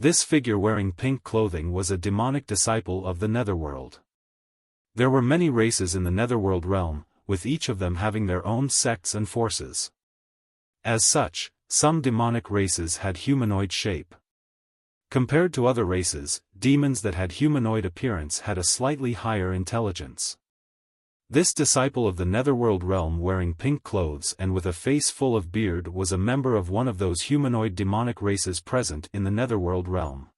This figure wearing pink clothing was a demonic disciple of the Netherworld. There were many races in the Netherworld realm, with each of them having their own sects and forces. As such, some demonic races had humanoid shape. Compared to other races, demons that had humanoid appearance had a slightly higher intelligence. This disciple of the Netherworld realm wearing pink clothes and with a face full of beard was a member of one of those humanoid demonic races present in the Netherworld realm.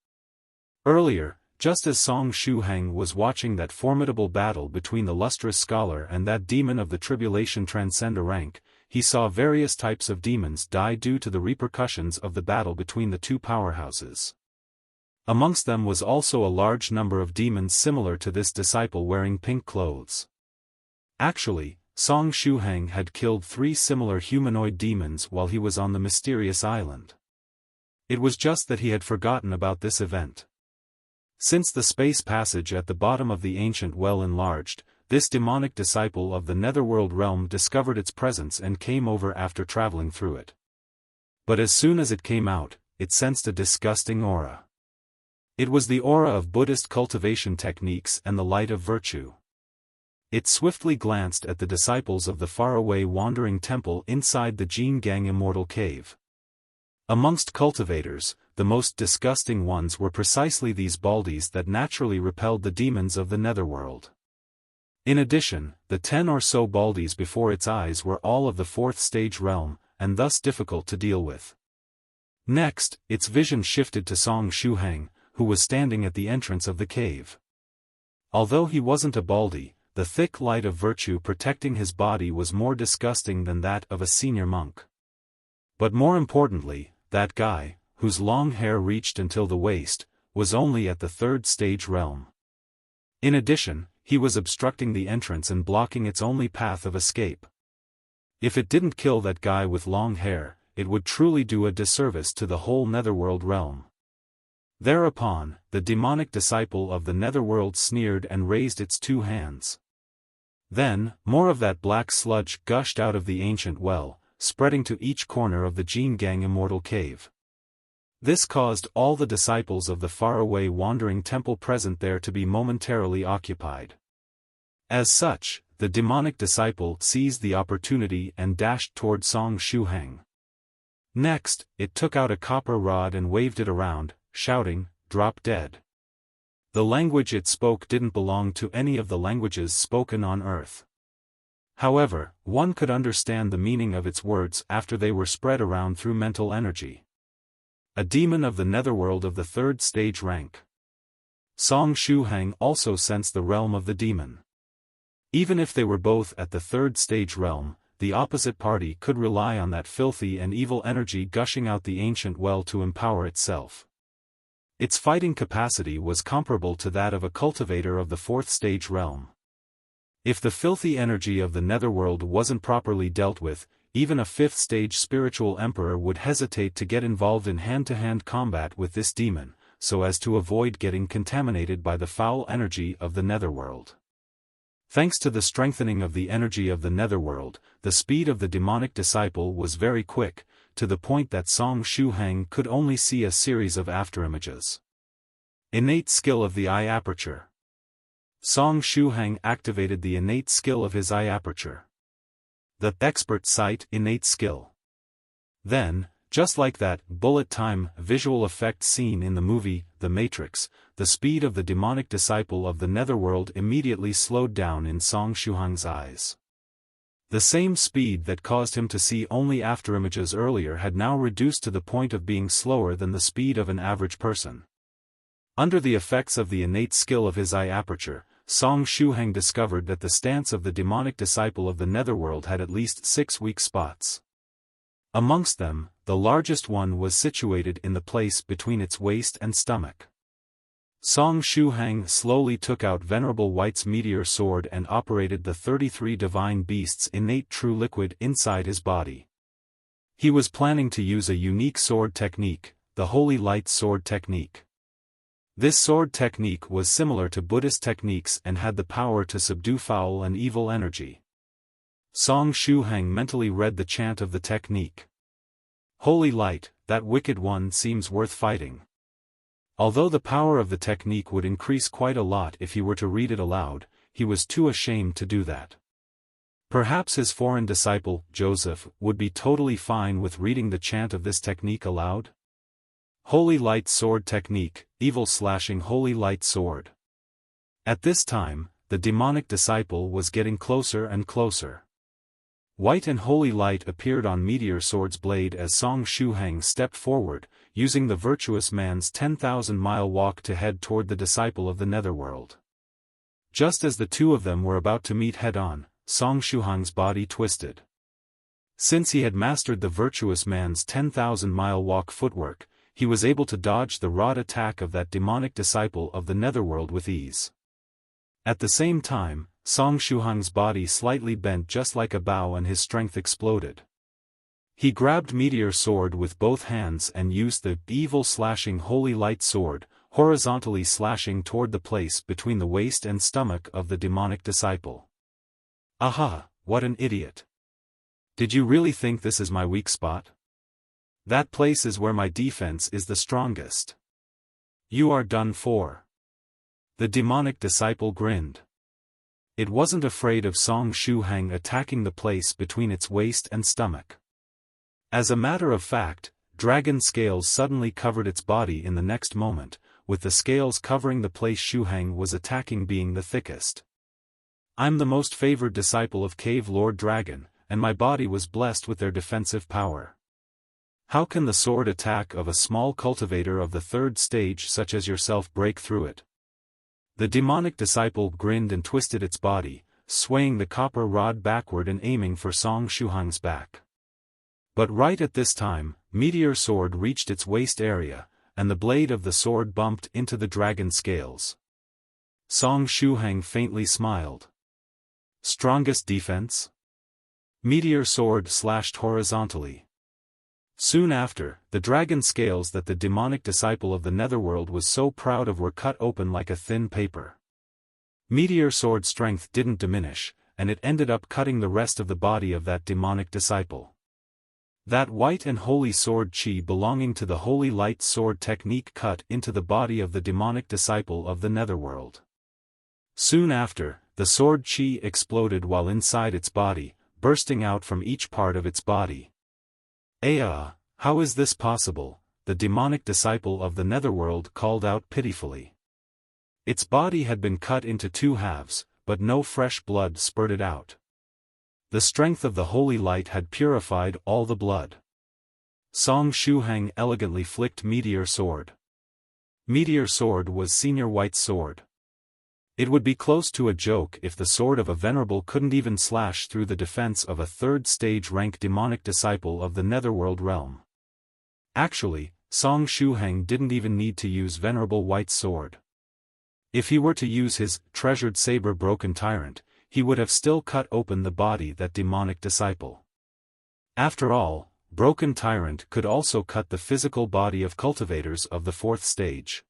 Earlier, just as Song Shuhang was watching that formidable battle between the lustrous scholar and that demon of the tribulation transcender rank, he saw various types of demons die due to the repercussions of the battle between the two powerhouses. Amongst them was also a large number of demons similar to this disciple wearing pink clothes. Actually, Song Shuhang had killed 3 similar humanoid demons while he was on the mysterious island. It was just that he had forgotten about this event. Since the space passage at the bottom of the ancient well enlarged, this demonic disciple of the Netherworld realm discovered its presence and came over after traveling through it. But as soon as it came out, it sensed a disgusting aura. It was the aura of Buddhist cultivation techniques and the light of virtue. It swiftly glanced at the disciples of the faraway wandering temple inside the Jin Gang Immortal cave. Amongst cultivators, the most disgusting ones were precisely these baldies that naturally repelled the demons of the Netherworld. In addition, the 10 or so baldies before its eyes were all of the 4th stage realm, and thus difficult to deal with. Next, its vision shifted to Song Shuhang, who was standing at the entrance of the cave. Although he wasn't a baldy, the thick light of virtue protecting his body was more disgusting than that of a senior monk. But more importantly, that guy, whose long hair reached until the waist, was only at the 3rd stage realm. In addition, he was obstructing the entrance and blocking its only path of escape. If it didn't kill that guy with long hair, it would truly do a disservice to the whole Netherworld realm. Thereupon, the demonic disciple of the Netherworld sneered and raised its 2 hands. Then, more of that black sludge gushed out of the ancient well, spreading to each corner of the Jin Gang Immortal cave. This caused all the disciples of the faraway wandering temple present there to be momentarily occupied. As such, the demonic disciple seized the opportunity and dashed toward Song Shuhang. Next, it took out a copper rod and waved it around, shouting, "Drop dead." The language it spoke didn't belong to any of the languages spoken on Earth. However, one could understand the meaning of its words after they were spread around through mental energy. A demon of the Netherworld of the 3rd stage rank. Song Shuhang also sensed the realm of the demon. Even if they were both at the 3rd stage realm, the opposite party could rely on that filthy and evil energy gushing out the ancient well to empower itself. Its fighting capacity was comparable to that of a cultivator of the 4th stage realm. If the filthy energy of the Netherworld wasn't properly dealt with, even a 5th stage spiritual emperor would hesitate to get involved in hand-to-hand combat with this demon, so as to avoid getting contaminated by the foul energy of the Netherworld. Thanks to the strengthening of the energy of the Netherworld, the speed of the demonic disciple was very quick, to the point that Song Shuhang could only see a series of afterimages. Innate skill of the eye aperture. Song Shuhang activated the innate skill of his eye aperture. The expert sight innate skill. Then, just like that bullet-time visual effect scene in the movie The Matrix, the speed of the demonic disciple of the Netherworld immediately slowed down in Song Shuhang's eyes. The same speed that caused him to see only afterimages earlier had now reduced to the point of being slower than the speed of an average person. Under the effects of the innate skill of his eye aperture, Song Shuhang discovered that the stance of the demonic disciple of the Netherworld had at least 6 weak spots. Amongst them, the largest one was situated in the place between its waist and stomach. Song Shuhang slowly took out Venerable White's meteor sword and operated the 33 divine beasts' innate true liquid inside his body. He was planning to use a unique sword technique, the Holy Light Sword Technique. This sword technique was similar to Buddhist techniques and had the power to subdue foul and evil energy. Song Shuhang mentally read the chant of the technique. Holy Light, that wicked one seems worth fighting. Although the power of the technique would increase quite a lot if he were to read it aloud, he was too ashamed to do that. Perhaps his foreign disciple, Joseph, would be totally fine with reading the chant of this technique aloud? Holy Light Sword Technique, Evil Slashing Holy Light Sword. At this time, the demonic disciple was getting closer and closer. White and holy light appeared on Meteor Sword's blade as Shuhang stepped forward, using the virtuous man's 10,000-mile walk to head toward the disciple of the netherworld. Just as the two of them were about to meet head-on, Shuhang's body twisted. Since he had mastered the virtuous man's 10,000-mile walk footwork, he was able to dodge the rod attack of that demonic disciple of the netherworld with ease. At the same time, Shuhang's body slightly bent just like a bow and his strength exploded. He grabbed Meteor Sword with both hands and used the evil slashing holy light sword, horizontally slashing toward the place between the waist and stomach of the demonic disciple. Aha, what an idiot. Did you really think this is my weak spot? That place is where my defense is the strongest. You are done for. The demonic disciple grinned. It wasn't afraid of Shuhang attacking the place between its waist and stomach. As a matter of fact, dragon scales suddenly covered its body in the next moment, with the scales covering the place Shuhang was attacking being the thickest. I'm the most favored disciple of Cave Lord Dragon, and my body was blessed with their defensive power. How can the sword attack of a small cultivator of the third stage such as yourself break through it? The demonic disciple grinned and twisted its body, swaying the copper rod backward and aiming for Shuhang's back. But right at this time, Meteor Sword reached its waist area, and the blade of the sword bumped into the dragon scales. Shuhang faintly smiled. Strongest defense? Meteor Sword slashed horizontally. Soon after, the dragon scales that the demonic disciple of the netherworld was so proud of were cut open like a thin paper. Meteor Sword's strength didn't diminish, and it ended up cutting the rest of the body of that demonic disciple. That white and holy sword chi belonging to the holy light sword technique cut into the body of the demonic disciple of the netherworld. Soon after, the sword chi exploded while inside its body, bursting out from each part of its body. How is this possible? The demonic disciple of the netherworld called out pitifully. Its body had been cut into two halves, but no fresh blood spurted out. The strength of the holy light had purified all the blood. Shuhang elegantly flicked Meteor Sword. Meteor Sword was Senior White's sword. It would be close to a joke if the sword of a venerable couldn't even slash through the defense of a third-stage rank demonic disciple of the netherworld realm. Actually, Shuhang didn't even need to use Venerable White's sword. If he were to use his treasured saber Broken Tyrant, he would have still cut open the body that demonic disciple. After all, Broken Tyrant could also cut the physical body of cultivators of the fourth stage.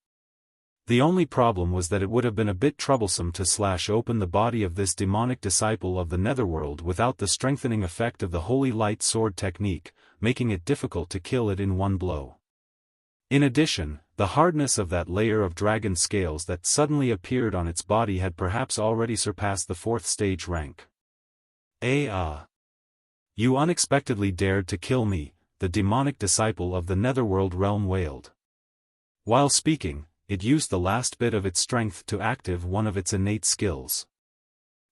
The only problem was that it would have been a bit troublesome to slash open the body of this demonic disciple of the netherworld without the strengthening effect of the holy light sword technique, making it difficult to kill it in one blow. In addition, the hardness of that layer of dragon scales that suddenly appeared on its body had perhaps already surpassed the fourth stage rank. You unexpectedly dared to kill me, the demonic disciple of the netherworld realm wailed. While speaking, it used the last bit of its strength to activate one of its innate skills.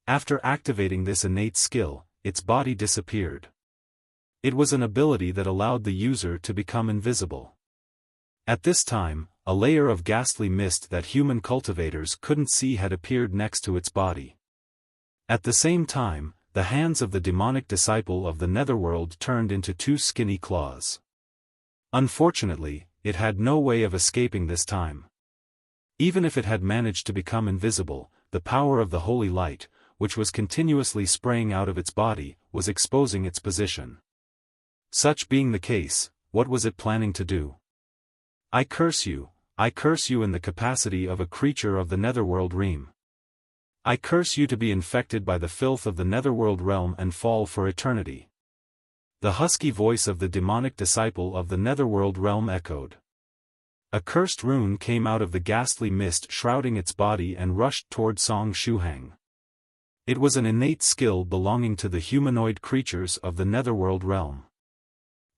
After activating this innate skill, its body disappeared. It was an ability that allowed the user to become invisible. At this time, a layer of ghastly mist that human cultivators couldn't see had appeared next to its body. At the same time, the hands of the demonic disciple of the netherworld turned into two skinny claws. Unfortunately, it had no way of escaping this time. Even if it had managed to become invisible, the power of the holy light, which was continuously spraying out of its body, was exposing its position. Such being the case, what was it planning to do? I curse you in the capacity of a creature of the netherworld realm. I curse you to be infected by the filth of the netherworld realm and fall for eternity. The husky voice of the demonic disciple of the netherworld realm echoed. A cursed rune came out of the ghastly mist shrouding its body and rushed toward Song Shuhang. It was an innate skill belonging to the humanoid creatures of the netherworld realm.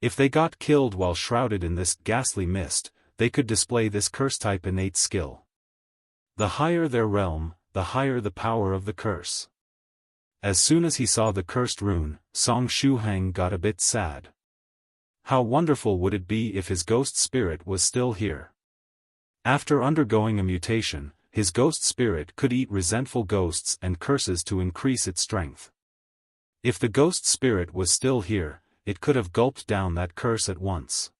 If they got killed while shrouded in this ghastly mist, they could display this curse-type innate skill. The higher their realm, the higher the power of the curse. As soon as he saw the cursed rune, Song Shuhang got a bit sad. How wonderful would it be if his ghost spirit was still here? After undergoing a mutation, his ghost spirit could eat resentful ghosts and curses to increase its strength. If the ghost spirit was still here, it could have gulped down that curse at once.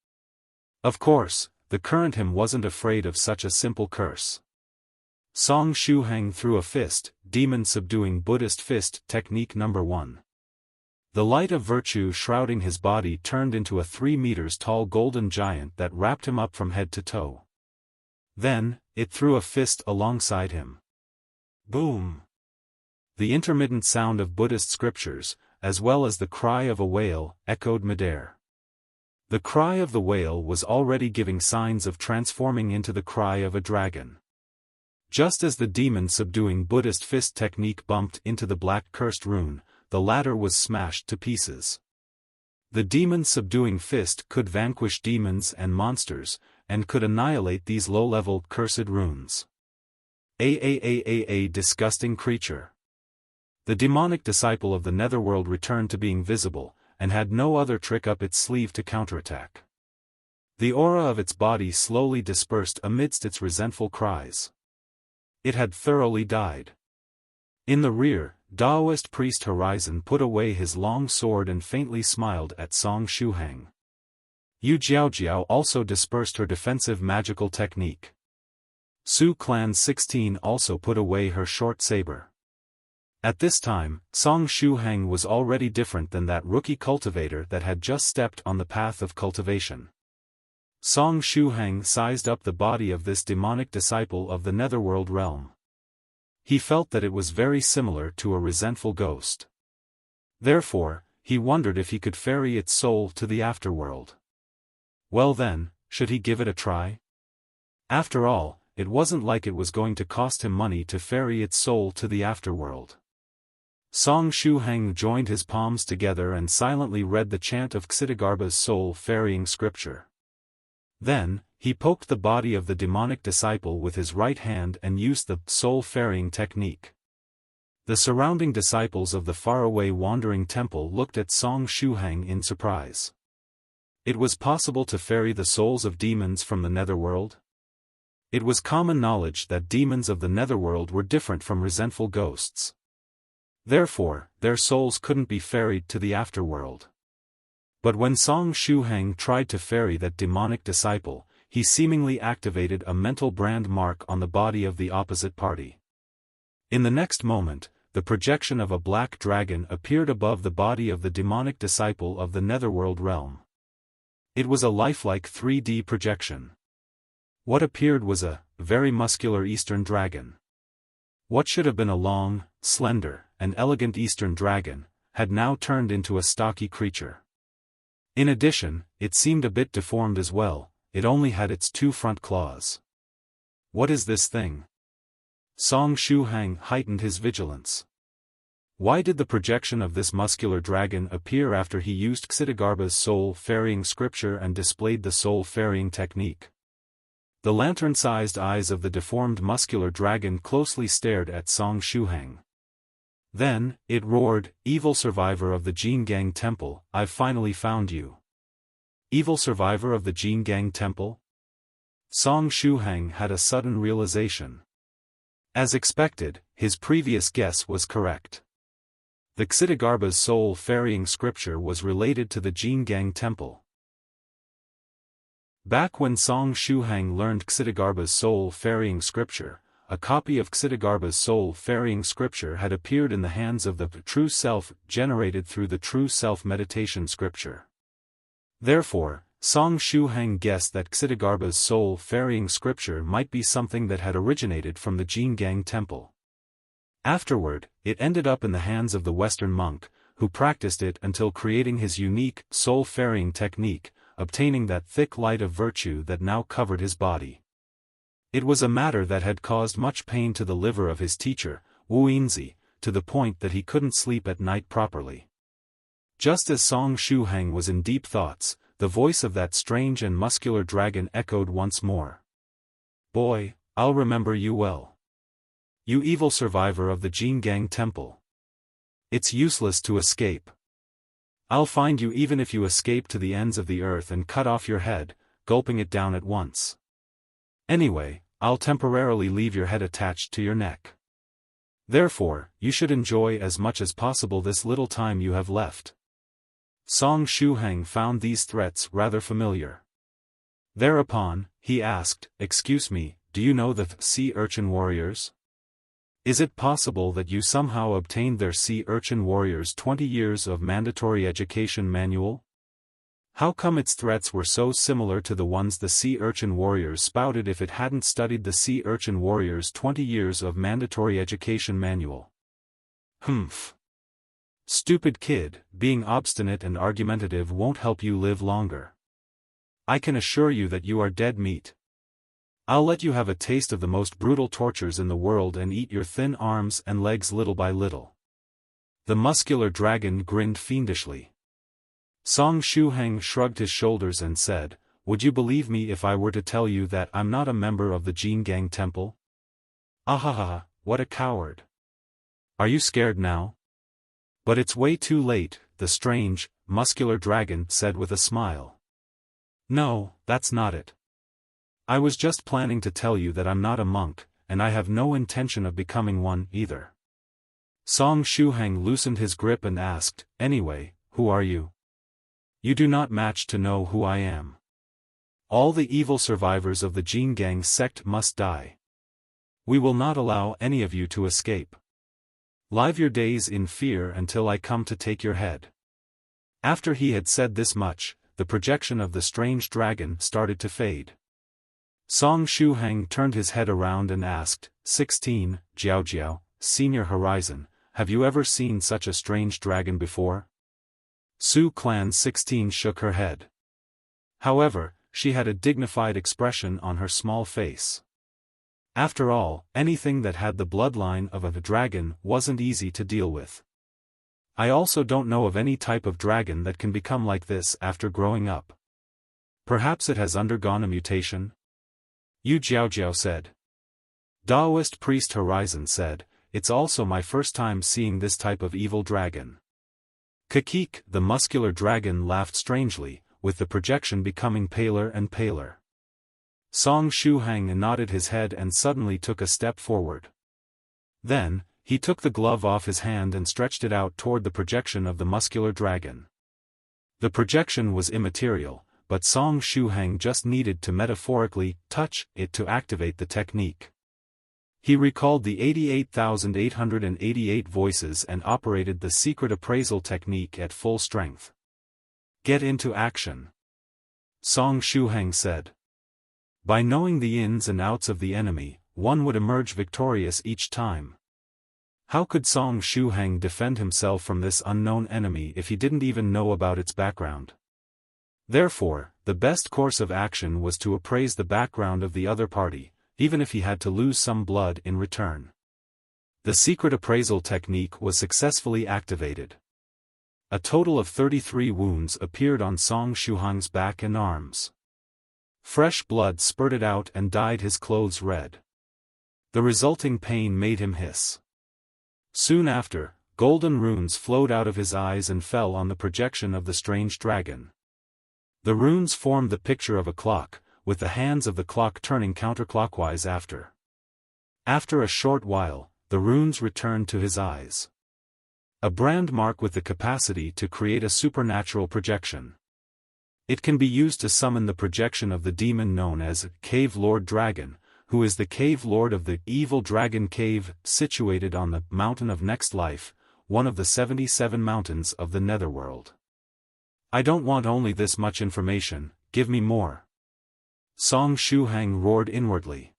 Of course, the current him wasn't afraid of such a simple curse. Song Shuhang threw a fist, demon-subduing Buddhist fist technique number 1. The light of virtue shrouding his body turned into a 3 meters tall golden giant that wrapped him up from head to toe. Then, it threw a fist alongside him. Boom! The intermittent sound of Buddhist scriptures, as well as the cry of a whale, echoed midair. The cry of the whale was already giving signs of transforming into the cry of a dragon. Just as the demon-subduing Buddhist fist technique bumped into the black cursed rune, the latter was smashed to pieces. The demon-subduing fist could vanquish demons and monsters, and could annihilate these low-level cursed runes. A disgusting creature. The demonic disciple of the netherworld returned to being visible, and had no other trick up its sleeve to counterattack. The aura of its body slowly dispersed amidst its resentful cries. It had thoroughly died. In the rear, Taoist priest Horizon put away his long sword and faintly smiled at Song Shuhang. Yu Jiaojiao also dispersed her defensive magical technique. Su Clan 16 also put away her short saber. At this time, Song Shuhang was already different than that rookie cultivator that had just stepped on the path of cultivation. Song Shuhang sized up the body of this demonic disciple of the netherworld realm. He felt that it was very similar to a resentful ghost. Therefore, he wondered if he could ferry its soul to the afterworld. Well then, should he give it a try? After all, it wasn't like it was going to cost him money to ferry its soul to the afterworld. Song Shuhang joined his palms together and silently read the chant of Ksitigarbha's soul-ferrying scripture. Then, he poked the body of the demonic disciple with his right hand and used the soul-ferrying technique. The surrounding disciples of the faraway wandering temple looked at Song Shuhang in surprise. It was possible to ferry the souls of demons from the netherworld? It was common knowledge that demons of the netherworld were different from resentful ghosts. Therefore, their souls couldn't be ferried to the afterworld. But when Song Shuhang tried to ferry that demonic disciple, he seemingly activated a mental brand mark on the body of the opposite party. In the next moment, the projection of a black dragon appeared above the body of the demonic disciple of the netherworld realm. It was a lifelike 3D projection. What appeared was a very muscular Eastern dragon. What should have been a long, slender, and elegant Eastern dragon, had now turned into a stocky creature. In addition, it seemed a bit deformed as well, it only had its 2 front claws. What is this thing? Song Shuhang heightened his vigilance. Why did the projection of this muscular dragon appear after he used Ksitigarbha's soul-ferrying scripture and displayed the soul-ferrying technique? The lantern-sized eyes of the deformed muscular dragon closely stared at Song Shuhang. Then, it roared, "Evil survivor of the Jingang Temple, I've finally found you." Evil survivor of the Jingang Temple? Song Shuhang had a sudden realization. As expected, his previous guess was correct. The Ksitigarbha's soul-ferrying scripture was related to the Jingang Temple. Back when Song Shuhang learned Ksitigarbha's soul-ferrying scripture, a copy of Ksitigarbha's soul-ferrying scripture had appeared in the hands of the True Self generated through the True Self meditation scripture. Therefore, Song Shuhang guessed that Ksitigarbha's soul-ferrying scripture might be something that had originated from the Jingang Temple. Afterward, it ended up in the hands of the Western monk, who practiced it until creating his unique soul-ferrying technique, obtaining that thick light of virtue that now covered his body. It was a matter that had caused much pain to the liver of his teacher, Wu Yinzi, to the point that he couldn't sleep at night properly. Just as Song Shuhang was in deep thoughts, the voice of that strange and muscular dragon echoed once more. "Boy, I'll remember you well. You evil survivor of the Jingang Temple. It's useless to escape. I'll find you even if you escape to the ends of the earth and cut off your head, gulping it down at once. Anyway, I'll temporarily leave your head attached to your neck. Therefore, you should enjoy as much as possible this little time you have left." Song Shuhang found these threats rather familiar. Thereupon, he asked, "Excuse me, do you know the sea urchin warriors? Is it possible that you somehow obtained their sea urchin warriors' 20 years of mandatory education manual? How come its threats were so similar to the ones the sea urchin warriors spouted if it hadn't studied the sea urchin warriors' 20 years of mandatory education manual?" "Humph. Stupid kid, being obstinate and argumentative won't help you live longer. I can assure you that you are dead meat. I'll let you have a taste of the most brutal tortures in the world and eat your thin arms and legs little by little." The muscular dragon grinned fiendishly. Song Shuhang shrugged his shoulders and said, "Would you believe me if I were to tell you that I'm not a member of the Jingang Temple? Ahaha, what a coward. Are you scared now?" "But it's way too late," the strange, muscular dragon said with a smile. "No, that's not it. I was just planning to tell you that I'm not a monk, and I have no intention of becoming one either." Song Shuhang loosened his grip and asked, "Anyway, who are you? You do not match to know who I am. All the evil survivors of the Jingang sect must die. We will not allow any of you to escape. Live your days in fear until I come to take your head." After he had said this much, the projection of the strange dragon started to fade. Song Shuhang turned his head around and asked, 16, Jiao, Senior Horizon, have you ever seen such a strange dragon before?" Su Clan 16 shook her head. However, she had a dignified expression on her small face. After all, anything that had the bloodline of a dragon wasn't easy to deal with. "I also don't know of any type of dragon that can become like this after growing up. Perhaps it has undergone a mutation?" Yu Jiao said. Daoist Priest Horizon said, "It's also my first time seeing this type of evil dragon." Kakik, the muscular dragon, laughed strangely, with the projection becoming paler and paler. Song Shuhang nodded his head and suddenly took a step forward. Then, he took the glove off his hand and stretched it out toward the projection of the muscular dragon. The projection was immaterial, but Song Shuhang just needed to metaphorically touch it to activate the technique. He recalled the 88,888 voices and operated the secret appraisal technique at full strength. "Get into action," Song Shuhang said. By knowing the ins and outs of the enemy, one would emerge victorious each time. How could Song Shuhang defend himself from this unknown enemy if he didn't even know about its background? Therefore, the best course of action was to appraise the background of the other party, even if he had to lose some blood in return. The secret appraisal technique was successfully activated. A total of 33 wounds appeared on Song Shuhang's back and arms. Fresh blood spurted out and dyed his clothes red. The resulting pain made him hiss. Soon after, golden runes flowed out of his eyes and fell on the projection of the strange dragon. The runes formed the picture of a clock, with the hands of the clock turning counterclockwise after. After a short while, the runes returned to his eyes. A brand mark with the capacity to create a supernatural projection. It can be used to summon the projection of the demon known as Cave Lord Dragon, who is the Cave Lord of the Evil Dragon Cave, situated on the Mountain of Next Life, one of the 77 mountains of the Netherworld. "I don't want only this much information, give me more," Song Shuhang roared inwardly.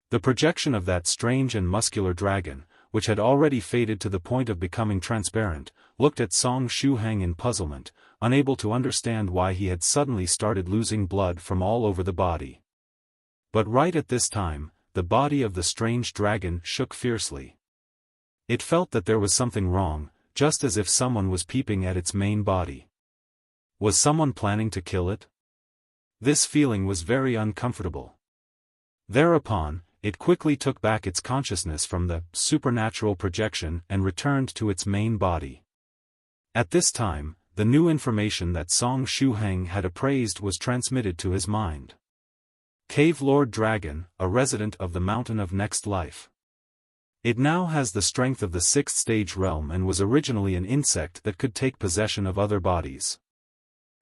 The projection of that strange and muscular dragon, which had already faded to the point of becoming transparent, looked at Song Shuhang in puzzlement, unable to understand why he had suddenly started losing blood from all over the body. But right at this time, the body of the strange dragon shook fiercely. It felt that there was something wrong, just as if someone was peeping at its main body. Was someone planning to kill it? This feeling was very uncomfortable. Thereupon, it quickly took back its consciousness from the supernatural projection and returned to its main body. At this time, the new information that Song Shuhang had appraised was transmitted to his mind. Cave Lord Dragon, a resident of the Mountain of Next Life. It now has the strength of the 6th stage realm and was originally an insect that could take possession of other bodies.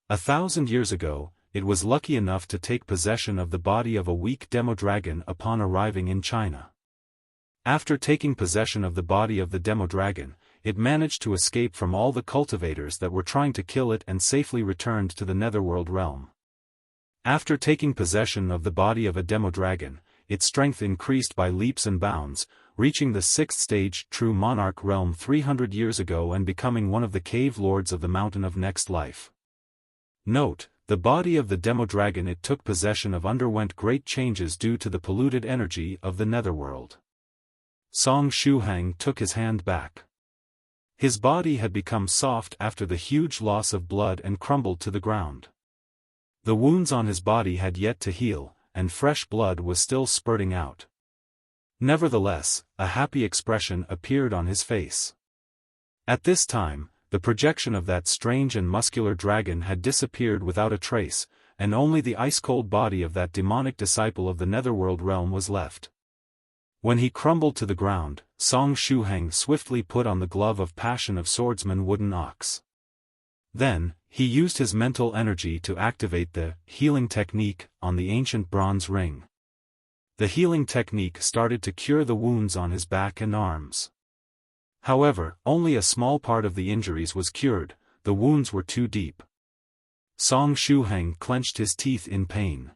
1,000 years ago, it was lucky enough to take possession of the body of a weak demodragon upon arriving in China. After taking possession of the body of the demodragon, it managed to escape from all the cultivators that were trying to kill it and safely returned to the netherworld realm. After taking possession of the body of a demodragon, its strength increased by leaps and bounds, reaching the 6th stage true monarch realm 300 years ago and becoming one of the cave lords of the Mountain of Next Life. Note: the body of the demodragon it took possession of underwent great changes due to the polluted energy of the netherworld. Song Shuhang took his hand back. His body had become soft after the huge loss of blood and crumbled to the ground. The wounds on his body had yet to heal, and fresh blood was still spurting out. Nevertheless, a happy expression appeared on his face. At this time, the projection of that strange and muscular dragon had disappeared without a trace, and only the ice-cold body of that demonic disciple of the netherworld realm was left. When he crumbled to the ground, Song Shuhang swiftly put on the glove of passion of swordsman wooden ox. Then, he used his mental energy to activate the healing technique on the ancient bronze ring. The healing technique started to cure the wounds on his back and arms. However, only a small part of the injuries was cured, the wounds were too deep. Song Shuhang clenched his teeth in pain.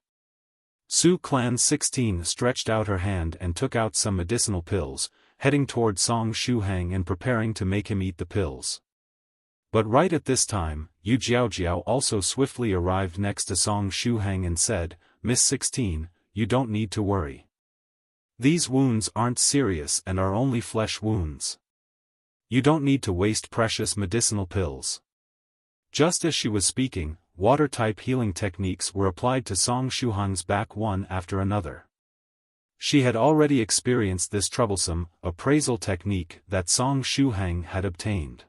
Su Clan 16 stretched out her hand and took out some medicinal pills, heading toward Song Shuhang and preparing to make him eat the pills. But right at this time, Yu Jiaojiao also swiftly arrived next to Song Shuhang and said, "Miss 16, you don't need to worry. These wounds aren't serious and are only flesh wounds. You don't need to waste precious medicinal pills." Just as she was speaking, water-type healing techniques were applied to Song Shuhang's back one after another. She had already experienced this troublesome appraisal technique that Song Shuhang had obtained.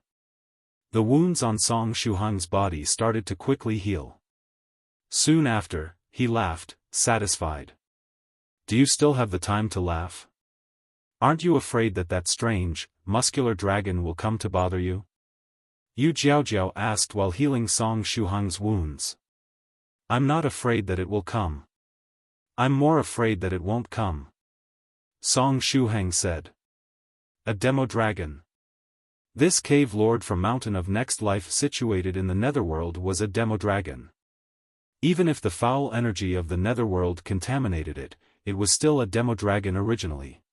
The wounds on Song Shuhang's body started to quickly heal. Soon after, he laughed, satisfied. "Do you still have the time to laugh? Aren't you afraid that that strange, muscular dragon will come to bother you?" Yu Jiaojiao asked while healing Song Shuhang's wounds. "I'm not afraid that it will come. I'm more afraid that it won't come," Song Shuhang said. A demodragon. This cave lord from Mountain of Next Life situated in the netherworld was a demodragon. Even if the foul energy of the netherworld contaminated it, it was still a demodragon originally.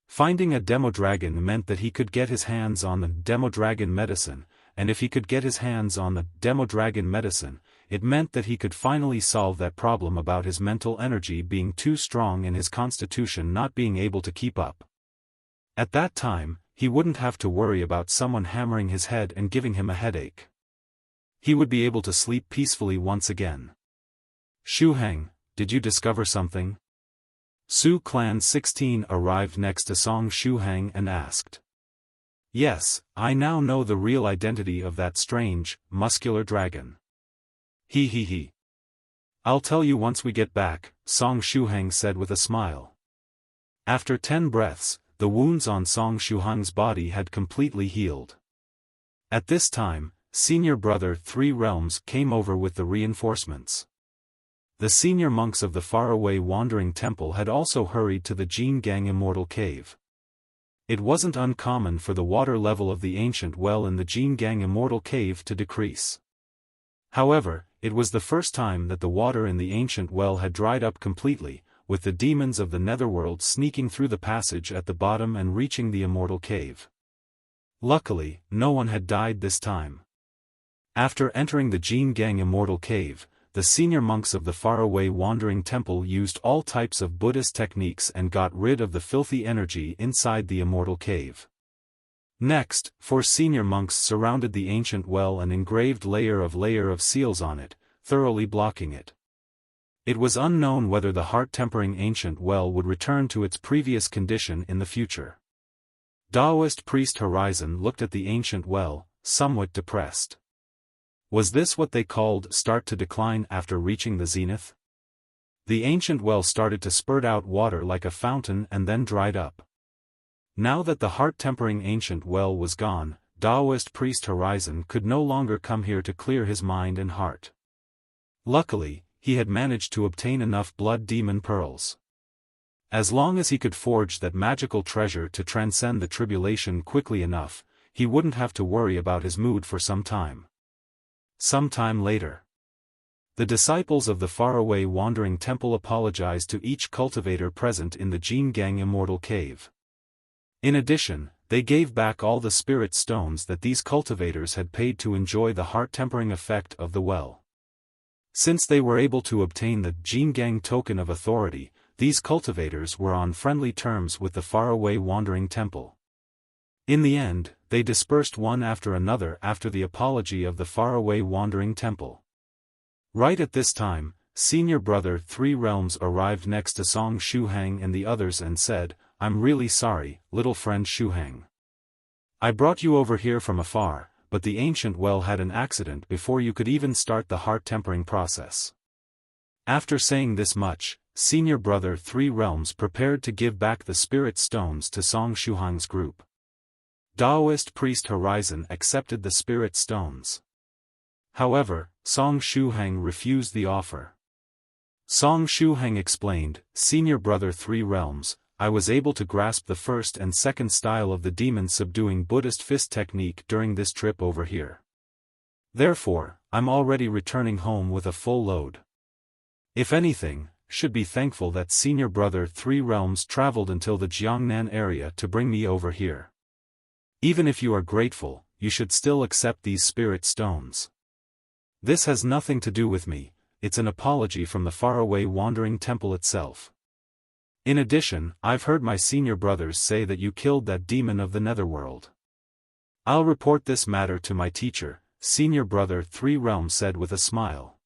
Finding a demodragon meant that he could get his hands on the demodragon medicine, and if he could get his hands on the demodragon medicine, it meant that he could finally solve that problem about his mental energy being too strong and his constitution not being able to keep up. At that time, he wouldn't have to worry about someone hammering his head and giving him a headache. He would be able to sleep peacefully once again. "Shuhang, did you discover something?" Su Clan 16 arrived next to Song Shuhang and asked. "Yes, I now know the real identity of that strange, muscular dragon." He. "I'll tell you once we get back," Song Shuhang said with a smile. After 10 breaths, the wounds on Song Shuhang's body had completely healed. At this time, Senior Brother 3 Realms came over with the reinforcements. The senior monks of the faraway wandering temple had also hurried to the Jin Gang Immortal cave. It wasn't uncommon for the water level of the ancient well in the Jin Gang Immortal cave to decrease. However, it was the first time that the water in the ancient well had dried up completely, with the demons of the netherworld sneaking through the passage at the bottom and reaching the Immortal cave. Luckily, no one had died this time. After entering the Jin Gang Immortal cave, the senior monks of the faraway wandering temple used all types of Buddhist techniques and got rid of the filthy energy inside the Immortal cave. Next, 4 senior monks surrounded the ancient well and engraved layer of seals on it, thoroughly blocking it. It was unknown whether the heart-tempering ancient well would return to its previous condition in the future. Taoist priest Horizon looked at the ancient well, somewhat depressed. Was this what they called start to decline after reaching the zenith? The ancient well started to spurt out water like a fountain and then dried up. Now that the heart-tempering ancient well was gone, Taoist priest Horizon could no longer come here to clear his mind and heart. Luckily, he had managed to obtain enough blood demon pearls. As long as he could forge that magical treasure to transcend the tribulation quickly enough, he wouldn't have to worry about his mood for some time. Some time later, the disciples of the faraway wandering temple apologized to each cultivator present in the Jin Gang Immortal cave. In addition, they gave back all the spirit stones that these cultivators had paid to enjoy the heart-tempering effect of the well. Since they were able to obtain the Jin Gang token of authority, these cultivators were on friendly terms with the faraway wandering temple. In the end, they dispersed one after another after the apology of the faraway wandering temple. Right at this time, Senior Brother Three Realms arrived next to Song Shuhang and the others and said, "I'm really sorry, little friend Shuhang. I brought you over here from afar, but the ancient well had an accident before you could even start the heart-tempering process." After saying this much, Senior Brother Three Realms prepared to give back the spirit stones to Song Shuhang's group. Taoist priest Horizon accepted the spirit stones. However, Song Shuhang refused the offer. Song Shuhang explained, "Senior Brother Three Realms, I was able to grasp the first and second style of the demon-subduing Buddhist fist technique during this trip over here. Therefore, I'm already returning home with a full load. If anything, should be thankful that Senior Brother Three Realms traveled until the Jiangnan area to bring me over here. Even if you are grateful, you should still accept these spirit stones. This has nothing to do with me, it's an apology from the faraway wandering temple itself. In addition, I've heard my senior brothers say that you killed that demon of the netherworld. I'll report this matter to my teacher," Senior Brother Three Realms said with a smile.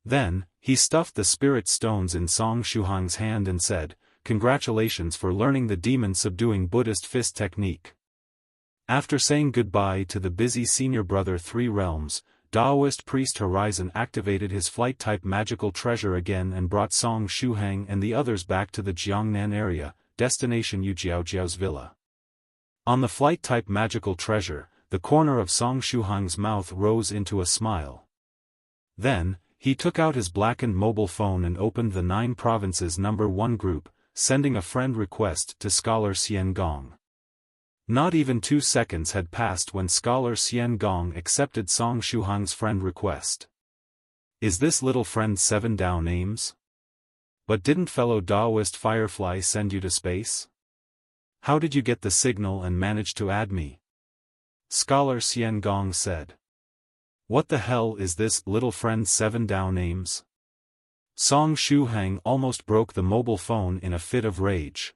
Then, he stuffed the spirit stones in Song Shuhang's hand and said, "Congratulations for learning the demon-subduing Buddhist fist technique." After saying goodbye to the busy Senior Brother Three Realms, Taoist priest Horizon activated his flight-type magical treasure again and brought Song Shuhang and the others back to the Jiangnan area, destination Yu Jiaojiao's villa. On the flight-type magical treasure, the corner of Song Shuhang's mouth rose into a smile. Then, he took out his blackened mobile phone and opened the 9 Provinces #1 group, sending a friend request to Scholar Xian Gong. Not even 2 seconds had passed when Scholar Xian Gong accepted Song Shuhang's friend request. Is this little friend 7 Dao names? But didn't fellow Taoist Firefly send you to space? How did you get the signal and manage to add me? Scholar Xian Gong said. What the hell is this little friend 7 Dao names? Song Shuhang almost broke the mobile phone in a fit of rage.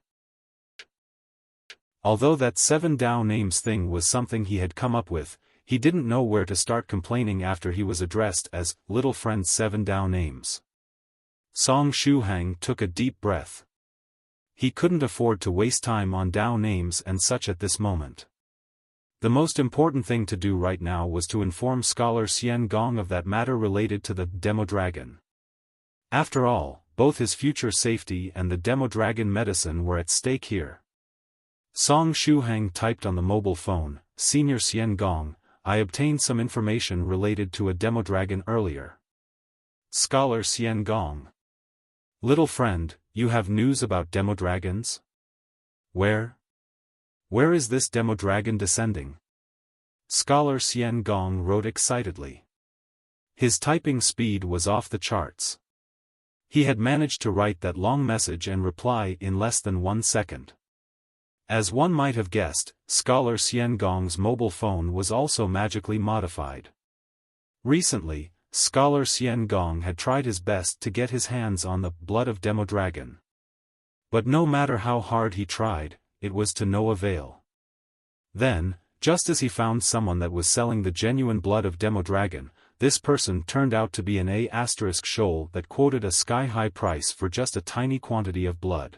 Although that 7 Dao names thing was something he had come up with, he didn't know where to start complaining after he was addressed as little friend 7 Dao names. Song Shuhang took a deep breath. He couldn't afford to waste time on Dao names and such at this moment. The most important thing to do right now was to inform Scholar Xian Gong of that matter related to the demodragon. After all, both his future safety and the demodragon medicine were at stake here. Song Shuhang typed on the mobile phone, "Senior Xian Gong, I obtained some information related to a demodragon earlier." Scholar Xian Gong. Little friend, you have news about demodragons? Where is this demodragon descending? Scholar Xian Gong wrote excitedly. His typing speed was off the charts. He had managed to write that long message and reply in less than 1 second. As one might have guessed, Scholar Xian Gong's mobile phone was also magically modified. Recently, Scholar Xian Gong had tried his best to get his hands on the blood of demodragon. But no matter how hard he tried, it was to no avail. Then, just as he found someone that was selling the genuine blood of demodragon, this person turned out to be an A** shoal that quoted a sky-high price for just a tiny quantity of blood.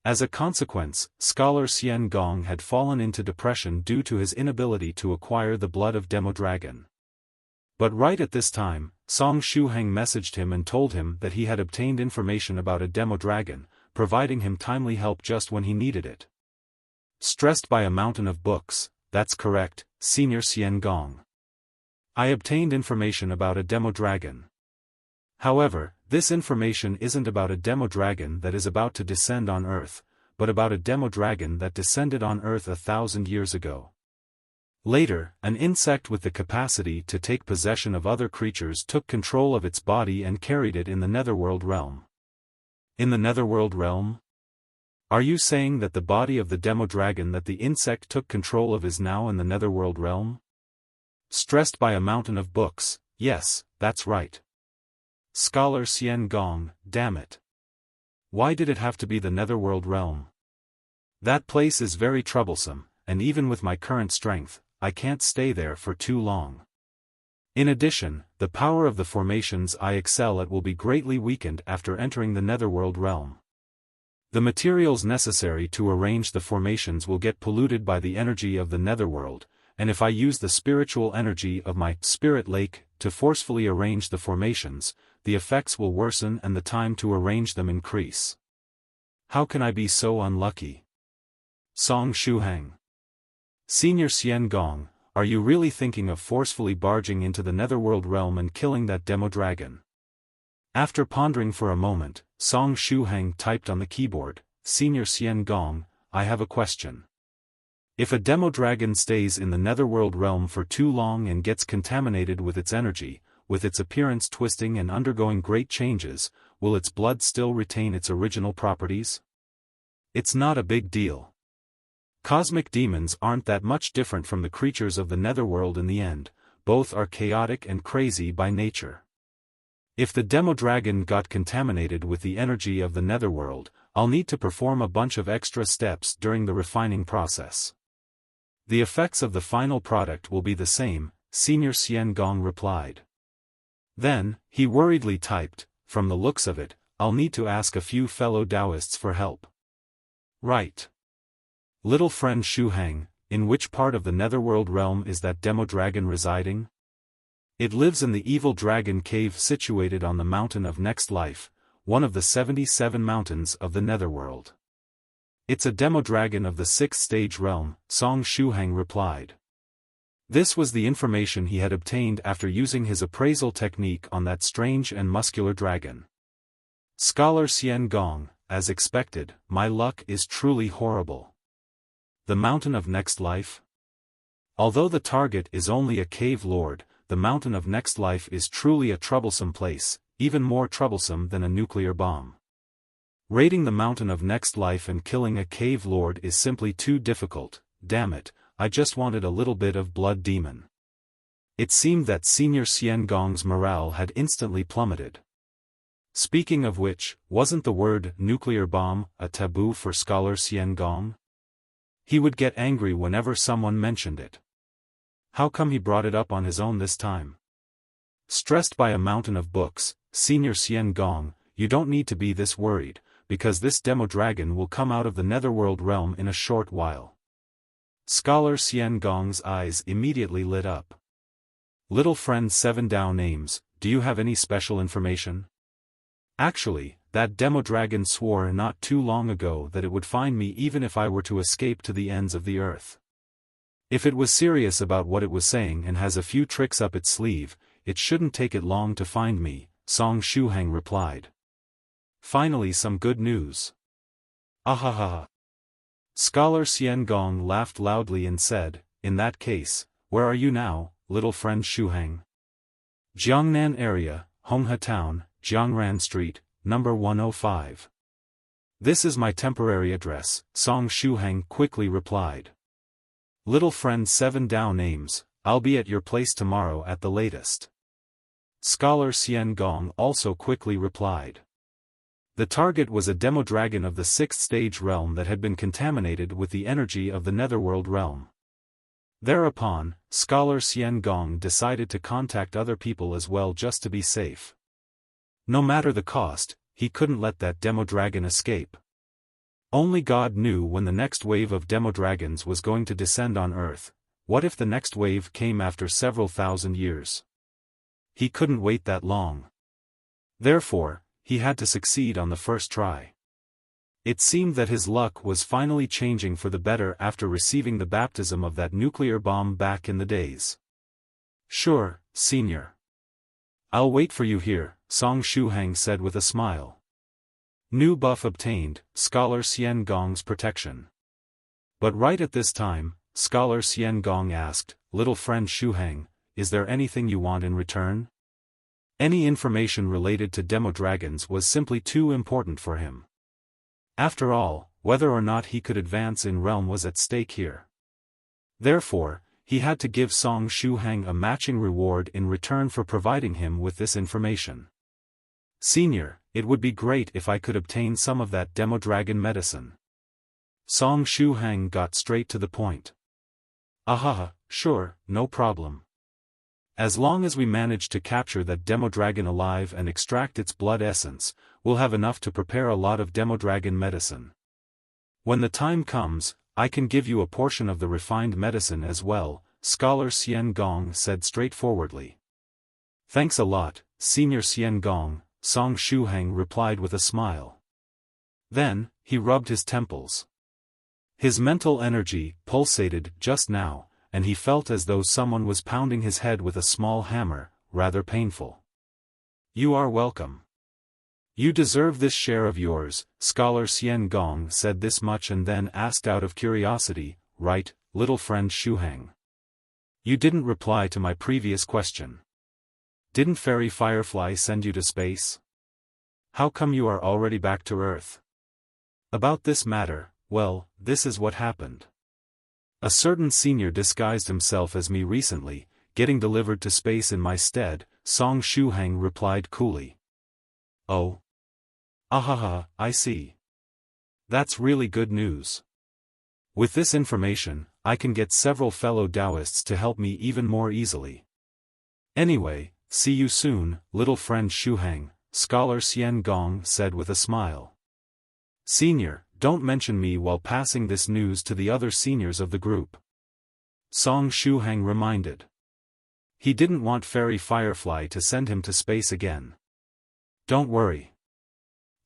As a consequence, Scholar Xian Gong had fallen into depression due to his inability to acquire the blood of demodragon. But right at this time, Song Shuhang messaged him and told him that he had obtained information about a demodragon, providing him timely help just when he needed it. Stressed by a mountain of books, that's correct, Senior Xian Gong. I obtained information about a demodragon. However, this information isn't about a demodragon that is about to descend on Earth, but about a demodragon that descended on Earth 1,000 years ago. Later, an insect with the capacity to take possession of other creatures took control of its body and carried it in the netherworld realm. In the netherworld realm? Are you saying that the body of the demodragon that the insect took control of is now in the netherworld realm? Stressed by a mountain of books, yes, that's right. Scholar Xian Gong, damn it. Why did it have to be the netherworld realm? That place is very troublesome, and even with my current strength, I can't stay there for too long. In addition, the power of the formations I excel at will be greatly weakened after entering the netherworld realm. The materials necessary to arrange the formations will get polluted by the energy of the netherworld, and if I use the spiritual energy of my spirit lake to forcefully arrange the formations, the effects will worsen and the time to arrange them increase. How can I be so unlucky? Song Shuhang. Senior Xian Gong, are you really thinking of forcefully barging into the netherworld realm and killing that demodragon? After pondering for a moment, Song Shuhang typed on the keyboard, Senior Xian Gong, I have a question. If a demodragon stays in the netherworld realm for too long and gets contaminated with its energy, with its appearance twisting and undergoing great changes, will its blood still retain its original properties? It's not a big deal. Cosmic demons aren't that much different from the creatures of the netherworld in the end, both are chaotic and crazy by nature. If the demodragon got contaminated with the energy of the netherworld, I'll need to perform a bunch of extra steps during the refining process. The effects of the final product will be the same, Senior Xian Gong replied. Then, he worriedly typed, from the looks of it, I'll need to ask a few fellow Taoists for help. Right. Little friend Shuhang, in which part of the netherworld realm is that demodragon residing? It lives in the evil dragon cave situated on the mountain of next life, one of the 77 mountains of the netherworld. It's a demodragon of the 6th stage realm, Song Shuhang replied. This was the information he had obtained after using his appraisal technique on that strange and muscular dragon. Scholar Xian Gong, as expected, my luck is truly horrible. The mountain of next life? Although the target is only a cave lord, the mountain of next life is truly a troublesome place, even more troublesome than a nuclear bomb. Raiding the mountain of next life and killing a cave lord is simply too difficult, damn it, I just wanted a little bit of blood demon. It seemed that Senior Xian Gong's morale had instantly plummeted. Speaking of which, wasn't the word nuclear bomb a taboo for Scholar Xian Gong? He would get angry whenever someone mentioned it. How come he brought it up on his own this time? Stressed by a mountain of books, Senior Xian Gong, you don't need to be this worried, because this demodragon will come out of the netherworld realm in a short while. Scholar Xian Gong's eyes immediately lit up. Little friend 7 Dao names, do you have any special information? Actually, that demodragon swore not too long ago that it would find me even if I were to escape to the ends of the earth. If it was serious about what it was saying and has a few tricks up its sleeve, it shouldn't take it long to find me, Song Shuhang replied. Finally some good news. Ahaha. Scholar Xian Gong laughed loudly and said, in that case, where are you now, little friend Shuhang? Jiangnan area, Honghe Town, Jiangran Street, number 105. This is my temporary address, Song Shuhang quickly replied. Little friend 7 Dao names, I'll be at your place tomorrow at the latest. Scholar Xian Gong also quickly replied. The target was a demodragon of the 6th stage realm that had been contaminated with the energy of the netherworld realm. Thereupon, Scholar Xian Gong decided to contact other people as well just to be safe. No matter the cost, he couldn't let that demodragon escape. Only God knew when the next wave of demodragons was going to descend on Earth. What if the next wave came after several thousand years? He couldn't wait that long. Therefore, he had to succeed on the first try. It seemed that his luck was finally changing for the better after receiving the baptism of that nuclear bomb back in the days. Sure, Senior. I'll wait for you here, Song Shuhang said with a smile. New buff obtained, Scholar Xian Gong's protection. But right at this time, Scholar Xian Gong asked, Little friend Shuhang, is there anything you want in return? Any information related to demodragons was simply too important for him. After all, whether or not he could advance in realm was at stake here. Therefore, he had to give Song Shuhang a matching reward in return for providing him with this information. Senior, it would be great if I could obtain some of that demodragon medicine. Song Shuhang got straight to the point. Ahaha, sure, no problem. As long as we manage to capture that demodragon alive and extract its blood essence, we'll have enough to prepare a lot of demodragon medicine. When the time comes, I can give you a portion of the refined medicine as well, Scholar Xian Gong said straightforwardly. Thanks a lot, Senior Xian Gong, Song Shuhang replied with a smile. Then, he rubbed his temples. His mental energy pulsated just now, and he felt as though someone was pounding his head with a small hammer, rather painful. You are welcome. You deserve this share of yours, Scholar Xian Gong said this much and then asked out of curiosity, right, little friend Shuhang? You didn't reply to my previous question. Didn't Fairy Firefly send you to space? How come you are already back to Earth? About this matter, well, this is what happened. A certain senior disguised himself as me recently, getting delivered to space in my stead, Song Shuhang replied coolly. Oh. Ahaha, I see. That's really good news. With this information, I can get several fellow Taoists to help me even more easily. Anyway, see you soon, little friend Shuhang, Scholar Xian Gong said with a smile. Senior, don't mention me while passing this news to the other seniors of the group. Song Shuhang reminded. He didn't want Fairy Firefly to send him to space again. Don't worry.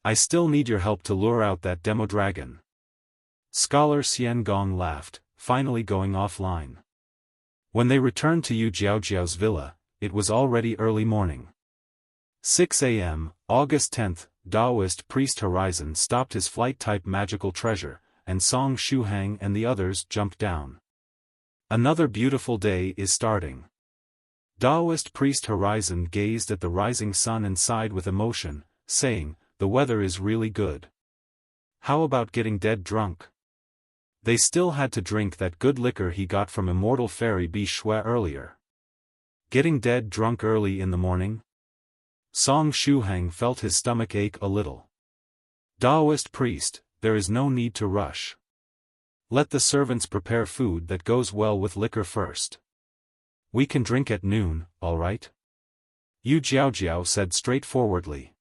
I still need your help to lure out that demodragon. Scholar Xian Gong laughed, finally going offline. When they returned to Yu Jiaojiao's villa, it was already early morning. 6 a.m., August 10th, Taoist priest Horizon stopped his flight-type magical treasure, and Song Shuhang and the others jumped down. Another beautiful day is starting. Taoist priest Horizon gazed at the rising sun and sighed with emotion, saying, the weather is really good. How about getting dead drunk? They still had to drink that good liquor he got from Immortal Fairy Bi Shui earlier. Getting dead drunk early in the morning? Song Shuhang felt his stomach ache a little. Taoist priest, there is no need to rush. Let the servants prepare food that goes well with liquor first. We can drink at noon, all right? Yu Jiaojiao said straightforwardly.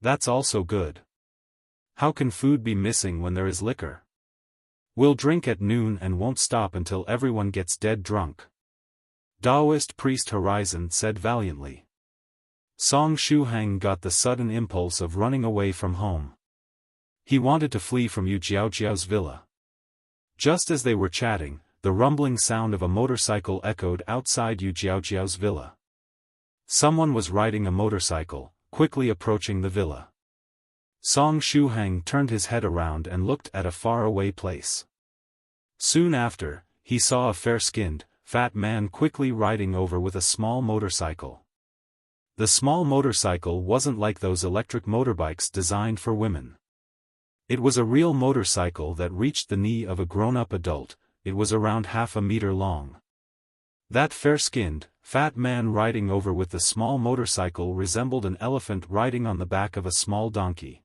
That's also good. How can food be missing when there is liquor? We'll drink at noon and won't stop until everyone gets dead drunk. Taoist priest Horizon said valiantly. Song Shuhang got the sudden impulse of running away from home. He wanted to flee from Yu Jiaojiao's villa. Just as they were chatting, the rumbling sound of a motorcycle echoed outside Yu Jiaojiao's villa. Someone was riding a motorcycle, quickly approaching the villa. Song Shuhang turned his head around and looked at a faraway place. Soon after, he saw a fair-skinned, fat man quickly riding over with a small motorcycle. The small motorcycle wasn't like those electric motorbikes designed for women. It was a real motorcycle that reached the knee of a grown-up adult. It was around half a meter long. That fair-skinned, fat man riding over with the small motorcycle resembled an elephant riding on the back of a small donkey.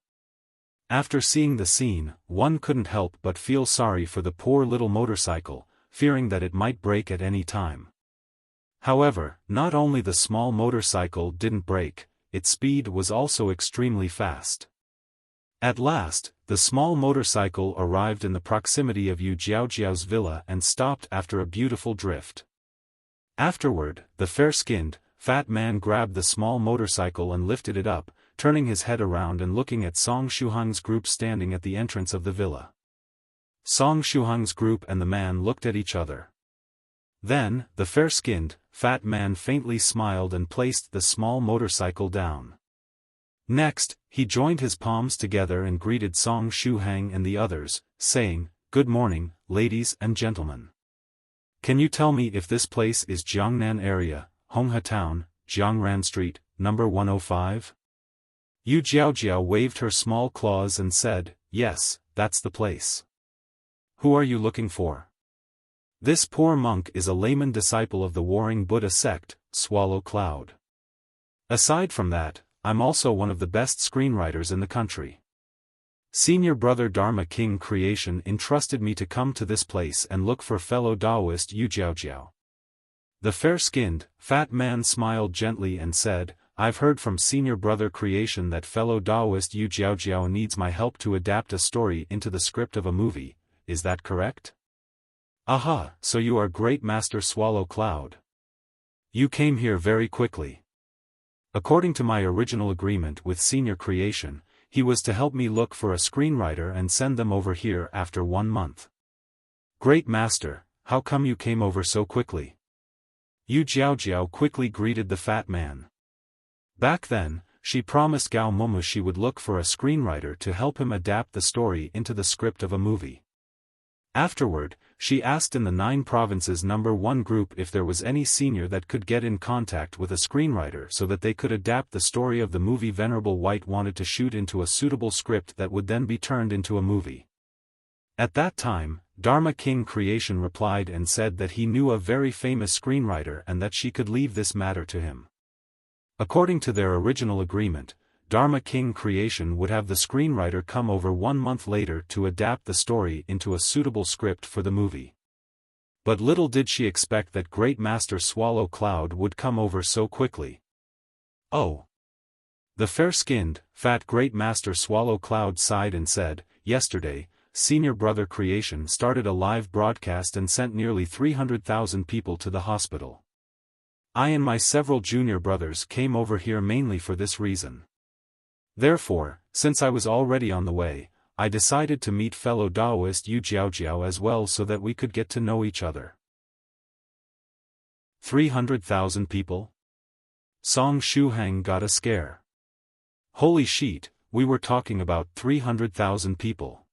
After seeing the scene, one couldn't help but feel sorry for the poor little motorcycle, fearing that it might break at any time. However, not only the small motorcycle didn't break, its speed was also extremely fast. At last, the small motorcycle arrived in the proximity of Yu Jiaojiao's villa and stopped after a beautiful drift. Afterward, the fair-skinned, fat man grabbed the small motorcycle and lifted it up, turning his head around and looking at Song Shuhang's group standing at the entrance of the villa. Song Shuhang's group and the man looked at each other. Then, the fair-skinned, fat man faintly smiled and placed the small motorcycle down. Next, he joined his palms together and greeted Song Shuhang and the others, saying, "Good morning, ladies and gentlemen. Can you tell me if this place is Jiangnan area, Honghe Town, Jiangran Street, number 105? Yu Jiaojiao waved her small claws and said, "Yes, that's the place." "Who are you looking for?" "This poor monk is a layman disciple of the warring Buddha sect, Swallow Cloud. Aside from that, I'm also one of the best screenwriters in the country. Senior Brother Dharma King Creation entrusted me to come to this place and look for fellow Taoist Yu Jiaojiao." The fair-skinned, fat man smiled gently and said, "I've heard from Senior Brother Creation that fellow Taoist Yu Jiaojiao needs my help to adapt a story into the script of a movie, is that correct?" "Aha, so you are Great Master Swallow Cloud. You came here very quickly. According to my original agreement with Senior Creation, he was to help me look for a screenwriter and send them over here after 1 month. Great Master, how come you came over so quickly?" Yu Jiaojiao quickly greeted the fat man. Back then, she promised Gao Moumou she would look for a screenwriter to help him adapt the story into the script of a movie. Afterward, she asked in the 9 provinces number 1 group if there was any senior that could get in contact with a screenwriter so that they could adapt the story of the movie Venerable White wanted to shoot into a suitable script that would then be turned into a movie. At that time, Dharma King Creation replied and said that he knew a very famous screenwriter and that she could leave this matter to him. According to their original agreement, Dharma King Creation would have the screenwriter come over 1 month later to adapt the story into a suitable script for the movie. But little did she expect that Great Master Swallow Cloud would come over so quickly. "Oh." The fair-skinned, fat Great Master Swallow Cloud sighed and said, "Yesterday, Senior Brother Creation started a live broadcast and sent nearly 300,000 people to the hospital. I and my several junior brothers came over here mainly for this reason. Therefore, since I was already on the way, I decided to meet fellow Taoist Yu Jiaojiao as well so that we could get to know each other." 300,000 people? Song Shuhang got a scare. Holy shit, we were talking about 300,000 people.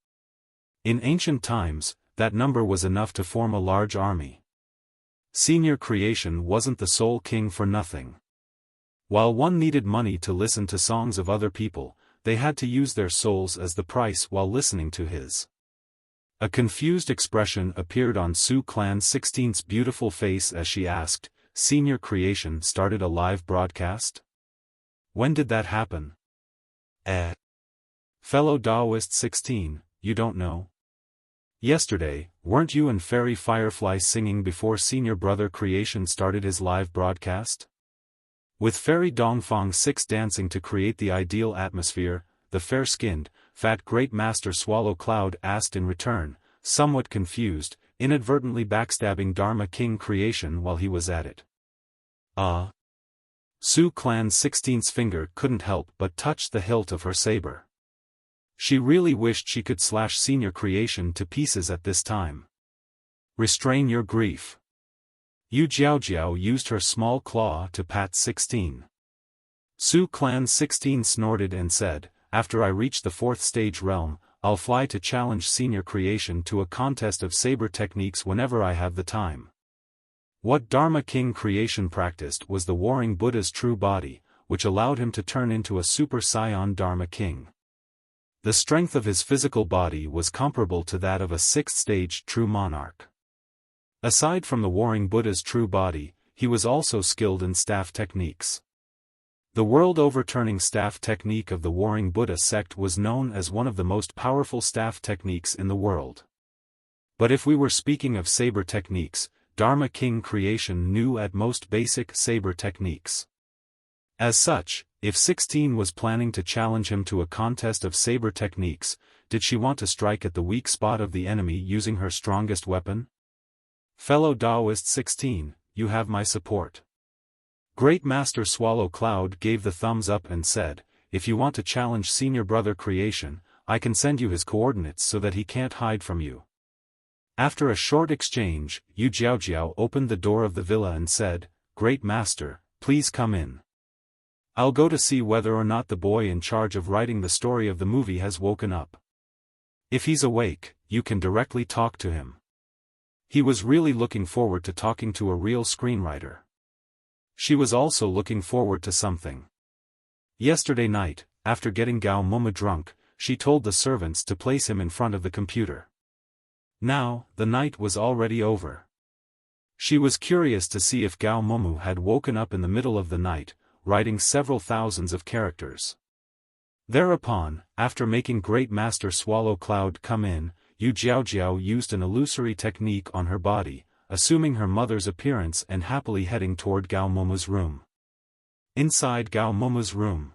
In ancient times, that number was enough to form a large army. Senior Creation wasn't the sole king for nothing. While one needed money to listen to songs of other people, they had to use their souls as the price while listening to his. A confused expression appeared on Su Clan 16's beautiful face as she asked, "Senior Creation started a live broadcast? When did that happen?" Fellow Taoist 16, you don't know? Yesterday, weren't you and Fairy Firefly singing before Senior Brother Creation started his live broadcast? With Fairy Dongfang 6 dancing to create the ideal atmosphere, the fair-skinned, fat Great Master Swallow Cloud asked in return, somewhat confused, inadvertently backstabbing Dharma King Creation while he was at it. Su Clan 16's finger couldn't help but touch the hilt of her saber. She really wished she could slash Senior Creation to pieces at this time. "Restrain your grief." Yu Jiaojiao used her small claw to pat 16. Su Clan 16 snorted and said, "After I reach the 4th stage realm, I'll fly to challenge Senior Creation to a contest of saber techniques whenever I have the time." What Dharma King Creation practiced was the warring Buddha's true body, which allowed him to turn into a Super Saiyan Dharma King. The strength of his physical body was comparable to that of a sixth-stage true monarch. Aside from the warring Buddha's true body, he was also skilled in staff techniques. The world-overturning staff technique of the warring Buddha sect was known as one of the most powerful staff techniques in the world. But if we were speaking of saber techniques, Dharma King Creation knew at most basic saber techniques. As such, if 16 was planning to challenge him to a contest of saber techniques, did she want to strike at the weak spot of the enemy using her strongest weapon? Fellow Taoist 16, you have my support. Great Master Swallow Cloud gave the thumbs up and said, if you want to challenge Senior Brother Creation, I can send you his coordinates so that he can't hide from you. After a short exchange, Yu Jiaojiao opened the door of the villa and said, Great Master, please come in. I'll go to see whether or not the boy in charge of writing the story of the movie has woken up. If he's awake, you can directly talk to him. He was really looking forward to talking to a real screenwriter. She was also looking forward to something. Yesterday night, after getting Gao Moumou drunk, she told the servants to place him in front of the computer. Now, the night was already over. She was curious to see if Gao Moumou had woken up in the middle of the night, writing several thousands of characters. Thereupon, after making Great Master Swallow Cloud come in, Yu Jiaojiao used an illusory technique on her body, assuming her mother's appearance and happily heading toward Gao Moumou's room. Inside Gao Moumou's room,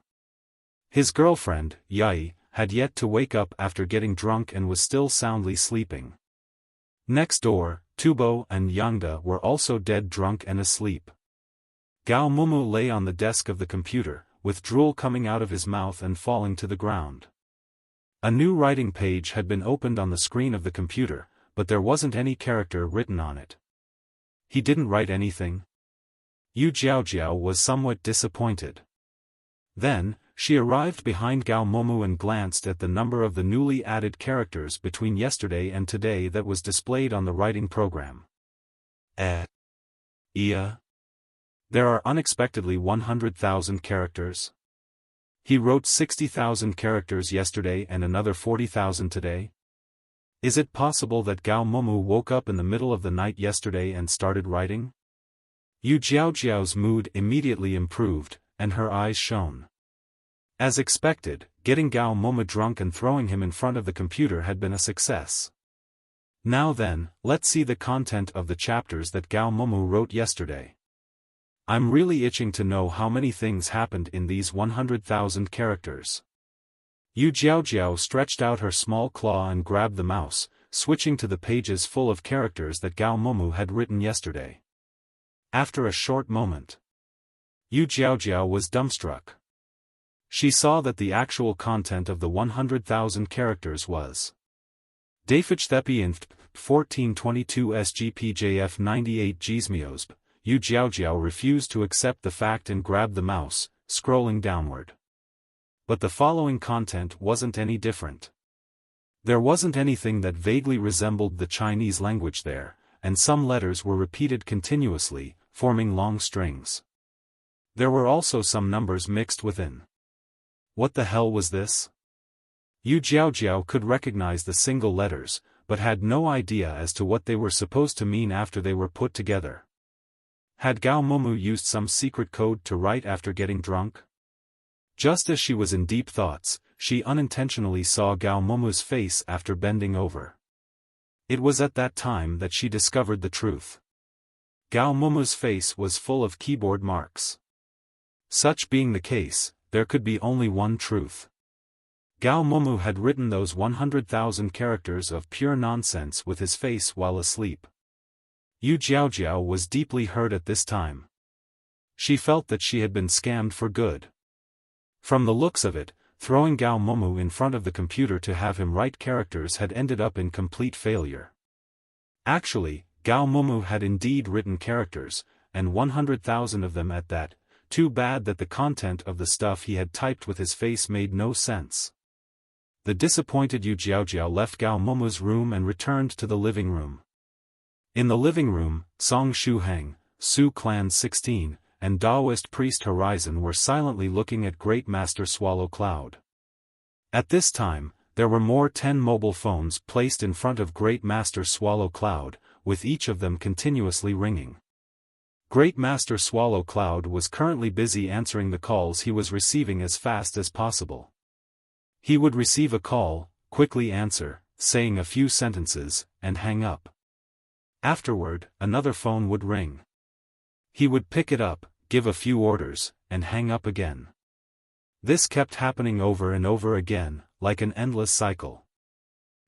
his girlfriend, Yai, had yet to wake up after getting drunk and was still soundly sleeping. Next door, Tubo and Yangda were also dead drunk and asleep. Gao Moumou lay on the desk of the computer, with drool coming out of his mouth and falling to the ground. A new writing page had been opened on the screen of the computer, but there wasn't any character written on it. He didn't write anything? Yu Jiaojiao was somewhat disappointed. Then, she arrived behind Gao Moumou and glanced at the number of the newly added characters between yesterday and today that was displayed on the writing program. There are unexpectedly 100,000 characters. He wrote 60,000 characters yesterday and another 40,000 today? Is it possible that Gao Moumou woke up in the middle of the night yesterday and started writing? Yu Jiaojiao's mood immediately improved, and her eyes shone. As expected, getting Gao Moumou drunk and throwing him in front of the computer had been a success. Now then, let's see the content of the chapters that Gao Moumou wrote yesterday. I'm really itching to know how many things happened in these 100,000 characters. Yu Jiaojiao stretched out her small claw and grabbed the mouse, switching to the pages full of characters that Gao Moumou had written yesterday. After a short moment, Yu Jiaojiao was dumbstruck. She saw that the actual content of the 100,000 characters was Dafich Thepi Inft 1422 SGPJF 98 Gizmiosb. Yu Jiaojiao refused to accept the fact and grabbed the mouse, scrolling downward. But the following content wasn't any different. There wasn't anything that vaguely resembled the Chinese language there, and some letters were repeated continuously, forming long strings. There were also some numbers mixed within. What the hell was this? Yu Jiaojiao could recognize the single letters, but had no idea as to what they were supposed to mean after they were put together. Had Gao Moumou used some secret code to write after getting drunk? Just as she was in deep thoughts, she unintentionally saw Gao Moumou's face after bending over. It was at that time that she discovered the truth. Gao Moumou's face was full of keyboard marks. Such being the case, there could be only one truth. Gao Moumou had written those 100,000 characters of pure nonsense with his face while asleep. Yu Jiaojiao was deeply hurt at this time. She felt that she had been scammed for good. From the looks of it, throwing Gao Moumou in front of the computer to have him write characters had ended up in complete failure. Actually, Gao Moumou had indeed written characters, and 100,000 of them at that. Too bad that the content of the stuff he had typed with his face made no sense. The disappointed Yu Jiaojiao left Gao Moumou's room and returned to the living room. In the living room, Song Shuhang, Su Clan 16, and Taoist priest Horizon were silently looking at Great Master Swallow Cloud. At this time, there were more 10 mobile phones placed in front of Great Master Swallow Cloud, with each of them continuously ringing. Great Master Swallow Cloud was currently busy answering the calls he was receiving as fast as possible. He would receive a call, quickly answer, saying a few sentences, and hang up. Afterward, another phone would ring. He would pick it up, give a few orders, and hang up again. This kept happening over and over again, like an endless cycle.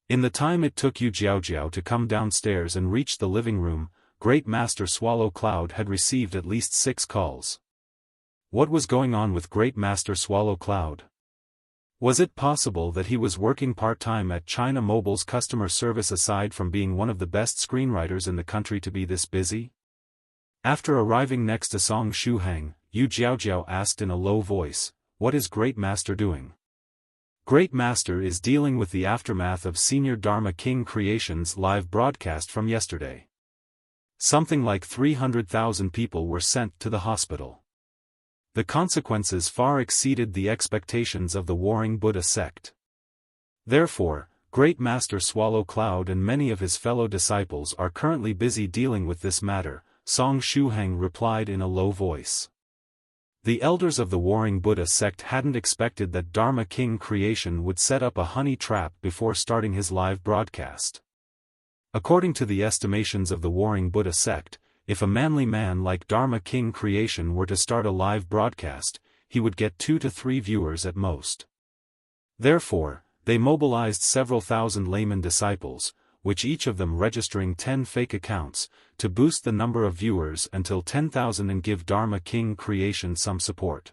In the time it took Yu Jiaojiao to come downstairs and reach the living room, Great Master Swallow Cloud had received at least 6 calls. What was going on with Great Master Swallow Cloud? Was it possible that he was working part-time at China Mobile's customer service aside from being one of the best screenwriters in the country to be this busy? After arriving next to Song Shuhang, Yu Jiaojiao asked in a low voice, "What is Great Master doing?" Great Master is dealing with the aftermath of Senior Dharma King Creation's live broadcast from yesterday. Something like 300,000 people were sent to the hospital. The consequences far exceeded the expectations of the warring Buddha sect. Therefore, Great Master Swallow Cloud and many of his fellow disciples are currently busy dealing with this matter, Song Shuhang replied in a low voice. The elders of the warring Buddha sect hadn't expected that Dharma King Creation would set up a honey trap before starting his live broadcast. According to the estimations of the warring Buddha sect, if a manly man like Dharma King Creation were to start a live broadcast, he would get 2 to 3 viewers at most. Therefore, they mobilized several thousand layman disciples, which each of them registering 10 fake accounts, to boost the number of viewers until 10,000 and give Dharma King Creation some support.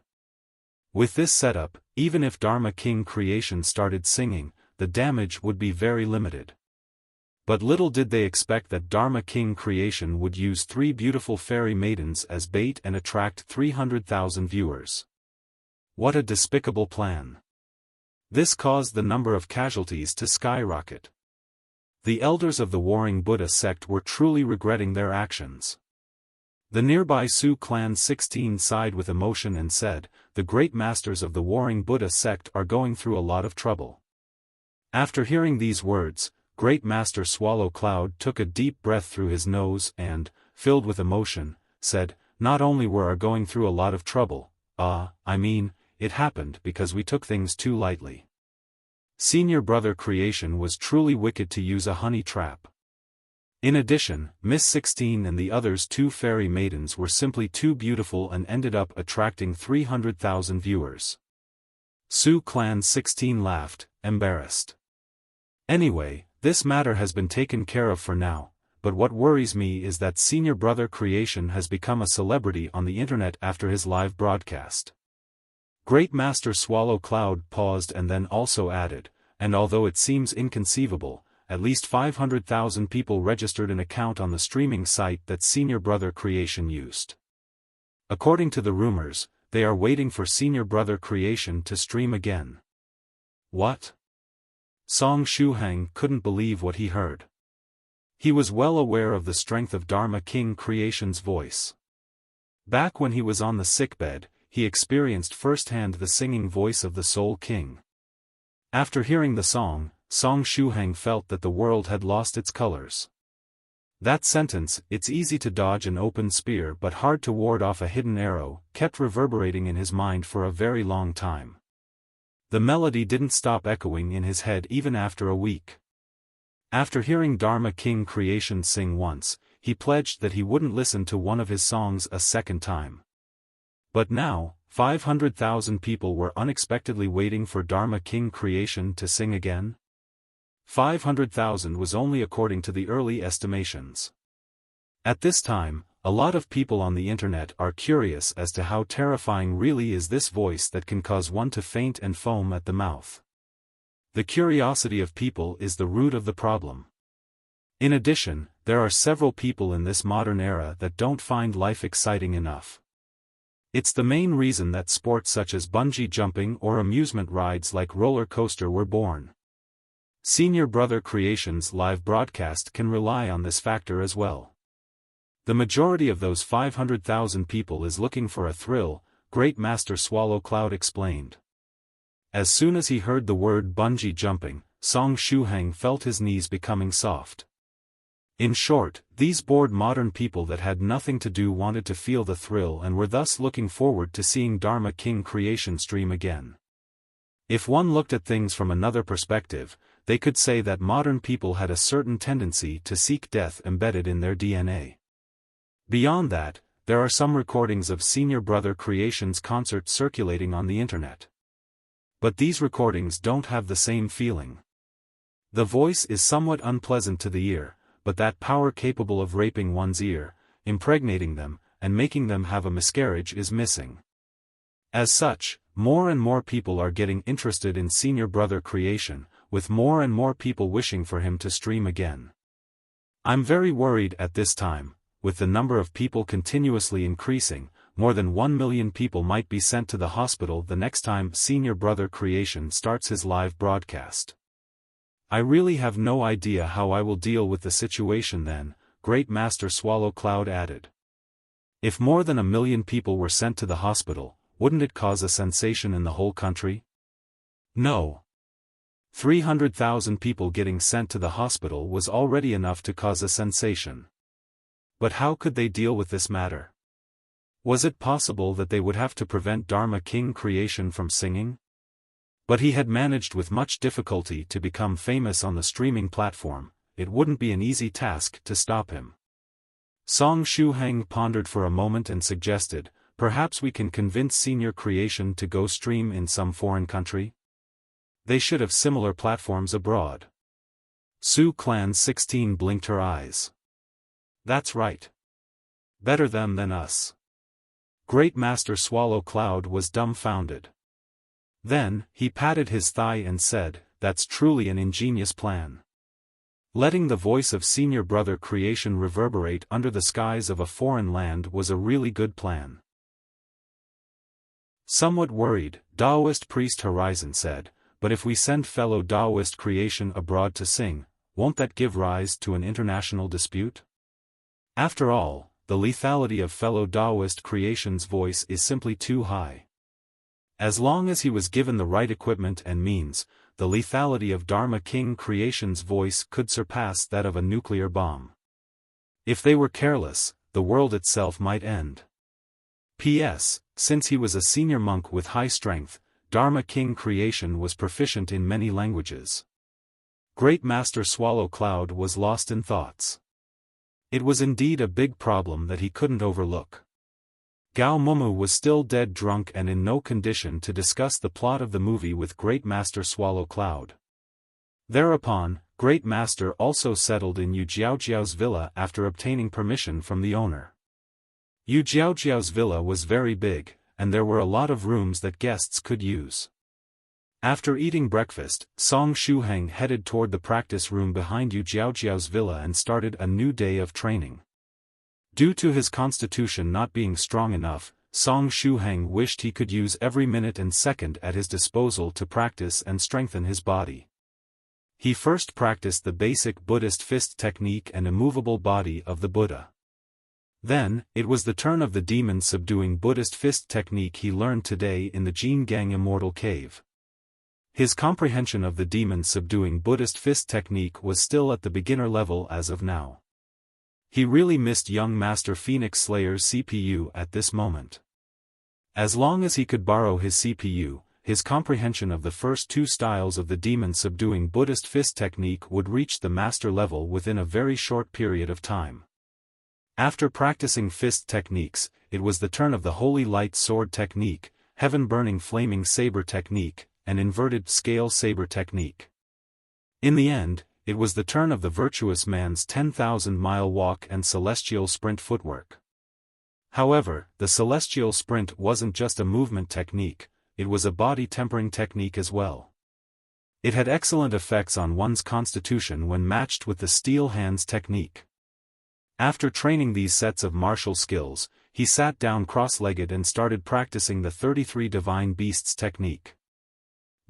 With this setup, even if Dharma King Creation started singing, the damage would be very limited. But little did they expect that Dharma King Creation would use 3 beautiful fairy maidens as bait and attract 300,000 viewers. What a despicable plan. This caused the number of casualties to skyrocket. The elders of the warring Buddha sect were truly regretting their actions. The nearby Su clan 16 sighed with emotion and said, "The great masters of the warring Buddha sect are going through a lot of trouble." After hearing these words, Great Master Swallow Cloud took a deep breath through his nose and, filled with emotion, said, "Not only were we going through a lot of trouble, it happened because we took things too lightly. Senior Brother Creation was truly wicked to use a honey trap. In addition, Miss 16 and the others 2 fairy maidens were simply too beautiful and ended up attracting 300,000 viewers." Su Clan 16 laughed, embarrassed. "Anyway, this matter has been taken care of for now, but what worries me is that Senior Brother Creation has become a celebrity on the internet after his live broadcast." Great Master Swallow Cloud paused and then also added, "And although it seems inconceivable, at least 500,000 people registered an account on the streaming site that Senior Brother Creation used. According to the rumors, they are waiting for Senior Brother Creation to stream again." What? Song Shuhang couldn't believe what he heard. He was well aware of the strength of Dharma King Creation's voice. Back when he was on the sickbed, he experienced firsthand the singing voice of the Soul King. After hearing the song, Song Shuhang felt that the world had lost its colors. That sentence, "It's easy to dodge an open spear but hard to ward off a hidden arrow," kept reverberating in his mind for a very long time. The melody didn't stop echoing in his head even after a week. After hearing Dharma King Creation sing once, he pledged that he wouldn't listen to one of his songs a second time. But now, 500,000 people were unexpectedly waiting for Dharma King Creation to sing again. 500,000 was only according to the early estimations. At this time, a lot of people on the internet are curious as to how terrifying really is this voice that can cause one to faint and foam at the mouth. The curiosity of people is the root of the problem. In addition, there are several people in this modern era that don't find life exciting enough. It's the main reason that sports such as bungee jumping or amusement rides like roller coaster were born. Senior Brother Creation's live broadcast can rely on this factor as well. The majority of those 500,000 people is looking for a thrill, Great Master Swallow Cloud explained. As soon as he heard the word bungee jumping, Song Shuhang felt his knees becoming soft. In short, these bored modern people that had nothing to do wanted to feel the thrill and were thus looking forward to seeing Dharma King Creation stream again. If one looked at things from another perspective, they could say that modern people had a certain tendency to seek death embedded in their DNA. Beyond that, there are some recordings of Senior Brother Creation's concert circulating on the internet. But these recordings don't have the same feeling. The voice is somewhat unpleasant to the ear, but that power capable of raping one's ear, impregnating them, and making them have a miscarriage is missing. As such, more and more people are getting interested in Senior Brother Creation, with more and more people wishing for him to stream again. I'm very worried at this time, with the number of people continuously increasing. More than 1 million people might be sent to the hospital the next time Senior Brother Creation starts his live broadcast. I really have no idea how I will deal with the situation then, Great Master Swallow Cloud added. If more than 1 million people were sent to the hospital, wouldn't it cause a sensation in the whole country? No. 300,000 people getting sent to the hospital was already enough to cause a sensation. But how could they deal with this matter? Was it possible that they would have to prevent Dharma King Creation from singing? But he had managed with much difficulty to become famous on the streaming platform. It wouldn't be an easy task to stop him. Song Shuhang pondered for a moment and suggested, perhaps we can convince Senior Creation to go stream in some foreign country? They should have similar platforms abroad. Su Clan 16 blinked her eyes. That's right. Better them than us. Great Master Swallow Cloud was dumbfounded. Then, he patted his thigh and said, that's truly an ingenious plan. Letting the voice of Senior Brother Creation reverberate under the skies of a foreign land was a really good plan. Somewhat worried, Taoist Priest Horizon said, but if we send fellow Taoist Creation abroad to sing, won't that give rise to an international dispute? After all, the lethality of fellow Taoist Creation's voice is simply too high. As long as he was given the right equipment and means, the lethality of Dharma King Creation's voice could surpass that of a nuclear bomb. If they were careless, the world itself might end. P.S. Since he was a senior monk with high strength, Dharma King Creation was proficient in many languages. Great Master Swallow Cloud was lost in thoughts. It was indeed a big problem that he couldn't overlook. Gao Moumou was still dead drunk and in no condition to discuss the plot of the movie with Great Master Swallow Cloud. Thereupon, Great Master also settled in Yu Jiaojiao's villa after obtaining permission from the owner. Yu Jiaojiao's villa was very big, and there were a lot of rooms that guests could use. After eating breakfast, Song Shuhang headed toward the practice room behind Yu Jiaojiao's villa and started a new day of training. Due to his constitution not being strong enough, Song Shuhang wished he could use every minute and second at his disposal to practice and strengthen his body. He first practiced the basic Buddhist fist technique and immovable body of the Buddha. Then, it was the turn of the demon-subduing Buddhist fist technique he learned today in the Jingang Immortal cave. His comprehension of the demon-subduing Buddhist fist technique was still at the beginner level as of now. He really missed young Master Phoenix Slayer's CPU at this moment. As long as he could borrow his CPU, his comprehension of the first two styles of the demon-subduing Buddhist fist technique would reach the master level within a very short period of time. After practicing fist techniques, it was the turn of the Holy Light Sword technique, Heaven-Burning Flaming Saber technique, and Inverted Scale Saber technique. In the end, it was the turn of the Virtuous Man's 10,000-mile walk and Celestial Sprint footwork. However, the Celestial Sprint wasn't just a movement technique, it was a body-tempering technique as well. It had excellent effects on one's constitution when matched with the Steel Hands technique. After training these sets of martial skills, he sat down cross-legged and started practicing the 33 Divine Beasts technique.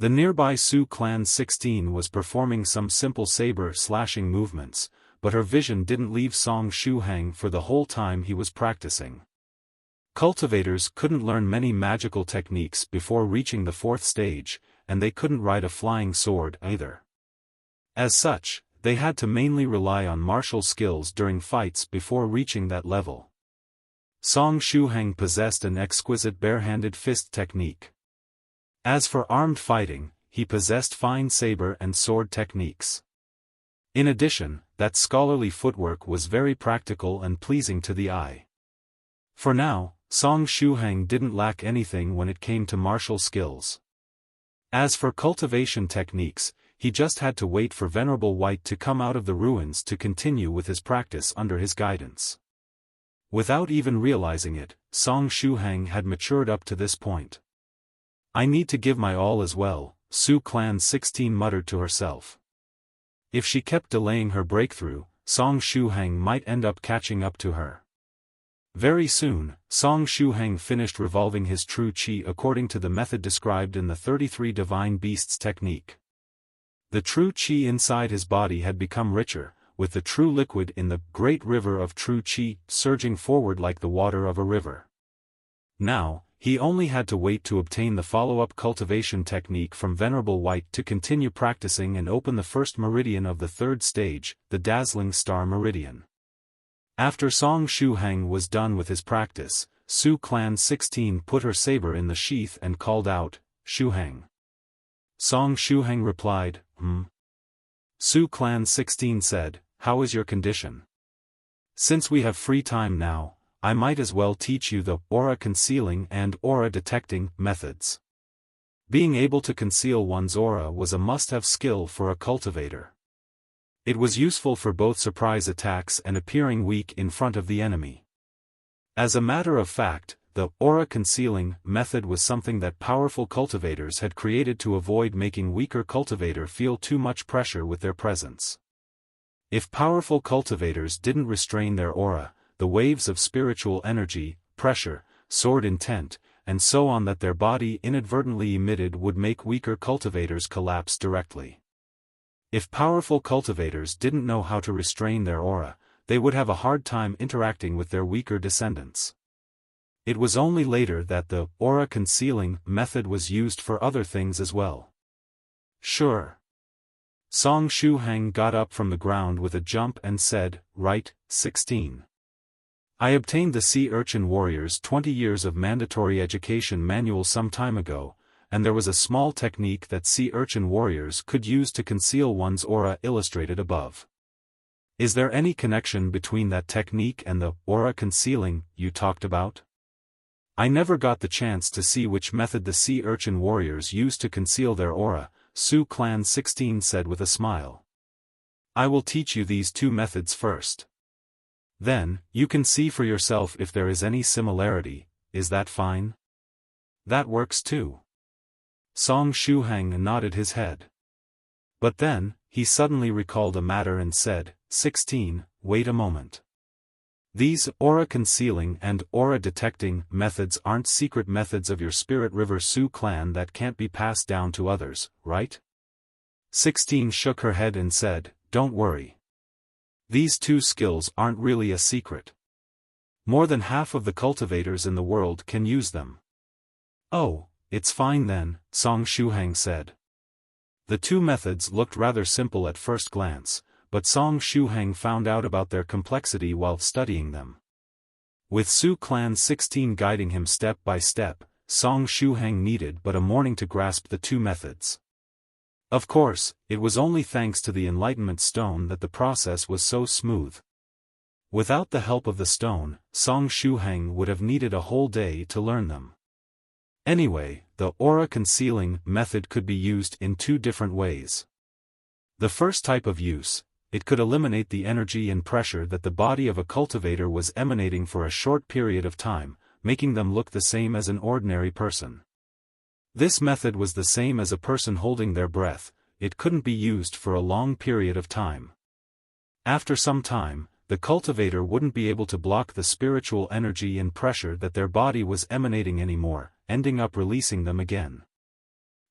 The nearby Su Clan 16 was performing some simple saber-slashing movements, but her vision didn't leave Song Shuhang for the whole time he was practicing. Cultivators couldn't learn many magical techniques before reaching the 4th stage, and they couldn't ride a flying sword either. As such, they had to mainly rely on martial skills during fights before reaching that level. Song Shuhang possessed an exquisite barehanded fist technique. As for armed fighting, he possessed fine saber and sword techniques. In addition, that scholarly footwork was very practical and pleasing to the eye. For now, Song Shuhang didn't lack anything when it came to martial skills. As for cultivation techniques, he just had to wait for Venerable White to come out of the ruins to continue with his practice under his guidance. Without even realizing it, Song Shuhang had matured up to this point. I need to give my all as well, Su Clan 16 muttered to herself. If she kept delaying her breakthrough, Song Shuhang might end up catching up to her. Very soon, Song Shuhang finished revolving his true qi according to the method described in the 33 Divine Beasts technique. The true qi inside his body had become richer, with the true liquid in the great river of true qi surging forward like the water of a river. Now, he only had to wait to obtain the follow-up cultivation technique from Venerable White to continue practicing and open the first meridian of the 3rd stage, the dazzling star meridian. After Song Shuhang was done with his practice, Su Clan 16 put her saber in the sheath and called out, "Shuhang." Song Shuhang replied, Su Clan 16 said, "How is your condition? Since we have free time now, I might as well teach you the aura concealing and aura detecting methods." Being able to conceal one's aura was a must-have skill for a cultivator. It was useful for both surprise attacks and appearing weak in front of the enemy. As a matter of fact, the aura concealing method was something that powerful cultivators had created to avoid making weaker cultivator feel too much pressure with their presence. If powerful cultivators didn't restrain their aura, the waves of spiritual energy, pressure, sword intent, and so on that their body inadvertently emitted would make weaker cultivators collapse directly. If powerful cultivators didn't know how to restrain their aura, they would have a hard time interacting with their weaker descendants. It was only later that the aura concealing method was used for other things as well. Sure. Song Shuhang got up from the ground with a jump and said, "Right, 16. I obtained the Sea Urchin Warrior's 20 years of mandatory education manual some time ago, and there was a small technique that Sea Urchin Warriors could use to conceal one's aura illustrated above. Is there any connection between that technique and the aura concealing you talked about? I never got the chance to see which method the Sea Urchin Warriors used to conceal their aura," Su Clan 16 said with a smile. "I will teach you these 2 methods first. Then, you can see for yourself if there is any similarity. Is that fine?" "That works too." Song Shuhang nodded his head. But then, he suddenly recalled a matter and said, 16, wait a moment. These aura concealing and aura detecting methods aren't secret methods of your spirit river Su clan that can't be passed down to others, right?" 16 shook her head and said, "Don't worry. These 2 skills aren't really a secret. More than half of the cultivators in the world can use them." "Oh, it's fine then," Song Shuhang said. The 2 methods looked rather simple at first glance, but Song Shuhang found out about their complexity while studying them. With Su Clan 16 guiding him step by step, Song Shuhang needed but a morning to grasp the 2 methods. Of course, it was only thanks to the Enlightenment Stone that the process was so smooth. Without the help of the stone, Song Shuhang would have needed a whole day to learn them. Anyway, the aura concealing method could be used in 2 different ways. The first type of use, it could eliminate the energy and pressure that the body of a cultivator was emanating for a short period of time, making them look the same as an ordinary person. This method was the same as a person holding their breath, it couldn't be used for a long period of time. After some time, the cultivator wouldn't be able to block the spiritual energy and pressure that their body was emanating anymore, ending up releasing them again.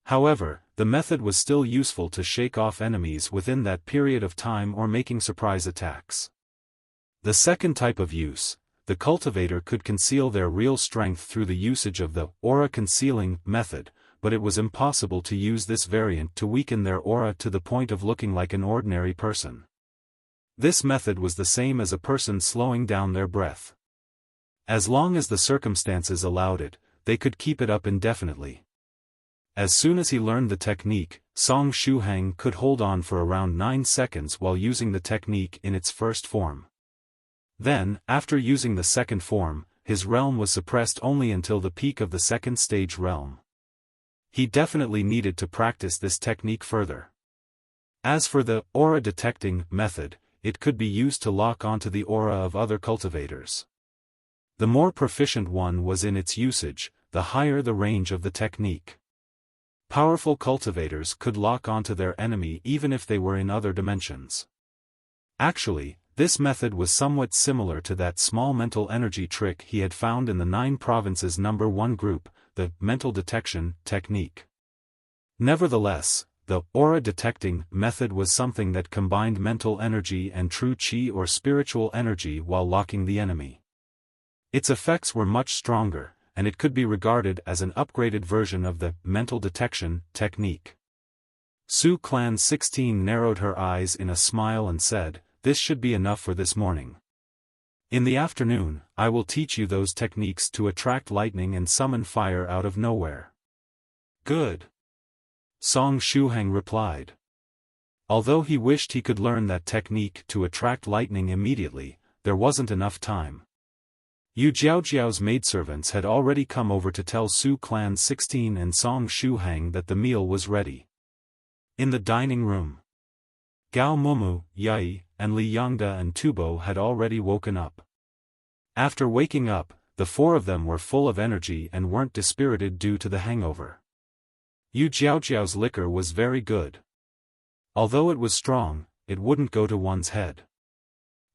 However, the method was still useful to shake off enemies within that period of time or making surprise attacks. The second type of use, the cultivator could conceal their real strength through the usage of the aura concealing method, but it was impossible to use this variant to weaken their aura to the point of looking like an ordinary person. This method was the same as a person slowing down their breath. As long as the circumstances allowed it, they could keep it up indefinitely. As soon as he learned the technique, Song Shuhang could hold on for around 9 seconds while using the technique in its first form. Then, after using the second form, his realm was suppressed only until the peak of the second stage realm. He definitely needed to practice this technique further. As for the aura detecting method, it could be used to lock onto the aura of other cultivators. The more proficient one was in its usage, the higher the range of the technique. Powerful cultivators could lock onto their enemy even if they were in other dimensions. Actually, this method was somewhat similar to that small mental energy trick he had found in the 9 provinces number 1 group, the mental detection technique. Nevertheless, the aura detecting method was something that combined mental energy and true qi or spiritual energy while locking the enemy. Its effects were much stronger, and it could be regarded as an upgraded version of the mental detection technique. Su Clan 16 narrowed her eyes in a smile and said, "This should be enough for this morning. In the afternoon, I will teach you those techniques to attract lightning and summon fire out of nowhere." "Good," Song Shuhang replied. Although he wished he could learn that technique to attract lightning immediately, there wasn't enough time. Yu Jiaojiao's maidservants had already come over to tell Su Clan 16 and Song Shuhang that the meal was ready. In the dining room, Gao Moumou, Yai, and Li Yangda and Tubo had already woken up. After waking up, the 4 of them were full of energy and weren't dispirited due to the hangover. Yu Jiaojiao's liquor was very good. Although it was strong, it wouldn't go to one's head.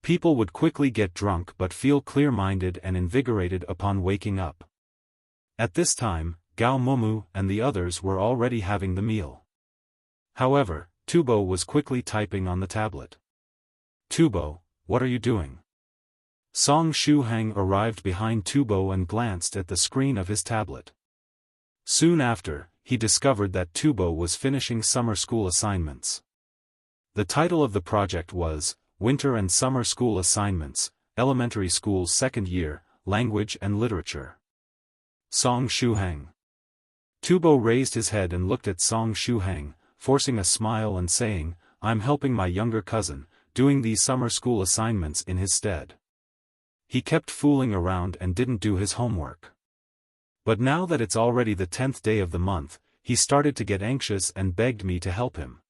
People would quickly get drunk but feel clear-minded and invigorated upon waking up. At this time, Gao Moumou and the others were already having the meal. However, Tubo was quickly typing on the tablet. "Tubo, what are you doing?" Song Shuhang arrived behind Tubo and glanced at the screen of his tablet. Soon after, he discovered that Tubo was finishing summer school assignments. The title of the project was, Winter and Summer School Assignments, Elementary School Second Year, Language and Literature. Song Shuhang. Tubo raised his head and looked at Song Shuhang, forcing a smile and saying, "I'm helping my younger cousin, doing these summer school assignments in his stead." He kept fooling around and didn't do his homework. But now that it's already the 10th day of the month, he started to get anxious and begged me to help him.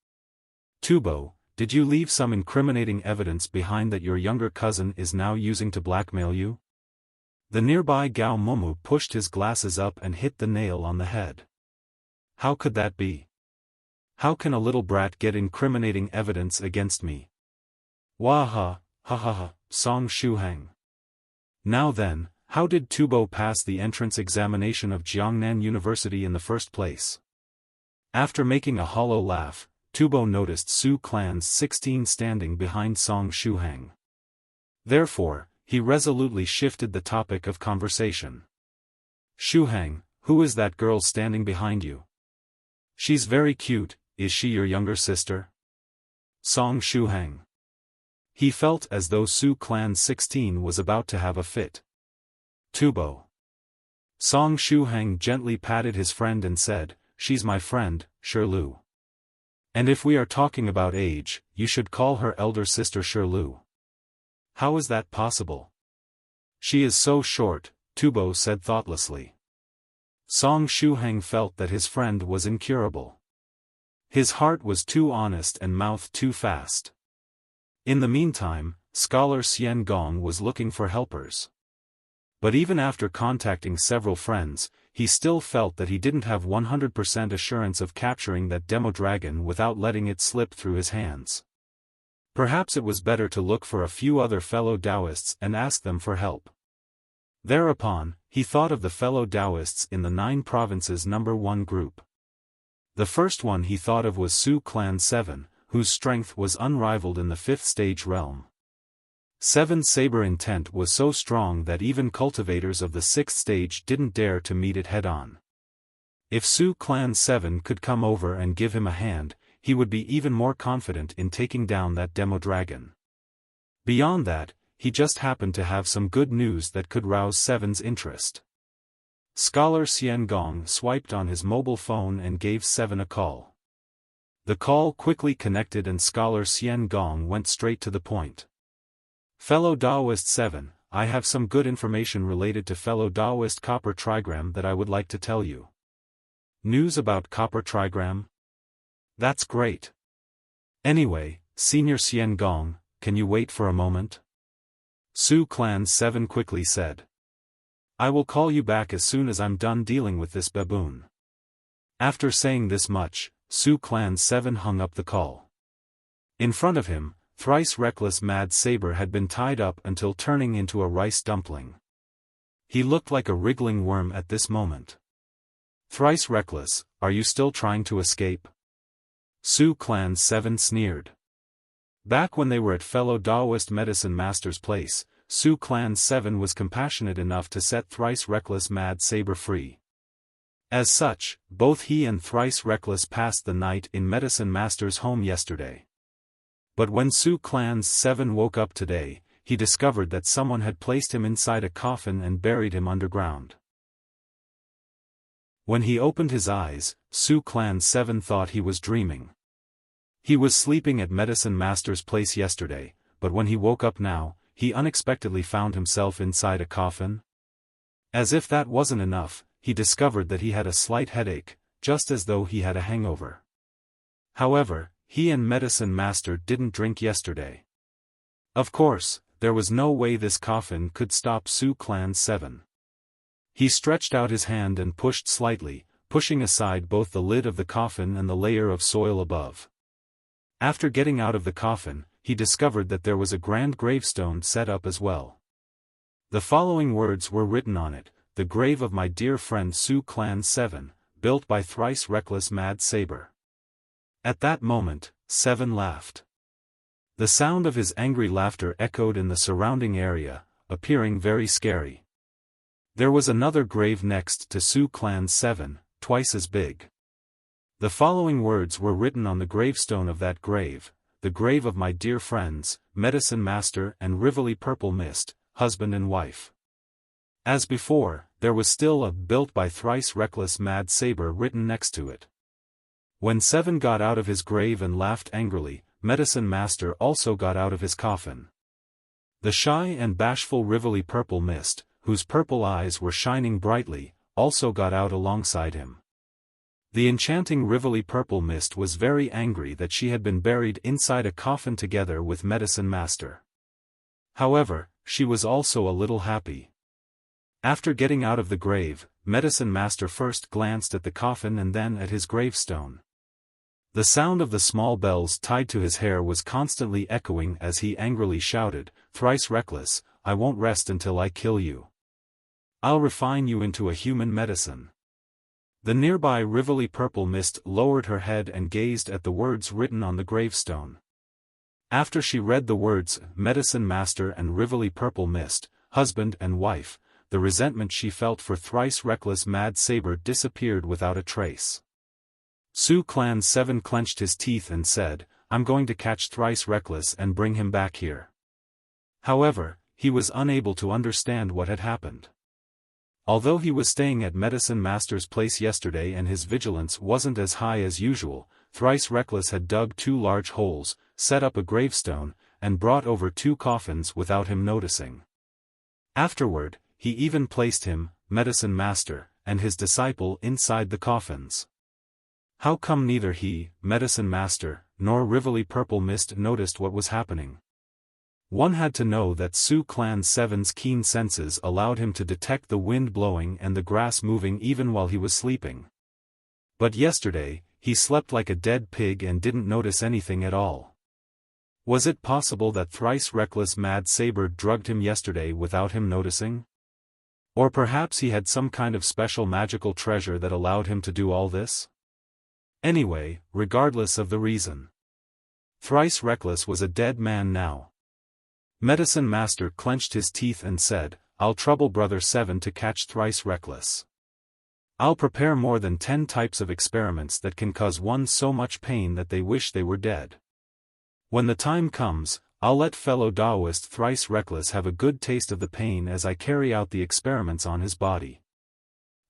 "Tubo, did you leave some incriminating evidence behind that your younger cousin is now using to blackmail you?" The nearby Gao Moumou pushed his glasses up and hit the nail on the head. "How could that be? How can a little brat get incriminating evidence against me?" "Wah ha, Song Shuhang. Now then, how did Tubo pass the entrance examination of Jiangnan University in the first place?" After making a hollow laugh, Tubo noticed Su Clan's 16 standing behind Song Shuhang. Therefore, he resolutely shifted the topic of conversation. "Shuhang, who is that girl standing behind you? She's very cute, is she your younger sister?" Song Shuhang. He felt as though Su Clan 16 was about to have a fit. "Tubo." Song Shuhang gently patted his friend and said, "She's my friend, Shirlu. And if we are talking about age, you should call her elder sister Shirlu." "How is that possible?" "She is so short," Tubo said thoughtlessly. Song Shuhang felt that his friend was incurable. His heart was too honest and mouth too fast. In the meantime, Scholar Xian Gong was looking for helpers. But even after contacting several friends, he still felt that he didn't have 100% assurance of capturing that demodragon without letting it slip through his hands. Perhaps it was better to look for a few other fellow Taoists and ask them for help. Thereupon, he thought of the fellow Taoists in the 9 provinces number 1 group. The first one he thought of was Su Clan 7, whose strength was unrivaled in the 5th stage realm. 7's saber intent was so strong that even cultivators of the 6th stage didn't dare to meet it head-on. If Su Clan 7 could come over and give him a hand, he would be even more confident in taking down that demodragon. Beyond that, he just happened to have some good news that could rouse 7's interest. Scholar Xian Gong swiped on his mobile phone and gave 7 a call. The call quickly connected and Scholar Xian Gong went straight to the point. Fellow Taoist 7, I have some good information related to fellow Taoist Copper Trigram that I would like to tell you. News about Copper Trigram? That's great. Anyway, Senior Xian Gong, can you wait for a moment? Su Clan 7 quickly said. I will call you back as soon as I'm done dealing with this baboon. After saying this much, Su Clan 7 hung up the call. In front of him, Thrice Reckless Mad Saber had been tied up until turning into a rice dumpling. He looked like a wriggling worm at this moment. Thrice Reckless, are you still trying to escape? Su Clan 7 sneered. Back when they were at fellow Taoist medicine master's place, Su Clan 7 was compassionate enough to set Thrice Reckless Mad Saber free. As such, both he and Thrice Reckless passed the night in medicine master's home yesterday. But when Su Clan 7 woke up today, he discovered that someone had placed him inside a coffin and buried him underground. When he opened his eyes, Su Clan 7 thought he was dreaming. He was sleeping at medicine master's place yesterday, but when he woke up now, he unexpectedly found himself inside a coffin. As if that wasn't enough, he discovered that he had a slight headache, just as though he had a hangover. However, he and medicine master didn't drink yesterday. Of course, there was no way this coffin could stop Su Clan 7. He stretched out his hand and pushed slightly, pushing aside both the lid of the coffin and the layer of soil above. After getting out of the coffin, he discovered that there was a grand gravestone set up as well. The following words were written on it: the grave of my dear friend Su Clan 7, built by Thrice Reckless Mad Saber. At that moment, 7 laughed. The sound of his angry laughter echoed in the surrounding area, appearing very scary. There was another grave next to Su Clan 7, twice as big. The following words were written on the gravestone of that grave: the grave of my dear friends, Medicine Master and Rivoli Purple Mist, husband and wife. As before, there was still a built by Thrice Reckless Mad Saber written next to it. When 7 got out of his grave and laughed angrily, Medicine Master also got out of his coffin. The shy and bashful Rivoli Purple Mist, whose purple eyes were shining brightly, also got out alongside him. The enchanting Rivoli Purple Mist was very angry that she had been buried inside a coffin together with Medicine Master. However, she was also a little happy. After getting out of the grave, Medicine Master first glanced at the coffin and then at his gravestone. The sound of the small bells tied to his hair was constantly echoing as he angrily shouted, "Thrice Reckless, I won't rest until I kill you. I'll refine you into a human medicine." The nearby Rivoli Purple Mist lowered her head and gazed at the words written on the gravestone. After she read the words, Medicine Master and Rivoli Purple Mist, husband and wife, the resentment she felt for Thrice Reckless Mad Saber disappeared without a trace. Su Clan 7 clenched his teeth and said, "I'm going to catch Thrice Reckless and bring him back here." However, he was unable to understand what had happened. Although he was staying at Medicine Master's place yesterday and his vigilance wasn't as high as usual, Thrice Reckless had dug 2 large holes, set up a gravestone, and brought over 2 coffins without him noticing. Afterward, he even placed him, Medicine Master, and his disciple inside the coffins. How come neither he, Medicine Master, nor Rivoli Purple Mist noticed what was happening? One had to know that Su Clan 7's keen senses allowed him to detect the wind blowing and the grass moving even while he was sleeping. But yesterday, he slept like a dead pig and didn't notice anything at all. Was it possible that Thrice Reckless Mad Saber drugged him yesterday without him noticing? Or perhaps he had some kind of special magical treasure that allowed him to do all this? Anyway, regardless of the reason. Thrice Reckless was a dead man now. Medicine Master clenched his teeth and said, "I'll trouble Brother 7 to catch Thrice Reckless. I'll prepare more than 10 types of experiments that can cause one so much pain that they wish they were dead. When the time comes, I'll let fellow Taoist Thrice Reckless have a good taste of the pain as I carry out the experiments on his body."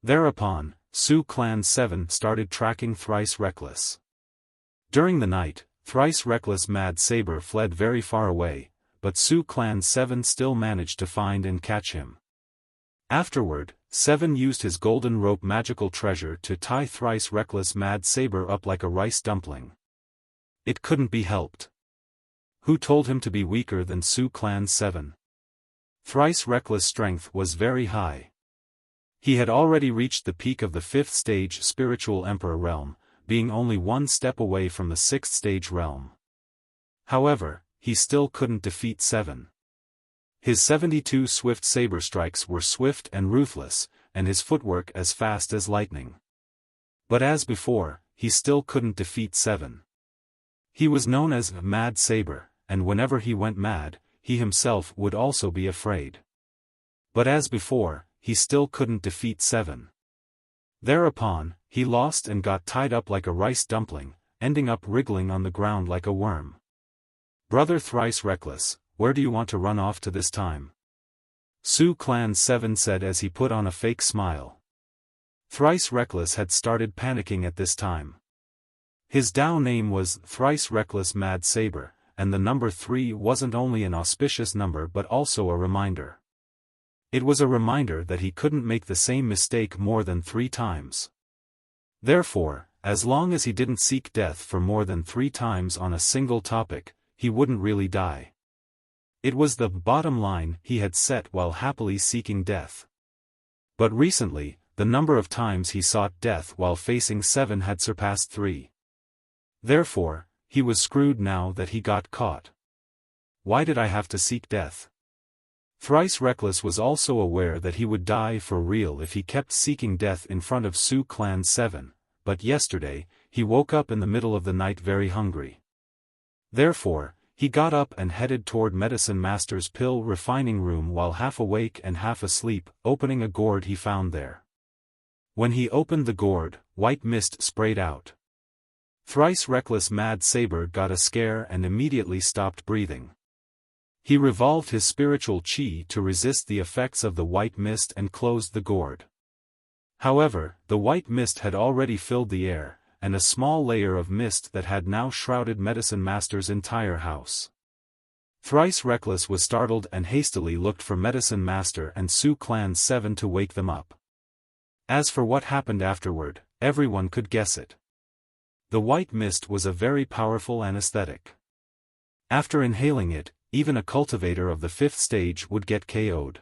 Thereupon, Su Clan 7 started tracking Thrice Reckless. During the night, Thrice Reckless Mad Saber fled very far away, but Su Clan 7 still managed to find and catch him. Afterward, 7 used his golden rope magical treasure to tie Thrice Reckless Mad Saber up like a rice dumpling. It couldn't be helped. Who told him to be weaker than Su Clan 7? Thrice Reckless' strength was very high. He had already reached the peak of the 5th stage spiritual emperor realm, being only one step away from the 6th stage realm. However, he still couldn't defeat 7. His 72 swift saber strikes were swift and ruthless, and his footwork as fast as lightning. But as before, he still couldn't defeat 7. He was known as Mad Saber, and whenever he went mad, he himself would also be afraid. But as before, he still couldn't defeat 7. Thereupon, he lost and got tied up like a rice dumpling, ending up wriggling on the ground like a worm. "Brother Thrice Reckless, where do you want to run off to this time?" Su Clan 7 said as he put on a fake smile. Thrice Reckless had started panicking at this time. His Tao name was Thrice Reckless Mad Saber, and the number 3 wasn't only an auspicious number but also a reminder. It was a reminder that he couldn't make the same mistake more than 3 times. Therefore, as long as he didn't seek death for more than 3 times on a single topic, he wouldn't really die. It was the bottom line he had set while happily seeking death. But recently, the number of times he sought death while facing 7 had surpassed 3. Therefore, he was screwed now that he got caught. Why did I have to seek death? Thrice Reckless was also aware that he would die for real if he kept seeking death in front of Su Clan 7, but yesterday, he woke up in the middle of the night very hungry. Therefore, he got up and headed toward Medicine Master's pill refining room while half awake and half asleep, opening a gourd he found there. When he opened the gourd, white mist sprayed out. Thrice Reckless Mad Saber got a scare and immediately stopped breathing. He revolved his spiritual chi to resist the effects of the white mist and closed the gourd. However, the white mist had already filled the air, and a small layer of mist that had now shrouded Medicine Master's entire house. Thrice Reckless was startled and hastily looked for Medicine Master and Su Clan 7 to wake them up. As for what happened afterward, everyone could guess it. The white mist was a very powerful anesthetic. After inhaling it, even a cultivator of the 5th stage would get KO'd.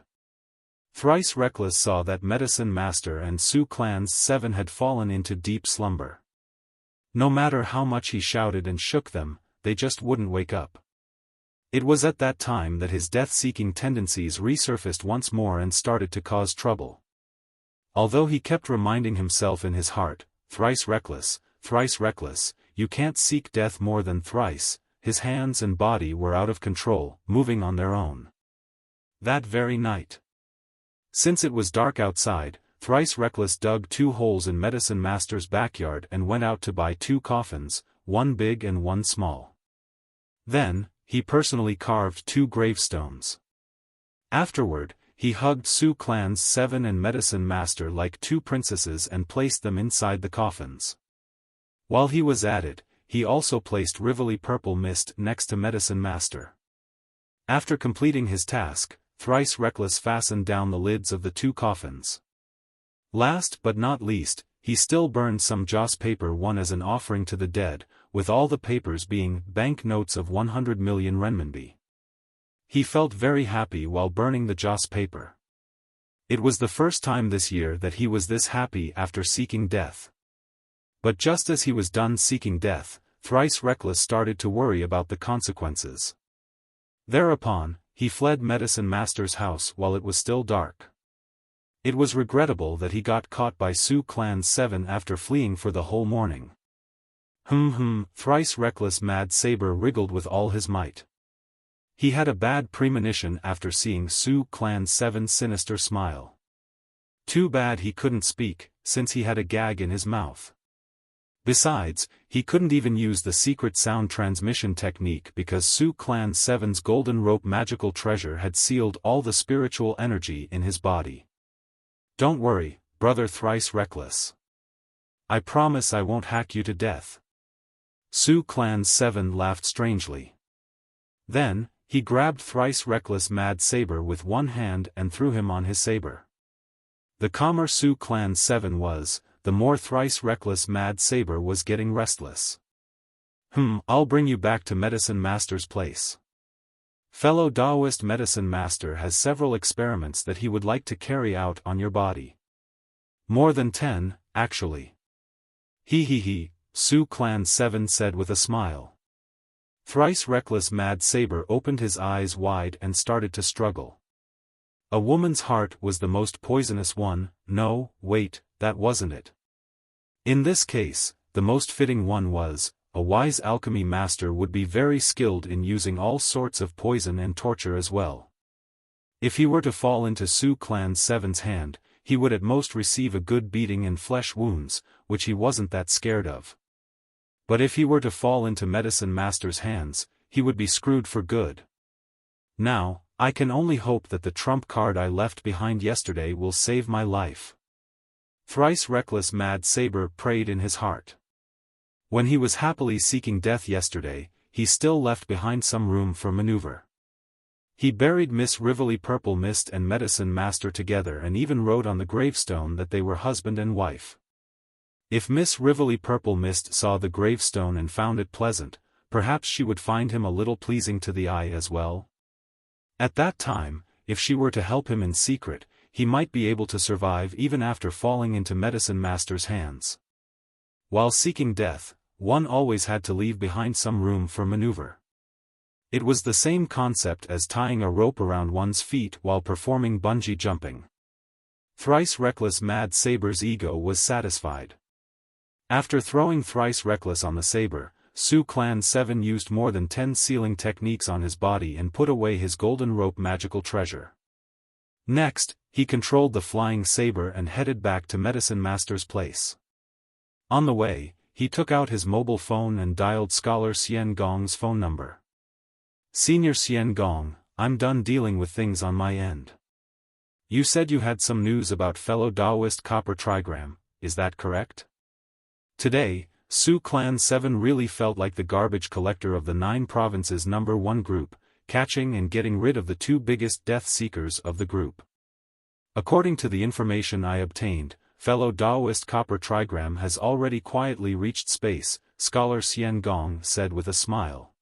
Thrice Reckless saw that Medicine Master and Su Clan 7 had fallen into deep slumber. No matter how much he shouted and shook them, they just wouldn't wake up. It was at that time that his death-seeking tendencies resurfaced once more and started to cause trouble. Although he kept reminding himself in his heart, Thrice Reckless, you can't seek death more than thrice, his hands and body were out of control, moving on their own. That very night. Since it was dark outside, Thrice Reckless dug 2 holes in Medicine Master's backyard and went out to buy 2 coffins, one big and one small. Then, he personally carved 2 gravestones. Afterward, he hugged Su Clan's 7 and Medicine Master like 2 princesses and placed them inside the coffins. While he was at it, he also placed Rivoli Purple Mist next to Medicine Master. After completing his task, Thrice Reckless fastened down the lids of the 2 coffins. Last but not least, he still burned some joss paper one as an offering to the dead, with all the papers being bank notes of 100 million renminbi. He felt very happy while burning the joss paper. It was the first time this year that he was this happy after seeking death. But just as he was done seeking death, Thrice Reckless started to worry about the consequences. Thereupon, he fled Medicine Master's house while it was still dark. It was regrettable that he got caught by Su Clan 7 after fleeing for the whole morning. Thrice Reckless Mad Saber wriggled with all his might. He had a bad premonition after seeing Su Clan 7's sinister smile. Too bad he couldn't speak, since he had a gag in his mouth. Besides, he couldn't even use the secret sound transmission technique because Su Clan 7's golden rope magical treasure had sealed all the spiritual energy in his body. Don't worry, brother Thrice Reckless. I promise I won't hack you to death. Su Clan 7 laughed strangely. Then, he grabbed Thrice Reckless Mad Saber with one hand and threw him on his saber. The calmer Su Clan 7 was, the more Thrice Reckless Mad Saber was getting restless. I'll bring you back to Medicine Master's place. Fellow Taoist Medicine Master has several experiments that he would like to carry out on your body. More than 10, actually. He, Su Clan 7 said with a smile. Thrice Reckless Mad Saber opened his eyes wide and started to struggle. A woman's heart was the most poisonous one. No, wait, that wasn't it. In this case, the most fitting one was, a wise alchemy master would be very skilled in using all sorts of poison and torture as well. If he were to fall into Su Clan 7's hand, he would at most receive a good beating and flesh wounds, which he wasn't that scared of. But if he were to fall into Medicine Master's hands, he would be screwed for good. Now, I can only hope that the trump card I left behind yesterday will save my life. Thrice Reckless Mad Saber prayed in his heart. When he was happily seeking death yesterday, he still left behind some room for maneuver. He buried Miss Rivoli Purple Mist and Medicine Master together and even wrote on the gravestone that they were husband and wife. If Miss Rivoli Purple Mist saw the gravestone and found it pleasant, perhaps she would find him a little pleasing to the eye as well. At that time, if she were to help him in secret, he might be able to survive even after falling into Medicine Master's hands. While seeking death, one always had to leave behind some room for maneuver. It was the same concept as tying a rope around one's feet while performing bungee jumping. Thrice Reckless Mad Saber's ego was satisfied. After throwing Thrice Reckless on the saber, Su Clan 7 used more than 10 sealing techniques on his body and put away his golden rope magical treasure. Next, he controlled the flying saber and headed back to Medicine Master's place. On the way, he took out his mobile phone and dialed Scholar Xian Gong's phone number. Senior Xian Gong, I'm done dealing with things on my end. You said you had some news about fellow Taoist Copper Trigram, is that correct? Today, Su Clan 7 really felt like the garbage collector of the 9 provinces #1 group, catching and getting rid of the 2 biggest death seekers of the group. According to the information I obtained, fellow Taoist Copper Trigram has already quietly reached space, Scholar Xian Gong said with a smile.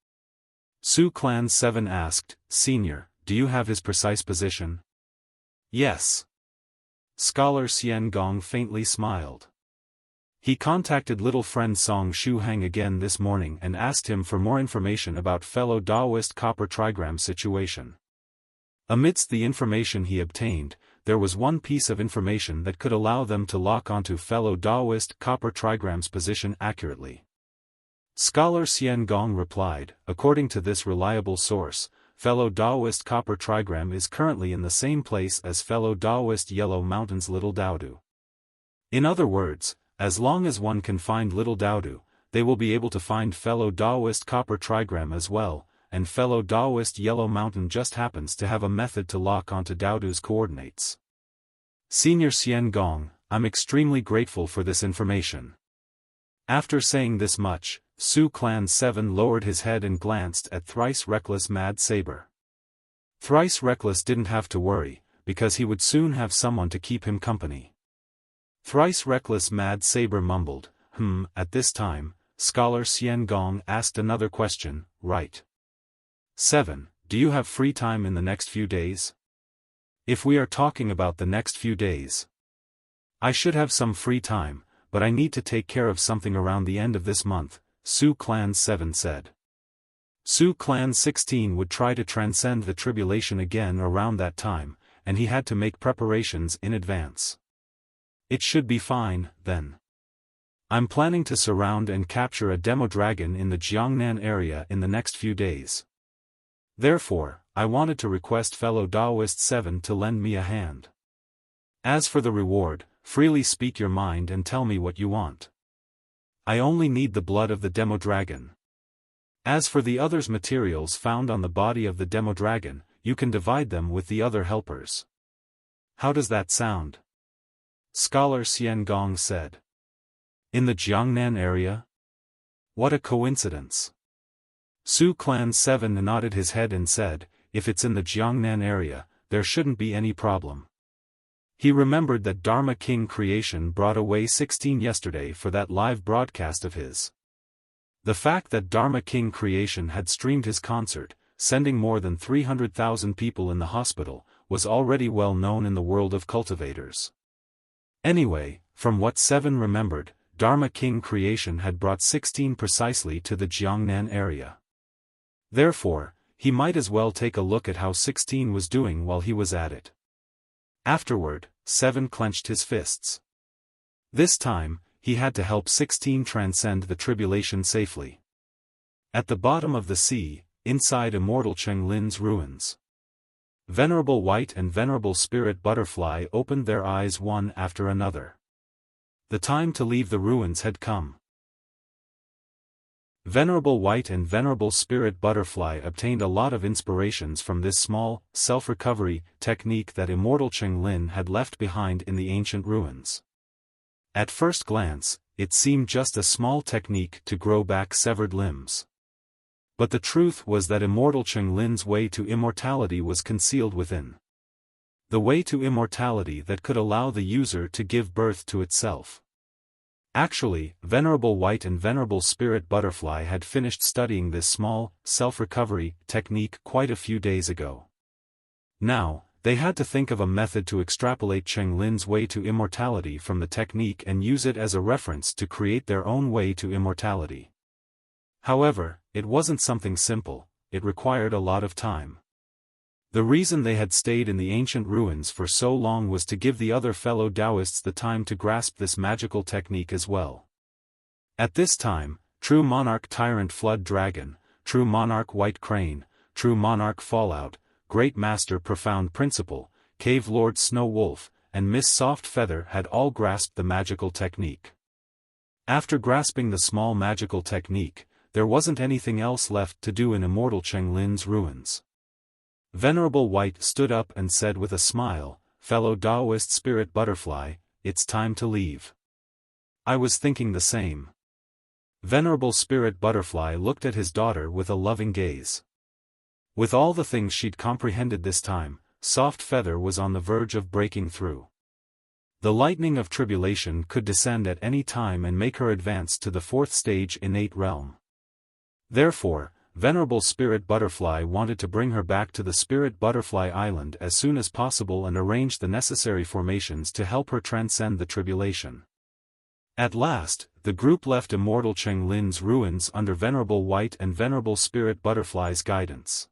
Su Clan 7 asked, Senior, do you have his precise position? Yes. Scholar Xian Gong faintly smiled. He contacted little friend Song Shuhang again this morning and asked him for more information about fellow Taoist Copper Trigram situation. Amidst the information he obtained, there was one piece of information that could allow them to lock onto fellow Taoist Copper Trigram's position accurately. Scholar Xian Gong replied, according to this reliable source, fellow Taoist Copper Trigram is currently in the same place as fellow Taoist Yellow Mountain's Little Daodu. In other words, as long as one can find Little Daodu, they will be able to find fellow Taoist Copper Trigram as well, and fellow Taoist Yellow Mountain just happens to have a method to lock onto Daodu's coordinates. Senior Xian Gong, I'm extremely grateful for this information. After saying this much, Su Clan 7 lowered his head and glanced at Thrice Reckless Mad Saber. Thrice Reckless didn't have to worry, because he would soon have someone to keep him company. Thrice Reckless Mad Saber mumbled, at this time, Scholar Xian Gong asked another question, right? 7. Do you have free time in the next few days? If we are talking about the next few days, I should have some free time, but I need to take care of something around the end of this month, Su Clan 7 said. Su Clan 16 would try to transcend the tribulation again around that time, and he had to make preparations in advance. It should be fine, then. I'm planning to surround and capture a demodragon in the Jiangnan area in the next few days. Therefore, I wanted to request fellow Taoist 7 to lend me a hand. As for the reward, freely speak your mind and tell me what you want. I only need the blood of the demodragon. As for the others materials found on the body of the demodragon, you can divide them with the other helpers. How does that sound? Scholar Xian Gong said. In the Jiangnan area? What a coincidence. Su Clan 7 nodded his head and said, if it's in the Jiangnan area, there shouldn't be any problem. He remembered that Dharma King Creation brought away 16 yesterday for that live broadcast of his. The fact that Dharma King Creation had streamed his concert, sending more than 300,000 people in the hospital, was already well known in the world of cultivators. Anyway, from what 7 remembered, Dharma King Creation had brought 16 precisely to the Jiangnan area. Therefore, he might as well take a look at how 16 was doing while he was at it. Afterward, 7 clenched his fists. This time, he had to help 16 transcend the tribulation safely. At the bottom of the sea, inside Immortal Chenglin's ruins, Venerable White and Venerable Spirit Butterfly opened their eyes one after another. The time to leave the ruins had come. Venerable White and Venerable Spirit Butterfly obtained a lot of inspirations from this small, self-recovery technique that Immortal Chenglin had left behind in the ancient ruins. At first glance, it seemed just a small technique to grow back severed limbs. But the truth was that Immortal Chenglin's way to immortality was concealed within. The way to immortality that could allow the user to give birth to itself. Actually, Venerable White and Venerable Spirit Butterfly had finished studying this small, self-recovery technique quite a few days ago. Now, they had to think of a method to extrapolate Chenglin's way to immortality from the technique and use it as a reference to create their own way to immortality. However, it wasn't something simple, it required a lot of time. The reason they had stayed in the ancient ruins for so long was to give the other fellow Taoists the time to grasp this magical technique as well. At this time, True Monarch Tyrant Flood Dragon, True Monarch White Crane, True Monarch Fallout, Great Master Profound Principle, Cave Lord Snow Wolf, and Miss Soft Feather had all grasped the magical technique. After grasping the small magical technique, there wasn't anything else left to do in Immortal Chenglin's ruins. Venerable White stood up and said with a smile, "Fellow Taoist Spirit Butterfly, it's time to leave." I was thinking the same. Venerable Spirit Butterfly looked at his daughter with a loving gaze. With all the things she'd comprehended this time, Soft Feather was on the verge of breaking through. The lightning of tribulation could descend at any time and make her advance to the fourth stage innate realm. Therefore, Venerable Spirit Butterfly wanted to bring her back to the Spirit Butterfly Island as soon as possible and arrange the necessary formations to help her transcend the tribulation. At last, the group left Immortal Chenglin's ruins under Venerable White and Venerable Spirit Butterfly's guidance.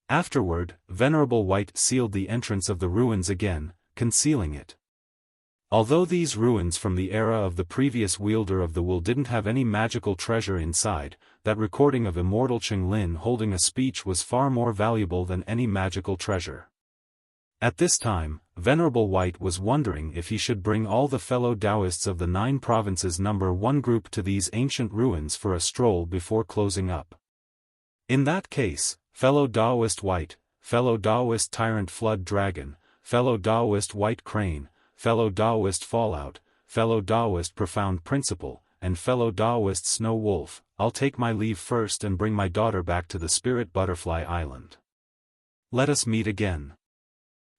Afterward, Venerable White sealed the entrance of the ruins again, concealing it. Although these ruins from the era of the previous wielder of the will didn't have any magical treasure inside, that recording of Immortal Chenglin holding a speech was far more valuable than any magical treasure. At this time, Venerable White was wondering if he should bring all the fellow Taoists of the 9 provinces number 1 group to these ancient ruins for a stroll before closing up. In that case, fellow Taoist White, fellow Taoist Tyrant Flood Dragon, fellow Taoist White Crane, fellow Taoist Fallout, fellow Taoist Profound Principle, and fellow Taoist Snow Wolf, I'll take my leave first and bring my daughter back to the Spirit Butterfly Island. Let us meet again.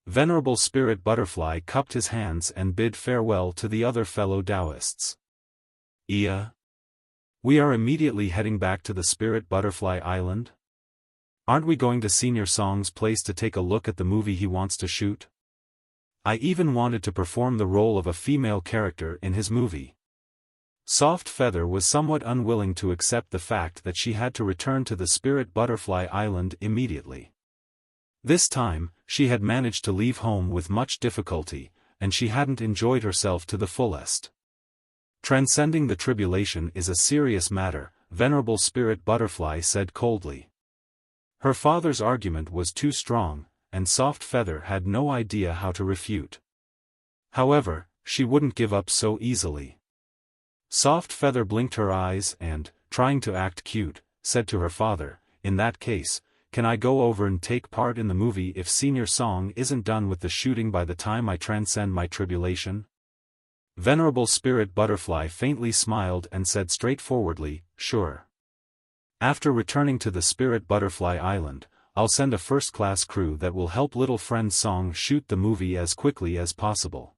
Venerable Spirit Butterfly cupped his hands and bid farewell to the other fellow Taoists. Iya? We are immediately heading back to the Spirit Butterfly Island? Aren't we going to Senior Song's place to take a look at the movie he wants to shoot? I even wanted to perform the role of a female character in his movie. Soft Feather was somewhat unwilling to accept the fact that she had to return to the Spirit Butterfly Island immediately. This time, she had managed to leave home with much difficulty, and she hadn't enjoyed herself to the fullest. Transcending the tribulation is a serious matter, Venerable Spirit Butterfly said coldly. Her father's argument was too strong, and Soft Feather had no idea how to refute. However, she wouldn't give up so easily. Soft Feather blinked her eyes and, trying to act cute, said to her father, "In that case, can I go over and take part in the movie if Senior Song isn't done with the shooting by the time I transcend my tribulation?" Venerable Spirit Butterfly faintly smiled and said straightforwardly, "Sure. After returning to the Spirit Butterfly Island, I'll send a first-class crew that will help little friend Song shoot the movie as quickly as possible.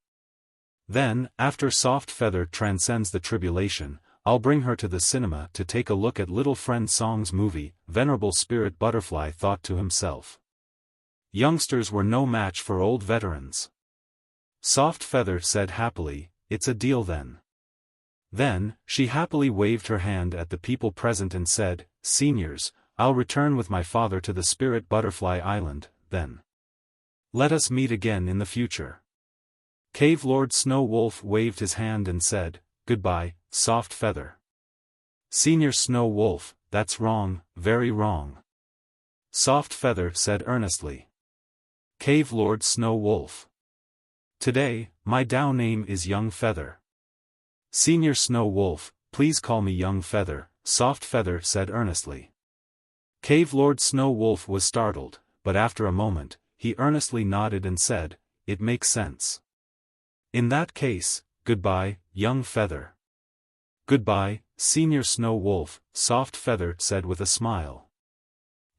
Then, after Soft Feather transcends the tribulation, I'll bring her to the cinema to take a look at little friend Song's movie," Venerable Spirit Butterfly thought to himself. Youngsters were no match for old veterans. Soft Feather said happily, "It's a deal then." Then, she happily waved her hand at the people present and said, "Seniors, I'll return with my father to the Spirit Butterfly Island, then. Let us meet again in the future." Cave Lord Snow Wolf waved his hand and said, "Goodbye, Soft Feather." "Senior Snow Wolf, that's wrong, very wrong," Soft Feather said earnestly. Cave Lord Snow Wolf. "Today, my Dao name is Young Feather." "Senior Snow Wolf, please call me Young Feather," Soft Feather said earnestly. Cave Lord Snow Wolf was startled, but after a moment, he earnestly nodded and said, "It makes sense. In that case, goodbye, Young Feather." "Goodbye, Senior Snow Wolf," Soft Feather said with a smile.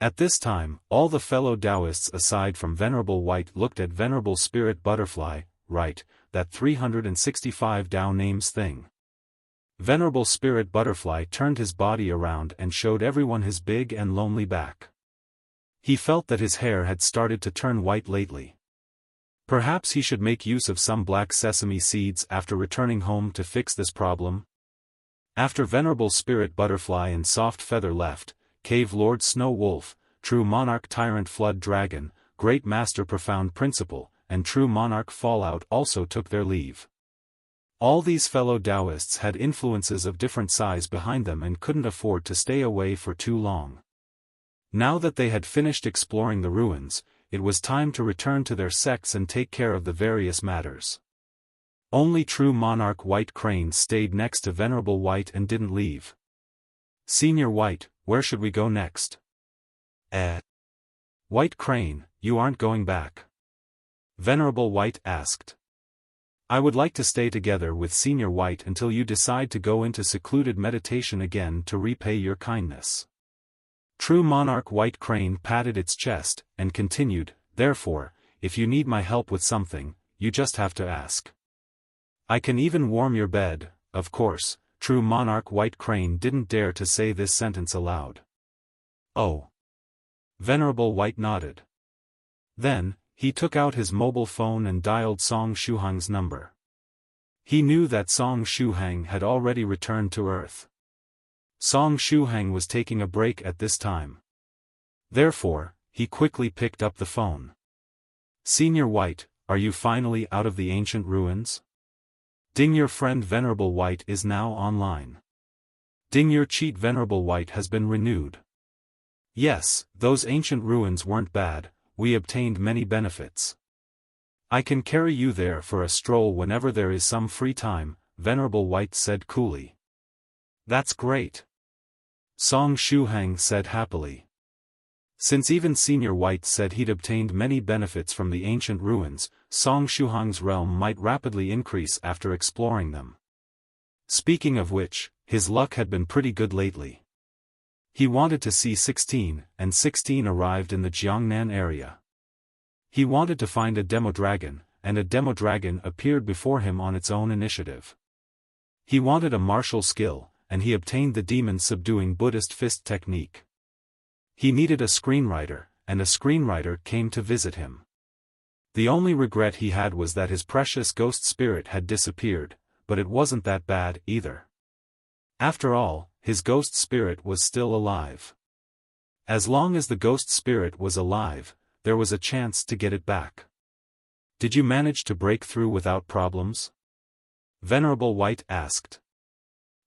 At this time, all the fellow Taoists aside from Venerable White looked at Venerable Spirit Butterfly, right, that 365 Tao names thing. Venerable Spirit Butterfly turned his body around and showed everyone his big and lonely back. He felt that his hair had started to turn white lately. Perhaps he should make use of some black sesame seeds after returning home to fix this problem. After Venerable Spirit Butterfly and Soft Feather left, Cave Lord Snow Wolf, True Monarch Tyrant Flood Dragon, Great Master Profound Principle, and True Monarch Fallout also took their leave. All these fellow Taoists had influences of different size behind them and couldn't afford to stay away for too long. Now that they had finished exploring the ruins, it was time to return to their sects and take care of the various matters. Only True Monarch White Crane stayed next to Venerable White and didn't leave. "Senior White, where should we go next?" White Crane, you aren't going back?" Venerable White asked. "I would like to stay together with Senior White until you decide to go into secluded meditation again to repay your kindness." True Monarch White Crane patted its chest, and continued, "Therefore, if you need my help with something, you just have to ask. I can even warm your bed." Of course, True Monarch White Crane didn't dare to say this sentence aloud. "Oh." Venerable White nodded. Then, he took out his mobile phone and dialed Song Shuhang's number. He knew that Song Shuhang had already returned to Earth. Song Shuhang was taking a break at this time. Therefore, he quickly picked up the phone. "Senior White, are you finally out of the ancient ruins? Ding, your friend Venerable White is now online. Ding, your cheat Venerable White has been renewed. Yes, those ancient ruins weren't bad, we obtained many benefits. I can carry you there for a stroll whenever there is some free time," Venerable White said coolly. "That's great," Song Shuhang said happily. Since even Senior White said he'd obtained many benefits from the ancient ruins, Song Shuhang's realm might rapidly increase after exploring them. Speaking of which, his luck had been pretty good lately. He wanted to see 16, and 16 arrived in the Jiangnan area. He wanted to find a demodragon, and a demodragon appeared before him on its own initiative. He wanted a martial skill, and he obtained the demon subduing Buddhist fist technique. He needed a screenwriter, and a screenwriter came to visit him. The only regret he had was that his precious ghost spirit had disappeared, but it wasn't that bad either. After all, his ghost spirit was still alive. As long as the ghost spirit was alive, there was a chance to get it back. "Did you manage to break through without problems?" Venerable White asked.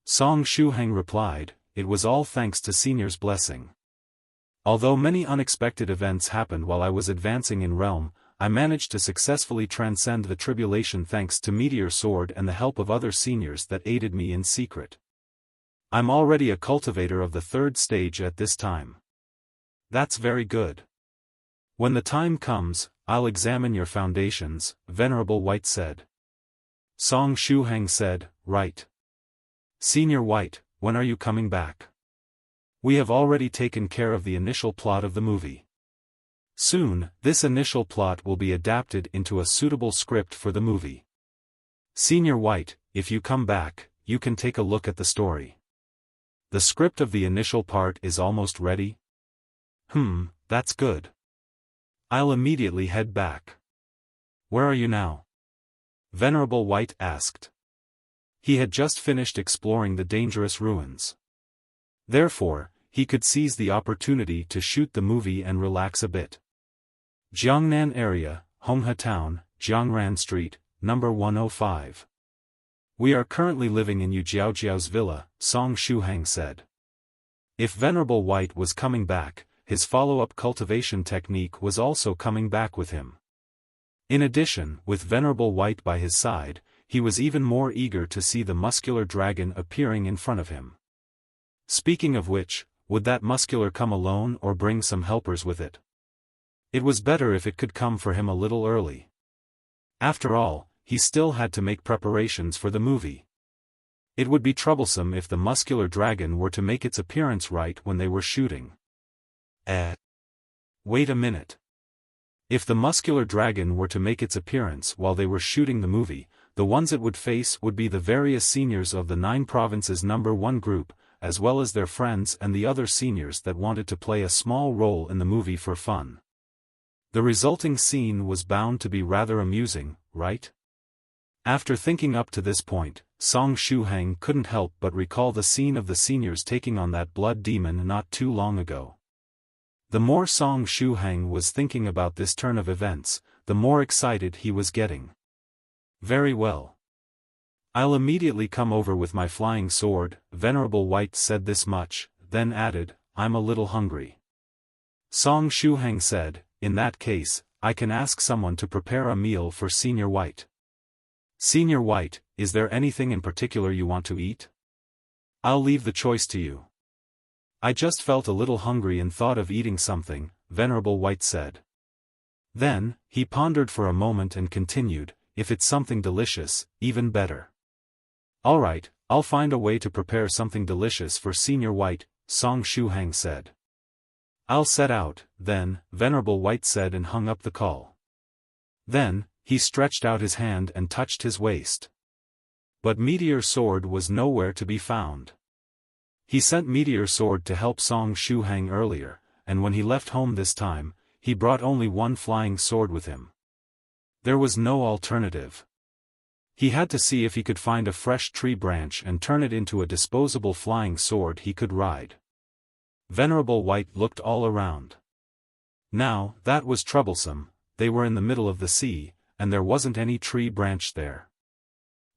Song Shuhang replied, "It was all thanks to Senior's blessing. Although many unexpected events happened while I was advancing in realm, I managed to successfully transcend the tribulation thanks to Meteor Sword and the help of other seniors that aided me in secret. I'm already a cultivator of the 3rd stage at this time." "That's very good. When the time comes, I'll examine your foundations," Venerable White said. Song Shuhang said, "Right. Senior White, when are you coming back? We have already taken care of the initial plot of the movie. Soon, this initial plot will be adapted into a suitable script for the movie. Senior White, if you come back, you can take a look at the story. The script of the initial part is almost ready." That's good. I'll immediately head back." "Where are you now?" Venerable White asked. He had just finished exploring the dangerous ruins. Therefore, he could seize the opportunity to shoot the movie and relax a bit. Jiangnan area, Honghe Town, Jiangran Street, number 105. "We are currently living in Yu Jiaojiao's villa," Song Shuhang said. If Venerable White was coming back, his follow-up cultivation technique was also coming back with him. In addition, with Venerable White by his side, he was even more eager to see the muscular dragon appearing in front of him. Speaking of which, would that muscular come alone or bring some helpers with it? It was better if it could come for him a little early. After all, he still had to make preparations for the movie. It would be troublesome if the muscular dragon were to make its appearance right when they were shooting. Wait a minute. If the muscular dragon were to make its appearance while they were shooting the movie, the ones it would face would be the various seniors of the 9 provinces number 1 group, as well as their friends and the other seniors that wanted to play a small role in the movie for fun. The resulting scene was bound to be rather amusing, right? After thinking up to this point, Song Shuhang couldn't help but recall the scene of the seniors taking on that blood demon not too long ago. The more Song Shuhang was thinking about this turn of events, the more excited he was getting. "Very well. I'll immediately come over with my flying sword." Venerable White said this much, then added, "I'm a little hungry." Song Shuhang said, "In that case, I can ask someone to prepare a meal for Senior White." "Senior White, is there anything in particular you want to eat?" "I'll leave the choice to you." "I just felt a little hungry and thought of eating something," Venerable White said. Then, he pondered for a moment and continued, "If it's something delicious, even better." "All right, I'll find a way to prepare something delicious for Senior White," Song Shuhang said. "I'll set out, then," Venerable White said and hung up the call. Then, he stretched out his hand and touched his waist. But Meteor Sword was nowhere to be found. He sent Meteor Sword to help Song Shuhang earlier, and when he left home this time, he brought only one flying sword with him. There was no alternative. He had to see if he could find a fresh tree branch and turn it into a disposable flying sword he could ride. Venerable White looked all around. Now, that was troublesome. They were in the middle of the sea, and there wasn't any tree branch there.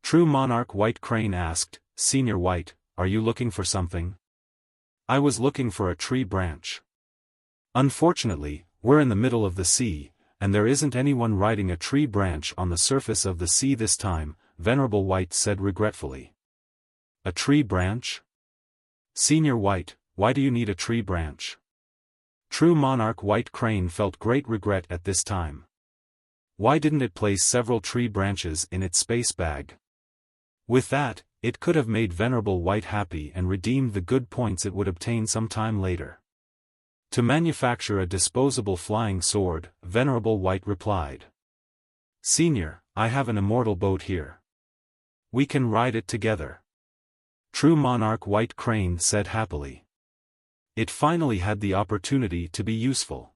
True Monarch White Crane asked, "Senior White, are you looking for something?" "I was looking for a tree branch. Unfortunately, we're in the middle of the sea, and there isn't anyone riding a tree branch on the surface of the sea this time," Venerable White said regretfully. "A tree branch? Senior White, why do you need a tree branch?" True Monarch White Crane felt great regret at this time. Why didn't it place several tree branches in its space bag? With that, it could have made Venerable White happy and redeemed the good points it would obtain some time later. To manufacture a disposable flying sword, Venerable White replied. "Senior, I have an immortal boat here. We can ride it together." True Monarch White Crane said happily. It finally had the opportunity to be useful.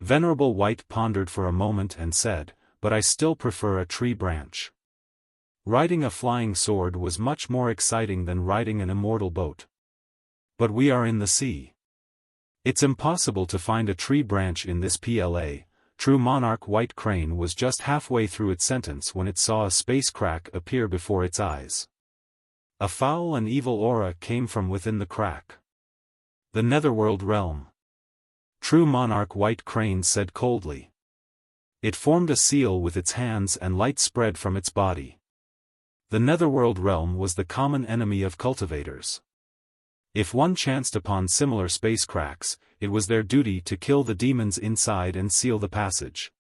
Venerable White pondered for a moment and said, "But I still prefer a tree branch. Riding a flying sword was much more exciting than riding an immortal boat. But we are in the sea. It's impossible to find a tree branch in this PLA." True Monarch White Crane was just halfway through its sentence when it saw a space crack appear before its eyes. A foul and evil aura came from within the crack. The netherworld realm. True monarch White Crane said coldly. It formed a seal with its hands and light spread from its body. The netherworld realm was the common enemy of cultivators. If one chanced upon similar space cracks, it was their duty to kill the demons inside and seal the passage.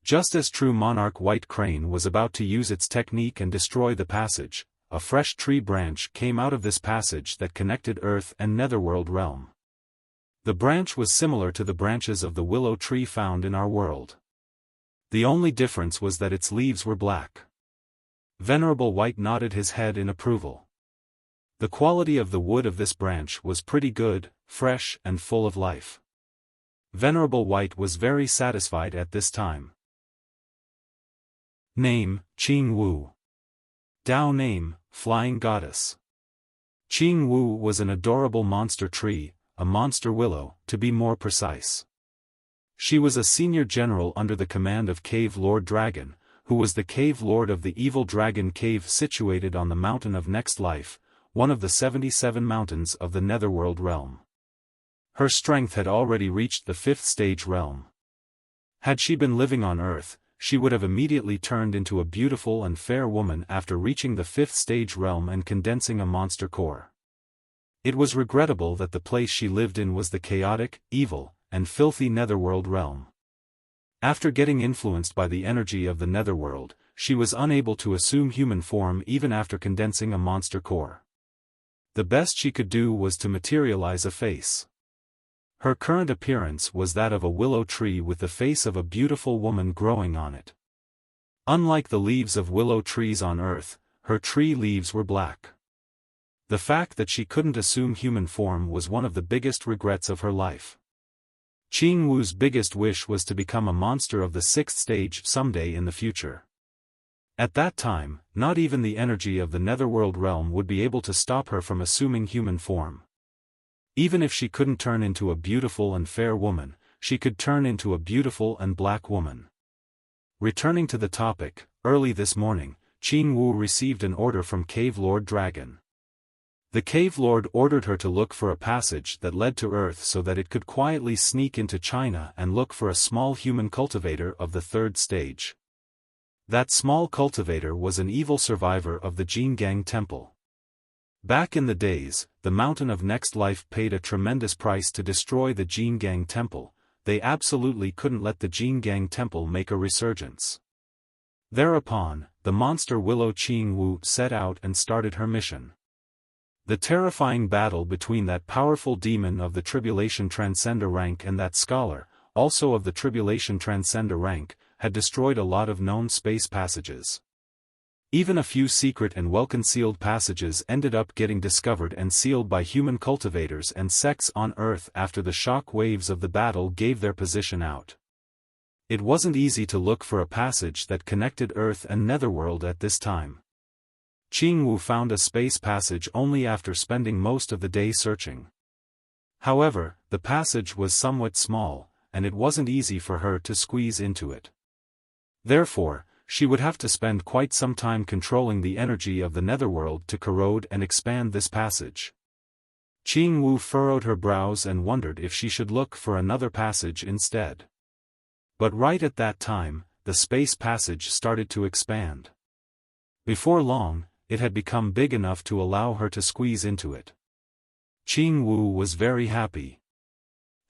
Just as true monarch White Crane was about to use its technique and destroy the passage, a fresh tree branch came out of this passage that connected Earth and netherworld realm. The branch was similar to the branches of the willow tree found in our world. The only difference was that its leaves were black. Venerable White nodded his head in approval. The quality of the wood of this branch was pretty good, fresh and full of life. Venerable White was very satisfied at this time. Name, Qing Wu. Dao name, Flying Goddess. Qing Wu was an adorable monster tree, a monster willow, to be more precise. She was a senior general under the command of Cave Lord Dragon, who was the cave lord of the evil dragon cave situated on the mountain of Next Life, one of the 77 mountains of the netherworld realm. Her strength had already reached the 5th stage realm. Had she been living on Earth, she would have immediately turned into a beautiful and fair woman after reaching the 5th stage realm and condensing a monster core. It was regrettable that the place she lived in was the chaotic, evil, and filthy netherworld realm. After getting influenced by the energy of the netherworld, she was unable to assume human form even after condensing a monster core. The best she could do was to materialize a face. Her current appearance was that of a willow tree with the face of a beautiful woman growing on it. Unlike the leaves of willow trees on Earth, her tree leaves were black. The fact that she couldn't assume human form was one of the biggest regrets of her life. Qing Wu's biggest wish was to become a monster of the 6th stage someday in the future. At that time, not even the energy of the netherworld realm would be able to stop her from assuming human form. Even if she couldn't turn into a beautiful and fair woman, she could turn into a beautiful and black woman. Returning to the topic, early this morning, Qing Wu received an order from Cave Lord Dragon. The Cave Lord ordered her to look for a passage that led to Earth so that it could quietly sneak into China and look for a small human cultivator of the 3rd stage. That small cultivator was an evil survivor of the Jingang Temple. Back in the days, the Mountain of Next Life paid a tremendous price to destroy the Jingang Temple. They absolutely couldn't let the Jingang Temple make a resurgence. Thereupon, the monster willow Qing Wu set out and started her mission. The terrifying battle between that powerful demon of the Tribulation Transcender rank and that scholar, also of the Tribulation Transcender rank, had destroyed a lot of known space passages. Even a few secret and well-concealed passages ended up getting discovered and sealed by human cultivators and sects on Earth after the shock waves of the battle gave their position out. It wasn't easy to look for a passage that connected Earth and Netherworld at this time. Qing Wu found a space passage only after spending most of the day searching. However, the passage was somewhat small, and it wasn't easy for her to squeeze into it. Therefore, she would have to spend quite some time controlling the energy of the netherworld to corrode and expand this passage. Qing Wu furrowed her brows and wondered if she should look for another passage instead. But right at that time, the space passage started to expand. Before long, it had become big enough to allow her to squeeze into it. Qing Wu was very happy.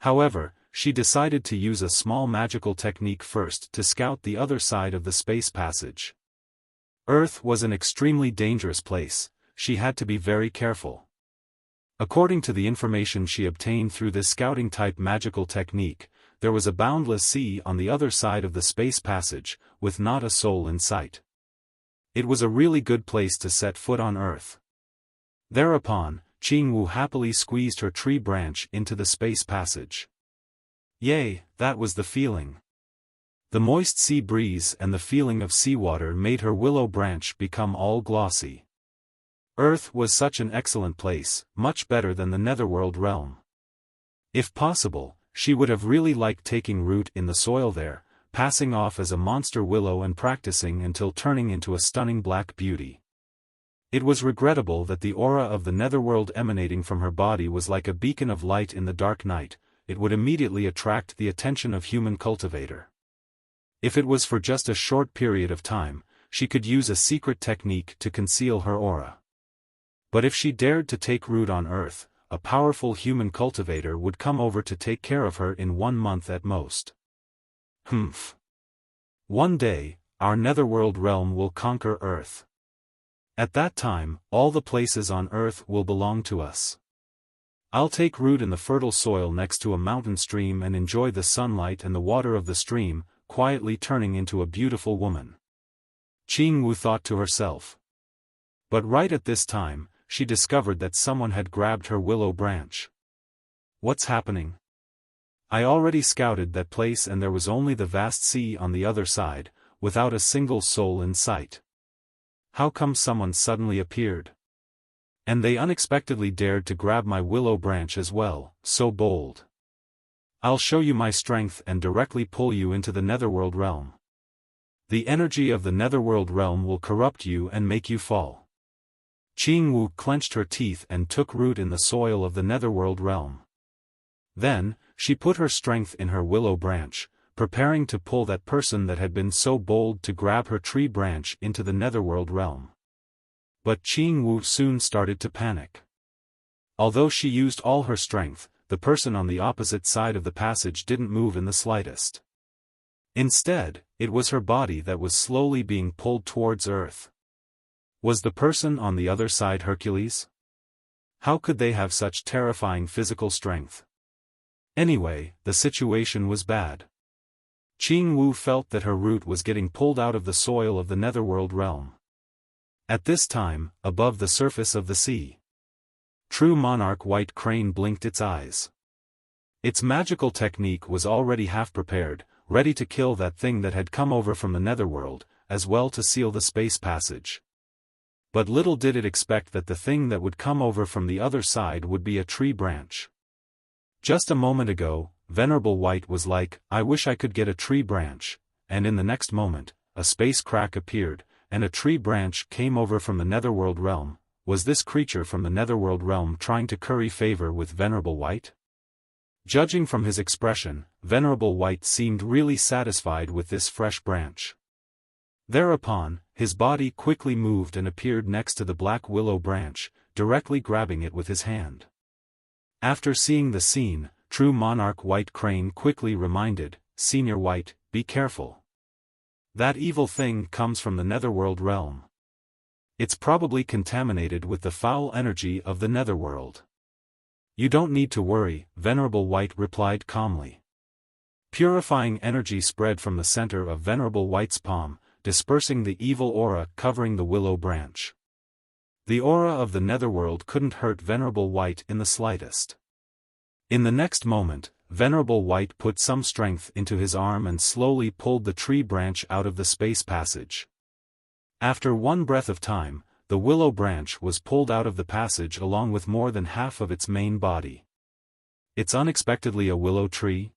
However, she decided to use a small magical technique first to scout the other side of the space passage. Earth was an extremely dangerous place, she had to be very careful. According to the information she obtained through this scouting-type magical technique, there was a boundless sea on the other side of the space passage, with not a soul in sight. It was a really good place to set foot on Earth. Thereupon, Qing Wu happily squeezed her tree branch into the space passage. Yay, that was the feeling. The moist sea breeze and the feeling of seawater made her willow branch become all glossy. Earth was such an excellent place, much better than the netherworld realm. If possible, she would have really liked taking root in the soil there, passing off as a monster willow and practicing until turning into a stunning black beauty. It was regrettable that the aura of the netherworld emanating from her body was like a beacon of light in the dark night. It would immediately attract the attention of human cultivator. If it was for just a short period of time, she could use a secret technique to conceal her aura. But if she dared to take root on Earth, a powerful human cultivator would come over to take care of her in 1 month at most. Humph. One day, our netherworld realm will conquer Earth. At that time, all the places on Earth will belong to us. I'll take root in the fertile soil next to a mountain stream and enjoy the sunlight and the water of the stream, quietly turning into a beautiful woman. Qing Wu thought to herself. But right at this time, she discovered that someone had grabbed her willow branch. What's happening? I already scouted that place and there was only the vast sea on the other side, without a single soul in sight. How come someone suddenly appeared? And they unexpectedly dared to grab my willow branch as well, so bold. I'll show you my strength and directly pull you into the netherworld realm. The energy of the netherworld realm will corrupt you and make you fall. Qing Wu clenched her teeth and took root in the soil of the netherworld realm. Then, she put her strength in her willow branch, preparing to pull that person that had been so bold to grab her tree branch into the netherworld realm. But Qing Wu soon started to panic. Although she used all her strength, the person on the opposite side of the passage didn't move in the slightest. Instead, it was her body that was slowly being pulled towards Earth. Was the person on the other side Hercules? How could they have such terrifying physical strength? Anyway, the situation was bad. Qing Wu felt that her root was getting pulled out of the soil of the netherworld realm. At this time, above the surface of the sea, true monarch white crane blinked its eyes. Its magical technique was already half prepared, ready to kill that thing that had come over from the netherworld, as well to seal the space passage. But little did it expect that the thing that would come over from the other side would be a tree branch. Just a moment ago, Venerable White was like, I wish I could get a tree branch, and in the next moment, a space crack appeared, and a tree branch came over from the netherworld realm. Was this creature from the netherworld realm trying to curry favor with Venerable White? Judging from his expression, Venerable White seemed really satisfied with this fresh branch. Thereupon, his body quickly moved and appeared next to the black willow branch, directly grabbing it with his hand. After seeing the scene, true monarch White Crane quickly reminded, Senior White, be careful. That evil thing comes from the netherworld realm. It's probably contaminated with the foul energy of the netherworld. You don't need to worry, Venerable White replied calmly. Purifying energy spread from the center of Venerable White's palm, dispersing the evil aura covering the willow branch. The aura of the netherworld couldn't hurt Venerable White in the slightest. In the next moment, Venerable White put some strength into his arm and slowly pulled the tree branch out of the space passage. After one breath of time, the willow branch was pulled out of the passage along with more than half of its main body. It's unexpectedly a willow tree?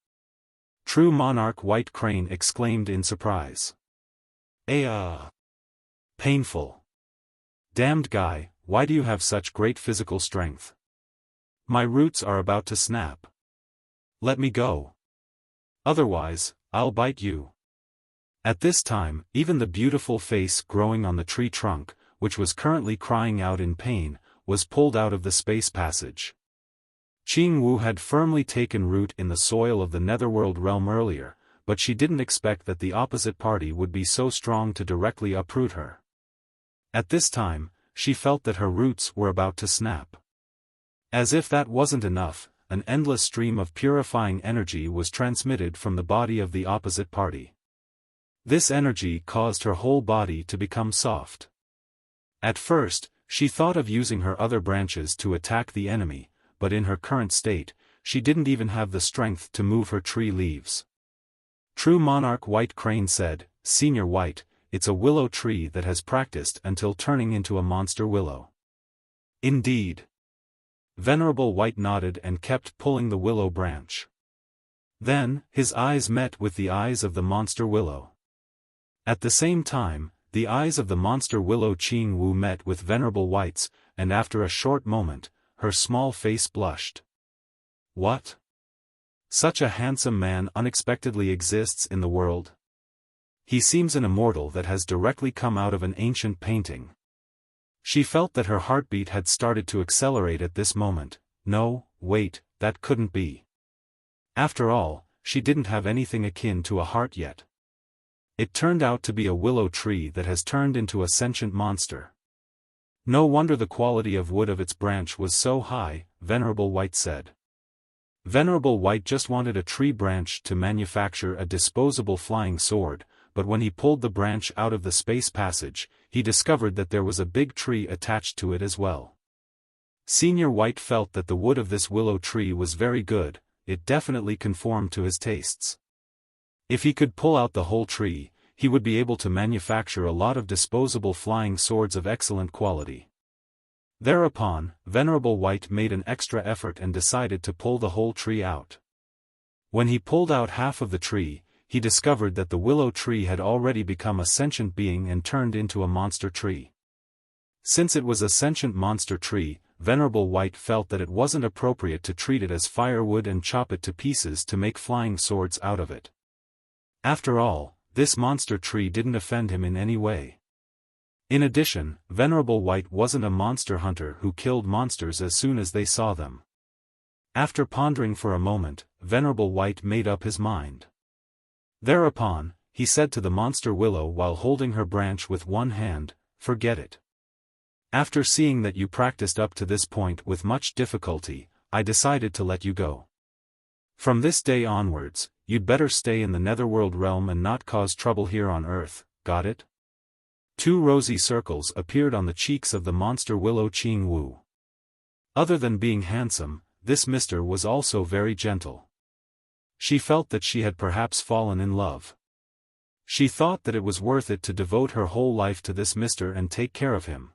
True monarch White Crane exclaimed in surprise. Painful. Damned guy, why do you have such great physical strength? My roots are about to snap. Let me go. Otherwise, I'll bite you. At this time, even the beautiful face growing on the tree trunk, which was currently crying out in pain, was pulled out of the space passage. Qing Wu had firmly taken root in the soil of the netherworld realm earlier, but she didn't expect that the opposite party would be so strong to directly uproot her. At this time, she felt that her roots were about to snap. As if that wasn't enough, an endless stream of purifying energy was transmitted from the body of the opposite party. This energy caused her whole body to become soft. At first, she thought of using her other branches to attack the enemy, but in her current state, she didn't even have the strength to move her tree leaves. True monarch White Crane said, Senior White, it's a willow tree that has practiced until turning into a monster willow. Indeed. Venerable White nodded and kept pulling the willow branch. Then, his eyes met with the eyes of the monster willow. At the same time, The eyes of the monster willow Qing Wu met with Venerable White's, and after a short moment, her small face blushed. What? Such a handsome man unexpectedly exists in the world? He seems an immortal that has directly come out of an ancient painting. She felt that her heartbeat had started to accelerate at this moment. No, wait, that couldn't be. After all, she didn't have anything akin to a heart yet. It turned out to be a willow tree that has turned into a sentient monster. No wonder the quality of wood of its branch was so high, Venerable White said. Venerable White just wanted a tree branch to manufacture a disposable flying sword, but when he pulled the branch out of the space passage, he discovered that there was a big tree attached to it as well. Senior White felt that the wood of this willow tree was very good, it definitely conformed to his tastes. If he could pull out the whole tree, he would be able to manufacture a lot of disposable flying swords of excellent quality. Thereupon, Venerable White made an extra effort and decided to pull the whole tree out. When he pulled out half of the tree, he discovered that the willow tree had already become a sentient being and turned into a monster tree. Since it was a sentient monster tree, Venerable White felt that it wasn't appropriate to treat it as firewood and chop it to pieces to make flying swords out of it. After all, this monster tree didn't offend him in any way. In addition, Venerable White wasn't a monster hunter who killed monsters as soon as they saw them. After pondering for a moment, Venerable White made up his mind. Thereupon, he said to the monster willow while holding her branch with one hand, "Forget it. After seeing that you practiced up to this point with much difficulty, I decided to let you go. From this day onwards, you'd better stay in the netherworld realm and not cause trouble here on Earth, got it?" 2 rosy circles appeared on the cheeks of the monster willow Qing Wu. Other than being handsome, this mister was also very gentle. She felt that she had perhaps fallen in love. She thought that it was worth it to devote her whole life to this mister and take care of him.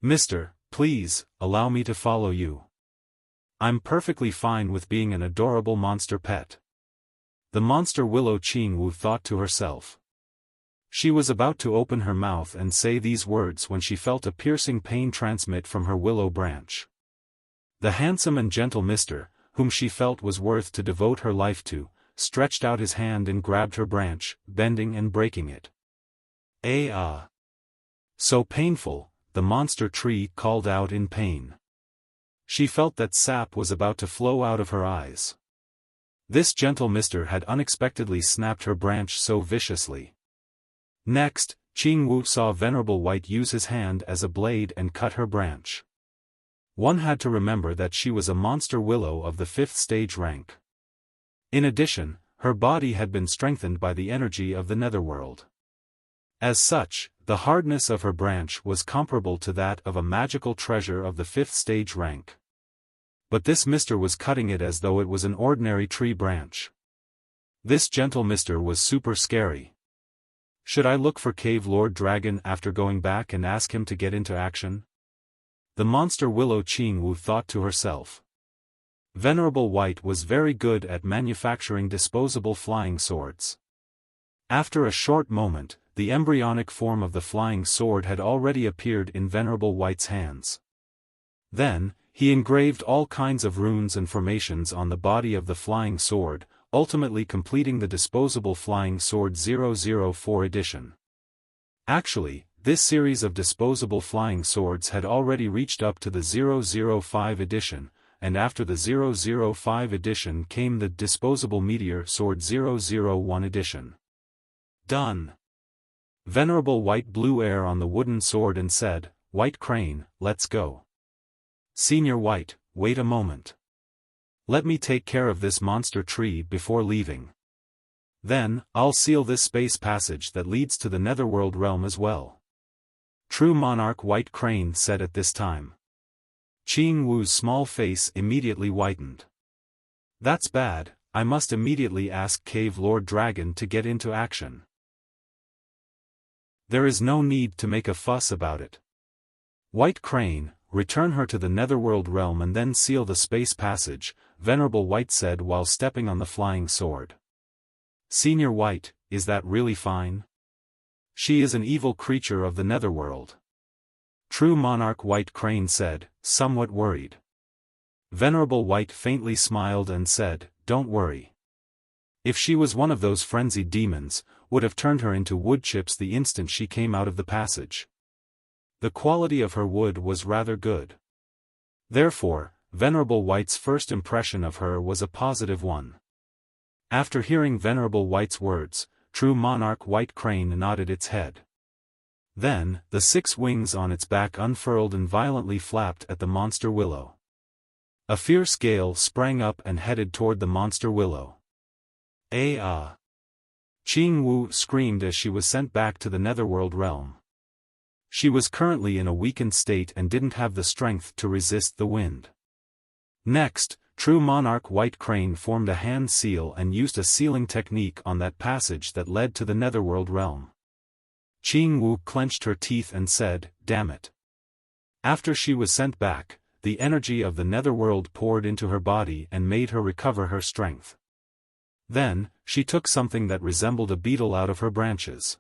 "Mister, please, allow me to follow you. I'm perfectly fine with being an adorable monster pet." The monster willow Qing Wu thought to herself. She was about to open her mouth and say these words when she felt a piercing pain transmit from her willow branch. The handsome and gentle mister, whom she felt was worth to devote her life to, stretched out his hand and grabbed her branch, bending and breaking it. Ah! So painful, the monster tree called out in pain. She felt that sap was about to flow out of her eyes. This gentle mister had unexpectedly snapped her branch so viciously. Next, Qing Wu saw Venerable White use his hand as a blade and cut her branch. One had to remember that she was a monster willow of the 5th stage rank. In addition, her body had been strengthened by the energy of the netherworld. As such, the hardness of her branch was comparable to that of a magical treasure of the 5th stage rank. But this mister was cutting it as though it was an ordinary tree branch. This gentle mister was super scary. Should I look for Cave Lord Dragon after going back and ask him to get into action? The monster willow Qing Wu thought to herself. Venerable White was very good at manufacturing disposable flying swords. After a short moment, the embryonic form of the flying sword had already appeared in Venerable White's hands. Then, he engraved all kinds of runes and formations on the body of the flying sword, ultimately completing the disposable flying sword 004 edition. Actually, this series of disposable flying swords had already reached up to the 005 edition, and after the 005 edition came the disposable meteor sword 001 edition. Done. Venerable White blew air on the wooden sword and said, "White Crane, let's go." "Senior White, wait a moment. Let me take care of this monster tree before leaving. Then, I'll seal this space passage that leads to the netherworld realm as well." True Monarch White Crane said at this time. Qing Wu's small face immediately whitened. "That's bad, I must immediately ask Cave Lord Dragon to get into action." "There is no need to make a fuss about it. White Crane, return her to the netherworld realm and then seal the space passage," Venerable White said while stepping on the flying sword. "Senior White, is that really fine?" She is an evil creature of the netherworld. True Monarch White Crane said, somewhat worried. Venerable White faintly smiled and said, don't worry. If she was one of those frenzied demons, would have turned her into wood chips the instant she came out of the passage. The quality of her wood was rather good. Therefore, Venerable White's first impression of her was a positive one. After hearing Venerable White's words, True Monarch White Crane nodded its head. Then, the 6 wings on its back unfurled and violently flapped at the monster willow. A fierce gale sprang up and headed toward the monster willow. Ah! Qing Wu screamed as she was sent back to the netherworld realm. She was currently in a weakened state and didn't have the strength to resist the wind. Next, True Monarch White Crane formed a hand seal and used a sealing technique on that passage that led to the netherworld realm. Qing Wu clenched her teeth and said, damn it. After she was sent back, the energy of the netherworld poured into her body and made her recover her strength. Then, she took something that resembled a beetle out of her branches.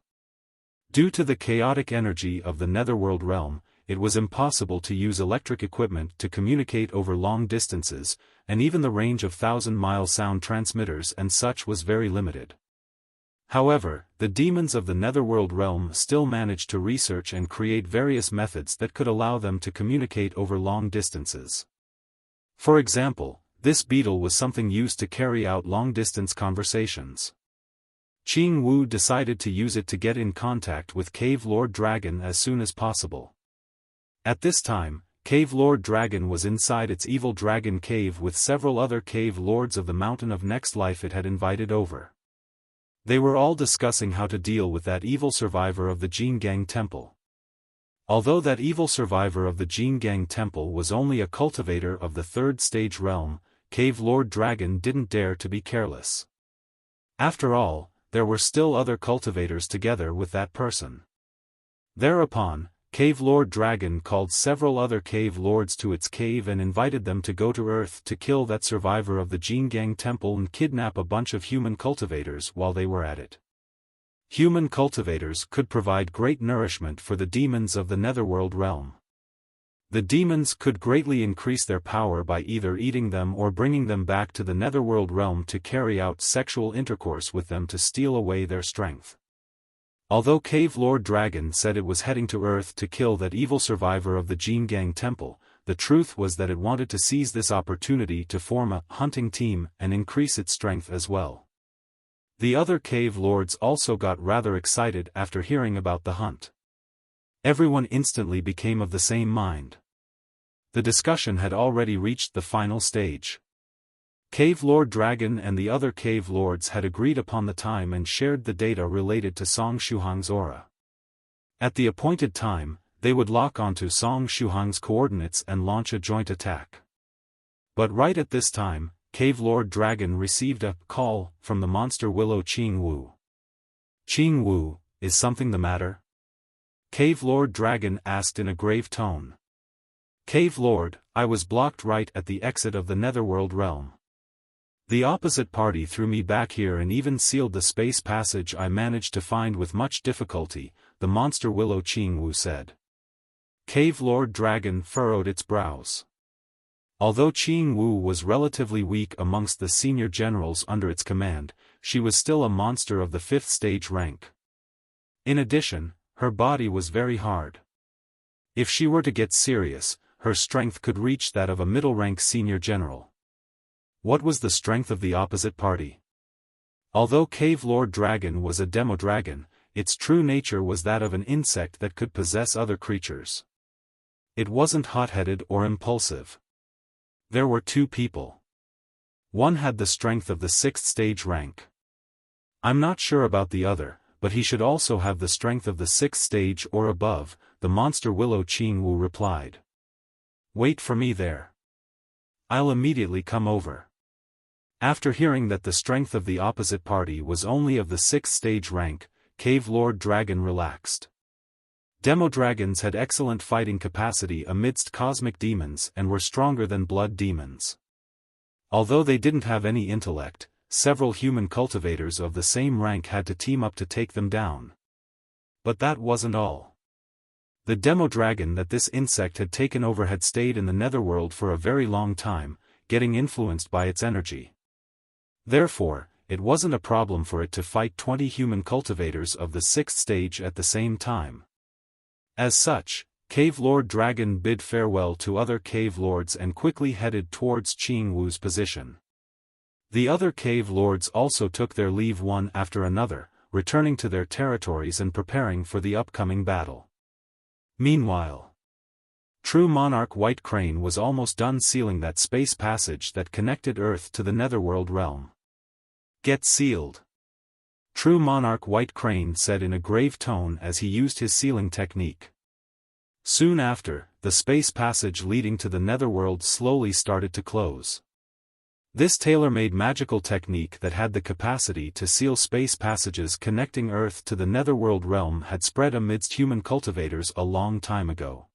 Due to the chaotic energy of the netherworld realm, it was impossible to use electric equipment to communicate over long distances, and even the range of 1,000-mile sound transmitters and such was very limited. However, the demons of the netherworld realm still managed to research and create various methods that could allow them to communicate over long distances. For example, this beetle was something used to carry out long-distance conversations. Qing Wu decided to use it to get in contact with Cave Lord Dragon as soon as possible. At this time, Cave Lord Dragon was inside its evil dragon cave with several other cave lords of the Mountain of Next Life it had invited over. They were all discussing how to deal with that evil survivor of the Jingang Temple. Although that evil survivor of the Jingang Temple was only a cultivator of the 3rd stage realm, Cave Lord Dragon didn't dare to be careless. After all, there were still other cultivators together with that person. Thereupon, Cave Lord Dragon called several other cave lords to its cave and invited them to go to Earth to kill that survivor of the Jingang Temple and kidnap a bunch of human cultivators while they were at it. Human cultivators could provide great nourishment for the demons of the netherworld realm. The demons could greatly increase their power by either eating them or bringing them back to the netherworld realm to carry out sexual intercourse with them to steal away their strength. Although Cave Lord Dragon said it was heading to Earth to kill that evil survivor of the Jingang Temple, the truth was that it wanted to seize this opportunity to form a hunting team and increase its strength as well. The other cave lords also got rather excited after hearing about the hunt. Everyone instantly became of the same mind. The discussion had already reached the final stage. Cave Lord Dragon and the other cave lords had agreed upon the time and shared the data related to Song Shuhang's aura. At the appointed time, they would lock onto Song Shuhang's coordinates and launch a joint attack. But right at this time, Cave Lord Dragon received a call from the monster willow Qing Wu. Qing Wu, is something the matter? Cave Lord Dragon asked in a grave tone. Cave Lord, I was blocked right at the exit of the netherworld realm. The opposite party threw me back here and even sealed the space passage I managed to find with much difficulty, the monster willow Qing Wu said. Cave Lord Dragon furrowed its brows. Although Qing Wu was relatively weak amongst the senior generals under its command, she was still a monster of the 5th stage rank. In addition, her body was very hard. If she were to get serious, her strength could reach that of a middle-rank senior general. What was the strength of the opposite party? Although Cave Lord Dragon was a demodragon, its true nature was that of an insect that could possess other creatures. It wasn't hot-headed or impulsive. There were 2 people. One had the strength of the 6th stage rank. I'm not sure about the other, but he should also have the strength of the 6th stage or above, the monster willow Qing Wu replied. Wait for me there. I'll immediately come over. After hearing that the strength of the opposite party was only of the 6th stage rank, Cave Lord Dragon relaxed. Demodragons had excellent fighting capacity amidst cosmic demons and were stronger than blood demons. Although they didn't have any intellect, several human cultivators of the same rank had to team up to take them down. But that wasn't all. The demodragon that this insect had taken over had stayed in the netherworld for a very long time, getting influenced by its energy. Therefore, it wasn't a problem for it to fight 20 human cultivators of the 6th stage at the same time. As such, Cave Lord Dragon bid farewell to other cave lords and quickly headed towards Qing Wu's position. The other cave lords also took their leave one after another, returning to their territories and preparing for the upcoming battle. Meanwhile, True Monarch White Crane was almost done sealing that space passage that connected Earth to the Netherworld realm. "Get sealed," True Monarch White Crane said in a grave tone as he used his sealing technique. Soon after, the space passage leading to the Netherworld slowly started to close. This tailor-made magical technique that had the capacity to seal space passages connecting Earth to the Netherworld realm had spread amidst human cultivators a long time ago.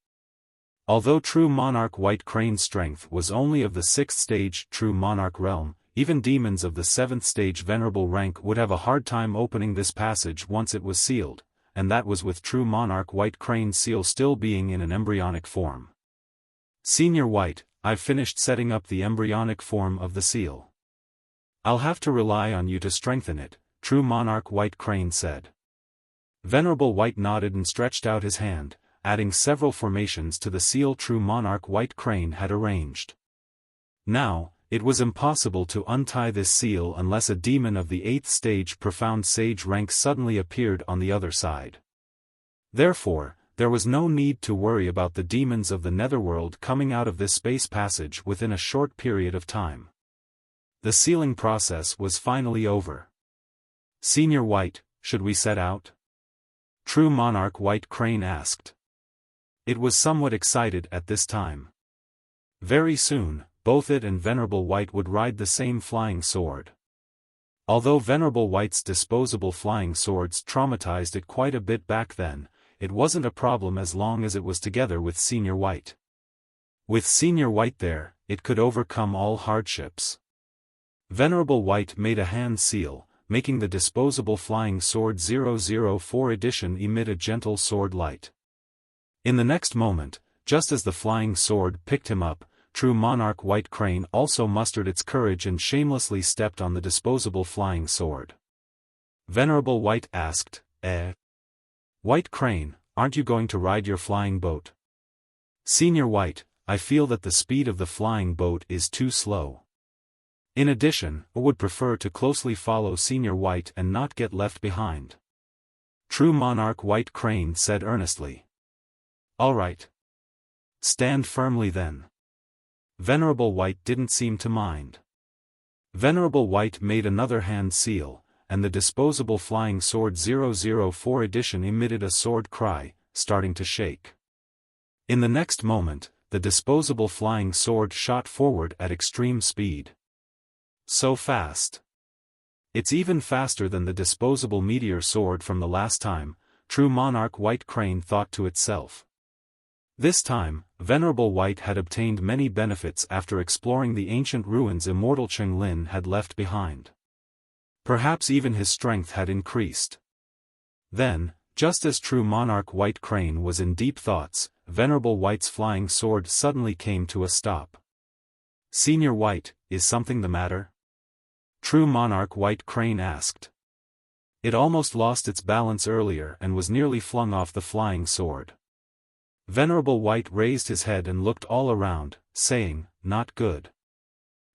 Although True Monarch White Crane's strength was only of the 6th stage True Monarch realm, even demons of the 7th stage Venerable rank would have a hard time opening this passage once it was sealed, and that was with True Monarch White Crane's seal still being in an embryonic form. "Senior White, I've finished setting up the embryonic form of the seal. I'll have to rely on you to strengthen it," True Monarch White Crane said. Venerable White nodded and stretched out his hand, adding several formations to the seal True Monarch White Crane had arranged. Now, it was impossible to untie this seal unless a demon of the 8th stage Profound Sage rank suddenly appeared on the other side. Therefore, there was no need to worry about the demons of the Netherworld coming out of this space passage within a short period of time. The sealing process was finally over. "Senior White, should we set out?" True Monarch White Crane asked. It was somewhat excited at this time. Very soon, both it and Venerable White would ride the same flying sword. Although Venerable White's disposable flying swords traumatized it quite a bit back then, it wasn't a problem as long as it was together with Senior White. With Senior White there, it could overcome all hardships. Venerable White made a hand seal, making the disposable flying sword 004 edition emit a gentle sword light. In the next moment, just as the flying sword picked him up, True Monarch White Crane also mustered its courage and shamelessly stepped on the disposable flying sword. Venerable White asked, White Crane, aren't you going to ride your flying boat?" "Senior White, I feel that the speed of the flying boat is too slow. In addition, I would prefer to closely follow Senior White and not get left behind," True Monarch White Crane said earnestly. "All right. Stand firmly then." Venerable White didn't seem to mind. Venerable White made another hand seal, and the disposable flying sword 004 edition emitted a sword cry, starting to shake. In the next moment, the disposable flying sword shot forward at extreme speed. So fast. It's even faster than the disposable meteor sword from the last time, True Monarch White Crane thought to itself. This time, Venerable White had obtained many benefits after exploring the ancient ruins Immortal Lin had left behind. Perhaps even his strength had increased. Then, just as True Monarch White Crane was in deep thoughts, Venerable White's flying sword suddenly came to a stop. "Senior White, is something the matter?" True Monarch White Crane asked. It almost lost its balance earlier and was nearly flung off the flying sword. Venerable White raised his head and looked all around, saying, "Not good.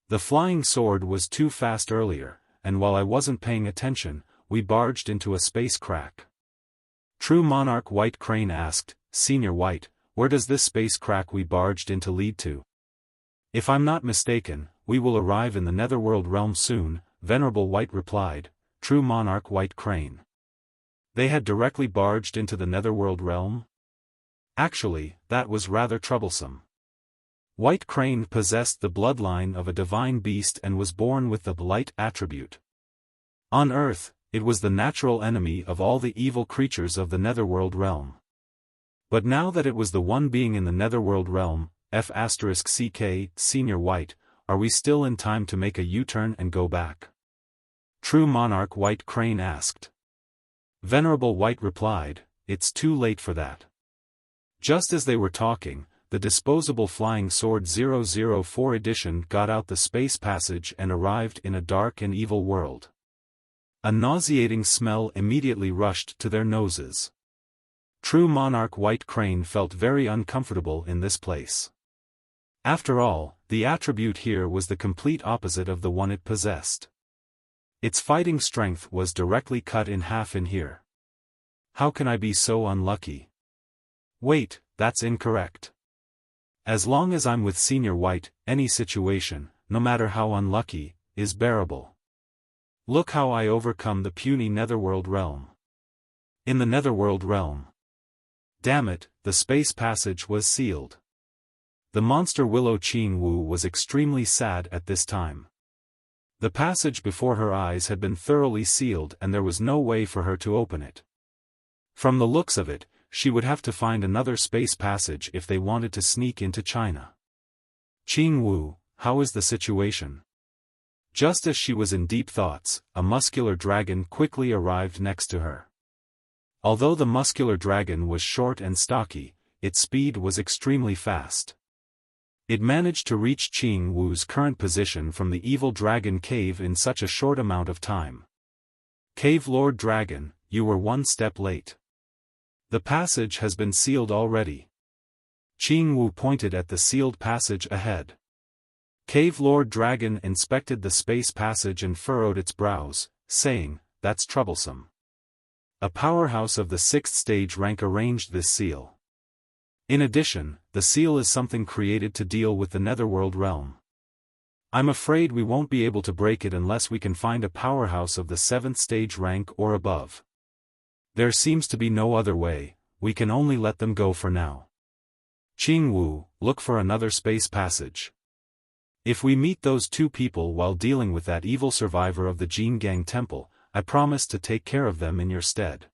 The flying sword was too fast earlier, and while I wasn't paying attention, we barged into a space crack." True Monarch White Crane asked, "Senior White, where does this space crack we barged into lead to?" "If I'm not mistaken, we will arrive in the Netherworld realm soon," Venerable White replied, True Monarch White Crane. They had directly barged into the Netherworld realm? Actually, that was rather troublesome. White Crane possessed the bloodline of a divine beast and was born with the light attribute. On Earth, it was the natural enemy of all the evil creatures of the Netherworld realm. But now that it was the one being in the Netherworld realm, F***CK, Senior White, are we still in time to make a U-turn and go back? True Monarch White Crane asked. Venerable White replied, it's too late for that. Just as they were talking, the disposable flying sword 004 edition got out the space passage and arrived in a dark and evil world. A nauseating smell immediately rushed to their noses. True monarch White Crane felt very uncomfortable in this place. After all, the attribute here was the complete opposite of the one it possessed. Its fighting strength was directly cut in half in here. How can I be so unlucky? Wait, that's incorrect. As long as I'm with Senior White, any situation, no matter how unlucky, is bearable. Look how I overcome the puny Netherworld realm. In the Netherworld realm. Damn it, the space passage was sealed. The monster Willow Qing Wu was extremely sad at this time. The passage before her eyes had been thoroughly sealed and there was no way for her to open it. From the looks of it, she would have to find another space passage if they wanted to sneak into China. Qing Wu, how is the situation? Just as she was in deep thoughts, a muscular dragon quickly arrived next to her. Although the muscular dragon was short and stocky, its speed was extremely fast. It managed to reach Qing Wu's current position from the evil dragon cave in such a short amount of time. Cave Lord Dragon, you were one step late. The passage has been sealed already. Qing Wu pointed at the sealed passage ahead. Cave Lord Dragon inspected the space passage and furrowed its brows, saying, "That's troublesome." A powerhouse of the 6th stage rank arranged this seal. In addition, the seal is something created to deal with the Netherworld realm. I'm afraid we won't be able to break it unless we can find a powerhouse of the 7th stage rank or above. There seems to be no other way, we can only let them go for now. Qing Wu, look for another space passage. If we meet those two people while dealing with that evil survivor of the Jingang Temple, I promise to take care of them in your stead.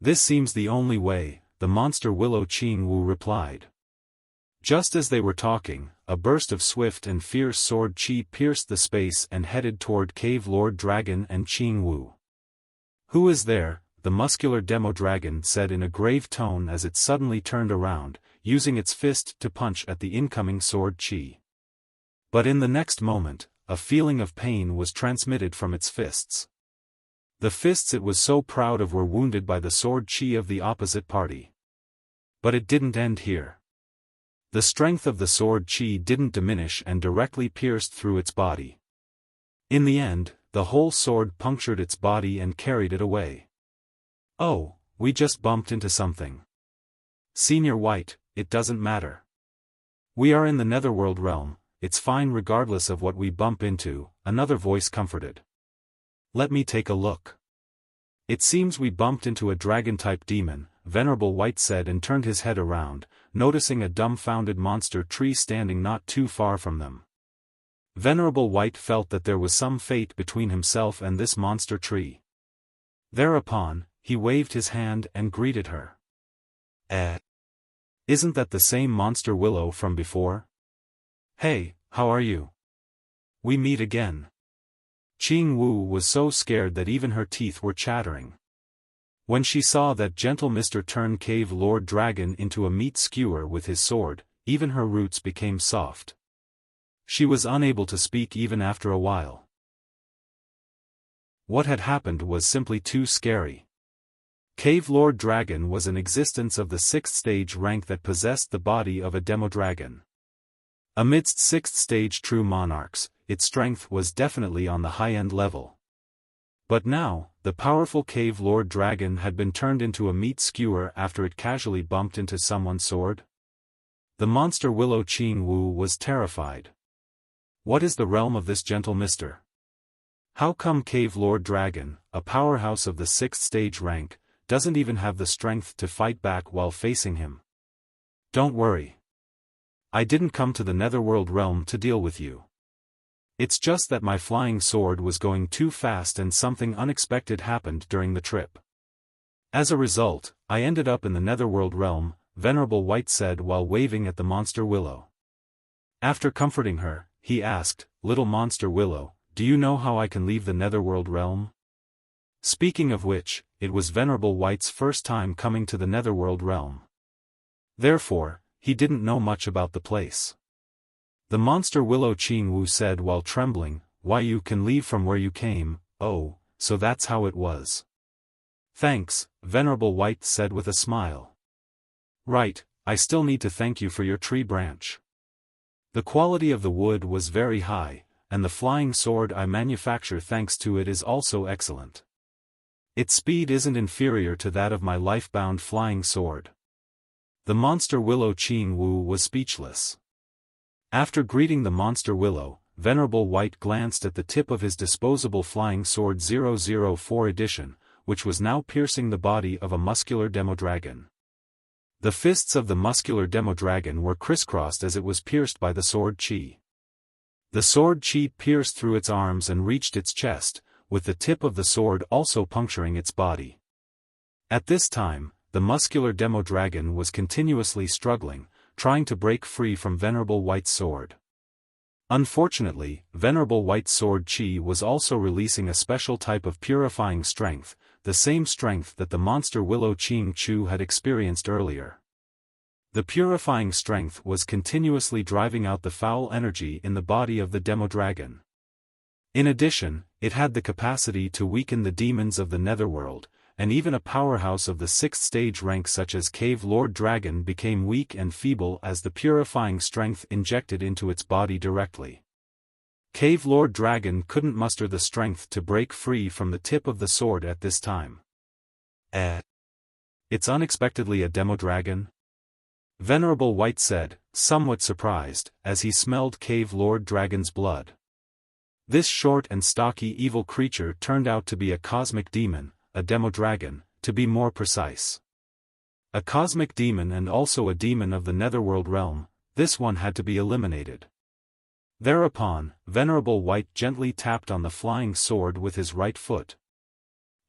This seems the only way, the monster Willow Qing Wu replied. Just as they were talking, a burst of swift and fierce sword chi pierced the space and headed toward Cave Lord Dragon and Qing Wu. Who is there? The muscular demodragon said in a grave tone as it suddenly turned around, using its fist to punch at the incoming sword chi. But in the next moment, a feeling of pain was transmitted from its fists. The fists it was so proud of were wounded by the sword chi of the opposite party. But it didn't end here. The strength of the sword chi didn't diminish and directly pierced through its body. In the end, the whole sword punctured its body and carried it away. Oh, we just bumped into something. Senior White, it doesn't matter. We are in the Netherworld realm, it's fine regardless of what we bump into, another voice comforted. Let me take a look. It seems we bumped into a dragon-type demon, Venerable White said and turned his head around, noticing a dumbfounded monster tree standing not too far from them. Venerable White felt that there was some fate between himself and this monster tree. Thereupon, he waved his hand and greeted her. Isn't that the same monster Willow from before? Hey, how are you? We meet again. Qing Wu was so scared that even her teeth were chattering. When she saw that gentle Mr. Turn Cave Lord Dragon into a meat skewer with his sword, even her roots became soft. She was unable to speak even after a while. What had happened was simply too scary. Cave Lord Dragon was an existence of the 6th stage rank that possessed the body of a demodragon. Amidst 6th stage true monarchs, its strength was definitely on the high-end level. But now, the powerful Cave Lord Dragon had been turned into a meat skewer after it casually bumped into someone's sword. The monster Willow Qing Wu was terrified. What is the realm of this gentle mister? How come Cave Lord Dragon, a powerhouse of the 6th stage rank, doesn't even have the strength to fight back while facing him? Don't worry. I didn't come to the Netherworld realm to deal with you. It's just that my flying sword was going too fast and something unexpected happened during the trip. As a result, I ended up in the Netherworld realm, Venerable White said while waving at the monster Willow. After comforting her, he asked, Little monster Willow, do you know how I can leave the Netherworld realm? Speaking of which, it was Venerable White's first time coming to the Netherworld realm. Therefore, he didn't know much about the place. The monster willow Qing Wu said while trembling, "Why, you can leave from where you came? Oh, so that's how it was." "Thanks," Venerable White said with a smile. "Right, I still need to thank you for your tree branch. The quality of the wood was very high, and the flying sword I manufacture thanks to it is also excellent. Its speed isn't inferior to that of my life-bound flying sword." The monster willow Qing Wu was speechless. After greeting the monster willow, Venerable White glanced at the tip of his disposable flying sword 004 edition, which was now piercing the body of a muscular demodragon. The fists of the muscular demodragon were crisscrossed as it was pierced by the sword chi. The sword chi pierced through its arms and reached its chest, with the tip of the sword also puncturing its body. At this time, the muscular demodragon was continuously struggling, trying to break free from Venerable White's sword. Unfortunately, Venerable White's sword chi was also releasing a special type of purifying strength, the same strength that the monster willow Qing Chu had experienced earlier. The purifying strength was continuously driving out the foul energy in the body of the demodragon. In addition, it had the capacity to weaken the demons of the Netherworld, and even a powerhouse of the 6th stage rank such as Cave Lord Dragon became weak and feeble as the purifying strength injected into its body directly. Cave Lord Dragon couldn't muster the strength to break free from the tip of the sword at this time. It's unexpectedly a demodragon?" Venerable White said, somewhat surprised, as he smelled Cave Lord Dragon's blood. This short and stocky evil creature turned out to be a cosmic demon, a demodragon, to be more precise. A cosmic demon and also a demon of the Netherworld realm, this one had to be eliminated. Thereupon, Venerable White gently tapped on the flying sword with his right foot.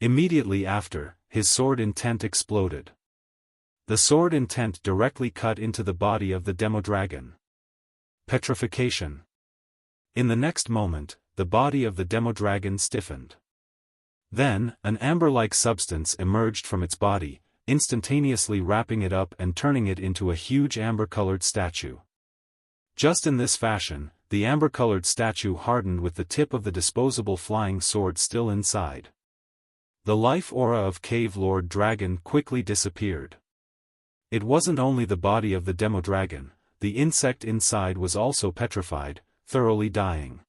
Immediately after, his sword intent exploded. The sword intent directly cut into the body of the demodragon. Petrification. In the next moment, the body of the demodragon stiffened. Then, an amber-like substance emerged from its body, instantaneously wrapping it up and turning it into a huge amber-colored statue. Just in this fashion, the amber-colored statue hardened with the tip of the disposable flying sword still inside. The life aura of Cave Lord Dragon quickly disappeared. It wasn't only the body of the demodragon, the insect inside was also petrified, thoroughly dying.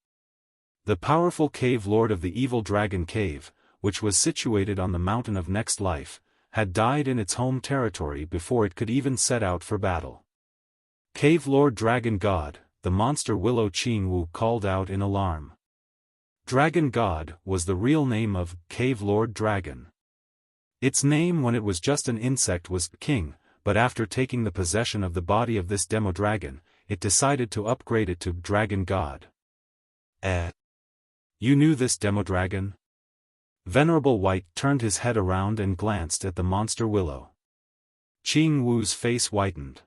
The powerful Cave Lord of the Evil Dragon Cave, which was situated on the Mountain of Next Life, had died in its home territory before it could even set out for battle. "Cave Lord Dragon God," the monster willow Qing Wu called out in alarm. Dragon God was the real name of Cave Lord Dragon. Its name when it was just an insect was King, but after taking the possession of the body of this demodragon, it decided to upgrade it to Dragon God. You knew this demodragon? Venerable White turned his head around and glanced at the monster willow. Qing Wu's face whitened.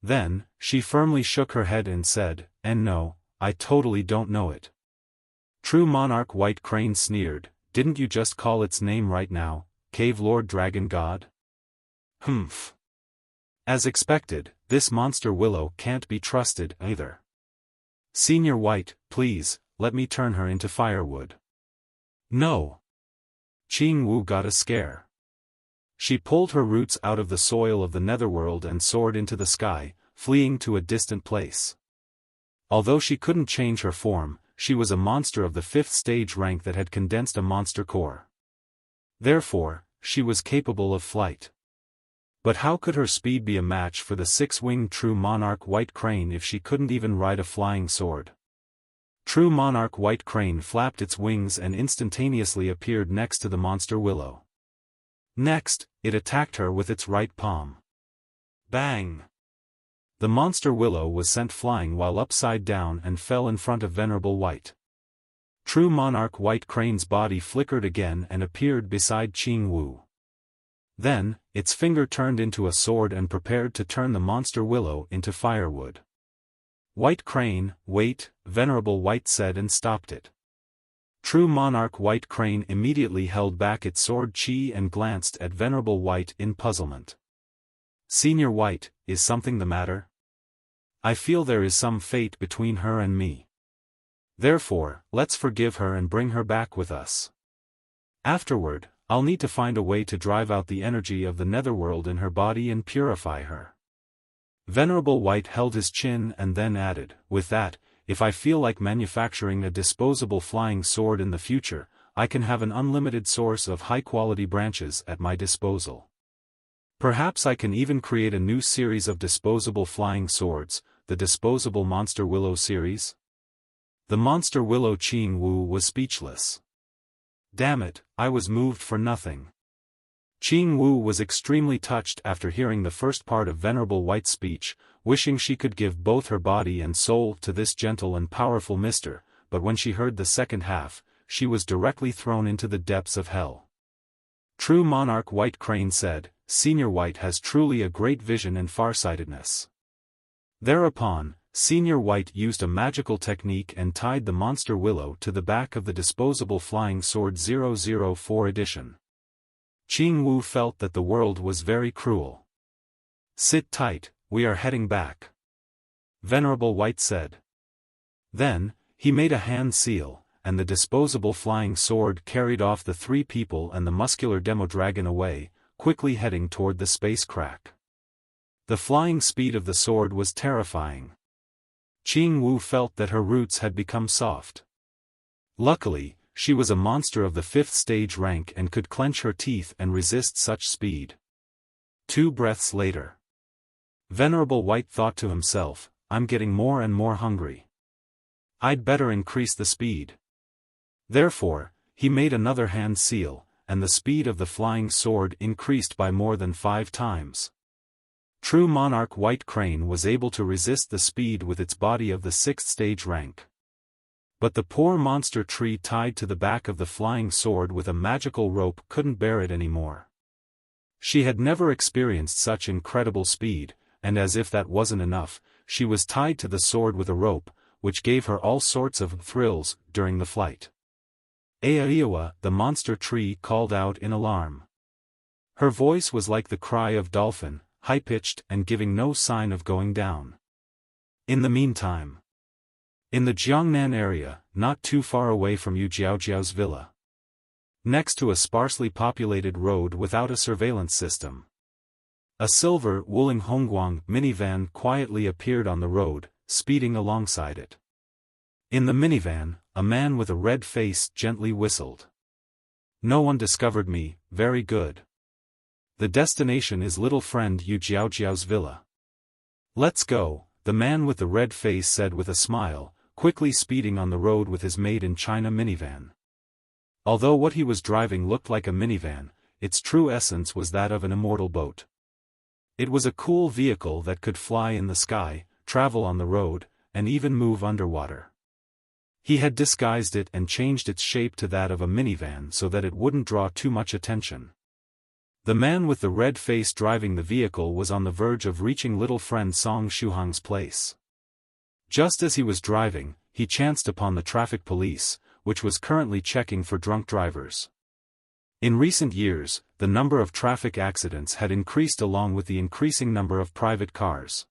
Then, she firmly shook her head and said, "And no, I totally don't know it." True Monarch White Crane sneered, "Didn't you just call its name right now, Cave Lord Dragon God?" "Humph. As expected, this monster willow can't be trusted either. Senior White, please, let me turn her into firewood." "No." Qing Wu got a scare. She pulled her roots out of the soil of the Netherworld and soared into the sky, fleeing to a distant place. Although she couldn't change her form, she was a monster of the 5th stage rank that had condensed a monster core. Therefore, she was capable of flight. But how could her speed be a match for the 6-winged True Monarch White Crane if she couldn't even ride a flying sword? True Monarch White Crane flapped its wings and instantaneously appeared next to the monster willow. Next, it attacked her with its right palm. Bang! The monster willow was sent flying while upside down and fell in front of Venerable White. True Monarch White Crane's body flickered again and appeared beside Qing Wu. Then, its finger turned into a sword and prepared to turn the monster willow into firewood. "White Crane, wait," Venerable White said and stopped it. True monarch White Crane immediately held back its sword chi and glanced at Venerable White in puzzlement. Senior White, is something the matter? I feel there is some fate between her and me. Therefore, let's forgive her and bring her back with us. Afterward, I'll need to find a way to drive out the energy of the netherworld in her body and purify her. Venerable White held his chin and then added, with that, if I feel like manufacturing a disposable flying sword in the future, I can have an unlimited source of high-quality branches at my disposal. Perhaps I can even create a new series of disposable flying swords, the Disposable Monster Willow series? The Monster Willow Qing Wu was speechless. Damn it, I was moved for nothing. Qing Wu was extremely touched after hearing the first part of Venerable White's speech, wishing she could give both her body and soul to this gentle and powerful mister, but when she heard the second half, she was directly thrown into the depths of hell. True monarch White Crane said, Senior White has truly a great vision and farsightedness. Thereupon, Senior White used a magical technique and tied the monster willow to the back of the disposable flying sword 004 edition. Qing Wu felt that the world was very cruel. Sit tight, we are heading back. Venerable White said. Then, he made a hand seal, and the disposable flying sword carried off the three people and the muscular demodragon away, quickly heading toward the space crack. The flying speed of the sword was terrifying. Qing Wu felt that her roots had become soft. Luckily, she was a monster of the 5th stage rank and could clench her teeth and resist such speed. 2 breaths later. Venerable White thought to himself, I'm getting more and more hungry. I'd better increase the speed. Therefore, he made another hand seal, and the speed of the flying sword increased by more than 5 times. True monarch White Crane was able to resist the speed with its body of the 6th stage rank. But the poor monster tree tied to the back of the flying sword with a magical rope couldn't bear it anymore. She had never experienced such incredible speed, and as if that wasn't enough, she was tied to the sword with a rope, which gave her all sorts of thrills during the flight. Aaiwa, the monster tree, called out in alarm. Her voice was like the cry of dolphin, high-pitched and giving no sign of going down. In the meantime, in the Jiangnan area, not too far away from Yu Jiaojiao's villa, next to a sparsely populated road without a surveillance system, a silver Wuling Hongguang minivan quietly appeared on the road, speeding alongside it. In the minivan, a man with a red face gently whistled. No one discovered me, very good. The destination is little friend Yu Jiaojiao's villa. Let's go, the man with the red face said with a smile, quickly speeding on the road with his made-in-China minivan. Although what he was driving looked like a minivan, its true essence was that of an immortal boat. It was a cool vehicle that could fly in the sky, travel on the road, and even move underwater. He had disguised it and changed its shape to that of a minivan so that it wouldn't draw too much attention. The man with the red face driving the vehicle was on the verge of reaching little friend Song Shuhang's place. Just as he was driving, he chanced upon the traffic police, which was currently checking for drunk drivers. In recent years, the number of traffic accidents had increased along with the increasing number of private cars.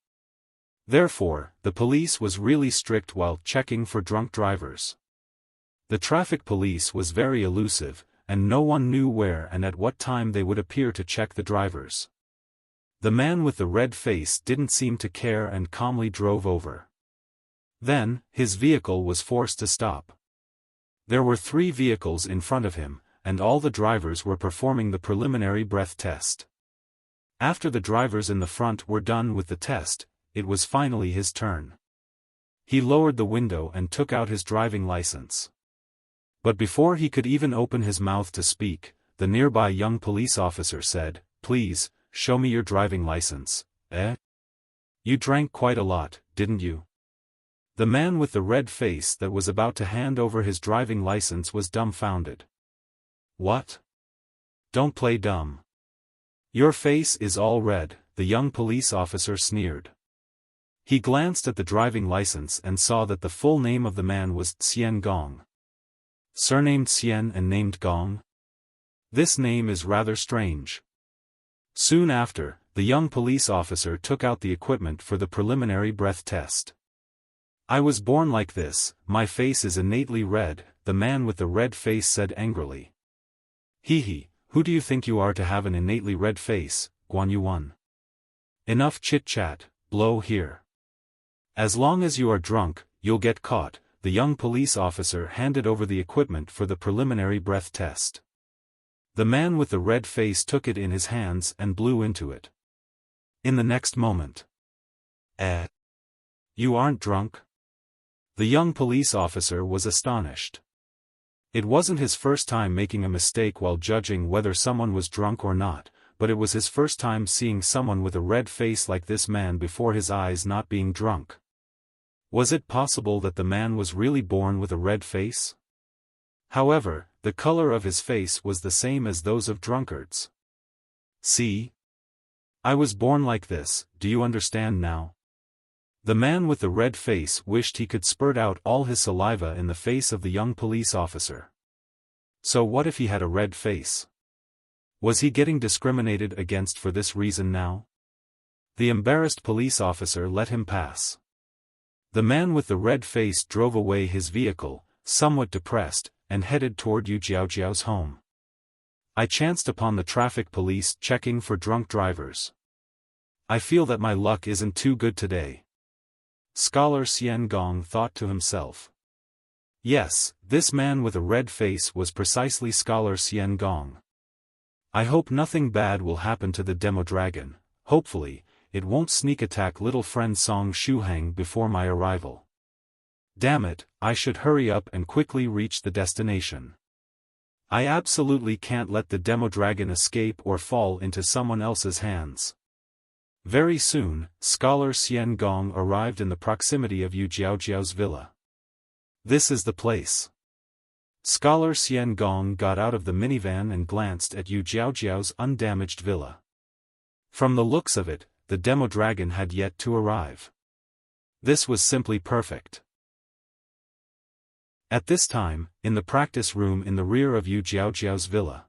Therefore, the police was really strict while checking for drunk drivers. The traffic police was very elusive, and no one knew where and at what time they would appear to check the drivers. The man with the red face didn't seem to care and calmly drove over. Then, his vehicle was forced to stop. There were 3 vehicles in front of him, and all the drivers were performing the preliminary breath test. After the drivers in the front were done with the test, it was finally his turn. He lowered the window and took out his driving license. But before he could even open his mouth to speak, the nearby young police officer said, "Please, show me your driving license." "Eh? You drank quite a lot, didn't you?" The man with the red face that was about to hand over his driving license was dumbfounded. "What? Don't play dumb. Your face is all red," the young police officer sneered. He glanced at the driving license and saw that the full name of the man was Xian Gong. Surnamed Xian and named Gong? This name is rather strange. Soon after, the young police officer took out the equipment for the preliminary breath test. I was born like this, my face is innately red, the man with the red face said angrily. Hee, who do you think you are to have an innately red face, Guan Yu 1? Enough chit-chat, blow here. As long as you are drunk, you'll get caught. The young police officer handed over the equipment for the preliminary breath test. The man with the red face took it in his hands and blew into it. In the next moment. You aren't drunk? The young police officer was astonished. It wasn't his first time making a mistake while judging whether someone was drunk or not, but it was his first time seeing someone with a red face like this man before his eyes not being drunk. Was it possible that the man was really born with a red face? However, the color of his face was the same as those of drunkards. See? I was born like this, do you understand now? The man with the red face wished he could spurt out all his saliva in the face of the young police officer. So what if he had a red face? Was he getting discriminated against for this reason now? The embarrassed police officer let him pass. The man with the red face drove away his vehicle, somewhat depressed, and headed toward Yu Jiaojiao's home. I chanced upon the traffic police checking for drunk drivers. I feel that my luck isn't too good today. Scholar Xian Gong thought to himself. Yes, this man with a red face was precisely Scholar Xian Gong. I hope nothing bad will happen to the demodragon. Hopefully, it won't sneak attack little friend Song Shuhang before my arrival. Damn it, I should hurry up and quickly reach the destination. I absolutely can't let the demodragon escape or fall into someone else's hands. Very soon, Scholar Xian Gong arrived in the proximity of Yu Jiaojiao's villa. This is the place. Scholar Xian Gong got out of the minivan and glanced at Yu Jiaojiao's undamaged villa. From the looks of it, the demodragon had yet to arrive. This was simply perfect. At this time, in the practice room in the rear of Yu Jiaojiao's villa,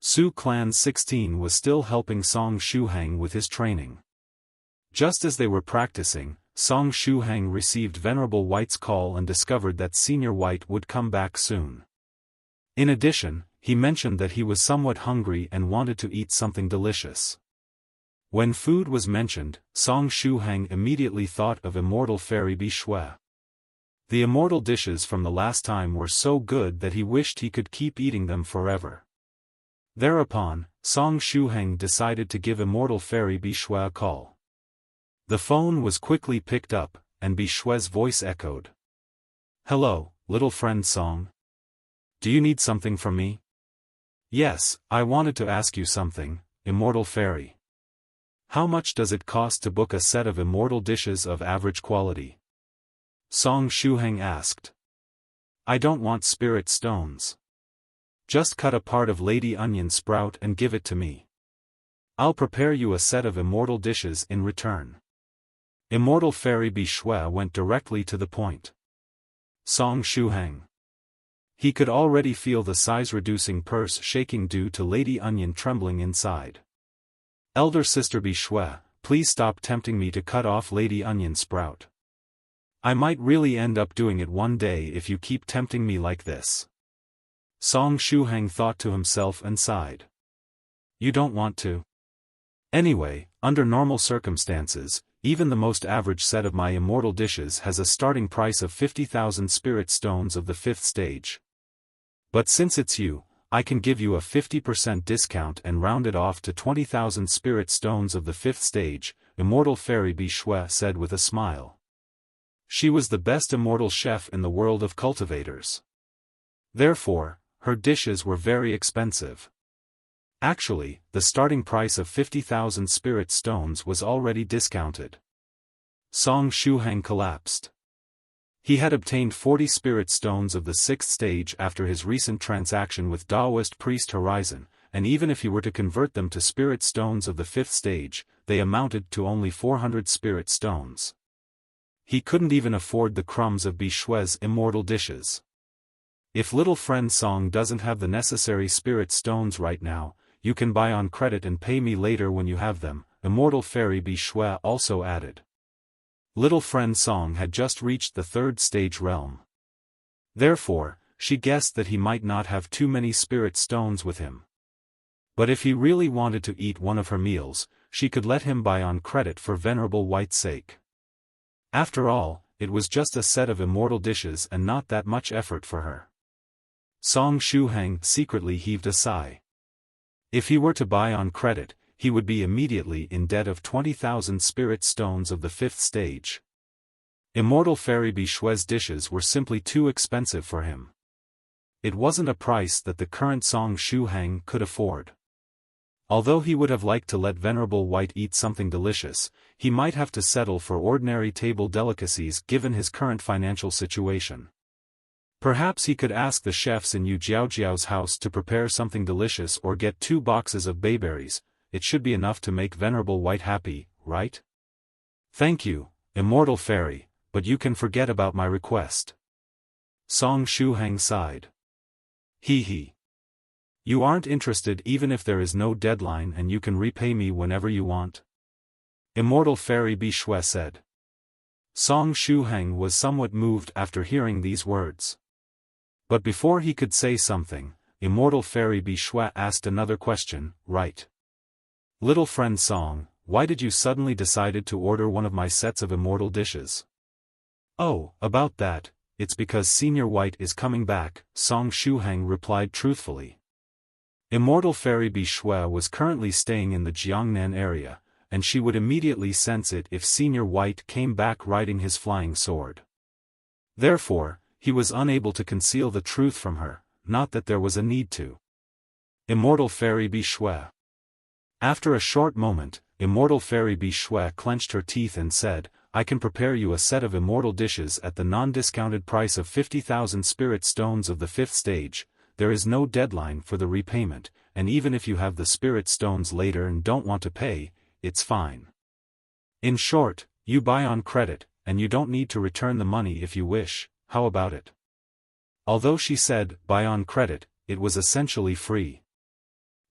Su Clan 16 was still helping Song Shuhang with his training. Just as they were practicing, Song Shuhang received Venerable White's call and discovered that Senior White would come back soon. In addition, he mentioned that he was somewhat hungry and wanted to eat something delicious. When food was mentioned, Song Shuhang immediately thought of Immortal Fairy Bishui. The immortal dishes from the last time were so good that he wished he could keep eating them forever. Thereupon, Song Shuhang decided to give Immortal Fairy Bishui a call. The phone was quickly picked up, and Bishui's voice echoed. Hello, little friend Song. Do you need something from me? Yes, I wanted to ask you something, Immortal Fairy. How much does it cost to book a set of immortal dishes of average quality? Song Shuhang asked. I don't want spirit stones. Just cut a part of Lady Onion sprout and give it to me. I'll prepare you a set of immortal dishes in return. Immortal Fairy Bishui went directly to the point. Song Shuhang. He could already feel the size-reducing purse shaking due to Lady Onion trembling inside. Elder Sister Bishui, please stop tempting me to cut off Lady Onion sprout. I might really end up doing it one day if you keep tempting me like this. Song Shuhang thought to himself and sighed. You don't want to? Anyway, under normal circumstances, even the most average set of my immortal dishes has a starting price of 50,000 spirit stones of the 5th stage. But since it's you, I can give you a 50% discount and round it off to 20,000 spirit stones of the 5th stage, Immortal Fairy Bishui said with a smile. She was the best immortal chef in the world of cultivators. Therefore, her dishes were very expensive. Actually, the starting price of 50,000 spirit stones was already discounted. Song Shuhang collapsed. He had obtained 40 spirit stones of the 6th stage after his recent transaction with Taoist priest Horizon, and even if he were to convert them to spirit stones of the 5th stage, they amounted to only 400 spirit stones. He couldn't even afford the crumbs of Bishui's immortal dishes. If little friend Song doesn't have the necessary spirit stones right now, you can buy on credit and pay me later when you have them, Immortal Fairy Bi Shui also added. Little friend Song had just reached the third stage realm. Therefore, she guessed that he might not have too many spirit stones with him. But if he really wanted to eat one of her meals, she could let him buy on credit for Venerable White's sake. After all, it was just a set of immortal dishes and not that much effort for her. Song Shuhang secretly heaved a sigh. If he were to buy on credit, he would be immediately in debt of 20,000 spirit stones of the fifth stage. Immortal Fairy Bi Shui's dishes were simply too expensive for him. It wasn't a price that the current Song Shuhang could afford. Although he would have liked to let Venerable White eat something delicious, he might have to settle for ordinary table delicacies given his current financial situation. Perhaps he could ask the chefs in Yu Jiaojiao's house to prepare something delicious or get 2 boxes of bayberries. It should be enough to make Venerable White happy, right? Thank you, Immortal Fairy, but you can forget about my request. Song Shuhang sighed. Hee. You aren't interested even if there is no deadline and you can repay me whenever you want? Immortal Fairy Bi Shui said. Song Shuhang was somewhat moved after hearing these words. But before he could say something, Immortal Fairy Bi Shui asked another question, right? Little friend Song, why did you suddenly decide to order one of my sets of immortal dishes? Oh, about that, it's because Senior White is coming back, Song Shuhang replied truthfully. Immortal Fairy Bi Shui was currently staying in the Jiangnan area, and she would immediately sense it if Senior White came back riding his flying sword. Therefore, he was unable to conceal the truth from her, not that there was a need to. Immortal Fairy Bi Shui. After a short moment, Immortal Fairy Bi Shui clenched her teeth and said, I can prepare you a set of immortal dishes at the non-discounted price of 50,000 spirit stones of the fifth stage. There is no deadline for the repayment, and even if you have the spirit stones later and don't want to pay, it's fine. In short, you buy on credit, and you don't need to return the money if you wish. How about it? Although she said, buy on credit, it was essentially free.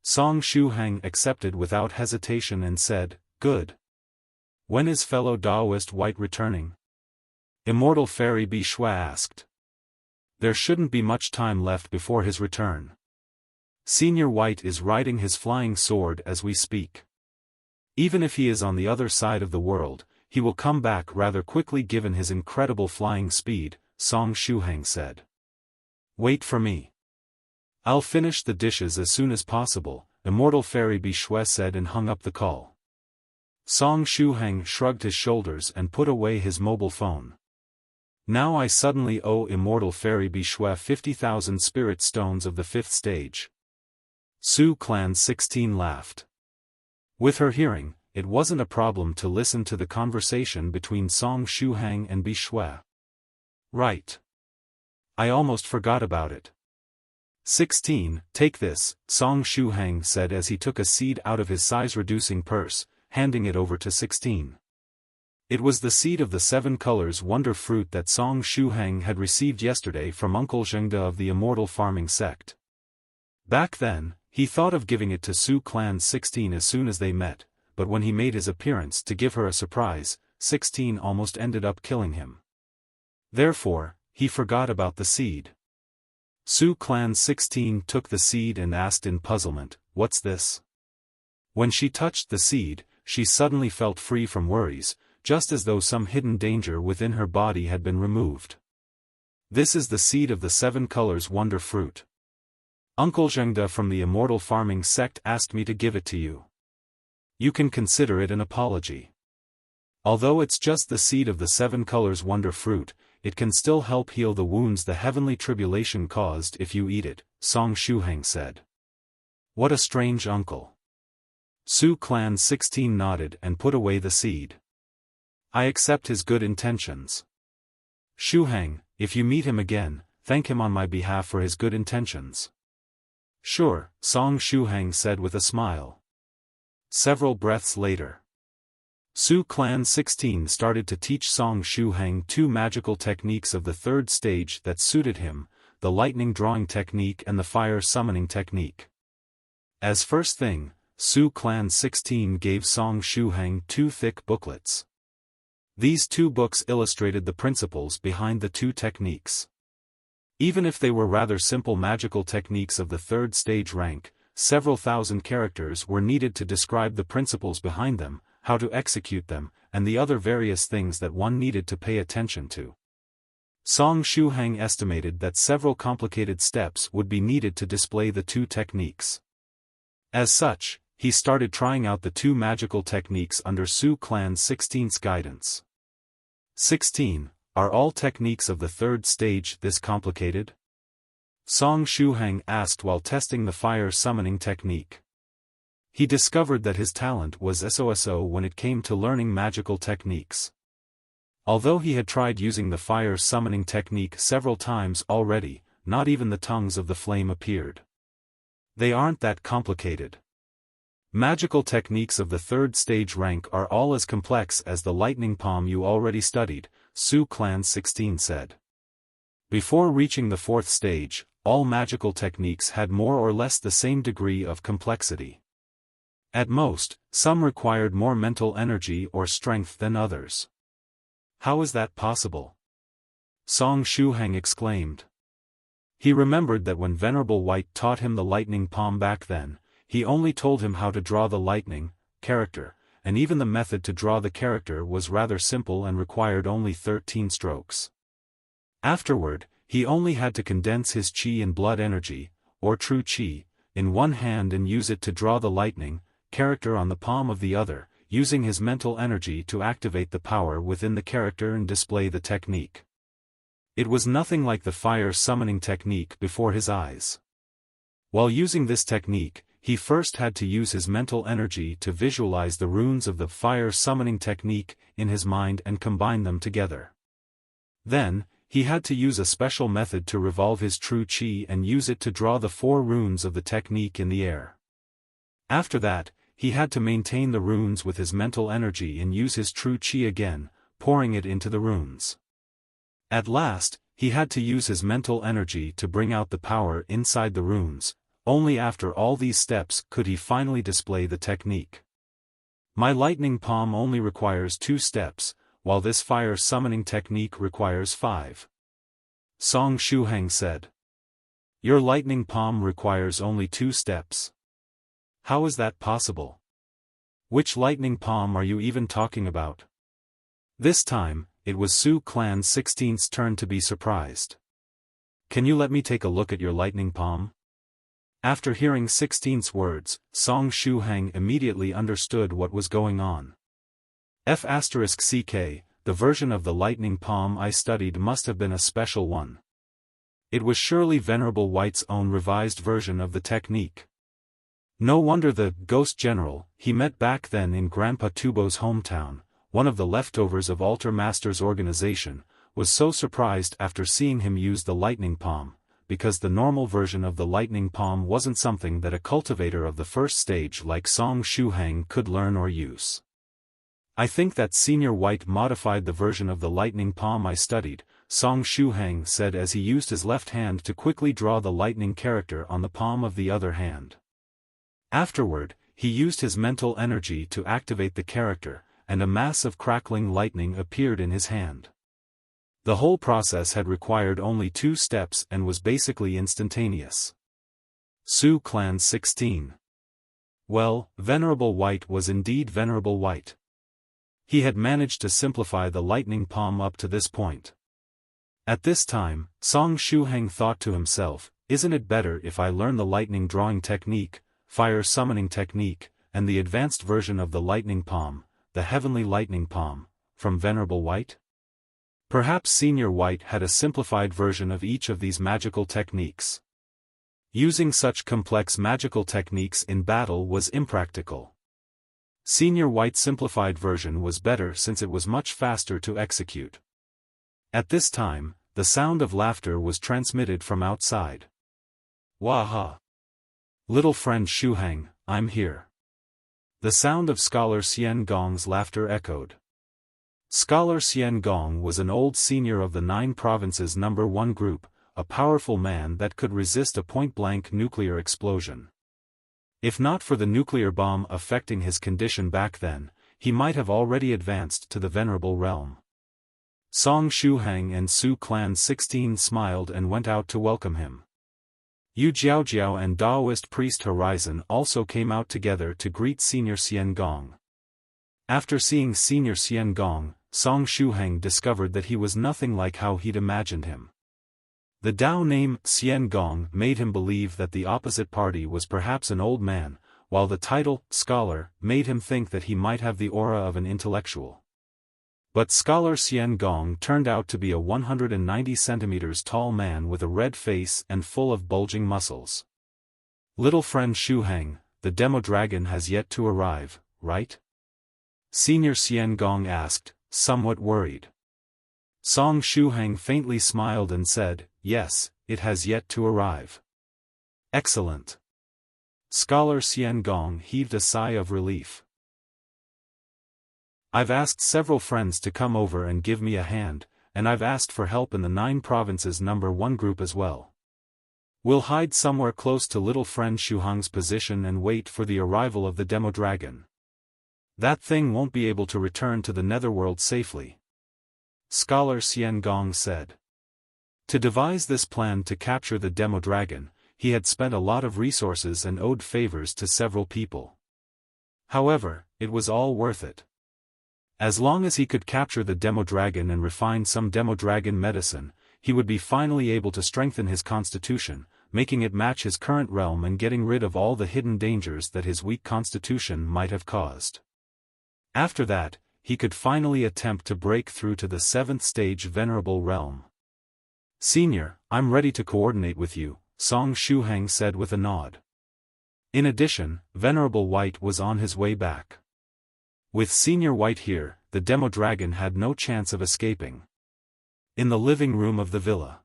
Song Shuhang accepted without hesitation and said, good. When is fellow Taoist White returning? Immortal Fairy Bi Shui asked. There shouldn't be much time left before his return. Senior White is riding his flying sword as we speak. Even if he is on the other side of the world, he will come back rather quickly given his incredible flying speed, Song Shuhang said. Wait for me. I'll finish the dishes as soon as possible, Immortal Fairy Bi Shui said and hung up the call. Song Shuhang shrugged his shoulders and put away his mobile phone. Now I suddenly owe Immortal Fairy Bi Shui 50,000 spirit stones of the fifth stage. Su Clan 16 laughed. With her hearing, it wasn't a problem to listen to the conversation between Song Shuhang and Bi Shui. Right. I almost forgot about it. 16, take this, Song Shuhang said as he took a seed out of his size-reducing purse, handing it over to 16. It was the seed of the 7 colors wonder fruit that Song Shuhang had received yesterday from Uncle Zhengde of the Immortal farming sect. Back then, he thought of giving it to Su Clan 16 as soon as they met, but when he made his appearance to give her a surprise, 16 almost ended up killing him. Therefore, he forgot about the seed. Su Clan 16 took the seed and asked in puzzlement, what's this? When she touched the seed, she suddenly felt free from worries, just as though some hidden danger within her body had been removed. This is the seed of the 7 colors wonder fruit. Uncle Zhengde from the Immortal farming sect asked me to give it to you. You can consider it an apology. Although it's just the seed of the 7 colors wonder fruit, it can still help heal the wounds the heavenly tribulation caused if you eat it, Song Shuhang said. What a strange uncle. Su Clan 16 nodded and put away the seed. I accept his good intentions. Shuhang, if you meet him again, thank him on my behalf for his good intentions. Sure, Song Shuhang said with a smile. Several breaths later, Su Clan 16 started to teach Song Shuhang 2 magical techniques of the third stage that suited him, the lightning drawing technique and the fire summoning technique. As first thing, Su Clan 16 gave Song Shuhang 2 thick booklets. These 2 books illustrated the principles behind the 2 techniques. Even if they were rather simple magical techniques of the 3rd stage rank, several thousand characters were needed to describe the principles behind them, how to execute them, and the other various things that one needed to pay attention to. Song Shuhang estimated that several complicated steps would be needed to display the 2 techniques. As such, he started trying out the 2 magical techniques under Su Clan 16's guidance. 16. Are all techniques of the 3rd stage this complicated? Song Shuhang asked while testing the fire summoning technique. He discovered that his talent was so when it came to learning magical techniques. Although he had tried using the fire summoning technique several times already, not even the tongues of the flame appeared. They aren't that complicated. Magical techniques of the 3rd stage rank are all as complex as the lightning palm you already studied, Su Clan 16 said. Before reaching the 4th stage, all magical techniques had more or less the same degree of complexity. At most, some required more mental energy or strength than others. How is that possible? Song Shuhang exclaimed. He remembered that when Venerable White taught him the lightning palm back then, he only told him how to draw the lightning character, and even the method to draw the character was rather simple and required only 13 strokes. Afterward, he only had to condense his qi and blood energy, or true qi, in one hand and use it to draw the lightning character on the palm of the other, using his mental energy to activate the power within the character and display the technique. It was nothing like the fire summoning technique before his eyes. While using this technique, he first had to use his mental energy to visualize the runes of the fire summoning technique in his mind and combine them together. Then, he had to use a special method to revolve his true qi and use it to draw the 4 runes of the technique in the air. After that, he had to maintain the runes with his mental energy and use his true qi again, pouring it into the runes. At last, he had to use his mental energy to bring out the power inside the runes. Only after all these steps could he finally display the technique. My lightning palm only requires 2 steps, while this fire summoning technique requires 5. Song Shuhang said. Your lightning palm requires only 2 steps. How is that possible? Which lightning palm are you even talking about? This time, it was Su Clan 16's turn to be surprised. Can you let me take a look at your lightning palm? After hearing 16's words, Song Shuhang immediately understood what was going on. F***ck, the version of the lightning palm I studied must have been a special one. It was surely Venerable White's own revised version of the technique. No wonder the ghost general he met back then in Grandpa Tubo's hometown, one of the leftovers of Altar Master's organization, was so surprised after seeing him use the lightning palm, because the normal version of the lightning palm wasn't something that a cultivator of the 1st stage like Song Shuhang could learn or use. I think that Senior White modified the version of the lightning palm I studied, Song Shuhang said as he used his left hand to quickly draw the lightning character on the palm of the other hand. Afterward, he used his mental energy to activate the character, and a mass of crackling lightning appeared in his hand. The whole process had required only 2 steps and was basically instantaneous. Su Clan 16. Well, Venerable White was indeed Venerable White. He had managed to simplify the lightning palm up to this point. At this time, Song Shuhang thought to himself, isn't it better if I learn the lightning drawing technique, fire summoning technique, and the advanced version of the lightning palm, the heavenly lightning palm, from Venerable White? Perhaps Senior White had a simplified version of each of these magical techniques. Using such complex magical techniques in battle was impractical. Senior White's simplified version was better since it was much faster to execute. At this time, the sound of laughter was transmitted from outside. Waha! Little friend Shuhang, I'm here. The sound of Scholar Xian Gong's laughter echoed. Scholar Xian Gong was an old senior of the 9 provinces No. 1 group, a powerful man that could resist a point-blank nuclear explosion. If not for the nuclear bomb affecting his condition back then, he might have already advanced to the Venerable realm. Song Shuhang and Su Clan 16 smiled and went out to welcome him. Yu Jiaojiao and Daoist priest Horizon also came out together to greet Senior Xian Gong. After seeing Senior Xian Gong, Song Shuhang discovered that he was nothing like how he'd imagined him. The Dao name, Xian Gong, made him believe that the opposite party was perhaps an old man, while the title, Scholar, made him think that he might have the aura of an intellectual. But Scholar Xian Gong turned out to be a 190 centimeters tall man with a red face and full of bulging muscles. Little friend Shuhang, the demodragon has yet to arrive, right? Senior Xian Gong asked, somewhat worried. Song Shuhang faintly smiled and said, yes, it has yet to arrive. Excellent. Scholar Xian Gong heaved a sigh of relief. I've asked several friends to come over and give me a hand, and I've asked for help in the 9 provinces #1 group as well. We'll hide somewhere close to little friend Shuhang's position and wait for the arrival of the demodragon. That thing won't be able to return to the netherworld safely. Scholar Xian Gong said. To devise this plan to capture the demodragon, he had spent a lot of resources and owed favors to several people. However, it was all worth it. As long as he could capture the demodragon and refine some demodragon medicine, he would be finally able to strengthen his constitution, making it match his current realm and getting rid of all the hidden dangers that his weak constitution might have caused. After that, he could finally attempt to break through to the 7th stage Venerable realm. Senior, I'm ready to coordinate with you, Song Shuhang said with a nod. In addition, Venerable White was on his way back. With Senior White here, the demodragon had no chance of escaping. In the living room of the villa,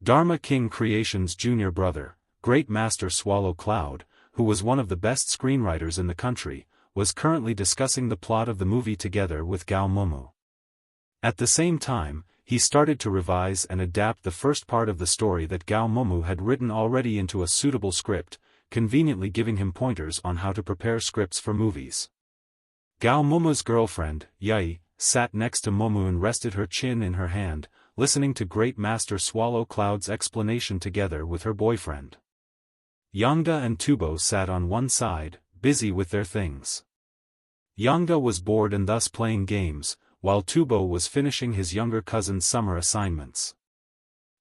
Dharma King Creation's junior brother, Great Master Swallow Cloud, who was one of the best screenwriters in the country, was currently discussing the plot of the movie together with Gao Moumou. At the same time, he started to revise and adapt the first part of the story that Gao Moumou had written already into a suitable script, conveniently giving him pointers on how to prepare scripts for movies. Gao Moumou's girlfriend, Yai, sat next to Moumou and rested her chin in her hand, listening to Great Master Swallow Cloud's explanation together with her boyfriend. Yangda and Tubo sat on one side, busy with their things. Yangda was bored and thus playing games, while Tubo was finishing his younger cousin's summer assignments.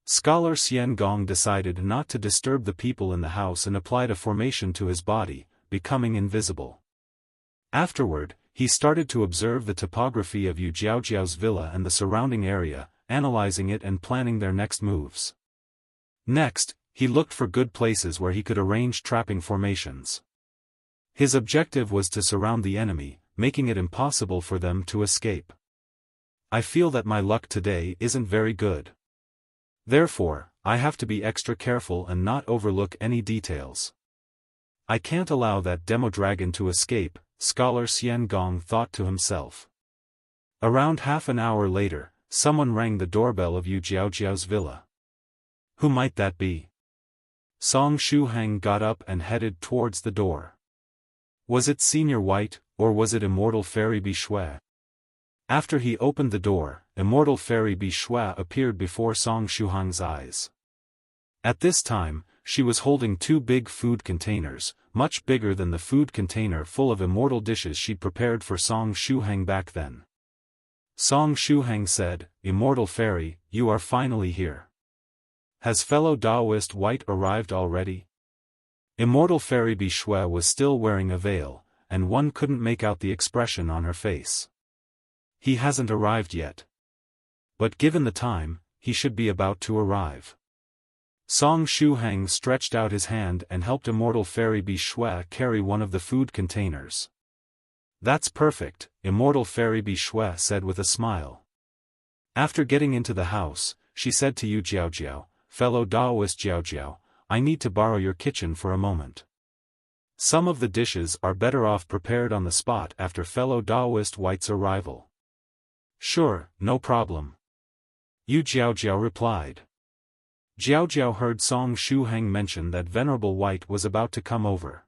Scholar Xian Gong decided not to disturb the people in the house and applied a formation to his body, becoming invisible. Afterward, he started to observe the topography of Yu Jiaojiao's villa and the surrounding area, analyzing it and planning their next moves. Next, he looked for good places where he could arrange trapping formations. His objective was to surround the enemy, making it impossible for them to escape. I feel that my luck today isn't very good. Therefore, I have to be extra careful and not overlook any details. I can't allow that demodragon to escape, Scholar Xian Gong thought to himself. Around half an hour later, someone rang the doorbell of Yu Jiaojiao's villa. Who might that be? Song Shuhang got up and headed towards the door. Was it Senior White, or was it Immortal Fairy Bishui? After he opened the door, Immortal Fairy Bishui appeared before Song Shuhang's eyes. At this time, she was holding 2 big food containers, much bigger than the food container full of immortal dishes she'd prepared for Song Shuhang back then. Song Shuhang said, Immortal Fairy, you are finally here. Has fellow Daoist White arrived already? Immortal Fairy Bishui was still wearing a veil, and one couldn't make out the expression on her face. He hasn't arrived yet. But given the time, he should be about to arrive. Song Shuhang stretched out his hand and helped Immortal Fairy Bishui carry one of the food containers. That's perfect, Immortal Fairy Bishui said with a smile. After getting into the house, she said to Yu Jiaojiao, fellow Daoist Jiaojiao, I need to borrow your kitchen for a moment. Some of the dishes are better off prepared on the spot after fellow Daoist White's arrival. Sure, no problem. Yu Jiaojiao replied. Jiao heard Song Shuhang mention that Venerable White was about to come over.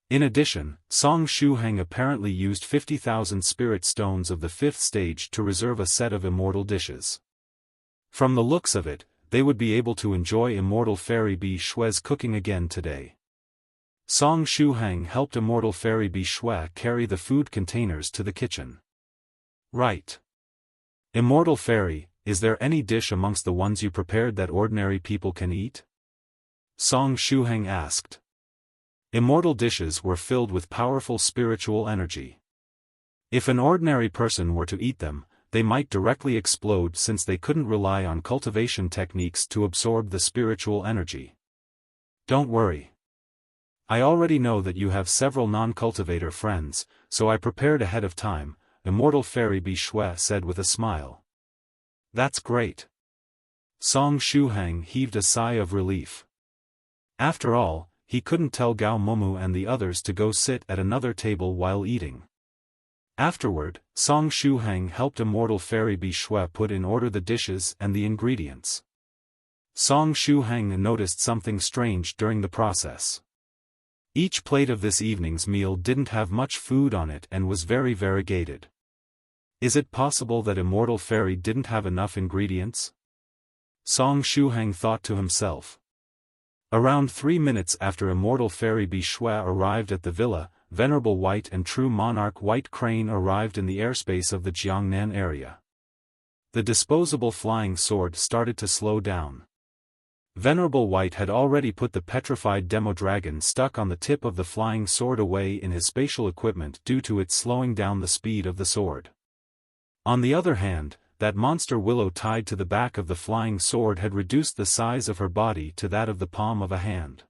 In addition, Song Shuhang apparently used 50,000 spirit stones of the 5th stage to reserve a set of immortal dishes. From the looks of it, they would be able to enjoy Immortal Fairy Bi Shui's cooking again today. Song Shuhang helped Immortal Fairy Bi Shui carry the food containers to the kitchen. Right. Immortal Fairy, is there any dish amongst the ones you prepared that ordinary people can eat? Song Shuhang asked. Immortal dishes were filled with powerful spiritual energy. If an ordinary person were to eat them, they might directly explode since they couldn't rely on cultivation techniques to absorb the spiritual energy. Don't worry. I already know that you have several non-cultivator friends, so I prepared ahead of time, Immortal Fairy Bi Shui said with a smile. That's great. Song Shuhang heaved a sigh of relief. After all, he couldn't tell Gao Moumou and the others to go sit at another table while eating. Afterward, Song Shuhang helped Immortal Fairy Bi Shui put in order the dishes and the ingredients. Song Shuhang noticed something strange during the process. Each plate of this evening's meal didn't have much food on it and was very variegated. Is it possible that Immortal Fairy didn't have enough ingredients? Song Shuhang thought to himself. Around 3 minutes after Immortal Fairy Bi Shui arrived at the villa, Venerable White and True Monarch White Crane arrived in the airspace of the Jiangnan area. The disposable flying sword started to slow down. Venerable White had already put the petrified demodragon stuck on the tip of the flying sword away in his spatial equipment due to it slowing down the speed of the sword. On the other hand, that monster willow tied to the back of the flying sword had reduced the size of her body to that of the palm of a hand.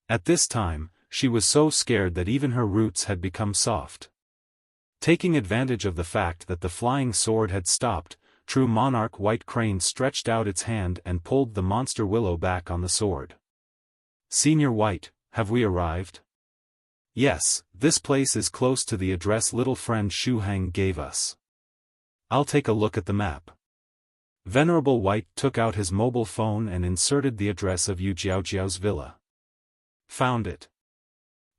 At this time, she was so scared that even her roots had become soft. Taking advantage of the fact that the flying sword had stopped, True Monarch White Crane stretched out its hand and pulled the monster willow back on the sword. Senior White, have we arrived? Yes, this place is close to the address little friend Shuhang gave us. I'll take a look at the map. Venerable White took out his mobile phone and inserted the address of Yu Jiao's villa. Found it.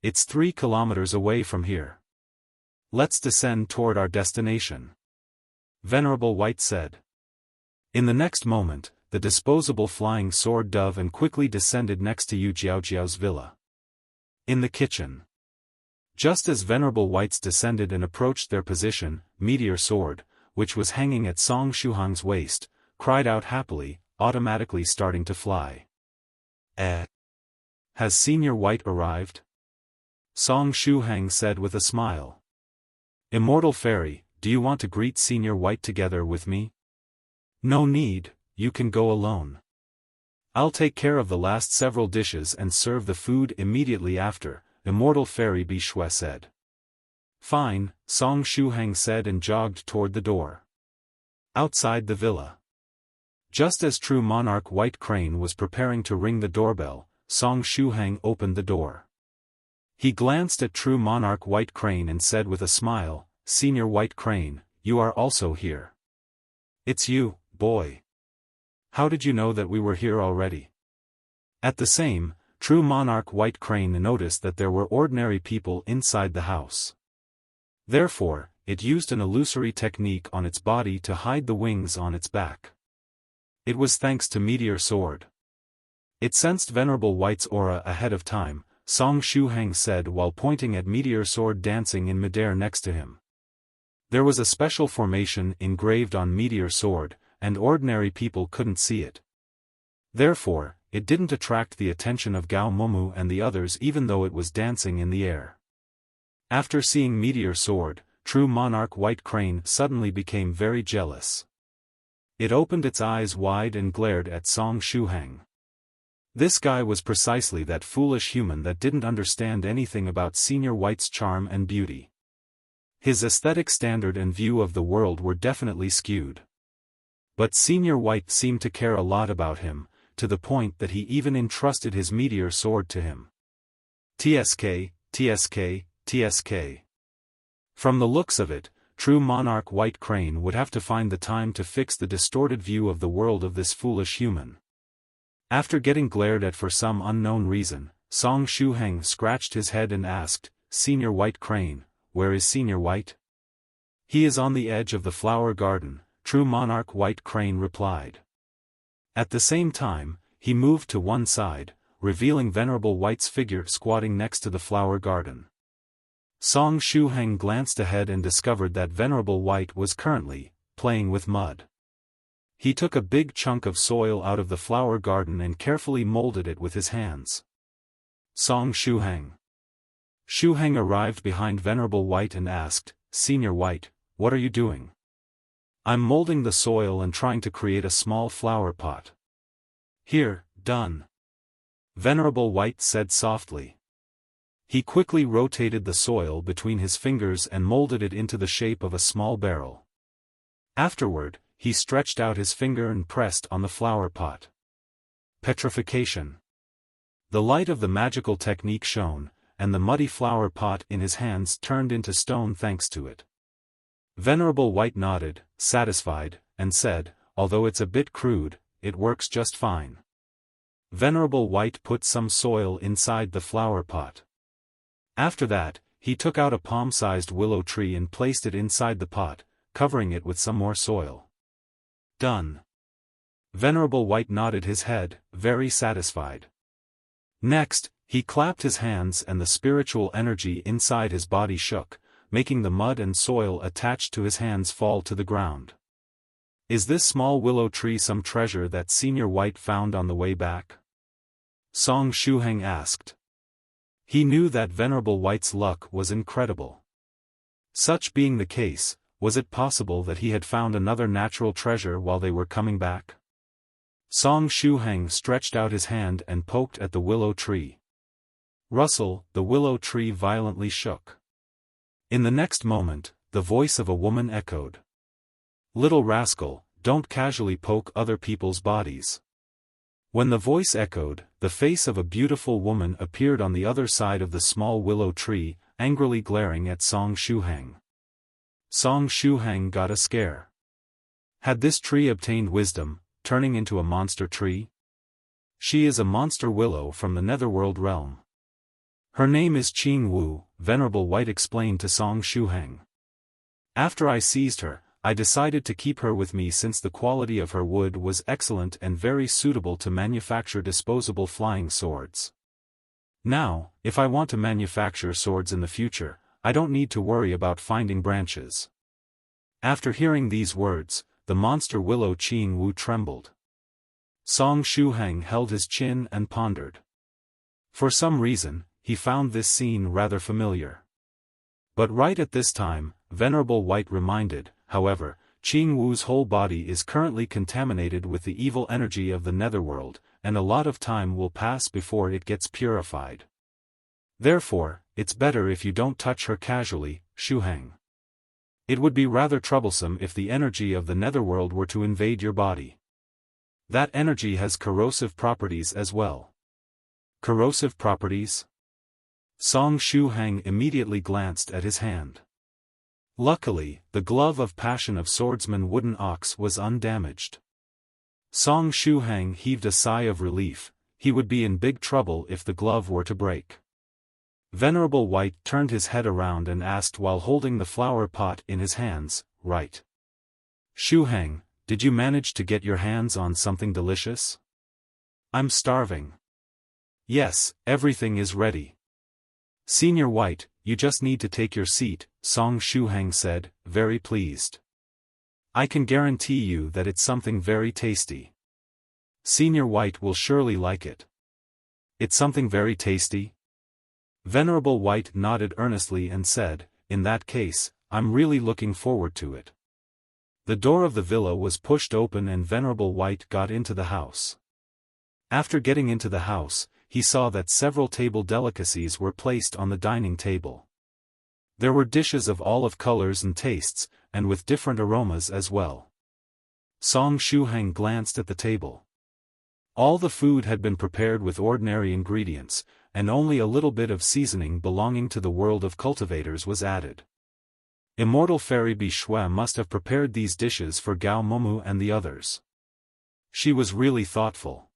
It's 3 kilometers away from here. Let's descend toward our destination. Venerable White said. In the next moment, the disposable flying sword dove and quickly descended next to Yu Jiao's villa. In the kitchen. Just as Venerable Whites descended and approached their position, Meteor Sword, which was hanging at Song Shuhang's waist, cried out happily, automatically starting to fly. Has Senior White arrived? Song Shuhang said with a smile. Immortal Fairy, do you want to greet Senior White together with me? No need, you can go alone. I'll take care of the last several dishes and serve the food immediately after, Immortal Fairy Bi Shui said. Fine, Song Shuhang said and jogged toward the door. Outside the villa. Just as True Monarch White Crane was preparing to ring the doorbell, Song Shuhang opened the door. He glanced at True Monarch White Crane and said with a smile, Senior White Crane, you are also here. It's you, boy. How did you know that we were here already? At the same, True Monarch White Crane noticed that there were ordinary people inside the house. Therefore, it used an illusory technique on its body to hide the wings on its back. It was thanks to Meteor Sword. It sensed Venerable White's aura ahead of time, Song Shuhang said while pointing at Meteor Sword dancing in midair next to him. There was a special formation engraved on Meteor Sword, and ordinary people couldn't see it. Therefore, it didn't attract the attention of Gao Moumou and the others even though it was dancing in the air. After seeing Meteor Sword, True Monarch White Crane suddenly became very jealous. It opened its eyes wide and glared at Song Shuhang. This guy was precisely that foolish human that didn't understand anything about Senior White's charm and beauty. His aesthetic standard and view of the world were definitely skewed. But Senior White seemed to care a lot about him, to the point that he even entrusted his Meteor Sword to him. TSK, TSK, TSK. From the looks of it, True Monarch White Crane would have to find the time to fix the distorted view of the world of this foolish human. After getting glared at for some unknown reason, Song Shuhang scratched his head and asked, "Senior White Crane, where is Senior White?" "He is on the edge of the flower garden," True Monarch White Crane replied. At the same time, he moved to one side, revealing Venerable White's figure squatting next to the flower garden. Song Shuhang glanced ahead and discovered that Venerable White was currently playing with mud. He took a big chunk of soil out of the flower garden and carefully molded it with his hands. Song Shuhang. Shuhang arrived behind Venerable White and asked, "Senior White, what are you doing?" "I'm molding the soil and trying to create a small flower pot." "Here, done," Venerable White said softly. He quickly rotated the soil between his fingers and molded it into the shape of a small barrel. Afterward, he stretched out his finger and pressed on the flower pot. Petrification. The light of the magical technique shone, and the muddy flower pot in his hands turned into stone thanks to it. Venerable White nodded, satisfied, and said, "Although it's a bit crude, it works just fine." Venerable White put some soil inside the flower pot. After that, he took out a palm-sized willow tree and placed it inside the pot, covering it with some more soil. Done. Venerable White nodded his head, very satisfied. Next, he clapped his hands and the spiritual energy inside his body shook, making the mud and soil attached to his hands fall to the ground. "Is this small willow tree some treasure that Senior White found on the way back?" Song Shuhang asked. He knew that Venerable White's luck was incredible. Such being the case, was it possible that he had found another natural treasure while they were coming back? Song Shuhang stretched out his hand and poked at the willow tree. Rustle, the willow tree violently shook. In the next moment, the voice of a woman echoed. "Little rascal, don't casually poke other people's bodies." When the voice echoed, the face of a beautiful woman appeared on the other side of the small willow tree, angrily glaring at Song Shuhang. Song Shuhang got a scare. Had this tree obtained wisdom, turning into a monster tree? She is a monster willow from the netherworld realm. Her name is Qing Wu, Venerable White explained to Song Shuhang. After I seized her, I decided to keep her with me since the quality of her wood was excellent and very suitable to manufacture disposable flying swords. Now, if I want to manufacture swords in the future, I don't need to worry about finding branches. After hearing these words, the monster willow Qing Wu trembled. Song Shuhang held his chin and pondered. For some reason, he found this scene rather familiar. But right at this time, Venerable White reminded, however, Qing Wu's whole body is currently contaminated with the evil energy of the netherworld, and a lot of time will pass before it gets purified. Therefore, it's better if you don't touch her casually, Shuhang. It would be rather troublesome if the energy of the netherworld were to invade your body. That energy has corrosive properties as well. Corrosive properties? Song Shuhang immediately glanced at his hand. Luckily, the glove of passion of swordsman Wooden Ox was undamaged. Song Shuhang heaved a sigh of relief. He would be in big trouble if the glove were to break. Venerable White turned his head around and asked while holding the flower pot in his hands, "Right. Shuhang, did you manage to get your hands on something delicious?" "I'm starving." "Yes, everything is ready." "Senior White, you just need to take your seat," Song Shuhang said, very pleased. "I can guarantee you that it's something very tasty. Senior White will surely like it." "It's something very tasty?" Venerable White nodded earnestly and said, "In that case, I'm really looking forward to it." The door of the villa was pushed open and Venerable White got into the house. After getting into the house, he saw that several table delicacies were placed on the dining table. There were dishes of all of colors and tastes, and with different aromas as well. Song Shuhang glanced at the table. All the food had been prepared with ordinary ingredients, and only a little bit of seasoning belonging to the world of cultivators was added. Immortal Fairy Bishwe must have prepared these dishes for Gao Moumou and the others. She was really thoughtful.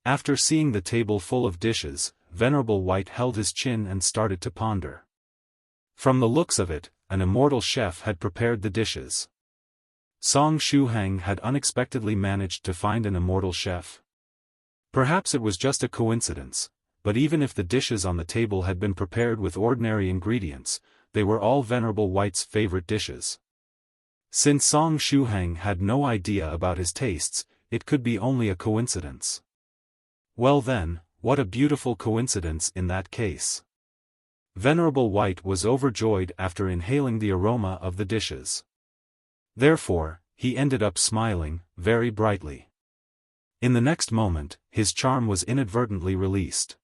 After seeing the table full of dishes, Venerable White held his chin and started to ponder. From the looks of it, an immortal chef had prepared the dishes. Shuhang had unexpectedly managed to find an immortal chef. Perhaps it was just a coincidence, but even if the dishes on the table had been prepared with ordinary ingredients, they were all Venerable White's favorite dishes. Since Shuhang had no idea about his tastes, it could be only a coincidence. Well then, what a beautiful coincidence in that case. Venerable White was overjoyed after inhaling the aroma of the dishes. Therefore, he ended up smiling, very brightly. In the next moment, his charm was inadvertently released.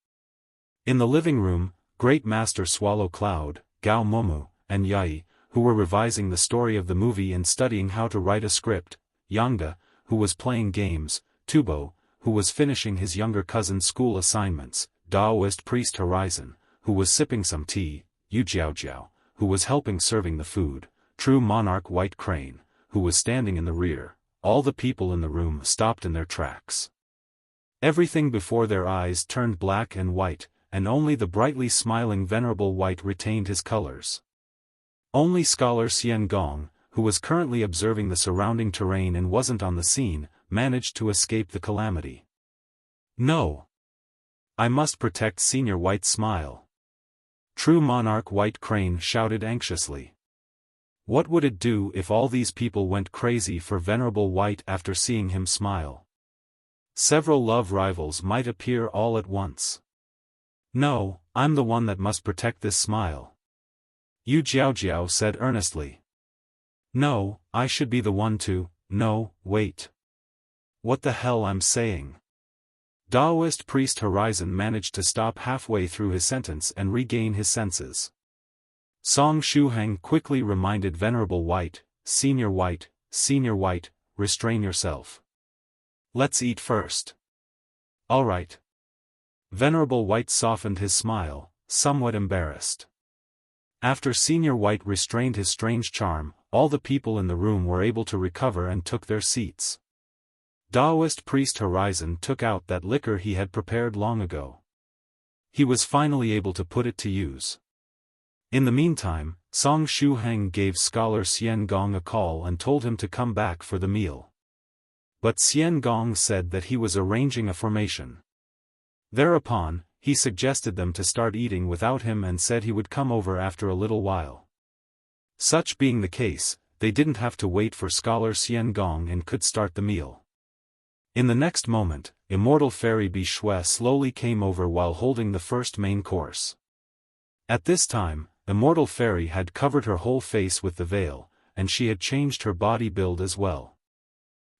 In the living room, Great Master Swallow Cloud, Gao Moumou, and Yai, who were revising the story of the movie and studying how to write a script, Yangda, who was playing games, Tubo, who was finishing his younger cousin's school assignments, Taoist Priest Horizon, who was sipping some tea, Yu Jiaojiao, who was helping serving the food, True Monarch White Crane, who was standing in the rear. All the people in the room stopped in their tracks. Everything before their eyes turned black and white, and only the brightly smiling Venerable White retained his colors. Only Scholar Xian Gong, who was currently observing the surrounding terrain and wasn't on the scene, managed to escape the calamity. No! I must protect Senior White's smile. True Monarch White Crane shouted anxiously. What would it do if all these people went crazy for Venerable White after seeing him smile? Several love rivals might appear all at once. No, I'm the one that must protect this smile. Yu Jiaojiao said earnestly. No, I should be the one to. No, wait. What the hell I'm saying? Taoist Priest Horizon managed to stop halfway through his sentence and regain his senses. Shuhang quickly reminded Venerable White, Senior White, restrain yourself. Let's eat first. All right. Venerable White softened his smile, somewhat embarrassed. After Senior White restrained his strange charm, all the people in the room were able to recover and took their seats. Taoist Priest Horizon took out that liquor he had prepared long ago. He was finally able to put it to use. In the meantime, Shuhang gave Scholar Xian Gong a call and told him to come back for the meal. But Xian Gong said that he was arranging a formation. Thereupon, he suggested them to start eating without him and said he would come over after a little while. Such being the case, they didn't have to wait for Scholar Xian Gong and could start the meal. In the next moment, Immortal Fairy Bishui slowly came over while holding the first main course. At this time, Immortal Fairy had covered her whole face with the veil, and she had changed her body build as well.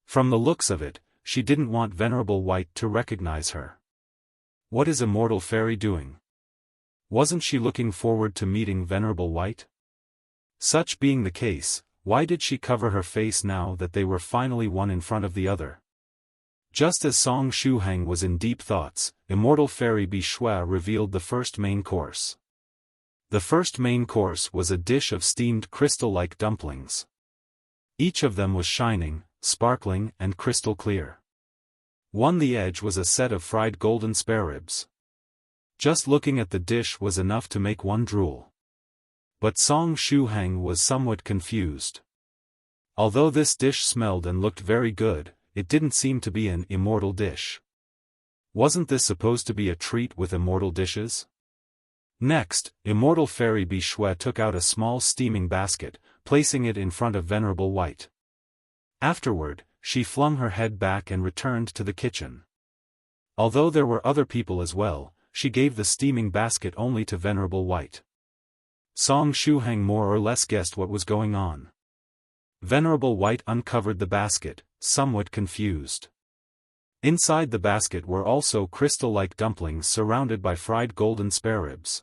From the looks of it, she didn't want Venerable White to recognize her. What is Immortal Fairy doing? Wasn't she looking forward to meeting Venerable White? Such being the case, why did she cover her face now that they were finally one in front of the other? Just as Shuhang was in deep thoughts, Immortal Fairy Bishui revealed the first main course. The first main course was a dish of steamed crystal-like dumplings. Each of them was shining, sparkling and crystal clear. On the edge was a set of fried golden spare ribs. Just looking at the dish was enough to make one drool. But Shuhang was somewhat confused. Although this dish smelled and looked very good, it didn't seem to be an immortal dish. Wasn't this supposed to be a treat with immortal dishes? Next, Immortal Fairy Bishui took out a small steaming basket, placing it in front of Venerable White. Afterward, she flung her head back and returned to the kitchen. Although there were other people as well, she gave the steaming basket only to Venerable White. Shuhang more or less guessed what was going on. Venerable White uncovered the basket, somewhat confused. Inside the basket were also crystal-like dumplings surrounded by fried golden spare ribs.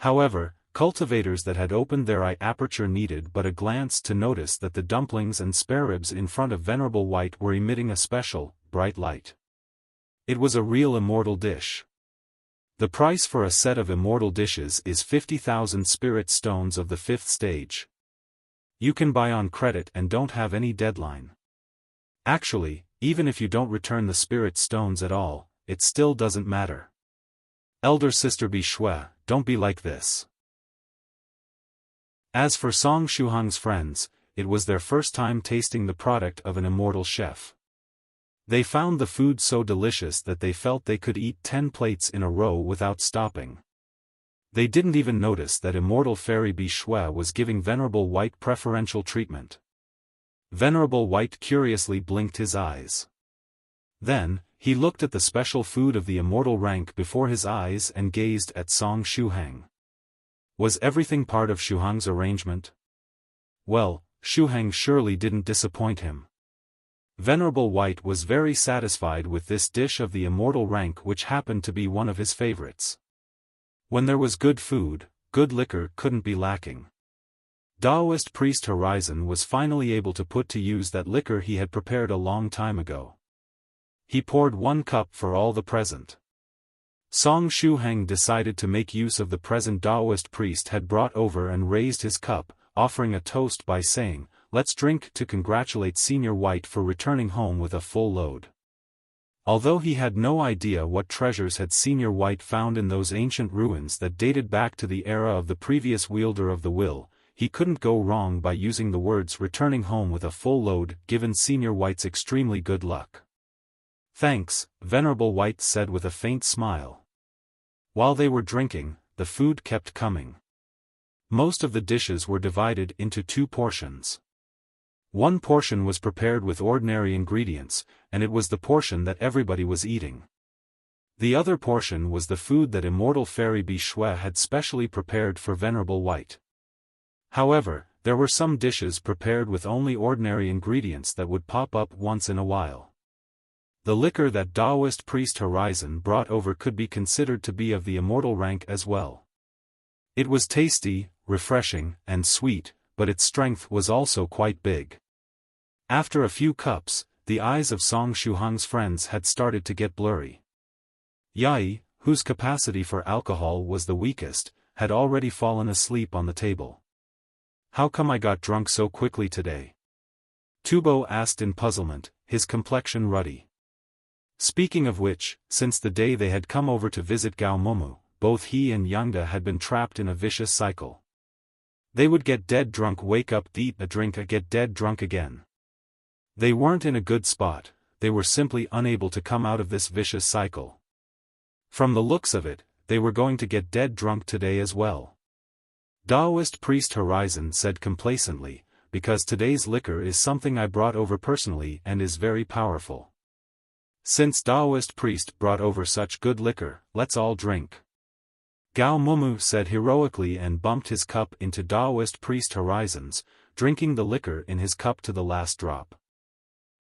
However, cultivators that had opened their eye aperture needed but a glance to notice that the dumplings and spare ribs in front of Venerable White were emitting a special, bright light. It was a real immortal dish. The price for a set of immortal dishes is 50,000 spirit stones of the 5th stage. You can buy on credit and don't have any deadline. Actually, even if you don't return the spirit stones at all, it still doesn't matter. Elder sister Bishui, don't be like this. As for Song Shuhang's friends, it was their first time tasting the product of an immortal chef. They found the food so delicious that they felt they could eat 10 plates in a row without stopping. They didn't even notice that Immortal Fairy Bishui was giving Venerable White preferential treatment. Venerable White curiously blinked his eyes. Then, he looked at the special food of the immortal rank before his eyes and gazed at Song Shuhang. Was everything part of Shuhang's arrangement? Well, Shuhang surely didn't disappoint him. Venerable White was very satisfied with this dish of the immortal rank, which happened to be one of his favorites. When there was good food, good liquor couldn't be lacking. Taoist priest Horizon was finally able to put to use that liquor he had prepared a long time ago. He poured 1 cup for all the present. Song Shuhang decided to make use of the present Taoist priest had brought over and raised his cup, offering a toast by saying, "Let's drink to congratulate Senior White for returning home with a full load." Although he had no idea what treasures had Senior White found in those ancient ruins that dated back to the era of the previous wielder of the will, he couldn't go wrong by using the words returning home with a full load, given Senior White's extremely good luck. "Thanks," Venerable White said with a faint smile. While they were drinking, the food kept coming. Most of the dishes were divided into 2 portions. One portion was prepared with ordinary ingredients, and it was the portion that everybody was eating. The other portion was the food that Immortal Fairy Bishui had specially prepared for Venerable White. However, there were some dishes prepared with only ordinary ingredients that would pop up once in a while. The liquor that Taoist priest Horizon brought over could be considered to be of the immortal rank as well. It was tasty, refreshing, and sweet, but its strength was also quite big. After a few cups, the eyes of Song Shuhang's friends had started to get blurry. Yai, whose capacity for alcohol was the weakest, had already fallen asleep on the table. "How come I got drunk so quickly today?" Tubo asked in puzzlement, his complexion ruddy. Speaking of which, since the day they had come over to visit Gao Moumou, both he and Yangda had been trapped in a vicious cycle. They would get dead drunk, wake up, eat a drink, get dead drunk again. They weren't in a good spot, they were simply unable to come out of this vicious cycle. From the looks of it, they were going to get dead drunk today as well. Taoist priest Horizon said complacently, "Because today's liquor is something I brought over personally and is very powerful. Since Taoist priest brought over such good liquor, let's all drink." Gao Moumou said heroically and bumped his cup into Taoist priest Horizon's, drinking the liquor in his cup to the last drop.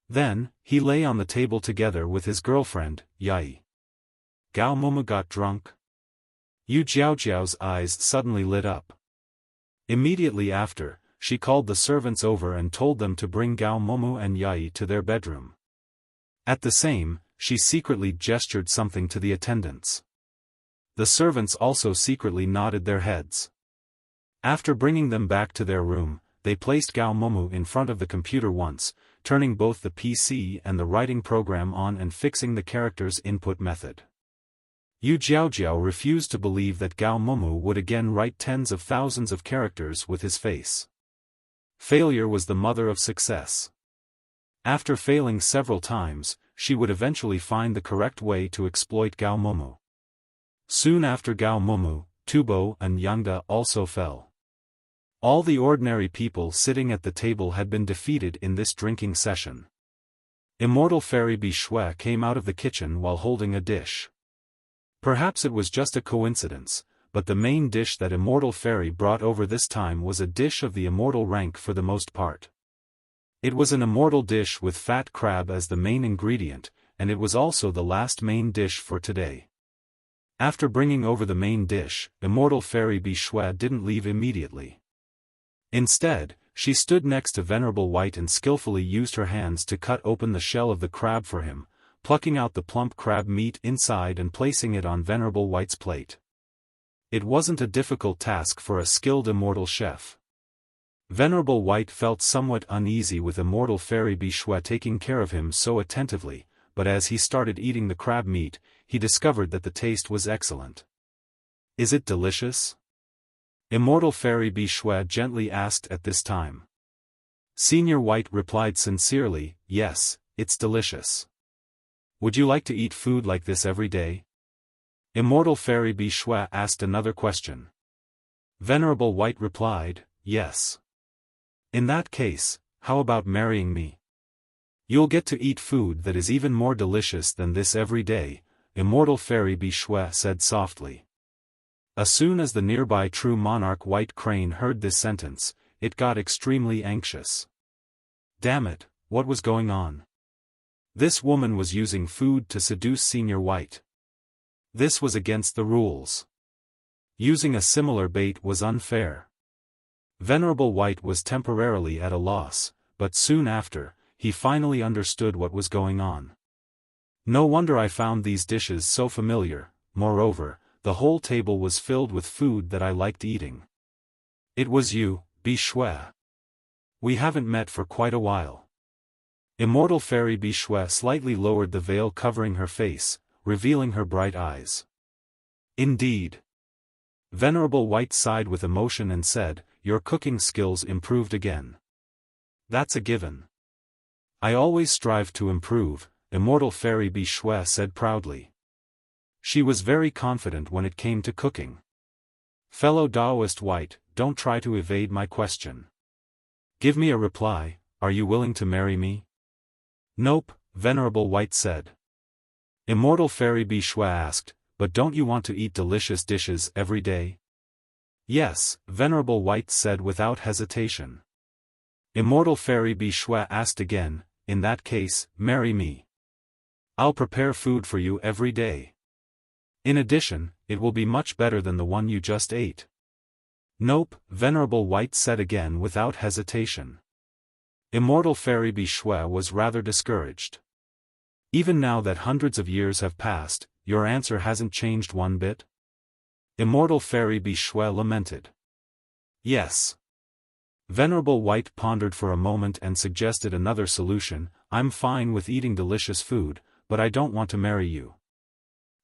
Then, he lay on the table together with his girlfriend, Yai. Gao Moumou got drunk? Yu Jiaojiao's eyes suddenly lit up. Immediately after, she called the servants over and told them to bring Gao Moumou and Yai to their bedroom. At the same, she secretly gestured something to the attendants. The servants also secretly nodded their heads. After bringing them back to their room, they placed Gao Moumou in front of the computer once, turning both the PC and the writing program on and fixing the character's input method. Yu Jiaojiao refused to believe that Gao Moumou would again write tens of thousands of characters with his face. Failure was the mother of success. After failing several times, she would eventually find the correct way to exploit Gao Moumou. Soon after Gao Moumou, Tubo and Yangda also fell. All the ordinary people sitting at the table had been defeated in this drinking session. Immortal Fairy Bishui came out of the kitchen while holding a dish. Perhaps it was just a coincidence, but the main dish that Immortal Fairy brought over this time was a dish of the immortal rank for the most part. It was an immortal dish with fat crab as the main ingredient, and it was also the last main dish for today. After bringing over the main dish, Immortal Fairy Bishui didn't leave immediately. Instead, she stood next to Venerable White and skillfully used her hands to cut open the shell of the crab for him, plucking out the plump crab meat inside and placing it on Venerable White's plate. It wasn't a difficult task for a skilled immortal chef. Venerable White felt somewhat uneasy with Immortal Fairy Bishui taking care of him so attentively, but as he started eating the crab meat, he discovered that the taste was excellent. Is it delicious? Immortal Fairy Bishwe gently asked at this time. Senior White replied sincerely, yes, it's delicious. Would you like to eat food like this every day? Immortal Fairy Bishwe asked another question. Venerable White replied, yes. In that case, how about marrying me? You'll get to eat food that is even more delicious than this every day, Immortal Fairy Bishwe said softly. As soon as the nearby true monarch White Crane heard this sentence, it got extremely anxious. Damn it, what was going on? This woman was using food to seduce Senior White. This was against the rules. Using a similar bait was unfair. Venerable White was temporarily at a loss, but soon after, he finally understood what was going on. No wonder I found these dishes so familiar, moreover, the whole table was filled with food that I liked eating. It was you, Bishwe. We haven't met for quite a while. Immortal Fairy Bishwe slightly lowered the veil covering her face, revealing her bright eyes. Indeed. Venerable White sighed with emotion and said, your cooking skills improved again. That's a given. I always strive to improve, Immortal Fairy Bishwe said proudly. She was very confident when it came to cooking. Fellow Taoist White, don't try to evade my question. Give me a reply, are you willing to marry me? Nope, Venerable White said. Immortal Fairy Bishwe asked, but don't you want to eat delicious dishes every day? Yes, Venerable White said without hesitation. Immortal Fairy Bishwe asked again, in that case, marry me. I'll prepare food for you every day. In addition, it will be much better than the one you just ate. Nope, Venerable White said again without hesitation. Immortal Fairy Bishwe was rather discouraged. Even now that hundreds of years have passed, your answer hasn't changed one bit? Immortal Fairy Bishwe lamented. Yes. Venerable White pondered for a moment and suggested another solution, I'm fine with eating delicious food, but I don't want to marry you.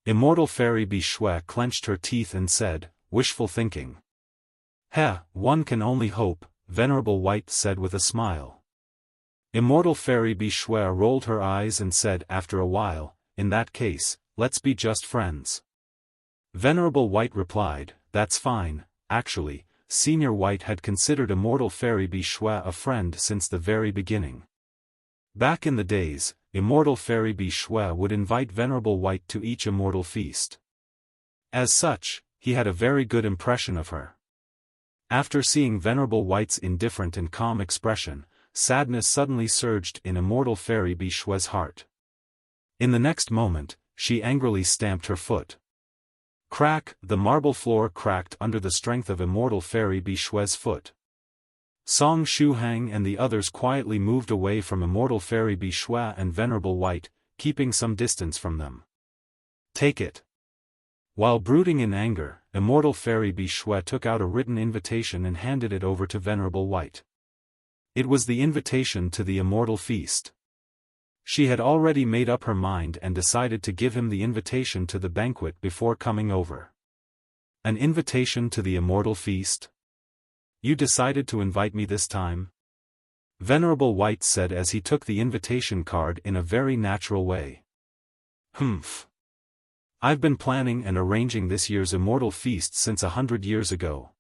Immortal Fairy Bishwe clenched her teeth and said, wishful thinking. One can only hope, Venerable White said with a smile. Immortal Fairy Bishwe rolled her eyes and said after a while, in that case, let's be just friends. Venerable White replied, that's fine. Actually, Senior White had considered Immortal Fairy Bishwe a friend since the very beginning. Back in the days, Immortal Fairy Bishwe would invite Venerable White to each immortal feast. As such, he had a very good impression of her. After seeing Venerable White's indifferent and calm expression, sadness suddenly surged in Immortal Fairy Bishwe's heart. In the next moment, she angrily stamped her foot. Crack, the marble floor cracked under the strength of Immortal Fairy Bishwe's foot. Song Shuhang and the others quietly moved away from Immortal Fairy Bishwe and Venerable White, keeping some distance from them. Take it. While brooding in anger, Immortal Fairy Bishwe took out a written invitation and handed it over to Venerable White. It was the invitation to the immortal feast. She had already made up her mind and decided to give him the invitation to the banquet before coming over. An invitation to the immortal feast? You decided to invite me this time? Venerable White said as he took the invitation card in a very natural way. Humph. I've been planning and arranging this year's immortal feast since 100 years ago.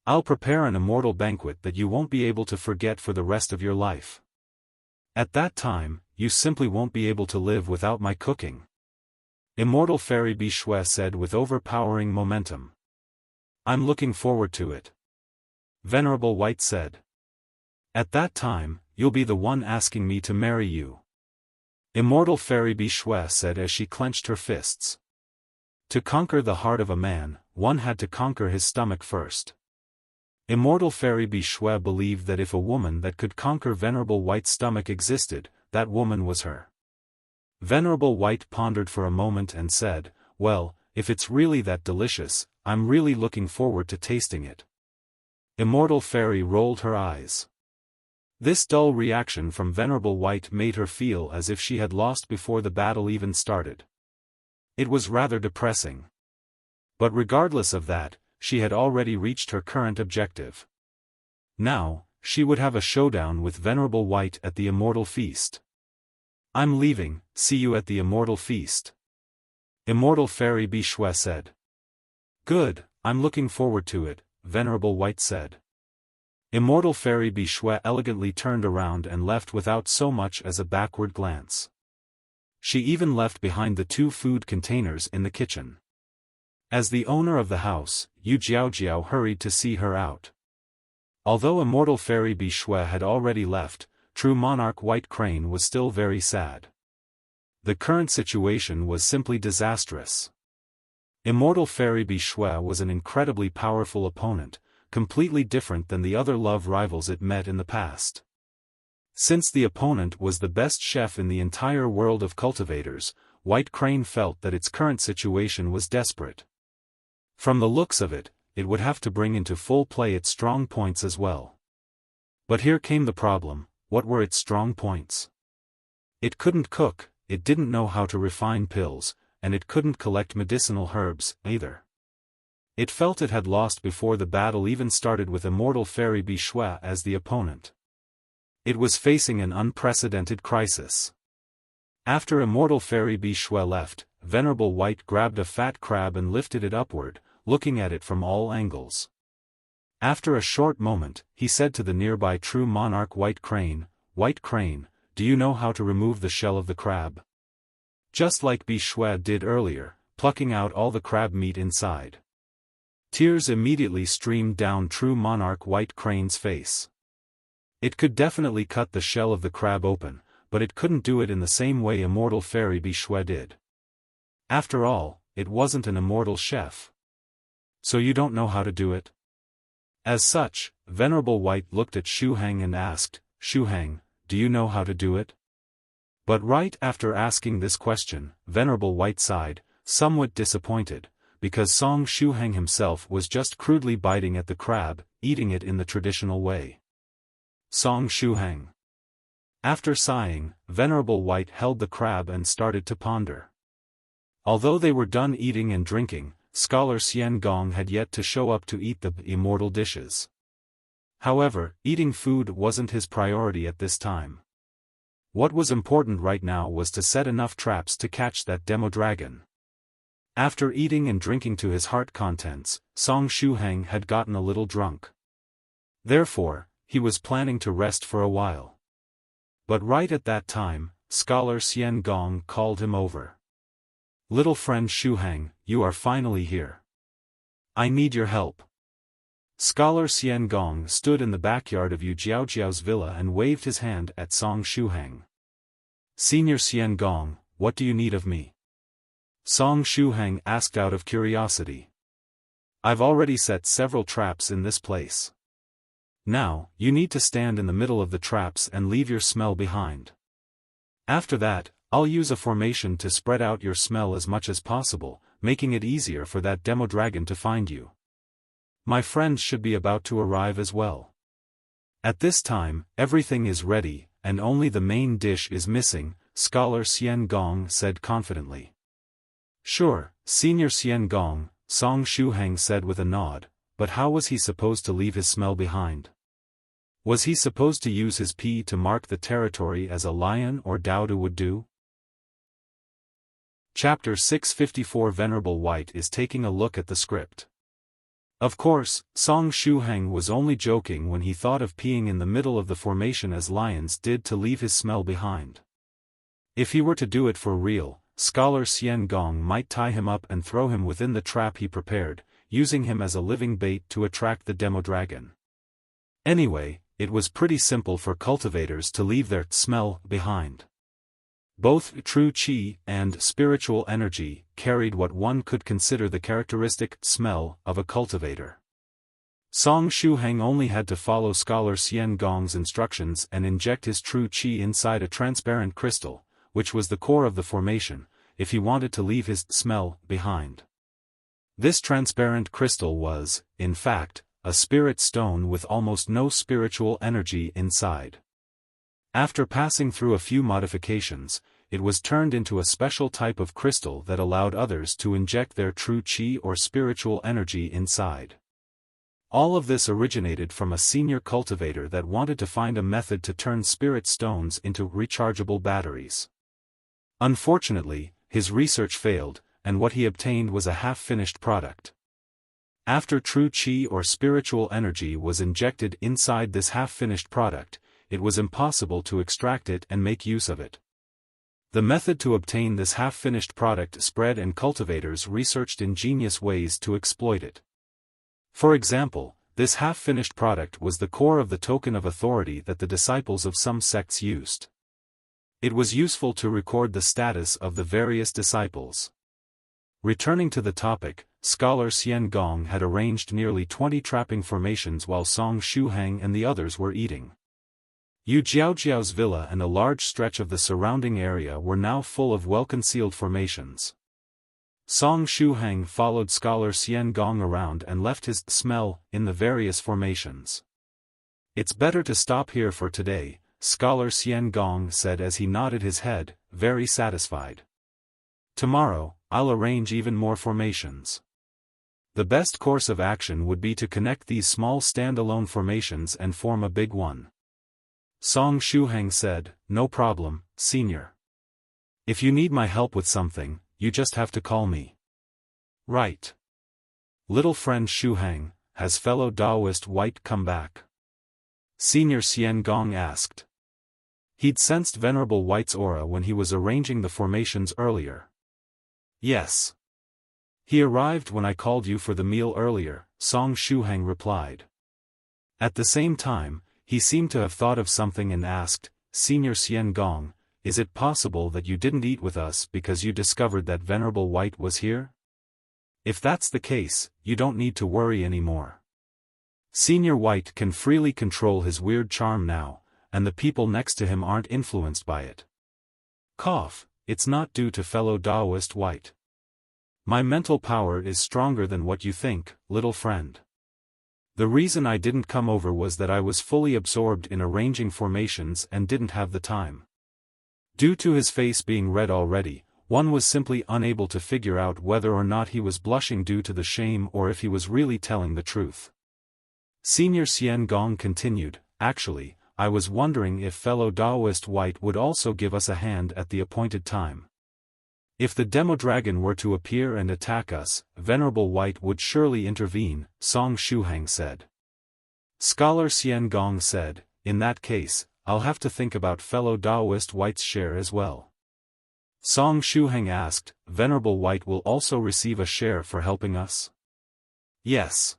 I'll prepare an immortal banquet that you won't be able to forget for the rest of your life. At that time, you simply won't be able to live without my cooking. Immortal Fairy Bishwe said with overpowering momentum. I'm looking forward to it. Venerable White said. At that time, you'll be the one asking me to marry you. Immortal Fairy Bishwe said as she clenched her fists. To conquer the heart of a man, one had to conquer his stomach first. Immortal Fairy Bishwe believed that if a woman that could conquer Venerable White's stomach existed, that woman was her. Venerable White pondered for a moment and said, well, if it's really that delicious, I'm really looking forward to tasting it. Immortal Fairy rolled her eyes. This dull reaction from Venerable White made her feel as if she had lost before the battle even started. It was rather depressing. But regardless of that, she had already reached her current objective. Now, she would have a showdown with Venerable White at the Immortal Feast. I'm leaving, see you at the Immortal Feast. Immortal Fairy Bishwe said. Good, I'm looking forward to it, Venerable White said. Immortal Fairy Bishwe elegantly turned around and left without so much as a backward glance. She even left behind the 2 food containers in the kitchen. As the owner of the house, Yu Jiaojiao hurried to see her out. Although Immortal Fairy Bishwe had already left, True Monarch White Crane was still very sad. The current situation was simply disastrous. Immortal Fairy Bishwe was an incredibly powerful opponent, completely different than the other love rivals it met in the past. Since the opponent was the best chef in the entire world of cultivators, White Crane felt that its current situation was desperate. From the looks of it, it would have to bring into full play its strong points as well. But here came the problem: what were its strong points? It couldn't cook, it didn't know how to refine pills, and it couldn't collect medicinal herbs, either. It felt it had lost before the battle even started with Immortal Fairy Bishwe as the opponent. It was facing an unprecedented crisis. After Immortal Fairy Bishwe left, Venerable White grabbed a fat crab and lifted it upward, looking at it from all angles. After a short moment, he said to the nearby True Monarch White Crane, "White Crane, do you know how to remove the shell of the crab?" Just like Bishwe did earlier, plucking out all the crab meat inside. Tears immediately streamed down True Monarch White Crane's face. It could definitely cut the shell of the crab open, but it couldn't do it in the same way Immortal Fairy Bishwe did. After all, it wasn't an immortal chef. So you don't know how to do it? As such, Venerable White looked at Shuhang and asked, "Shuhang, do you know how to do it?" But right after asking this question, Venerable White sighed, somewhat disappointed, because Song Shuhang himself was just crudely biting at the crab, eating it in the traditional way. Song Shuhang. After sighing, Venerable White held the crab and started to ponder. Although they were done eating and drinking, Scholar Xian Gong had yet to show up to eat the immortal dishes. However, eating food wasn't his priority at this time. What was important right now was to set enough traps to catch that demodragon. After eating and drinking to his heart contents, Song Shuhang had gotten a little drunk. Therefore, he was planning to rest for a while. But right at that time, Scholar Xian Gong called him over. "Little friend Shuhang, you are finally here. I need your help." Scholar Xian Gong stood in the backyard of Yu Jiaojiao's villa and waved his hand at Song Shuhang. "Senior Xian Gong, what do you need of me?" Song Shuhang asked out of curiosity. "I've already set several traps in this place. Now, you need to stand in the middle of the traps and leave your smell behind. After that, I'll use a formation to spread out your smell as much as possible, making it easier for that demodragon to find you. My friends should be about to arrive as well. At this time, everything is ready, and only the main dish is missing," Scholar Xian Gong said confidently. "Sure, Senior Xian Gong," Song Shuhang said with a nod, but how was he supposed to leave his smell behind? Was he supposed to use his pee to mark the territory as a lion or Daodu would do? Chapter 654 Venerable White is taking a look at the script. Of course, Song Shuhang was only joking when he thought of peeing in the middle of the formation as lions did to leave his smell behind. If he were to do it for real, Scholar Xian Gong might tie him up and throw him within the trap he prepared, using him as a living bait to attract the demodragon. Anyway, it was pretty simple for cultivators to leave their smell behind. Both true qi and spiritual energy carried what one could consider the characteristic smell of a cultivator. Song Shuhang only had to follow Scholar Xian Gong's instructions and inject his true qi inside a transparent crystal, which was the core of the formation, if he wanted to leave his smell behind. This transparent crystal was, in fact, a spirit stone with almost no spiritual energy inside. After passing through a few modifications, it was turned into a special type of crystal that allowed others to inject their true qi or spiritual energy inside. All of this originated from a senior cultivator that wanted to find a method to turn spirit stones into rechargeable batteries. Unfortunately, his research failed, and what he obtained was a half-finished product. After true qi or spiritual energy was injected inside this half-finished product, it was impossible to extract it and make use of it. The method to obtain this half-finished product spread and cultivators researched ingenious ways to exploit it. For example, this half-finished product was the core of the token of authority that the disciples of some sects used. It was useful to record the status of the various disciples. Returning to the topic, scholar Xian Gong had arranged nearly 20 trapping formations while Song Shuhang and the others were eating. Yu Jiaojiao's villa and a large stretch of the surrounding area were now full of well-concealed formations. Song Shuhang followed scholar Xian Gong around and left his smell in the various formations. "It's better to stop here for today," scholar Xian Gong said as he nodded his head, very satisfied. "Tomorrow, I'll arrange even more formations. The best course of action would be to connect these small standalone formations and form a big one." Song Shuhang said, "No problem, senior. If you need my help with something, you just have to call me." "Right. Little friend Shuhang, has fellow Taoist White come back?" Senior Xian Gong asked. He'd sensed Venerable White's aura when he was arranging the formations earlier. "Yes. He arrived when I called you for the meal earlier," Song Shuhang replied. At the same time, he seemed to have thought of something and asked, "Senior Xian Gong, is it possible that you didn't eat with us because you discovered that Venerable White was here? If that's the case, you don't need to worry anymore. Senior White can freely control his weird charm now, and the people next to him aren't influenced by it. Cough, it's not due to fellow Taoist White. My mental power is stronger than what you think, little friend. The reason I didn't come over was that I was fully absorbed in arranging formations and didn't have the time." Due to his face being red already, one was simply unable to figure out whether or not he was blushing due to the shame or if he was really telling the truth. Senior Xian Gong continued, "Actually, I was wondering if fellow Taoist White would also give us a hand at the appointed time. If the demodragon were to appear and attack us, Venerable White would surely intervene," Song Shuhang said. Scholar Xian Gong said, "In that case, I'll have to think about fellow Taoist White's share as well." Song Shuhang asked, "Venerable White will also receive a share for helping us?" "Yes.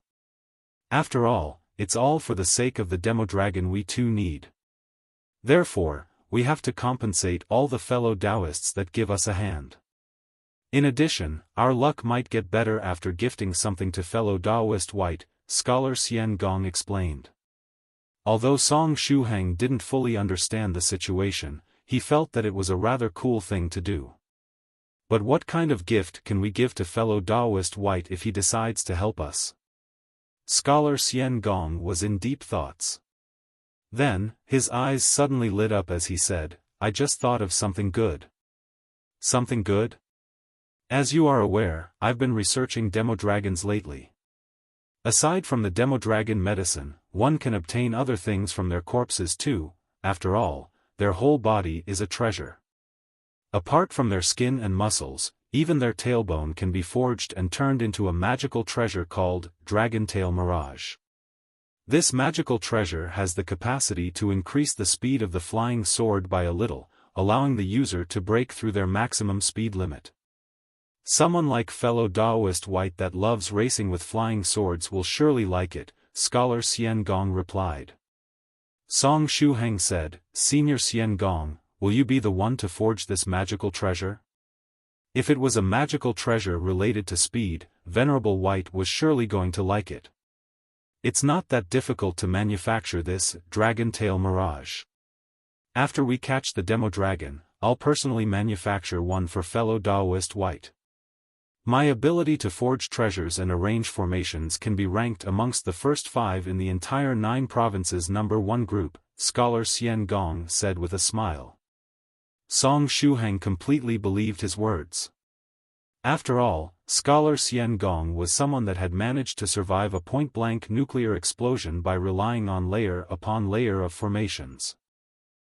After all, it's all for the sake of the demodragon we too need. Therefore, we have to compensate all the fellow Taoists that give us a hand. In addition, our luck might get better after gifting something to fellow Taoist White," Scholar Xian Gong explained. Although Song Shuhang didn't fully understand the situation, he felt that it was a rather cool thing to do. But what kind of gift can we give to fellow Taoist White if he decides to help us? Scholar Xian Gong was in deep thoughts. Then, his eyes suddenly lit up as he said, "I just thought of something good." "Something good?" "As you are aware, I've been researching demodragons lately. Aside from the demodragon medicine, one can obtain other things from their corpses too. After all, their whole body is a treasure. Apart from their skin and muscles, even their tailbone can be forged and turned into a magical treasure called Dragon Tail Mirage. This magical treasure has the capacity to increase the speed of the flying sword by a little, allowing the user to break through their maximum speed limit. Someone like fellow Taoist White that loves racing with flying swords will surely like it," Scholar Xian Gong replied. Song Shuhang said, "Senior Xian Gong, will you be the one to forge this magical treasure?" If it was a magical treasure related to speed, Venerable White was surely going to like it. It's not that difficult to manufacture this Dragon Tail Mirage. After we catch the demodragon, I'll personally manufacture one for fellow Taoist White. My ability to forge treasures and arrange formations can be ranked amongst the first 5 in the entire 9 provinces #1 group, Scholar Xian Gong said with a smile. Song Shuhang completely believed his words. After all, Scholar Xian Gong was someone that had managed to survive a point-blank nuclear explosion by relying on layer upon layer of formations.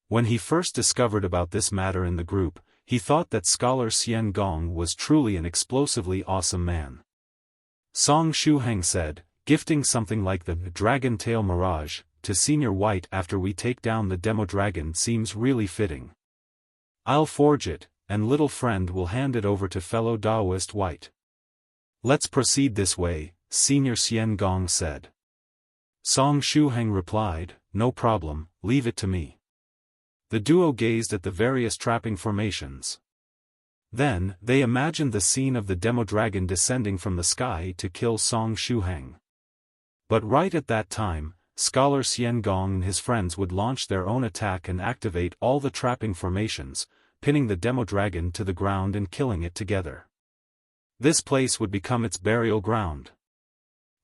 When he first discovered about this matter in the group, he thought that Scholar Xian Gong was truly an explosively awesome man. Song Shuhang said, gifting something like the Dragon Tail Mirage to Senior White after we take down the demodragon seems really fitting. I'll forge it, and little friend will hand it over to fellow Taoist White. Let's proceed this way, Senior Xian Gong said. Song Shuhang replied, no problem, leave it to me. The duo gazed at the various trapping formations. Then, they imagined the scene of the demodragon descending from the sky to kill Song Shuhang. But right at that time, Scholar Xian Gong and his friends would launch their own attack and activate all the trapping formations, pinning the demodragon to the ground and killing it together. This place would become its burial ground.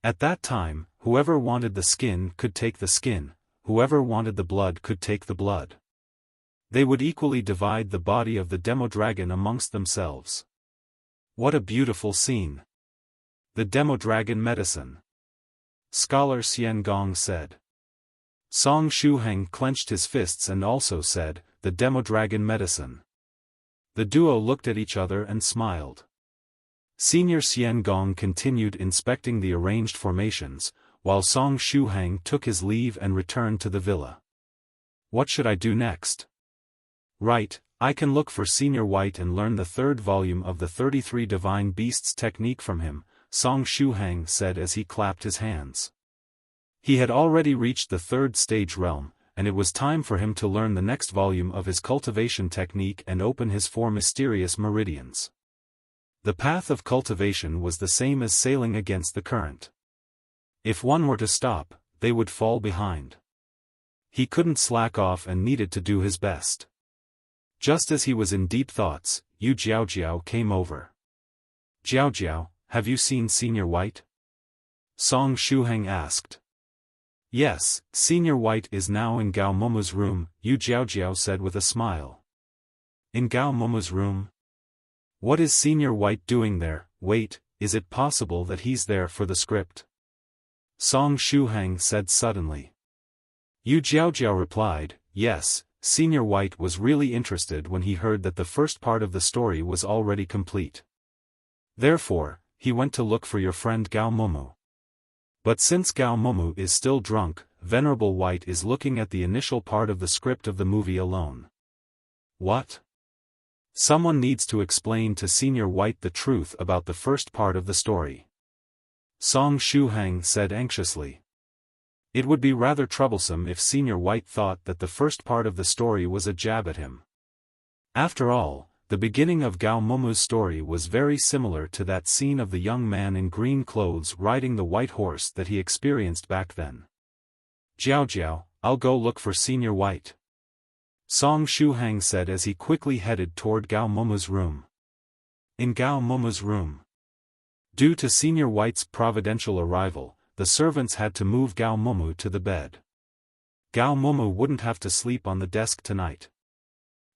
At that time, whoever wanted the skin could take the skin, whoever wanted the blood could take the blood. They would equally divide the body of the demodragon amongst themselves. What a beautiful scene! The demodragon medicine. Scholar Xian Gong said. Song Shuhang clenched his fists and also said, the demodragon medicine. The duo looked at each other and smiled. Senior Xian Gong continued inspecting the arranged formations, while Song Shuhang took his leave and returned to the villa. What should I do next? Right, I can look for Senior White and learn the third volume of the 33 Divine Beasts technique from him, Song Shuhang said as he clapped his hands. He had already reached the third stage realm, and it was time for him to learn the next volume of his cultivation technique and open his 4 mysterious meridians. The path of cultivation was the same as sailing against the current. If one were to stop, they would fall behind. He couldn't slack off and needed to do his best. Just as he was in deep thoughts, Yu Jiaojiao came over. Jiaojiao, have you seen Senior White? Song Shuhang asked. Yes, Senior White is now in Gao Moumou's room, Yu Jiaojiao said with a smile. In Gao Moumou's room? What is Senior White doing there? Wait, is it possible that he's there for the script? Song Shuhang said suddenly. Yu Jiaojiao replied, yes, Senior White was really interested when he heard that the first part of the story was already complete. Therefore, he went to look for your friend Gao Moumou. But since Gao Moumou is still drunk, Venerable White is looking at the initial part of the script of the movie alone. What? Someone needs to explain to Senior White the truth about the first part of the story. Song Shuhang said anxiously. It would be rather troublesome if Senior White thought that the first part of the story was a jab at him. After all, the beginning of Gao Moumou's story was very similar to that scene of the young man in green clothes riding the white horse that he experienced back then. Jiaojiao, I'll go look for Senior White. Song Shuhang said as he quickly headed toward Gao Moumou's room. In Gao Moumou's room. Due to Senior White's providential arrival, the servants had to move Gao Moumou to the bed. Gao Moumou wouldn't have to sleep on the desk tonight.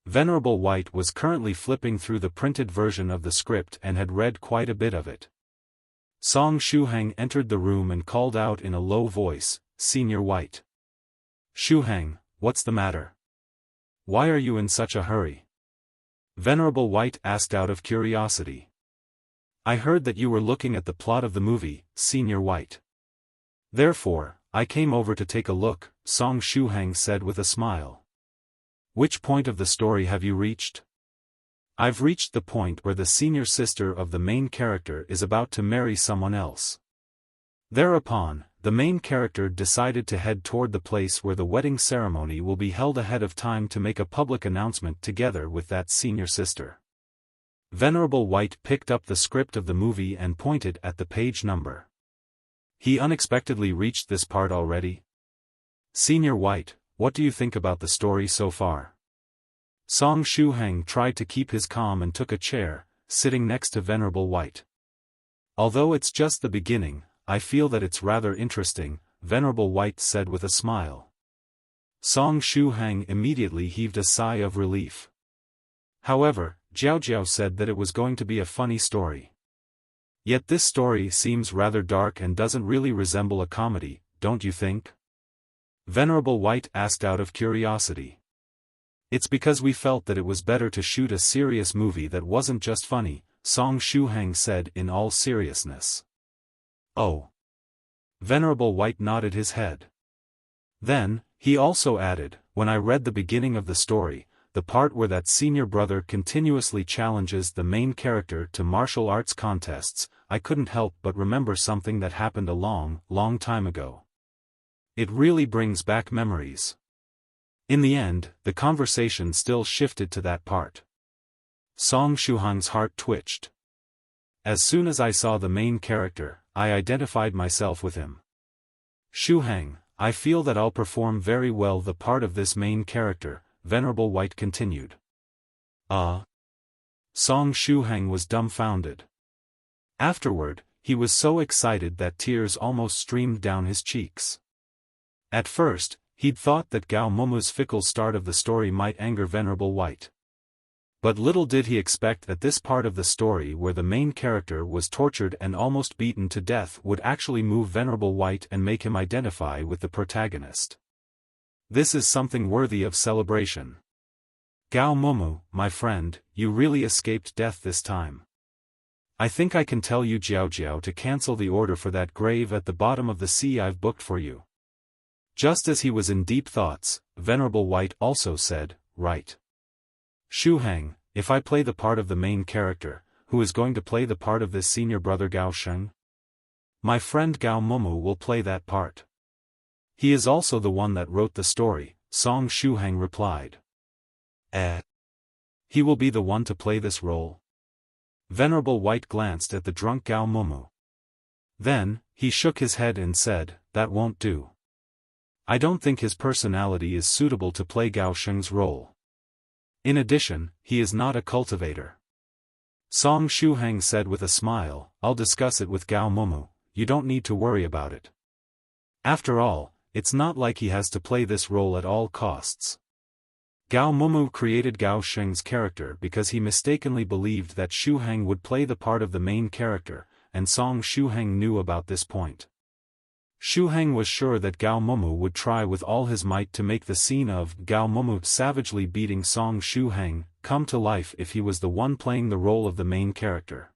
Venerable White was currently flipping through the printed version of the script and had read quite a bit of it. Song Shuhang entered the room and called out in a low voice, Senior White. Shuhang, what's the matter? Why are you in such a hurry? Venerable White asked out of curiosity. I heard that you were looking at the plot of the movie, Senior White. Therefore, I came over to take a look, Song Shuhang said with a smile. Which point of the story have you reached? I've reached the point where the senior sister of the main character is about to marry someone else. Thereupon, the main character decided to head toward the place where the wedding ceremony will be held ahead of time to make a public announcement together with that senior sister. Venerable White picked up the script of the movie and pointed at the page number. He unexpectedly reached this part already. Senior White, what do you think about the story so far? Song Shuhang tried to keep his calm and took a chair, sitting next to Venerable White. Although it's just the beginning, I feel that it's rather interesting, Venerable White said with a smile. Song Shuhang immediately heaved a sigh of relief. However, Jiao said that it was going to be a funny story. Yet this story seems rather dark and doesn't really resemble a comedy, don't you think? Venerable White asked out of curiosity. It's because we felt that it was better to shoot a serious movie that wasn't just funny, Shuhang said in all seriousness. Oh. Venerable White nodded his head. Then, he also added, when I read the beginning of the story, the part where that senior brother continuously challenges the main character to martial arts contests, I couldn't help but remember something that happened a long, long time ago. It really brings back memories. In the end, the conversation still shifted to that part. Shuhang's heart twitched. As soon as I saw the main character, I identified myself with him. Shuhang, I feel that I'll perform very well the part of this main character, Venerable White continued. Shuhang was dumbfounded. Afterward, he was so excited that tears almost streamed down his cheeks. At first, he'd thought that Gao Moumou's fickle start of the story might anger Venerable White. But little did he expect that this part of the story where the main character was tortured and almost beaten to death would actually move Venerable White and make him identify with the protagonist. This is something worthy of celebration. Gao Moumou, my friend, you really escaped death this time. I think I can tell you Jiao to cancel the order for that grave at the bottom of the sea I've booked for you. Just as he was in deep thoughts, Venerable White also said, right. Shuhang, if I play the part of the main character, who is going to play the part of this Senior Brother Gao Sheng? My friend Gao Moumou will play that part. He is also the one that wrote the story, Shuhang replied. He will be the one to play this role? Venerable White glanced at the drunk Gao Moumou. Then, he shook his head and said, that won't do. I don't think his personality is suitable to play Gao Sheng's role. In addition, he is not a cultivator. Shuhang said with a smile, I'll discuss it with Gao Moumou, you don't need to worry about it. After all, it's not like he has to play this role at all costs. Gao Moumou created Gao Sheng's character because he mistakenly believed that Shuhang would play the part of the main character, and Shuhang knew about this point. Shuhang was sure that Gao Moumou would try with all his might to make the scene of Gao Moumou savagely beating Shuhang come to life if he was the one playing the role of the main character.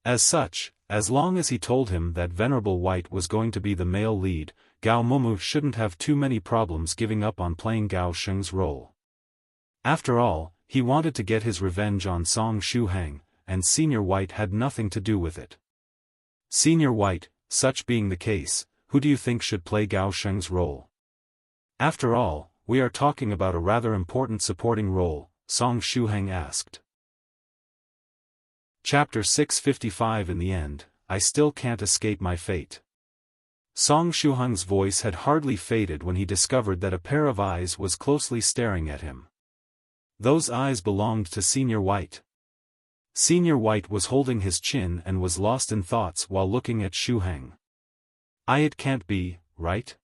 As such, as long as he told him that Venerable White was going to be the male lead, Gao Moumou shouldn't have too many problems giving up on playing Gao Sheng's role. After all, he wanted to get his revenge on Shuhang, and Senior White had nothing to do with it. Senior White, such being the case, who do you think should play Gao Sheng's role? After all, we are talking about a rather important supporting role, Shuhang asked. Chapter 655. In the end, I still can't escape my fate. Shuhang's voice had hardly faded when he discovered that a pair of eyes was closely staring at him. Those eyes belonged to Senior White. Senior White was holding his chin and was lost in thoughts while looking at Shuhang. It can't be, right?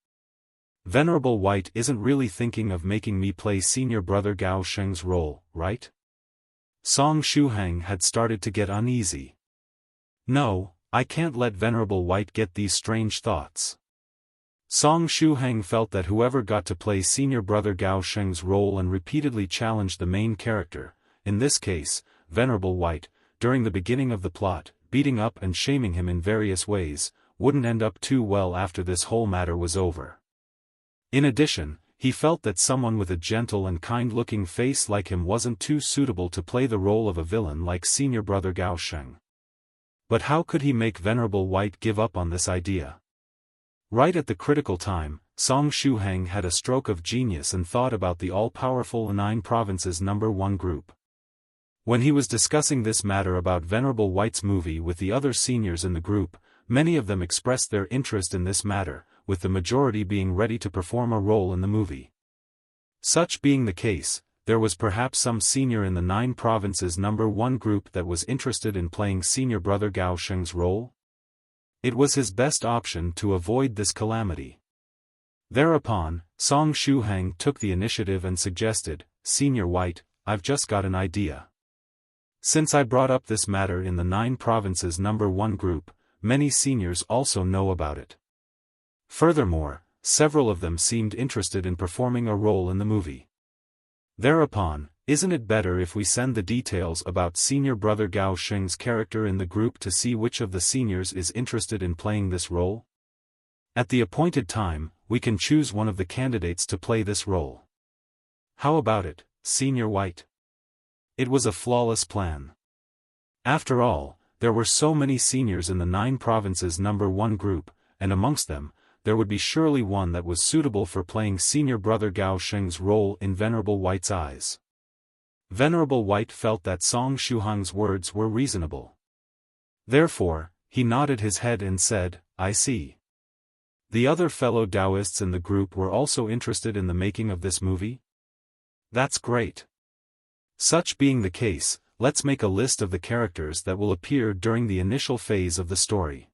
Venerable White isn't really thinking of making me play Senior Brother Gao Sheng's role, right? Shuhang had started to get uneasy. No, I can't let Venerable White get these strange thoughts. Shuhang felt that whoever got to play Senior Brother Gao Sheng's role and repeatedly challenged the main character, in this case, Venerable White, during the beginning of the plot, beating up and shaming him in various ways, wouldn't end up too well after this whole matter was over. In addition, he felt that someone with a gentle and kind-looking face like him wasn't too suitable to play the role of a villain like Senior Brother Gao Sheng. But how could he make Venerable White give up on this idea? Right at the critical time, Shuhang had a stroke of genius and thought about the all-powerful 9 provinces #1 group. When he was discussing this matter about Venerable White's movie with the other seniors in the group, many of them expressed their interest in this matter, with the majority being ready to perform a role in the movie. Such being the case, there was perhaps some senior in the 9 provinces #1 group that was interested in playing Senior Brother Gao Sheng's role? It was his best option to avoid this calamity. Thereupon, Shuhang took the initiative and suggested, Senior White, I've just got an idea. Since I brought up this matter in the 9 Provinces number 1 group, many seniors also know about it. Furthermore, several of them seemed interested in performing a role in the movie. Thereupon, isn't it better if we send the details about Senior Brother Gao Sheng's character in the group to see which of the seniors is interested in playing this role? At the appointed time, we can choose one of the candidates to play this role. How about it, Senior White? It was a flawless plan. After all, there were so many seniors in the 9 Provinces number 1 group, and amongst them, there would be surely one that was suitable for playing Senior Brother Gao Sheng's role in Venerable White's eyes. Venerable White felt that Song Shuhang's words were reasonable. Therefore, he nodded his head and said, I see. The other fellow Taoists in the group were also interested in the making of this movie? That's great. Such being the case, let's make a list of the characters that will appear during the initial phase of the story.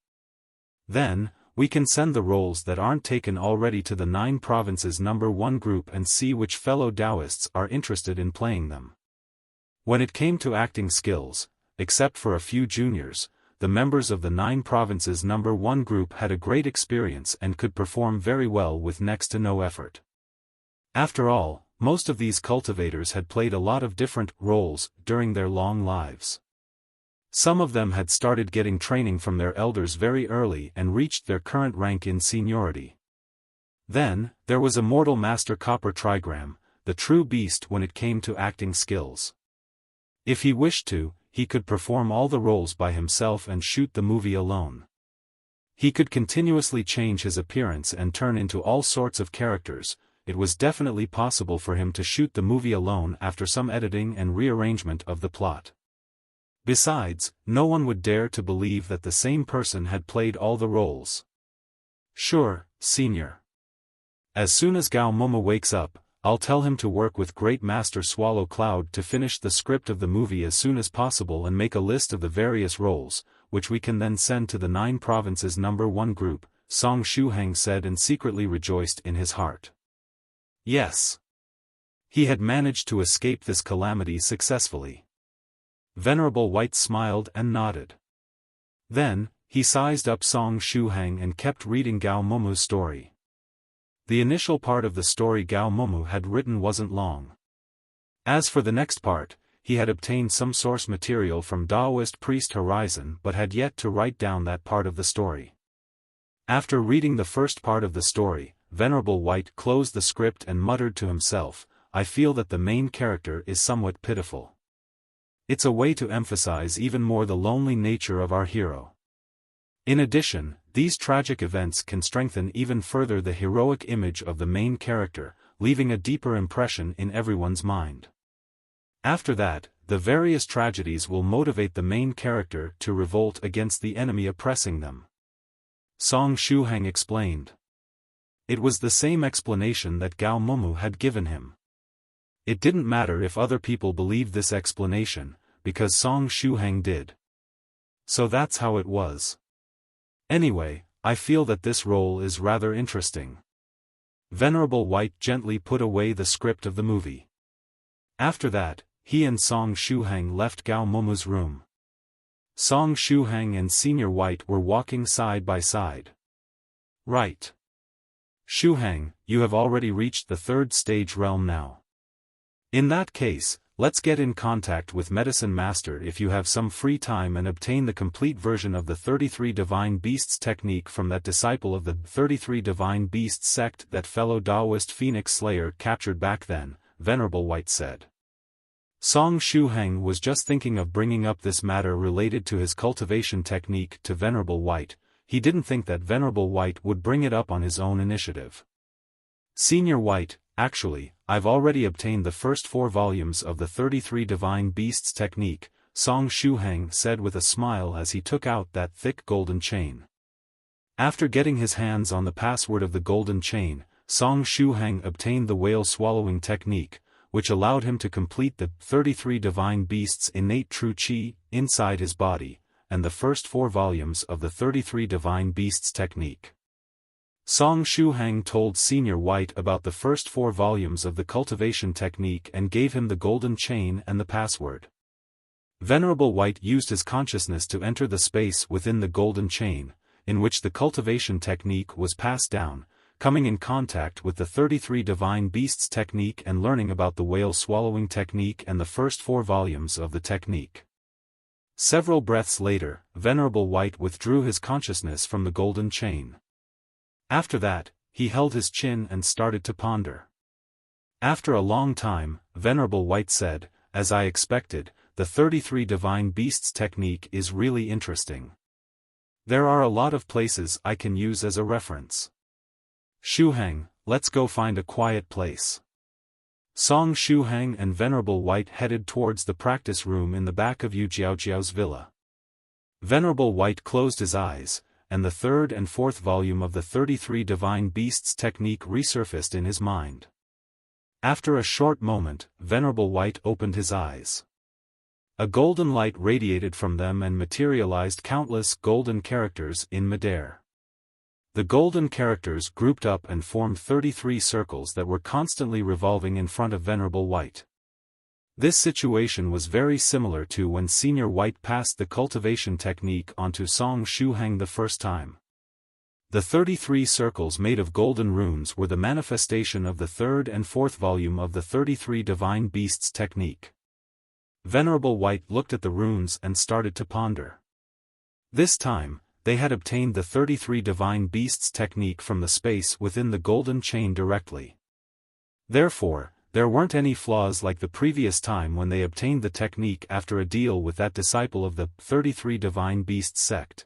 Then, we can send the roles that aren't taken already to the 9 Provinces number 1 group and see which fellow Taoists are interested in playing them. When it came to acting skills, except for a few juniors, the members of the 9 Provinces number 1 group had a great experience and could perform very well with next to no effort. After all, most of these cultivators had played a lot of different roles during their long lives. Some of them had started getting training from their elders very early and reached their current rank in seniority. Then, there was Immortal Master Copper Trigram, the true beast when it came to acting skills. If he wished to, he could perform all the roles by himself and shoot the movie alone. He could continuously change his appearance and turn into all sorts of characters. It was definitely possible for him to shoot the movie alone after some editing and rearrangement of the plot. Besides, no one would dare to believe that the same person had played all the roles. Sure, Senior. As soon as Gao Moumou wakes up, I'll tell him to work with Great Master Swallow Cloud to finish the script of the movie as soon as possible and make a list of the various roles, which we can then send to the 9 Provinces number 1 group, Song Shuhang said and secretly rejoiced in his heart. Yes. He had managed to escape this calamity successfully. Venerable White smiled and nodded. Then, he sized up Song Shuhang and kept reading Gao Moumou's story. The initial part of the story Gao Moumou had written wasn't long. As for the next part, he had obtained some source material from Taoist priest Horizon but had yet to write down that part of the story. After reading the first part of the story, Venerable White closed the script and muttered to himself, I feel that the main character is somewhat pitiful. It's a way to emphasize even more the lonely nature of our hero. In addition, these tragic events can strengthen even further the heroic image of the main character, leaving a deeper impression in everyone's mind. After that, the various tragedies will motivate the main character to revolt against the enemy oppressing them. Song Shuhang explained. It was the same explanation that Gao Moumou had given him. It didn't matter if other people believed this explanation, because Song Shuhang did. So that's how it was. Anyway, I feel that this role is rather interesting. Venerable White gently put away the script of the movie. After that, he and Song Shuhang left Gao Moumou's room. Song Shuhang and Senior White were walking side by side. Right. Shuhang, you have already reached the 3rd stage realm now. In that case, let's get in contact with Medicine Master if you have some free time and obtain the complete version of the 33 Divine Beasts technique from that disciple of the 33 Divine Beasts sect that fellow Taoist Phoenix Slayer captured back then, Venerable White said. Song Shuhang was just thinking of bringing up this matter related to his cultivation technique to Venerable White. He didn't think that Venerable White would bring it up on his own initiative. Senior White, actually, I've already obtained the first 4 volumes of the 33 Divine Beasts technique, Song Shuhang said with a smile as he took out that thick golden chain. After getting his hands on the password of the golden chain, Song Shuhang obtained the whale swallowing technique, which allowed him to complete the 33 Divine Beasts' innate true qi inside his body, and the first 4 volumes of the 33 Divine Beasts technique. Song Shuhang told Senior White about the first 4 volumes of the cultivation technique and gave him the golden chain and the password. Venerable White used his consciousness to enter the space within the golden chain, in which the cultivation technique was passed down, coming in contact with the 33 divine beasts technique and learning about the whale swallowing technique and the first 4 volumes of the technique. Several breaths later, Venerable White withdrew his consciousness from the golden chain. After that, he held his chin and started to ponder. After a long time, Venerable White said, "As I expected, the 33 divine beasts technique is really interesting. There are a lot of places I can use as a reference. Shuhang, let's go find a quiet place." Song Shuhang and Venerable White headed towards the practice room in the back of Yu Jiaojiao's villa. Venerable White closed his eyes, and the 3rd and 4th volume of the 33 divine beasts technique resurfaced in his mind. After a short moment, Venerable White opened his eyes. A golden light radiated from them and materialized countless golden characters in midair. The golden characters grouped up and formed 33 circles that were constantly revolving in front of Venerable White. This situation was very similar to when Senior White passed the cultivation technique onto Song Shuhang the first time. The 33 circles made of golden runes were the manifestation of the 3rd and 4th volume of the 33 divine beasts technique. Venerable White looked at the runes and started to ponder. This time, they had obtained the 33 divine beasts technique from the space within the golden chain directly. Therefore, there weren't any flaws like the previous time when they obtained the technique after a deal with that disciple of the 33 divine beasts sect.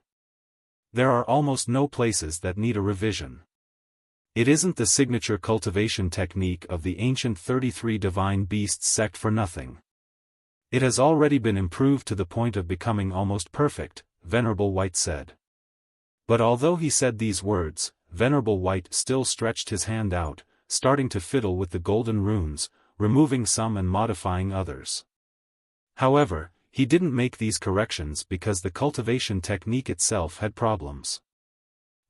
There are almost no places that need a revision. It isn't the signature cultivation technique of the ancient 33 divine beasts sect for nothing. It has already been improved to the point of becoming almost perfect, Venerable White said. But although he said these words, Venerable White still stretched his hand out, starting to fiddle with the golden runes, removing some and modifying others. However, he didn't make these corrections because the cultivation technique itself had problems.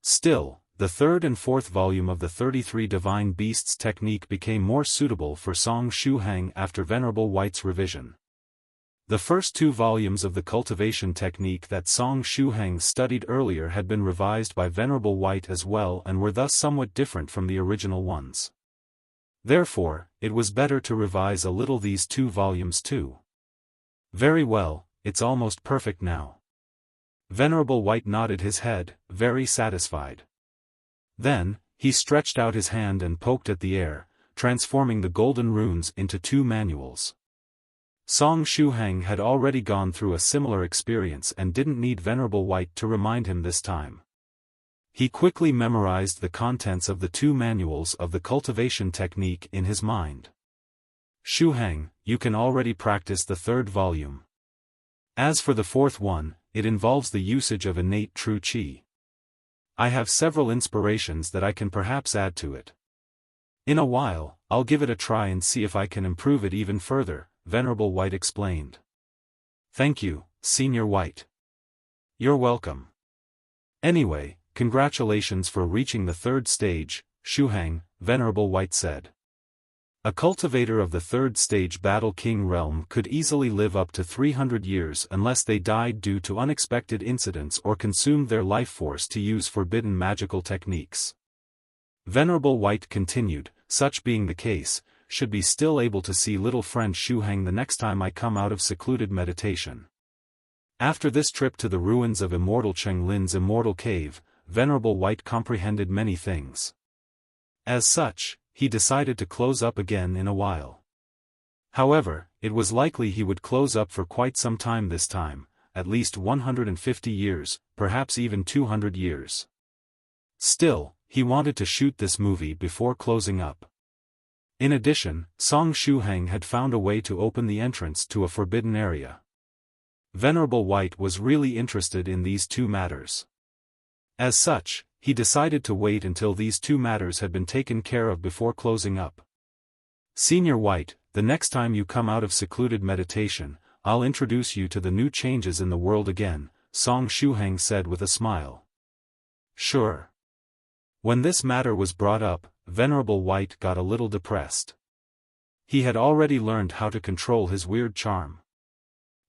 Still, the 3rd and 4th volume of the 33 divine beasts technique became more suitable for Song Shuhang after Venerable White's revision. The first 2 volumes of the cultivation technique that Song Shuhang studied earlier had been revised by Venerable White as well and were thus somewhat different from the original ones. Therefore, it was better to revise a little these 2 volumes too. Very well, it's almost perfect now. Venerable White nodded his head, very satisfied. Then, he stretched out his hand and poked at the air, transforming the golden runes into 2 manuals. Song Shuhang had already gone through a similar experience and didn't need Venerable White to remind him this time. He quickly memorized the contents of the 2 manuals of the cultivation technique in his mind. Shuhang, you can already practice the 3rd volume. As for the 4th one, it involves the usage of innate true qi. I have several inspirations that I can perhaps add to it. In a while, I'll give it a try and see if I can improve it even further, Venerable White explained. Thank you, Senior White. You're welcome. Anyway, congratulations for reaching the 3rd stage, Shuhang, Venerable White said. A cultivator of the 3rd stage Battle King realm could easily live up to 300 years unless they died due to unexpected incidents or consumed their life force to use forbidden magical techniques. Venerable White continued, such being the case, should be still able to see little friend Shuhang the next time I come out of secluded meditation. After this trip to the ruins of Immortal Chenglin's Immortal Cave, Venerable White comprehended many things. As such, he decided to close up again in a while. However, it was likely he would close up for quite some time this time, at least 150 years, perhaps even 200 years. Still, he wanted to shoot this movie before closing up. In addition, Song Shuhang had found a way to open the entrance to a forbidden area. Venerable White was really interested in these 2 matters. As such, he decided to wait until these 2 matters had been taken care of before closing up. Senior White, the next time you come out of secluded meditation, I'll introduce you to the new changes in the world again, Song Shuhang said with a smile. Sure. When this matter was brought up, Venerable White got a little depressed. He had already learned how to control his weird charm.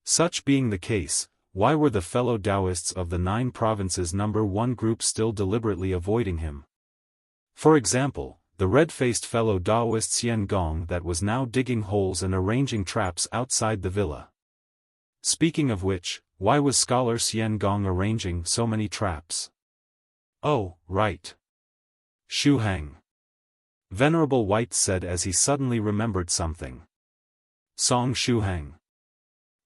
Such being the case, why were the fellow Taoists of the 9 provinces number 1 group still deliberately avoiding him? For example, the red-faced fellow Taoist Xian Gong that was now digging holes and arranging traps outside the villa. Speaking of which, why was scholar Xian Gong arranging so many traps? Oh, right. Shuhang. Venerable White said as he suddenly remembered something. Song Shuhang.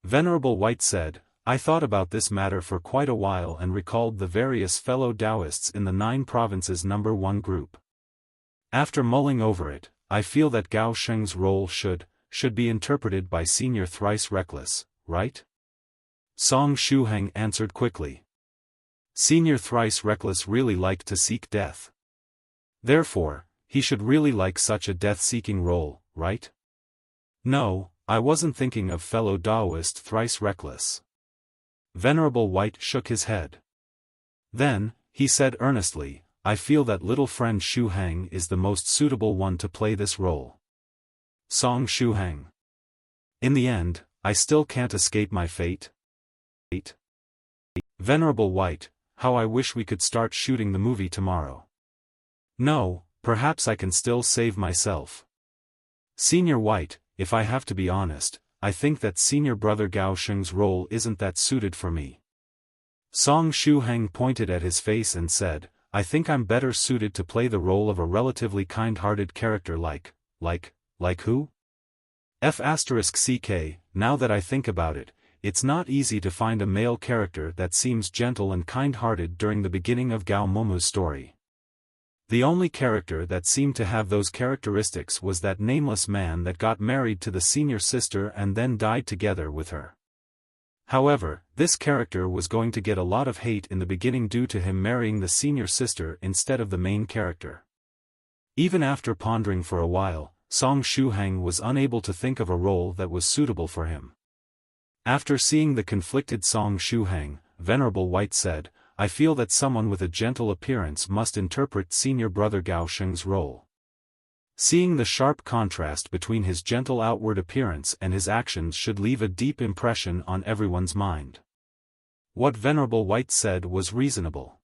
Venerable White said, I thought about this matter for quite a while and recalled the various fellow Taoists in the 9 provinces number 1 group. After mulling over it, I feel that Gao Sheng's role should be interpreted by Senior Thrice Reckless, right? Song Shuhang answered quickly. Senior Thrice Reckless really liked to seek death. Therefore, he should really like such a death-seeking role, right? No, I wasn't thinking of fellow Taoist Thrice Reckless. Venerable White shook his head. Then, he said earnestly, I feel that little friend Shuhang is the most suitable one to play this role. Song Shuhang. In the end, I still can't escape my fate. Venerable White, how I wish we could start shooting the movie tomorrow. No, perhaps I can still save myself. Senior White, if I have to be honest, I think that Senior Brother Gao Sheng's role isn't that suited for me. Song Shuhang pointed at his face and said, I think I'm better suited to play the role of a relatively kind-hearted character like who? *CK, now that I think about it, it's not easy to find a male character that seems gentle and kind-hearted during the beginning of Gao Moumou's story. The only character that seemed to have those characteristics was that nameless man that got married to the senior sister and then died together with her. However, this character was going to get a lot of hate in the beginning due to him marrying the senior sister instead of the main character. Even after pondering for a while, Song Shuhang was unable to think of a role that was suitable for him. After seeing the conflicted Song Shuhang, Venerable White said, I feel that someone with a gentle appearance must interpret Senior Brother Gao Sheng's role. Seeing the sharp contrast between his gentle outward appearance and his actions should leave a deep impression on everyone's mind. What Venerable White said was reasonable.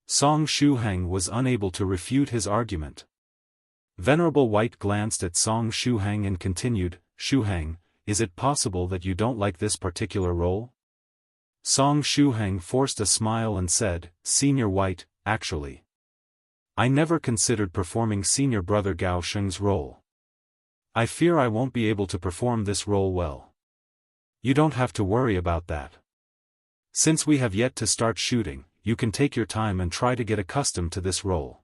Song Shuhang was unable to refute his argument. Venerable White glanced at Song Shuhang and continued, Shuhang, is it possible that you don't like this particular role? Song Shuhang forced a smile and said, Senior White, actually. I never considered performing Senior Brother Gao Sheng's role. I fear I won't be able to perform this role well. You don't have to worry about that. Since we have yet to start shooting, you can take your time and try to get accustomed to this role.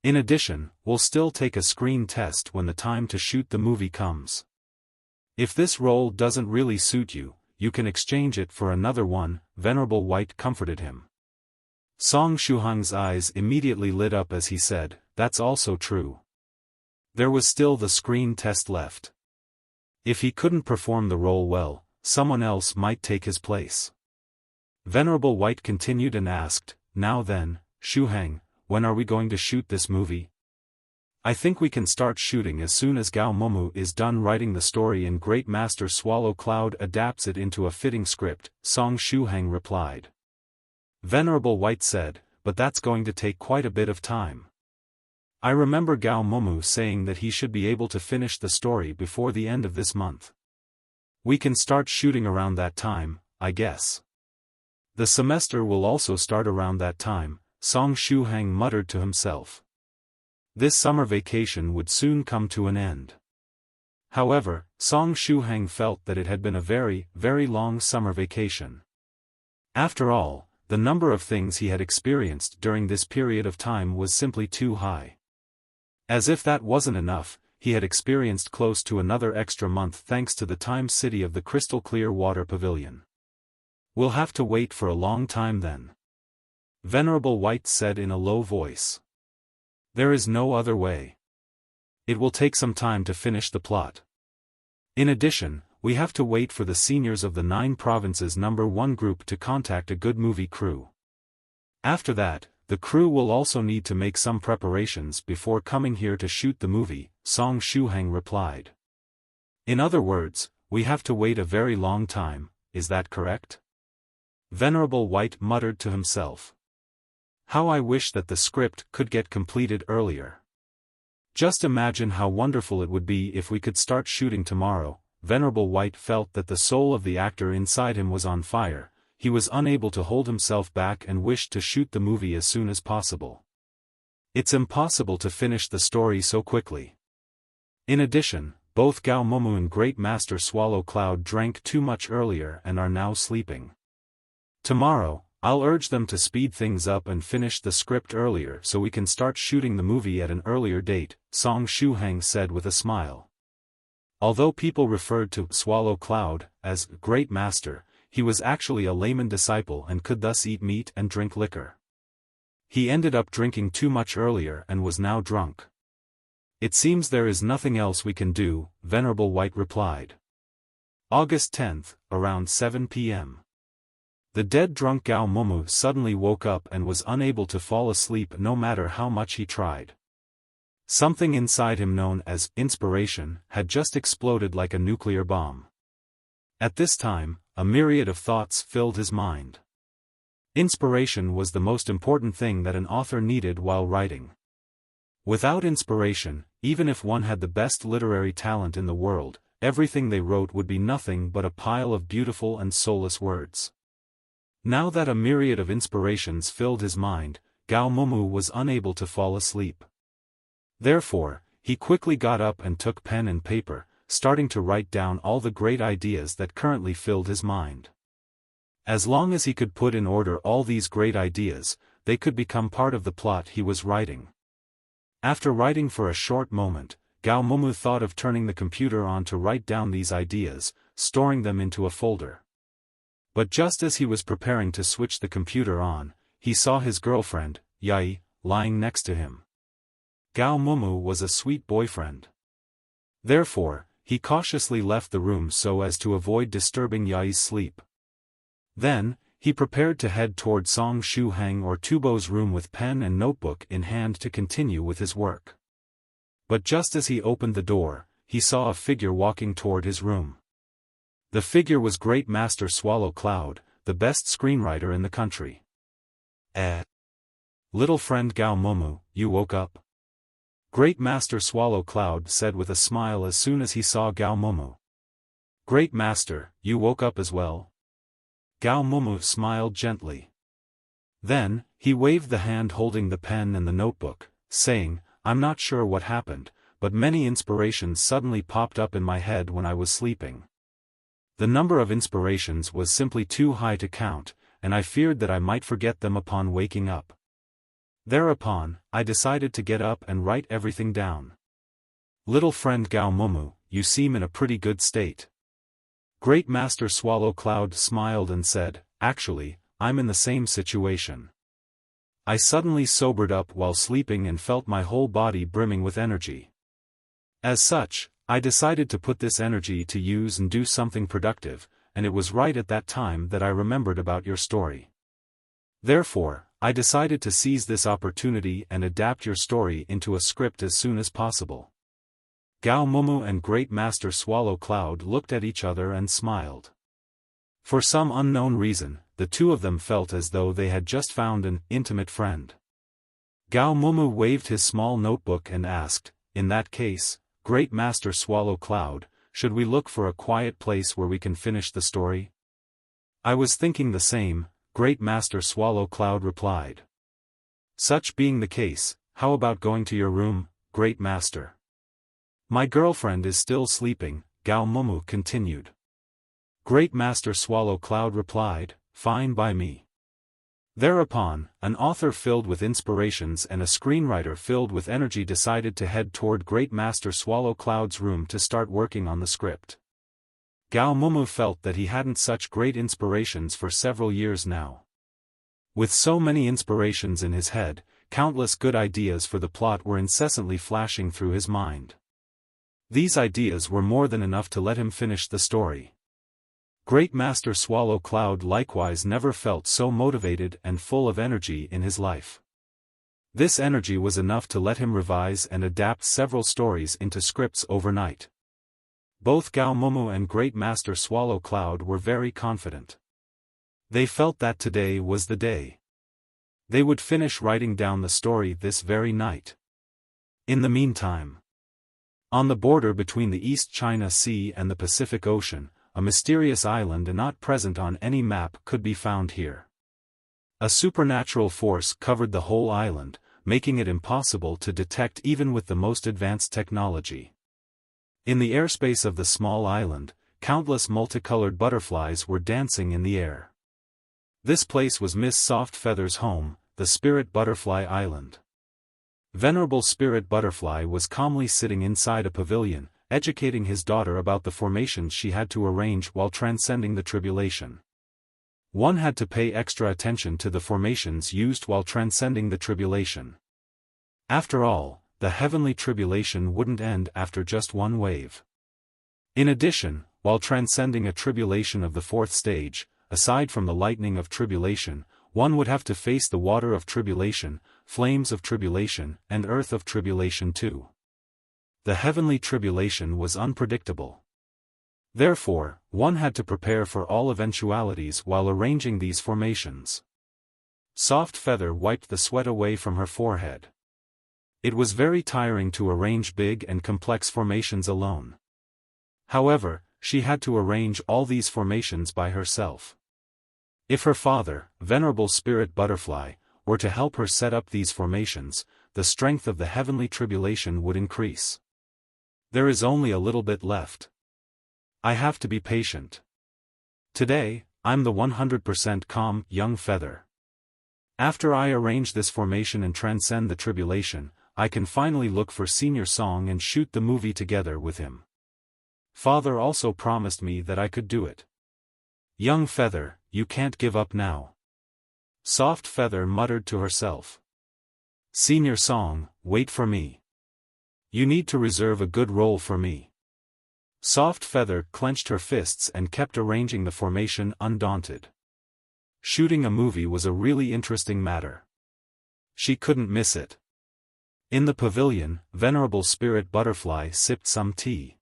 In addition, we'll still take a screen test when the time to shoot the movie comes. If this role doesn't really suit you, you can exchange it for another one, Venerable White comforted him. Song Shuhang's eyes immediately lit up as he said, that's also true. There was still the screen test left. If he couldn't perform the role well, someone else might take his place. Venerable White continued and asked, now then, Shuhang, when are we going to shoot this movie? I think we can start shooting as soon as Gao Moumou is done writing the story and Great Master Swallow Cloud adapts it into a fitting script, Song Shuhang replied. Venerable White said, but that's going to take quite a bit of time. I remember Gao Moumou saying that he should be able to finish the story before the end of this month. We can start shooting around that time, I guess. The semester will also start around that time, Song Shuhang muttered to himself. This summer vacation would soon come to an end. However, Song Shuhang felt that it had been a very, very long summer vacation. After all, the number of things he had experienced during this period of time was simply too high. As if that wasn't enough, he had experienced close to another extra month thanks to the time city of the crystal clear water pavilion. We'll have to wait for a long time then. Venerable White said in a low voice. There is no other way. It will take some time to finish the plot. In addition, we have to wait for the seniors of the 9 provinces number 1 group to contact a good movie crew. After that, the crew will also need to make some preparations before coming here to shoot the movie, Shuhang replied. In other words, we have to wait a very long time, is that correct? Venerable White muttered to himself. How I wish that the script could get completed earlier. Just imagine how wonderful it would be if we could start shooting tomorrow. Venerable White felt that the soul of the actor inside him was on fire. He was unable to hold himself back and wished to shoot the movie as soon as possible. It's impossible to finish the story so quickly. In addition, both Gao Moumou and Great Master Swallow Cloud drank too much earlier and are now sleeping. Tomorrow, I'll urge them to speed things up and finish the script earlier so we can start shooting the movie at an earlier date, Shuhang said with a smile. Although people referred to Swallow Cloud as Great Master, he was actually a layman disciple and could thus eat meat and drink liquor. He ended up drinking too much earlier and was now drunk. It seems there is nothing else we can do, Venerable White replied. August 10th, around 7 p.m. The dead drunk Gao Moumou suddenly woke up and was unable to fall asleep no matter how much he tried. Something inside him known as inspiration had just exploded like a nuclear bomb. At this time, a myriad of thoughts filled his mind. Inspiration was the most important thing that an author needed while writing. Without inspiration, even if one had the best literary talent in the world, everything they wrote would be nothing but a pile of beautiful and soulless words. Now that a myriad of inspirations filled his mind, Gao Moumou was unable to fall asleep. Therefore, he quickly got up and took pen and paper, starting to write down all the great ideas that currently filled his mind. As long as he could put in order all these great ideas, they could become part of the plot he was writing. After writing for a short moment, Gao Moumou thought of turning the computer on to write down these ideas, storing them into a folder. But just as he was preparing to switch the computer on, he saw his girlfriend, Yai, lying next to him. Gao Moumou was a sweet boyfriend. Therefore, he cautiously left the room so as to avoid disturbing Yai's sleep. Then, he prepared to head toward Shuhang or Tubo's room with pen and notebook in hand to continue with his work. But just as he opened the door, he saw a figure walking toward his room. The figure was Great Master Swallow Cloud, the best screenwriter in the country. Little friend Gao Moumou, you woke up? Great Master Swallow Cloud said with a smile as soon as he saw Gao Moumou. Great Master, you woke up as well? Gao Moumou smiled gently. Then, he waved the hand holding the pen and the notebook, saying, I'm not sure what happened, but many inspirations suddenly popped up in my head when I was sleeping. The number of inspirations was simply too high to count, and I feared that I might forget them upon waking up. Thereupon, I decided to get up and write everything down. Little friend Gao Moumou, you seem in a pretty good state. Great Master Swallow Cloud smiled and said, actually, I'm in the same situation. I suddenly sobered up while sleeping and felt my whole body brimming with energy. As such, I decided to put this energy to use and do something productive, and it was right at that time that I remembered about your story. Therefore, I decided to seize this opportunity and adapt your story into a script as soon as possible. Gao Moumou and Great Master Swallow Cloud looked at each other and smiled. For some unknown reason, the two of them felt as though they had just found an intimate friend. Gao Moumou waved his small notebook and asked, in that case, Great Master Swallow Cloud, should we look for a quiet place where we can finish the story? I was thinking the same, Great Master Swallow Cloud replied. Such being the case, how about going to your room, Great Master? My girlfriend is still sleeping, Gao Moumou continued. Great Master Swallow Cloud replied, fine by me. Thereupon, an author filled with inspirations and a screenwriter filled with energy decided to head toward Great Master Swallow Cloud's room to start working on the script. Gao Moumou felt that he hadn't such great inspirations for several years now. With so many inspirations in his head, countless good ideas for the plot were incessantly flashing through his mind. These ideas were more than enough to let him finish the story. Great Master Swallow Cloud likewise never felt so motivated and full of energy in his life. This energy was enough to let him revise and adapt several stories into scripts overnight. Both Gao Moumou and Great Master Swallow Cloud were very confident. They felt that today was the day. They would finish writing down the story this very night. In the meantime, on the border between the East China Sea and the Pacific Ocean, a mysterious island not present on any map could be found here. A supernatural force covered the whole island, making it impossible to detect even with the most advanced technology. In the airspace of the small island, countless multicolored butterflies were dancing in the air. This place was Miss Softfeather's home, the Spirit Butterfly Island. Venerable Spirit Butterfly was calmly sitting inside a pavilion, educating his daughter about the formations she had to arrange while transcending the tribulation. One had to pay extra attention to the formations used while transcending the tribulation. After all, the heavenly tribulation wouldn't end after just one wave. In addition, while transcending a tribulation of the fourth stage, aside from the lightning of tribulation, one would have to face the water of tribulation, flames of tribulation, and earth of tribulation too. The heavenly tribulation was unpredictable. Therefore, one had to prepare for all eventualities while arranging these formations. Soft Feather wiped the sweat away from her forehead. It was very tiring to arrange big and complex formations alone. However, she had to arrange all these formations by herself. If her father, Venerable Spirit Butterfly, were to help her set up these formations, the strength of the heavenly tribulation would increase. There is only a little bit left. I have to be patient. Today, I'm the 100% calm, young feather. After I arrange this formation and transcend the tribulation, I can finally look for Senior Song and shoot the movie together with him. Father also promised me that I could do it. Young feather, you can't give up now. Soft Feather muttered to herself. Senior Song, wait for me. You need to reserve a good role for me. Soft Feather clenched her fists and kept arranging the formation undaunted. Shooting a movie was a really interesting matter. She couldn't miss it. In the pavilion, Venerable Spirit Butterfly sipped some tea.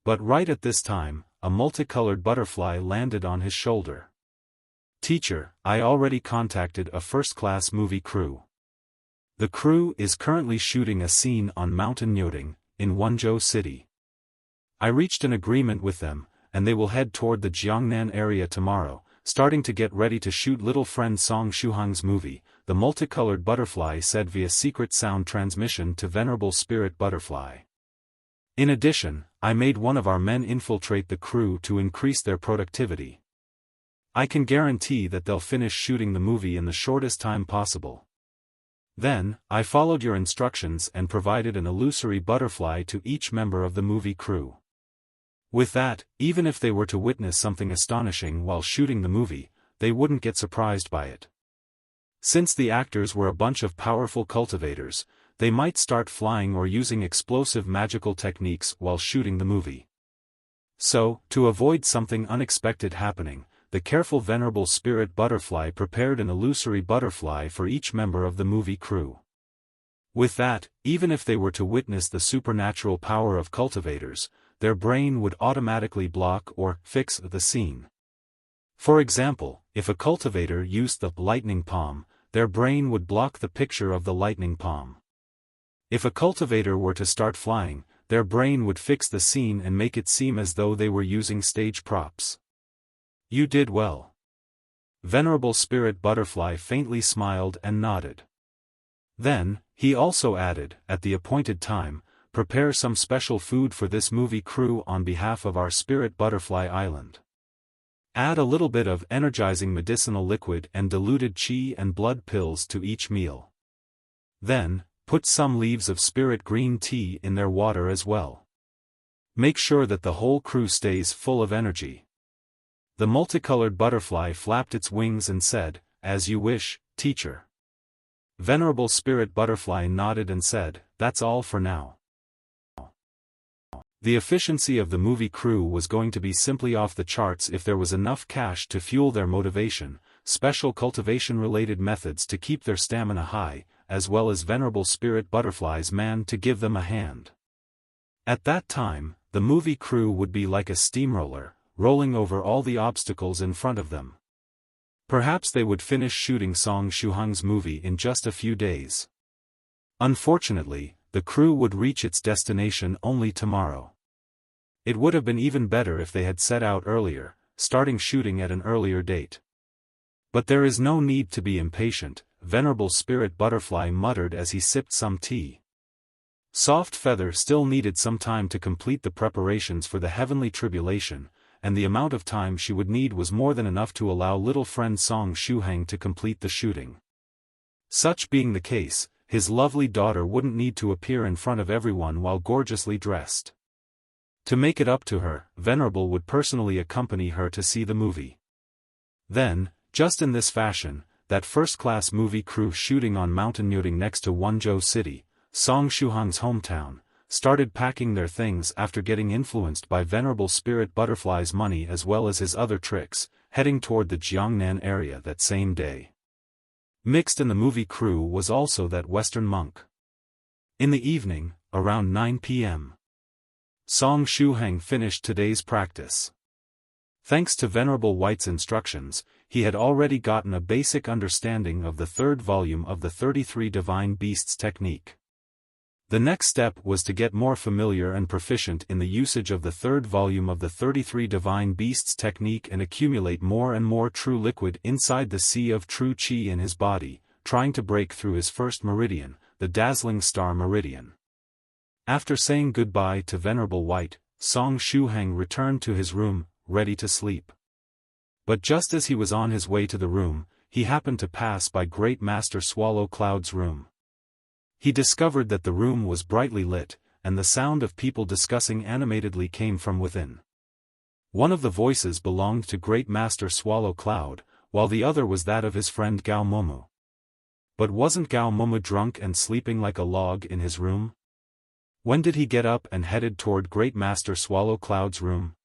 But right at this time, a multicolored butterfly landed on his shoulder. Teacher, I already contacted a first-class movie crew. The crew is currently shooting a scene on Mountain Nyoding, in Wenzhou City. I reached an agreement with them, and they will head toward the Jiangnan area tomorrow, starting to get ready to shoot little friend Song Shuhang's movie, the multicolored butterfly said via secret sound transmission to Venerable Spirit Butterfly. In addition, I made one of our men infiltrate the crew to increase their productivity. I can guarantee that they'll finish shooting the movie in the shortest time possible. Then, I followed your instructions and provided an illusory butterfly to each member of the movie crew. With that, even if they were to witness something astonishing while shooting the movie, they wouldn't get surprised by it. Since the actors were a bunch of powerful cultivators, they might start flying or using explosive magical techniques while shooting the movie. So, to avoid something unexpected happening, the careful Venerable Spirit Butterfly prepared an illusory butterfly for each member of the movie crew. With that, even if they were to witness the supernatural power of cultivators, their brain would automatically block or fix the scene. For example, if a cultivator used the lightning palm, their brain would block the picture of the lightning palm. If a cultivator were to start flying, their brain would fix the scene and make it seem as though they were using stage props. You did well. Venerable Spirit Butterfly faintly smiled and nodded. Then, he also added, at the appointed time, prepare some special food for this movie crew on behalf of our Spirit Butterfly Island. Add a little bit of energizing medicinal liquid and diluted qi and blood pills to each meal. Then, put some leaves of spirit green tea in their water as well. Make sure that the whole crew stays full of energy. The multicolored butterfly flapped its wings and said, As you wish, teacher. Venerable Spirit Butterfly nodded and said, That's all for now. The efficiency of the movie crew was going to be simply off the charts if there was enough cash to fuel their motivation, special cultivation-related methods to keep their stamina high, as well as Venerable Spirit Butterfly's man to give them a hand. At that time, the movie crew would be like a steamroller, rolling over all the obstacles in front of them. Perhaps they would finish shooting Song Shuhang's movie in just a few days. Unfortunately, the crew would reach its destination only tomorrow. It would have been even better if they had set out earlier, starting shooting at an earlier date. But there is no need to be impatient, Venerable Spirit Butterfly muttered as he sipped some tea. Soft Feather still needed some time to complete the preparations for the heavenly tribulation, and the amount of time she would need was more than enough to allow little friend Song Shuhang to complete the shooting. Such being the case, his lovely daughter wouldn't need to appear in front of everyone while gorgeously dressed. To make it up to her, Venerable would personally accompany her to see the movie. Then, just in this fashion, that first-class movie crew shooting on mountaineering next to Wenzhou City, Song Shuhang's hometown, started packing their things after getting influenced by Venerable Spirit Butterfly's money as well as his other tricks, heading toward the Jiangnan area that same day. Mixed in the movie crew was also that Western monk. In the evening, around 9 p.m., Song Shuhang finished today's practice. Thanks to Venerable White's instructions, he had already gotten a basic understanding of the third volume of the 33 Divine Beasts technique. The next step was to get more familiar and proficient in the usage of the third volume of the 33 Divine Beasts technique and accumulate more and more true liquid inside the sea of true qi in his body, trying to break through his first meridian, the dazzling star meridian. After saying goodbye to Venerable White, Song Shuhang returned to his room, ready to sleep. But just as he was on his way to the room, he happened to pass by Great Master Swallow Cloud's room. He discovered that the room was brightly lit, and the sound of people discussing animatedly came from within. One of the voices belonged to Great Master Swallow Cloud, while the other was that of his friend Gao Moumou. But wasn't Gao Moumou drunk and sleeping like a log in his room? When did he get up and headed toward Great Master Swallow Cloud's room?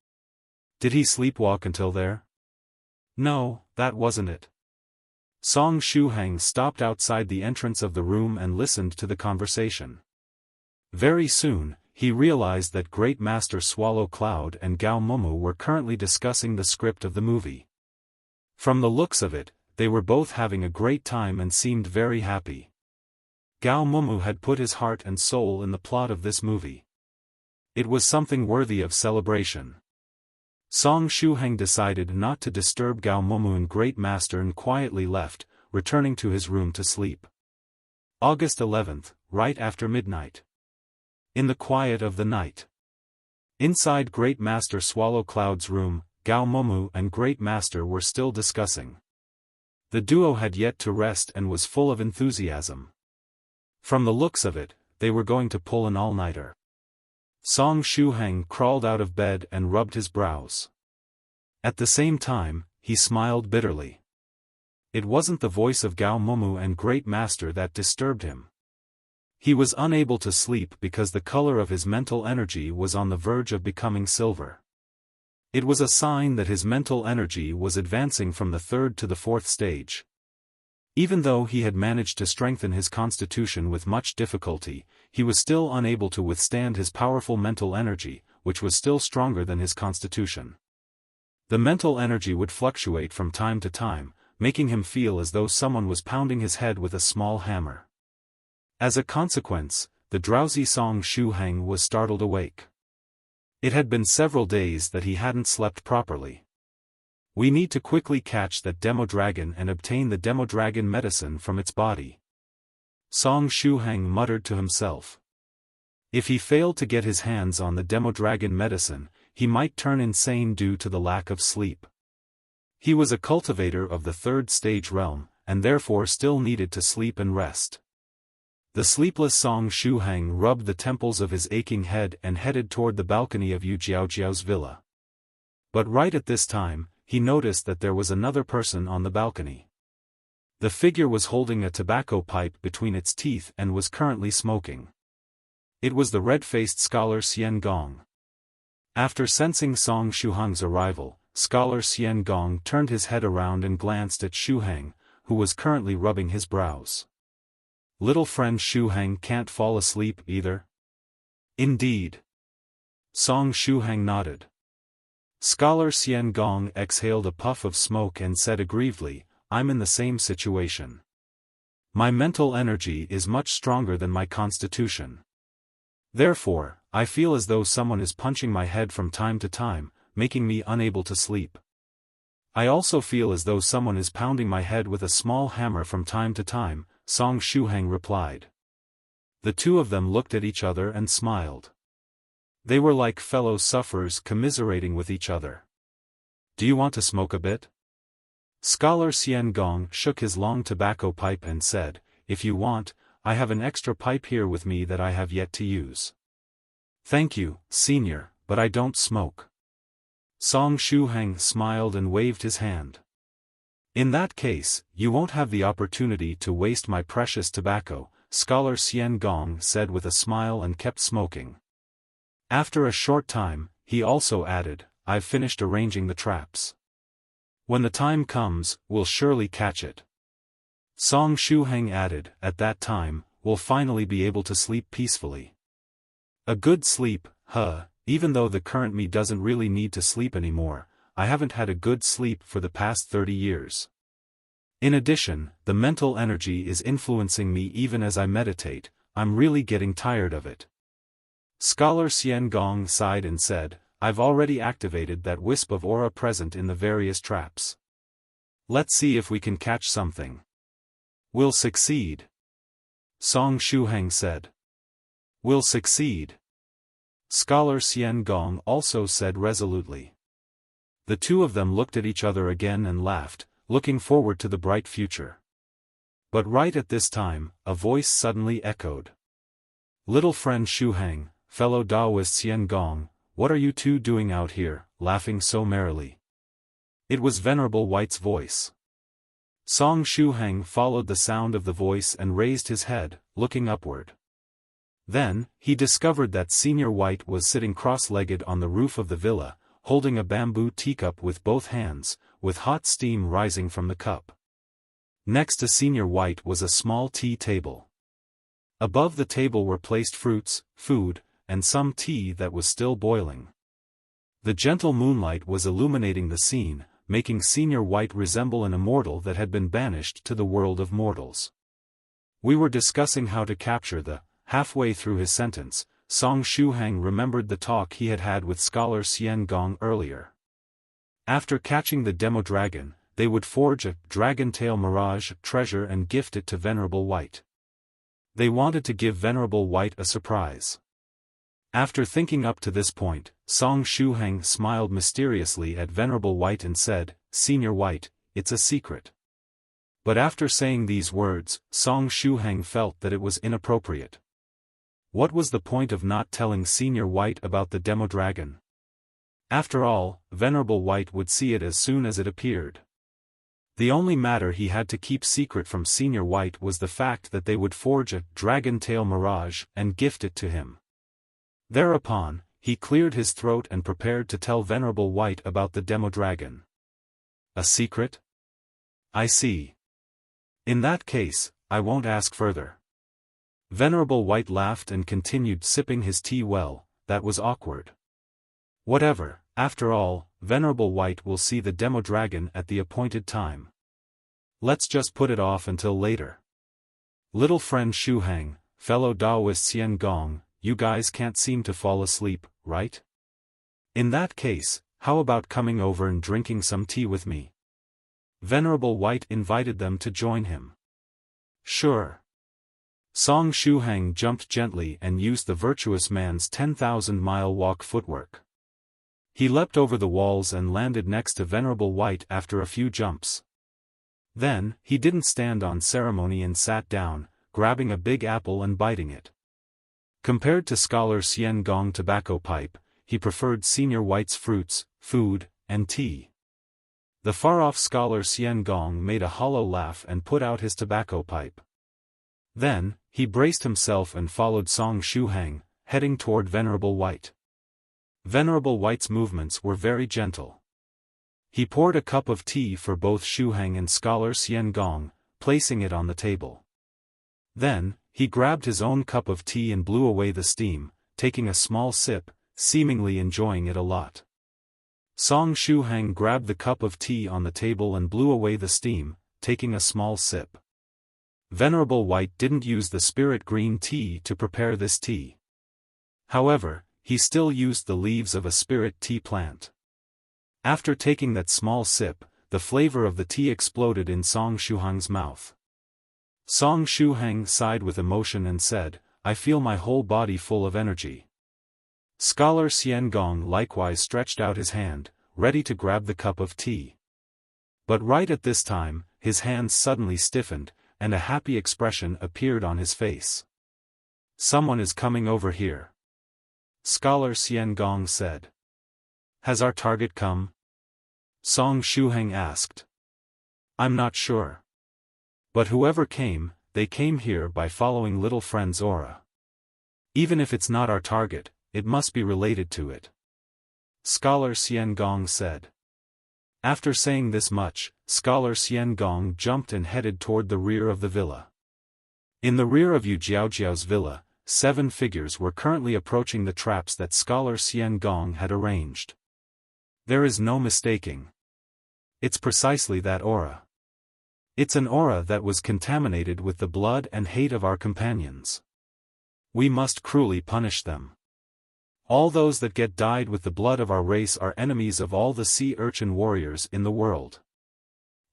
Did he sleepwalk until there? No, that wasn't it. Song Shuhang stopped outside the entrance of the room and listened to the conversation. Very soon, he realized that Great Master Swallow Cloud and Gao Moumou were currently discussing the script of the movie. From the looks of it, they were both having a great time and seemed very happy. Gao Moumou had put his heart and soul in the plot of this movie. It was something worthy of celebration. Song Shuhang decided not to disturb Gao Moumou and Great Master and quietly left, returning to his room to sleep. August 11th, right after midnight. In the quiet of the night. Inside Great Master Swallow Cloud's room, Gao Moumou and Great Master were still discussing. The duo had yet to rest and was full of enthusiasm. From the looks of it, they were going to pull an all-nighter. Song Shuhang crawled out of bed and rubbed his brows. At the same time, he smiled bitterly. It wasn't the voice of Gao Moumou and Great Master that disturbed him. He was unable to sleep because the color of his mental energy was on the verge of becoming silver. It was a sign that his mental energy was advancing from the third to the fourth stage. Even though he had managed to strengthen his constitution with much difficulty, he was still unable to withstand his powerful mental energy, which was still stronger than his constitution. The mental energy would fluctuate from time to time, making him feel as though someone was pounding his head with a small hammer. As a consequence, the drowsy Song Shuhang was startled awake. It had been several days that he hadn't slept properly. We need to quickly catch that demodragon and obtain the demodragon medicine from its body. Song Shuhang muttered to himself. If he failed to get his hands on the demodragon medicine, he might turn insane due to the lack of sleep. He was a cultivator of the third stage realm, and therefore still needed to sleep and rest. The sleepless Song Shuhang rubbed the temples of his aching head and headed toward the balcony of Yu Jiaojiao's villa. But right at this time, he noticed that there was another person on the balcony. The figure was holding a tobacco pipe between its teeth and was currently smoking. It was the red-faced scholar Xian Gong. After sensing Song Shuhang's arrival, Scholar Xian Gong turned his head around and glanced at Shuhang, who was currently rubbing his brows. Little friend Shuhang can't fall asleep either? Indeed. Song Shuhang nodded. Scholar Xian Gong exhaled a puff of smoke and said aggrievedly, I'm in the same situation. My mental energy is much stronger than my constitution. Therefore, I feel as though someone is punching my head from time to time, making me unable to sleep. I also feel as though someone is pounding my head with a small hammer from time to time, Song Shuhang replied. The two of them looked at each other and smiled. They were like fellow sufferers commiserating with each other. Do you want to smoke a bit? Scholar Xian Gong shook his long tobacco pipe and said, If you want, I have an extra pipe here with me that I have yet to use. Thank you, Senior, but I don't smoke. Song Shuhang smiled and waved his hand. In that case, you won't have the opportunity to waste my precious tobacco, Scholar Xian Gong said with a smile and kept smoking. After a short time, he also added, I've finished arranging the traps. When the time comes, we'll surely catch it. Song Shuhang added, at that time, we'll finally be able to sleep peacefully. A good sleep, even though the current me doesn't really need to sleep anymore, I haven't had a good sleep for the past 30 years. In addition, the mental energy is influencing me even as I meditate, I'm really getting tired of it. Scholar Xian Gong sighed and said, I've already activated that wisp of aura present in the various traps. Let's see if we can catch something. We'll succeed. Song Shuhang said. We'll succeed. Scholar Xian Gong also said resolutely. The two of them looked at each other again and laughed, looking forward to the bright future. But right at this time, a voice suddenly echoed. Little friend Shuhang, fellow Taoist Xian Gong, what are you two doing out here, laughing so merrily? It was Venerable White's voice. Song Shuhang followed the sound of the voice and raised his head, looking upward. Then, he discovered that Senior White was sitting cross-legged on the roof of the villa, holding a bamboo teacup with both hands, with hot steam rising from the cup. Next to Senior White was a small tea table. Above the table were placed fruits, food, and some tea that was still boiling. The gentle moonlight was illuminating the scene, making Senior White resemble an immortal that had been banished to the world of mortals. We were discussing how to capture the. Halfway through his sentence, Song Shuhang remembered the talk he had had with Scholar Xian Gong earlier. After catching the demodragon, they would forge a dragon-tail mirage treasure and gift it to Venerable White. They wanted to give Venerable White a surprise. After thinking up to this point, Song Shuhang smiled mysteriously at Venerable White and said, Senior White, it's a secret. But after saying these words, Song Shuhang felt that it was inappropriate. What was the point of not telling Senior White about the demodragon? After all, Venerable White would see it as soon as it appeared. The only matter he had to keep secret from Senior White was the fact that they would forge a dragon-tail mirage and gift it to him. Thereupon, he cleared his throat and prepared to tell Venerable White about the demodragon. A secret? I see. In that case, I won't ask further. Venerable White laughed and continued sipping his tea. Well, that was awkward. Whatever, after all, Venerable White will see the demodragon at the appointed time. Let's just put it off until later. Little friend Shuhang, fellow Taoist Xian Gong, you guys can't seem to fall asleep, right? In that case, how about coming over and drinking some tea with me? Venerable White invited them to join him. Sure. Song Shuhang jumped gently and used the virtuous man's 10,000-mile walk footwork. He leapt over the walls and landed next to Venerable White after a few jumps. Then, he didn't stand on ceremony and sat down, grabbing a big apple and biting it. Compared to Scholar Xian Gong tobacco pipe, he preferred Senior White's fruits, food, and tea. The far-off Scholar Xian Gong made a hollow laugh and put out his tobacco pipe. Then, he braced himself and followed Song Shuhang, heading toward Venerable White. Venerable White's movements were very gentle. He poured a cup of tea for both Shuhang and Scholar Xian Gong, placing it on the table. Then, he grabbed his own cup of tea and blew away the steam, taking a small sip, seemingly enjoying it a lot. Song Shuhang grabbed the cup of tea on the table and blew away the steam, taking a small sip. Venerable White didn't use the spirit green tea to prepare this tea. However, he still used the leaves of a spirit tea plant. After taking that small sip, the flavor of the tea exploded in Song Shuhang's mouth. Song Shuhang sighed with emotion and said, "I feel my whole body full of energy." Scholar Xian Gong likewise stretched out his hand, ready to grab the cup of tea. But right at this time, his hands suddenly stiffened, and a happy expression appeared on his face. "Someone is coming over here," Scholar Xian Gong said. "Has our target come?" Song Shuhang asked. "I'm not sure. But whoever came, they came here by following little friend's aura. Even if it's not our target, it must be related to it," Scholar Xian Gong said. After saying this much, Scholar Xian Gong jumped and headed toward the rear of the villa. In the rear of Yu Jiaojiao's villa, 7 figures were currently approaching the traps that Scholar Xian Gong had arranged. There is no mistaking. It's precisely that aura. It's an aura that was contaminated with the blood and hate of our companions. We must cruelly punish them. All those that get dyed with the blood of our race are enemies of all the sea urchin warriors in the world.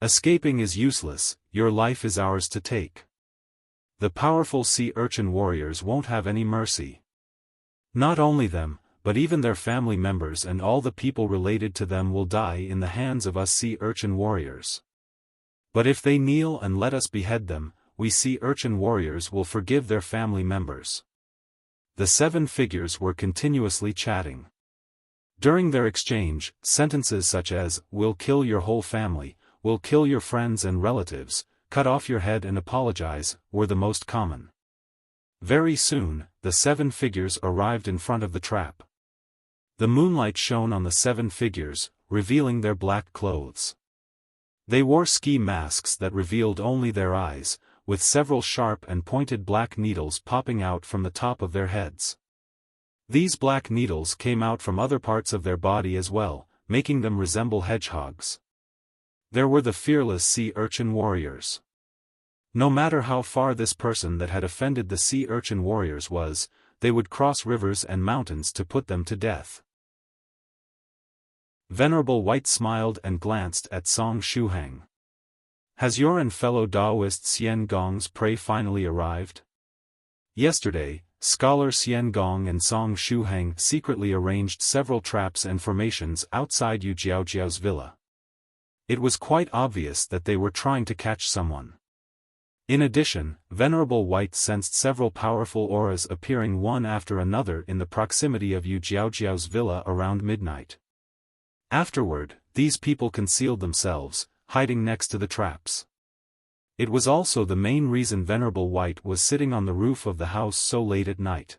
Escaping is useless, your life is ours to take. The powerful sea urchin warriors won't have any mercy. Not only them, but even their family members and all the people related to them will die in the hands of us sea urchin warriors. But if they kneel and let us behead them, we sea urchin warriors will forgive their family members. The 7 figures were continuously chatting. During their exchange, sentences such as, "We'll kill your whole family," "We'll kill your friends and relatives," "Cut off your head and apologize," were the most common. Very soon, the 7 figures arrived in front of the trap. The moonlight shone on the 7 figures, revealing their black clothes. They wore ski masks that revealed only their eyes, with several sharp and pointed black needles popping out from the top of their heads. These black needles came out from other parts of their body as well, making them resemble hedgehogs. There were the fearless sea urchin warriors. No matter how far this person that had offended the sea urchin warriors was, they would cross rivers and mountains to put them to death. Venerable White smiled and glanced at Song Shuhang. "Has your and fellow Taoist Xian Gong's prey finally arrived?" Yesterday, Scholar Xian Gong and Song Shuhang secretly arranged several traps and formations outside Yu Jiaojiao's villa. It was quite obvious that they were trying to catch someone. In addition, Venerable White sensed several powerful auras appearing one after another in the proximity of Yu Jiaojiao's villa around midnight. Afterward, these people concealed themselves, hiding next to the traps. It was also the main reason Venerable White was sitting on the roof of the house so late at night.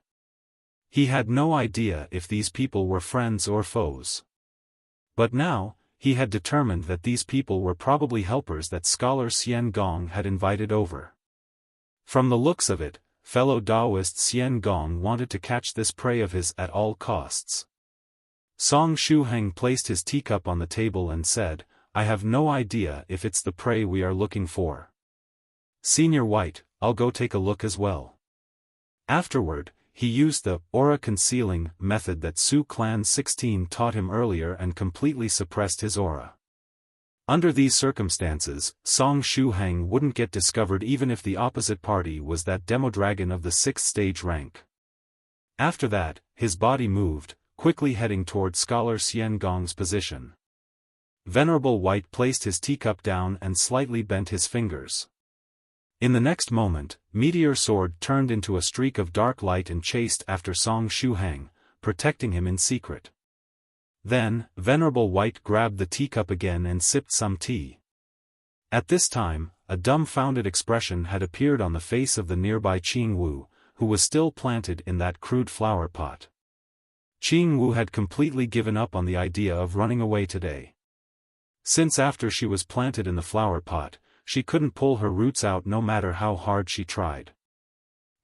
He had no idea if these people were friends or foes. But now, he had determined that these people were probably helpers that Scholar Xian Gong had invited over. From the looks of it, fellow Taoist Xian Gong wanted to catch this prey of his at all costs. Song Shuhang placed his teacup on the table and said, "I have no idea if it's the prey we are looking for. Senior White, I'll go take a look as well." Afterward, he used the aura concealing method that Su Clan 16 taught him earlier and completely suppressed his aura. Under these circumstances, Song Shuhang wouldn't get discovered even if the opposite party was that demodragon of the 6th stage rank. After that, his body moved, quickly heading toward Scholar Xian Gong's position. Venerable White placed his teacup down and slightly bent his fingers. In the next moment, Meteor Sword turned into a streak of dark light and chased after Song Shuhang, protecting him in secret. Then, Venerable White grabbed the teacup again and sipped some tea. At this time, a dumbfounded expression had appeared on the face of the nearby Qing Wu, who was still planted in that crude flower pot. Qing Wu had completely given up on the idea of running away today. Since after she was planted in the flower pot, she couldn't pull her roots out no matter how hard she tried.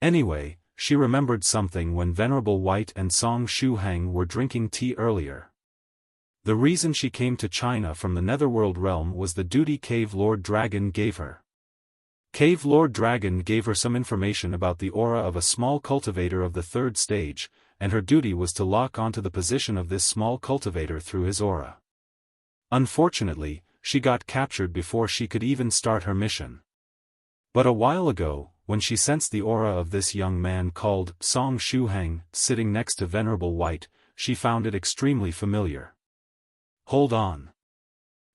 Anyway, she remembered something when Venerable White and Song Shuhang were drinking tea earlier. The reason she came to China from the Netherworld realm was the duty Cave Lord Dragon gave her. Cave Lord Dragon gave her some information about the aura of a small cultivator of the third stage, and her duty was to lock onto the position of this small cultivator through his aura. Unfortunately, she got captured before she could even start her mission. But a while ago, when she sensed the aura of this young man called Song Shuhang sitting next to Venerable White, she found it extremely familiar. Hold on.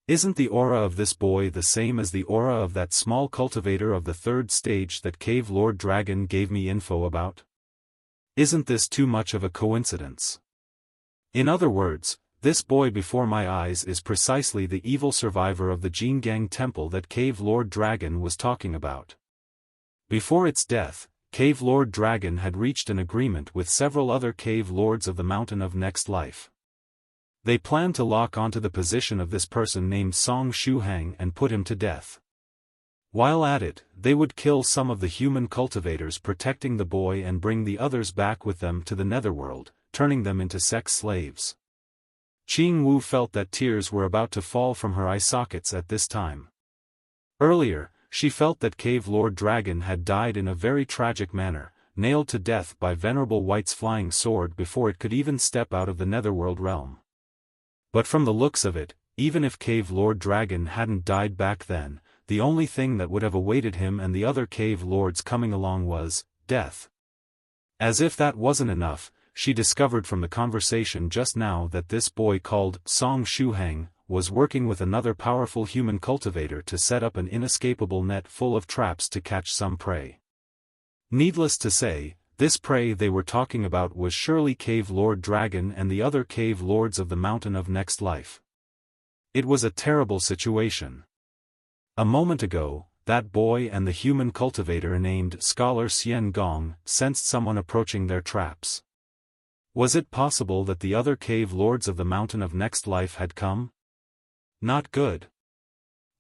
Isn't the aura of this boy the same as the aura of that small cultivator of the third stage that Cave Lord Dragon gave me info about? Isn't this too much of a coincidence? In other words, this boy before my eyes is precisely the evil survivor of the Jingang Temple that Cave Lord Dragon was talking about. Before its death, Cave Lord Dragon had reached an agreement with several other Cave Lords of the Mountain of Next Life. They planned to lock onto the position of this person named Song Shuhang and put him to death. While at it, they would kill some of the human cultivators protecting the boy and bring the others back with them to the Netherworld, turning them into sex slaves. Qing Wu felt that tears were about to fall from her eye sockets at this time. Earlier, she felt that Cave Lord Dragon had died in a very tragic manner, nailed to death by Venerable White's flying sword before it could even step out of the Netherworld realm. But from the looks of it, even if Cave Lord Dragon hadn't died back then, the only thing that would have awaited him and the other Cave Lords coming along was death. As if that wasn't enough, she discovered from the conversation just now that this boy called Song Shuhang was working with another powerful human cultivator to set up an inescapable net full of traps to catch some prey. Needless to say, this prey they were talking about was surely Cave Lord Dragon and the other Cave Lords of the Mountain of Next Life. It was a terrible situation. A moment ago, that boy and the human cultivator named Scholar Xian Gong sensed someone approaching their traps. Was it possible that the other Cave Lords of the Mountain of Next Life had come? Not good.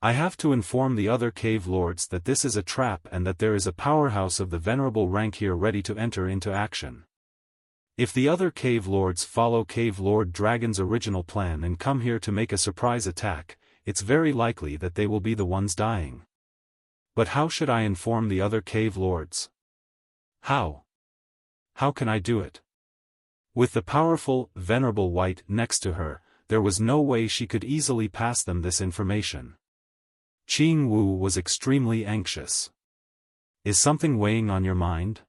I have to inform the other Cave Lords that this is a trap and that there is a powerhouse of the venerable rank here ready to enter into action. If the other Cave Lords follow Cave Lord Dragon's original plan and come here to make a surprise attack, it's very likely that they will be the ones dying. But how should I inform the other Cave Lords? How? How can I do it? With the powerful, Venerable White next to her, there was no way she could easily pass them this information. Qing Wu was extremely anxious. Is something weighing on your mind?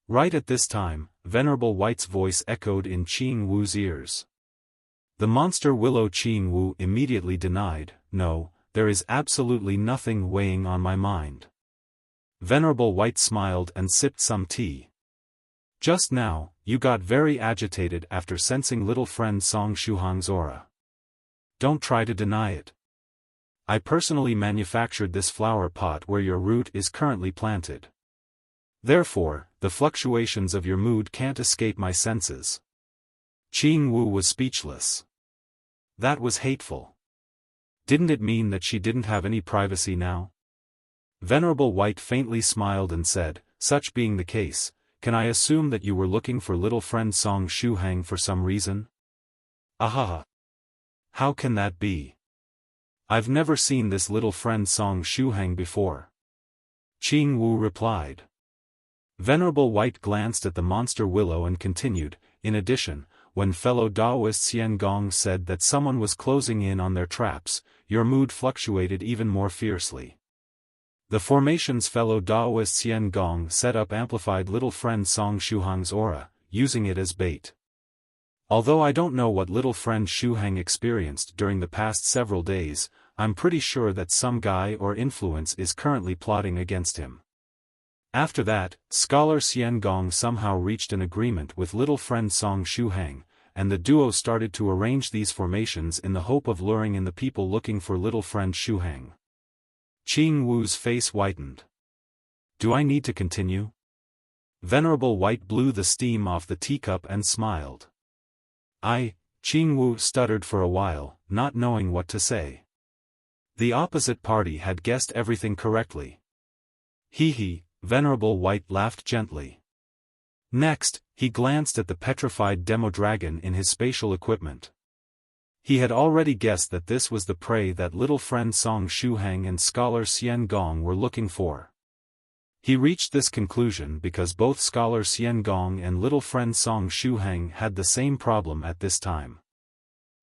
Right at this time, Venerable White's voice echoed in Qing Wu's ears. The monster willow Qing Wu immediately denied, "No, there is absolutely nothing weighing on my mind." Venerable White smiled and sipped some tea. Just now, you got very agitated after sensing little friend Song Shuhang's aura. Don't try to deny it. I personally manufactured this flower pot where your root is currently planted. Therefore, the fluctuations of your mood can't escape my senses. Qing Wu was speechless. That was hateful. Didn't it mean that she didn't have any privacy now? Venerable White faintly smiled and said, "Such being the case, can I assume that you were looking for little friend Song Shuhang for some reason?" "Ahaha. How can that be? I've never seen this little friend Song Shuhang before." Qing Wu replied. Venerable White glanced at the monster willow and continued, "In addition, when fellow Taoist Xian Gong said that someone was closing in on their traps, your mood fluctuated even more fiercely. The formation's fellow Taoist Xian Gong set up amplified little friend Song Shuhang's aura, using it as bait. Although I don't know what little friend Shuhang experienced during the past several days, I'm pretty sure that some guy or influence is currently plotting against him." After that, Scholar Xian Gong somehow reached an agreement with little friend Song Shuhang, and the duo started to arrange these formations in the hope of luring in the people looking for little friend Shuhang. Qing Wu's face whitened. "Do I need to continue?" Venerable White blew the steam off the teacup and smiled. Qing Wu stuttered for a while, not knowing what to say. The opposite party had guessed everything correctly. "Hee hee," Venerable White laughed gently. Next, he glanced at the petrified demodragon in his spatial equipment. He had already guessed that this was the prey that little friend Song Shuhang and scholar Xian Gong were looking for. He reached this conclusion because both scholar Xian Gong and little friend Song Shuhang had the same problem at this time.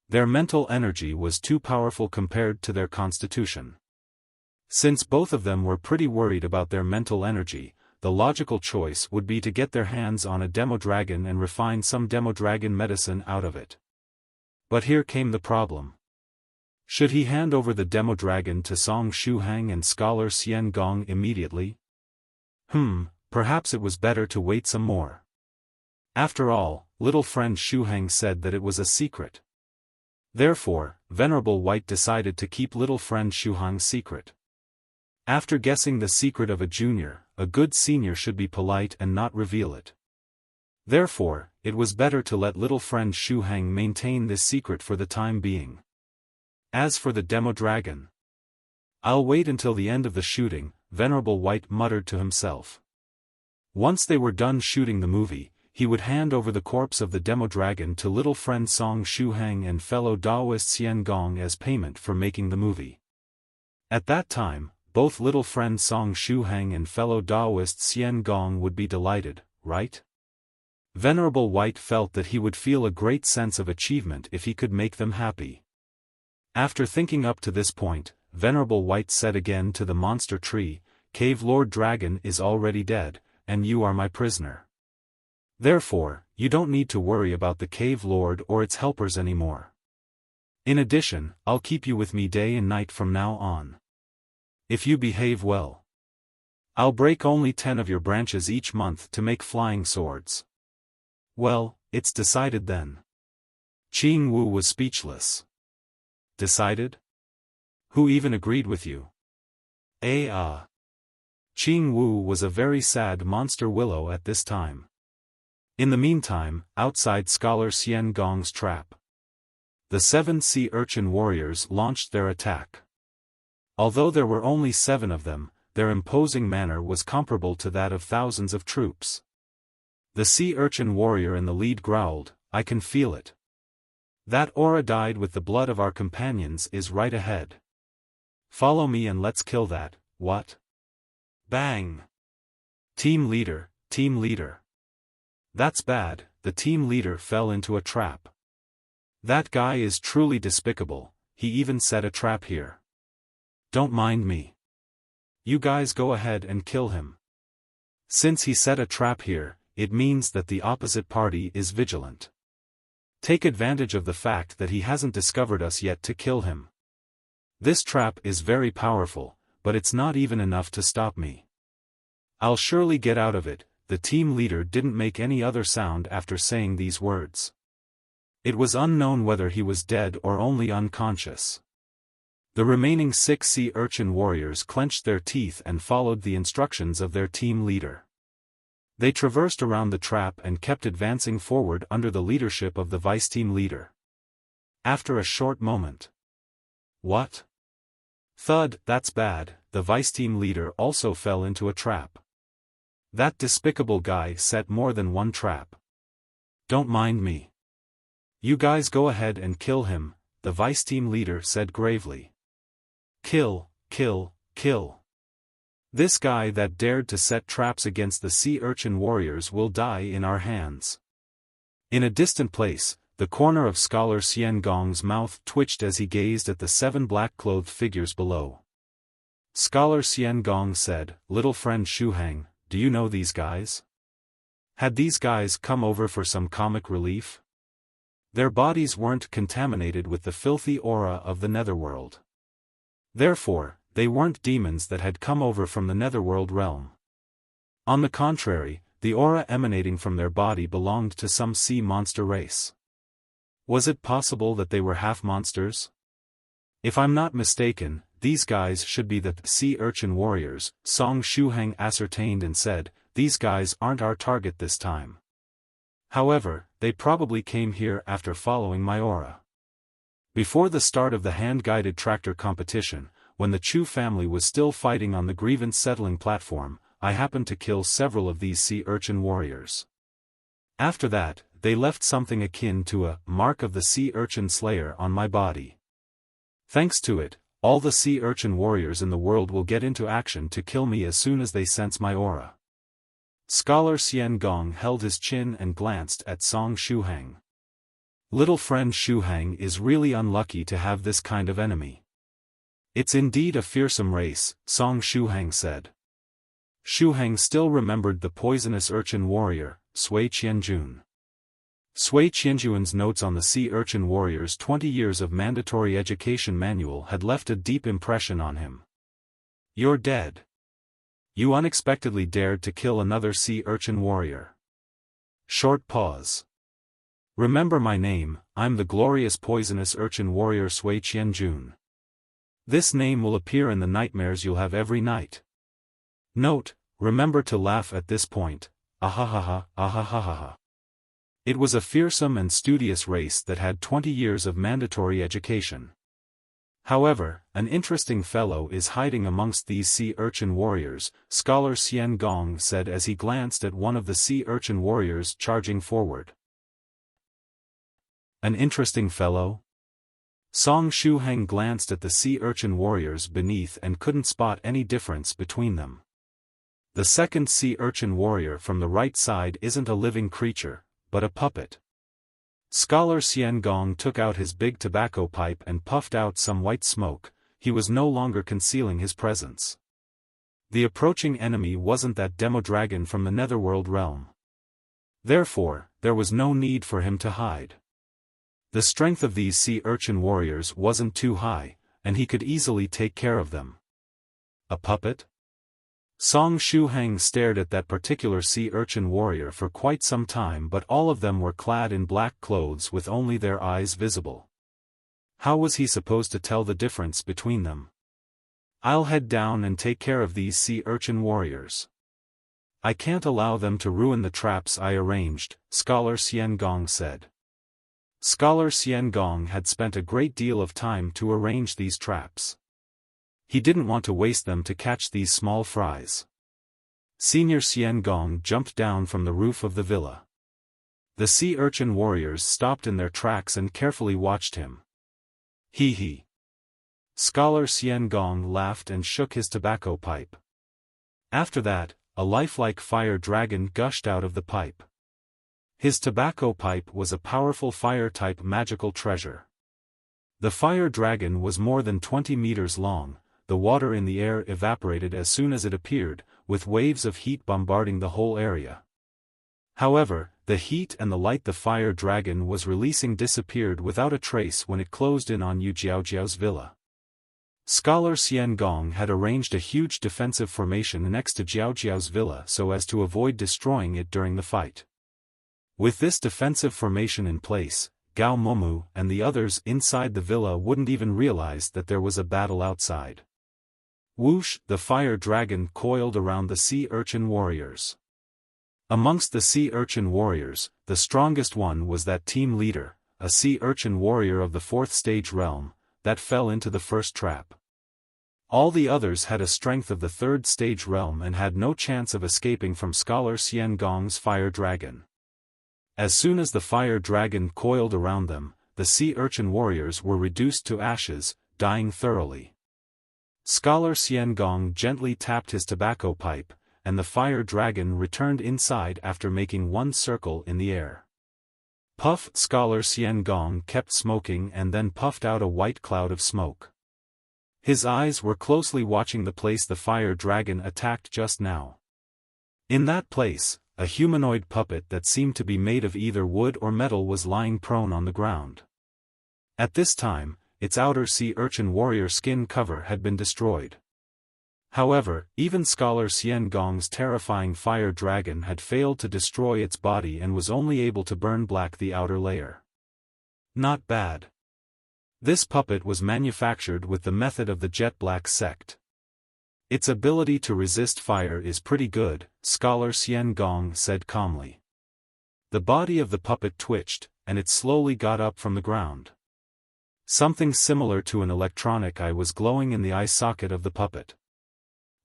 Their mental energy was too powerful compared to their constitution. Since both of them were pretty worried about their mental energy, the logical choice would be to get their hands on a demodragon and refine some demodragon medicine out of it. But here came the problem. Should he hand over the demodragon to Song Shuhang and scholar Xian Gong immediately? Perhaps it was better to wait some more. After all, little friend Shuhang said that it was a secret. Therefore, Venerable White decided to keep little friend Shuhang's secret. After guessing the secret of a junior, a good senior should be polite and not reveal it. Therefore, it was better to let little friend Shuhang maintain this secret for the time being. As for the demodragon, "I'll wait until the end of the shooting," Venerable White muttered to himself. Once they were done shooting the movie, he would hand over the corpse of the demodragon to little friend Song Shuhang and fellow Taoist Xian Gong as payment for making the movie. At that time, both little friend Song Shuhang and fellow Taoist Xian Gong would be delighted, right? Venerable White felt that he would feel a great sense of achievement if he could make them happy. After thinking up to this point, Venerable White said again to the monster tree, "Cave Lord Dragon is already dead, and you are my prisoner. Therefore, you don't need to worry about the Cave Lord or its helpers anymore. In addition, I'll keep you with me day and night from now on. If you behave well, I'll break only 10 of your branches each month to make flying swords." "Well, it's decided then." Qing Wu was speechless. "Decided? Who even agreed with you?" Qing Wu was a very sad monster willow at this time. In the meantime, outside scholar Xian Gong's trap, the 7 sea urchin warriors launched their attack. Although there were only 7 of them, their imposing manner was comparable to that of thousands of troops. The sea urchin warrior in the lead growled, "I can feel it. That aura dyed with the blood of our companions is right ahead. Follow me and let's kill that, what?" Bang! Team leader, team leader. That's bad, the team leader fell into a trap. That guy is truly despicable, he even set a trap here. Don't mind me. You guys go ahead and kill him. Since he set a trap here, it means that the opposite party is vigilant. Take advantage of the fact that he hasn't discovered us yet to kill him. This trap is very powerful, but it's not even enough to stop me. I'll surely get out of it. The team leader didn't make any other sound after saying these words. It was unknown whether he was dead or only unconscious. The remaining 6 sea urchin warriors clenched their teeth and followed the instructions of their team leader. They traversed around the trap and kept advancing forward under the leadership of the vice-team leader. After a short moment. What? Thud, that's bad, the vice-team leader also fell into a trap. That despicable guy set more than one trap. Don't mind me. You guys go ahead and kill him, the vice-team leader said gravely. Kill, kill, kill. This guy that dared to set traps against the sea urchin warriors will die in our hands. In a distant place, the corner of scholar Xian Gong's mouth twitched as he gazed at the 7 black-clothed figures below. Scholar Xian Gong said, "Little friend Shuhang, do you know these guys? Had these guys come over for some comic relief? Their bodies weren't contaminated with the filthy aura of the netherworld. Therefore, they weren't demons that had come over from the netherworld realm. On the contrary, the aura emanating from their body belonged to some sea monster race. Was it possible that they were half-monsters? If I'm not mistaken, these guys should be the sea urchin warriors," Song Shuhang ascertained and said, "These guys aren't our target this time. However, they probably came here after following my aura." Before the start of the hand-guided tractor competition, when the Chu family was still fighting on the grievance-settling platform, I happened to kill several of these sea urchin warriors. After that, they left something akin to a mark of the sea urchin slayer on my body. Thanks to it, all the sea urchin warriors in the world will get into action to kill me as soon as they sense my aura. Scholar Xian Gong held his chin and glanced at Song Shuhang. Little friend Shuhang is really unlucky to have this kind of enemy. It's indeed a fearsome race, Song Shuhang said. Shuhang still remembered the poisonous urchin warrior, Sui Qianjun. Sui Qianjun's notes on the sea urchin warrior's 20 years of mandatory education manual had left a deep impression on him. You're dead. You unexpectedly dared to kill another sea urchin warrior. Short pause. Remember my name, I'm the glorious poisonous urchin warrior Sui Qianjun. This name will appear in the nightmares you'll have every night. Note, remember to laugh at this point, ahahaha, ahahaha. It was a fearsome and studious race that had 20 years of mandatory education. However, an interesting fellow is hiding amongst these sea urchin warriors, Scholar Xian Gong said as he glanced at one of the sea urchin warriors charging forward. An interesting fellow? Song Shuhang glanced at the sea urchin warriors beneath and couldn't spot any difference between them. The second sea urchin warrior from the right side isn't a living creature, but a puppet. Scholar Xian Gong took out his big tobacco pipe and puffed out some white smoke. He was no longer concealing his presence. The approaching enemy wasn't that demodragon from the netherworld realm. Therefore, there was no need for him to hide. The strength of these sea urchin warriors wasn't too high, and he could easily take care of them. A puppet? Song Shuhang stared at that particular sea urchin warrior for quite some time, but all of them were clad in black clothes with only their eyes visible. How was he supposed to tell the difference between them? I'll head down and take care of these sea urchin warriors. I can't allow them to ruin the traps I arranged, Scholar Xian Gong said. Scholar Xian Gong had spent a great deal of time to arrange these traps. He didn't want to waste them to catch these small fries. Senior Xian Gong jumped down from the roof of the villa. The sea urchin warriors stopped in their tracks and carefully watched him. Hee hee. Scholar Xian Gong laughed and shook his tobacco pipe. After that, a lifelike fire dragon gushed out of the pipe. His tobacco pipe was a powerful fire-type magical treasure. The fire dragon was more than 20 meters long. The water in the air evaporated as soon as it appeared, with waves of heat bombarding the whole area. However, the heat and the light the fire dragon was releasing disappeared without a trace when it closed in on Yu Jiaojiao's villa. Scholar Xian Gong had arranged a huge defensive formation next to Jiaojiao's villa so as to avoid destroying it during the fight. With this defensive formation in place, Gao Moumou and the others inside the villa wouldn't even realize that there was a battle outside. Whoosh! The fire dragon coiled around the sea urchin warriors. Amongst the sea urchin warriors, the strongest one was that team leader, a sea urchin warrior of the 4th stage realm, that fell into the first trap. All the others had a strength of the 3rd stage realm and had no chance of escaping from Scholar Xian Gong's fire dragon. As soon as the fire dragon coiled around them, the sea urchin warriors were reduced to ashes, dying thoroughly. Scholar Xian Gong gently tapped his tobacco pipe, and the fire dragon returned inside after making one circle in the air. Puff! Scholar Xian Gong kept smoking and then puffed out a white cloud of smoke. His eyes were closely watching the place the fire dragon attacked just now. In that place, a humanoid puppet that seemed to be made of either wood or metal was lying prone on the ground. At this time, its outer sea urchin warrior skin cover had been destroyed. However, even Scholar Xian Gong's terrifying fire dragon had failed to destroy its body and was only able to burn black the outer layer. Not bad. This puppet was manufactured with the method of the Jet Black sect. Its ability to resist fire is pretty good, Scholar Xian Gong said calmly. The body of the puppet twitched, and it slowly got up from the ground. Something similar to an electronic eye was glowing in the eye socket of the puppet.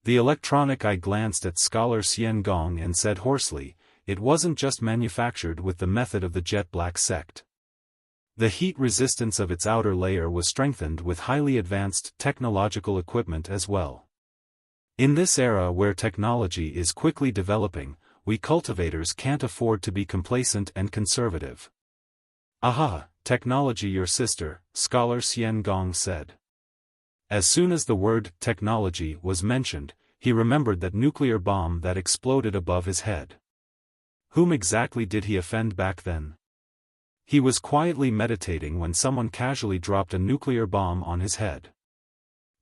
The electronic eye glanced at Scholar Xian Gong and said hoarsely, it wasn't just manufactured with the method of the jet black sect. The heat resistance of its outer layer was strengthened with highly advanced technological equipment as well. In this era where technology is quickly developing, we cultivators can't afford to be complacent and conservative. Aha, technology your sister, Scholar Xian Gong said. As soon as the word technology was mentioned, he remembered that nuclear bomb that exploded above his head. Whom exactly did he offend back then? He was quietly meditating when someone casually dropped a nuclear bomb on his head.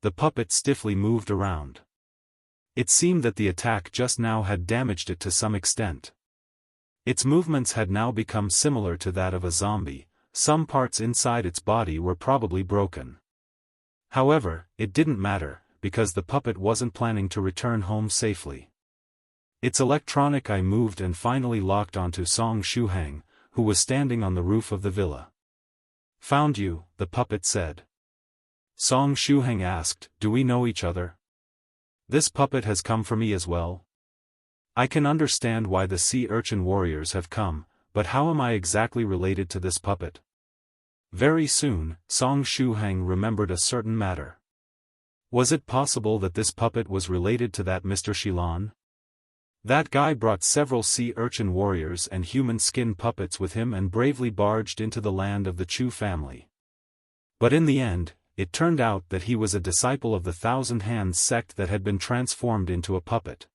The puppet stiffly moved around. It seemed that the attack just now had damaged it to some extent. Its movements had now become similar to that of a zombie. Some parts inside its body were probably broken. However, it didn't matter, because the puppet wasn't planning to return home safely. Its electronic eye moved and finally locked onto Song Shuhang, who was standing on the roof of the villa. Found you, the puppet said. Song Shuhang asked, do we know each other? This puppet has come for me as well. I can understand why the sea urchin warriors have come, but how am I exactly related to this puppet? Very soon, Song Shuhang remembered a certain matter. Was it possible that this puppet was related to that Mr. Shilan? That guy brought several sea urchin warriors and human skin puppets with him and bravely barged into the land of the Chu family. But in the end, it turned out that he was a disciple of the Thousand Hands sect that had been transformed into a puppet.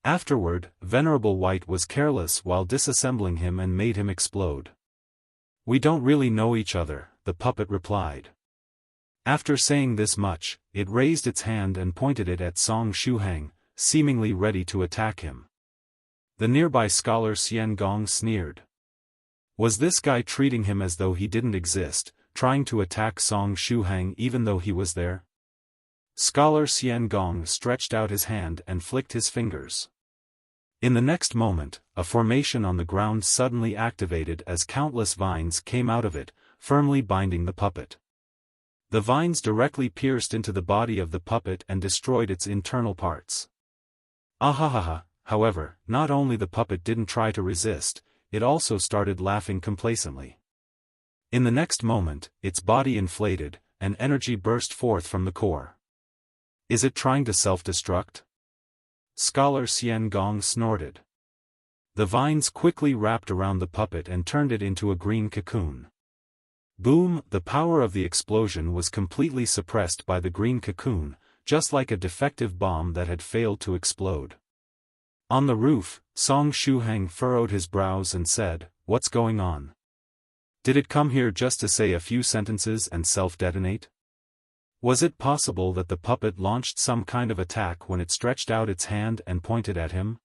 Afterward, Venerable White was careless while disassembling him and made him explode. We don't really know each other, the puppet replied. After saying this much, it raised its hand and pointed it at Song Shuhang, seemingly ready to attack him. The nearby Scholar Xian Gong sneered. Was this guy treating him as though he didn't exist, trying to attack Song Shuhang even though he was there? Scholar Xian Gong stretched out his hand and flicked his fingers. In the next moment, a formation on the ground suddenly activated as countless vines came out of it, firmly binding the puppet. The vines directly pierced into the body of the puppet and destroyed its internal parts. Ahahaha, however, not only the puppet didn't try to resist, it also started laughing complacently. In the next moment, its body inflated, and energy burst forth from the core. Is it trying to self-destruct? Scholar Xian Gong snorted. The vines quickly wrapped around the puppet and turned it into a green cocoon. Boom! The power of the explosion was completely suppressed by the green cocoon, just like a defective bomb that had failed to explode. On the roof, Song Shuhang furrowed his brows and said, "What's going on? Did it come here just to say a few sentences and self-detonate? Was it possible that the puppet launched some kind of attack when it stretched out its hand and pointed at him?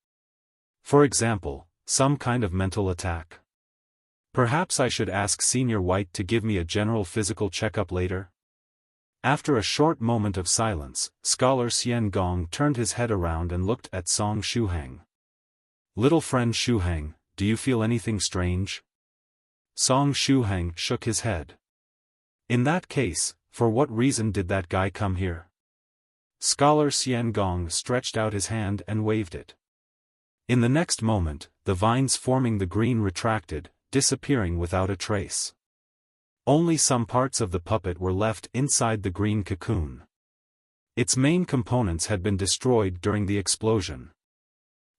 For example, some kind of mental attack? Perhaps I should ask Senior White to give me a general physical checkup later?" After a short moment of silence, Scholar Xian Gong turned his head around and looked at Song Shuhang. "Little friend Shuhang, do you feel anything strange?" Song Shuhang shook his head. "In that case, for what reason did that guy come here?" Scholar Xian Gong stretched out his hand and waved it. In the next moment, the vines forming the green retracted, disappearing without a trace. Only some parts of the puppet were left inside the green cocoon. Its main components had been destroyed during the explosion.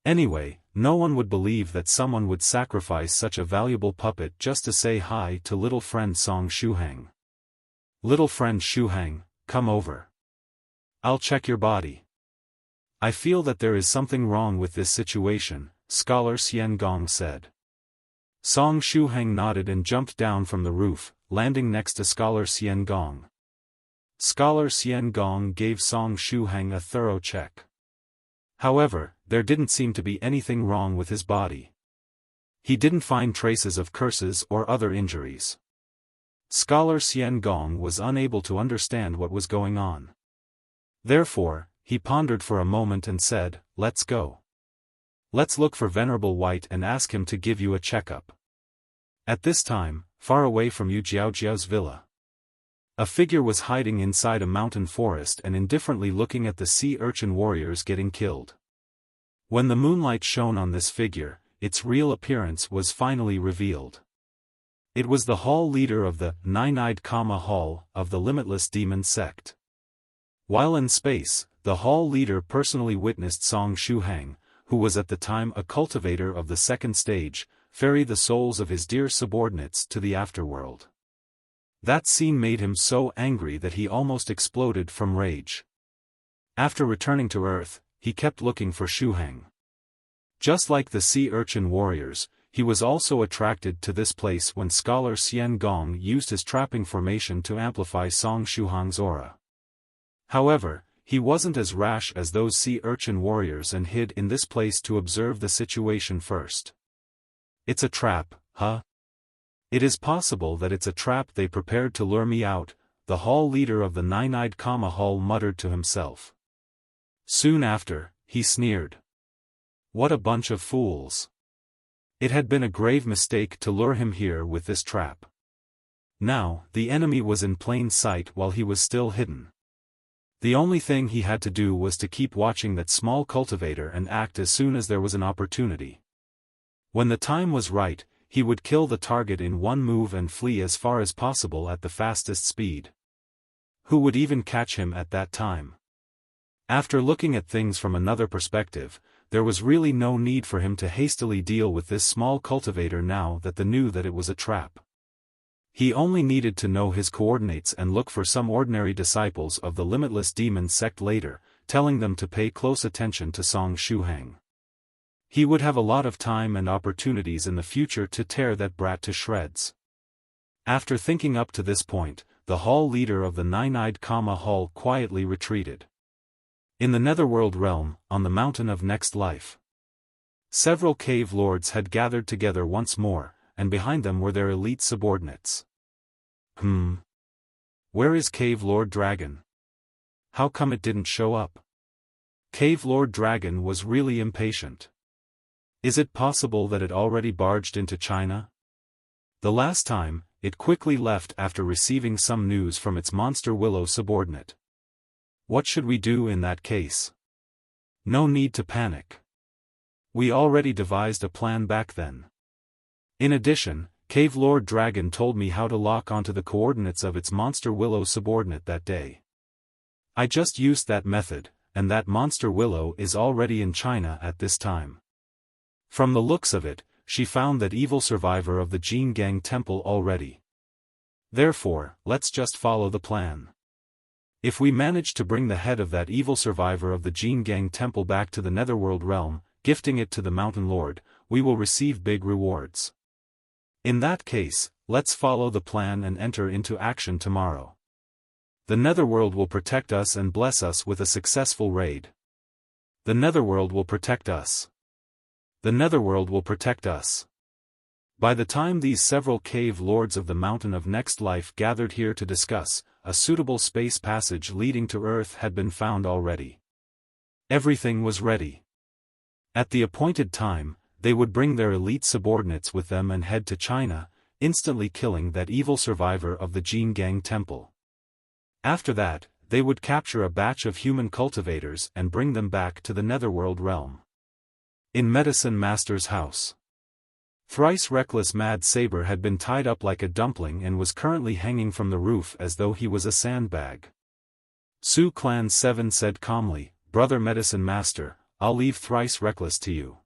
Anyway, no one would believe that someone would sacrifice such a valuable puppet just to say hi to little friend Song Shuhang. "Little friend Shuhang, come over. I'll check your body. I feel that there is something wrong with this situation," Scholar Xian Gong said. Song Shuhang nodded and jumped down from the roof, landing next to Scholar Xian Gong. Scholar Xian Gong gave Song Shuhang a thorough check. However, there didn't seem to be anything wrong with his body. He didn't find traces of curses or other injuries. Scholar Xian Gong was unable to understand what was going on. Therefore, he pondered for a moment and said, "Let's go. Let's look for Venerable White and ask him to give you a checkup." At this time, far away from Yu Jiaojiao's villa, A figure was hiding inside a mountain forest and indifferently looking at the sea urchin warriors getting killed. When the moonlight shone on this figure, its real appearance was finally revealed. It was the hall leader of the Nine-Eyed Hall of the Limitless Demon Sect. While in space, the hall leader personally witnessed Song Shuhang, who was at the time a cultivator of the second stage, ferry the souls of his dear subordinates to the afterworld. That scene made him so angry that he almost exploded from rage. After returning to Earth, he kept looking for Shuhang. Just like the sea urchin warriors, he was also attracted to this place when scholar Xian Gong used his trapping formation to amplify Song Shuhang's aura. However, he wasn't as rash as those sea urchin warriors and hid in this place to observe the situation first. "It's a trap, huh? It is possible that it's a trap they prepared to lure me out," the hall leader of the Nine-Eyed Hall muttered to himself. Soon after, he sneered. What a bunch of fools. It had been a grave mistake to lure him here with this trap. Now, the enemy was in plain sight while he was still hidden. The only thing he had to do was to keep watching that small cultivator and act as soon as there was an opportunity. When the time was right, he would kill the target in one move and flee as far as possible at the fastest speed. Who would even catch him at that time? After looking at things from another perspective, there was really no need for him to hastily deal with this small cultivator now that they knew that it was a trap. He only needed to know his coordinates and look for some ordinary disciples of the Limitless Demon Sect later, telling them to pay close attention to Song Shuhang. He would have a lot of time and opportunities in the future to tear that brat to shreds. After thinking up to this point, the hall leader of the Nine-Eyed Hall quietly retreated. In the Netherworld realm, on the Mountain of Next Life, several cave lords had gathered together once more, and behind them were their elite subordinates. Where is Cave Lord Dragon? How come it didn't show up? Cave Lord Dragon was really impatient. Is it possible that it already barged into China? The last time, it quickly left after receiving some news from its Monster Willow subordinate. What should we do in that case? No need to panic. We already devised a plan back then. In addition, Cave Lord Dragon told me how to lock onto the coordinates of its Monster Willow subordinate that day. I just used that method, and that Monster Willow is already in China at this time. From the looks of it, she found that evil survivor of the Jin Gang Temple already. Therefore, let's just follow the plan. If we manage to bring the head of that evil survivor of the Jin Gang Temple back to the Netherworld realm, gifting it to the Mountain Lord, we will receive big rewards. In that case, let's follow the plan and enter into action tomorrow. The Netherworld will protect us and bless us with a successful raid. The Netherworld will protect us. The Netherworld will protect us. By the time these several cave lords of the Mountain of Next Life gathered here to discuss, a suitable space passage leading to Earth had been found already. Everything was ready. At the appointed time, they would bring their elite subordinates with them and head to China, instantly killing that evil survivor of the Jin Gang Temple. After that, they would capture a batch of human cultivators and bring them back to the Netherworld realm. In Medicine Master's house, Thrice Reckless Mad Saber had been tied up like a dumpling and was currently hanging from the roof as though he was a sandbag. Su Clan 7 said calmly, "Brother Medicine Master, I'll leave Thrice Reckless to you.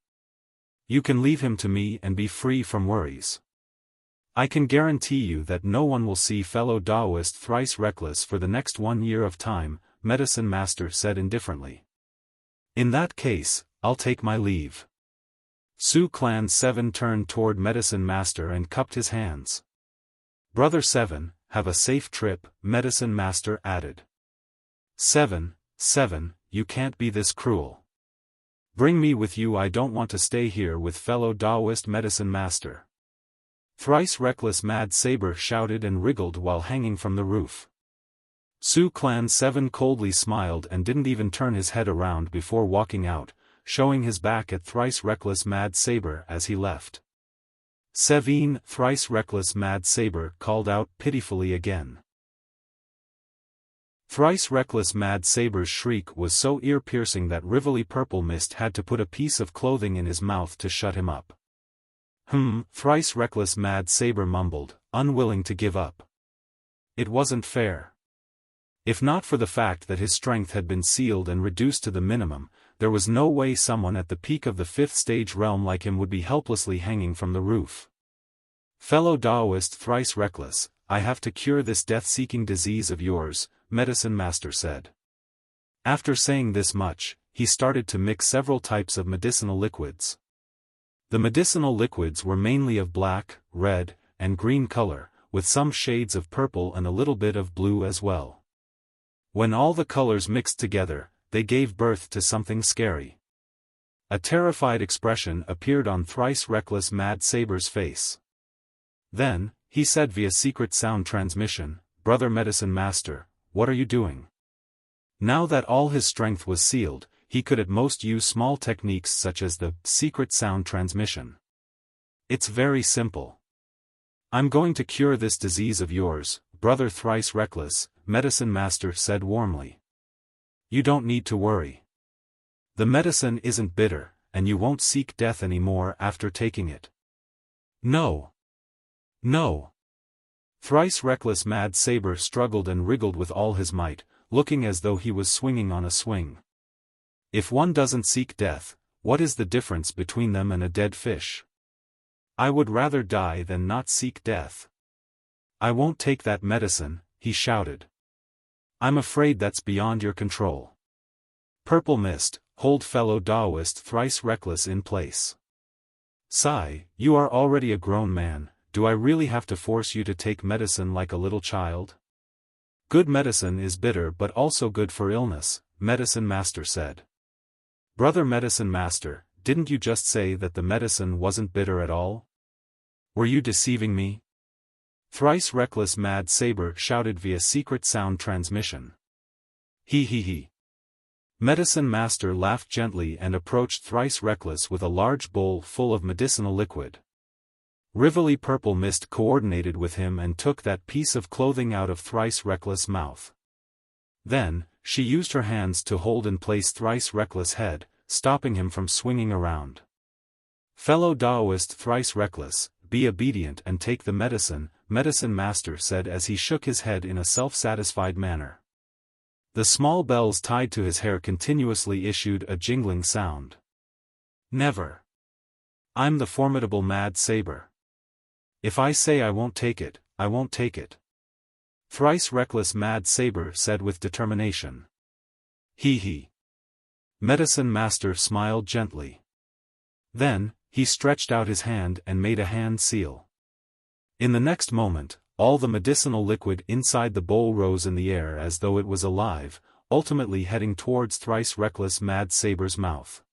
You can leave him to me and be free from worries. I can guarantee you that no one will see fellow Taoist Thrice Reckless for the next 1 year of time," Medicine Master said indifferently. "In that case, I'll take my leave." Su Clan 7 turned toward Medicine Master and cupped his hands. "Brother 7, have a safe trip," Medicine Master added. 7, you can't be this cruel. Bring me with you, I don't want to stay here with fellow Taoist Medicine Master. Thrice Reckless Mad Saber shouted and wriggled while hanging from the roof. Su Clan 7 coldly smiled and didn't even turn his head around before walking out, showing his back at Thrice Reckless Mad Saber as he left. "Sevine," Thrice Reckless Mad Saber called out pitifully again. Thrice Reckless Mad Saber's shriek was so ear-piercing that Rivoli Purple Mist had to put a piece of clothing in his mouth to shut him up. Thrice Reckless Mad Saber mumbled, unwilling to give up. It wasn't fair. If not for the fact that his strength had been sealed and reduced to the minimum, there was no way someone at the peak of the 5th stage realm like him would be helplessly hanging from the roof. Fellow Taoist Thrice Reckless, I have to cure this death-seeking disease of yours, Medicine Master said. After saying this much, he started to mix several types of medicinal liquids. The medicinal liquids were mainly of black, red, and green color, with some shades of purple and a little bit of blue as well. When all the colors mixed together, they gave birth to something scary. A terrified expression appeared on Thrice Reckless Mad Saber's face. Then, he said via secret sound transmission, Brother Medicine Master, what are you doing? Now that all his strength was sealed, he could at most use small techniques such as the secret sound transmission. It's very simple. I'm going to cure this disease of yours, Brother Thrice Reckless, Medicine Master said warmly. You don't need to worry. The medicine isn't bitter, and you won't seek death anymore after taking it. No. No. Thrice Reckless Mad Saber struggled and wriggled with all his might, looking as though he was swinging on a swing. If one doesn't seek death, what is the difference between them and a dead fish? I would rather die than not seek death. I won't take that medicine, he shouted. I'm afraid that's beyond your control. Purple Mist, hold fellow Taoist Thrice Reckless in place. Sigh, you are already a grown man, do I really have to force you to take medicine like a little child? Good medicine is bitter but also good for illness, Medicine Master said. Brother Medicine Master, didn't you just say that the medicine wasn't bitter at all? Were you deceiving me? Thrice Reckless Mad Saber shouted via secret sound transmission. He. Medicine Master laughed gently and approached Thrice Reckless with a large bowl full of medicinal liquid. Rivoli Purple Mist coordinated with him and took that piece of clothing out of Thrice Reckless' mouth. Then, she used her hands to hold in place Thrice Reckless' head, stopping him from swinging around. Fellow Taoist Thrice Reckless, be obedient and take the medicine, Medicine Master said as he shook his head in a self-satisfied manner. The small bells tied to his hair continuously issued a jingling sound. Never. I'm the formidable Mad Saber. If I say I won't take it, I won't take it. Thrice Reckless Mad Saber said with determination. He. Medicine Master smiled gently. Then, he stretched out his hand and made a hand seal. In the next moment, all the medicinal liquid inside the bowl rose in the air as though it was alive, ultimately heading towards Thrice Reckless Mad Saber's mouth.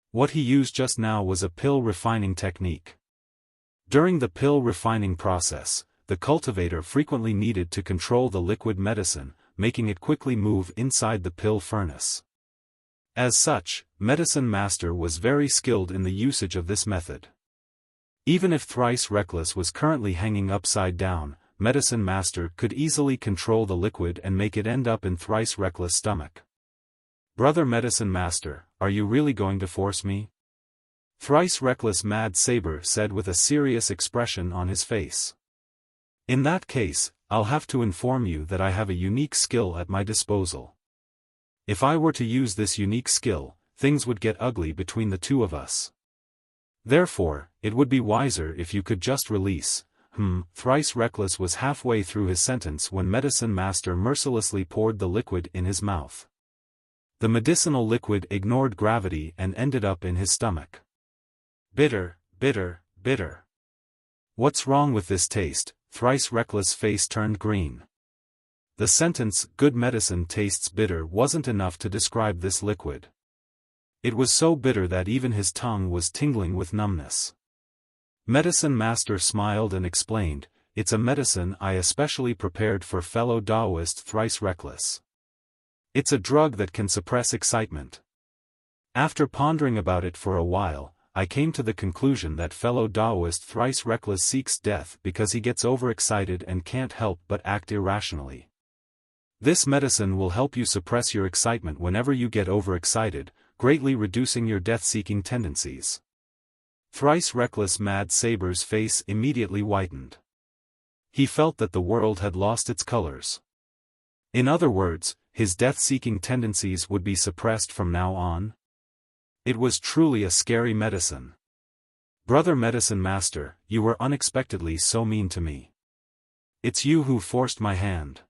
What he used just now was a pill refining technique. During the pill refining process, the cultivator frequently needed to control the liquid medicine, making it quickly move inside the pill furnace. As such, Medicine Master was very skilled in the usage of this method. Even if Thrice Reckless was currently hanging upside down, Medicine Master could easily control the liquid and make it end up in Thrice Reckless' stomach. Brother Medicine Master, are you really going to force me? Thrice Reckless Mad Saber said with a serious expression on his face. In that case, I'll have to inform you that I have a unique skill at my disposal. If I were to use this unique skill, things would get ugly between the two of us. Therefore, it would be wiser if you could just release. Thrice Reckless was halfway through his sentence when Medicine Master mercilessly poured the liquid in his mouth. The medicinal liquid ignored gravity and ended up in his stomach. Bitter, bitter, bitter. What's wrong with this taste? Thrice Reckless' face turned green. The sentence, good medicine tastes bitter, wasn't enough to describe this liquid. It was so bitter that even his tongue was tingling with numbness. Medicine Master smiled and explained, it's a medicine I especially prepared for fellow Taoist Thrice Reckless. It's a drug that can suppress excitement. After pondering about it for a while, I came to the conclusion that fellow Taoist Thrice Reckless seeks death because he gets overexcited and can't help but act irrationally. This medicine will help you suppress your excitement whenever you get overexcited, greatly reducing your death-seeking tendencies. Thrice Reckless Mad Saber's face immediately whitened. He felt that the world had lost its colors. In other words, his death-seeking tendencies would be suppressed from now on. It was truly a scary medicine. Brother Medicine Master, you were unexpectedly so mean to me. It's you who forced my hand.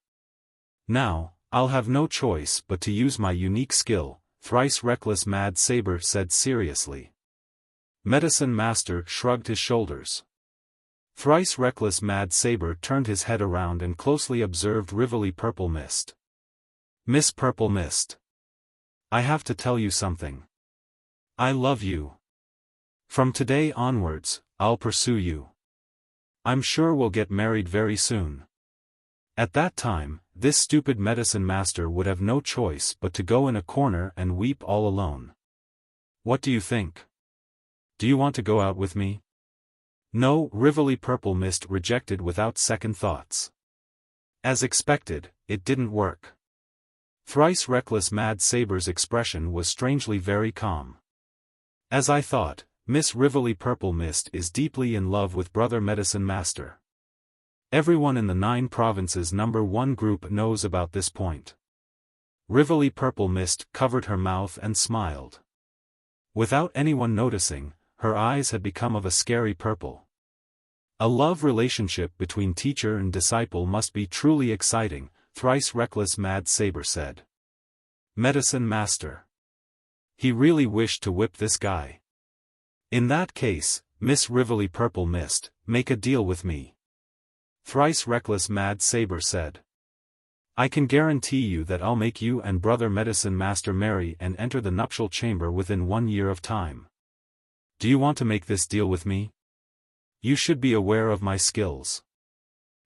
Now, I'll have no choice but to use my unique skill, Thrice Reckless Mad Saber said seriously. Medicine Master shrugged his shoulders. Thrice Reckless Mad Saber turned his head around and closely observed Rivoli Purple Mist. Miss Purple Mist. I have to tell you something. I love you. From today onwards, I'll pursue you. I'm sure we'll get married very soon. At that time, this stupid medicine master would have no choice but to go in a corner and weep all alone. What do you think? Do you want to go out with me? No, Rivoli Purple Mist rejected without second thoughts. As expected, it didn't work. Thrice Reckless Mad Saber's expression was strangely very calm. As I thought, Miss Rivoli Purple Mist is deeply in love with Brother Medicine Master. Everyone in the 9 provinces number 1 group knows about this point. Rivoli Purple Mist covered her mouth and smiled. Without anyone noticing, her eyes had become of a scary purple. A love relationship between teacher and disciple must be truly exciting, Thrice Reckless Mad Saber said. Medicine Master. He really wished to whip this guy. In that case, Miss Rivoli Purple Mist, make a deal with me. Thrice Reckless Mad Saber said. I can guarantee you that I'll make you and Brother Medicine Master marry and enter the nuptial chamber within 1 year of time. Do you want to make this deal with me? You should be aware of my skills.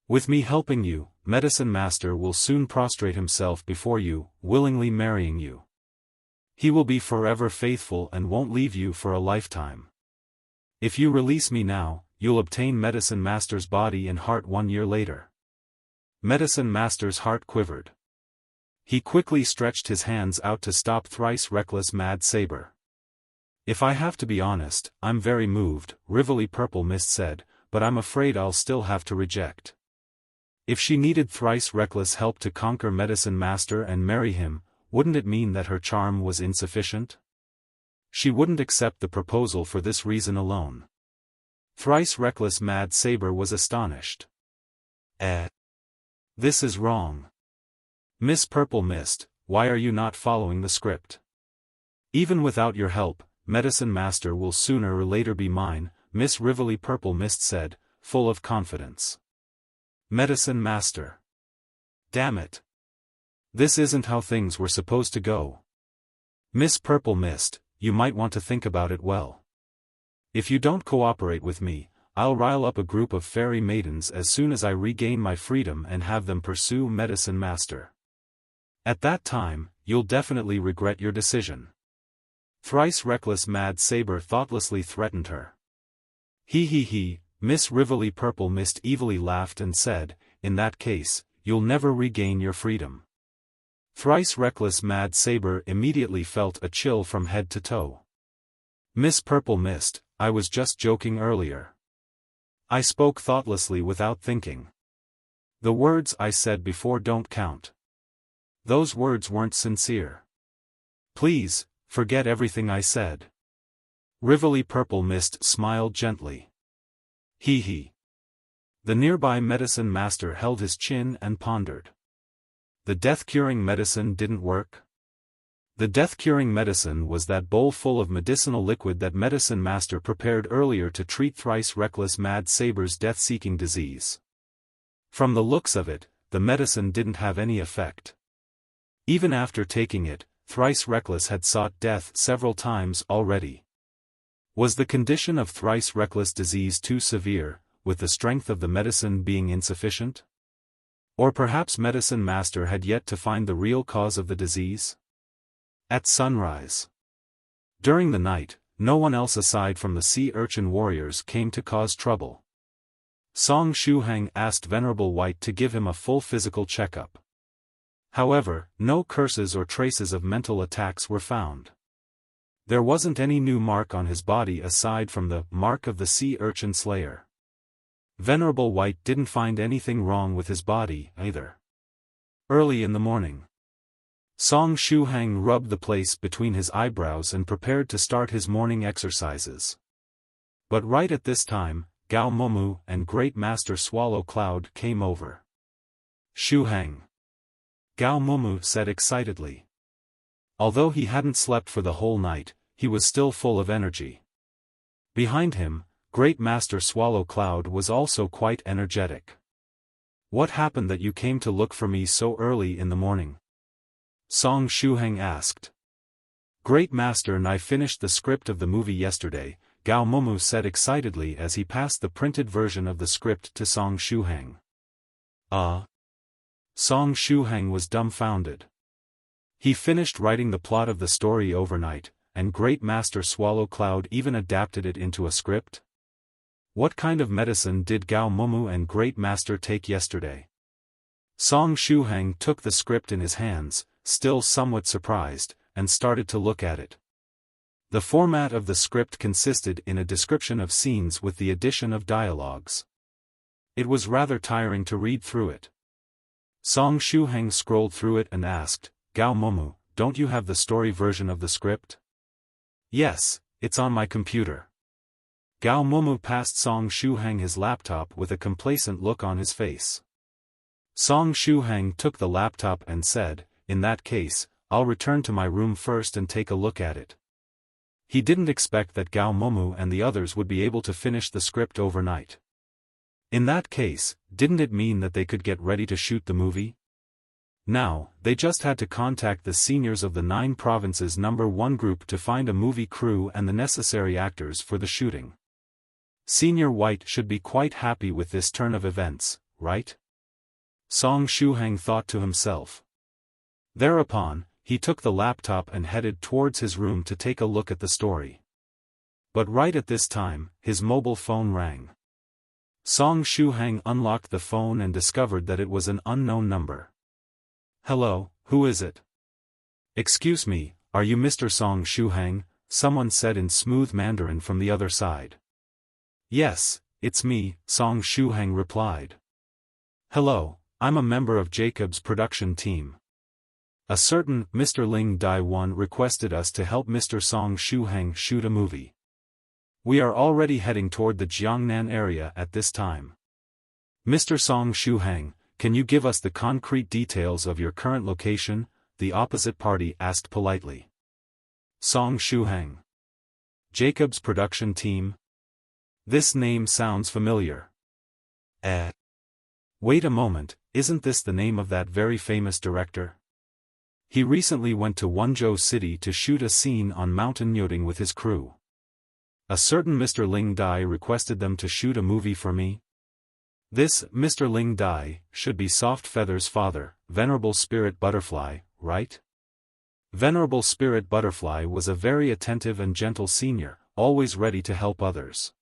With me helping you, Medicine Master will soon prostrate himself before you, willingly marrying you. He will be forever faithful and won't leave you for a lifetime. If you release me now, you'll obtain Medicine Master's body and heart 1 year later. Medicine Master's heart quivered. He quickly stretched his hands out to stop Thrice Reckless Mad Saber. If I have to be honest, I'm very moved, Rivoli Purple Mist said, but I'm afraid I'll still have to reject. If she needed Thrice Reckless help to conquer Medicine Master and marry him, wouldn't it mean that her charm was insufficient? She wouldn't accept the proposal for this reason alone. Thrice Reckless Mad Saber was astonished. This is wrong. Miss Purple Mist, why are you not following the script? Even without your help, Medicine Master will sooner or later be mine, Miss Rivoli Purple Mist said, full of confidence. Medicine Master. Damn it. This isn't how things were supposed to go. Miss Purple Mist, you might want to think about it well. If you don't cooperate with me, I'll rile up a group of fairy maidens as soon as I regain my freedom and have them pursue Medicine Master. At that time, you'll definitely regret your decision. Thrice Reckless Mad Saber thoughtlessly threatened her. He, Miss Rivoli Purple Mist evilly laughed and said, in that case, you'll never regain your freedom. Thrice Reckless Mad Saber immediately felt a chill from head to toe. Miss Purple Mist, I was just joking earlier. I spoke thoughtlessly without thinking. The words I said before don't count. Those words weren't sincere. Please, forget everything I said. Rivoli Purple Mist smiled gently. He. The nearby Medicine Master held his chin and pondered. The death-curing medicine didn't work? The death-curing medicine was that bowl full of medicinal liquid that Medicine Master prepared earlier to treat Thrice Reckless Mad Saber's death-seeking disease. From the looks of it, the medicine didn't have any effect. Even after taking it, Thrice Reckless had sought death several times already. Was the condition of Thrice Reckless disease too severe, with the strength of the medicine being insufficient? Or perhaps Medicine Master had yet to find the real cause of the disease? At sunrise. During the night, no one else aside from the sea urchin warriors came to cause trouble. Song Shuhang asked Venerable White to give him a full physical checkup. However, no curses or traces of mental attacks were found. There wasn't any new mark on his body aside from the mark of the sea urchin slayer. Venerable White didn't find anything wrong with his body, either. Early in the morning, Shuhang rubbed the place between his eyebrows and prepared to start his morning exercises. But right at this time, Gao Moumou and Great Master Swallow Cloud came over. Shuhang, Gao Moumou said excitedly. Although he hadn't slept for the whole night, he was still full of energy. Behind him, Great Master Swallow Cloud was also quite energetic. What happened that you came to look for me so early in the morning? Shuhang asked. Great Master and I finished the script of the movie yesterday, Gao Moumou said excitedly as he passed the printed version of the script to Shuhang. Shuhang was dumbfounded. He finished writing the plot of the story overnight, and Great Master Swallow Cloud even adapted it into a script? What kind of medicine did Gao Moumou and Great Master take yesterday? Shuhang took the script in his hands, still somewhat surprised, and started to look at it. The format of the script consisted in a description of scenes with the addition of dialogues. It was rather tiring to read through it. Shuhang scrolled through it and asked, Gao Moumou, don't you have the story version of the script? Yes, it's on my computer. Gao Moumou passed Shuhang his laptop with a complacent look on his face. Shuhang took the laptop and said, in that case, I'll return to my room first and take a look at it. He didn't expect that Gao Moumou and the others would be able to finish the script overnight. In that case, didn't it mean that they could get ready to shoot the movie? Now, they just had to contact the seniors of the 9 provinces #1 group to find a movie crew and the necessary actors for the shooting. Senior White should be quite happy with this turn of events, right? Shuhang thought to himself. Thereupon, he took the laptop and headed towards his room to take a look at the story. But right at this time, his mobile phone rang. Shuhang unlocked the phone and discovered that it was an unknown number. Hello, who is it? Excuse me, are you Mr. Shuhang? Someone said in smooth Mandarin from the other side. Yes, it's me, Shuhang replied. Hello, I'm a member of Jacob's production team. A certain Mr. Ling Dai 1 requested us to help Mr. Shuhang shoot a movie. We are already heading toward the Jiangnan area at this time. Mr. Shuhang, can you give us the concrete details of your current location? The opposite party asked politely. Shuhang. Jacob's production team? This name sounds familiar. Wait a moment, isn't this the name of that very famous director? He recently went to Wenzhou City to shoot a scene on Mountain Yoding with his crew. A certain Mr. Ling Dai requested them to shoot a movie for me. This Mr. Ling Dai should be Soft Feather's father, Venerable Spirit Butterfly, right? Venerable Spirit Butterfly was a very attentive and gentle senior, always ready to help others.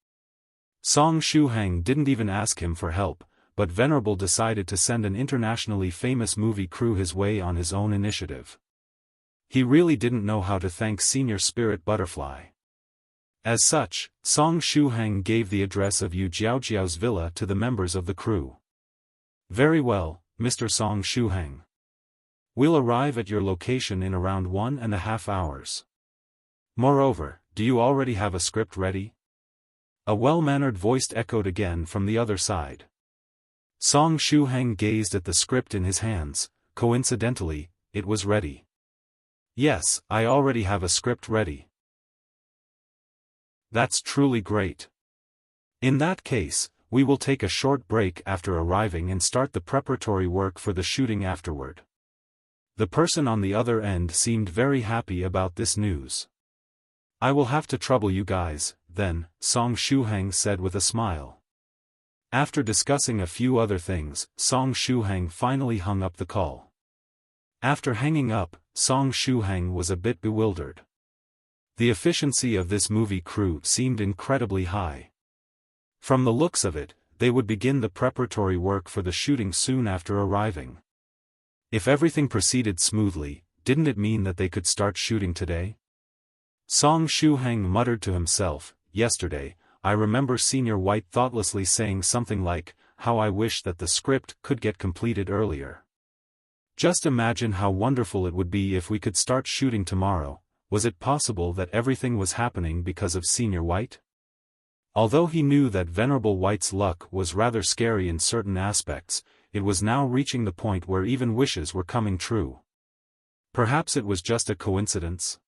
Shuhang didn't even ask him for help, but Venerable decided to send an internationally famous movie crew his way on his own initiative. He really didn't know how to thank Senior Spirit Butterfly. As such, Shuhang gave the address of Yu Jiaojiao's villa to the members of the crew. Very well, Mr. Shuhang. We'll arrive at your location in around 1.5 hours. Moreover, do you already have a script ready? A well-mannered voice echoed again from the other side. Shuhang gazed at the script in his hands. Coincidentally, it was ready. Yes, I already have a script ready. That's truly great. In that case, we will take a short break after arriving and start the preparatory work for the shooting afterward. The person on the other end seemed very happy about this news. I will have to trouble you guys, then, Shuhang said with a smile. After discussing a few other things, Shuhang finally hung up the call. After hanging up, Shuhang was a bit bewildered. The efficiency of this movie crew seemed incredibly high. From the looks of it, they would begin the preparatory work for the shooting soon after arriving. If everything proceeded smoothly, didn't it mean that they could start shooting today? Song Shuhang muttered to himself, yesterday, I remember Senior White thoughtlessly saying something like, how I wish that the script could get completed earlier. Just imagine how wonderful it would be if we could start shooting tomorrow. Was it possible that everything was happening because of Senior White? Although he knew that Venerable White's luck was rather scary in certain aspects, it was now reaching the point where even wishes were coming true. Perhaps it was just a coincidence?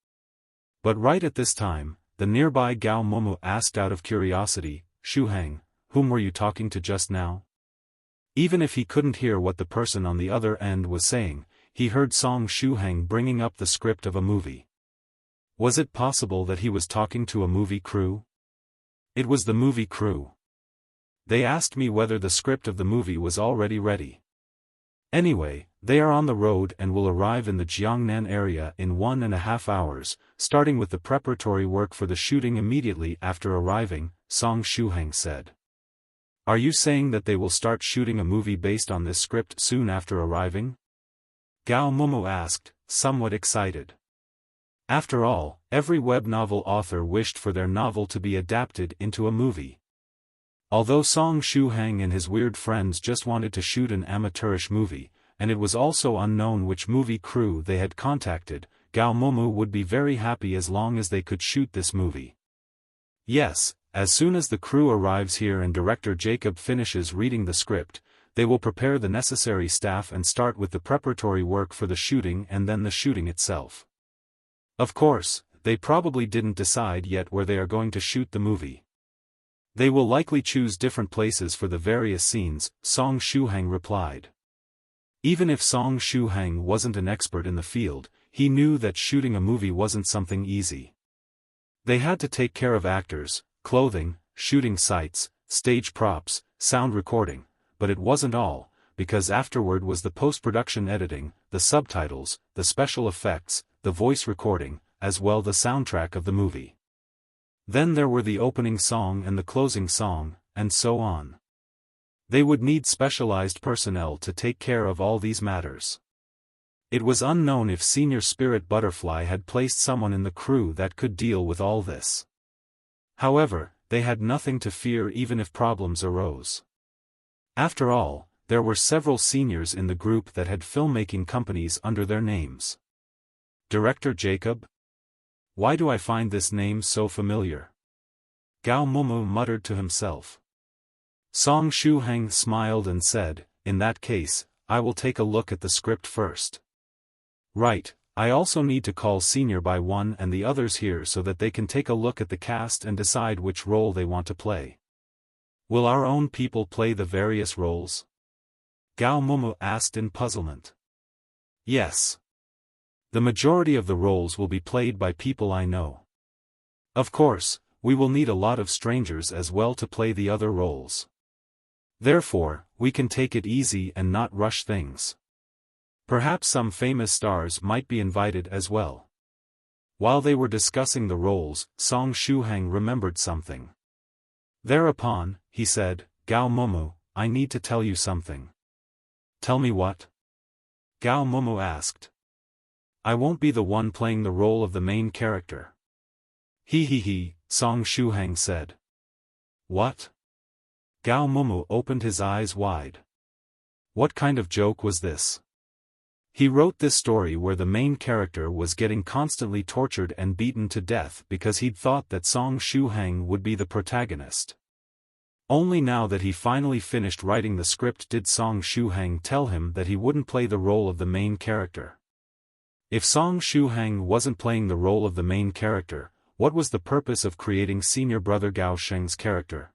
But right at this time, the nearby Gao Moumou asked out of curiosity, Shuhang, whom were you talking to just now? Even if he couldn't hear what the person on the other end was saying, he heard Song Shuhang bringing up the script of a movie. Was it possible that he was talking to a movie crew? It was the movie crew. They asked me whether the script of the movie was already ready. Anyway, they are on the road and will arrive in the Jiangnan area in 1.5 hours, starting with the preparatory work for the shooting immediately after arriving, Song Shuhang said. Are you saying that they will start shooting a movie based on this script soon after arriving? Gao Moumou asked, somewhat excited. After all, every web novel author wished for their novel to be adapted into a movie. Although Song Shuhang and his weird friends just wanted to shoot an amateurish movie, and it was also unknown which movie crew they had contacted, Gao Moumou would be very happy as long as they could shoot this movie. Yes, as soon as the crew arrives here and director Jacob finishes reading the script, they will prepare the necessary staff and start with the preparatory work for the shooting and then the shooting itself. Of course, they probably didn't decide yet where they are going to shoot the movie. They will likely choose different places for the various scenes, Song Shuhang replied. Even if Song Shuhang wasn't an expert in the field, he knew that shooting a movie wasn't something easy. They had to take care of actors, clothing, shooting sites, stage props, sound recording, but it wasn't all, because afterward was the post-production editing, the subtitles, the special effects, the voice recording, as well the soundtrack of the movie. Then there were the opening song and the closing song, and so on. They would need specialized personnel to take care of all these matters. It was unknown if Senior Spirit Butterfly had placed someone in the crew that could deal with all this. However, they had nothing to fear even if problems arose. After all, there were several seniors in the group that had filmmaking companies under their names. Director Jacob? Why do I find this name so familiar? Gao Moumou muttered to himself. Song Shuhang smiled and said, in that case, I will take a look at the script first. Right, I also need to call Senior by one and the others here so that they can take a look at the cast and decide which role they want to play. Will our own people play the various roles? Gao Moumou asked in puzzlement. Yes. The majority of the roles will be played by people I know. Of course, we will need a lot of strangers as well to play the other roles. Therefore, we can take it easy and not rush things. Perhaps some famous stars might be invited as well. While they were discussing the roles, Song Shuhang remembered something. Thereupon, he said, Gao Moumou, I need to tell you something. Tell me what? Gao Moumou asked. I won't be the one playing the role of the main character. He, Song Shuhang said. What? Gao Moumou opened his eyes wide. What kind of joke was this? He wrote this story where the main character was getting constantly tortured and beaten to death because he'd thought that Song Shuhang would be the protagonist. Only now that he finally finished writing the script did Song Shuhang tell him that he wouldn't play the role of the main character. If Song Shuhang wasn't playing the role of the main character, what was the purpose of creating Senior Brother Gao Sheng's character?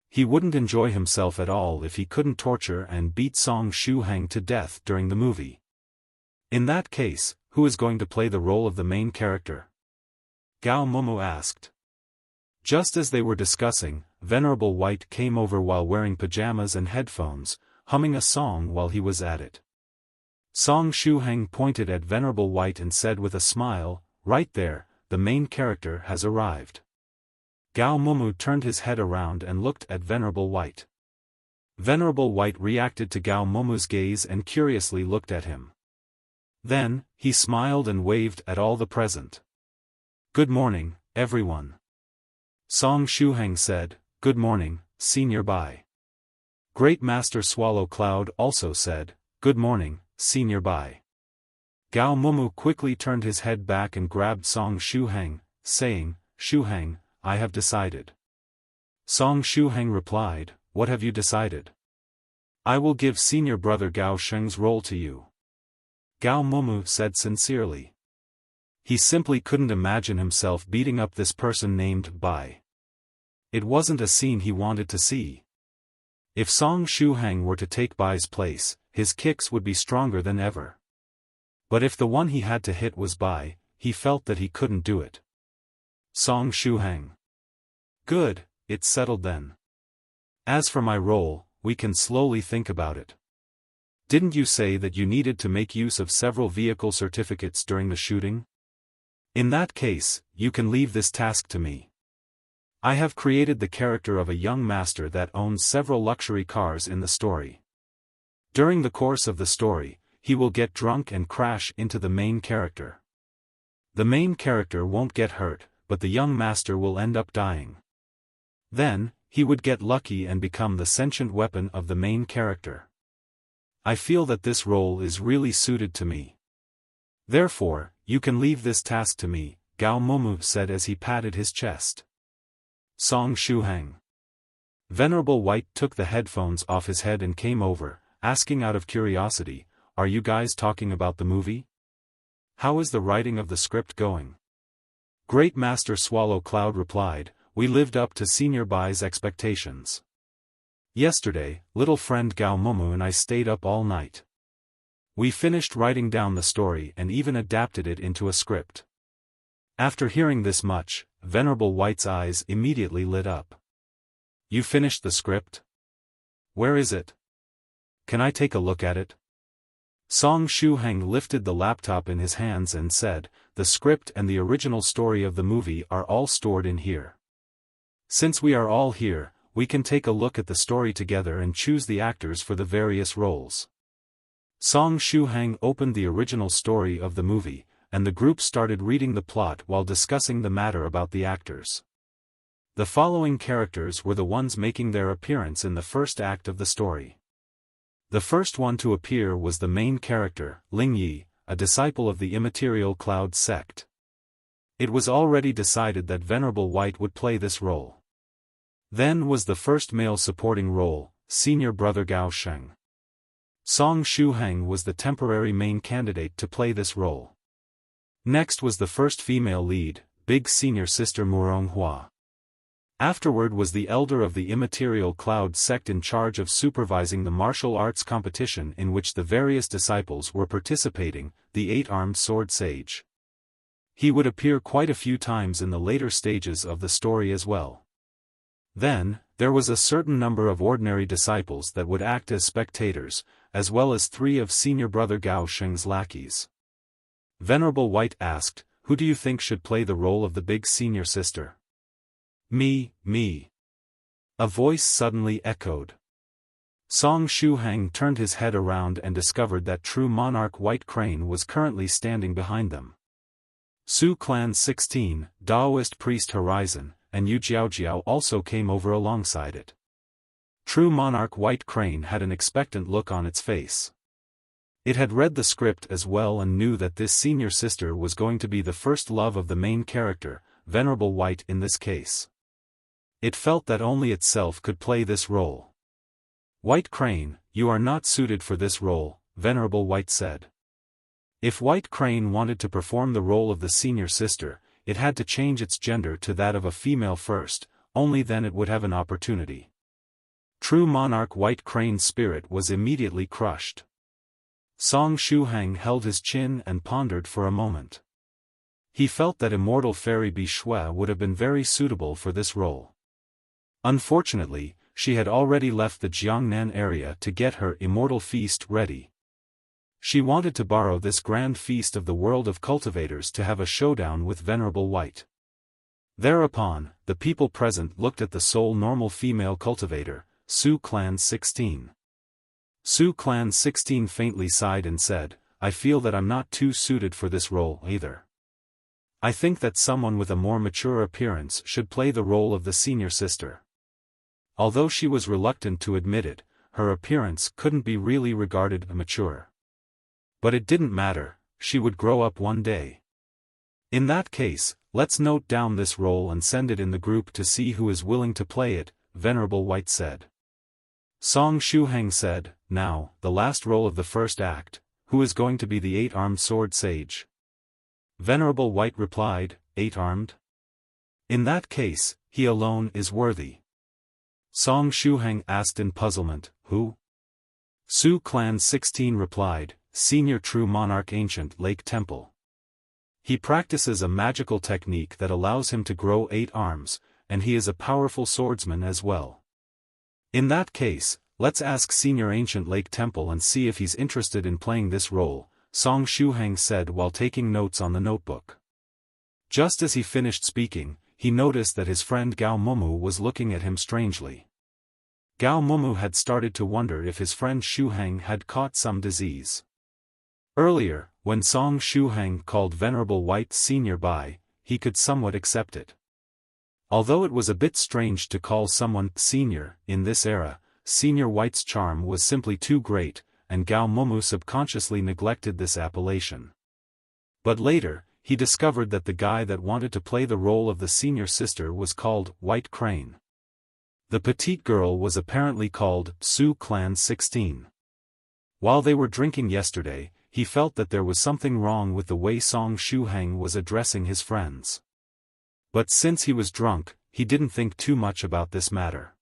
He wouldn't enjoy himself at all if he couldn't torture and beat Song Shuhang to death during the movie. In that case, who is going to play the role of the main character? Gao Moumou asked. Just as they were discussing, Venerable White came over while wearing pajamas and headphones, humming a song while he was at it. Song Shuhang pointed at Venerable White and said with a smile, right there, the main character has arrived. Gao Moumou turned his head around and looked at Venerable White. Venerable White reacted to Gao Moumou's gaze and curiously looked at him. Then, he smiled and waved at all the present. "Good morning, everyone." Song Shuhang said, "Good morning, Senior Bai." Great Master Swallow Cloud also said, "Good morning, Senior Bai." Gao Moumou quickly turned his head back and grabbed Song Shuhang, saying, "Shuhang, I have decided." Song Shuhang replied, "What have you decided?" "I will give Senior Brother Gao Sheng's role to you." Gao Moumou said sincerely. He simply couldn't imagine himself beating up this person named Bai. It wasn't a scene he wanted to see. If Song Shuhang were to take Bai's place, his kicks would be stronger than ever. But if the one he had to hit was Bai, he felt that he couldn't do it. Song Shuhang. Good, it's settled then. As for my role, we can slowly think about it. Didn't you say that you needed to make use of several vehicle certificates during the shooting? In that case, you can leave this task to me. I have created the character of a young master that owns several luxury cars in the story. During the course of the story, he will get drunk and crash into the main character. The main character won't get hurt, but the young master will end up dying. Then, he would get lucky and become the sentient weapon of the main character. I feel that this role is really suited to me. Therefore, you can leave this task to me, Gao Moumou said as he patted his chest. Song Shuhang. Venerable White took the headphones off his head and came over, asking out of curiosity, "Are you guys talking about the movie? How is the writing of the script going?" Great Master Swallow Cloud replied, "We lived up to Senior Bai's expectations. Yesterday, little friend Gao Moumou and I stayed up all night. We finished writing down the story and even adapted it into a script." After hearing this much, Venerable White's eyes immediately lit up. "You finished the script? Where is it? Can I take a look at it?" Song Shuhang lifted the laptop in his hands and said, "The script and the original story of the movie are all stored in here. Since we are all here, we can take a look at the story together and choose the actors for the various roles." Song Shuhang opened the original story of the movie, and the group started reading the plot while discussing the matter about the actors. The following characters were the ones making their appearance in the first act of the story. The first one to appear was the main character, Ling, a disciple of the Immaterial Cloud sect. It was already decided that Venerable White would play this role. Then was the first male supporting role, Senior Brother Gao Sheng. Song Shuhang was the temporary main candidate to play this role. Next was the first female lead, Big Senior Sister Moronghua. Afterward was the elder of the Immaterial Cloud sect in charge of supervising the martial arts competition in which the various disciples were participating, the Eight-Armed Sword Sage. He would appear quite a few times in the later stages of the story as well. Then, there was a certain number of ordinary disciples that would act as spectators, as well as 3 of Senior Brother Gao Sheng's lackeys. Venerable White asked, "Who do you think should play the role of the Big Senior Sister?" Me. A voice suddenly echoed. Song Shuhang turned his head around and discovered that True Monarch White Crane was currently standing behind them. Su Clan 16, Daoist Priest Horizon, and Yu Jiaojiao also came over alongside it. True Monarch White Crane had an expectant look on its face. It had read the script as well and knew that this senior sister was going to be the first love of the main character, Venerable White in this case. It felt that only itself could play this role. "White Crane, you are not suited for this role," Venerable White said. If White Crane wanted to perform the role of the senior sister, it had to change its gender to that of a female first, only then it would have an opportunity. True Monarch White Crane's spirit was immediately crushed. Song Shuhang held his chin and pondered for a moment. He felt that Immortal Fairy Bi Shui would have been very suitable for this role. Unfortunately, she had already left the Jiangnan area to get her immortal feast ready. She wanted to borrow this grand feast of the world of cultivators to have a showdown with Venerable White. Thereupon, the people present looked at the sole normal female cultivator, Su Clan 16. Su Clan 16 faintly sighed and said, I feel that I'm not too suited for this role either. I think that someone with a more mature appearance should play the role of the senior sister. Although she was reluctant to admit it, her appearance couldn't be really regarded mature. But it didn't matter, she would grow up one day. In that case, let's note down this role and send it in the group to see who is willing to play it, Venerable White said. Song Shuhang said, now, the last role of the first act, who is going to be the 8-armed sword sage? Venerable White replied, 8-armed? In that case, he alone is worthy. Song Shuhang asked in puzzlement, who? Su Clan 16 replied, Senior True Monarch Ancient Lake Temple. He practices a magical technique that allows him to grow 8 arms, and he is a powerful swordsman as well. In that case, let's ask Senior Ancient Lake Temple and see if he's interested in playing this role, Song Shuhang said while taking notes on the notebook. Just as he finished speaking, he noticed that his friend Gao Moumou was looking at him strangely. Gao Moumou had started to wonder if his friend Shuhang had caught some disease. Earlier, when Song Shuhang called Venerable White Senior by, he could somewhat accept it. Although it was a bit strange to call someone senior in this era, Senior White's charm was simply too great, and Gao Moumou subconsciously neglected this appellation. But later, he discovered that the guy that wanted to play the role of the senior sister was called White Crane. The petite girl was apparently called Su Clan 16. While they were drinking yesterday, he felt that there was something wrong with the way Song Shuhang was addressing his friends. But since he was drunk, he didn't think too much about this matter.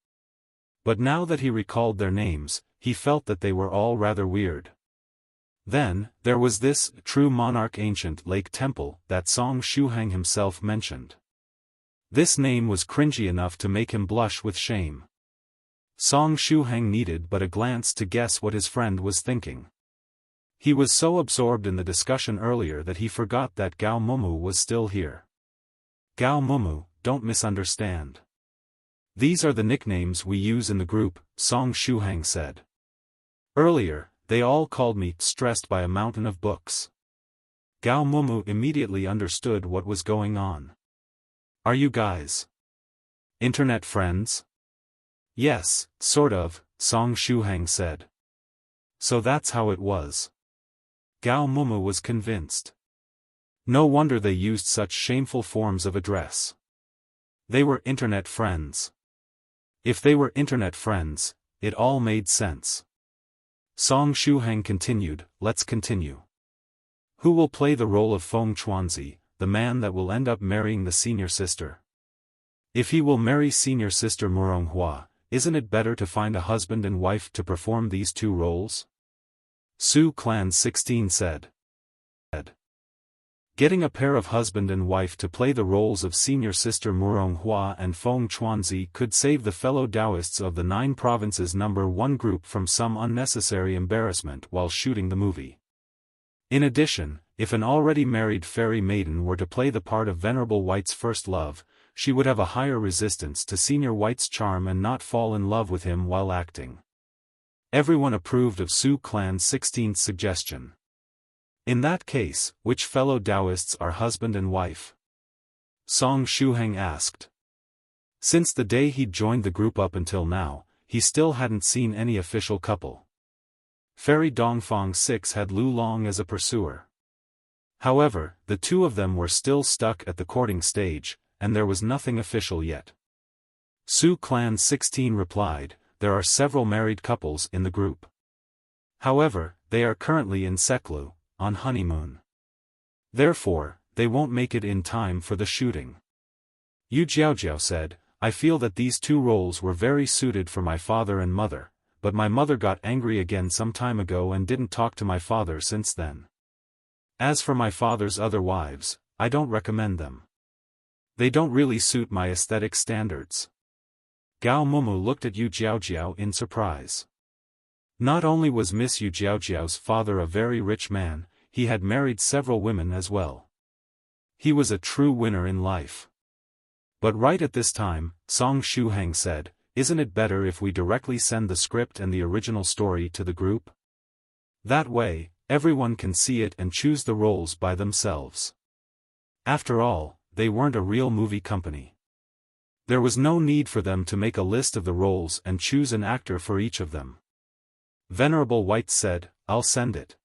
But now that he recalled their names, he felt that they were all rather weird. Then, there was this True Monarch Ancient Lake Temple that Song Shuhang himself mentioned. This name was cringy enough to make him blush with shame. Song Shuhang needed but a glance to guess what his friend was thinking. He was so absorbed in the discussion earlier that he forgot that Gao Moumou was still here. Gao Moumou, don't misunderstand. These are the nicknames we use in the group, Song Shuhang said. Earlier, they all called me stressed by a mountain of books. Gao Moumou immediately understood what was going on. Are you guys internet friends? Yes, sort of, Song Shuhang said. So that's how it was. Gao Moumou was convinced. No wonder they used such shameful forms of address. They were internet friends. If they were internet friends, it all made sense. Song Shuhang continued, let's continue. Who will play the role of Feng Chuanzi, the man that will end up marrying the senior sister? If he will marry senior sister Moronghua, isn't it better to find a husband and wife to perform these two roles? Su Clan 16 said. Getting a pair of husband and wife to play the roles of senior sister Moronghua and Feng Chuanzi could save the fellow Taoists of the 9 provinces number 1 group from some unnecessary embarrassment while shooting the movie. In addition, if an already married fairy maiden were to play the part of Venerable White's first love, she would have a higher resistance to Senior White's charm and not fall in love with him while acting. Everyone approved of Su Clan 16's suggestion. In that case, which fellow Taoists are husband and wife? Song Shuhang asked. Since the day he'd joined the group up until now, he still hadn't seen any official couple. Fairy Dongfang 6 had Lu Long as a pursuer. However, the two of them were still stuck at the courting stage, and there was nothing official yet. Su Clan 16 replied, there are several married couples in the group. However, they are currently in Seklu, on honeymoon. Therefore, they won't make it in time for the shooting. Yu Jiaojiao said, I feel that these two roles were very suited for my father and mother, but my mother got angry again some time ago and didn't talk to my father since then. As for my father's other wives, I don't recommend them. They don't really suit my aesthetic standards. Gao Moumou looked at Yu Jiaojiao in surprise. Not only was Miss Yu Jiaojiao's father a very rich man, he had married several women as well. He was a true winner in life. But right at this time, Song Shuhang said, isn't it better if we directly send the script and the original story to the group? That way, everyone can see it and choose the roles by themselves. After all, they weren't a real movie company. There was no need for them to make a list of the roles and choose an actor for each of them. Venerable White said, "I'll send it."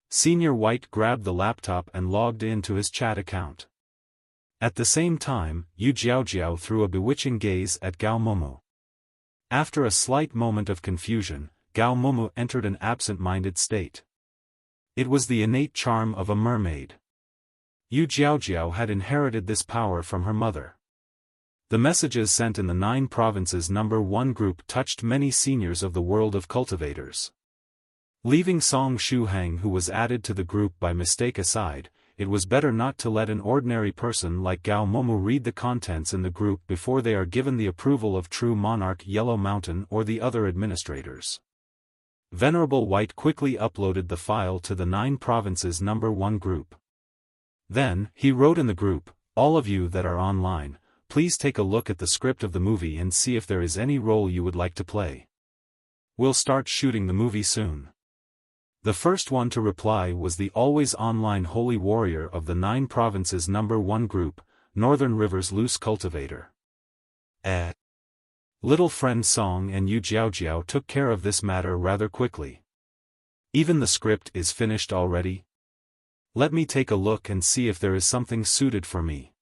Senior White grabbed the laptop and logged into his chat account. At the same time, Yu Jiaojiao threw a bewitching gaze at Gao Moumou. After a slight moment of confusion, Gao Moumou entered an absent-minded state. It was the innate charm of a mermaid. Yu Jiaojiao had inherited this power from her mother. The messages sent in the 9 provinces number 1 group touched many seniors of the world of cultivators. Leaving Song Shuhang, who was added to the group by mistake, aside, it was better not to let an ordinary person like Gao Moumou read the contents in the group before they are given the approval of True Monarch Yellow Mountain or the other administrators. Venerable White quickly uploaded the file to the 9 provinces number 1 group. Then, he wrote in the group, "All of you that are online, please take a look at the script of the movie and see if there is any role you would like to play. We'll start shooting the movie soon." The first one to reply was the always online holy warrior of the 9 provinces number 1 group, Northern River's loose cultivator. Little friend Song and Yu Jiaojiao took care of this matter rather quickly. "Even the script is finished already? Let me take a look and see if there is something suited for me."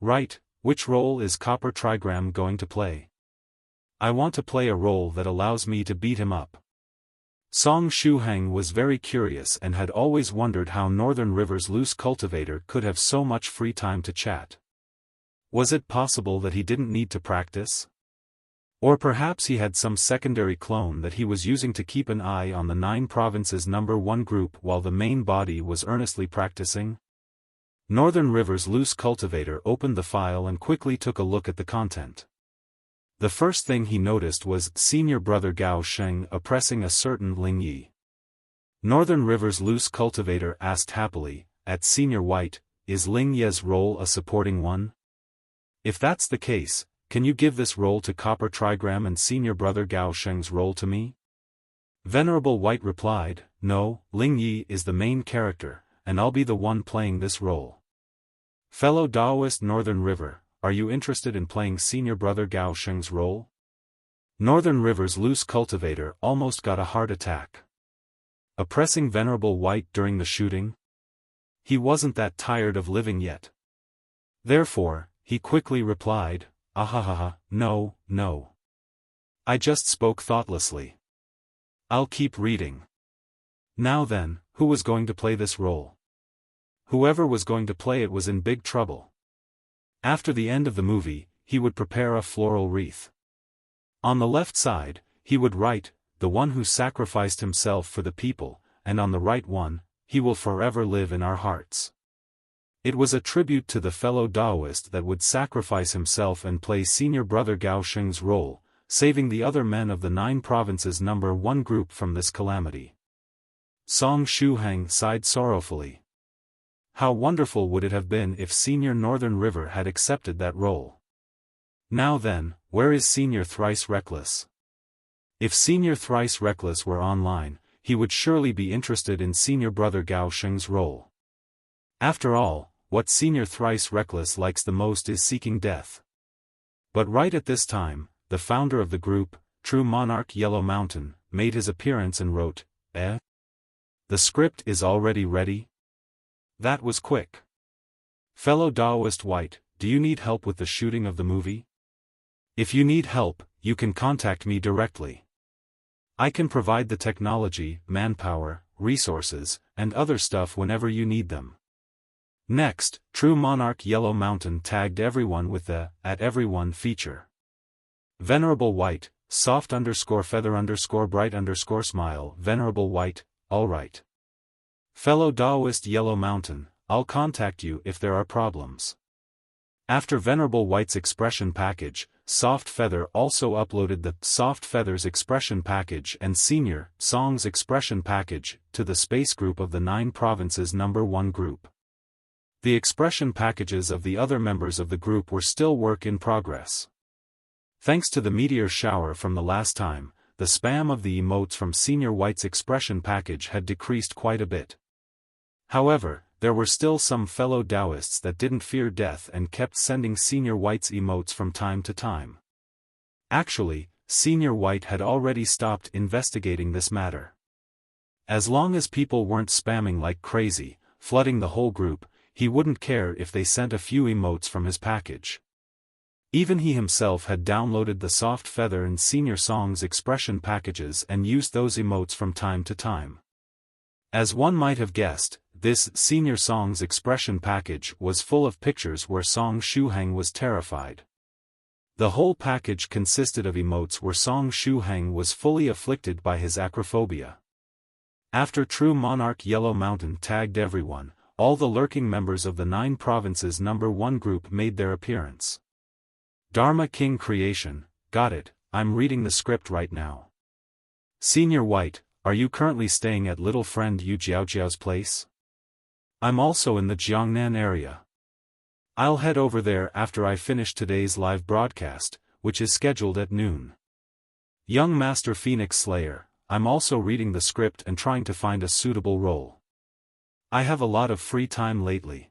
"Right, which role is Copper Trigram going to play?" "I want to play a role that allows me to beat him up." Song Shuhang was very curious and had always wondered how Northern River's loose cultivator could have so much free time to chat. Was it possible that he didn't need to practice? Or perhaps he had some secondary clone that he was using to keep an eye on the 9 provinces number 1 group while the main body was earnestly practicing? Northern River's loose cultivator opened the file and quickly took a look at the content. The first thing he noticed was Senior Brother Gao Sheng oppressing a certain Ling. Northern River's loose cultivator asked happily, at Senior White, "Is Ling Ye's role a supporting one? If that's the case, can you give this role to Copper Trigram and Senior Brother Gao Sheng's role to me?" Venerable White replied, "No, Ling Yi is the main character, and I'll be the one playing this role." Fellow Daoist Northern River, are you interested in playing Senior Brother Gao Sheng's role? Northern River's loose cultivator almost got a heart attack. Oppressing Venerable White during the shooting? He wasn't that tired of living yet. Therefore, he quickly replied, "Ahahaha, no, no. I just spoke thoughtlessly. I'll keep reading." Now then, who was going to play this role? Whoever was going to play it was in big trouble. After the end of the movie, he would prepare a floral wreath. On the left side, he would write, "The one who sacrificed himself for the people," and on the right one, "He will forever live in our hearts." It was a tribute to the fellow Daoist that would sacrifice himself and play Senior Brother Gao Sheng's role, saving the other men of the 9 provinces number 1 group from this calamity. Song Shuhang sighed sorrowfully. How wonderful would it have been if Senior Northern River had accepted that role. Now then, where is Senior Thrice Reckless? If Senior Thrice Reckless were online, he would surely be interested in Senior Brother Gao Sheng's role. After all, what Senior Thrice Reckless likes the most is seeking death. But right at this time, the founder of the group, True Monarch Yellow Mountain, made his appearance and wrote, "The script is already ready?" That was quick. Fellow Daoist White, do you need help with the shooting of the movie? If you need help, you can contact me directly. I can provide the technology, manpower, resources, and other stuff whenever you need them. Next, True Monarch Yellow Mountain tagged everyone with the @everyone feature. Venerable White, soft_feather_bright_smile. Venerable White, alright. Fellow Daoist Yellow Mountain, I'll contact you if there are problems. After Venerable White's expression package, Soft Feather also uploaded the Soft Feather's expression package and Senior Song's expression package to the space group of the 9 provinces number 1 group. The expression packages of the other members of the group were still work in progress. Thanks to the meteor shower from the last time, the spam of the emotes from Senior White's expression package had decreased quite a bit. However, there were still some fellow Taoists that didn't fear death and kept sending Senior White's emotes from time to time. Actually, Senior White had already stopped investigating this matter. As long as people weren't spamming like crazy, flooding the whole group, he wouldn't care if they sent a few emotes from his package. Even he himself had downloaded the Soft Feather and Senior Song's expression packages and used those emotes from time to time. As one might have guessed, this Senior Song's expression package was full of pictures where Song Shuhang was terrified. The whole package consisted of emotes where Song Shuhang was fully afflicted by his acrophobia. After True Monarch Yellow Mountain tagged everyone, all the lurking members of the 9 provinces #1 group made their appearance. Dharma King Creation, got it, I'm reading the script right now. Senior White, are you currently staying at little friend Yu Jiaojiao's place? I'm also in the Jiangnan area. I'll head over there after I finish today's live broadcast, which is scheduled at noon. Young Master Phoenix Slayer, I'm also reading the script and trying to find a suitable role. I have a lot of free time lately.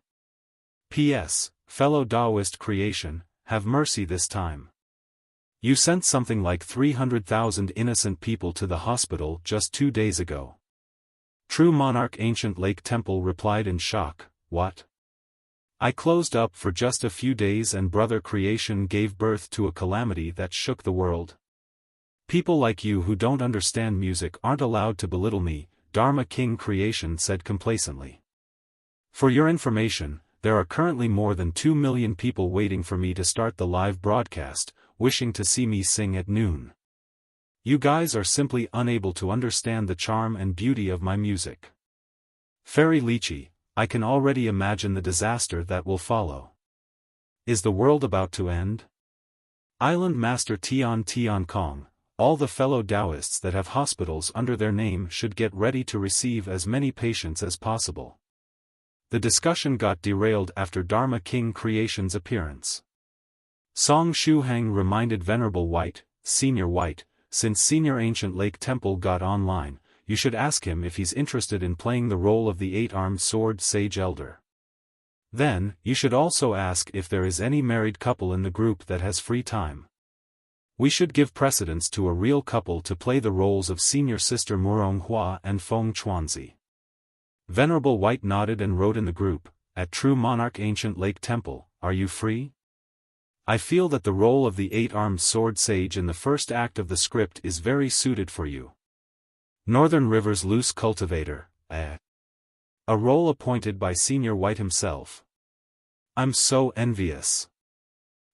P.S. Fellow Taoist Creation, have mercy this time. You sent something like 300,000 innocent people to the hospital just 2 days ago. True Monarch Ancient Lake Temple replied in shock, what? I closed up for just a few days and Brother Creation gave birth to a calamity that shook the world. People like you who don't understand music aren't allowed to belittle me, Dharma King Creation said complacently. For your information, there are currently more than 2 million people waiting for me to start the live broadcast, wishing to see me sing at noon. You guys are simply unable to understand the charm and beauty of my music. Fairy Lychee, I can already imagine the disaster that will follow. Is the world about to end? Island Master Tian Kong, all the fellow Taoists that have hospitals under their name should get ready to receive as many patients as possible. The discussion got derailed after Dharma King Creation's appearance. Song Shuhang reminded Venerable White, Senior White, since Senior Ancient Lake Temple got online, you should ask him if he's interested in playing the role of the 8-armed sword sage elder. Then, you should also ask if there is any married couple in the group that has free time. We should give precedence to a real couple to play the roles of Senior Sister Muronghua and Feng Chuanzi. Venerable White nodded and wrote in the group, at True Monarch Ancient Lake Temple, are you free? I feel that the role of the 8-armed sword sage in the first act of the script is very suited for you. Northern River's Loose Cultivator, a role appointed by Senior White himself. I'm so envious.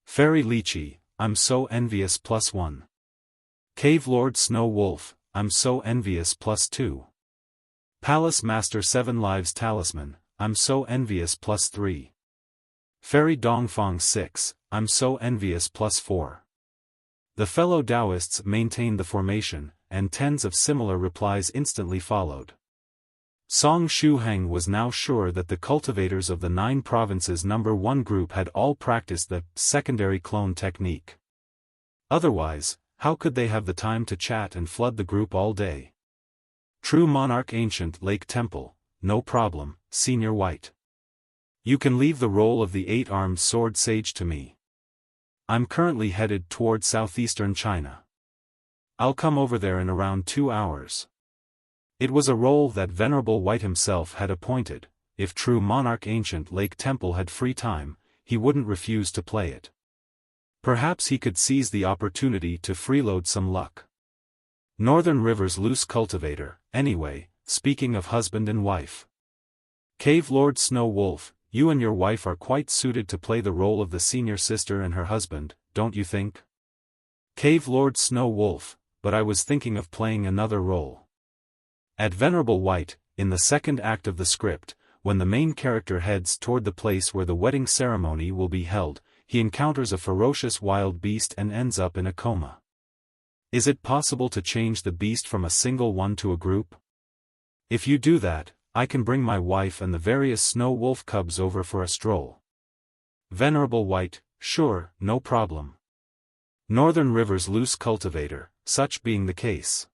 Fairy Lychee, I'm so envious +1. Cave Lord Snow Wolf, I'm so envious +2. Palace Master 7 Lives Talisman, I'm so envious +3. Fairy Dongfang 6, I'm so envious +4. The fellow Taoists maintained the formation, and tens of similar replies instantly followed. Song Shuhang was now sure that the cultivators of the 9 provinces #1 group had all practiced the secondary clone technique. Otherwise, how could they have the time to chat and flood the group all day? True Monarch Ancient Lake Temple, no problem, Senior White. You can leave the role of the 8-armed sword sage to me. I'm currently headed toward southeastern China. I'll come over there in around 2 hours. It was a role that Venerable White himself had appointed. If True Monarch Ancient Lake Temple had free time, he wouldn't refuse to play it. Perhaps he could seize the opportunity to freeload some luck. Northern River's Loose Cultivator, anyway, speaking of husband and wife. Cave Lord Snow Wolf, you and your wife are quite suited to play the role of the senior sister and her husband, don't you think? Cave Lord Snow Wolf, but I was thinking of playing another role. At Venerable White, in the second act of the script, when the main character heads toward the place where the wedding ceremony will be held, he encounters a ferocious wild beast and ends up in a coma. Is it possible to change the beast from a single one to a group? If you do that, I can bring my wife and the various snow wolf cubs over for a stroll. Venerable White, sure, no problem. Northern River's loose cultivator, such being the case.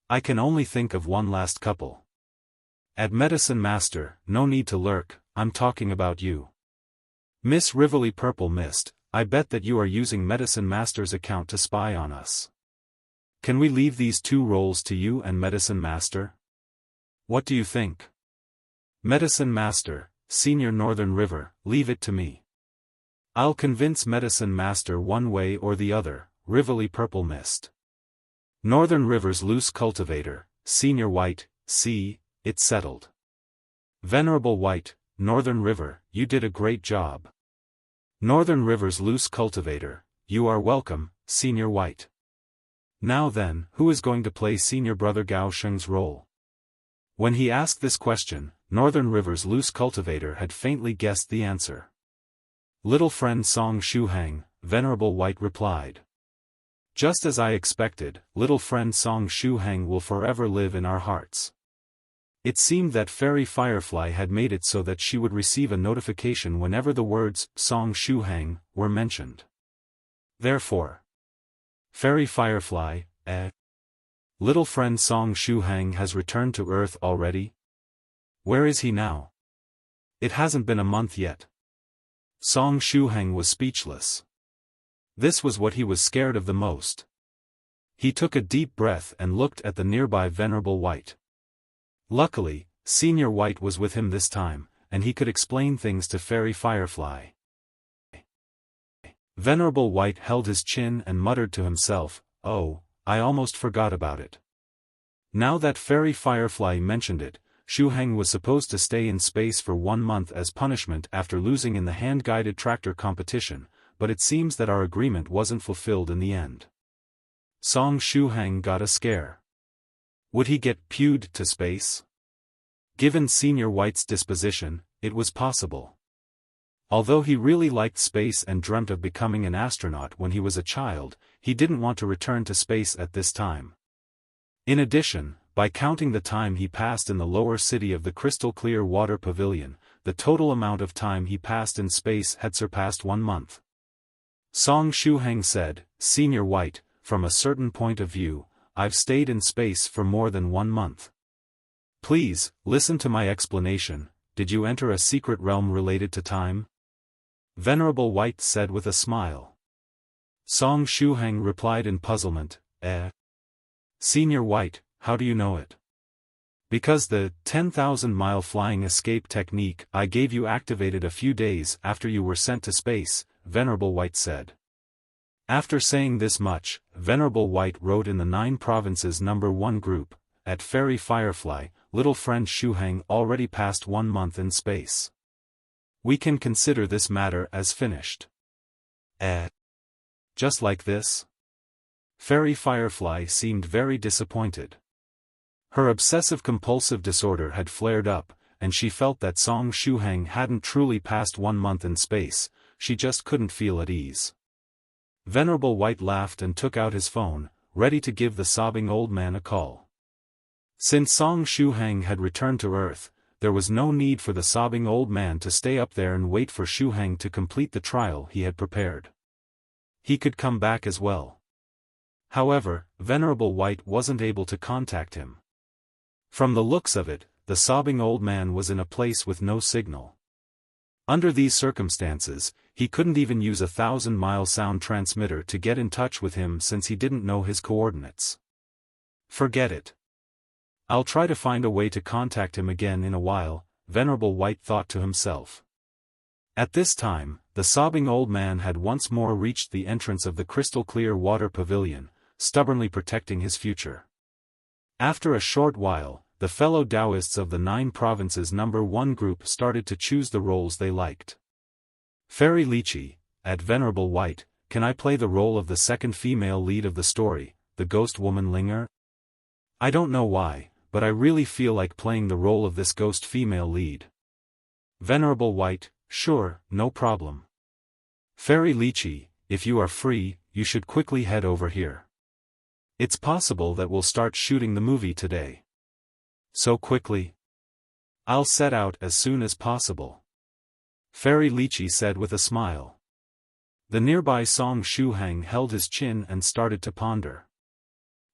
I can only think of one last couple. At Medicine Master, no need to lurk, I'm talking about you. Miss Rivoli Purple Mist, I bet that you are using Medicine Master's account to spy on us. Can we leave these two roles to you and Medicine Master? What do you think? Medicine Master, Senior Northern River, leave it to me. I'll convince Medicine Master one way or the other, Rivoli Purple Mist. Northern River's loose cultivator, Senior White, see, it's settled. Venerable White, Northern River, you did a great job. Northern River's loose cultivator, you are welcome, Senior White. Now then, who is going to play Senior Brother Gao Sheng's role? When he asked this question, Northern River's loose cultivator had faintly guessed the answer. Little friend Song Shuhang, Venerable White replied. Just as I expected, little friend Song Shuhang will forever live in our hearts. It seemed that Fairy Firefly had made it so that she would receive a notification whenever the words Song Shuhang were mentioned. Therefore, Fairy Firefly, little friend Song Shuhang has returned to Earth already? Where is he now? It hasn't been a month yet. Song Shuhang was speechless. This was what he was scared of the most. He took a deep breath and looked at the nearby Venerable White. Luckily, Senior White was with him this time, and he could explain things to Fairy Firefly. Venerable White held his chin and muttered to himself, oh, I almost forgot about it. Now that Fairy Firefly mentioned it, Shuhang was supposed to stay in space for 1 month as punishment after losing in the hand-guided tractor competition, but it seems that our agreement wasn't fulfilled in the end. Song Shuhang got a scare. Would he get pewed to space? Given Senior White's disposition, it was possible. Although he really liked space and dreamt of becoming an astronaut when he was a child, he didn't want to return to space at this time. In addition, by counting the time he passed in the lower city of the crystal clear water pavilion, the total amount of time he passed in space had surpassed 1 month. Song Shuhang said, Senior White, from a certain point of view, I've stayed in space for more than 1 month. Please, listen to my explanation. Did you enter a secret realm related to time? Venerable White said with a smile. Song Shuhang replied in puzzlement, Senior White, how do you know it? Because the 10,000-mile flying escape technique I gave you activated a few days after you were sent to space, Venerable White said. After saying this much, Venerable White wrote in the 9 Provinces number 1 group, at Fairy Firefly, little friend Shuhang already passed 1 month in space. We can consider this matter as finished. Just like this? Fairy Firefly seemed very disappointed. Her obsessive-compulsive disorder had flared up, and she felt that Song Shuhang hadn't truly passed 1 month in space, she just couldn't feel at ease. Venerable White laughed and took out his phone, ready to give the sobbing old man a call. Since Song Shuhang had returned to Earth, there was no need for the sobbing old man to stay up there and wait for Shuhang to complete the trial he had prepared. He could come back as well. However, Venerable White wasn't able to contact him. From the looks of it, the sobbing old man was in a place with no signal. Under these circumstances, he couldn't even use a 1,000-mile sound transmitter to get in touch with him since he didn't know his coordinates. Forget it. I'll try to find a way to contact him again in a while, Venerable White thought to himself. At this time, the sobbing old man had once more reached the entrance of the crystal-clear water pavilion, stubbornly protecting his future. After a short while, the fellow Taoists of the 9 Provinces number 1 group started to choose the roles they liked. Fairy Lychee, at Venerable White, can I play the role of the second female lead of the story, the ghost woman Linger? I don't know why, but I really feel like playing the role of this ghost female lead. Venerable White, sure, no problem. Fairy Lychee, if you are free, you should quickly head over here. It's possible that we'll start shooting the movie today. So quickly? I'll set out as soon as possible. Fairy Lychee said with a smile. The nearby Song Shuhang held his chin and started to ponder.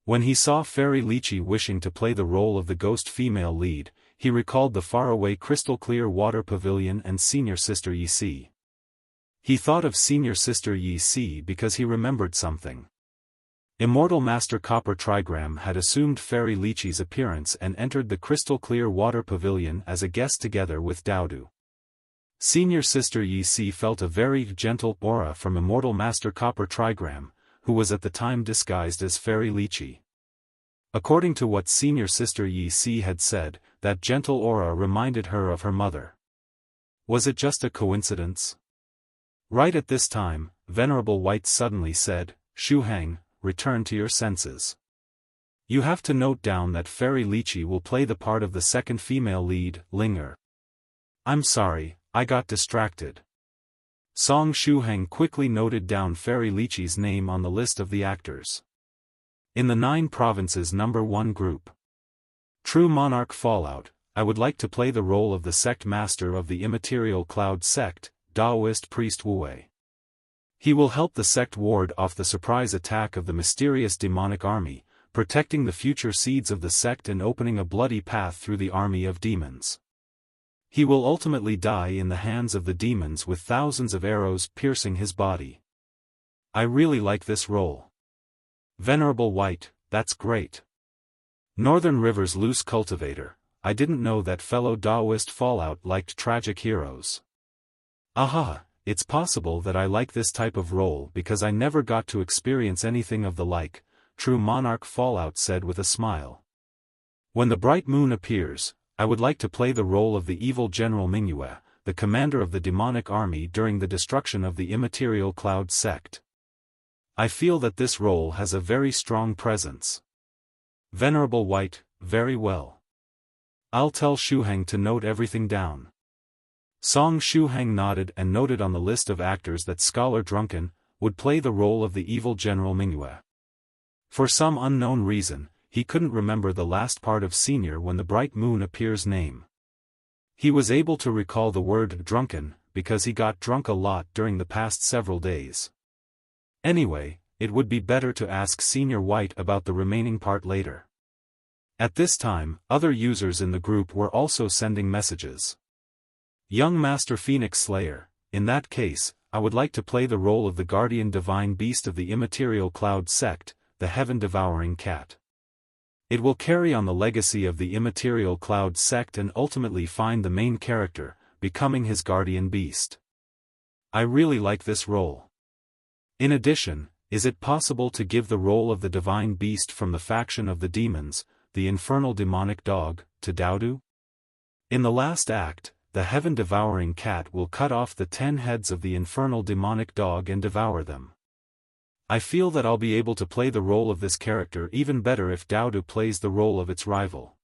When he saw Fairy Lychee wishing to play the role of the ghost female lead, he recalled the faraway crystal-clear water pavilion and Senior Sister Lychee. He thought of Senior Sister Lychee because he remembered something. Immortal Master Copper Trigram had assumed Fairy Lychee's appearance and entered the crystal-clear water pavilion as a guest together with Daodu. Senior Sister Lychee felt a very gentle aura from Immortal Master Copper Trigram, who was at the time disguised as Fairy Lychee. According to what Senior Sister Lychee had said, that gentle aura reminded her of her mother. Was it just a coincidence? Right at this time, Venerable White suddenly said, "Shuhang, return to your senses. You have to note down that Fairy Lychee will play the part of the second female lead, Ling. I'm sorry, I got distracted." Song Shuhang quickly noted down Fairy Lychee's name on the list of the actors. In the 9 provinces number 1 group. True Monarch Fallout, I would like to play the role of the sect master of the Immaterial Cloud sect, Taoist priest Wu. He will help the sect ward off the surprise attack of the mysterious demonic army, protecting the future seeds of the sect and opening a bloody path through the army of demons. He will ultimately die in the hands of the demons with thousands of arrows piercing his body. I really like this role. Venerable White, that's great. Northern River's loose cultivator, I didn't know that fellow Taoist Fallout liked tragic heroes. Aha, it's possible that I like this type of role because I never got to experience anything of the like, True Monarch Fallout said with a smile. When the bright moon appears, I would like to play the role of the evil General Mingyue, the commander of the demonic army during the destruction of the Immaterial Cloud sect. I feel that this role has a very strong presence. Venerable White, very well. I'll tell Shuhang to note everything down. Song Shuhang nodded and noted on the list of actors that Scholar Drunken would play the role of the evil General Mingyue. For some unknown reason, he couldn't remember the last part of Senior when the bright moon appears name. He was able to recall the word drunken, because he got drunk a lot during the past several days. Anyway, it would be better to ask Senior White about the remaining part later. At this time, other users in the group were also sending messages. Young Master Phoenix Slayer, in that case, I would like to play the role of the guardian divine beast of the Immaterial Cloud sect, the heaven-devouring cat. It will carry on the legacy of the Immaterial Cloud sect and ultimately find the main character, becoming his guardian beast. I really like this role. In addition, is it possible to give the role of the divine beast from the faction of the demons, the infernal demonic dog, to Daodu? In the last act, the heaven-devouring cat will cut off the 10 heads of the infernal demonic dog and devour them. I feel that I'll be able to play the role of this character even better if Daodu plays the role of its rival.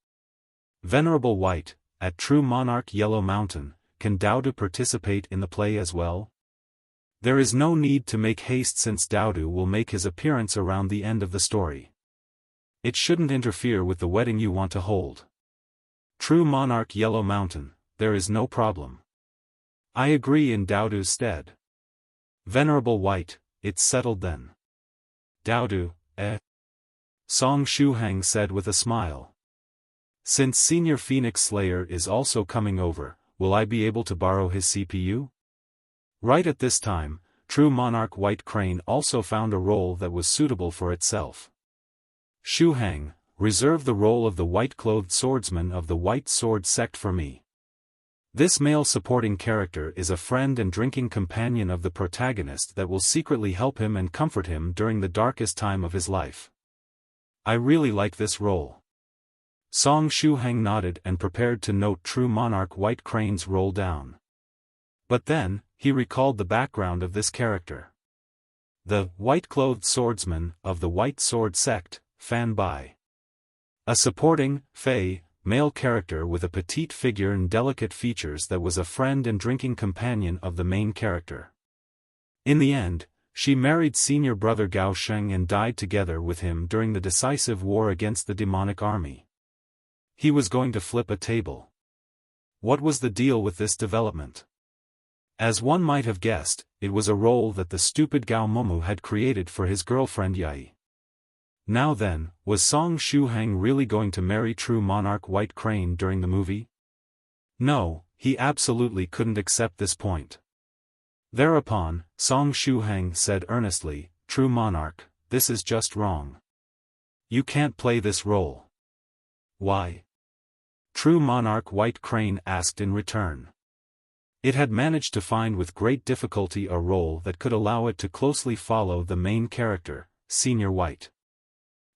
Venerable White, at True Monarch Yellow Mountain, can Daodu participate in the play as well? There is no need to make haste since Daodu will make his appearance around the end of the story. It shouldn't interfere with the wedding you want to hold. True Monarch Yellow Mountain, there is no problem. I agree in Daodu's stead. Venerable White, it's settled then. Daodu, Song Shuhang said with a smile. Since Senior Phoenix Slayer is also coming over, will I be able to borrow his CPU? Right at this time, True Monarch White Crane also found a role that was suitable for itself. Shuhang, reserve the role of the white-clothed swordsman of the White Sword sect for me. This male supporting character is a friend and drinking companion of the protagonist that will secretly help him and comfort him during the darkest time of his life. I really like this role. Song Shuhang nodded and prepared to note True Monarch White Crane's role down. But then, he recalled the background of this character. The white-clothed swordsman of the White Sword sect, Fan Bai. A supporting, fey, male character with a petite figure and delicate features that was a friend and drinking companion of the main character. In the end, she married Senior Brother Gao Sheng and died together with him during the decisive war against the demonic army. He was going to flip a table. What was the deal with this development? As one might have guessed, it was a role that the stupid Gao Moumou had created for his girlfriend Yai. Now then, was Song Shuhang really going to marry true monarch White Crane during the movie? No, he absolutely couldn't accept this point. Thereupon, Song Shuhang said earnestly, "True monarch, this is just wrong. You can't play this role." "Why?" True monarch White Crane asked in return. It had managed to find with great difficulty a role that could allow it to closely follow the main character, Senior White.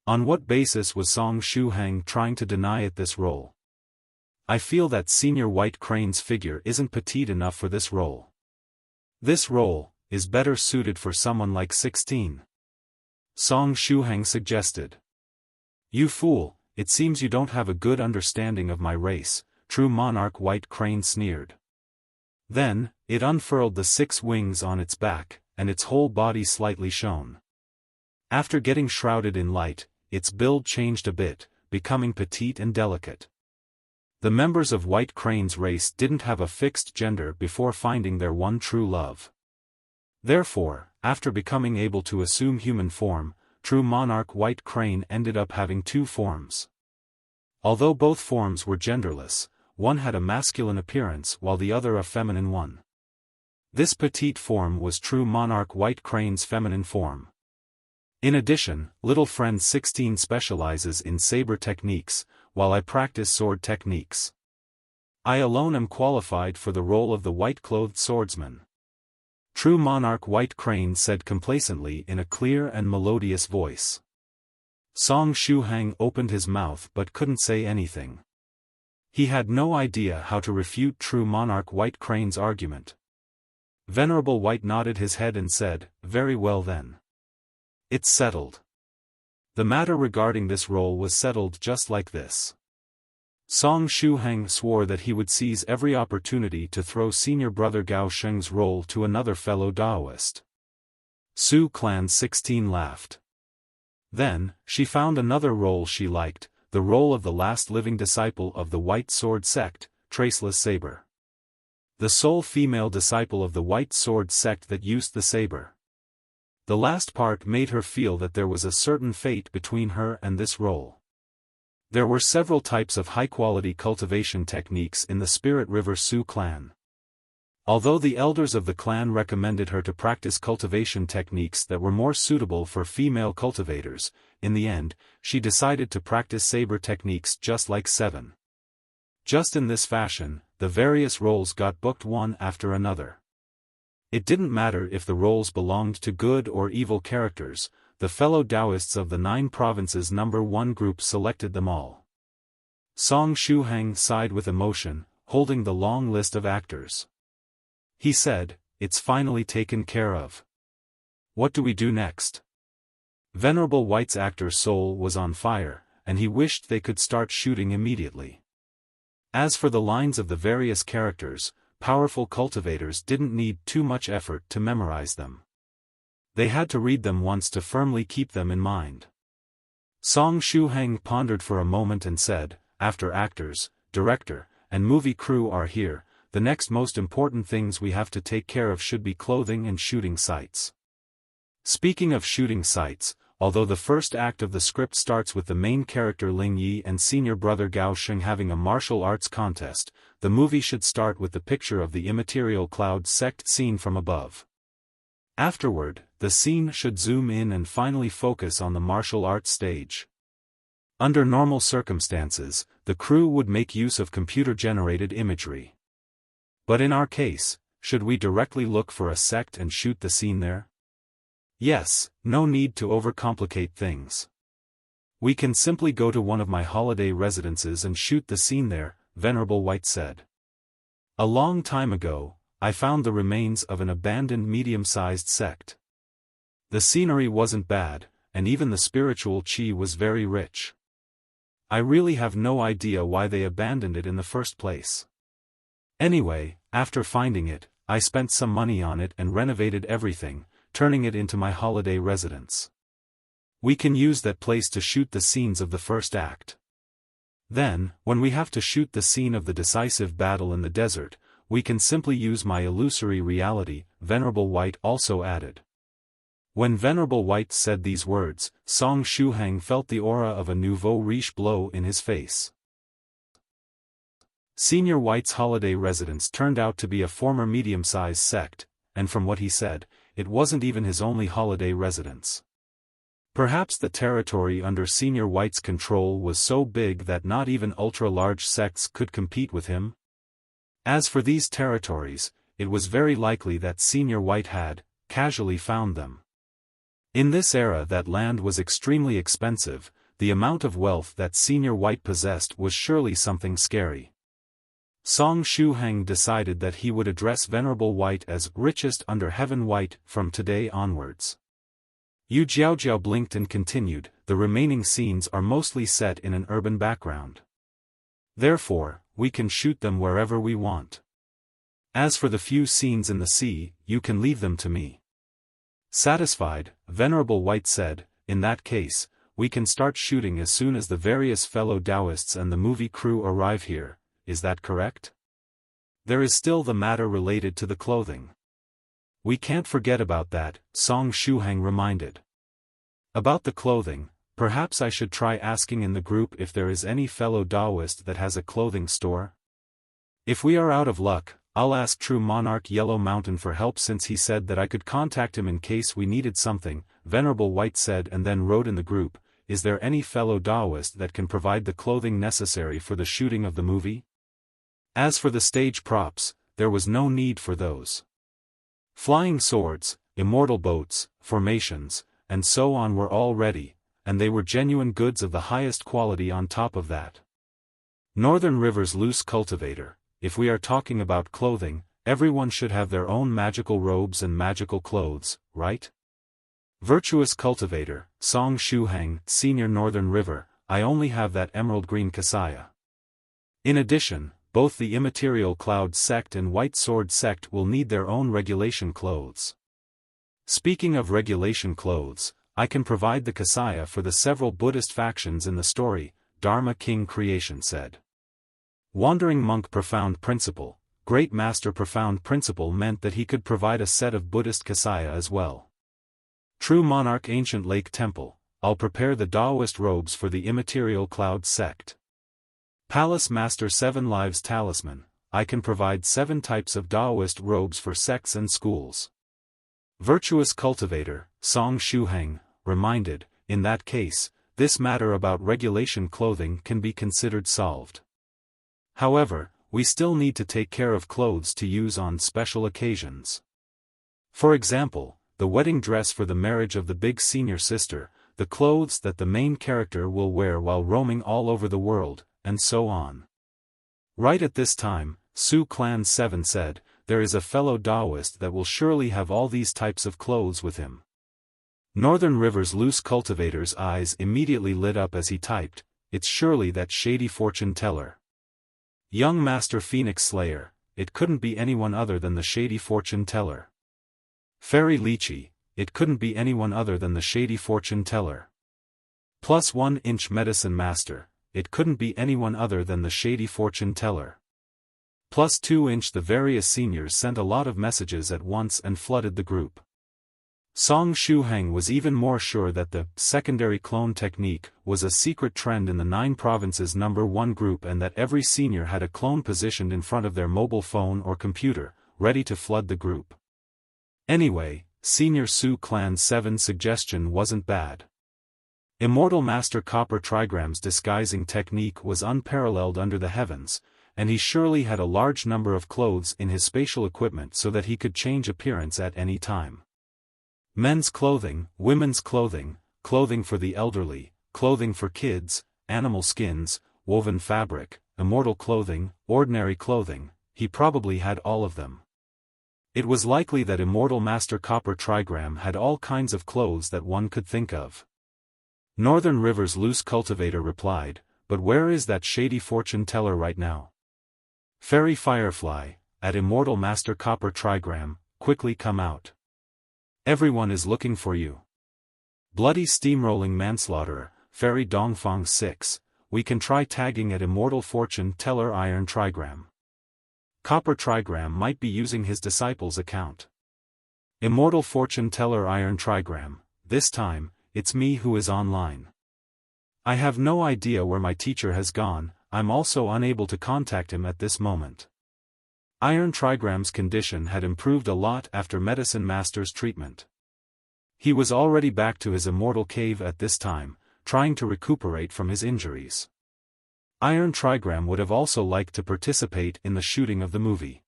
On what basis was Song Shuhang trying to deny it this role? "I feel that Senior White Crane's figure isn't petite enough for this role. This role is better suited for someone like 16. Song Shuhang suggested. "You fool, it seems you don't have a good understanding of my race," true monarch White Crane sneered. Then, it unfurled the 6 wings on its back, and its whole body slightly shone. After getting shrouded in light, its build changed a bit, becoming petite and delicate. The members of White Crane's race didn't have a fixed gender before finding their one true love. Therefore, after becoming able to assume human form, true monarch White Crane ended up having 2 forms. Although both forms were genderless, one had a masculine appearance while the other a feminine one. This petite form was true monarch White Crane's feminine form. In addition, little friend 16 specializes in saber techniques, while I practice sword techniques. I alone am qualified for the role of the white-clothed swordsman. True monarch White Crane said complacently in a clear and melodious voice. Song Shuhang opened his mouth but couldn't say anything. He had no idea how to refute true monarch White Crane's argument. Venerable White nodded his head and said, "Very well then. It's settled." The matter regarding this role was settled just like this. Song Shuhang swore that he would seize every opportunity to throw Senior Brother Gao Sheng's role to another fellow Daoist. Su Clan 16 laughed. Then, she found another role she liked, the role of the last living disciple of the White Sword sect, Traceless Saber. The sole female disciple of the White Sword sect that used the saber. The last part made her feel that there was a certain fate between her and this role. There were several types of high-quality cultivation techniques in the Spirit River Su clan. Although the elders of the clan recommended her to practice cultivation techniques that were more suitable for female cultivators, in the end, she decided to practice saber techniques just like 7. Just in this fashion, the various roles got booked one after another. It didn't matter if the roles belonged to good or evil characters, the fellow Taoists of the 9 provinces number 1 group selected them all. Song Shuhang sighed with emotion, holding the long list of actors. He said, "It's finally taken care of. What do we do next?" Venerable White's actor's soul was on fire, and he wished they could start shooting immediately. As for the lines of the various characters, powerful cultivators didn't need too much effort to memorize them. They had to read them once to firmly keep them in mind. Song Shuhang pondered for a moment and said, "After actors, director, and movie crew are here, the next most important things we have to take care of should be clothing and shooting sites." Speaking of shooting sites, although the first act of the script starts with the main character Ling Yi and Senior Brother Gao Sheng having a martial arts contest, the movie should start with the picture of the immaterial cloud sect seen from above. Afterward, the scene should zoom in and finally focus on the martial arts stage. Under normal circumstances, the crew would make use of computer-generated imagery. But in our case, should we directly look for a sect and shoot the scene there? Yes, no need to overcomplicate things. We can simply go to one of my holiday residences and shoot the scene there, Venerable White said. A long time ago, I found the remains of an abandoned medium-sized sect. The scenery wasn't bad, and even the spiritual chi was very rich. I really have no idea why they abandoned it in the first place. Anyway, after finding it, I spent some money on it and renovated everything, turning it into my holiday residence. We can use that place to shoot the scenes of the first act. Then, when we have to shoot the scene of the decisive battle in the desert, we can simply use my illusory reality, Venerable White also added. When Venerable White said these words, Song Shuhang felt the aura of a nouveau riche blow in his face. Senior White's holiday residence turned out to be a former medium-sized sect, and from what he said, it wasn't even his only holiday residence. Perhaps the territory under Senior White's control was so big that not even ultra-large sects could compete with him. As for these territories, it was very likely that Senior White had, casually found them. In this era that land was extremely expensive, the amount of wealth that Senior White possessed was surely something scary. Song Shuhang decided that he would address Venerable White as richest under heaven White from today onwards. Yu Jiaojiao blinked and continued, the remaining scenes are mostly set in an urban background. Therefore, we can shoot them wherever we want. As for the few scenes in the sea, you can leave them to me. Satisfied, Venerable White said, in that case, we can start shooting as soon as the various fellow Taoists and the movie crew arrive here. Is that correct? There is still the matter related to the clothing. We can't forget about that, Song Shuhang reminded. About the clothing, perhaps I should try asking in the group if there is any fellow Taoist that has a clothing store? If we are out of luck, I'll ask True Monarch Yellow Mountain for help since he said that I could contact him in case we needed something, Venerable White said and then wrote in the group, is there any fellow Taoist that can provide the clothing necessary for the shooting of the movie? As for the stage props, there was no need for those. Flying swords, immortal boats, formations, and so on were all ready, and they were genuine goods of the highest quality on top of that. Northern River's loose cultivator, if we are talking about clothing, everyone should have their own magical robes and magical clothes, right? Virtuous cultivator, Song Shuhang, Senior Northern River, I only have that emerald green kasaya. In addition, both the Immaterial Cloud sect and White Sword sect will need their own regulation clothes. Speaking of regulation clothes, I can provide the kasaya for the several Buddhist factions in the story, Dharma King Creation said. Wandering Monk Profound Principle, Great Master Profound Principle meant that he could provide a set of Buddhist kasaya as well. True Monarch Ancient Lake Temple, I'll prepare the Taoist robes for the Immaterial Cloud sect. Palace Master 7 Lives Talisman, I can provide 7 types of Taoist robes for sects and schools. Virtuous Cultivator, Song Shuhang, reminded, in that case, this matter about regulation clothing can be considered solved. However, we still need to take care of clothes to use on special occasions. For example, the wedding dress for the marriage of the big senior sister, the clothes that the main character will wear while roaming all over the world, and so on. Right at this time, Su Clan 7 said, there is a fellow Taoist that will surely have all these types of clothes with him. Northern River's loose cultivator's eyes immediately lit up as he typed, it's surely that shady fortune teller. Young Master Phoenix Slayer, it couldn't be anyone other than the shady fortune teller. Fairy Lychee, it couldn't be anyone other than the shady fortune teller. Plus 1 inch Medicine Master, it couldn't be anyone other than the shady fortune teller. Plus 2 inch the various seniors sent a lot of messages at once and flooded the group. Song Shuhang was even more sure that the secondary clone technique was a secret trend in the 9 provinces number 1 group and that every senior had a clone positioned in front of their mobile phone or computer, ready to flood the group. Anyway, Senior Su Clan 7's suggestion wasn't bad. Immortal Master Copper Trigram's disguising technique was unparalleled under the heavens, and he surely had a large number of clothes in his spatial equipment so that he could change appearance at any time. Men's clothing, women's clothing, clothing for the elderly, clothing for kids, animal skins, woven fabric, immortal clothing, ordinary clothing, he probably had all of them. It was likely that Immortal Master Copper Trigram had all kinds of clothes that one could think of. Northern River's loose cultivator replied, but where is that shady fortune teller right now? Fairy Firefly, at Immortal Master Copper Trigram, quickly come out. Everyone is looking for you. Bloody Steamrolling Manslaughterer, Fairy Dongfang 6, we can try tagging at Immortal Fortune Teller Iron Trigram. Copper Trigram might be using his disciple's account. Immortal fortune teller Iron Trigram, this time, it's me who is online. I have no idea where my teacher has gone, I'm also unable to contact him at this moment. Iron Trigram's condition had improved a lot after Medicine Master's treatment. He was already back to his immortal cave at this time, trying to recuperate from his injuries. Iron Trigram would have also liked to participate in the shooting of the movie.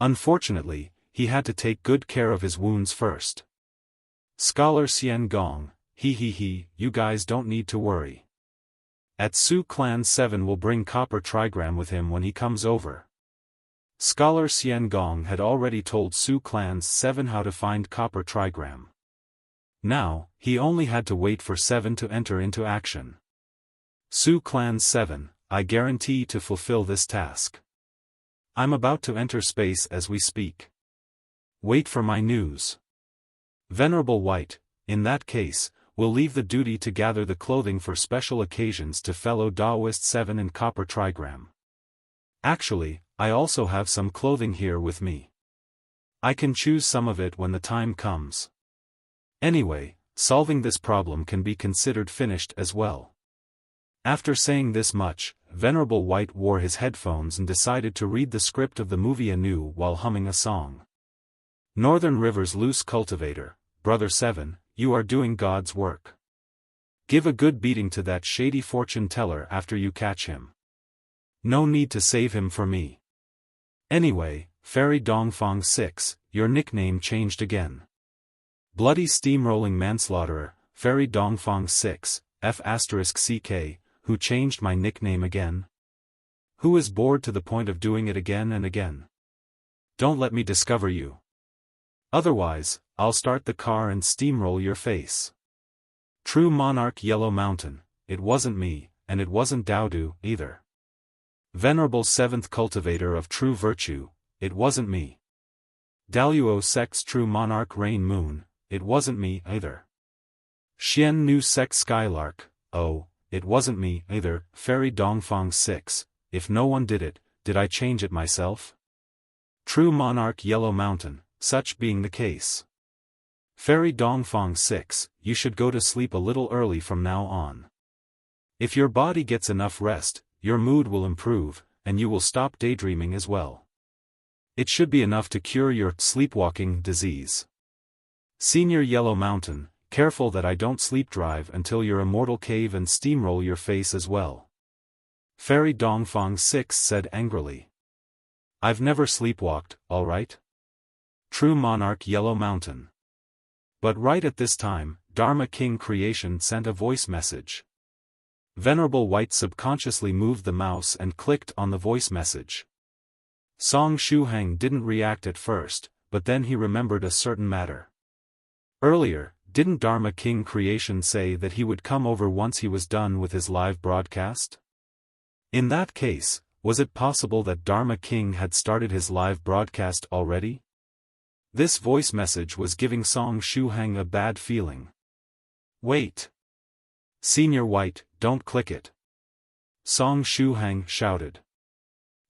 Unfortunately, he had to take good care of his wounds first. Scholar Xian Gong, you guys don't need to worry. At Su Clan 7 will bring Copper Trigram with him when he comes over. Scholar Xian Gong had already told Su Clan 7 how to find Copper Trigram. Now, he only had to wait for 7 to enter into action. Su Clan 7, I guarantee to fulfill this task. I'm about to enter space as we speak. Wait for my news. Venerable White, in that case, we'll leave the duty to gather the clothing for special occasions to fellow Taoist 7 and Copper Trigram. Actually, I also have some clothing here with me. I can choose some of it when the time comes. Anyway, solving this problem can be considered finished as well. After saying this much, Venerable White wore his headphones and decided to read the script of the movie anew while humming a song. Northern River's loose cultivator, Brother 7, you are doing God's work. Give a good beating to that shady fortune teller after you catch him. No need to save him for me. Anyway, Fairy Dongfang 6, your nickname changed again. Bloody steamrolling manslaughterer, Fairy Dongfang 6, F***CK, who changed my nickname again? Who is bored to the point of doing it again and again? Don't let me discover you. Otherwise, I'll start the car and steamroll your face. True Monarch Yellow Mountain, it wasn't me, and it wasn't Daodu, either. Venerable 7th Cultivator of True Virtue, it wasn't me. Daluo Sect's True Monarch Rain Moon, it wasn't me, either. Xian Nu Sect Skylark, oh, it wasn't me, either. Fairy Dongfang 6, if no one did it, did I change it myself? True Monarch Yellow Mountain, such being the case. Fairy Dongfang 6, you should go to sleep a little early from now on. If your body gets enough rest, your mood will improve, and you will stop daydreaming as well. It should be enough to cure your sleepwalking disease. Senior Yellow Mountain, careful that I don't sleep drive until your immortal cave and steamroll your face as well. Fairy Dongfang 6 said angrily. I've never sleepwalked, alright? True Monarch Yellow Mountain. But right at this time, Dharma King Creation sent a voice message. Venerable White subconsciously moved the mouse and clicked on the voice message. Song Shuhang didn't react at first, but then he remembered a certain matter. Earlier, didn't Dharma King Creation say that he would come over once he was done with his live broadcast? In that case, was it possible that Dharma King had started his live broadcast already? This voice message was giving Song Shuhang a bad feeling. Wait! Senior White, don't click it! Song Shuhang shouted.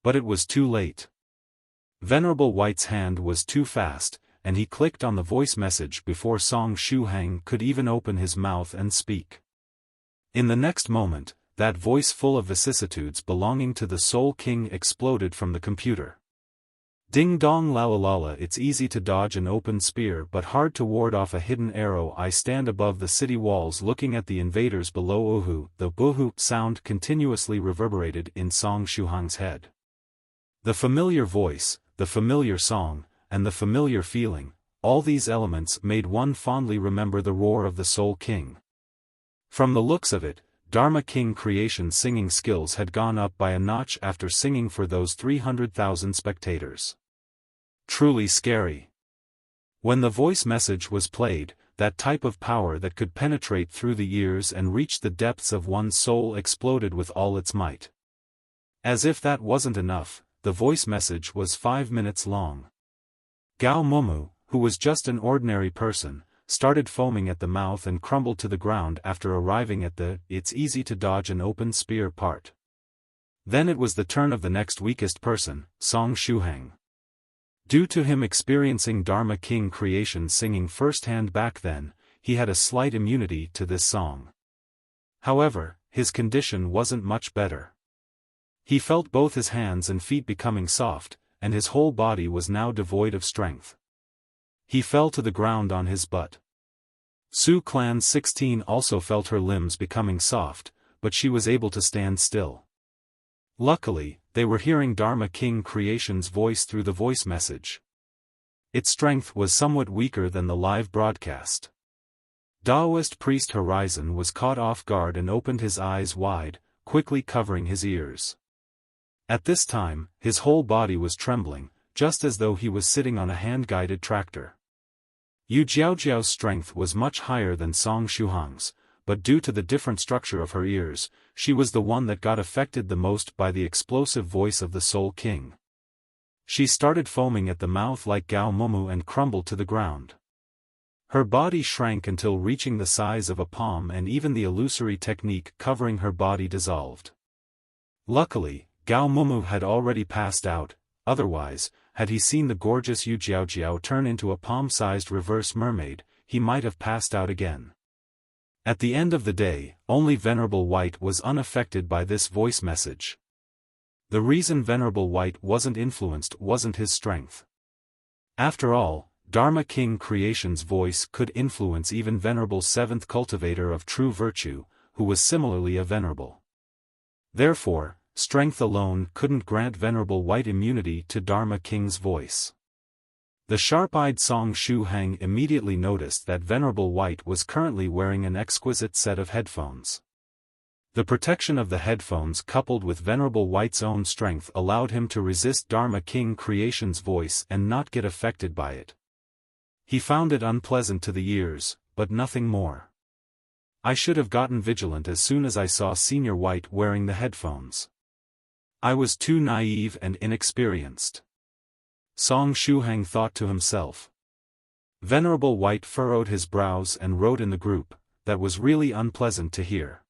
But it was too late. Venerable White's hand was too fast, and he clicked on the voice message before Song Shuhang could even open his mouth and speak. In the next moment, that voice full of vicissitudes belonging to the Soul King exploded from the computer. Ding dong lalalala, it's easy to dodge an open spear but hard to ward off a hidden arrow. I stand above the city walls looking at the invaders below. Ohu, the boohoo sound continuously reverberated in Song Shuhang's head. The familiar voice, the familiar song, and the familiar feeling, all these elements made one fondly remember the roar of the Soul King. From the looks of it, Dharma King Creation singing skills had gone up by a notch after singing for those 300,000 spectators. Truly scary. When the voice message was played, that type of power that could penetrate through the ears and reach the depths of one's soul exploded with all its might. As if that wasn't enough, the voice message was 5 minutes long. Gao Moumou, who was just an ordinary person, started foaming at the mouth and crumbled to the ground after arriving at the "it's easy to dodge an open spear" part. Then it was the turn of the next weakest person, Song Shuhang. Due to him experiencing Dharma King Creation singing firsthand back then, he had a slight immunity to this song. However, his condition wasn't much better. He felt both his hands and feet becoming soft, and his whole body was now devoid of strength. He fell to the ground on his butt. Su Clan 16 also felt her limbs becoming soft, but she was able to stand still. Luckily, they were hearing Dharma King Creation's voice through the voice message. Its strength was somewhat weaker than the live broadcast. Taoist Priest Horizon was caught off guard and opened his eyes wide, quickly covering his ears. At this time, his whole body was trembling, just as though he was sitting on a hand-guided tractor. Yu Jiaojiao's strength was much higher than Song Shuhang's, but due to the different structure of her ears, she was the one that got affected the most by the explosive voice of the Soul King. She started foaming at the mouth like Gao Moumou and crumbled to the ground. Her body shrank until reaching the size of a palm, and even the illusory technique covering her body dissolved. Luckily, Gao Moumou had already passed out, otherwise, had he seen the gorgeous Yu Jiaojiao turn into a palm-sized reverse mermaid, he might have passed out again. At the end of the day, only Venerable White was unaffected by this voice message. The reason Venerable White wasn't influenced wasn't his strength. After all, Dharma King Creation's voice could influence even Venerable 7th Cultivator of True Virtue, who was similarly a Venerable. Therefore, strength alone couldn't grant Venerable White immunity to Dharma King's voice. The sharp-eyed Song Shuhang immediately noticed that Venerable White was currently wearing an exquisite set of headphones. The protection of the headphones coupled with Venerable White's own strength allowed him to resist Dharma King Creation's voice and not get affected by it. He found it unpleasant to the ears, but nothing more. I should have gotten vigilant as soon as I saw Senior White wearing the headphones. I was too naive and inexperienced. Song Shuhang thought to himself. Venerable White furrowed his brows and wrote in the group, "That was really unpleasant to hear.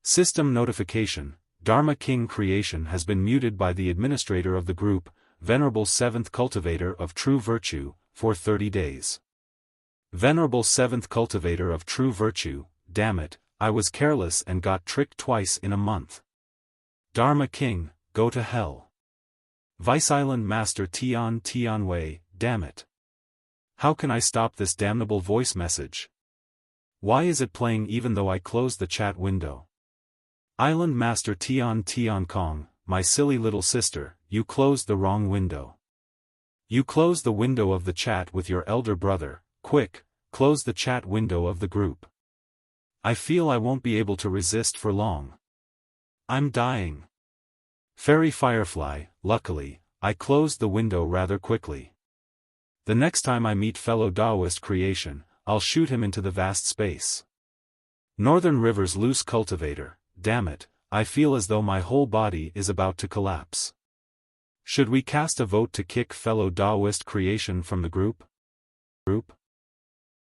System notification, Dharma King Creation has been muted by the administrator of the group, Venerable 7th Cultivator of True Virtue, for 30 days. Venerable 7th Cultivator of True Virtue, damn it, I was careless and got tricked twice in a month. Dharma King, go to hell. Vice Island Master Tian Wei, damn it. How can I stop this damnable voice message? Why is it playing even though I closed the chat window? Island Master Tian Kong, my silly little sister, you closed the wrong window. You closed the window of the chat with your elder brother, quick, close the chat window of the group. I feel I won't be able to resist for long. I'm dying. Fairy Firefly, luckily, I closed the window rather quickly. The next time I meet fellow Taoist Creation, I'll shoot him into the vast space. Northern River's Loose Cultivator, damn it, I feel as though my whole body is about to collapse. Should we cast a vote to kick fellow Taoist Creation from the group?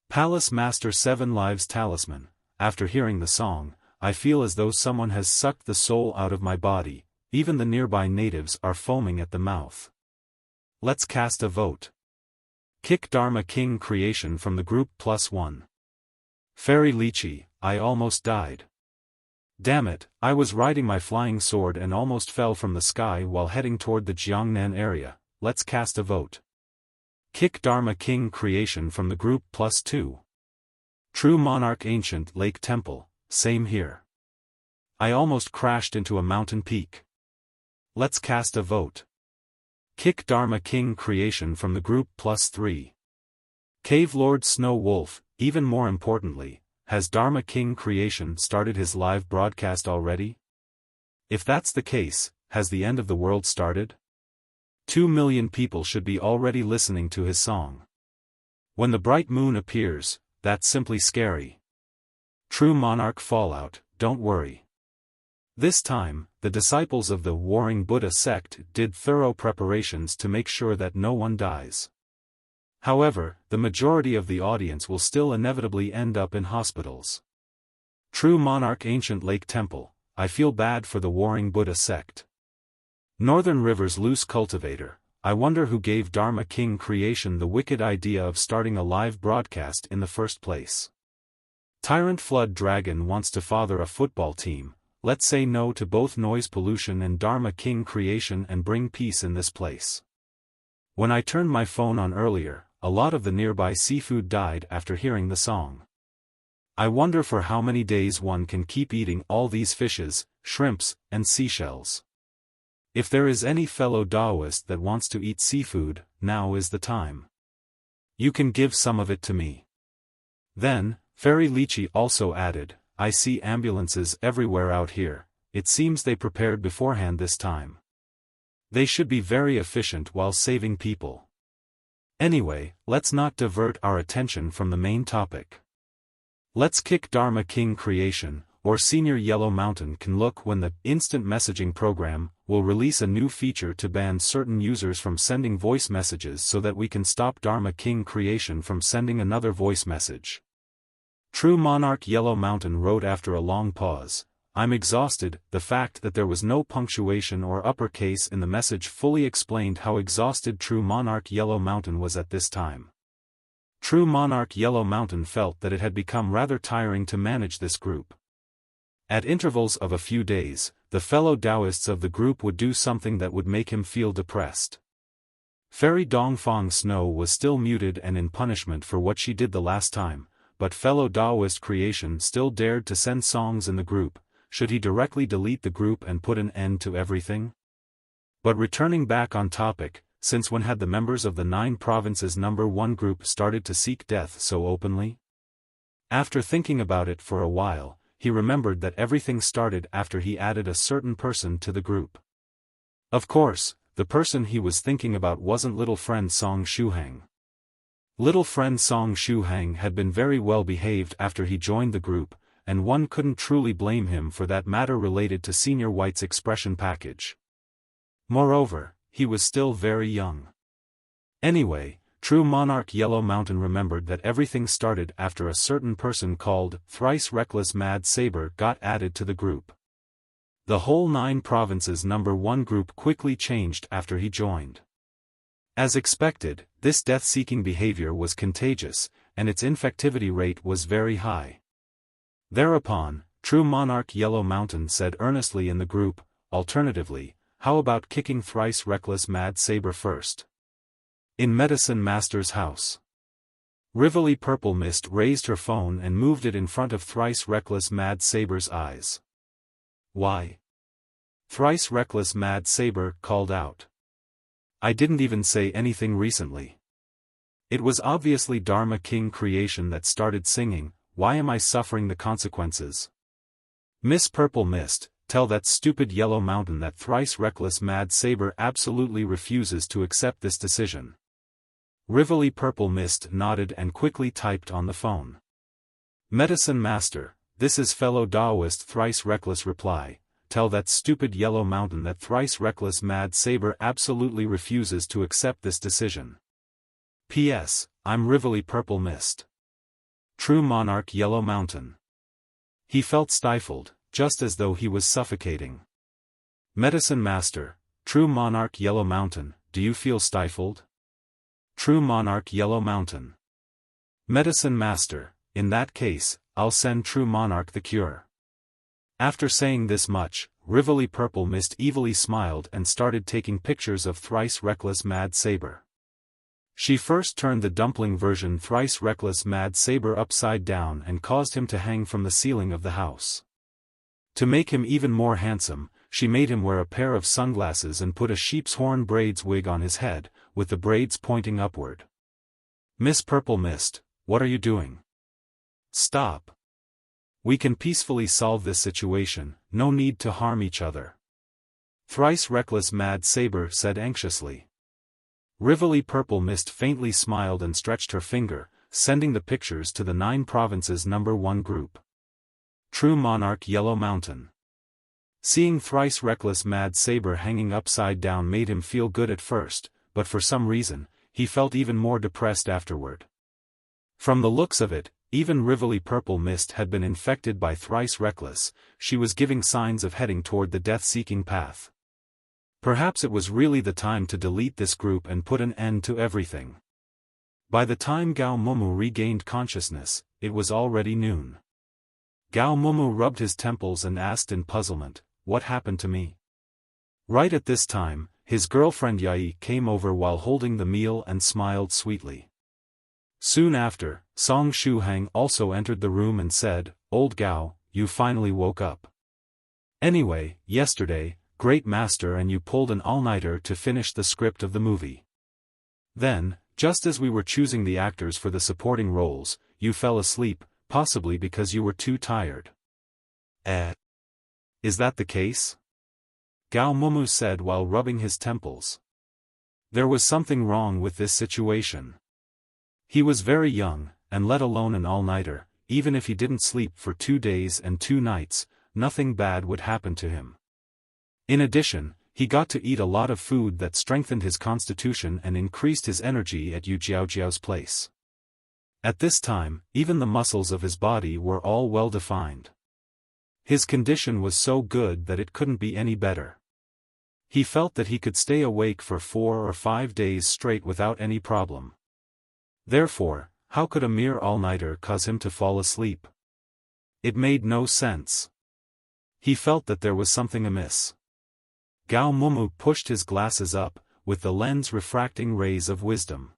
Palace Master 7 Lives Talisman, after hearing the song, I feel as though someone has sucked the soul out of my body, even the nearby natives are foaming at the mouth. Let's cast a vote. Kick Dharma King Creation from the group +1. Fairy Lychee, I almost died. Damn it, I was riding my flying sword and almost fell from the sky while heading toward the Jiangnan area, let's cast a vote. Kick Dharma King Creation from the group +2. True Monarch Ancient Lake Temple, same here. I almost crashed into a mountain peak. Let's cast a vote. Kick Dharma King Creation from the group +3. Cave Lord Snow Wolf, even more importantly, has Dharma King Creation started his live broadcast already? If that's the case, has the end of the world started? 2 million people should be already listening to his song. When the bright moon appears, that's simply scary. True Monarch Fallout, don't worry. This time, the disciples of the Warring Buddha sect did thorough preparations to make sure that no one dies. However, the majority of the audience will still inevitably end up in hospitals. True Monarch Ancient Lake Temple, I feel bad for the warring Buddha sect. Northern River's loose cultivator, I wonder who gave Dharma King Creation the wicked idea of starting a live broadcast in the first place. Tyrant Flood Dragon wants to father a football team. Let's say no to both noise pollution and Dharma King Creation and bring peace in this place. When I turned my phone on earlier, a lot of the nearby seafood died after hearing the song. I wonder for how many days one can keep eating all these fishes, shrimps, and seashells. If there is any fellow Taoist that wants to eat seafood, now is the time. You can give some of it to me. Then, Fairy Lychee also added, I see ambulances everywhere out here, it seems they prepared beforehand this time. They should be very efficient while saving people. Anyway, let's not divert our attention from the main topic. Let's kick Dharma King Creation, or Senior Yellow Mountain can look when the instant messaging program will release a new feature to ban certain users from sending voice messages so that we can stop Dharma King Creation from sending another voice message. True Monarch Yellow Mountain wrote after a long pause, I'm exhausted. The fact that there was no punctuation or uppercase in the message fully explained how exhausted True Monarch Yellow Mountain was at this time. True Monarch Yellow Mountain felt that it had become rather tiring to manage this group. At intervals of a few days, the fellow Taoists of the group would do something that would make him feel depressed. Fairy Dongfang Snow was still muted and in punishment for what she did the last time, but fellow Taoist Creation still dared to send songs in the group. Should he directly delete the group and put an end to everything? But returning back on topic, since when had the members of the 9 provinces number 1 group started to seek death so openly? After thinking about it for a while, he remembered that everything started after he added a certain person to the group. Of course, the person he was thinking about wasn't little friend Song Shuhang. Little friend Song Shuhang had been very well behaved after he joined the group, and one couldn't truly blame him for that matter related to Senior White's expression package. Moreover, he was still very young. Anyway, True Monarch Yellow Mountain remembered that everything started after a certain person called Thrice Reckless Mad Saber got added to the group. The whole 9 provinces number 1 group quickly changed after he joined. As expected, this death-seeking behavior was contagious, and its infectivity rate was very high. Thereupon, True Monarch Yellow Mountain said earnestly in the group, alternatively, how about kicking Thrice Reckless Mad Saber first? In Medicine Master's house. Rivoli Purple Mist raised her phone and moved it in front of Thrice Reckless Mad Saber's eyes. Why? Thrice Reckless Mad Saber called out. I didn't even say anything recently. It was obviously Dharma King Creation that started singing, Why am I suffering the consequences? Miss Purple Mist, tell that stupid Yellow Mountain that Thrice Reckless Mad Saber absolutely refuses to accept this decision. Rivoli Purple Mist nodded and quickly typed on the phone. Medicine Master, this is fellow Taoist Thrice Reckless reply, tell that stupid Yellow Mountain that Thrice Reckless Mad Saber absolutely refuses to accept this decision. P.S. I'm Rivoli Purple Mist. True Monarch Yellow Mountain. He felt stifled, just as though he was suffocating. Medicine Master, True Monarch Yellow Mountain, do you feel stifled? True Monarch Yellow Mountain. Medicine Master, in that case, I'll send True Monarch the cure. After saying this much, Rivoli Purple Mist evilly smiled and started taking pictures of Thrice Reckless Mad Saber. She first turned the dumpling version Thrice Reckless Mad Saber upside down and caused him to hang from the ceiling of the house. To make him even more handsome, she made him wear a pair of sunglasses and put a sheep's horn braids wig on his head, with the braids pointing upward. Miss Purple Mist, what are you doing? Stop. We can peacefully solve this situation, no need to harm each other. Thrice Reckless Mad Saber said anxiously. Rivoli Purple Mist faintly smiled and stretched her finger, sending the pictures to the 9 provinces number 1 group. True Monarch Yellow Mountain. Seeing Thrice Reckless Mad Saber hanging upside down made him feel good at first, but for some reason, he felt even more depressed afterward. From the looks of it, even Rivoli Purple Mist had been infected by Thrice Reckless, she was giving signs of heading toward the death-seeking path. Perhaps it was really the time to delete this group and put an end to everything. By the time Gao Moumou regained consciousness, it was already noon. Gao Moumou rubbed his temples and asked in puzzlement, "What happened to me?" Right at this time, his girlfriend Yai came over while holding the meal and smiled sweetly. Soon after, Song Shuhang also entered the room and said, "Old Gao, you finally woke up. Anyway, yesterday, Great Master and you pulled an all-nighter to finish the script of the movie. Then, just as we were choosing the actors for the supporting roles, you fell asleep, possibly because you were too tired." Is that the case?" Gao Moumou said while rubbing his temples. There was something wrong with this situation. He was very young, and let alone an all-nighter, even if he didn't sleep for 2 days and 2 nights, nothing bad would happen to him. In addition, he got to eat a lot of food that strengthened his constitution and increased his energy at Yu Jiaojiao's place. At this time, even the muscles of his body were all well defined. His condition was so good that it couldn't be any better. He felt that he could stay awake for 4 or 5 days straight without any problem. Therefore, how could a mere all-nighter cause him to fall asleep? It made no sense. He felt that there was something amiss. Gao Moumou pushed his glasses up, with the lens refracting rays of wisdom.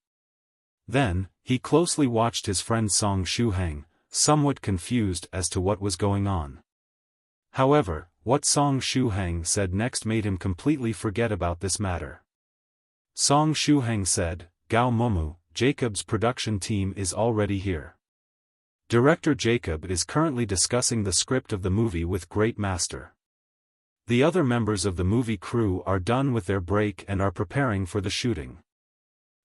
Then, he closely watched his friend Song Shuhang, somewhat confused as to what was going on. However, what Song Shuhang said next made him completely forget about this matter. Song Shuhang said, "Gao Moumou, Jacob's production team is already here. Director Jacob is currently discussing the script of the movie with Great Master. The other members of the movie crew are done with their break and are preparing for the shooting.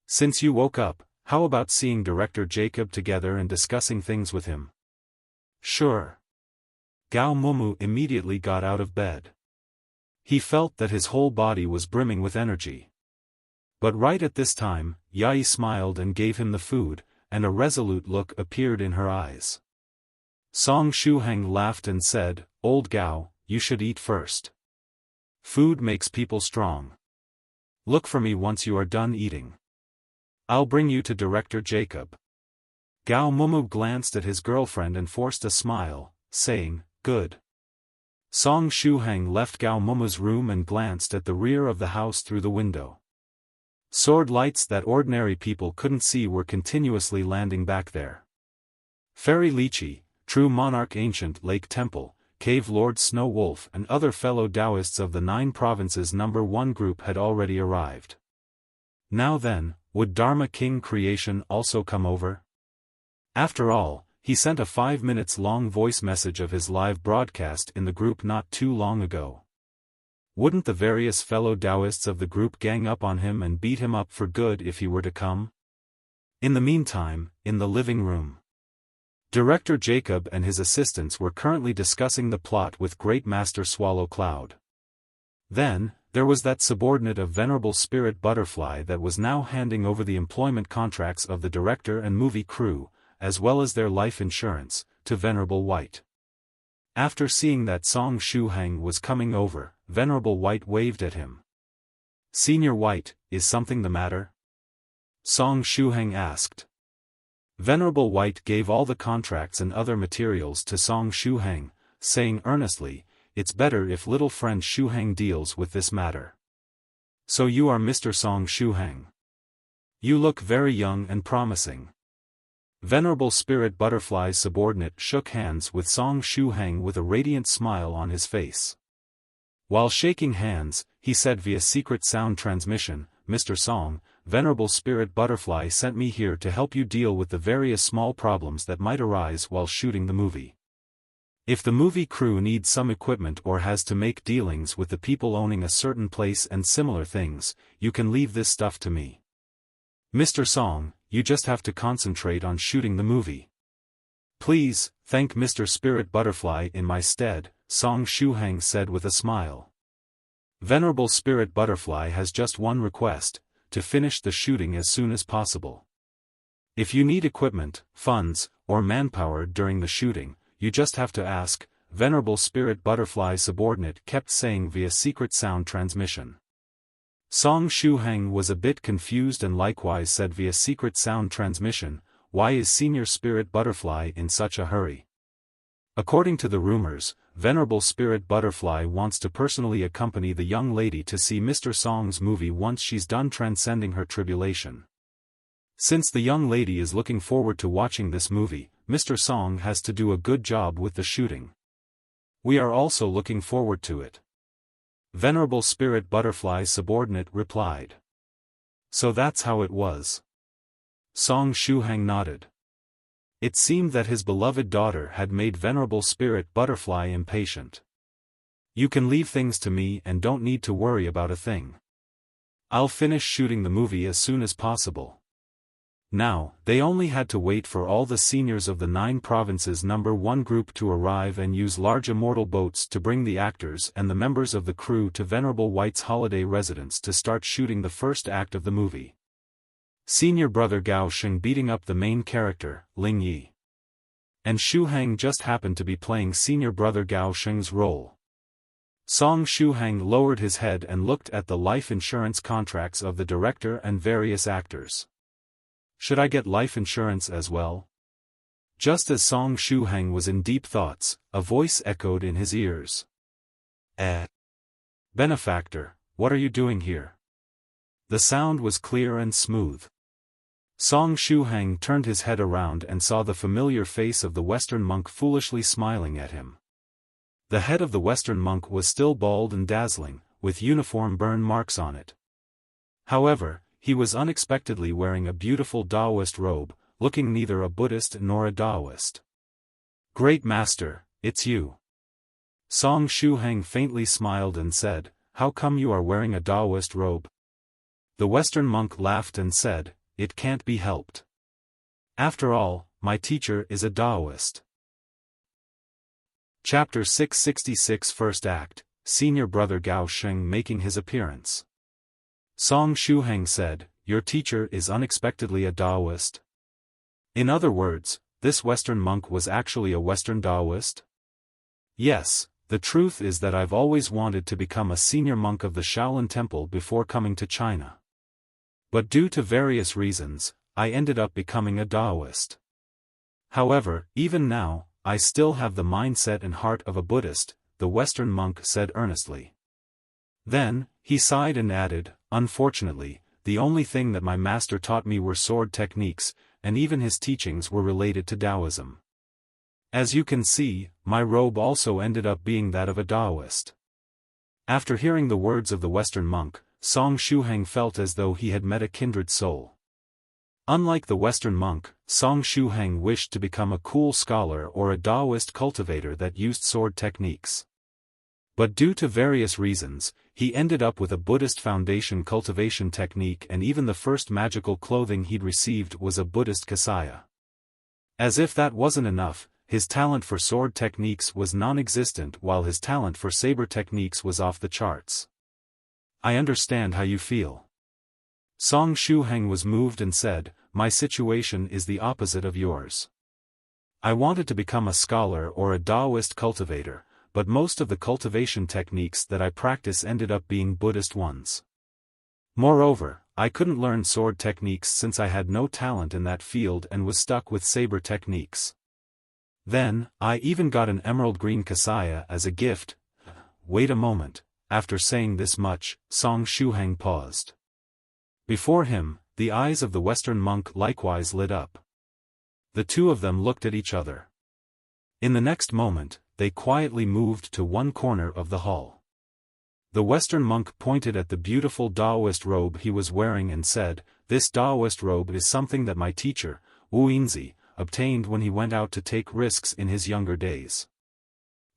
Since you woke up, how about seeing Director Jacob together and discussing things with him?" "Sure." Gao Moumou immediately got out of bed. He felt that his whole body was brimming with energy. But right at this time, Yai smiled and gave him the food, and a resolute look appeared in her eyes. Song Shuhang laughed and said, "Old Gao, you should eat first. Food makes people strong. Look for me once you are done eating. I'll bring you to Director Jacob." Gao Moumou glanced at his girlfriend and forced a smile, saying, "Good." Song Shuhang left Gao Moumou's room and glanced at the rear of the house through the window. Sword lights that ordinary people couldn't see were continuously landing back there. Fairy Lychee, True Monarch Ancient Lake Temple, Cave Lord Snow Wolf and other fellow Taoists of the 9 provinces number 1 group had already arrived. Now then, would Dharma King Creation also come over? After all, he sent a 5 minutes long voice message of his live broadcast in the group not too long ago. Wouldn't the various fellow Taoists of the group gang up on him and beat him up for good if he were to come? In the meantime, in the living room, Director Jacob and his assistants were currently discussing the plot with Great Master Swallow Cloud. Then, there was that subordinate of Venerable Spirit Butterfly that was now handing over the employment contracts of the director and movie crew, as well as their life insurance, to Venerable White. After seeing that Song Shuhang was coming over, Venerable White waved at him. "Senior White, is something the matter?" Song Shuhang asked. Venerable White gave all the contracts and other materials to Song Shuhang, saying earnestly, "It's better if little friend Shuhang deals with this matter." "So you are Mr. Song Shuhang. You look very young and promising." Venerable Spirit Butterfly's subordinate shook hands with Song Shuhang with a radiant smile on his face. While shaking hands, he said via secret sound transmission, "Mr. Song, Venerable Spirit Butterfly sent me here to help you deal with the various small problems that might arise while shooting the movie. If the movie crew needs some equipment or has to make dealings with the people owning a certain place and similar things, you can leave this stuff to me. Mr. Song, you just have to concentrate on shooting the movie. Please, thank Mr. Spirit Butterfly in my stead," Song Shuhang said with a smile. "Venerable Spirit Butterfly has just one request, to finish the shooting as soon as possible. If you need equipment, funds, or manpower during the shooting, you just have to ask, Venerable Spirit Butterfly subordinate kept saying via secret sound transmission. Song Shuhang was a bit confused and likewise said via secret sound transmission, why is Senior Spirit Butterfly in such a hurry? According to the rumors, Venerable Spirit Butterfly wants to personally accompany the young lady to see Mr. Song's movie once she's done transcending her tribulation. Since the young lady is looking forward to watching this movie, Mr. Song has to do a good job with the shooting. We are also looking forward to it. Venerable Spirit Butterfly subordinate replied. So that's how it was. Song Shuhang nodded. It seemed that his beloved daughter had made Venerable Spirit Butterfly impatient. You can leave things to me and don't need to worry about a thing. I'll finish shooting the movie as soon as possible. Now, they only had to wait for all the seniors of the 9 provinces number 1 group to arrive and use large Immortal boats to bring the actors and the members of the crew to Venerable White's holiday residence to start shooting the first act of the movie. Senior Brother Gao Sheng beating up the main character, Ling. And Shuhang just happened to be playing Senior Brother Gao Sheng's role. Song Shuhang lowered his head and looked at the life insurance contracts of the director and various actors. Should I get life insurance as well? Just as Song Shuhang was in deep thoughts, a voice echoed in his ears. Benefactor, what are you doing here? The sound was clear and smooth. Song Shuhang turned his head around and saw the familiar face of the Western monk foolishly smiling at him. The head of the Western monk was still bald and dazzling, with uniform burn marks on it. However, he was unexpectedly wearing a beautiful Taoist robe, looking neither a Buddhist nor a Taoist. Great Master, it's you. Song Shuhang faintly smiled and said, how come you are wearing a Taoist robe? The Western monk laughed and said, it can't be helped. After all, my teacher is a Taoist. Chapter 666 First Act, Senior Brother Gao Sheng making his appearance. Song Shuhang said, your teacher is unexpectedly a Taoist? In other words, this Western monk was actually a Western Taoist? Yes, the truth is that I've always wanted to become a senior monk of the Shaolin Temple before coming to China. But due to various reasons, I ended up becoming a Taoist. However, even now, I still have the mindset and heart of a Buddhist, the Western monk said earnestly. Then, he sighed and added, unfortunately, the only thing that my master taught me were sword techniques, and even his teachings were related to Taoism. As you can see, my robe also ended up being that of a Taoist. After hearing the words of the Western monk, Song Shuhang felt as though he had met a kindred soul. Unlike the Western monk, Song Shuhang wished to become a cool scholar or a Taoist cultivator that used sword techniques. But due to various reasons, he ended up with a Buddhist foundation cultivation technique, and even the first magical clothing he'd received was a Buddhist kasaya. As if that wasn't enough, his talent for sword techniques was non-existent while his talent for saber techniques was off the charts. I understand how you feel. Song Shuhang was moved and said, my situation is the opposite of yours. I wanted to become a scholar or a Taoist cultivator, but most of the cultivation techniques that I practice ended up being Buddhist ones. Moreover, I couldn't learn sword techniques since I had no talent in that field and was stuck with saber techniques. Then, I even got an emerald green kasaya as a gift. Wait a moment, after saying this much, Song Shuhang paused. Before him, the eyes of the Western monk likewise lit up. The two of them looked at each other. In the next moment, they quietly moved to one corner of the hall. The Western monk pointed at the beautiful Taoist robe he was wearing and said, this Taoist robe is something that my teacher, Wu Yinzi, obtained when he went out to take risks in his younger days.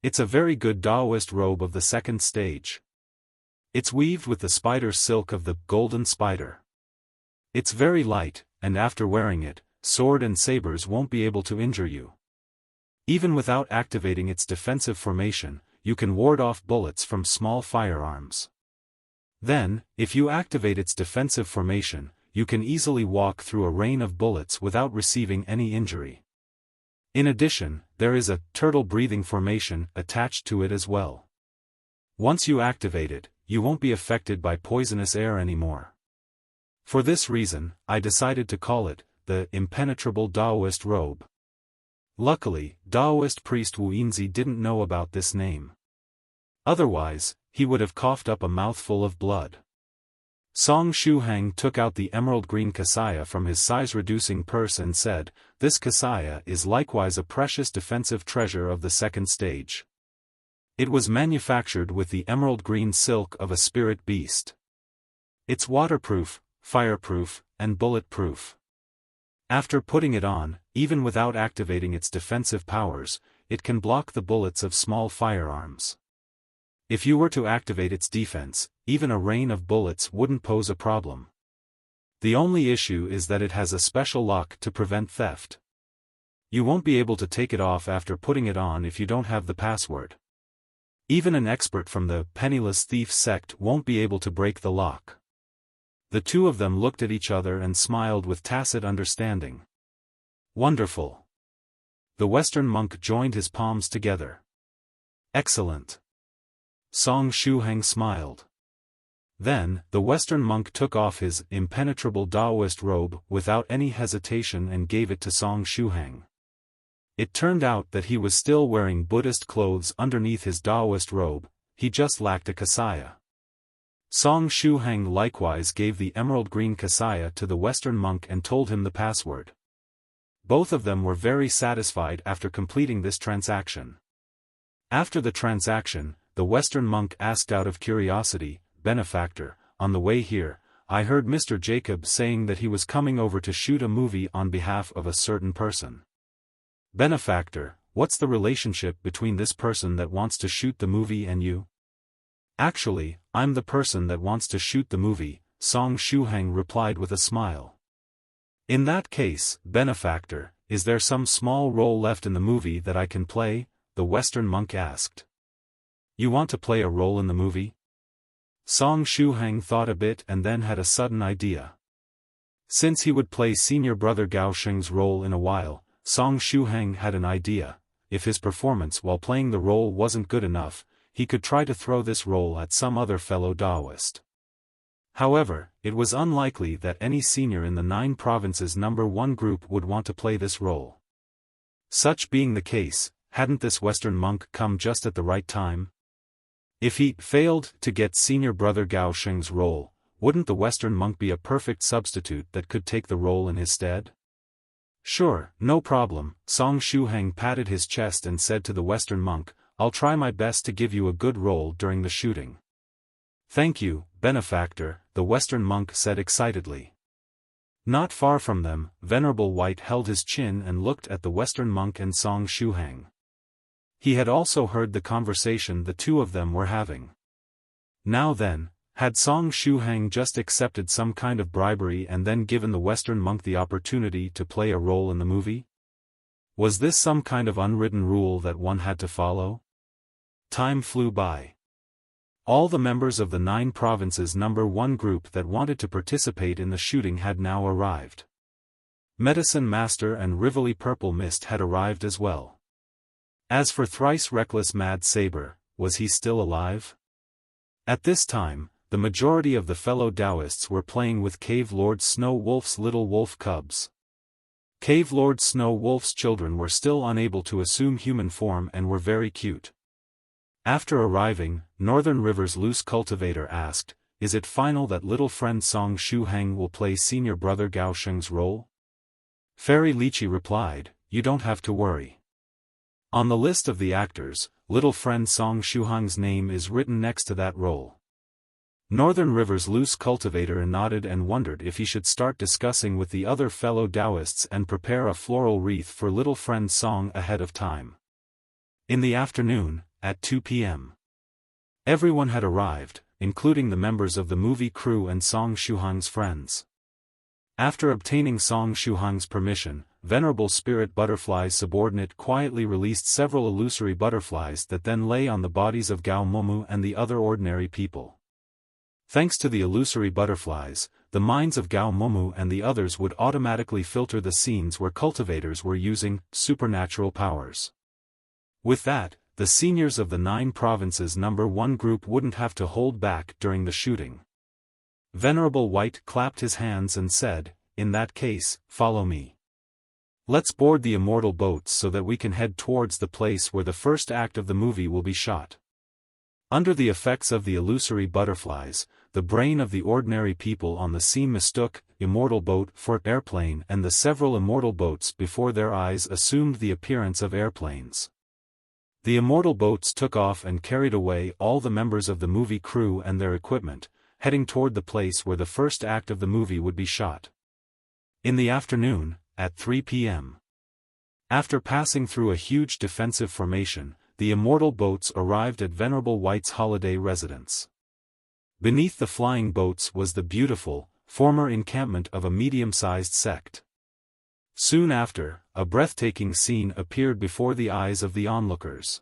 It's a very good Taoist robe of the second stage. It's weaved with the spider silk of the golden spider. It's very light, and after wearing it, sword and sabers won't be able to injure you. Even without activating its defensive formation, you can ward off bullets from small firearms. Then, if you activate its defensive formation, you can easily walk through a rain of bullets without receiving any injury. In addition, there is a turtle-breathing formation attached to it as well. Once you activate it, you won't be affected by poisonous air anymore. For this reason, I decided to call it the impenetrable Taoist robe. Luckily, Taoist priest Wu Yinzi didn't know about this name. Otherwise, he would have coughed up a mouthful of blood. Song Shuhang took out the emerald green kasaya from his size-reducing purse and said, "This kasaya is likewise a precious defensive treasure of the second stage. It was manufactured with the emerald green silk of a spirit beast. It's waterproof, fireproof, and bulletproof. After putting it on, even without activating its defensive powers, it can block the bullets of small firearms. If you were to activate its defense, even a rain of bullets wouldn't pose a problem. The only issue is that it has a special lock to prevent theft. You won't be able to take it off after putting it on if you don't have the password. Even an expert from the Penniless Thief sect won't be able to break the lock." The two of them looked at each other and smiled with tacit understanding. "Wonderful." The Western monk joined his palms together. "Excellent." Song Shuhang smiled. Then, the Western monk took off his impenetrable Taoist robe without any hesitation and gave it to Song Shuhang. It turned out that he was still wearing Buddhist clothes underneath his Taoist robe, he just lacked a kasaya. Song Shuhang likewise gave the emerald green kasaya to the Western monk and told him the password. Both of them were very satisfied after completing this transaction. After the transaction, the Western monk asked out of curiosity, "Benefactor, on the way here, I heard Mr. Jacob saying that he was coming over to shoot a movie on behalf of a certain person. Benefactor, what's the relationship between this person that wants to shoot the movie and you?" "Actually, I'm the person that wants to shoot the movie," Song Shuhang replied with a smile. "In that case, Benefactor, is there some small role left in the movie that I can play?" the Western monk asked. "You want to play a role in the movie?" Song Shuhang thought a bit and then had a sudden idea. Since he would play Senior Brother Gao Sheng's role in a while, Song Shuhang had an idea. If his performance while playing the role wasn't good enough, he could try to throw this role at some other fellow Taoist. However, it was unlikely that any senior in the 9 provinces number 1 group would want to play this role. Such being the case, hadn't this Western monk come just at the right time? If he failed to get Senior Brother Gao Sheng's role, wouldn't the Western monk be a perfect substitute that could take the role in his stead? "Sure, no problem," Song Shuhang patted his chest and said to the Western monk, "I'll try my best to give you a good role during the shooting." "Thank you, Benefactor," the Western monk said excitedly. Not far from them, Venerable White held his chin and looked at the Western monk and Song Shuhang. He had also heard the conversation the two of them were having. Now then, had Song Shuhang just accepted some kind of bribery and then given the Western monk the opportunity to play a role in the movie? Was this some kind of unwritten rule that one had to follow? Time flew by. All the members of the 9 provinces number 1 group that wanted to participate in the shooting had now arrived. Medicine Master and Rivoli Purple Mist had arrived as well. As for Thrice Reckless Mad Saber, was he still alive? At this time, the majority of the fellow Taoists were playing with Cave Lord Snow Wolf's little wolf cubs. Cave Lord Snow Wolf's children were still unable to assume human form and were very cute. After arriving, Northern River's loose cultivator asked, "Is it final that little friend Song Shuhang will play Senior Brother Gao Sheng's role?" Fairy Lychee replied, "You don't have to worry. On the list of the actors, little friend Song Shuhang's name is written next to that role." Northern River's loose cultivator nodded and wondered if he should start discussing with the other fellow Taoists and prepare a floral wreath for little friend Song ahead of time. In the afternoon, at 2 p.m. everyone had arrived, including the members of the movie crew and Song Shuhang's friends. After obtaining Song Shuhang's permission, Venerable Spirit Butterfly's subordinate quietly released several illusory butterflies that then lay on the bodies of Gao Moumou and the other ordinary people. Thanks to the illusory butterflies, the minds of Gao Moumou and the others would automatically filter the scenes where cultivators were using supernatural powers. With that, the seniors of the 9 provinces number 1 group wouldn't have to hold back during the shooting. Venerable White clapped his hands and said, "In that case, follow me. Let's board the Immortal boats so that we can head towards the place where the first act of the movie will be shot." Under the effects of the illusory butterflies, the brain of the ordinary people on the scene mistook Immortal boat for airplane, and the several Immortal boats before their eyes assumed the appearance of airplanes. The Immortal boats took off and carried away all the members of the movie crew and their equipment, heading toward the place where the first act of the movie would be shot. In the afternoon, at 3 p.m. After passing through a huge defensive formation, the Immortal boats arrived at Venerable White's holiday residence. Beneath the flying boats was the beautiful, former encampment of a medium-sized sect. Soon after, a breathtaking scene appeared before the eyes of the onlookers.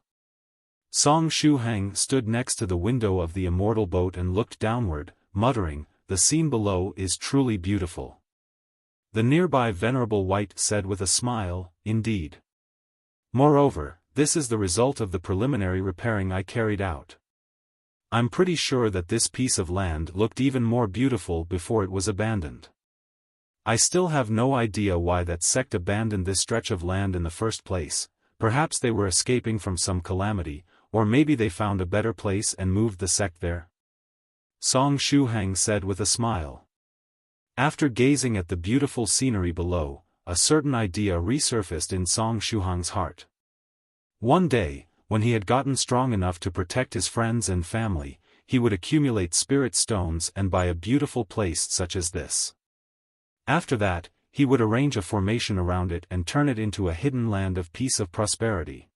Shuhang stood next to the window of the Immortal boat and looked downward, muttering, "The scene below is truly beautiful." The nearby Venerable White said with a smile, "Indeed. Moreover, this is the result of the preliminary repairing I carried out. I'm pretty sure that this piece of land looked even more beautiful before it was abandoned. I still have no idea why that sect abandoned this stretch of land in the first place. Perhaps they were escaping from some calamity, or maybe they found a better place and moved the sect there." Shuhang said with a smile. After gazing at the beautiful scenery below, a certain idea resurfaced in Shuhang's heart. One day, when he had gotten strong enough to protect his friends and family, he would accumulate spirit stones and buy a beautiful place such as this. After that, he would arrange a formation around it and turn it into a hidden land of peace of prosperity.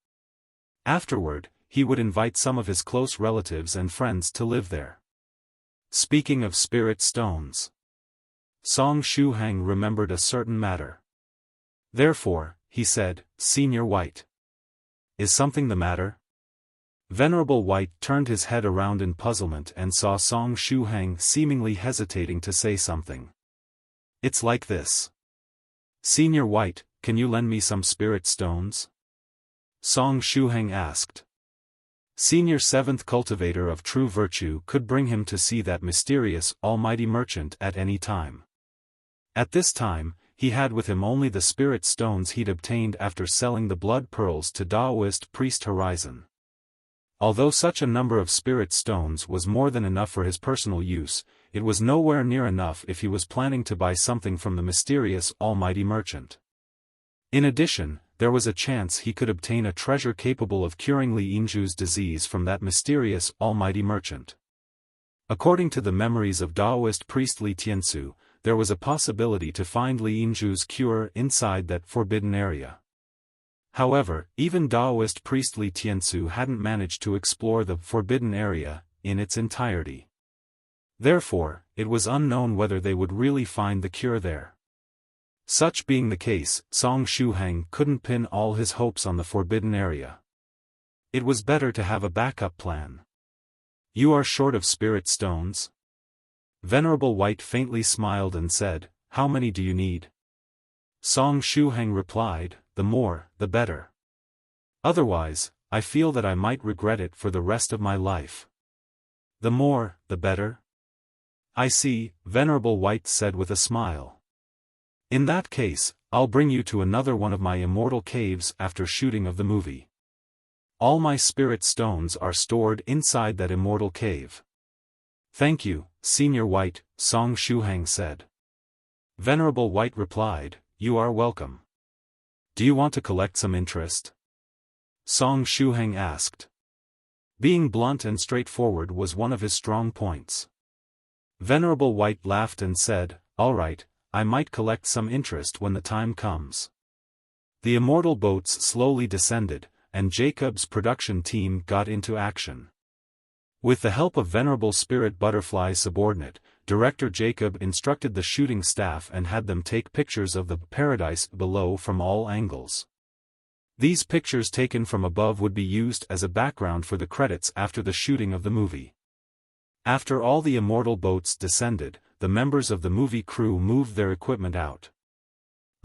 Afterward, he would invite some of his close relatives and friends to live there. Speaking of spirit stones, Shuhang remembered a certain matter. "Therefore," he said, "Senior White. Is something the matter?" Venerable White turned his head around in puzzlement and saw Shuhang seemingly hesitating to say something. "It's like this. Senior White, can you lend me some spirit stones?" Shuhang asked. Senior 7th cultivator of true virtue could bring him to see that mysterious, almighty merchant at any time. At this time, he had with him only the spirit stones he'd obtained after selling the blood pearls to Taoist priest Horizon. Although such a number of spirit stones was more than enough for his personal use, it was nowhere near enough if he was planning to buy something from the mysterious almighty merchant. In addition, there was a chance he could obtain a treasure capable of curing Li Yingzhu's disease from that mysterious almighty merchant. According to the memories of Taoist priest Li Tiansu, there was a possibility to find Li Yingzhu's cure inside that forbidden area. However, even Taoist priest Li Tiansu hadn't managed to explore the forbidden area in its entirety. Therefore, it was unknown whether they would really find the cure there. Such being the case, Shuhang couldn't pin all his hopes on the forbidden area. It was better to have a backup plan. "You are short of spirit stones?" Venerable White faintly smiled and said, "How many do you need?" Shuhang replied, "The more, the better. Otherwise, I feel that I might regret it for the rest of my life." "The more, the better?" "I see," Venerable White said with a smile. "In that case, I'll bring you to another one of my immortal caves after shooting of the movie. All my spirit stones are stored inside that immortal cave." "Thank you, Senior White," Shuhang said. Venerable White replied, "You are welcome. Do you want to collect some interest?" Shuhang asked. Being blunt and straightforward was one of his strong points. Venerable White laughed and said, "All right, I might collect some interest when the time comes." The Immortal boats slowly descended, and Jacob's production team got into action. With the help of Venerable Spirit Butterfly's subordinate, Director Jacob instructed the shooting staff and had them take pictures of the paradise below from all angles. These pictures taken from above would be used as a background for the credits after the shooting of the movie. After all the Immortal boats descended, the members of the movie crew moved their equipment out.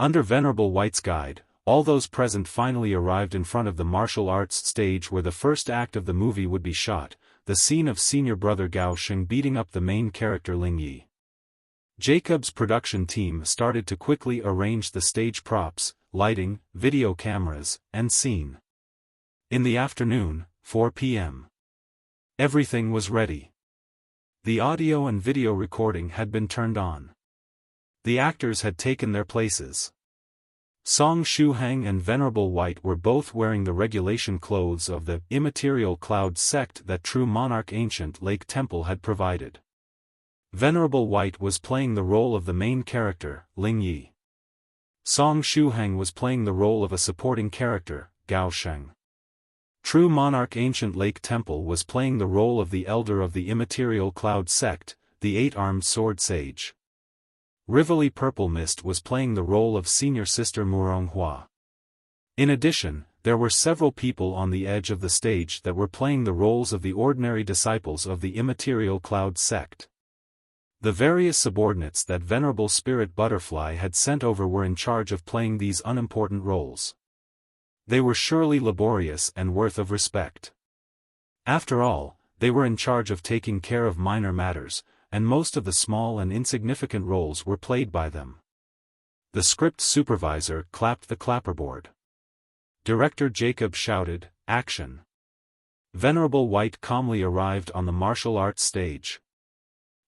Under Venerable White's guide, all those present finally arrived in front of the martial arts stage where the first act of the movie would be shot, the scene of Senior Brother Gao Sheng beating up the main character Lychee. Jacob's production team started to quickly arrange the stage props, lighting, video cameras, and scene. In the afternoon, 4 p.m. everything was ready. The audio and video recording had been turned on. The actors had taken their places. Shuhang and Venerable White were both wearing the regulation clothes of the immaterial cloud sect that True Monarch Ancient Lake Temple had provided. Venerable White was playing the role of the main character, Lychee. Shuhang was playing the role of a supporting character, Gao Sheng. True Monarch Ancient Lake Temple was playing the role of the elder of the immaterial cloud sect, the eight-armed sword sage. Rivoli Purple Mist was playing the role of Senior Sister Muronghua. In addition, there were several people on the edge of the stage that were playing the roles of the ordinary disciples of the immaterial cloud sect. The various subordinates that Venerable Spirit Butterfly had sent over were in charge of playing these unimportant roles. They were surely laborious and worth of respect. After all, they were in charge of taking care of minor matters, and most of the small and insignificant roles were played by them. The script supervisor clapped the clapperboard. Director Jacob shouted, "Action!" Venerable White calmly arrived on the martial arts stage.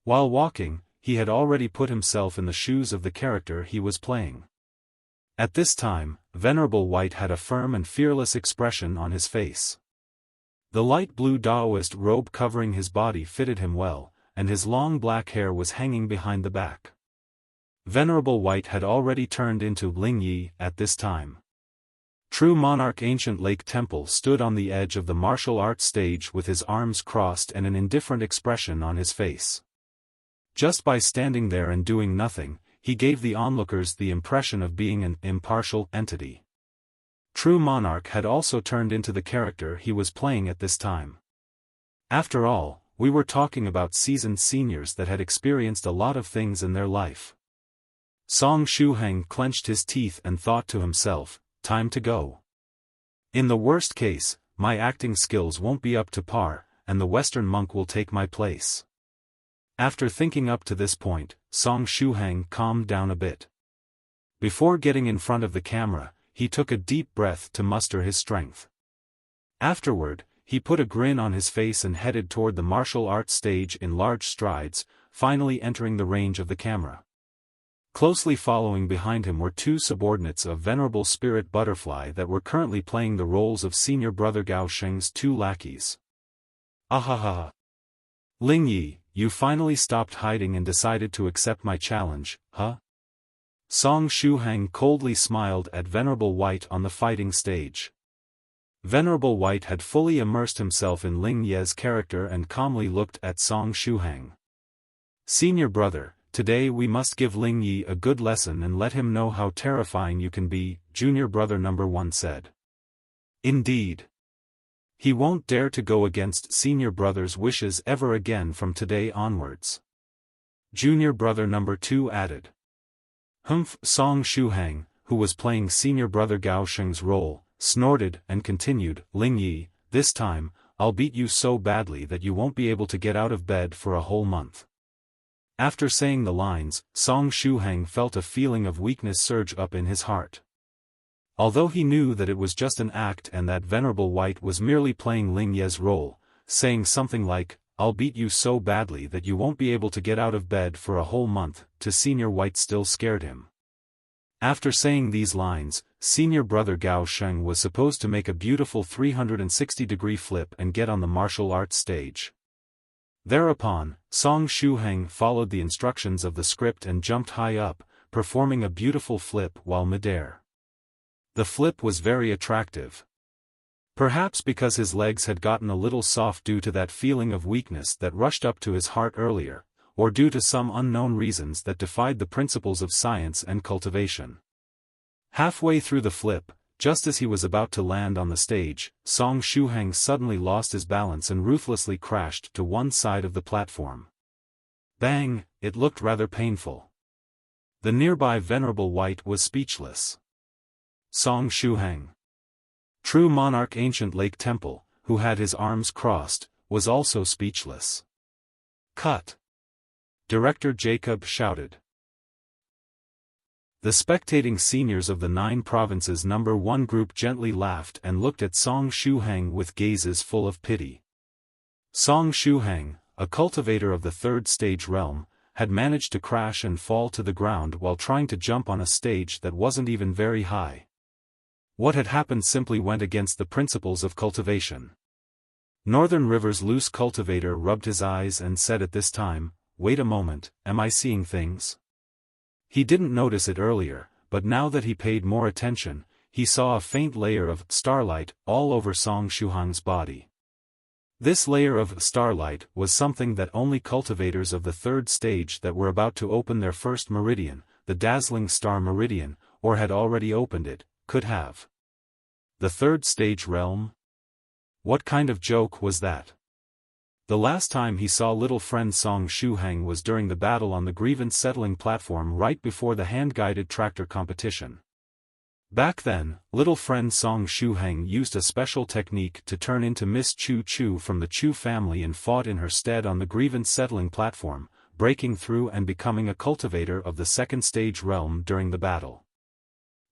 While walking, he had already put himself in the shoes of the character he was playing. At this time, Venerable White had a firm and fearless expression on his face. The light blue Taoist robe covering his body fitted him well, and his long black hair was hanging behind the back. Venerable White had already turned into Lychee at this time. True Monarch Ancient Lake Temple stood on the edge of the martial arts stage with his arms crossed and an indifferent expression on his face. Just by standing there and doing nothing, he gave the onlookers the impression of being an impartial entity. True Monarch had also turned into the character he was playing at this time. After all, we were talking about seasoned seniors that had experienced a lot of things in their life. Shuhang clenched his teeth and thought to himself, time to go. In the worst case, my acting skills won't be up to par, and the Western monk will take my place. After thinking up to this point, Shuhang calmed down a bit. Before getting in front of the camera, he took a deep breath to muster his strength. Afterward, he put a grin on his face and headed toward the martial arts stage in large strides, finally entering the range of the camera. Closely following behind him were two subordinates of Venerable Spirit Butterfly that were currently playing the roles of Senior Brother Gao Sheng's two lackeys. Ahaha! Lychee, you finally stopped hiding and decided to accept my challenge, huh? Shuhang coldly smiled at Venerable White on the fighting stage. Venerable White had fully immersed himself in Lychee's character and calmly looked at Shuhang. Senior brother, today we must give Lychee a good lesson and let him know how terrifying you can be, Junior Brother Number 1 said. Indeed. He won't dare to go against Senior Brother's wishes ever again from today onwards. Junior Brother Number 2 added. Humph! Shuhang, who was playing Senior Brother Gao Sheng's role, snorted and continued, Lychee, this time, I'll beat you so badly that you won't be able to get out of bed for a whole month. After saying the lines, Shuhang felt a feeling of weakness surge up in his heart. Although he knew that it was just an act and that Venerable White was merely playing Lychee's role, saying something like, I'll beat you so badly that you won't be able to get out of bed for a whole month, to Senior White still scared him. After saying these lines, Senior Brother Gao Sheng was supposed to make a beautiful 360-degree flip and get on the martial arts stage. Thereupon, Shuhang followed the instructions of the script and jumped high up, performing a beautiful flip while midair. The flip was very attractive. Perhaps because his legs had gotten a little soft due to that feeling of weakness that rushed up to his heart earlier, or due to some unknown reasons that defied the principles of science and cultivation. Halfway through the flip, just as he was about to land on the stage, Shuhang suddenly lost his balance and ruthlessly crashed to one side of the platform. Bang, it looked rather painful. The nearby Venerable White was speechless. Song Shuhang, true monarch ancient lake temple, who had his arms crossed, was also speechless. Cut! Director Jacob shouted. The spectating seniors of the 9 provinces number 1 group gently laughed and looked at Song Shuhang with gazes full of pity. Song Shuhang, a cultivator of the 3rd stage realm, had managed to crash and fall to the ground while trying to jump on a stage that wasn't even very high. What had happened simply went against the principles of cultivation. Northern River's loose cultivator rubbed his eyes and said at this time, "Wait a moment, am I seeing things?" He didn't notice it earlier, but now that he paid more attention, he saw a faint layer of starlight all over Song Shuhang's body. This layer of starlight was something that only cultivators of the 3rd stage that were about to open their first meridian, the dazzling star meridian, or had already opened it, could have. The 3rd stage realm? What kind of joke was that? The last time he saw little friend Song Shuhang was during the battle on the grievance settling platform right before the hand-guided tractor competition. Back then, little friend Song Shuhang used a special technique to turn into Miss Chu Chu from the Chu family and fought in her stead on the grievance settling platform, breaking through and becoming a cultivator of the 2nd stage realm during the battle.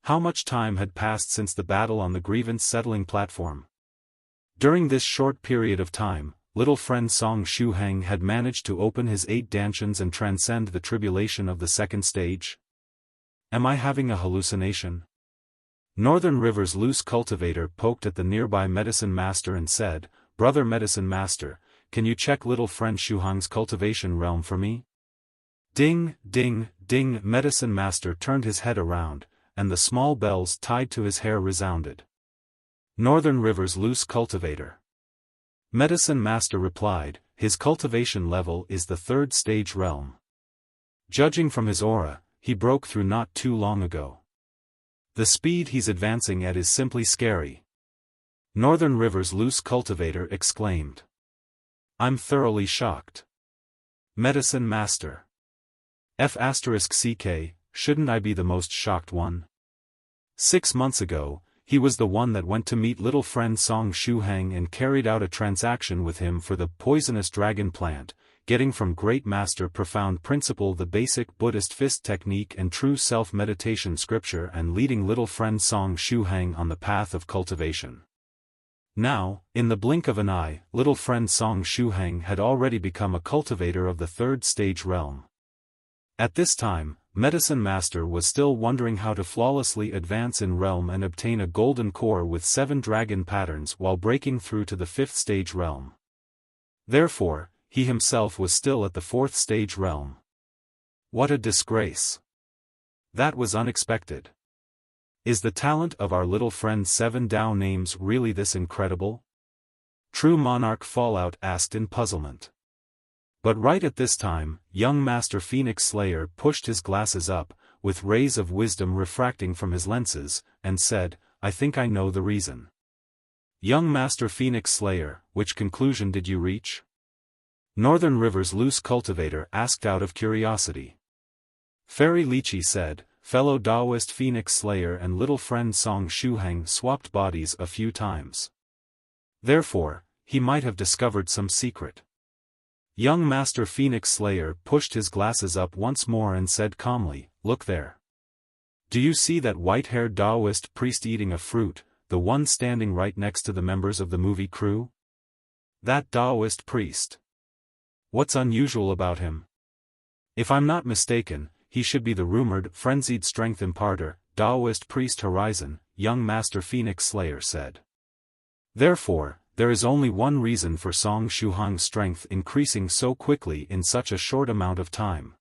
How much time had passed since the battle on the grievance settling platform? During this short period of time, little friend Song Shuhang had managed to open his 8 dantians and transcend the tribulation of the 2nd stage? Am I having a hallucination? Northern River's loose cultivator poked at the nearby medicine master and said, "Brother medicine master, can you check little friend Shuhang's cultivation realm for me?" Ding, ding, ding. Medicine master turned his head around, and the small bells tied to his hair resounded. Northern River's loose cultivator. Medicine master replied, "His cultivation level is the 3rd stage realm. Judging from his aura, he broke through not too long ago. The speed he's advancing at is simply scary." Northern River's loose cultivator exclaimed. "I'm thoroughly shocked. Medicine master. F***CK, shouldn't I be the most shocked one? 6 months ago, he was the one that went to meet little friend Song Shuhang and carried out a transaction with him for the poisonous dragon plant, getting from Great Master Profound Principle the basic Buddhist fist technique and true self-meditation scripture and leading little friend Song Shuhang on the path of cultivation. Now, in the blink of an eye, little friend Song Shuhang had already become a cultivator of the 3rd stage realm. At this time, Medicine Master was still wondering how to flawlessly advance in realm and obtain a golden core with 7 dragon patterns while breaking through to the 5th stage realm. Therefore, he himself was still at the 4th stage realm. What a disgrace. That was unexpected. Is the talent of our little friend's 7 Dao names really this incredible? True Monarch Fallout asked in puzzlement. But right at this time, young Master Phoenix Slayer pushed his glasses up, with rays of wisdom refracting from his lenses, and said, "I think I know the reason." Young Master Phoenix Slayer, which conclusion did you reach? Northern River's loose cultivator asked out of curiosity. Fairy Lychee said, "Fellow Taoist Phoenix Slayer and little friend Song Shuhang swapped bodies a few times. Therefore, he might have discovered some secret." Young Master Phoenix Slayer pushed his glasses up once more and said calmly, "Look there. Do you see that white-haired Taoist priest eating a fruit, the one standing right next to the members of the movie crew? That Taoist priest. What's unusual about him? If I'm not mistaken, he should be the rumored frenzied strength imparter, Taoist priest Horizon," young Master Phoenix Slayer said. "Therefore, there is only one reason for Song Shuhang's strength increasing so quickly in such a short amount of time."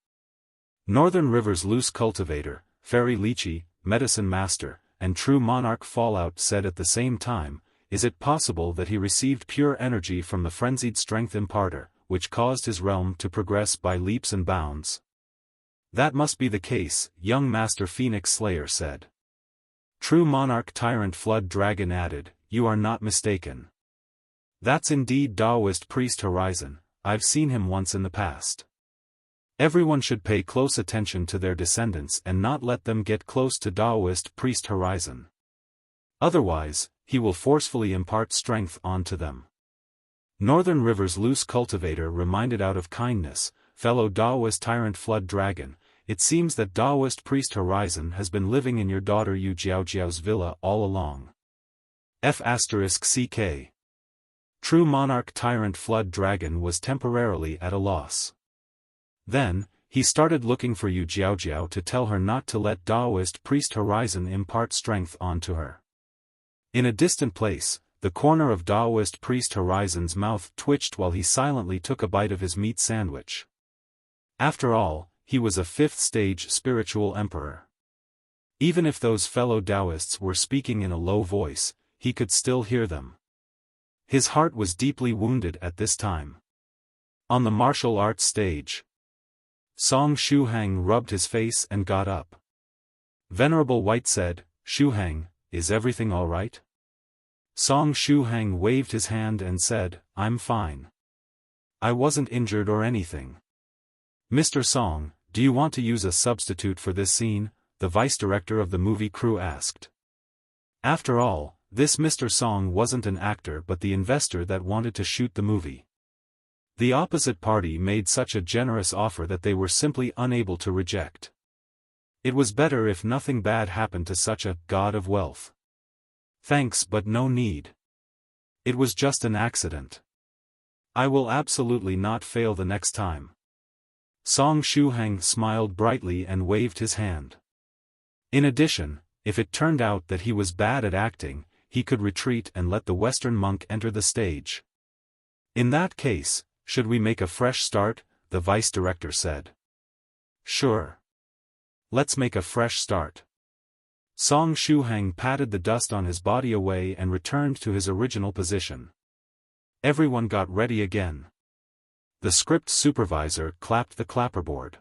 Northern River's loose cultivator, Fairy Lychee, Medicine Master, and True Monarch Fallout said at the same time, "Is it possible that he received pure energy from the frenzied strength imparter, which caused his realm to progress by leaps and bounds?" "That must be the case," young Master Phoenix Slayer said. True Monarch Tyrant Flood Dragon added, "You are not mistaken. That's indeed Taoist Priest Horizon, I've seen him once in the past." Everyone should pay close attention to their descendants and not let them get close to Taoist priest horizon. Otherwise, he will forcefully impart strength onto them. Northern River's loose cultivator reminded out of kindness, fellow Taoist tyrant flood dragon, it seems that Taoist priest horizon has been living in your daughter Yu Jiaojiao's villa all along. F***CK. True monarch tyrant flood dragon was temporarily at a loss. Then, he started looking for Yu Jiaojiao to tell her not to let Taoist priest horizon impart strength onto her. In a distant place, the corner of Taoist priest horizon's mouth twitched while he silently took a bite of his meat sandwich. After all, he was a fifth-stage spiritual emperor. Even if those fellow Taoists were speaking in a low voice, he could still hear them. His heart was deeply wounded at this time. On the martial arts stage, Song Shuhang rubbed his face and got up. Venerable White said, "Shuhang, is everything all right?" Song Shuhang waved his hand and said, "I'm fine. I wasn't injured or anything." "Mr. Song, do you want to use a substitute for this scene?" the vice director of the movie crew asked. After all, this Mr. Song wasn't an actor but the investor that wanted to shoot the movie. The opposite party made such a generous offer that they were simply unable to reject. It was better if nothing bad happened to such a god of wealth. "Thanks but no need. It was just an accident. I will absolutely not fail the next time." Song Shuhang smiled brightly and waved his hand. In addition, if it turned out that he was bad at acting, he could retreat and let the Western monk enter the stage. "In that case, should we make a fresh start?" the vice director said. "Sure. Let's make a fresh start." Song Shuhang patted the dust on his body away and returned to his original position. Everyone got ready again. The script supervisor clapped the clapperboard.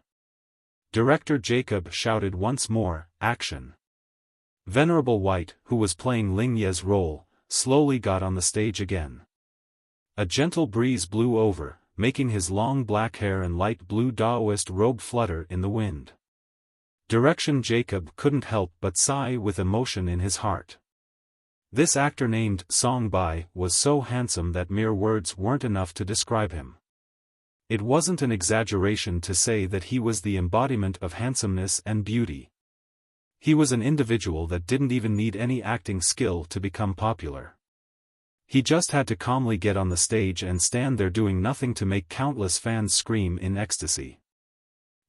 Director Jacob shouted once more, "Action!" Venerable White, who was playing Ling Ye's role, slowly got on the stage again. A gentle breeze blew over, making his long black hair and light blue Taoist robe flutter in the wind. Direction Jacob couldn't help but sigh with emotion in his heart. This actor named Song Bai was so handsome that mere words weren't enough to describe him. It wasn't an exaggeration to say that he was the embodiment of handsomeness and beauty. He was an individual that didn't even need any acting skill to become popular. He just had to calmly get on the stage and stand there doing nothing to make countless fans scream in ecstasy.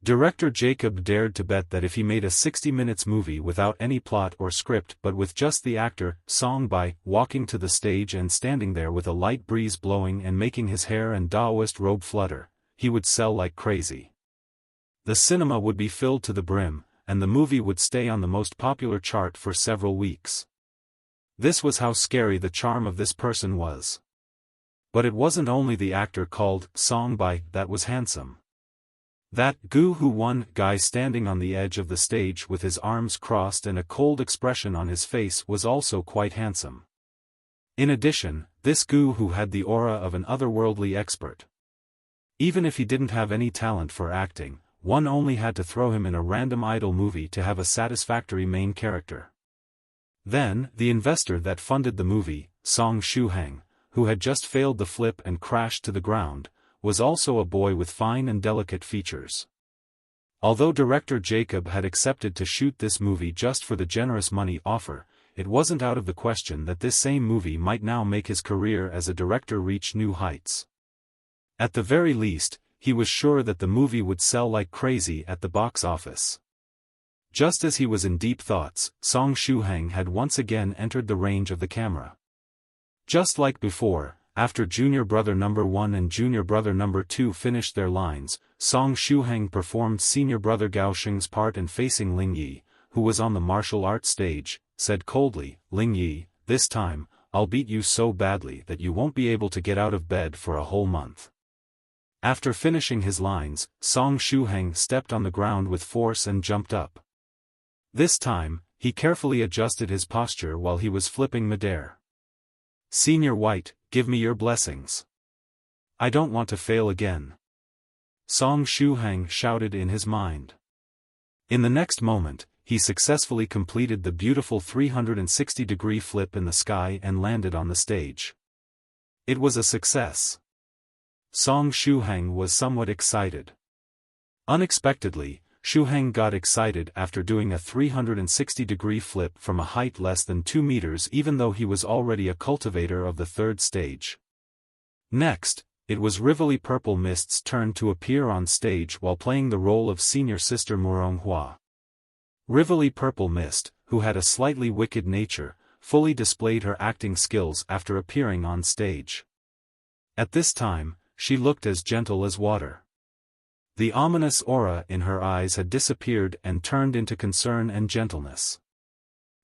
Director Jacob dared to bet that if he made a 60 minutes movie without any plot or script but with just the actor, Song Bai, walking to the stage and standing there with a light breeze blowing and making his hair and Taoist robe flutter, he would sell like crazy. The cinema would be filled to the brim, and the movie would stay on the most popular chart for several weeks. This was how scary the charm of this person was. But it wasn't only the actor called Song Bai that was handsome. That Gu Hu One guy standing on the edge of the stage with his arms crossed and a cold expression on his face was also quite handsome. In addition, this Gu Hu had the aura of an otherworldly expert. Even if he didn't have any talent for acting, one only had to throw him in a random idol movie to have a satisfactory main character. Then, the investor that funded the movie, Song Shuhang, who had just failed the flip and crashed to the ground, was also a boy with fine and delicate features. Although director Jacob had accepted to shoot this movie just for the generous money offer, it wasn't out of the question that this same movie might now make his career as a director reach new heights. At the very least, he was sure that the movie would sell like crazy at the box office. Just as he was in deep thoughts, Song Shuhang had once again entered the range of the camera. Just like before, after Junior Brother No. 1 and Junior Brother No. 2 finished their lines, Song Shuhang performed Senior Brother Gao Sheng's part and facing Ling Yi, who was on the martial arts stage, said coldly, "Ling Yi, this time, I'll beat you so badly that you won't be able to get out of bed for a whole month." After finishing his lines, Song Shuhang stepped on the ground with force and jumped up. This time, he carefully adjusted his posture while he was flipping midair. "Senior White, give me your blessings. I don't want to fail again." Song Shuhang shouted in his mind. In the next moment, he successfully completed the beautiful 360-degree flip in the sky and landed on the stage. It was a success. Song Shuhang was somewhat excited. Unexpectedly, Shuhang got excited after doing a 360-degree flip from a height less than 2 meters even though he was already a cultivator of the third stage. Next, it was Rivoli Purple Mist's turn to appear on stage while playing the role of Senior Sister Muronghua. Rivoli Purple Mist, who had a slightly wicked nature, fully displayed her acting skills after appearing on stage. At this time, she looked as gentle as water. The ominous aura in her eyes had disappeared and turned into concern and gentleness.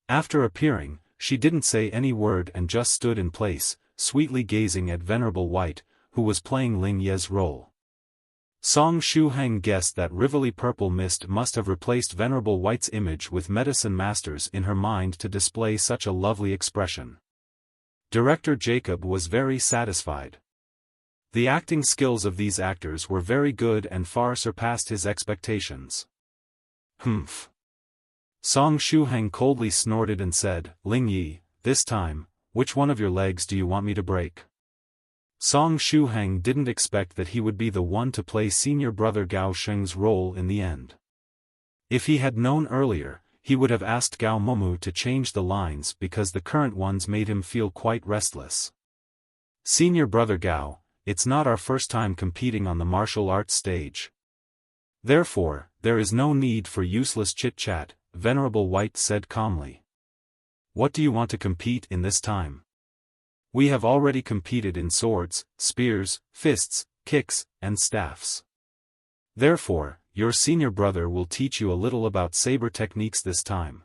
After appearing, she didn't say any word and just stood in place, sweetly gazing at Venerable White, who was playing Ling Ye's role. Song Shuhang guessed that Rivoli Purple Mist must have replaced Venerable White's image with medicine masters in her mind to display such a lovely expression. Director Jacob was very satisfied. The acting skills of these actors were very good and far surpassed his expectations. Humph. Song Shuhang coldly snorted and said, "Ling Yi, this time, which one of your legs do you want me to break?" Song Shuhang didn't expect that he would be the one to play Senior Brother Gao Sheng's role in the end. If he had known earlier, he would have asked Gao Moumou to change the lines because the current ones made him feel quite restless. "Senior Brother Gao, it's not our first time competing on the martial arts stage. Therefore, there is no need for useless chit-chat," Venerable White said calmly. "What do you want to compete in this time? We have already competed in swords, spears, fists, kicks, and staffs. Therefore, your senior brother will teach you a little about saber techniques this time."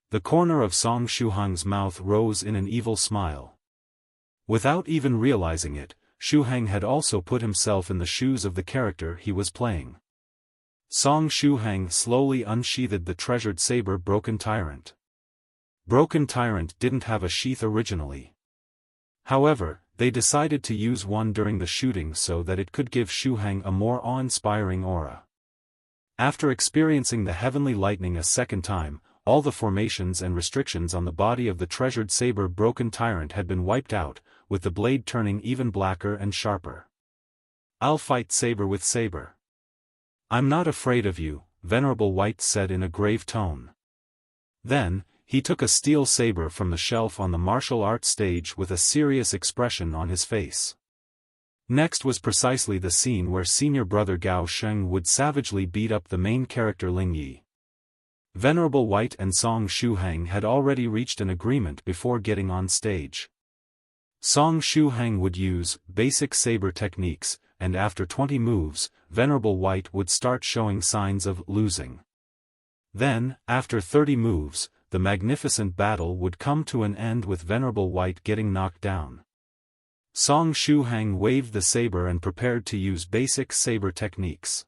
The corner of Song Shuhang's mouth rose in an evil smile. Without even realizing it, Shuhang had also put himself in the shoes of the character he was playing. Song Shuhang slowly unsheathed the treasured saber Broken Tyrant. Broken Tyrant didn't have a sheath originally. However, they decided to use one during the shooting so that it could give Shuhang a more awe-inspiring aura. After experiencing the heavenly lightning a second time, all the formations and restrictions on the body of the treasured saber Broken Tyrant had been wiped out, with the blade turning even blacker and sharper. "I'll fight saber with saber. I'm not afraid of you," Venerable White said in a grave tone. Then, he took a steel saber from the shelf on the martial arts stage with a serious expression on his face. Next was precisely the scene where Senior Brother Gao Sheng would savagely beat up the main character Ling Yi. Venerable White and Song Shuhang had already reached an agreement before getting on stage. Song Shuhang would use basic saber techniques, and after 20 moves, Venerable White would start showing signs of losing. Then, after 30 moves, the magnificent battle would come to an end with Venerable White getting knocked down. Song Shuhang waved the saber and prepared to use basic saber techniques.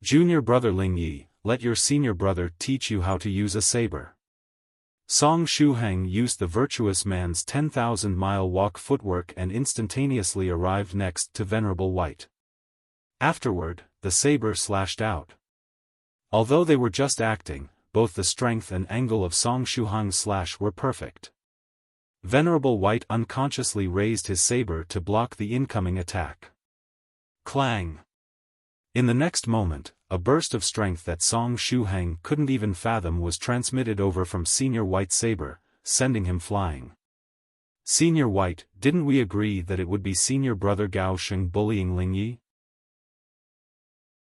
"Junior Brother Ling Yi, let your senior brother teach you how to use a saber." Song Shuhang used the virtuous man's 10,000-mile walk footwork and instantaneously arrived next to Venerable White. Afterward, the saber slashed out. Although they were just acting, both the strength and angle of Song Shuhang's slash were perfect. Venerable White unconsciously raised his saber to block the incoming attack. Clang! In the next moment, a burst of strength that Song Shuhang couldn't even fathom was transmitted over from Senior White's saber, sending him flying. "Senior White, didn't we agree that it would be Senior Brother Gao Sheng bullying Ling Yi?"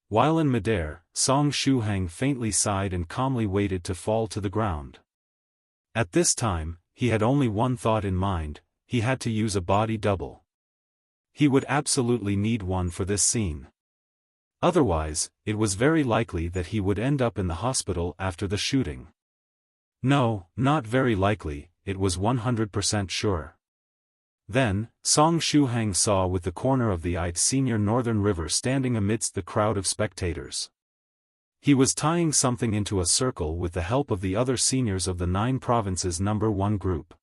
While in midair, Song Shuhang faintly sighed and calmly waited to fall to the ground. At this time, he had only one thought in mind: he had to use a body double. He would absolutely need one for this scene. Otherwise, it was very likely that he would end up in the hospital after the shooting. No, not very likely, it was 100% sure. Then, Song Shuhang saw with the corner of the eye Senior Northern River standing amidst the crowd of spectators. He was tying something into a circle with the help of the other seniors of the 9 provinces No. 1 group.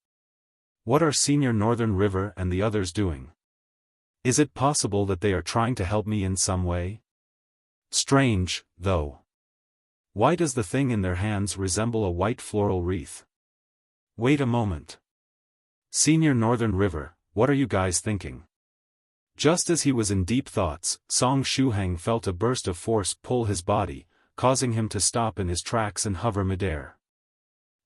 What are Senior Northern River and the others doing? Is it possible that they are trying to help me in some way? Strange, though. Why does the thing in their hands resemble a white floral wreath? Wait a moment. Senior Northern River, what are you guys thinking? Just as he was in deep thoughts, Song Shuhang felt a burst of force pull his body, causing him to stop in his tracks and hover midair.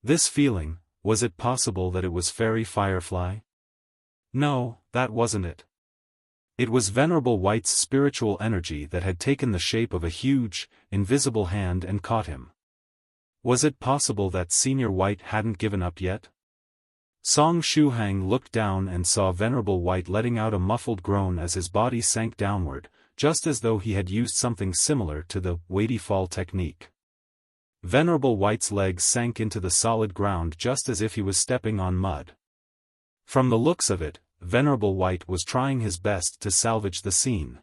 This feeling, was it possible that it was Fairy Firefly? No, that wasn't it. It was Venerable White's spiritual energy that had taken the shape of a huge, invisible hand and caught him. Was it possible that Senior White hadn't given up yet? Song Shuhang looked down and saw Venerable White letting out a muffled groan as his body sank downward, just as though he had used something similar to the weighty fall technique. Venerable White's legs sank into the solid ground just as if he was stepping on mud. From the looks of it, Venerable White was trying his best to salvage the scene.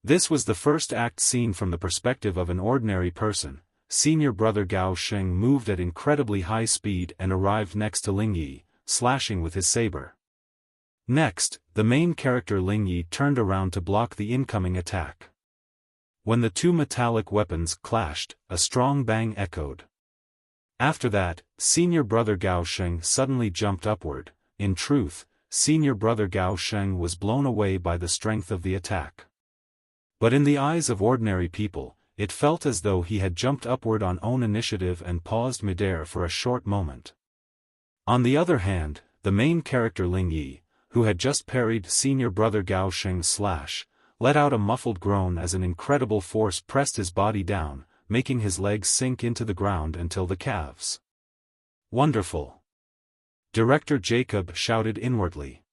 This was the first act seen from the perspective of an ordinary person. Senior Brother Gao Sheng moved at incredibly high speed and arrived next to Lychee, slashing with his saber. Next, the main character Lychee turned around to block the incoming attack. When the two metallic weapons clashed, a strong bang echoed. After that, Senior Brother Gao Sheng suddenly jumped upward. In truth, Senior Brother Gao Sheng was blown away by the strength of the attack. But in the eyes of ordinary people, it felt as though he had jumped upward on own initiative and paused midair for a short moment. On the other hand, the main character Lychee, who had just parried Senior Brother Gao Sheng's slash, let out a muffled groan as an incredible force pressed his body down, making his legs sink into the ground until the calves. Wonderful! Director Jacob shouted inwardly.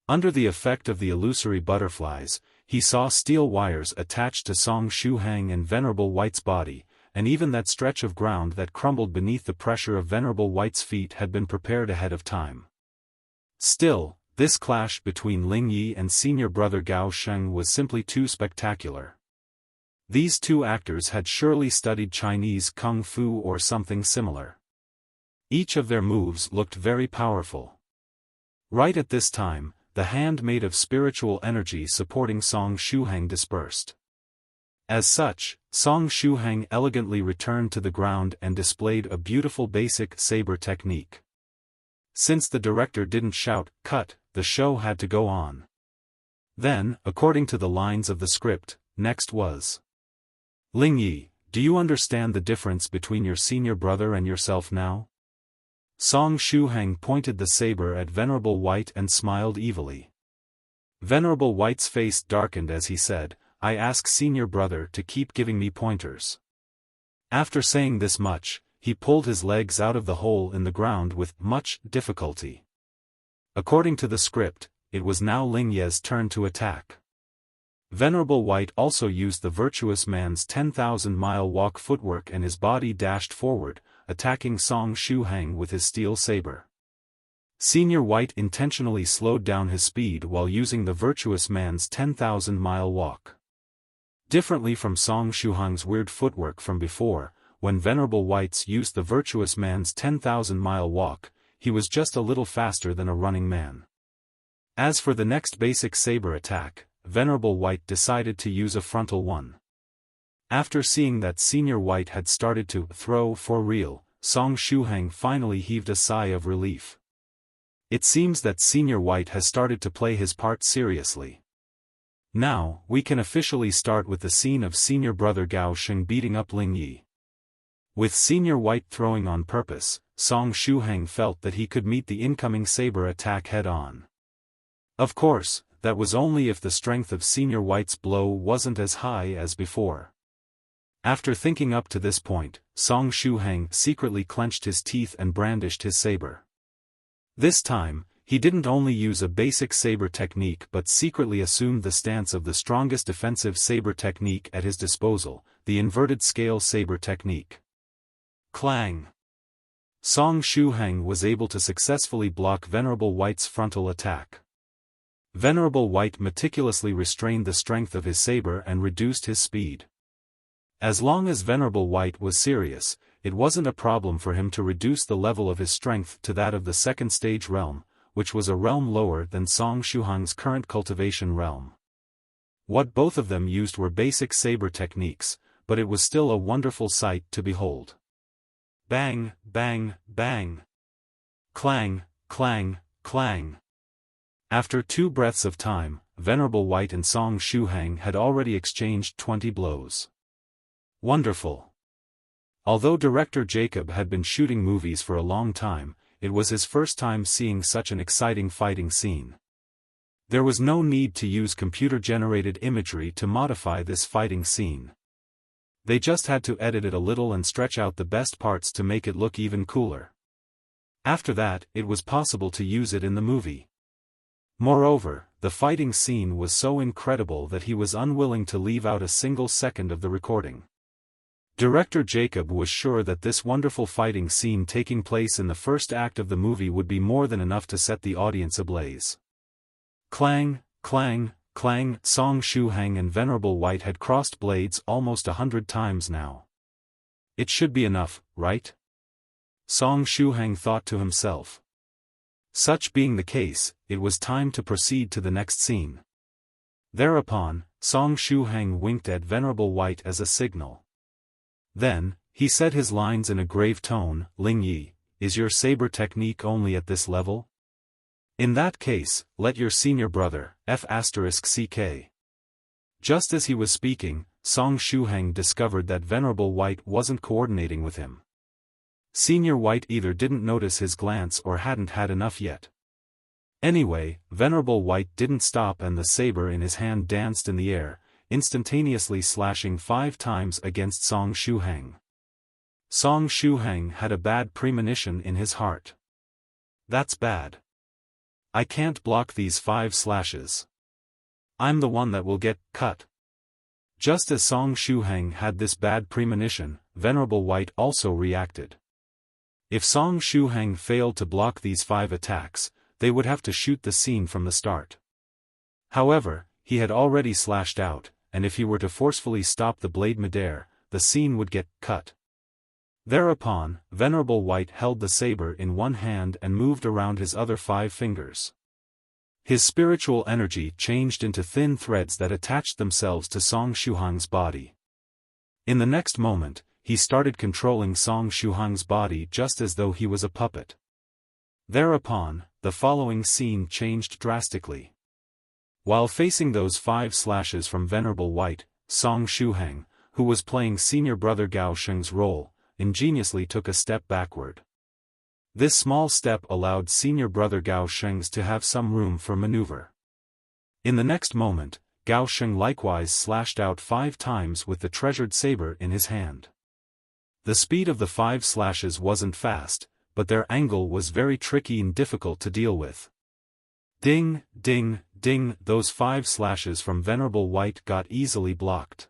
Under the effect of the illusory butterflies, he saw steel wires attached to Song Shuhang and Venerable White's body, and even that stretch of ground that crumbled beneath the pressure of Venerable White's feet had been prepared ahead of time. Still, this clash between Lychee and Senior Brother Gao Sheng was simply too spectacular. These two actors had surely studied Chinese kung fu or something similar. Each of their moves looked very powerful. Right at this time, the hand made of spiritual energy supporting Song Shuhang dispersed. As such, Song Shuhang elegantly returned to the ground and displayed a beautiful basic saber technique. Since the director didn't shout, "Cut," the show had to go on. Then, according to the lines of the script, next was Lychee, do you understand the difference between your senior brother and yourself now? Song Shuhang pointed the saber at Venerable White and smiled evilly. Venerable White's face darkened as he said, "I ask Senior Brother to keep giving me pointers." After saying this much, he pulled his legs out of the hole in the ground with much difficulty. According to the script, it was now Lingye's turn to attack. Venerable White also used the virtuous man's 10,000-mile walk footwork and his body dashed forward, attacking Song Shuhang with his steel saber. Senior White intentionally slowed down his speed while using the virtuous man's 10,000-mile walk. Differently from Song Shuhang's weird footwork from before, when Venerable White's used the virtuous man's 10,000-mile walk, he was just a little faster than a running man. As for the next basic saber attack, Venerable White decided to use a frontal one. After seeing that Senior White had started to throw for real, Song Shuhang finally heaved a sigh of relief. It seems that Senior White has started to play his part seriously. Now, we can officially start with the scene of Senior Brother Gao Sheng beating up Lychee. With Senior White throwing on purpose, Song Shuhang felt that he could meet the incoming saber attack head-on. Of course, that was only if the strength of Senior White's blow wasn't as high as before. After thinking up to this point, Song Shuhang secretly clenched his teeth and brandished his saber. This time, he didn't only use a basic saber technique but secretly assumed the stance of the strongest defensive saber technique at his disposal, the inverted scale saber technique. Clang! Song Shuhang was able to successfully block Venerable White's frontal attack. Venerable White meticulously restrained the strength of his saber and reduced his speed. As long as Venerable White was serious, it wasn't a problem for him to reduce the level of his strength to that of the second stage realm, which was a realm lower than Song Shuhang's current cultivation realm. What both of them used were basic saber techniques, but it was still a wonderful sight to behold. Bang, bang, bang. Clang, clang, clang. After 2 breaths of time, Venerable White and Song Shuhang had already exchanged 20 blows. Wonderful. Although director Jacob had been shooting movies for a long time, it was his first time seeing such an exciting fighting scene. There was no need to use computer-generated imagery to modify this fighting scene. They just had to edit it a little and stretch out the best parts to make it look even cooler. After that, it was possible to use it in the movie. Moreover, the fighting scene was so incredible that he was unwilling to leave out a single second of the recording. Director Jacob was sure that this wonderful fighting scene taking place in the first act of the movie would be more than enough to set the audience ablaze. Clang, clang, clang. Song Shuhang and Venerable White had crossed blades almost 100 times now. It should be enough, right? Song Shuhang thought to himself. Such being the case, it was time to proceed to the next scene. Thereupon, Song Shuhang winked at Venerable White as a signal. Then, he said his lines in a grave tone, "Ling, is your saber technique only at this level? In that case, let your senior brother, F***ck." Just as he was speaking, Song Shuhang discovered that Venerable White wasn't coordinating with him. Senior White either didn't notice his glance or hadn't had enough yet. Anyway, Venerable White didn't stop and the saber in his hand danced in the air, instantaneously slashing 5 times against Song Shuhang. Song Shuhang had a bad premonition in his heart. That's bad. I can't block these 5 slashes. I'm the one that will get cut. Just as Song Shuhang had this bad premonition, Venerable White also reacted. If Song Shuhang failed to block these 5 attacks, they would have to shoot the scene from the start. However, he had already slashed out, and if he were to forcefully stop the blade midair, the scene would get cut. Thereupon, Venerable White held the saber in one hand and moved around his other 5 fingers. His spiritual energy changed into thin threads that attached themselves to Song Shuhang's body. In the next moment, he started controlling Song Shuhang's body just as though he was a puppet. Thereupon, the following scene changed drastically. While facing those 5 slashes from Venerable White, Song Shuhang, who was playing Senior Brother Gao Sheng's role, ingeniously took a step backward. This small step allowed Senior Brother Gao Sheng to have some room for maneuver. In the next moment, Gao Sheng likewise slashed out 5 times with the treasured saber in his hand. The speed of the 5 slashes wasn't fast, but their angle was very tricky and difficult to deal with. Ding, ding, ding, those 5 slashes from Venerable White got easily blocked.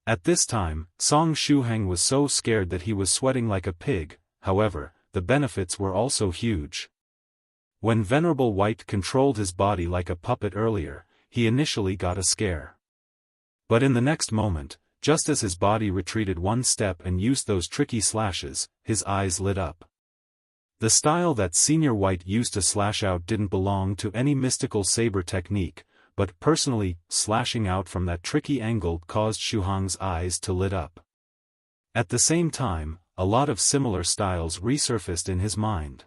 At this time, Song Shuhang was so scared that he was sweating like a pig. However, the benefits were also huge. When Venerable White controlled his body like a puppet earlier, he initially got a scare. But in the next moment, just as his body retreated 1 step and used those tricky slashes, his eyes lit up. The style that Senior White used to slash out didn't belong to any mystical saber technique, but personally, slashing out from that tricky angle caused Shuhang's eyes to lit up. At the same time, a lot of similar styles resurfaced in his mind.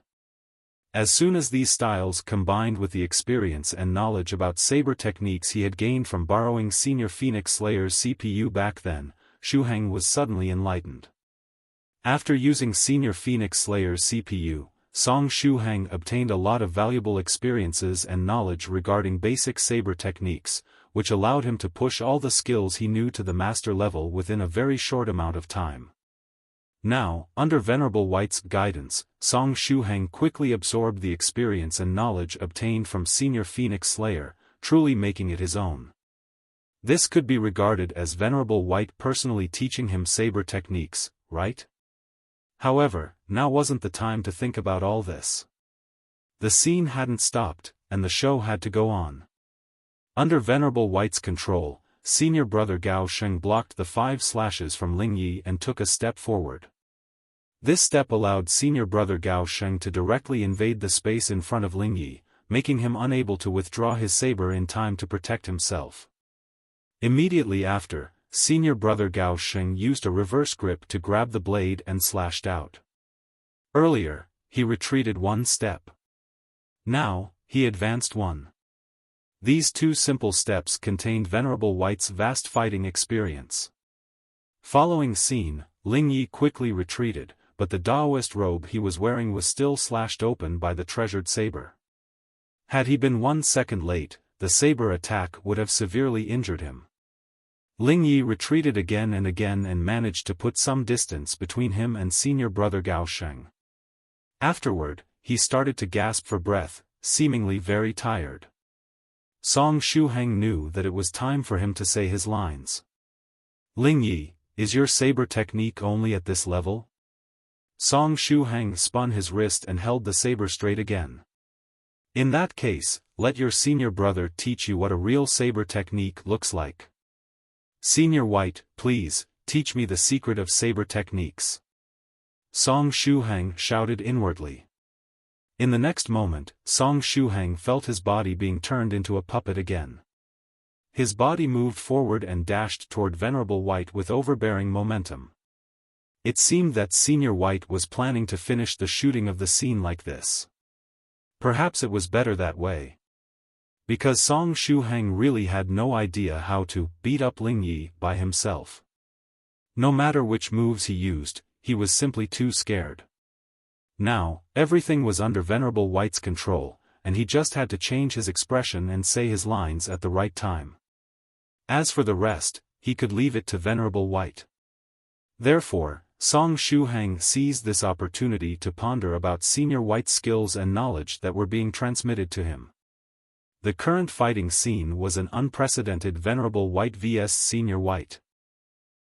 As soon as these styles combined with the experience and knowledge about saber techniques he had gained from borrowing Senior Phoenix Slayer's CPU back then, Shuhang was suddenly enlightened. After using Senior Phoenix Slayer's CPU, Song Shuhang obtained a lot of valuable experiences and knowledge regarding basic saber techniques, which allowed him to push all the skills he knew to the master level within a very short amount of time. Now, under Venerable White's guidance, Song Shuhang quickly absorbed the experience and knowledge obtained from Senior Phoenix Slayer, truly making it his own. This could be regarded as Venerable White personally teaching him saber techniques, right? However, now wasn't the time to think about all this. The scene hadn't stopped, and the show had to go on. Under Venerable White's control, Senior Brother Gao Sheng blocked the 5 slashes from Ling and took a step forward. This step allowed Senior Brother Gao Sheng to directly invade the space in front of Lychee, making him unable to withdraw his saber in time to protect himself. Immediately after, Senior Brother Gao Sheng used a reverse grip to grab the blade and slashed out. Earlier, he retreated one step. Now, he advanced one. These two simple steps contained Venerable White's vast fighting experience. Following scene, Lychee quickly retreated, but the Taoist robe he was wearing was still slashed open by the treasured saber. Had he been 1 second late, the saber attack would have severely injured him. Lychee retreated again and managed to put some distance between him and Senior Brother Gao Sheng. Afterward, he started to gasp for breath, seemingly very tired. Shuhang knew that it was time for him to say his lines. "Lychee, is your saber technique only at this level?" Shuhang spun his wrist and held the saber straight again. "In that case, let your senior brother teach you what a real saber technique looks like. Senior White, please, teach me the secret of saber techniques." Shuhang shouted inwardly. In the next moment, Shuhang felt his body being turned into a puppet again. His body moved forward and dashed toward Venerable White with overbearing momentum. It seemed that Senior White was planning to finish the shooting of the scene like this. Perhaps it was better that way. Because Shuhang really had no idea how to beat up Lychee by himself. No matter which moves he used, he was simply too scared. Now, everything was under Venerable White's control, and he just had to change his expression and say his lines at the right time. As for the rest, he could leave it to Venerable White. Therefore, Shuhang seized this opportunity to ponder about Senior White's skills and knowledge that were being transmitted to him. The current fighting scene was an unprecedented Venerable White vs Senior White.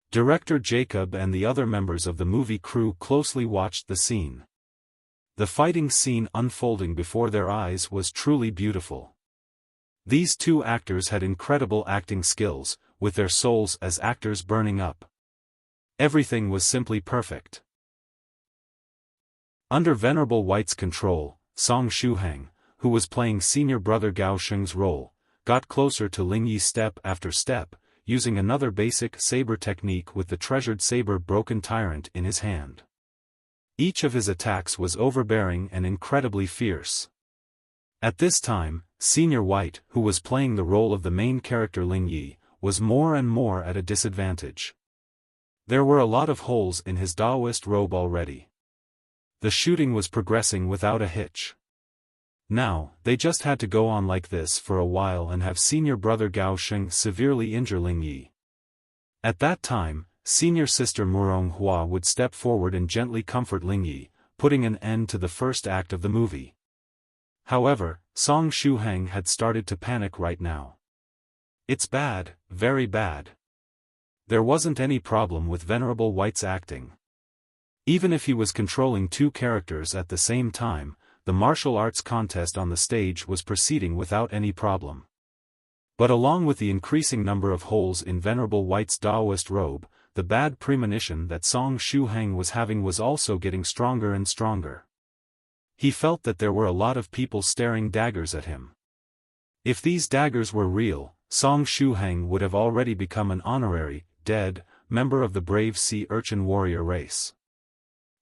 Director Jacob and the other members of the movie crew closely watched the scene. The fighting scene unfolding before their eyes was truly beautiful. These two actors had incredible acting skills, with their souls as actors burning up. Everything was simply perfect. Under Venerable White's control, Shuhang, who was playing Senior Brother Gao Sheng's role, got closer to Lychee step after step, using another basic saber technique with the treasured saber Broken Tyrant in his hand. Each of his attacks was overbearing and incredibly fierce. At this time, Senior White, who was playing the role of the main character Lychee, was more and more at a disadvantage. There were a lot of holes in his Taoist robe already. The shooting was progressing without a hitch. Now, they just had to go on like this for a while and have Senior Brother Gao Sheng severely injure Lychee. At that time, Senior Sister Moumou would step forward and gently comfort Lychee, putting an end to the first act of the movie. However, Shuhang had started to panic right now. It's bad, very bad. There wasn't any problem with Venerable White's acting. Even if he was controlling two characters at the same time, the martial arts contest on the stage was proceeding without any problem. But along with the increasing number of holes in Venerable White's Taoist robe, the bad premonition that Shuhang was having was also getting stronger and stronger. He felt that there were a lot of people staring daggers at him. If these daggers were real, Shuhang would have already become an honorary, dead, member of the brave sea urchin warrior race.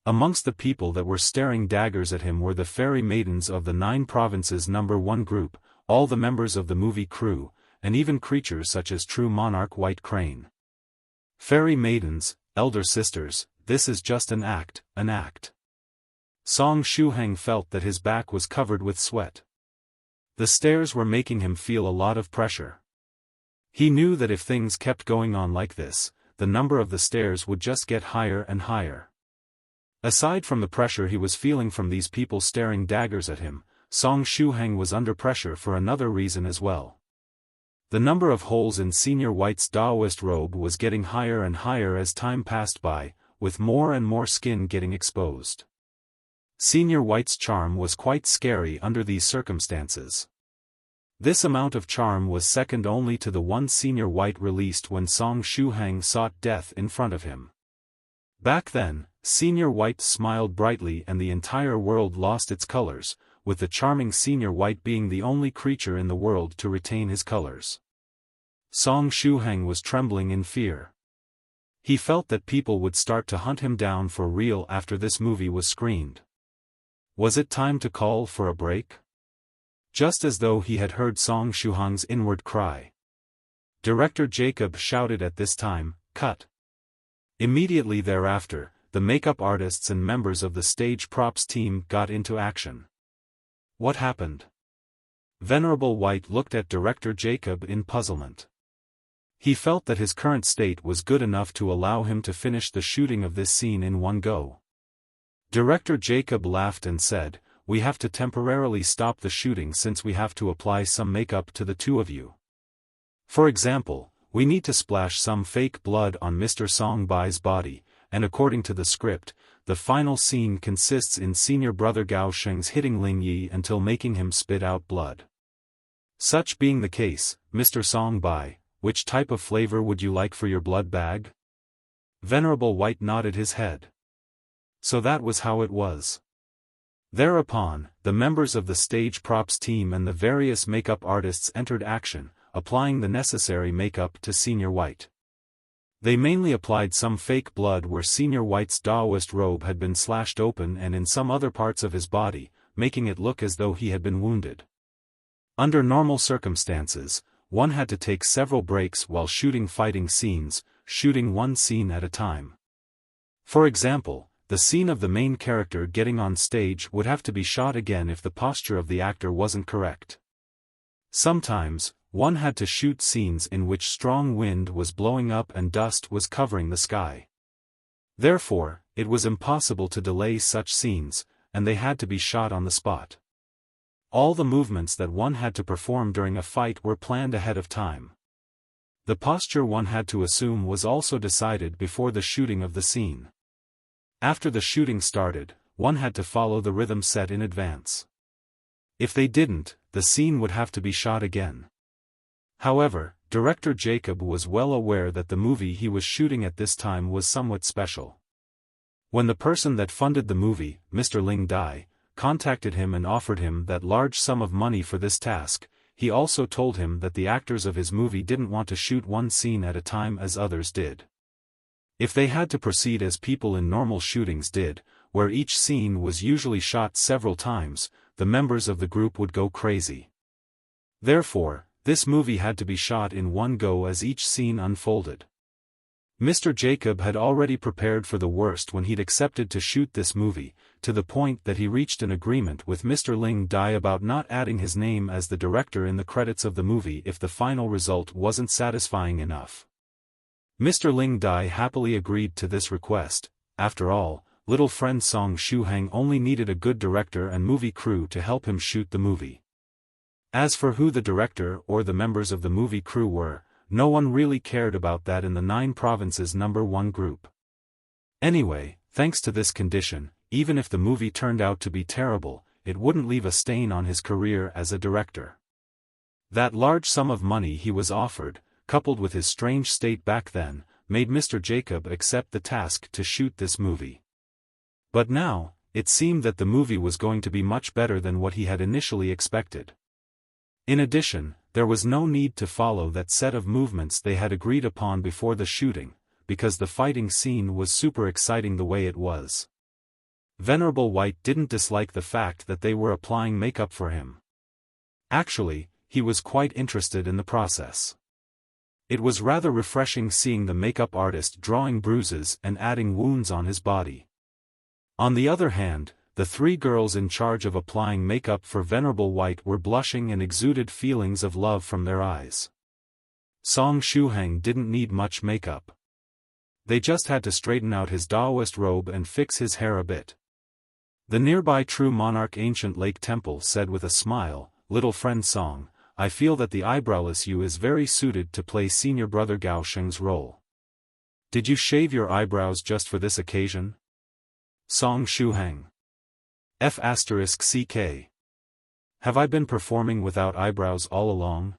Amongst the people that were staring daggers at him were the fairy maidens of the 9 provinces #1 group, all the members of the movie crew, and even creatures such as true monarch White Crane. Fairy maidens, elder sisters, this is just an act, an act. Shuhang felt that his back was covered with sweat. The stares were making him feel a lot of pressure. He knew that if things kept going on like this, the number of the stares would just get higher and higher. Aside from the pressure he was feeling from these people staring daggers at him, Shuhang was under pressure for another reason as well. The number of holes in Senior White's Taoist robe was getting higher and higher as time passed by, with more and more skin getting exposed. Senior White's charm was quite scary under these circumstances. This amount of charm was second only to the one Senior White released when Shuhang sought death in front of him. Back then, Senior White smiled brightly and the entire world lost its colors, with the charming Senior White being the only creature in the world to retain his colors. Song Shuhang was trembling in fear. He felt that people would start to hunt him down for real after this movie was screened. Was it time to call for a break? Just as though he had heard Song Shuhang's inward cry. Director Jacob shouted at this time, "Cut!" Immediately thereafter, the makeup artists and members of the stage props team got into action. What happened? Venerable White looked at Director Jacob in puzzlement. He felt that his current state was good enough to allow him to finish the shooting of this scene in one go. Director Jacob laughed and said, "We have to temporarily stop the shooting since we have to apply some makeup to the two of you. For example, we need to splash some fake blood on Mr. Song Bai's body, and according to the script, the final scene consists in Senior Brother Gao Sheng's hitting Ling until making him spit out blood. Such being the case, Mr. Song Bai, which type of flavor would you like for your blood bag?" Venerable White nodded his head. So that was how it was. Thereupon, the members of the stage props team and the various makeup artists entered action, applying the necessary makeup to Senior White. They mainly applied some fake blood where Senior White's Taoist robe had been slashed open and in some other parts of his body, making it look as though he had been wounded. Under normal circumstances, one had to take several breaks while shooting fighting scenes, shooting one scene at a time. For example, the scene of the main character getting on stage would have to be shot again if the posture of the actor wasn't correct. Sometimes, one had to shoot scenes in which strong wind was blowing up and dust was covering the sky. Therefore, it was impossible to delay such scenes, and they had to be shot on the spot. All the movements that one had to perform during a fight were planned ahead of time. The posture one had to assume was also decided before the shooting of the scene. After the shooting started, one had to follow the rhythm set in advance. If they didn't, the scene would have to be shot again. However, Director Jacob was well aware that the movie he was shooting at this time was somewhat special. When the person that funded the movie, Mr. Ling contacted him and offered him that large sum of money for this task, he also told him that the actors of his movie didn't want to shoot one scene at a time as others did. If they had to proceed as people in normal shootings did, where each scene was usually shot several times, the members of the group would go crazy. Therefore, this movie had to be shot in one go as each scene unfolded. Mr. Jacob had already prepared for the worst when he'd accepted to shoot this movie, to the point that he reached an agreement with Mr. Ling about not adding his name as the director in the credits of the movie if the final result wasn't satisfying enough. Mr. Ling happily agreed to this request. After all, little friend Song Shuhang only needed a good director and movie crew to help him shoot the movie. As for who the director or the members of the movie crew were, no one really cared about that in the 9 provinces #1 group. Anyway, thanks to this condition, even if the movie turned out to be terrible, it wouldn't leave a stain on his career as a director. That large sum of money he was offered, coupled with his strange state back then, made Mr. Jacob accept the task to shoot this movie. But now, it seemed that the movie was going to be much better than what he had initially expected. In addition, there was no need to follow that set of movements they had agreed upon before the shooting, because the fighting scene was super exciting the way it was. Venerable White didn't dislike the fact that they were applying makeup for him. Actually, he was quite interested in the process. It was rather refreshing seeing the makeup artist drawing bruises and adding wounds on his body. On the other hand, the 3 girls in charge of applying makeup for Venerable White were blushing and exuded feelings of love from their eyes. Song Shuhang didn't need much makeup. They just had to straighten out his Taoist robe and fix his hair a bit. The nearby True Monarch Ancient Lake Temple said with a smile, "Little friend Song, I feel that the eyebrowless you is very suited to play Senior Brother Gao Sheng's role. Did you shave your eyebrows just for this occasion?" Song Shuhang. F***CK. Have I been performing without eyebrows all along?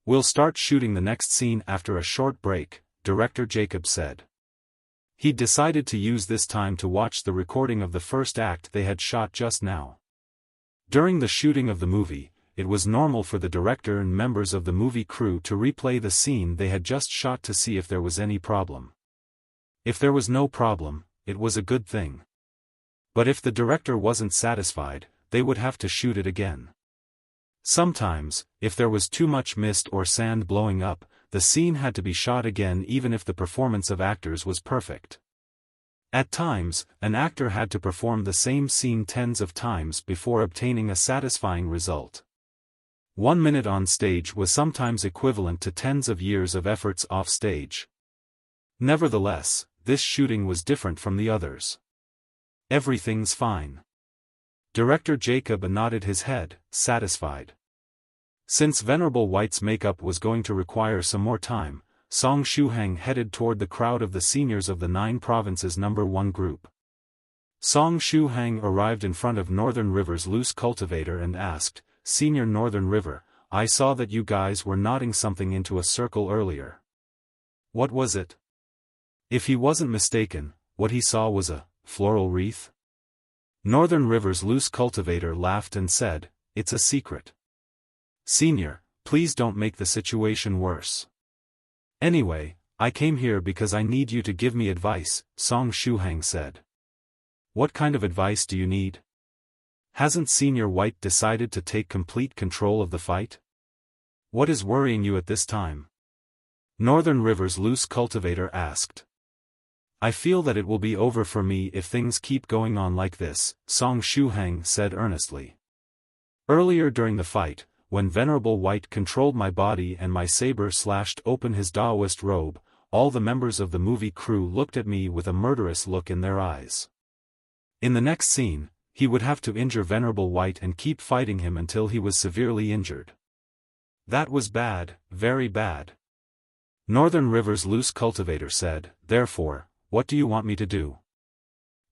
We'll start shooting the next scene after a short break, Director Jacob said. He decided to use this time to watch the recording of the first act they had shot just now. During the shooting of the movie, it was normal for the director and members of the movie crew to replay the scene they had just shot to see if there was any problem. If there was no problem, it was a good thing. But if the director wasn't satisfied, they would have to shoot it again. Sometimes, if there was too much mist or sand blowing up, the scene had to be shot again even if the performance of actors was perfect. At times, an actor had to perform the same scene tens of times before obtaining a satisfying result. 1 minute on stage was sometimes equivalent to tens of years of efforts off stage. Nevertheless, this shooting was different from the others. Everything's fine. Director Jacob nodded his head, satisfied. Since Venerable White's makeup was going to require some more time, Song Shuhang headed toward the crowd of the seniors of the 9 provinces number 1 group. Song Shuhang arrived in front of Northern River's loose cultivator and asked, "Senior Northern River, I saw that you guys were knotting something into a circle earlier. What was it?" If he wasn't mistaken, what he saw was a floral wreath. Northern River's loose cultivator laughed and said, "It's a secret. Senior, please don't make the situation worse. Anyway, I came here because I need you to give me advice," Song Shuhang said. "What kind of advice do you need? Hasn't Senior White decided to take complete control of the fight? What is worrying you at this time?" Northern River's loose cultivator asked. "I feel that it will be over for me if things keep going on like this," Song Shuhang said earnestly. "Earlier during the fight, when Venerable White controlled my body and my saber slashed open his Taoist robe, all the members of the movie crew looked at me with a murderous look in their eyes. In the next scene, he would have to injure Venerable White and keep fighting him until he was severely injured. That was bad, very bad." Northern River's loose cultivator said, "Therefore, what do you want me to do?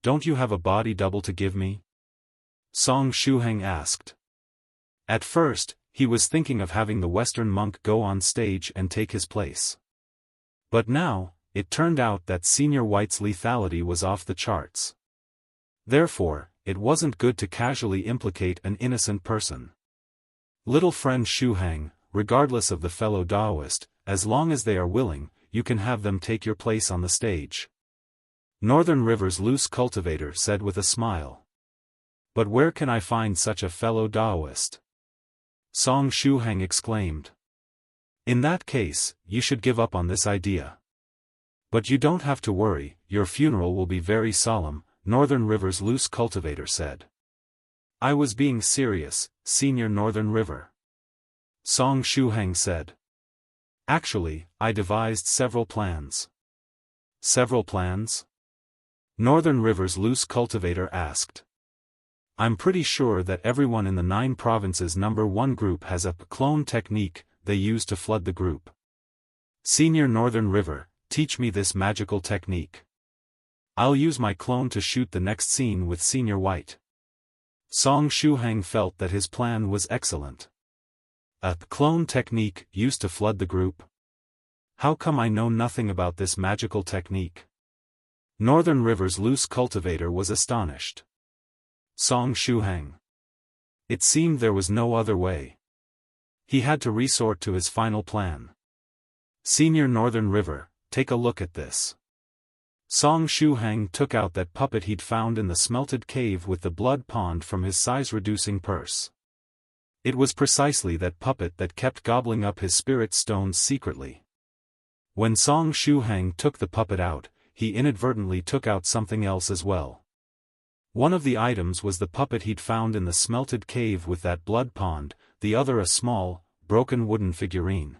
Don't you have a body double to give me?" Song Shuhang asked. At first, he was thinking of having the Western monk go on stage and take his place. But now, it turned out that Senior White's lethality was off the charts. Therefore, it wasn't good to casually implicate an innocent person. "Little friend Shuhang, regardless of the fellow Taoist, as long as they are willing, you can have them take your place on the stage," Northern River's loose cultivator said with a smile. "But where can I find such a fellow Taoist?" Song Shuhang exclaimed. "In that case, you should give up on this idea. But you don't have to worry, your funeral will be very solemn," Northern River's loose cultivator said. "I was being serious, Senior Northern River," Song Shuhang said. "Actually, I devised several plans." "Several plans?" Northern River's loose cultivator asked. "I'm pretty sure that everyone in the 9 provinces number 1 group has a clone technique they use to flood the group. Senior Northern River, teach me this magical technique. I'll use my clone to shoot the next scene with Senior White." Song Shuhang felt that his plan was excellent. A clone technique used to flood the group? How come I know nothing about this magical technique? Northern River's loose cultivator was astonished. Song Shuhang. It seemed there was no other way. He had to resort to his final plan. "Senior Northern River, take a look at this." Song Shuhang took out that puppet he'd found in the smelted cave with the blood pond from his size-reducing purse. It was precisely that puppet that kept gobbling up his spirit stones secretly. When Song Shuhang took the puppet out, he inadvertently took out something else as well. One of the items was the puppet he'd found in the smelted cave with that blood pond, the other a small, broken wooden figurine.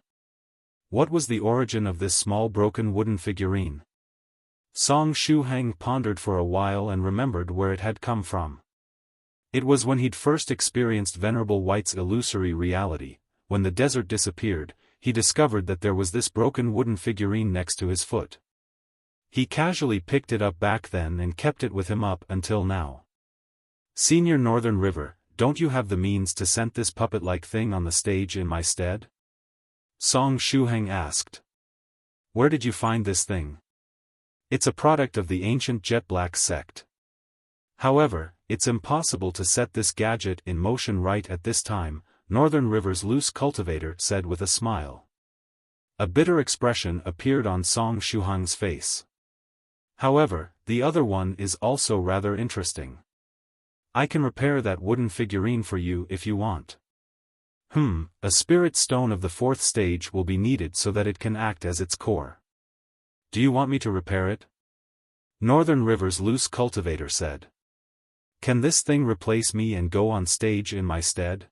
What was the origin of this small broken wooden figurine? Song Shuhang pondered for a while and remembered where it had come from. It was when he'd first experienced Venerable White's illusory reality. When the desert disappeared, he discovered that there was this broken wooden figurine next to his foot. He casually picked it up back then and kept it with him up until now. "Senior Northern River, don't you have the means to send this puppet-like thing on the stage in my stead?" Song Shuhang asked. "Where did you find this thing?" It's a product of the ancient jet black sect. However, it's impossible to set this gadget in motion right at this time, Northern River's loose cultivator said with a smile. A bitter expression appeared on Song Shuhang's face. However, the other one is also rather interesting. I can repair that wooden figurine for you if you want. A spirit stone of the 4th stage will be needed so that it can act as its core. Do you want me to repair it? Northern River's loose cultivator said. Can this thing replace me and go on stage in my stead?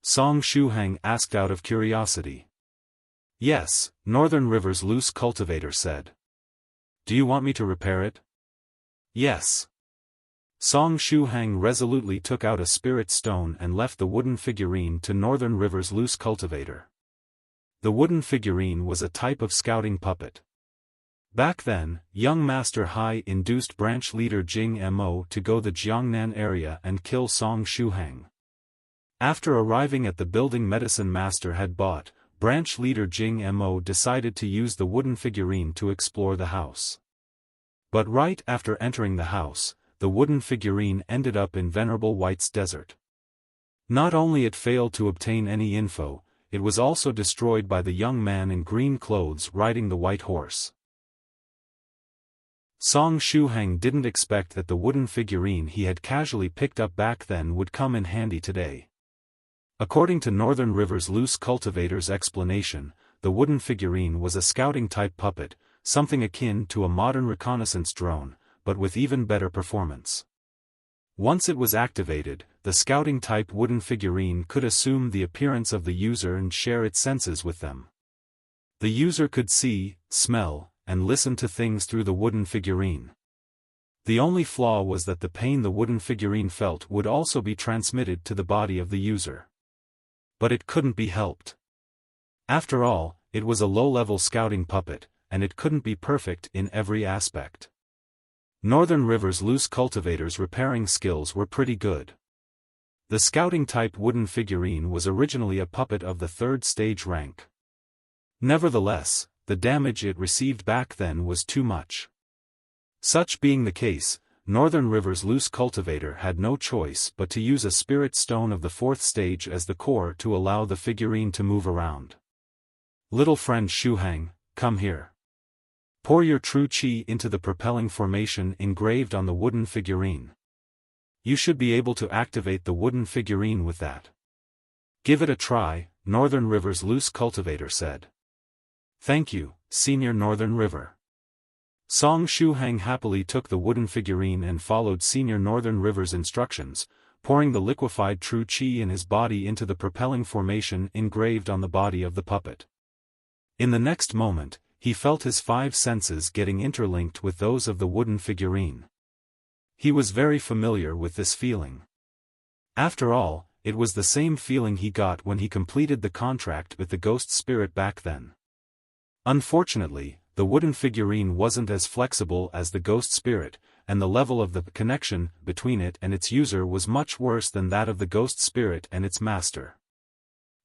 Song Shuhang asked out of curiosity. Yes, Northern River's loose cultivator said. Do you want me to repair it? Yes. Song Shuhang resolutely took out a spirit stone and left the wooden figurine to Northern River's loose cultivator. The wooden figurine was a type of scouting puppet. Back then, young Master Hai induced branch leader Jing Mo to go the Jiangnan area and kill Song Shuhang. After arriving at the building Medicine Master had bought, branch leader Jing Mo decided to use the wooden figurine to explore the house. But right after entering the house, the wooden figurine ended up in Venerable White's desert. Not only it failed to obtain any info, it was also destroyed by the young man in green clothes riding the white horse. Song Shuhang didn't expect that the wooden figurine he had casually picked up back then would come in handy today. According to Northern River's loose cultivator's explanation, the wooden figurine was a scouting-type puppet, something akin to a modern reconnaissance drone, but with even better performance. Once it was activated, the scouting-type wooden figurine could assume the appearance of the user and share its senses with them. The user could see, smell, and listen to things through the wooden figurine. The only flaw was that the pain the wooden figurine felt would also be transmitted to the body of the user. But it couldn't be helped. After all, it was a low-level scouting puppet, and it couldn't be perfect in every aspect. Northern River's loose cultivator's repairing skills were pretty good. The scouting-type wooden figurine was originally a puppet of the 3rd stage rank. Nevertheless, the damage it received back then was too much. Such being the case, Northern River's loose cultivator had no choice but to use a spirit stone of the 4th stage as the core to allow the figurine to move around. Little friend Shuhang, come here. Pour your true qi into the propelling formation engraved on the wooden figurine. You should be able to activate the wooden figurine with that. Give it a try, Northern River's loose cultivator said. Thank you, Senior Northern River. Song Shuhang happily took the wooden figurine and followed Senior Northern River's instructions, pouring the liquefied true qi in his body into the propelling formation engraved on the body of the puppet. In the next moment, he felt his 5 senses getting interlinked with those of the wooden figurine. He was very familiar with this feeling. After all, it was the same feeling he got when he completed the contract with the ghost spirit back then. Unfortunately, the wooden figurine wasn't as flexible as the ghost spirit, and the level of the connection between it and its user was much worse than that of the ghost spirit and its master.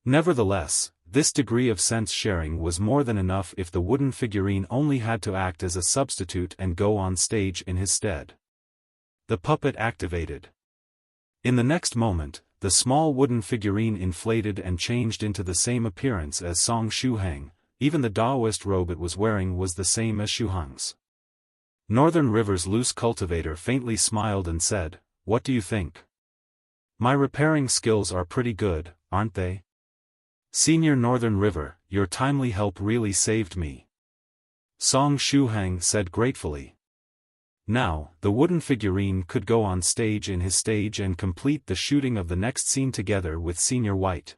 Nevertheless, this degree of sense sharing was more than enough if the wooden figurine only had to act as a substitute and go on stage in his stead. The puppet activated. In the next moment, the small wooden figurine inflated and changed into the same appearance as Song Shuhang. Even the Taoist robe it was wearing was the same as Shuhang's. Northern River's loose cultivator faintly smiled and said, "What do you think? My repairing skills are pretty good, aren't they? Senior Northern River, your timely help really saved me." Song Shuhang said gratefully. Now, the wooden figurine could go on stage in his stage and complete the shooting of the next scene together with Senior White.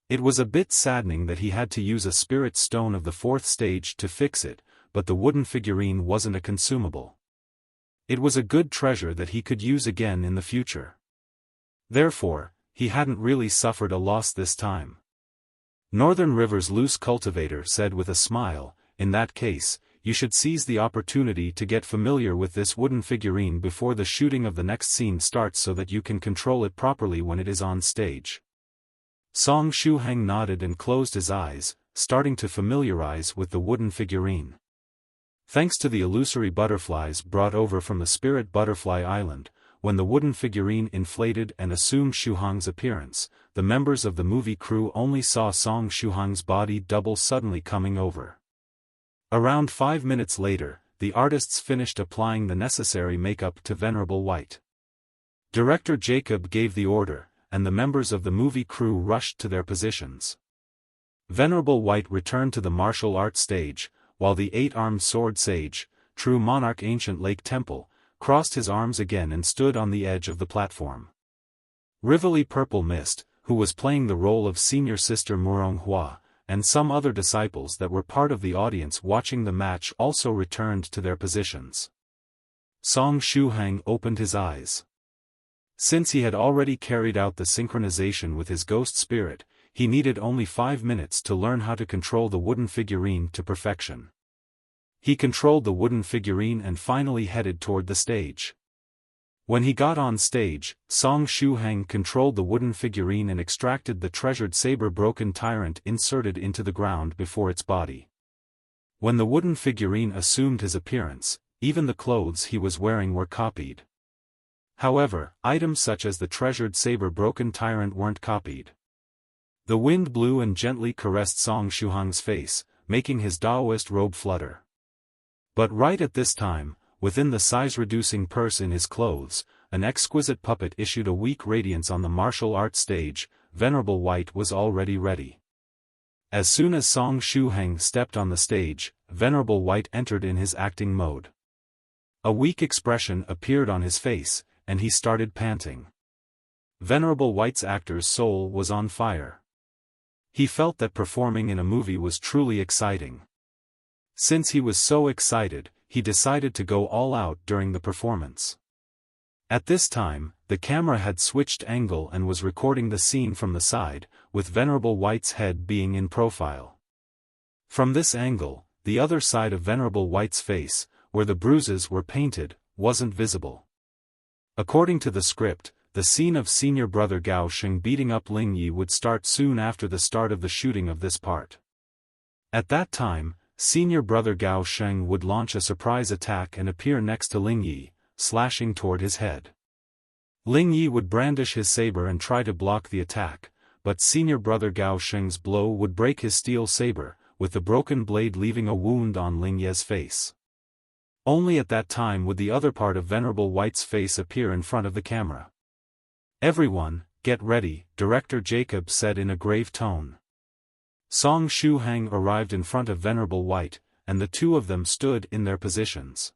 It was a bit saddening that he had to use a spirit stone of the 4th stage to fix it, but the wooden figurine wasn't a consumable. It was a good treasure that he could use again in the future. Therefore, he hadn't really suffered a loss this time. Northern River's loose cultivator said with a smile, "In that case, you should seize the opportunity to get familiar with this wooden figurine before the shooting of the next scene starts so that you can control it properly when it is on stage." Song Shuhang nodded and closed his eyes, starting to familiarize with the wooden figurine. Thanks to the illusory butterflies brought over from the Spirit Butterfly Island, when the wooden figurine inflated and assumed Shuhang's appearance, the members of the movie crew only saw Song Shuhang's body double suddenly coming over. Around 5 minutes later, the artists finished applying the necessary makeup to Venerable White. Director Jacob gave the order, and the members of the movie crew rushed to their positions. Venerable White returned to the martial arts stage, while the 8-armed sword sage, true monarch ancient lake temple, crossed his arms again and stood on the edge of the platform. Rivoli Purple Mist, who was playing the role of senior sister Murong Hua, and some other disciples that were part of the audience watching the match also returned to their positions. Song Shuhang opened his eyes. Since he had already carried out the synchronization with his ghost spirit, he needed only 5 minutes to learn how to control the wooden figurine to perfection. He controlled the wooden figurine and finally headed toward the stage. When he got on stage, Song Shuhang controlled the wooden figurine and extracted the treasured saber-broken tyrant inserted into the ground before its body. When the wooden figurine assumed his appearance, even the clothes he was wearing were copied. However, items such as the treasured saber-broken tyrant weren't copied. The wind blew and gently caressed Song Shuhang's face, making his Taoist robe flutter. But right at this time, within the size-reducing purse in his clothes, an exquisite puppet issued a weak radiance on the martial arts stage. Venerable White was already ready. As soon as Song Shuhang stepped on the stage, Venerable White entered in his acting mode. A weak expression appeared on his face, and he started panting. Venerable White's actor's soul was on fire. He felt that performing in a movie was truly exciting. Since he was so excited, he decided to go all out during the performance. At this time, the camera had switched angle and was recording the scene from the side, with Venerable White's head being in profile. From this angle, the other side of Venerable White's face, where the bruises were painted, wasn't visible. According to the script, the scene of Senior Brother Gao Sheng beating up Ling would start soon after the start of the shooting of this part. At that time, Senior Brother Gao Sheng would launch a surprise attack and appear next to Ling, slashing toward his head. Ling would brandish his saber and try to block the attack, but Senior Brother Gao Sheng's blow would break his steel saber, with the broken blade leaving a wound on Ling's face. Only at that time would the other part of Venerable White's face appear in front of the camera. "Everyone, get ready," Director Jacob said in a grave tone. Song Shuhang arrived in front of Venerable White, and the two of them stood in their positions.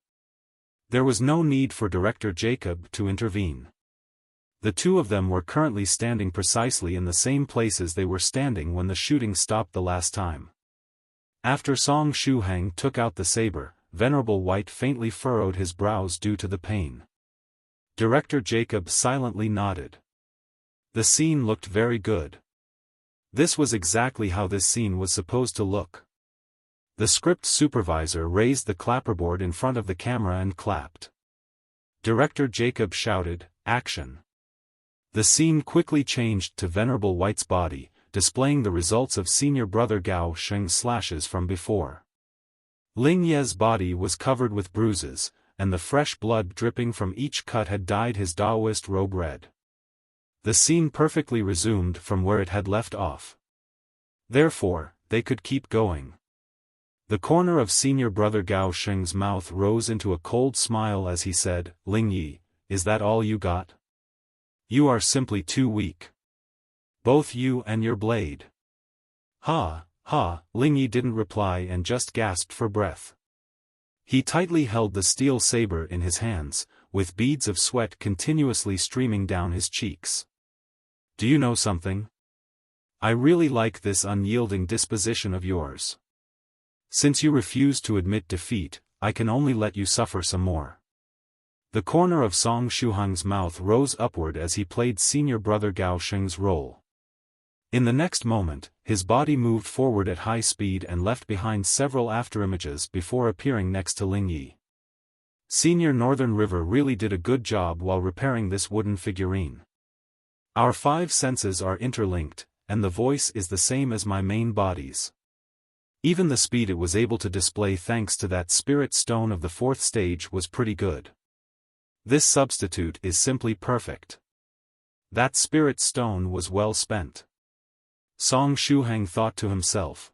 There was no need for Director Jacob to intervene. The two of them were currently standing precisely in the same places they were standing when the shooting stopped the last time. After Song Shuhang took out the saber, Venerable White faintly furrowed his brows due to the pain. Director Jacob silently nodded. The scene looked very good. This was exactly how this scene was supposed to look. The script supervisor raised the clapperboard in front of the camera and clapped. Director Jacob shouted, "Action!" The scene quickly changed to Venerable White's body, displaying the results of Senior Brother Gao Sheng's slashes from before. Ling Ye's body was covered with bruises, and the fresh blood dripping from each cut had dyed his Taoist robe red. The scene perfectly resumed from where it had left off. Therefore, they could keep going. The corner of Senior Brother Gao Sheng's mouth rose into a cold smile as he said, "Ling Yi, is that all you got? You are simply too weak. Both you and your blade." "Ha, ha," Ling Yi didn't reply and just gasped for breath. He tightly held the steel saber in his hands, with beads of sweat continuously streaming down his cheeks. "Do you know something? I really like this unyielding disposition of yours. Since you refuse to admit defeat, I can only let you suffer some more." The corner of Song Shuhang's mouth rose upward as he played Senior Brother Gao Sheng's role. In the next moment, his body moved forward at high speed and left behind several afterimages before appearing next to Ling Yi. Senior Northern River really did a good job while repairing this wooden figurine. Our 5 senses are interlinked, and the voice is the same as my main body's. Even the speed it was able to display thanks to that spirit stone of the fourth stage was pretty good. This substitute is simply perfect. That spirit stone was well spent. Song Shuhang thought to himself.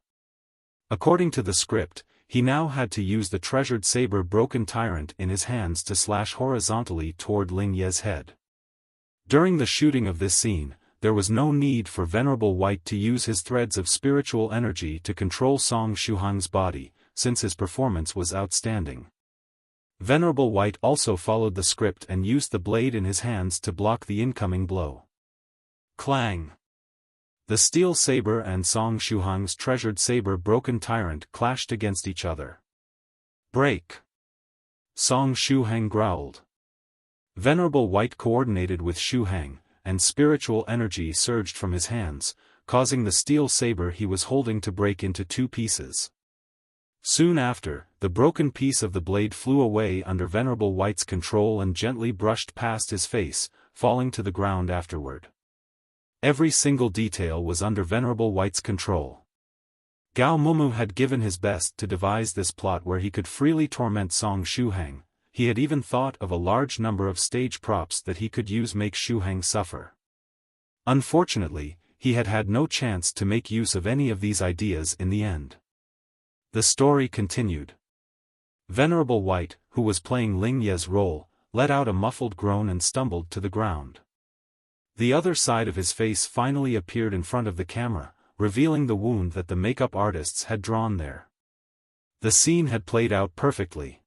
According to the script, he now had to use the treasured saber broken tyrant in his hands to slash horizontally toward Ling Ye's head. During the shooting of this scene, there was no need for Venerable White to use his threads of spiritual energy to control Song Shuhang's body, since his performance was outstanding. Venerable White also followed the script and used the blade in his hands to block the incoming blow. Clang! The steel saber and Song Shuhang's treasured saber broken tyrant clashed against each other. Break! Song Shuhang growled. Venerable White coordinated with Shuhang, and spiritual energy surged from his hands, causing the steel saber he was holding to break into two pieces. Soon after, the broken piece of the blade flew away under Venerable White's control and gently brushed past his face, falling to the ground afterward. Every single detail was under Venerable White's control. Gao Moumou had given his best to devise this plot where he could freely torment Song Shuhang. He had even thought of a large number of stage props that he could use make Shuhang suffer. Unfortunately, he had had no chance to make use of any of these ideas in the end. The story continued. Venerable White, who was playing Ling Ye's role, let out a muffled groan and stumbled to the ground. The other side of his face finally appeared in front of the camera, revealing the wound that the makeup artists had drawn there. The scene had played out perfectly.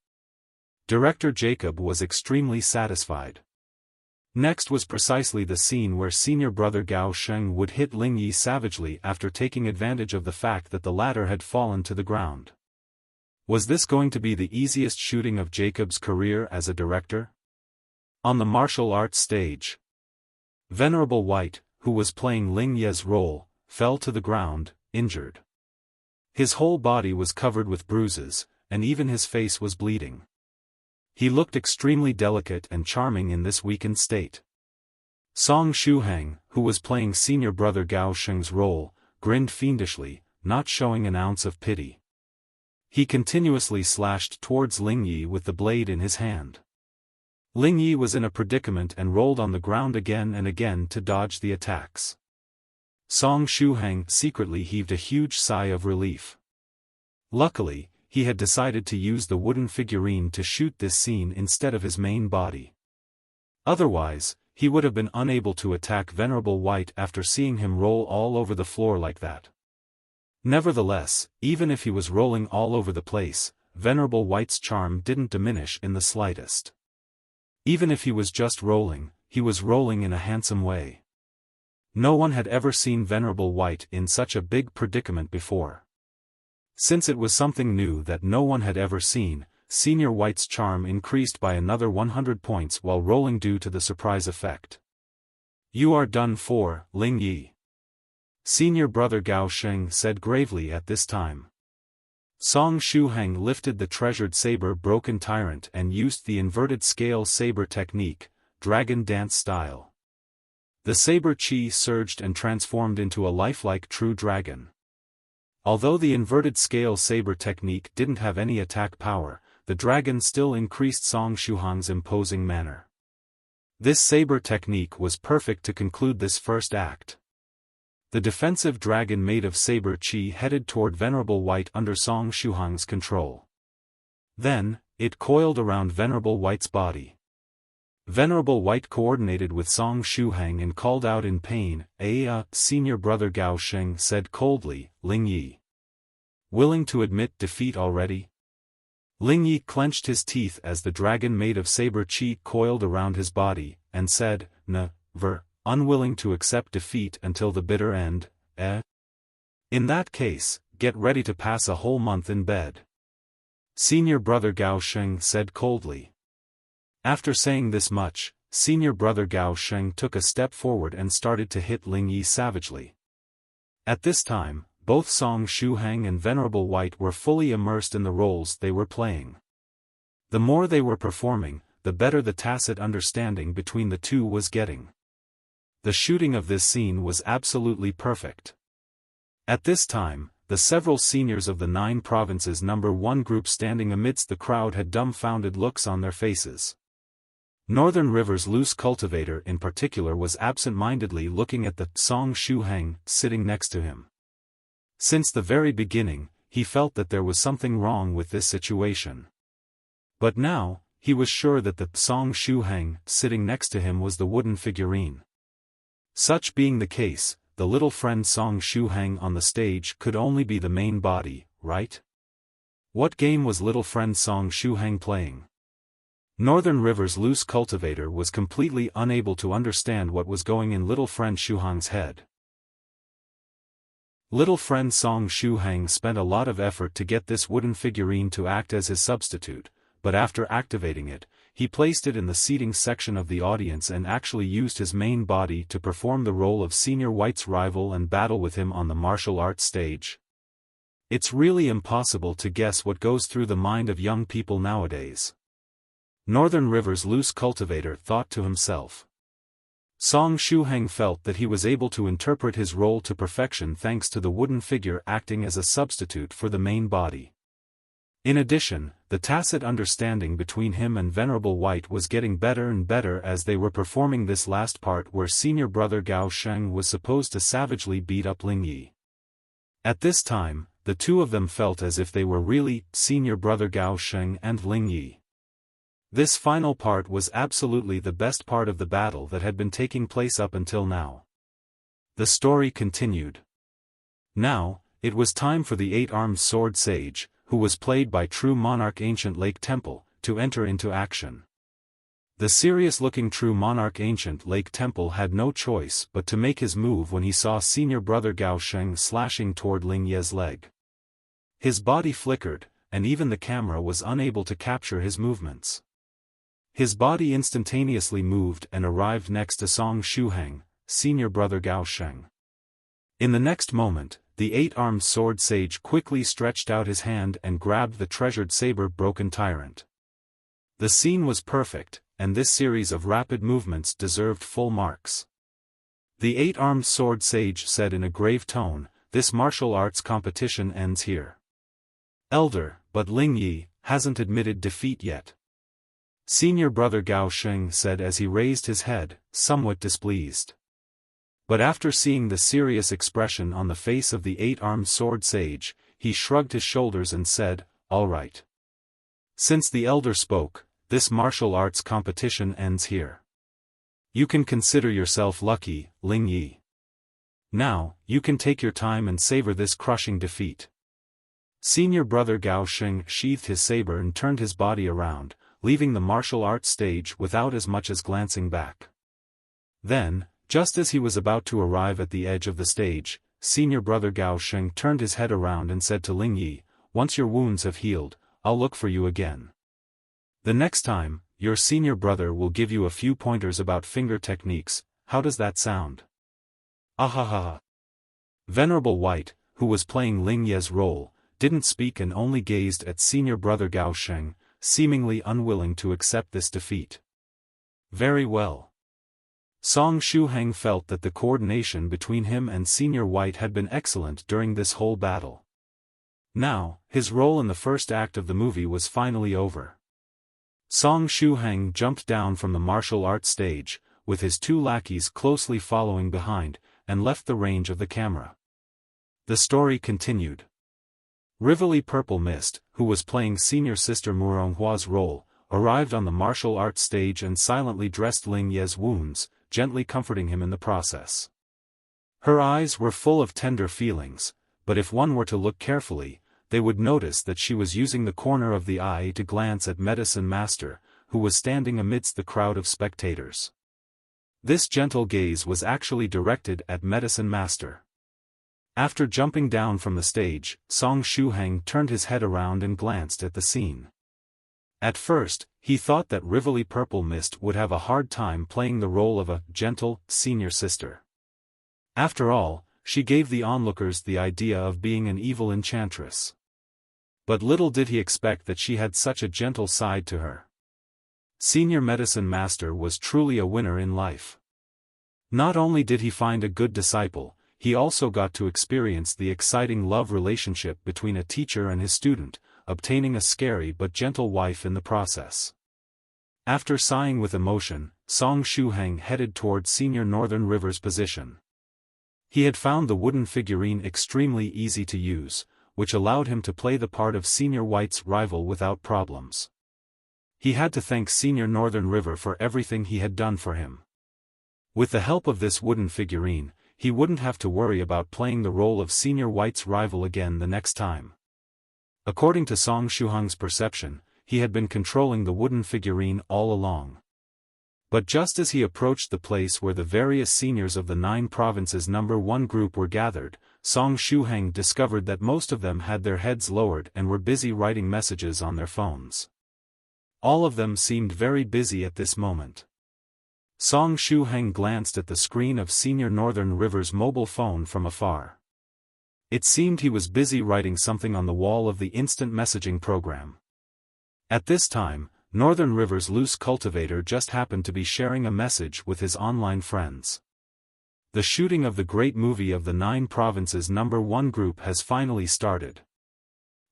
Director Jacob was extremely satisfied. Next was precisely the scene where Senior Brother Gao Sheng would hit Ling Yi savagely after taking advantage of the fact that the latter had fallen to the ground. Was this going to be the easiest shooting of Jacob's career as a director? On the martial arts stage, Venerable White, who was playing Ling Ye's role, fell to the ground, injured. His whole body was covered with bruises, and even his face was bleeding. He looked extremely delicate and charming in this weakened state. Song Shuhang, who was playing Senior Brother Gao Sheng's role, grinned fiendishly, not showing an ounce of pity. He continuously slashed towards Ling Yi with the blade in his hand. Ling Yi was in a predicament and rolled on the ground again and again to dodge the attacks. Song Shuhang secretly heaved a huge sigh of relief. Luckily, he had decided to use the wooden figurine to shoot this scene instead of his main body. Otherwise, he would have been unable to attack Venerable White after seeing him roll all over the floor like that. Nevertheless, even if he was rolling all over the place, Venerable White's charm didn't diminish in the slightest. Even if he was just rolling, he was rolling in a handsome way. No one had ever seen Venerable White in such a big predicament before. Since it was something new that no one had ever seen, Senior White's charm increased by another 100 points while rolling due to the surprise effect. "You are done for, Ling Yi," Senior Brother Gao Sheng said gravely at this time. Song Shuhang lifted the treasured saber broken tyrant and used the inverted scale saber technique, dragon dance style. The saber chi surged and transformed into a lifelike true dragon. Although the inverted scale saber technique didn't have any attack power, the dragon still increased Song Shuhang's imposing manner. This saber technique was perfect to conclude this first act. The defensive dragon made of saber chi headed toward Venerable White under Song Shuhang's control. Then, it coiled around Venerable White's body. Venerable White coordinated with Song Shuhang and called out in pain. Senior Brother Gao Sheng said coldly, "Ling Yi. Willing to admit defeat already?" Ling Yi clenched his teeth as the dragon made of saber chi coiled around his body, and said, "Never, unwilling to accept defeat until the bitter end, eh? In that case, get ready to pass a whole month in bed." Senior Brother Gao Sheng said coldly. After saying this much, Senior Brother Gao Sheng took a step forward and started to hit Ling Yi savagely. At this time, both Song Shuhang and Venerable White were fully immersed in the roles they were playing. The more they were performing, the better the tacit understanding between the two was getting. The shooting of this scene was absolutely perfect. At this time, the several seniors of the 9 provinces number 1 group standing amidst the crowd had dumbfounded looks on their faces. Northern River's loose cultivator in particular was absent-mindedly looking at the Song Shuhang sitting next to him. Since the very beginning, he felt that there was something wrong with this situation. But now, he was sure that the Song Shuhang sitting next to him was the wooden figurine. Such being the case, the little friend Song Shuhang on the stage could only be the main body, right? What game was little friend Song Shuhang playing? Northern River's loose cultivator was completely unable to understand what was going in little friend Shuhang's head. Little friend Song Shuhang spent a lot of effort to get this wooden figurine to act as his substitute, but after activating it, he placed it in the seating section of the audience and actually used his main body to perform the role of Senior White's rival and battle with him on the martial arts stage. It's really impossible to guess what goes through the mind of young people nowadays. Northern River's loose cultivator thought to himself. Song Shuhang felt that he was able to interpret his role to perfection thanks to the wooden figure acting as a substitute for the main body. In addition, the tacit understanding between him and Venerable White was getting better and better as they were performing this last part where Senior Brother Gao Sheng was supposed to savagely beat up Ling. At this time, the two of them felt as if they were really Senior Brother Gao Sheng and Ling. This final part was absolutely the best part of the battle that had been taking place up until now. The story continued. Now, it was time for the 8-armed sword sage, who was played by true monarch Ancient Lake Temple, to enter into action. The serious-looking true monarch Ancient Lake Temple had no choice but to make his move when he saw Senior Brother Gao Sheng slashing toward Ling Ye's leg. His body flickered, and even the camera was unable to capture his movements. His body instantaneously moved and arrived next to Song Shuhang, Senior Brother Gao Sheng. In the next moment, the 8-armed sword sage quickly stretched out his hand and grabbed the treasured saber-broken tyrant. The scene was perfect, and this series of rapid movements deserved full marks. The 8-armed sword sage said in a grave tone, "This martial arts competition ends here." Elder, but Ling hasn't admitted defeat yet. Senior Brother Gao Sheng said as he raised his head, somewhat displeased. But after seeing the serious expression on the face of the 8-armed sword sage, he shrugged his shoulders and said, "All right. Since the elder spoke, this martial arts competition ends here. You can consider yourself lucky, Ling. Now, you can take your time and savor this crushing defeat." Senior Brother Gao Sheng sheathed his saber and turned his body around, leaving the martial arts stage without as much as glancing back. Then, just as he was about to arrive at the edge of the stage, Senior Brother Gao Sheng turned his head around and said to Ling, "Once your wounds have healed, I'll look for you again. The next time, your senior brother will give you a few pointers about finger techniques. How does that sound?" Ahaha. Venerable White, who was playing Ling Ye's role, didn't speak and only gazed at Senior Brother Gao Sheng, seemingly unwilling to accept this defeat. Very well. Song Shuhang felt that the coordination between him and Senior White had been excellent during this whole battle. Now, his role in the first act of the movie was finally over. Song Shuhang jumped down from the martial arts stage, with his 2 lackeys closely following behind, and left the range of the camera. The story continued. Rivoli Purple Mist, who was playing Senior Sister Muronghwa's role, arrived on the martial arts stage and silently dressed Ling Ye's wounds, gently comforting him in the process. Her eyes were full of tender feelings, but if one were to look carefully, they would notice that she was using the corner of the eye to glance at Medicine Master, who was standing amidst the crowd of spectators. This gentle gaze was actually directed at Medicine Master. After jumping down from the stage, Song Shuhang turned his head around and glanced at the scene. At first, he thought that Rivoli Purple Mist would have a hard time playing the role of a gentle, senior sister. After all, she gave the onlookers the idea of being an evil enchantress. But little did he expect that she had such a gentle side to her. Senior Medicine Master was truly a winner in life. Not only did he find a good disciple, he also got to experience the exciting love relationship between a teacher and his student, obtaining a scary but gentle wife in the process. After sighing with emotion, Song Shuhang headed toward Senior Northern River's position. He had found the wooden figurine extremely easy to use, which allowed him to play the part of Senior White's rival without problems. He had to thank Senior Northern River for everything he had done for him. With the help of this wooden figurine, he wouldn't have to worry about playing the role of Senior White's rival again the next time. According to Song Shuhang's perception, he had been controlling the wooden figurine all along. But just as he approached the place where the various seniors of the 9 provinces number 1 group were gathered, Song Shuhang discovered that most of them had their heads lowered and were busy writing messages on their phones. All of them seemed very busy at this moment. Song Shuhang glanced at the screen of Senior Northern River's mobile phone from afar. It seemed he was busy writing something on the wall of the instant messaging program. At this time, Northern River's loose cultivator just happened to be sharing a message with his online friends. The shooting of the great movie of the 9 provinces number 1 group has finally started.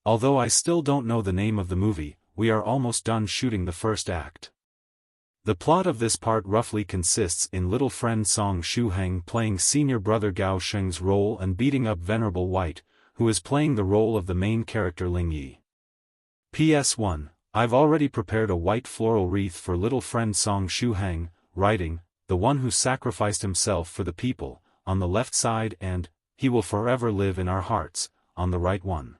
Although I still don't know the name of the movie, we are almost done shooting the first act. The plot of this part roughly consists in little friend Song Shuhang playing Senior Brother Gao Sheng's role and beating up Venerable White, who is playing the role of the main character Ling. PS1, I've already prepared a white floral wreath for little friend Song Shuhang, writing, the one who sacrificed himself for the people, on the left side and, he will forever live in our hearts, on the right one.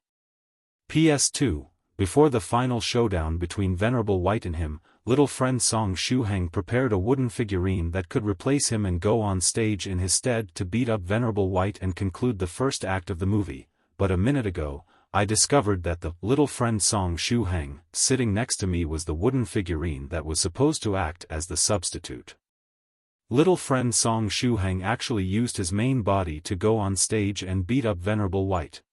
PS2, before the final showdown between Venerable White and him, little friend Song Shuhang prepared a wooden figurine that could replace him and go on stage in his stead to beat up Venerable White and conclude the first act of the movie, but a minute ago, I discovered that the little friend Song Shuhang sitting next to me was the wooden figurine that was supposed to act as the substitute. Little friend Song Shuhang actually used his main body to go on stage and beat up Venerable White.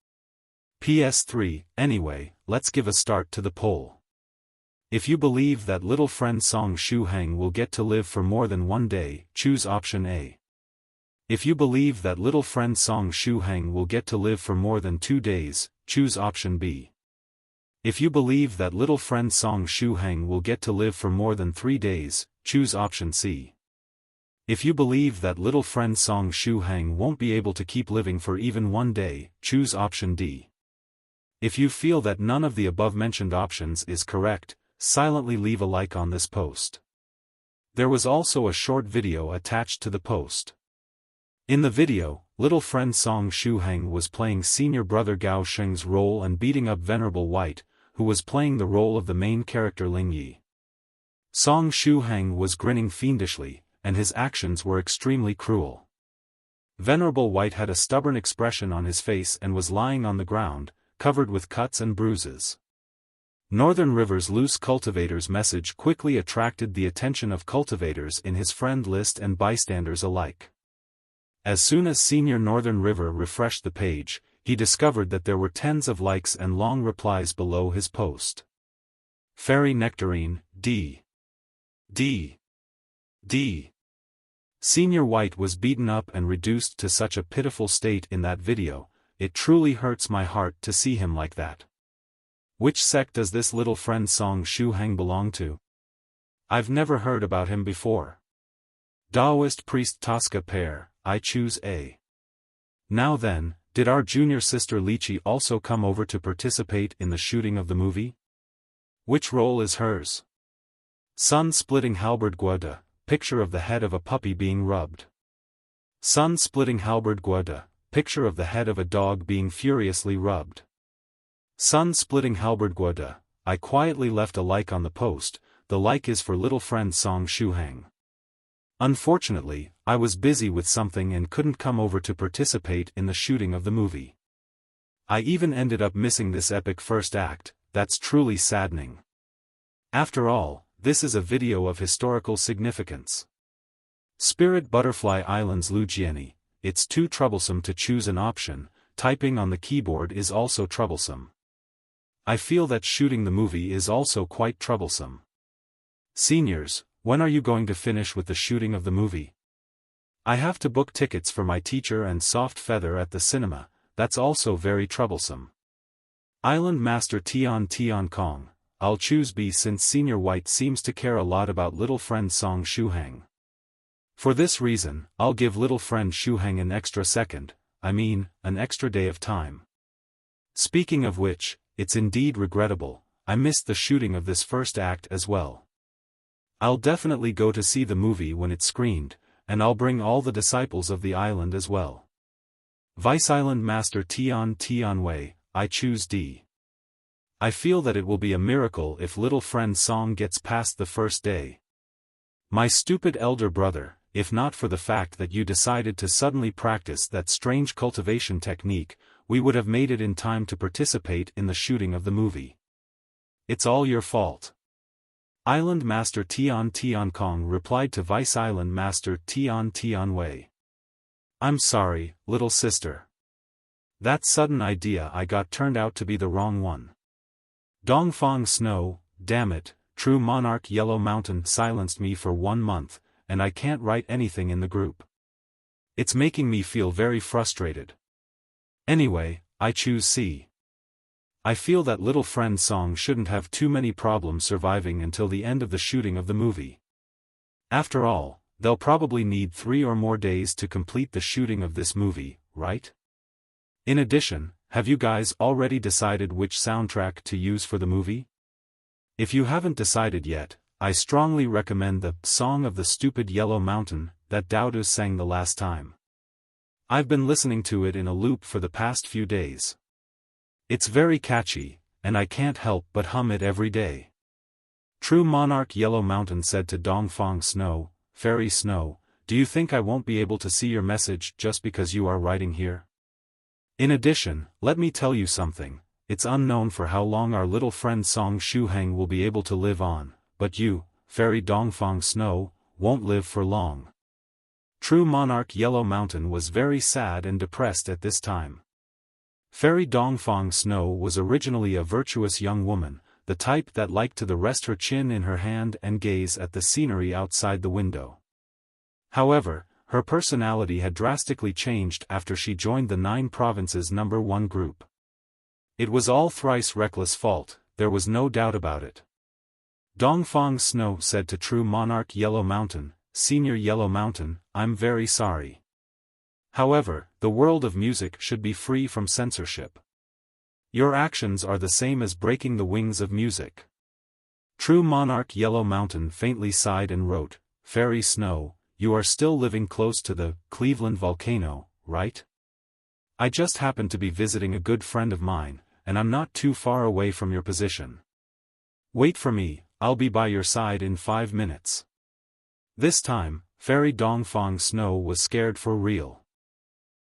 PS3, anyway, let's give a start to the poll. If you believe that little friend Song Shuhang will get to live for more than 1 day, choose option A. If you believe that little friend Song Shuhang will get to live for more than 2 days, choose option B. If you believe that little friend Song Shuhang will get to live for more than 3 days, choose option C. If you believe that little friend Song Shuhang won't be able to keep living for even 1 day, choose option D. If you feel that none of the above-mentioned options is correct, silently leave a like on this post. There was also a short video attached to the post. In the video, little friend Song Shuhang was playing Senior Brother Gao Sheng's role and beating up Venerable White, who was playing the role of the main character Ling. Song Shuhang was grinning fiendishly, and his actions were extremely cruel. Venerable White had a stubborn expression on his face and was lying on the ground, covered with cuts and bruises. Northern River's loose cultivator's message quickly attracted the attention of cultivators in his friend list and bystanders alike. As soon as Senior Northern River refreshed the page, he discovered that there were tens of likes and long replies below his post. Fairy Nectarine, D. Senior White was beaten up and reduced to such a pitiful state in that video, it truly hurts my heart to see him like that. Which sect does this little friend Song Shuhang belong to? I've never heard about him before. Taoist priest Tosca pair, I choose A. Now then, did our junior sister Lychee also come over to participate in the shooting of the movie? Which role is hers? Sun-splitting halberd guada, picture of the head of a puppy being rubbed. Sun-splitting halberd guada, picture of the head of a dog being furiously rubbed. Sun-splitting halberd guada, I quietly left a like on the post, the like is for little friend Song Shuhang. Unfortunately, I was busy with something and couldn't come over to participate in the shooting of the movie. I even ended up missing this epic first act, that's truly saddening. After all, this is a video of historical significance. Spirit Butterfly Islands Lujiani, it's too troublesome to choose an option, typing on the keyboard is also troublesome. I feel that shooting the movie is also quite troublesome. Seniors, when are you going to finish with the shooting of the movie? I have to book tickets for my teacher and soft feather at the cinema, that's also very troublesome. Island Master Tian Kong, I'll choose B since Senior White seems to care a lot about little friend Song Shuhang. For this reason, I'll give little friend Shuhang an extra second, an extra day of time. Speaking of which, it's indeed regrettable, I missed the shooting of this first act as well. I'll definitely go to see the movie when it's screened, and I'll bring all the disciples of the island as well. Vice Island Master Tian Wei, I choose D. I feel that it will be a miracle if little friend Song gets past the first day. My stupid elder brother, if not for the fact that you decided to suddenly practice that strange cultivation technique, we would have made it in time to participate in the shooting of the movie. It's all your fault. Island Master Tian Kong replied to Vice Island Master Tian Wei. I'm sorry, little sister. That sudden idea I got turned out to be the wrong one. Dongfang Snow, damn it, true monarch Yellow Mountain silenced me for 1 month, and I can't write anything in the group. It's making me feel very frustrated. Anyway, I choose C. I feel that little friend Song shouldn't have too many problems surviving until the end of the shooting of the movie. After all, they'll probably need 3 or more days to complete the shooting of this movie, right? In addition, have you guys already decided which soundtrack to use for the movie? If you haven't decided yet, I strongly recommend the Song of the Stupid Yellow Mountain that Dao sang the last time. I've been listening to it in a loop for the past few days. It's very catchy, and I can't help but hum it every day. True Monarch Yellow Mountain said to Dongfang Snow, Fairy Snow, do you think I won't be able to see your message just because you are writing here? In addition, let me tell you something, it's unknown for how long our little friend Song Shuhang will be able to live on, but you, Fairy Dongfang Snow, won't live for long. True Monarch Yellow Mountain was very sad and depressed at this time. Fairy Dongfang Snow was originally a virtuous young woman, the type that liked to rest her chin in her hand and gaze at the scenery outside the window. However, her personality had drastically changed after she joined the 9 Provinces No. 1 group. It was all Thrice Reckless' fault, there was no doubt about it. Dongfang Snow said to True Monarch Yellow Mountain, Senior Yellow Mountain, I'm very sorry. However, the world of music should be free from censorship. Your actions are the same as breaking the wings of music. True Monarch Yellow Mountain faintly sighed and wrote, Fairy Snow, you are still living close to the Cleveland volcano, right? I just happened to be visiting a good friend of mine, and I'm not too far away from your position. Wait for me, I'll be by your side in 5 minutes. This time, Fairy Dongfang Snow was scared for real.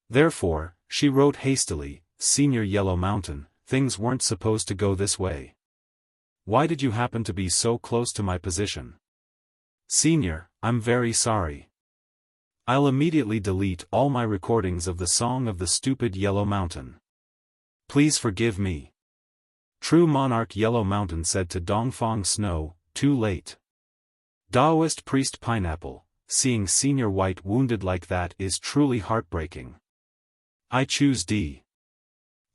Therefore, she wrote hastily, Senior Yellow Mountain, things weren't supposed to go this way. Why did you happen to be so close to my position? Senior, I'm very sorry. I'll immediately delete all my recordings of the Song of the Stupid Yellow Mountain. Please forgive me. True Monarch Yellow Mountain said to Dongfang Snow, too late. Taoist Priest Pineapple, seeing Senior White wounded like that is truly heartbreaking. I choose D.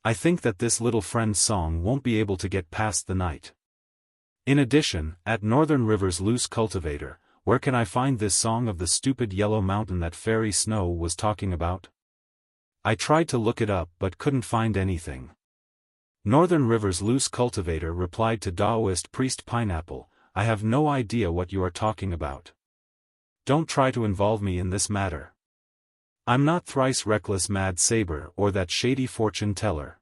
I think that this little friend Song won't be able to get past the night. In addition, at Northern River's Loose Cultivator, where can I find this Song of the Stupid Yellow Mountain that Fairy Snow was talking about? I tried to look it up but couldn't find anything. Northern River's Loose Cultivator replied to Taoist Priest Pineapple, I have no idea what you are talking about. Don't try to involve me in this matter. I'm not Thrice Reckless Mad Saber or that shady fortune teller.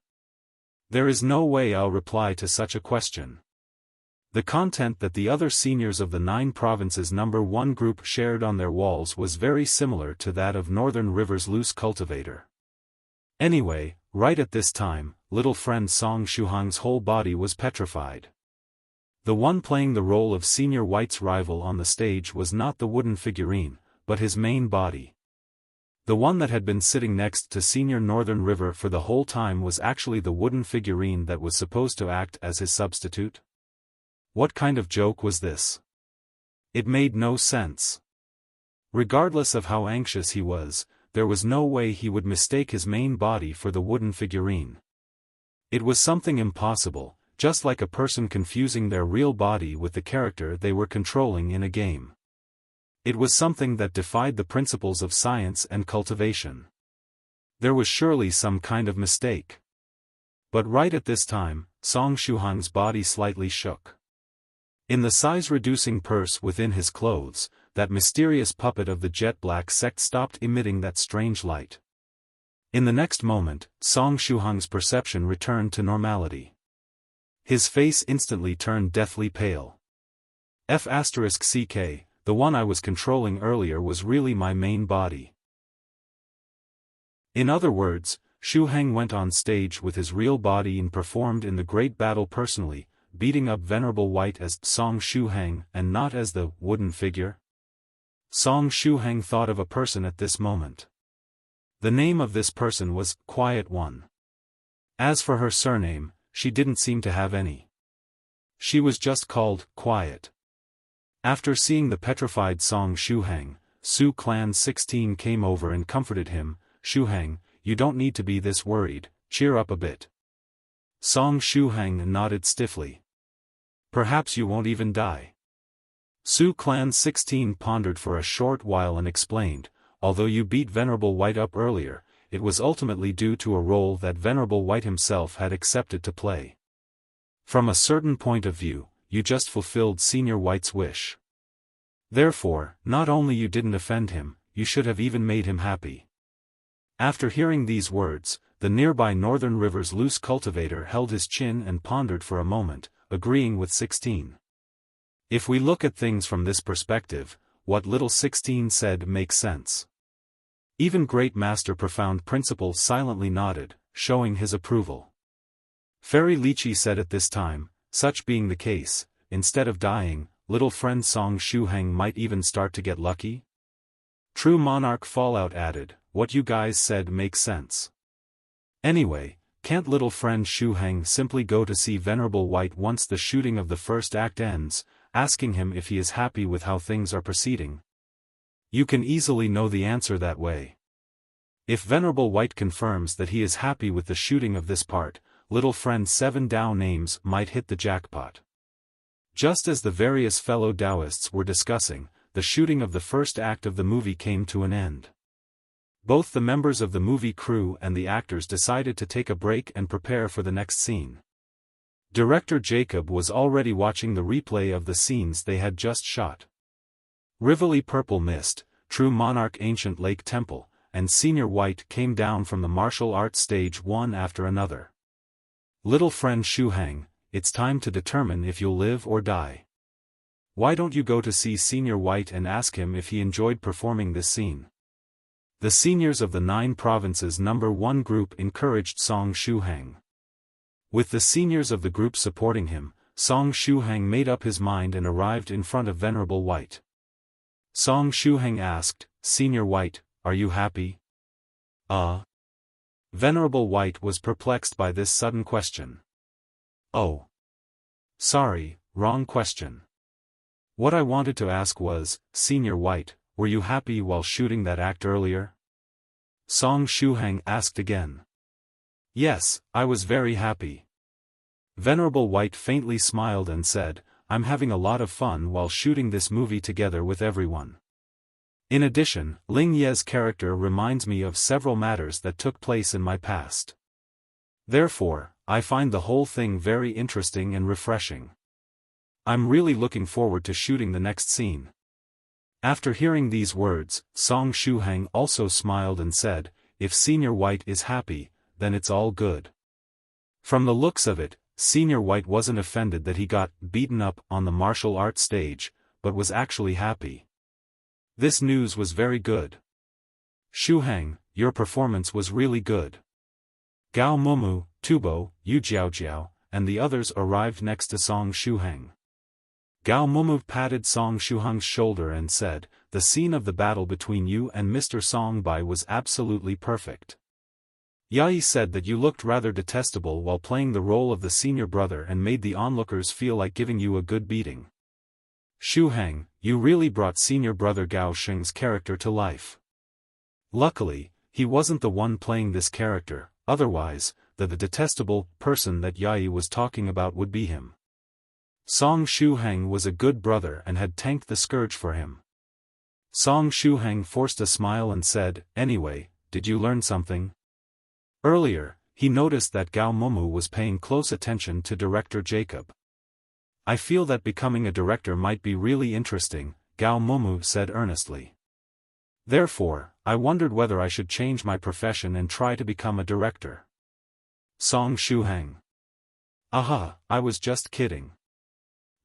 There is no way I'll reply to such a question. The content that the other seniors of the 9 Provinces No. 1 group shared on their walls was very similar to that of Northern River's Loose Cultivator. Anyway, right at this time, little friend Song Shuhang's whole body was petrified. The one playing the role of Senior White's rival on the stage was not the wooden figurine, but his main body. The one that had been sitting next to Senior Northern River for the whole time was actually the wooden figurine that was supposed to act as his substitute. What kind of joke was this? It made no sense. Regardless of how anxious he was, there was no way he would mistake his main body for the wooden figurine. It was something impossible, just like a person confusing their real body with the character they were controlling in a game. It was something that defied the principles of science and cultivation. There was surely some kind of mistake. But right at this time, Song Shuhang's body slightly shook. In the size-reducing purse within his clothes, that mysterious puppet of the jet-black sect stopped emitting that strange light. In the next moment, Song Shuhang's perception returned to normality. His face instantly turned deathly pale. F***ck, the one I was controlling earlier was really my main body. In other words, Shuhang went on stage with his real body and performed in the great battle personally, beating up Venerable White as Song Shuhang and not as the wooden figure. Song Shuhang thought of a person at this moment. The name of this person was Quiet One. As for her surname, she didn't seem to have any. She was just called Quiet. After seeing the petrified Song Shuhang, Su Clan 16 came over and comforted him. Shuhang, you don't need to be this worried, cheer up a bit. Song Shuhang nodded stiffly. Perhaps you won't even die. Su Clan 16 pondered for a short while and explained, although you beat Venerable White up earlier, it was ultimately due to a role that Venerable White himself had accepted to play. From a certain point of view, you just fulfilled Senior White's wish. Therefore, not only you didn't offend him, you should have even made him happy. After hearing these words, the nearby Northern River's loose cultivator held his chin and pondered for a moment, agreeing with 16. If we look at things from this perspective, what little 16 said makes sense. Even Great Master Profound Principle silently nodded, showing his approval. Fairy Lychee said at this time, such being the case, instead of dying, little friend Song Shuhang might even start to get lucky? True Monarch Fallout added, what you guys said makes sense. Anyway, can't little friend Shuhang simply go to see Venerable White once the shooting of the first act ends, asking him if he is happy with how things are proceeding? You can easily know the answer that way. If Venerable White confirms that he is happy with the shooting of this part, little friend 7 Dao names might hit the jackpot. Just as the various fellow Taoists were discussing, the shooting of the first act of the movie came to an end. Both the members of the movie crew and the actors decided to take a break and prepare for the next scene. Director Jacob was already watching the replay of the scenes they had just shot. Rivoli Purple Mist, True Monarch Ancient Lake Temple, and Senior White came down from the martial arts stage one after another. Little friend Shuhang, it's time to determine if you'll live or die. Why don't you go to see Senior White and ask him if he enjoyed performing this scene? The seniors of the 9 provinces number 1 group encouraged Song Shuhang. With the seniors of the group supporting him, Song Shuhang made up his mind and arrived in front of Venerable White. Song Shuhang asked, Senior White, are you happy? Venerable White was perplexed by this sudden question. Oh. Sorry, wrong question. What I wanted to ask was, Senior White, were you happy while shooting that act earlier? Song Shuhang asked again. Yes, I was very happy. Venerable White faintly smiled and said, I'm having a lot of fun while shooting this movie together with everyone. In addition, Ling Ye's character reminds me of several matters that took place in my past. Therefore, I find the whole thing very interesting and refreshing. I'm really looking forward to shooting the next scene. After hearing these words, Song Shuhang also smiled and said, if Senior White is happy, then it's all good. From the looks of it, Senior White wasn't offended that he got beaten up on the martial arts stage, but was actually happy. This news was very good. Shuhang, your performance was really good. Gao Moumou, Tubo, Yu Jiaojiao, and the others arrived next to Song Shuhang. Gao Moumou patted Song Shuhang's shoulder and said, the scene of the battle between you and Mr. Song Bai was absolutely perfect. Yai said that you looked rather detestable while playing the role of the senior brother and made the onlookers feel like giving you a good beating. Shuhang, you really brought Senior Brother Gao Sheng's character to life. Luckily, he wasn't the one playing this character, otherwise, the detestable person that Yi was talking about would be him. Song Shuhang was a good brother and had tanked the scourge for him. Song Shuhang forced a smile and said, "Anyway, did you learn something?" Earlier, he noticed that Gao Moumou was paying close attention to Director Jacob. "I feel that becoming a director might be really interesting," Gao Moumou said earnestly. "Therefore, I wondered whether I should change my profession and try to become a director." Song Shuhang. "Aha, I was just kidding.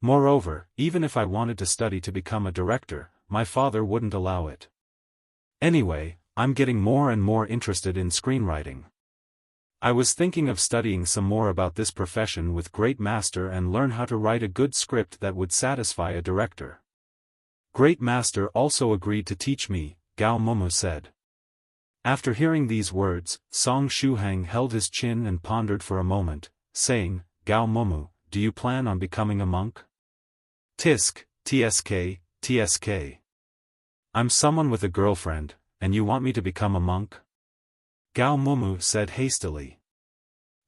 Moreover, even if I wanted to study to become a director, my father wouldn't allow it. Anyway, I'm getting more and more interested in screenwriting. I was thinking of studying some more about this profession with Great Master and learn how to write a good script that would satisfy a director." Great Master also agreed to teach me, Gao Moumou said. After hearing these words, Song Shuhang held his chin and pondered for a moment, saying, "Gao Moumou, do you plan on becoming a monk?" "Tisk, tsk, tsk. I'm someone with a girlfriend, and you want me to become a monk?" Gao Moumou said hastily.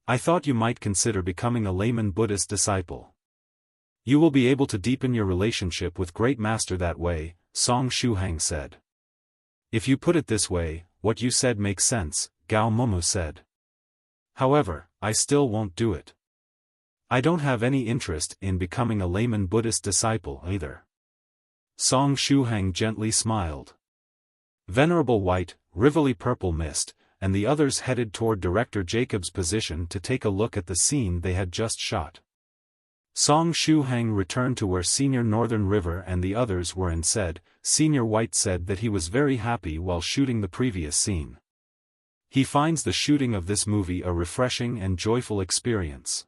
"I thought you might consider becoming a layman Buddhist disciple. You will be able to deepen your relationship with Great Master that way," Song Shuhang said. "If you put it this way, what you said makes sense," Gao Moumou said. "However, I still won't do it. I don't have any interest in becoming a layman Buddhist disciple either." Song Shuhang gently smiled. Venerable White, Rivoli Purple Mist, and the others headed toward Director Jacob's position to take a look at the scene they had just shot. Song Shuhang returned to where Senior Northern River and the others were and said, "Senior White said that he was very happy while shooting the previous scene. He finds the shooting of this movie a refreshing and joyful experience."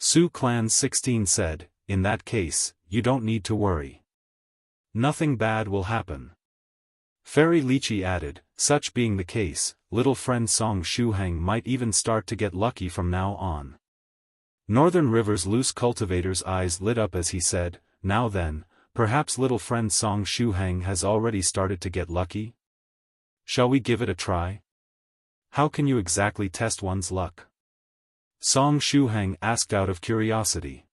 Su Clan 16 said, "In that case, you don't need to worry. Nothing bad will happen." Fairy Lychee added, "Such being the case, little friend Song Shuhang might even start to get lucky from now on." Northern River's loose cultivator's eyes lit up as he said, "Now then, perhaps little friend Song Shuhang has already started to get lucky? Shall we give it a try?" "How can you exactly test one's luck?" Song Shuhang asked out of curiosity.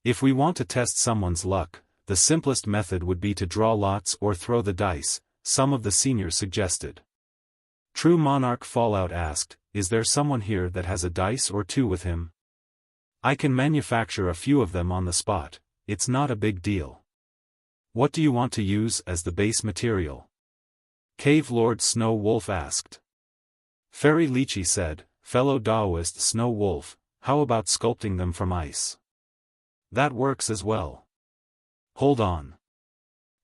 "If we want to test someone's luck, the simplest method would be to draw lots or throw the dice," some of the seniors suggested. True Monarch Fallout asked, "Is there someone here that has a dice or two with him? I can manufacture a few of them on the spot, it's not a big deal." "What do you want to use as the base material?" Cave Lord Snow Wolf asked. Fairy Lychee said, "Fellow Taoist Snow Wolf, how about sculpting them from ice? That works as well." "Hold on."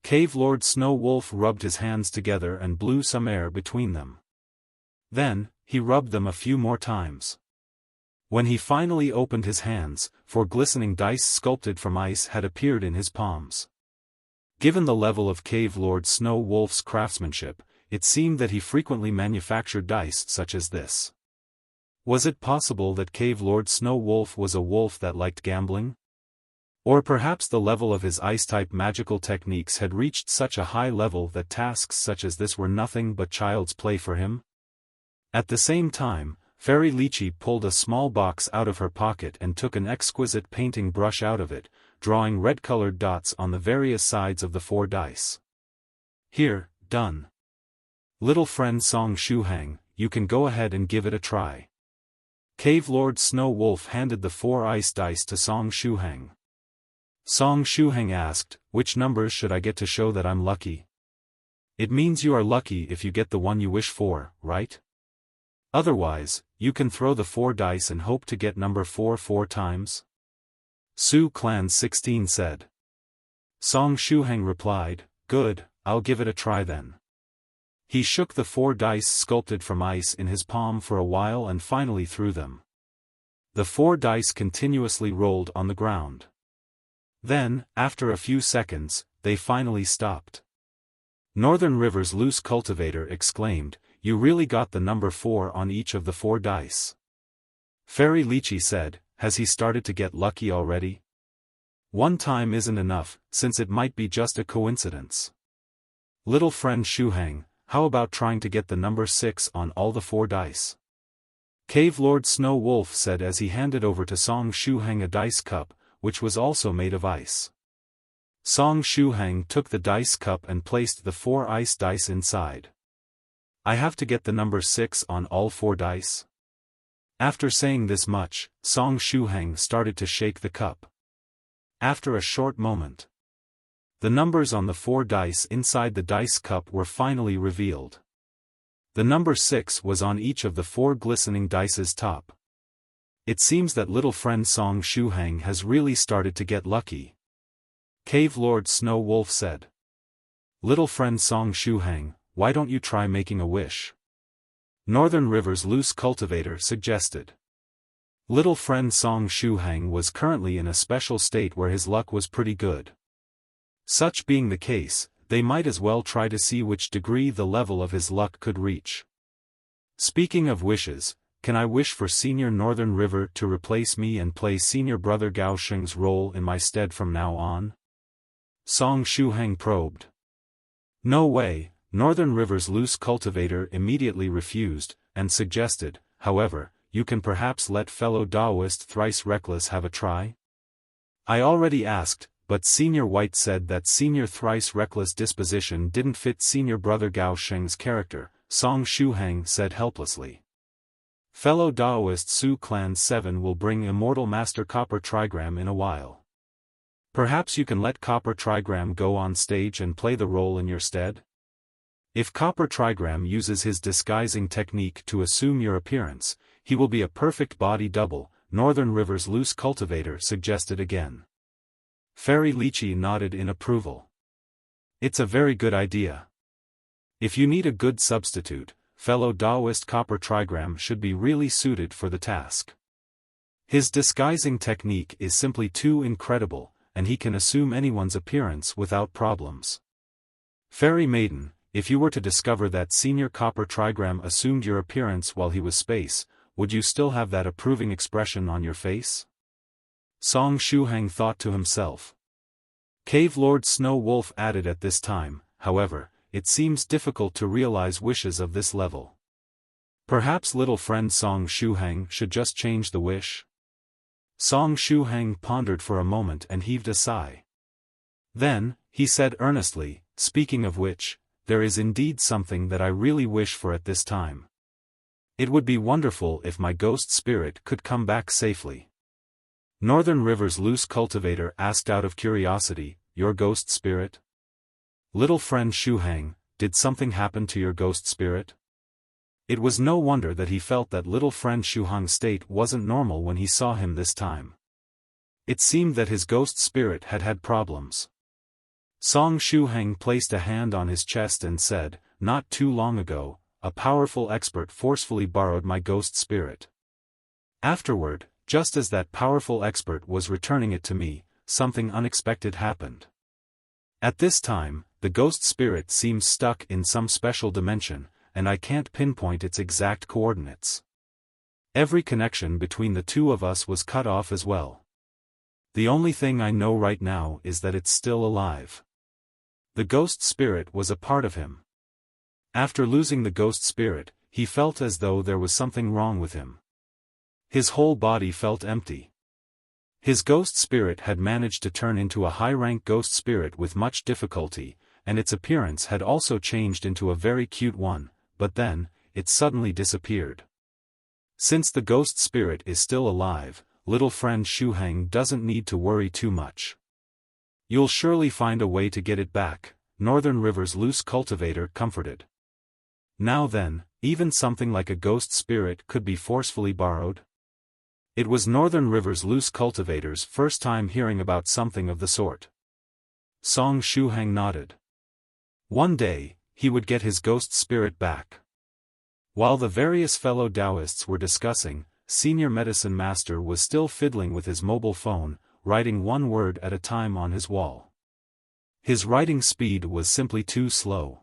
Cave Lord Snow Wolf rubbed his hands together and blew some air between them. Then, he rubbed them a few more times. When he finally opened his hands, 4 glistening dice sculpted from ice had appeared in his palms. Given the level of Cave Lord Snow Wolf's craftsmanship, it seemed that he frequently manufactured dice such as this. Was it possible that Cave Lord Snow Wolf was a wolf that liked gambling? Or perhaps the level of his ice-type magical techniques had reached such a high level that tasks such as this were nothing but child's play for him? At the same time, Fairy Lychee pulled a small box out of her pocket and took an exquisite painting brush out of it, drawing red-colored dots on the various sides of the 4 dice. "Here, done. Little friend Song Shuhang, you can go ahead and give it a try." Cave Lord Snow Wolf handed the 4 ice dice to Song Shuhang. Song Shuhang asked, "Which numbers should I get to show that I'm lucky?" "It means you are lucky if you get the one you wish for, right? Otherwise, you can throw the 4 dice and hope to get number 4 4 times." Su Clan 16 said. Song Shuhang replied, "Good, I'll give it a try then." He shook the 4 dice sculpted from ice in his palm for a while and finally threw them. The 4 dice continuously rolled on the ground. Then, after a few seconds, they finally stopped. Northern River's loose cultivator exclaimed, "You really got the number 4 on each of the 4 dice." Fairy Lychee said, "Has he started to get lucky already?" One time isn't enough, since it might be just a coincidence. Little friend Shuhang, how about trying to get the number 6 on all the 4 dice? Cave Lord Snow Wolf said as he handed over to Song Shuhang a dice cup, which was also made of ice. Song Shuhang took the dice cup and placed the 4 ice dice inside. I have to get the number 6 on all 4 dice? After saying this much, Song Shuhang started to shake the cup. After a short moment, the numbers on the 4 dice inside the dice cup were finally revealed. The number 6 was on each of the 4 glistening dice's top. It seems that little friend Song Shuhang has really started to get lucky. Cave Lord Snow Wolf said. Little friend Song Shuhang, why don't you try making a wish? Northern River's loose cultivator suggested. Little friend Song Shuhang was currently in a special state where his luck was pretty good. Such being the case, they might as well try to see which degree the level of his luck could reach. Speaking of wishes, can I wish for Senior Northern River to replace me and play Senior Brother Gao Sheng's role in my stead from now on? Song Shuhang probed. No way. Northern River's loose cultivator immediately refused, and suggested, however, you can perhaps let fellow Taoist Thrice Reckless have a try? I already asked, but Senior White said that Senior Thrice Reckless disposition didn't fit Senior Brother Gao Sheng's character, Song Shuhang said helplessly. Fellow Taoist Su Clan 7 will bring Immortal Master Copper Trigram in a while. Perhaps you can let Copper Trigram go on stage and play the role in your stead? If Copper Trigram uses his disguising technique to assume your appearance, he will be a perfect body double, Northern River's loose cultivator suggested again. Fairy Lychee nodded in approval. It's a very good idea. If you need a good substitute, fellow Taoist Copper Trigram should be really suited for the task. His disguising technique is simply too incredible, and he can assume anyone's appearance without problems. Fairy Maiden, if you were to discover that Senior Copper Trigram assumed your appearance while he was space, would you still have that approving expression on your face? Song Shuhang thought to himself. Cave Lord Snow Wolf added at this time, however, it seems difficult to realize wishes of this level. Perhaps little friend Song Shuhang should just change the wish? Song Shuhang pondered for a moment and heaved a sigh. Then, he said earnestly, speaking of which, there is indeed something that I really wish for at this time. It would be wonderful if my ghost spirit could come back safely. Northern River's loose cultivator asked out of curiosity, your ghost spirit? Little friend Shuhang, did something happen to your ghost spirit? It was no wonder that he felt that little friend Shuhang's state wasn't normal when he saw him this time. It seemed that his ghost spirit had had problems. Song Shuhang placed a hand on his chest and said, not too long ago, a powerful expert forcefully borrowed my ghost spirit. Afterward, just as that powerful expert was returning it to me, something unexpected happened. At this time, the ghost spirit seems stuck in some special dimension, and I can't pinpoint its exact coordinates. Every connection between the two of us was cut off as well. The only thing I know right now is that it's still alive. The ghost spirit was a part of him. After losing the ghost spirit, he felt as though there was something wrong with him. His whole body felt empty. His ghost spirit had managed to turn into a high-rank ghost spirit with much difficulty, and its appearance had also changed into a very cute one, but then, it suddenly disappeared. Since the ghost spirit is still alive, little friend Shuhang doesn't need to worry too much. You'll surely find a way to get it back, Northern River's loose cultivator comforted. Now then, even something like a ghost spirit could be forcefully borrowed? It was Northern River's loose cultivator's first time hearing about something of the sort. Song Shuhang nodded. One day, he would get his ghost spirit back. While the various fellow Taoists were discussing, Senior Medicine Master was still fiddling with his mobile phone, writing one word at a time on his wall. His writing speed was simply too slow.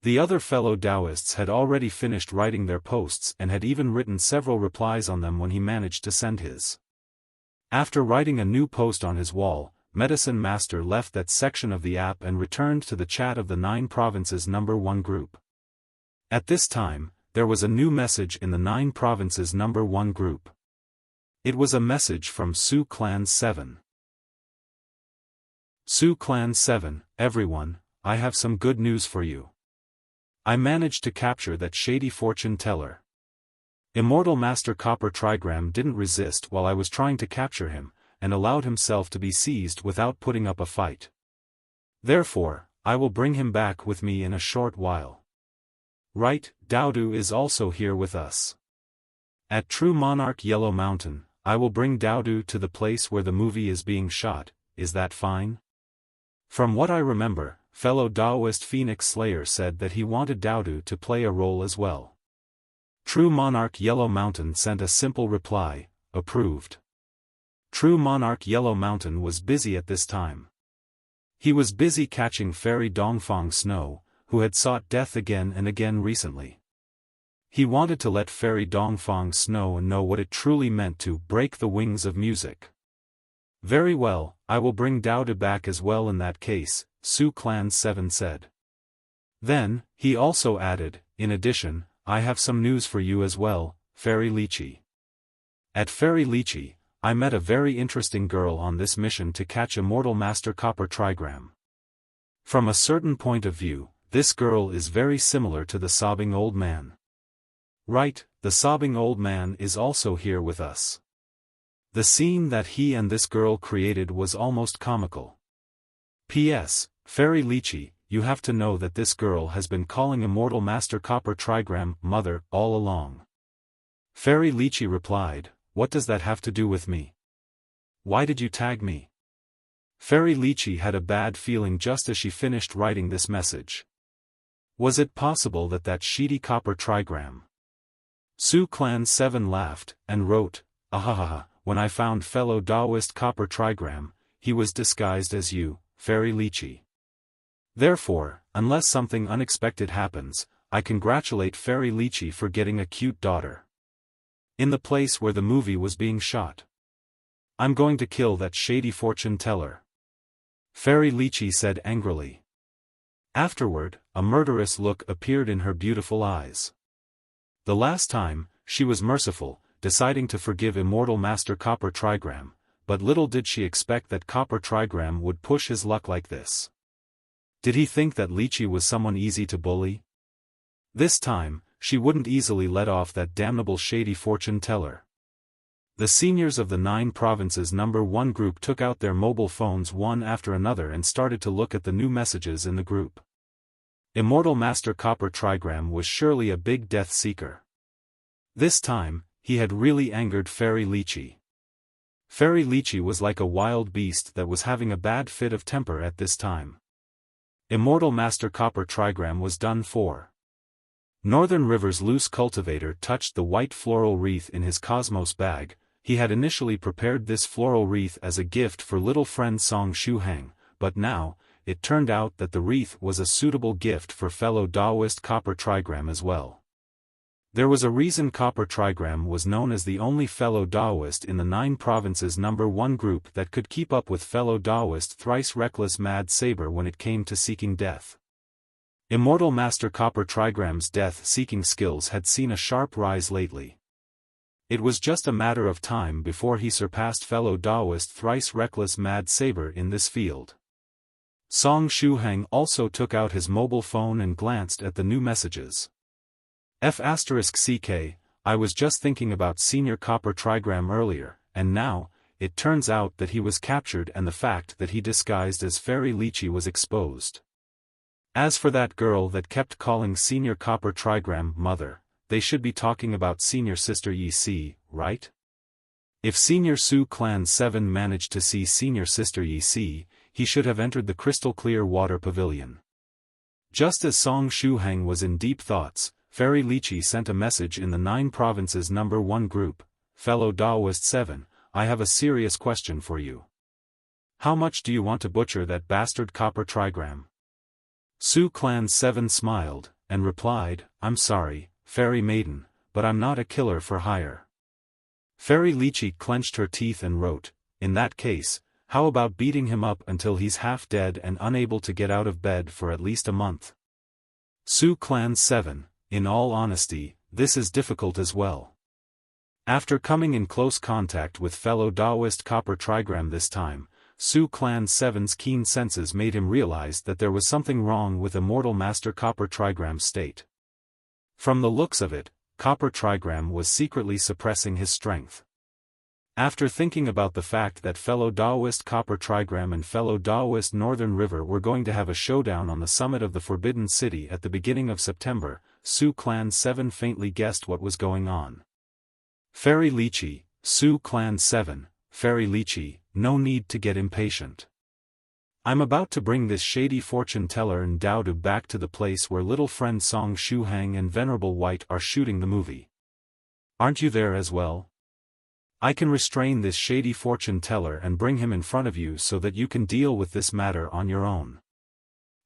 The other fellow Taoists had already finished writing their posts and had even written several replies on them when he managed to send his. After writing a new post on his wall, Medicine Master left that section of the app and returned to the chat of the 9 Provinces number 1 group. At this time, there was a new message in the 9 Provinces number 1 group. It was a message from Su Clan 7. Su Clan 7, everyone, I have some good news for you. I managed to capture that shady fortune teller. Immortal Master Copper Trigram didn't resist while I was trying to capture him, and allowed himself to be seized without putting up a fight. Therefore, I will bring him back with me in a short while. Right, Daodu is also here with us. At True Monarch Yellow Mountain, I will bring Daodu to the place where the movie is being shot, is that fine? From what I remember, fellow Daoist Phoenix Slayer said that he wanted Daodu to play a role as well. True Monarch Yellow Mountain sent a simple reply, approved. True Monarch Yellow Mountain was busy at this time. He was busy catching Fairy Dongfang Snow, who had sought death again and again recently. He wanted to let Fairy Dongfang Snow know what it truly meant to break the wings of music. Very well, I will bring Daodu back as well in that case, Su Clan 7 said. Then, he also added, in addition, I have some news for you as well, Fairy Lychee. At Fairy Lychee, I met a very interesting girl on this mission to catch Immortal Master Copper Trigram. From a certain point of view, this girl is very similar to the sobbing old man. Right, the sobbing old man is also here with us. The scene that he and this girl created was almost comical. P.S. Fairy Lychee, you have to know that this girl has been calling Immortal Master Copper Trigram mother all along. Fairy Lychee replied, what does that have to do with me? Why did you tag me? Fairy Lychee had a bad feeling just as she finished writing this message. Was it possible that that shady Copper Trigram? Su Clan 7 laughed, and wrote, ahahaha, when I found fellow Daoist Copper Trigram, he was disguised as you, Fairy Lychee. Therefore, unless something unexpected happens, I congratulate Fairy Lychee for getting a cute daughter. In the place where the movie was being shot. I'm going to kill that shady fortune teller. Fairy Lychee said angrily. Afterward, a murderous look appeared in her beautiful eyes. The last time, she was merciful, deciding to forgive Immortal Master Copper Trigram, but little did she expect that Copper Trigram would push his luck like this. Did he think that Lychee was someone easy to bully? This time, she wouldn't easily let off that damnable shady fortune teller. The seniors of the 9 Provinces number 1 group took out their mobile phones one after another and started to look at the new messages in the group. Immortal Master Copper Trigram was surely a big death seeker. This time, he had really angered Fairy Lychee. Fairy Lychee was like a wild beast that was having a bad fit of temper at this time. Immortal Master Copper Trigram was done for. Northern River's loose cultivator touched the white floral wreath in his Cosmos bag. He had initially prepared this floral wreath as a gift for little friend Song Shuhang, but now, it turned out that the wreath was a suitable gift for fellow Daoist Copper Trigram as well. There was a reason Copper Trigram was known as the only fellow Daoist in the 9 Provinces number 1 group that could keep up with fellow Daoist Thrice Reckless Mad Saber when it came to seeking death. Immortal Master Copper Trigram's death-seeking skills had seen a sharp rise lately. It was just a matter of time before he surpassed fellow Daoist Thrice Reckless Mad Saber in this field. Song Shuhang also took out his mobile phone and glanced at the new messages. F***CK, I was just thinking about Senior Copper Trigram earlier, and now, it turns out that he was captured and the fact that he disguised as Fairy Lychee was exposed. As for that girl that kept calling Senior Copper Trigram mother, they should be talking about Senior Sister Yi, right? If Senior Su Clan 7 managed to see Senior Sister Yi, he should have entered the crystal clear water pavilion. Just as Song Shuhang was in deep thoughts, Fairy Lychee sent a message in the 9 Provinces number 1 group, fellow Daoist 7, I have a serious question for you. How much do you want to butcher that bastard Copper Trigram? Su Clan 7 smiled, and replied, I'm sorry, Fairy Maiden, but I'm not a killer for hire. Fairy Lychee clenched her teeth and wrote, in that case, how about beating him up until he's half dead and unable to get out of bed for at least a month? Su Clan 7, in all honesty, this is difficult as well. After coming in close contact with fellow Taoist copper trigram this time, Su Clan 7's keen senses made him realize that there was something wrong with Immortal Master Copper Trigram's state. From the looks of it, Copper Trigram was secretly suppressing his strength. After thinking about the fact that fellow Taoist Copper Trigram and fellow Taoist Northern River were going to have a showdown on the summit of the Forbidden City at the beginning of September, Su Clan 7 faintly guessed what was going on. Fairy Lychee, Su Clan 7, Fairy Lychee, no need to get impatient. I'm about to bring this shady fortune teller and Daodu back to the place where little friend Song Shuhang and Venerable White are shooting the movie. Aren't you there as well? I can restrain this shady fortune teller and bring him in front of you so that you can deal with this matter on your own.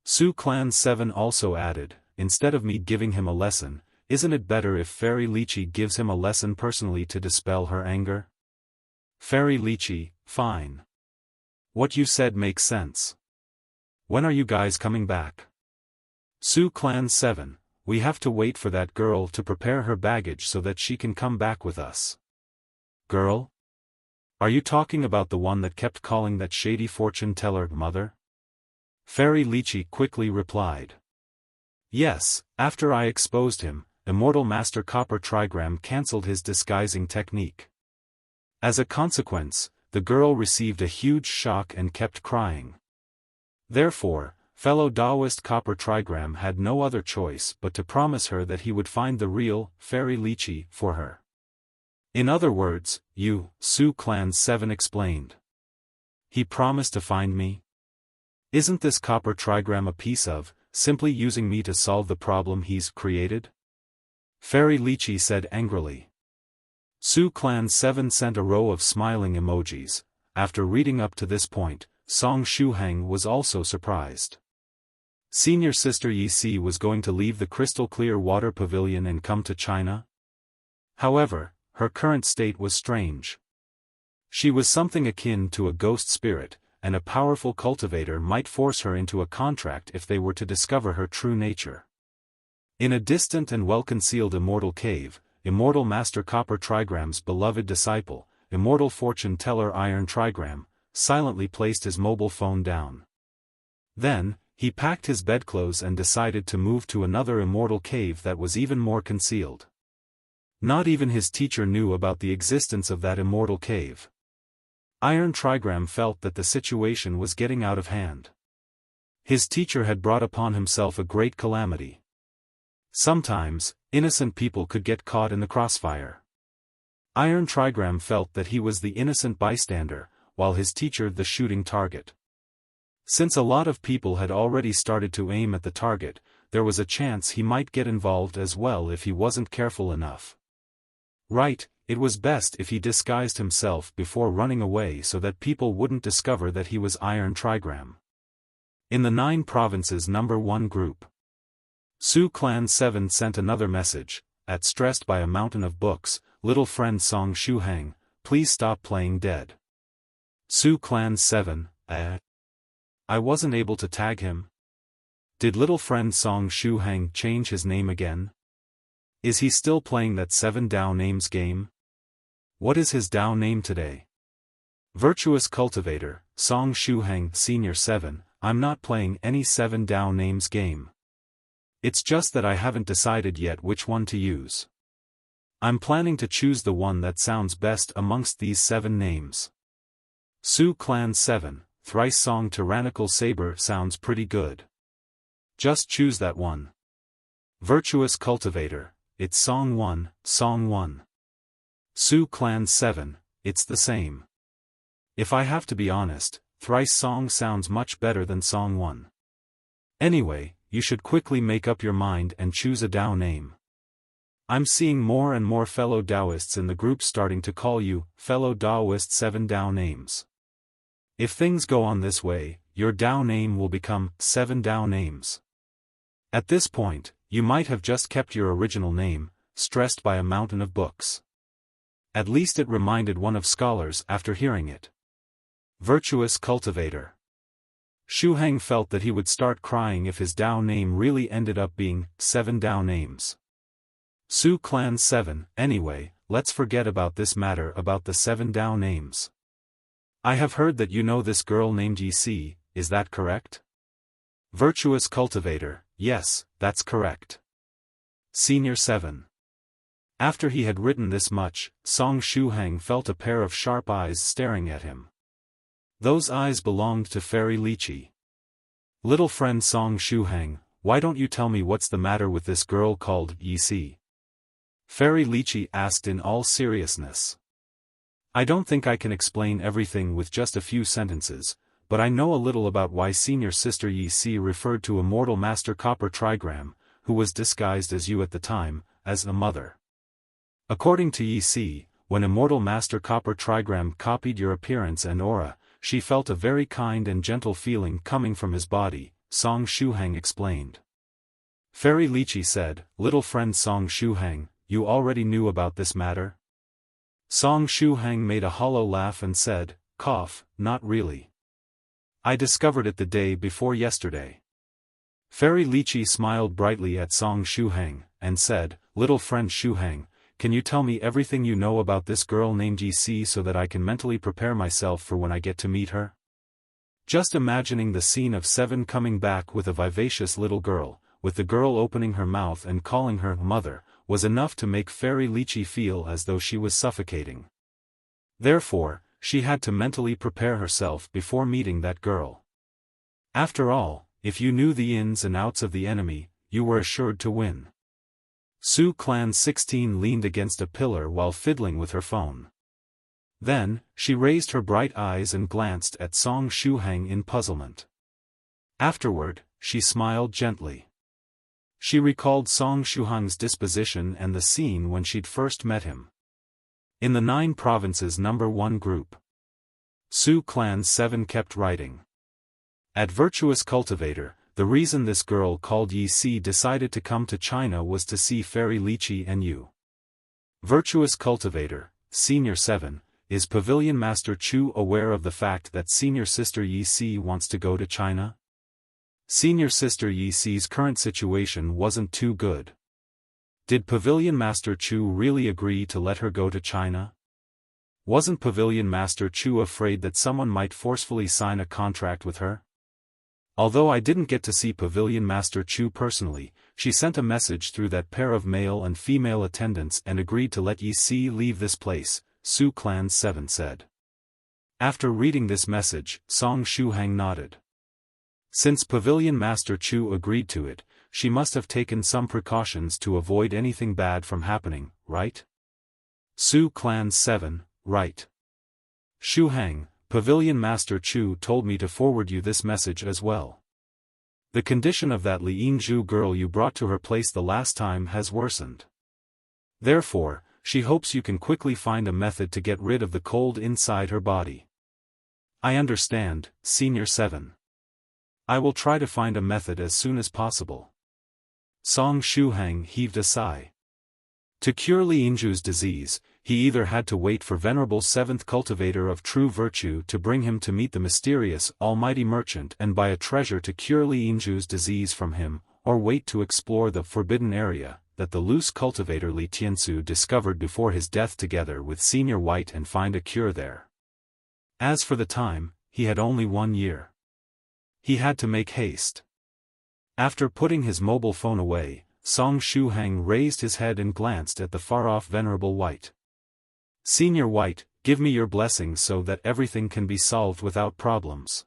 Su Clan 7 also added, instead of me giving him a lesson, isn't it better if Fairy Lychee gives him a lesson personally to dispel her anger? Fairy Lychee, fine. What you said makes sense. When are you guys coming back? Su Clan 7, we have to wait for that girl to prepare her baggage so that she can come back with us. Girl? Are you talking about the one that kept calling that shady fortune teller mother? Fairy Lychee quickly replied. Yes, after I exposed him, Immortal Master Copper Trigram cancelled his disguising technique. As a consequence, the girl received a huge shock and kept crying. Therefore, fellow Taoist Copper Trigram had no other choice but to promise her that he would find the real Fairy Lychee for her. In other words, you, Su Clan 7 explained. He promised to find me? Isn't this Copper Trigram a piece of, simply using me to solve the problem he's created? Fairy Lychee said angrily. Su Clan 7 sent a row of smiling emojis. After reading up to this point, Song Shuhang was also surprised. Senior Sister Yi was going to leave the crystal clear water pavilion and come to China? However, her current state was strange. She was something akin to a ghost spirit, and a powerful cultivator might force her into a contract if they were to discover her true nature. In a distant and well-concealed immortal cave, Immortal Master Copper Trigram's beloved disciple, Immortal Fortune Teller Iron Trigram, silently placed his mobile phone down. Then, he packed his bedclothes and decided to move to another immortal cave that was even more concealed. Not even his teacher knew about the existence of that immortal cave. Iron Trigram felt that the situation was getting out of hand. His teacher had brought upon himself a great calamity. Sometimes, innocent people could get caught in the crossfire. Iron Trigram felt that he was the innocent bystander, while his teacher the shooting target. Since a lot of people had already started to aim at the target, there was a chance he might get involved as well if he wasn't careful enough. Right, it was best if he disguised himself before running away so that people wouldn't discover that he was Iron Trigram. In the 9 provinces number 1 group, Su Clan 7 sent another message, stressed by a mountain of books, little friend Song Shuhang, please stop playing dead. Su Clan 7, I wasn't able to tag him. Did little friend Song Shuhang change his name again? Is he still playing that 7 Dao names game? What is his Dao name today? Virtuous Cultivator, Song Shuhang Senior 7, I'm not playing any 7 Dao names game. It's just that I haven't decided yet which one to use. I'm planning to choose the one that sounds best amongst these 7 names. Su Clan 7, Thrice Song Tyrannical Saber sounds pretty good. Just choose that one. Virtuous Cultivator, it's Song 1, Song 1. Su Clan 7, it's the same. If I have to be honest, Thrice Song sounds much better than Song 1. Anyway, you should quickly make up your mind and choose a Dao name. I'm seeing more and more fellow Daoists in the group starting to call you, fellow Daoist 7 Dao names. If things go on this way, your Dao name will become 7 Dao names. At this point, you might have just kept your original name, stressed by a mountain of books. At least it reminded one of scholars after hearing it. Virtuous Cultivator. Shuhang felt that he would start crying if his Dao name really ended up being 7 Dao names. Su Clan 7, anyway, let's forget about this matter about the 7 Dao names. I have heard that you know this girl named Lychee, is that correct? Virtuous Cultivator, yes, that's correct. Senior 7. After he had written this much, Song Shuhang felt a pair of sharp eyes staring at him. Those eyes belonged to Fairy Lychee. Little friend Song Shuhang, why don't you tell me what's the matter with this girl called Lychee? Fairy Lychee asked in all seriousness. I don't think I can explain everything with just a few sentences, but I know a little about why Senior Sister Lychee referred to Immortal Master Copper Trigram, who was disguised as you at the time, as a mother. According to Lychee, when Immortal Master Copper Trigram copied your appearance and aura, she felt a very kind and gentle feeling coming from his body, Song Shuhang explained. Fairy Lychee said, little friend Song Shuhang, you already knew about this matter? Song Shuhang made a hollow laugh and said, cough, not really. I discovered it the day before yesterday. Fairy Lychee smiled brightly at Song Shuhang, and said, little friend Shuhang, can you tell me everything you know about this girl named Lychee so that I can mentally prepare myself for when I get to meet her? Just imagining the scene of 7 coming back with a vivacious little girl, with the girl opening her mouth and calling her mother, was enough to make Fairy Lychee feel as though she was suffocating. Therefore, she had to mentally prepare herself before meeting that girl. After all, if you knew the ins and outs of the enemy, you were assured to win. Su Clan 16 leaned against a pillar while fiddling with her phone. Then, she raised her bright eyes and glanced at Song Shuhang in puzzlement. Afterward, she smiled gently. She recalled Song Shuhang's disposition and the scene when she'd first met him. In the 9 Provinces number 1 group. Su Clan 7 kept writing. At Virtuous Cultivator, the reason this girl called Lychee decided to come to China was to see Fairy Lychee and you. Virtuous Cultivator, Senior 7, is Pavilion Master Chu aware of the fact that Senior Sister Lychee wants to go to China? Senior Sister Lychee's current situation wasn't too good. Did Pavilion Master Chu really agree to let her go to China? Wasn't Pavilion Master Chu afraid that someone might forcefully sign a contract with her? Although I didn't get to see Pavilion Master Chu personally, she sent a message through that pair of male and female attendants and agreed to let Lychee leave this place, Su Clan 7 said. After reading this message, Song Shuhang nodded. Since Pavilion Master Chu agreed to it, she must have taken some precautions to avoid anything bad from happening, right? Su Clan 7, right. Shuhang, Pavilion Master Chu told me to forward you this message as well. The condition of that Lianzhu girl you brought to her place the last time has worsened. Therefore, she hopes you can quickly find a method to get rid of the cold inside her body. I understand, Senior 7. I will try to find a method as soon as possible. Song Shuhang heaved a sigh. To cure Lianzhu's disease, he either had to wait for Venerable 7th Cultivator of True Virtue to bring him to meet the mysterious Almighty Merchant and buy a treasure to cure Lianzhu's disease from him, or wait to explore the forbidden area that the loose cultivator Li Tiansu discovered before his death together with Senior White and find a cure there. As for the time, he had only 1 year. He had to make haste. After putting his mobile phone away, Song Shuhang raised his head and glanced at the far-off Venerable White. Senior White, give me your blessing so that everything can be solved without problems.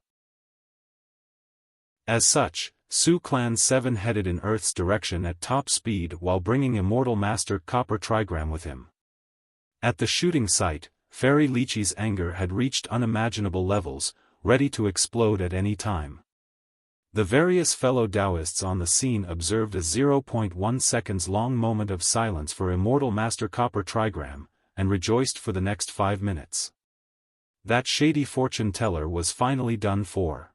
As such, Su Clan 7 headed in Earth's direction at top speed while bringing Immortal Master Copper Trigram with him. At the shooting site, Fairy Lychee's anger had reached unimaginable levels, ready to explode at any time. The various fellow Taoists on the scene observed a 0.1 seconds long moment of silence for Immortal Master Copper Trigram, and rejoiced for the next 5 minutes. That shady fortune teller was finally done for.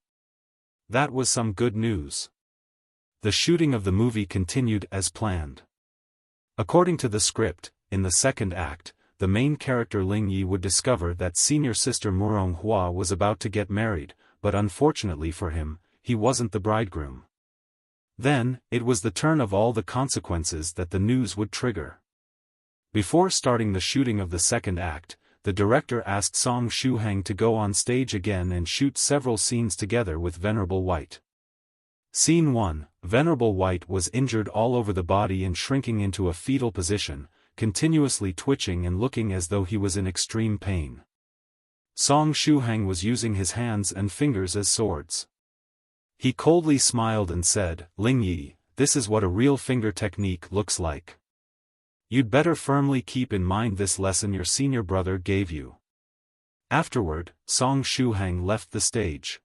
That was some good news. The shooting of the movie continued as planned. According to the script, in the second act, the main character Ling would discover that senior sister Murong Hua was about to get married, but unfortunately for him, he wasn't the bridegroom. Then, it was the turn of all the consequences that the news would trigger. Before starting the shooting of the second act, the director asked Shuhang to go on stage again and shoot several scenes together with Venerable White. Scene 1, Venerable White was injured all over the body and shrinking into a fetal position, continuously twitching and looking as though he was in extreme pain. Shuhang was using his hands and fingers as swords. He coldly smiled and said, "Ling, this is what a real finger technique looks like. You'd better firmly keep in mind this lesson your senior brother gave you." Afterward, Shuhang left the stage.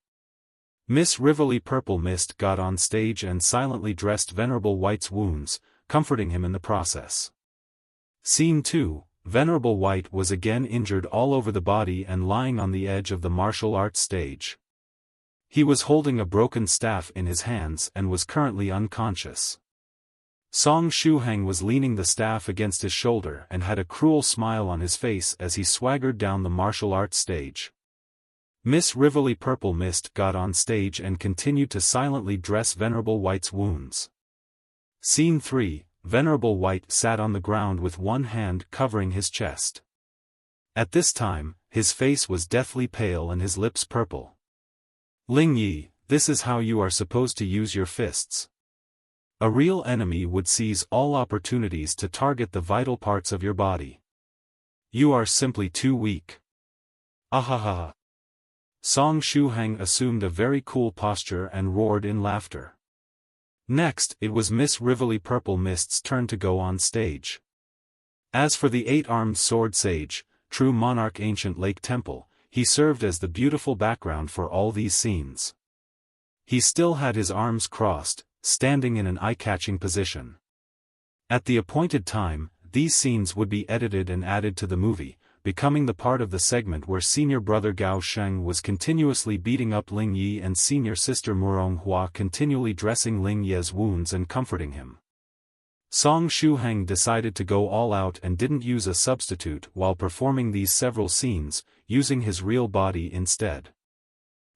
Miss Rivoli Purple Mist got on stage and silently dressed Venerable White's wounds, comforting him in the process. Scene 2, Venerable White was again injured all over the body and lying on the edge of the martial arts stage. He was holding a broken staff in his hands and was currently unconscious. Shuhang was leaning the staff against his shoulder and had a cruel smile on his face as he swaggered down the martial arts stage. Miss Rivoli Purple Mist got on stage and continued to silently dress Venerable White's wounds. Scene 3, Venerable White sat on the ground with one hand covering his chest. At this time, his face was deathly pale and his lips purple. "Ling, this is how you are supposed to use your fists. A real enemy would seize all opportunities to target the vital parts of your body. You are simply too weak." Ahaha. Shuhang assumed a very cool posture and roared in laughter. Next, it was Miss Rivoli Purple Mist's turn to go on stage. As for the 8-armed sword sage, true monarch ancient lake temple, he served as the beautiful background for all these scenes. He still had his arms crossed, standing in an eye-catching position. At the appointed time, these scenes would be edited and added to the movie, becoming the part of the segment where Senior Brother Gao Sheng was continuously beating up Ling and Senior Sister Murong Hua continually dressing Ling Ye's wounds and comforting him. Shuhang decided to go all out and didn't use a substitute while performing these several scenes, using his real body instead.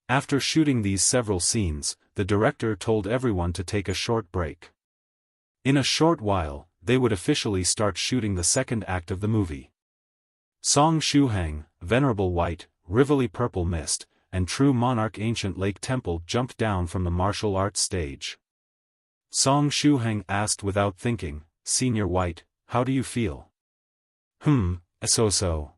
After shooting these several scenes, the director told everyone to take a short break. In a short while, they would officially start shooting the second act of the movie. Shuhang, Venerable White, Rivoli Purple Mist, and True Monarch Ancient Lake Temple jumped down from the martial arts stage. Shuhang asked without thinking, "Senior White, how do you feel?" So.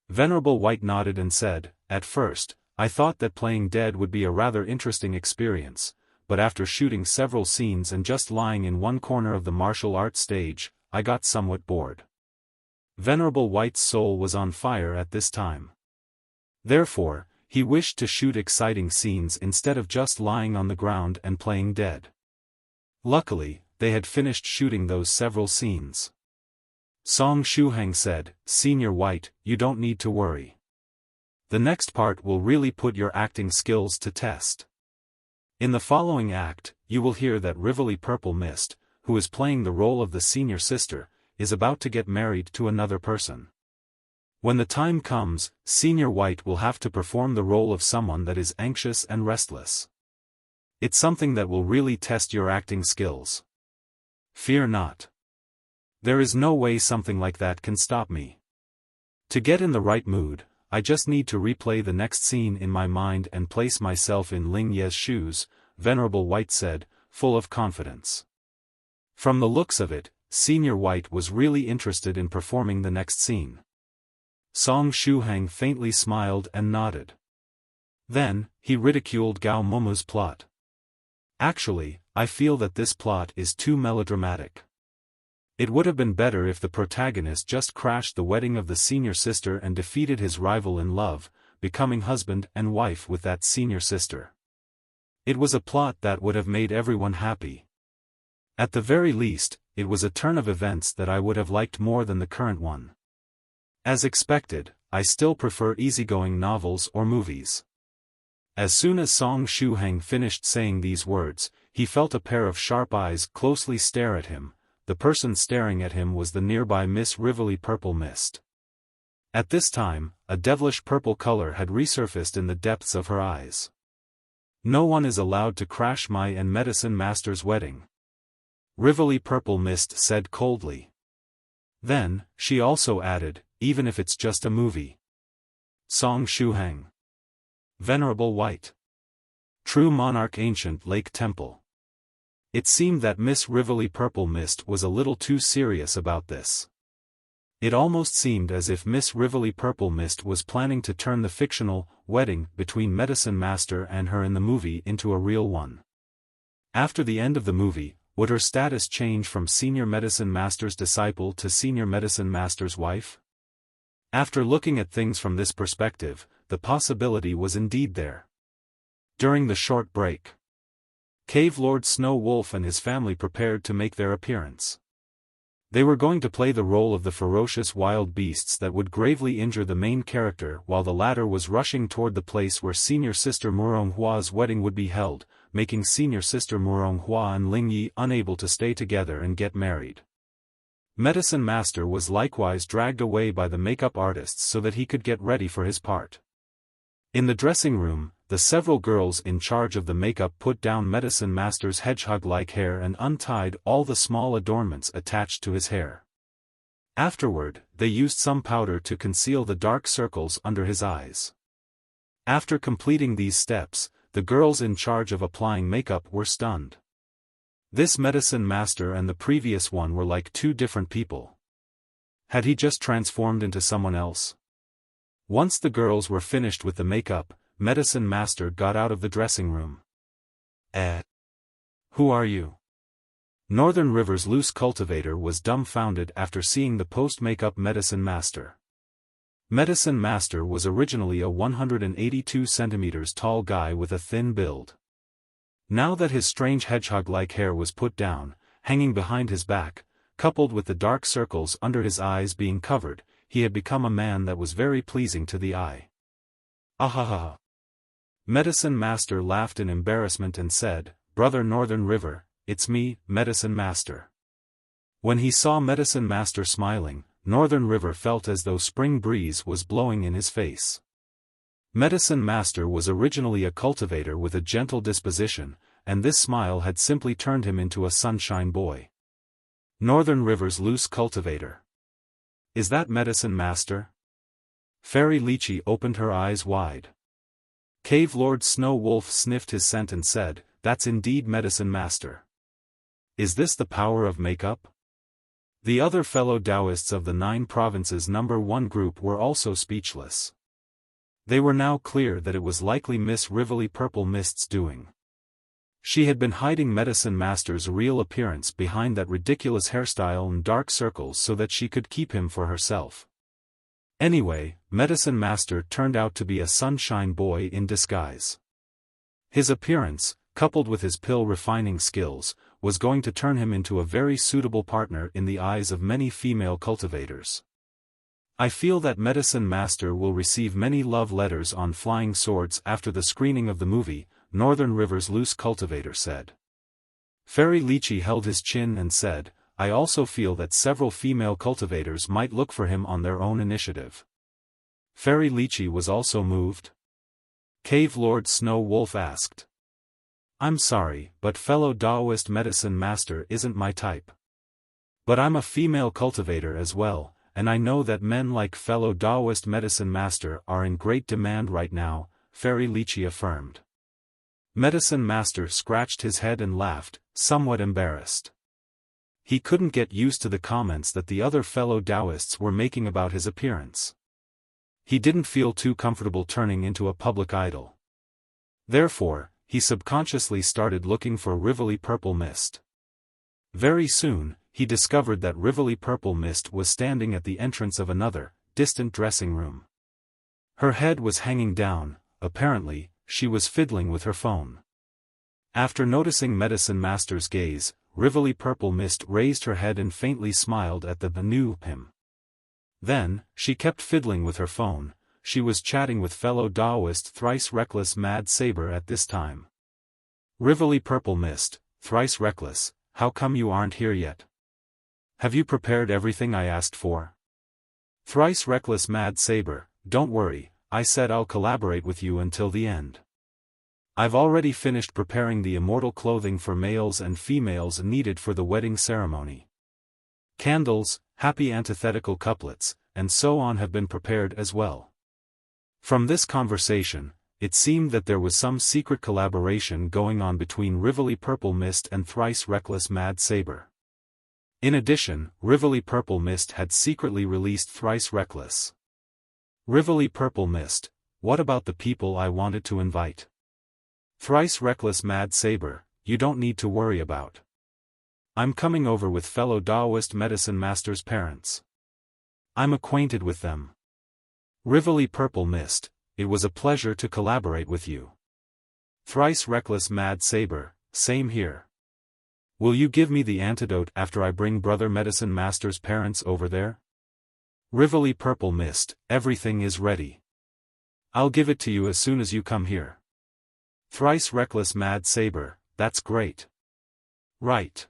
Venerable White nodded and said, "At first, I thought that playing dead would be a rather interesting experience, but after shooting several scenes and just lying in one corner of the martial arts stage, I got somewhat bored." Venerable White's soul was on fire at this time. Therefore, he wished to shoot exciting scenes instead of just lying on the ground and playing dead. Luckily, they had finished shooting those several scenes. Shuhang said, "Senior White, you don't need to worry. The next part will really put your acting skills to test. In the following act, you will hear that Rivoli Purple Mist, who is playing the role of the senior sister, is about to get married to another person. When the time comes, Senior White will have to perform the role of someone that is anxious and restless. It's something that will really test your acting skills. Fear not. There is no way something like that can stop me. To get in the right mood, I just need to replay the next scene in my mind and place myself in Ling Ye's shoes," Venerable White said, full of confidence. From the looks of it, Senior White was really interested in performing the next scene. Shuhang faintly smiled and nodded. Then, he ridiculed Gao Moumou's plot. "Actually, I feel that this plot is too melodramatic. It would have been better if the protagonist just crashed the wedding of the senior sister and defeated his rival in love, becoming husband and wife with that senior sister. It was a plot that would have made everyone happy. At the very least, it was a turn of events that I would have liked more than the current one. As expected, I still prefer easygoing novels or movies." As soon as Shuhang finished saying these words, he felt a pair of sharp eyes closely stare at him. The person staring at him was the nearby Miss Rivoli Purple Mist. At this time, a devilish purple color had resurfaced in the depths of her eyes. No one is allowed to crash my and Medicine Master's wedding. Rivally Purple Mist said coldly. Then, she also added, even if it's just a movie. Song Shuhang. Venerable White. True Monarch Ancient Lake Temple. It seemed that Miss Rivally Purple Mist was a little too serious about this. It almost seemed as if Miss Rivally Purple Mist was planning to turn the fictional wedding between Medicine Master and her in the movie into a real one. After the end of the movie, would her status change from Senior Medicine Master's disciple to Senior Medicine Master's wife? After looking at things from this perspective, the possibility was indeed there. During the short break, Cave Lord Snow Wolf and his family prepared to make their appearance. They were going to play the role of the ferocious wild beasts that would gravely injure the main character while the latter was rushing toward the place where Senior Sister Muronghhua's wedding would be held, making Senior Sister Muronghua and Ling Yi unable to stay together and get married. Medicine Master was likewise dragged away by the makeup artists so that he could get ready for his part. In the dressing room, the several girls in charge of the makeup put down Medicine Master's hedgehog-like hair and untied all the small adornments attached to his hair. Afterward, they used some powder to conceal the dark circles under his eyes. After completing these steps, the girls in charge of applying makeup were stunned. This Medicine Master and the previous one were like two different people. Had he just transformed into someone else? Once the girls were finished with the makeup, Medicine Master got out of the dressing room. Who are you? Northern River's loose cultivator was dumbfounded after seeing the post-makeup Medicine Master. Medicine Master was originally a 182 centimeters tall guy with a thin build. Now that his strange hedgehog-like hair was put down, hanging behind his back, coupled with the dark circles under his eyes being covered, he had become a man that was very pleasing to the eye. Ahaha. Medicine Master laughed in embarrassment and said, "Brother Northern River, it's me, Medicine Master." When he saw Medicine Master smiling, Northern River felt as though spring breeze was blowing in his face. Medicine Master was originally a cultivator with a gentle disposition, and this smile had simply turned him into a sunshine boy. Northern River's loose cultivator. Is that Medicine Master? Fairy Lychee opened her eyes wide. Cave Lord Snow Wolf sniffed his scent and said, "That's indeed Medicine Master. Is this the power of makeup?" The other fellow Taoists of the 9 provinces number 1 group were also speechless. They were now clear that it was likely Miss Rivally Purple Mist's doing. She had been hiding Medicine Master's real appearance behind that ridiculous hairstyle and dark circles so that she could keep him for herself. Anyway, Medicine Master turned out to be a sunshine boy in disguise. His appearance, coupled with his pill refining skills, was going to turn him into a very suitable partner in the eyes of many female cultivators. I feel that Medicine Master will receive many love letters on flying swords after the screening of the movie, Northern River's loose cultivator said. Fairy Lychee held his chin and said, "I also feel that several female cultivators might look for him on their own initiative." Fairy Lychee was also moved. Cave Lord Snow Wolf asked. "I'm sorry, but fellow Taoist Medicine Master isn't my type. But I'm a female cultivator as well, and I know that men like fellow Taoist Medicine Master are in great demand right now," Fairy Lychee affirmed. Medicine Master scratched his head and laughed, somewhat embarrassed. He couldn't get used to the comments that the other fellow Taoists were making about his appearance. He didn't feel too comfortable turning into a public idol. Therefore, he subconsciously started looking for Rivally Purple Mist. Very soon, he discovered that Rivally Purple Mist was standing at the entrance of another, distant dressing room. Her head was hanging down, apparently, she was fiddling with her phone. After noticing Medicine Master's gaze, Rivally Purple Mist raised her head and faintly smiled at the new him. Then, she kept fiddling with her phone. She was chatting with fellow Taoist Thrice Reckless Mad Saber at this time. "Rivally Purple Mist, Thrice Reckless, how come you aren't here yet? Have you prepared everything I asked for?" Thrice Reckless Mad Saber, don't worry, I said I'll collaborate with you until the end. I've already finished preparing the immortal clothing for males and females needed for the wedding ceremony. Candles, happy antithetical couplets, and so on have been prepared as well. From this conversation, it seemed that there was some secret collaboration going on between Rivoli Purple Mist and Thrice Reckless Mad Saber. In addition, Rivoli Purple Mist had secretly released Thrice Reckless. Rivoli Purple Mist, what about the people I wanted to invite? Thrice Reckless Mad Saber, you don't need to worry about. I'm coming over with fellow Taoist medicine master's parents. I'm acquainted with them. Rivoli Purple Mist, it was a pleasure to collaborate with you. Thrice Reckless Mad Saber, same here. Will you give me the antidote after I bring Brother Medicine Master's parents over there? Rivoli Purple Mist, everything is ready. I'll give it to you as soon as you come here. Thrice Reckless Mad Saber, that's great. Right.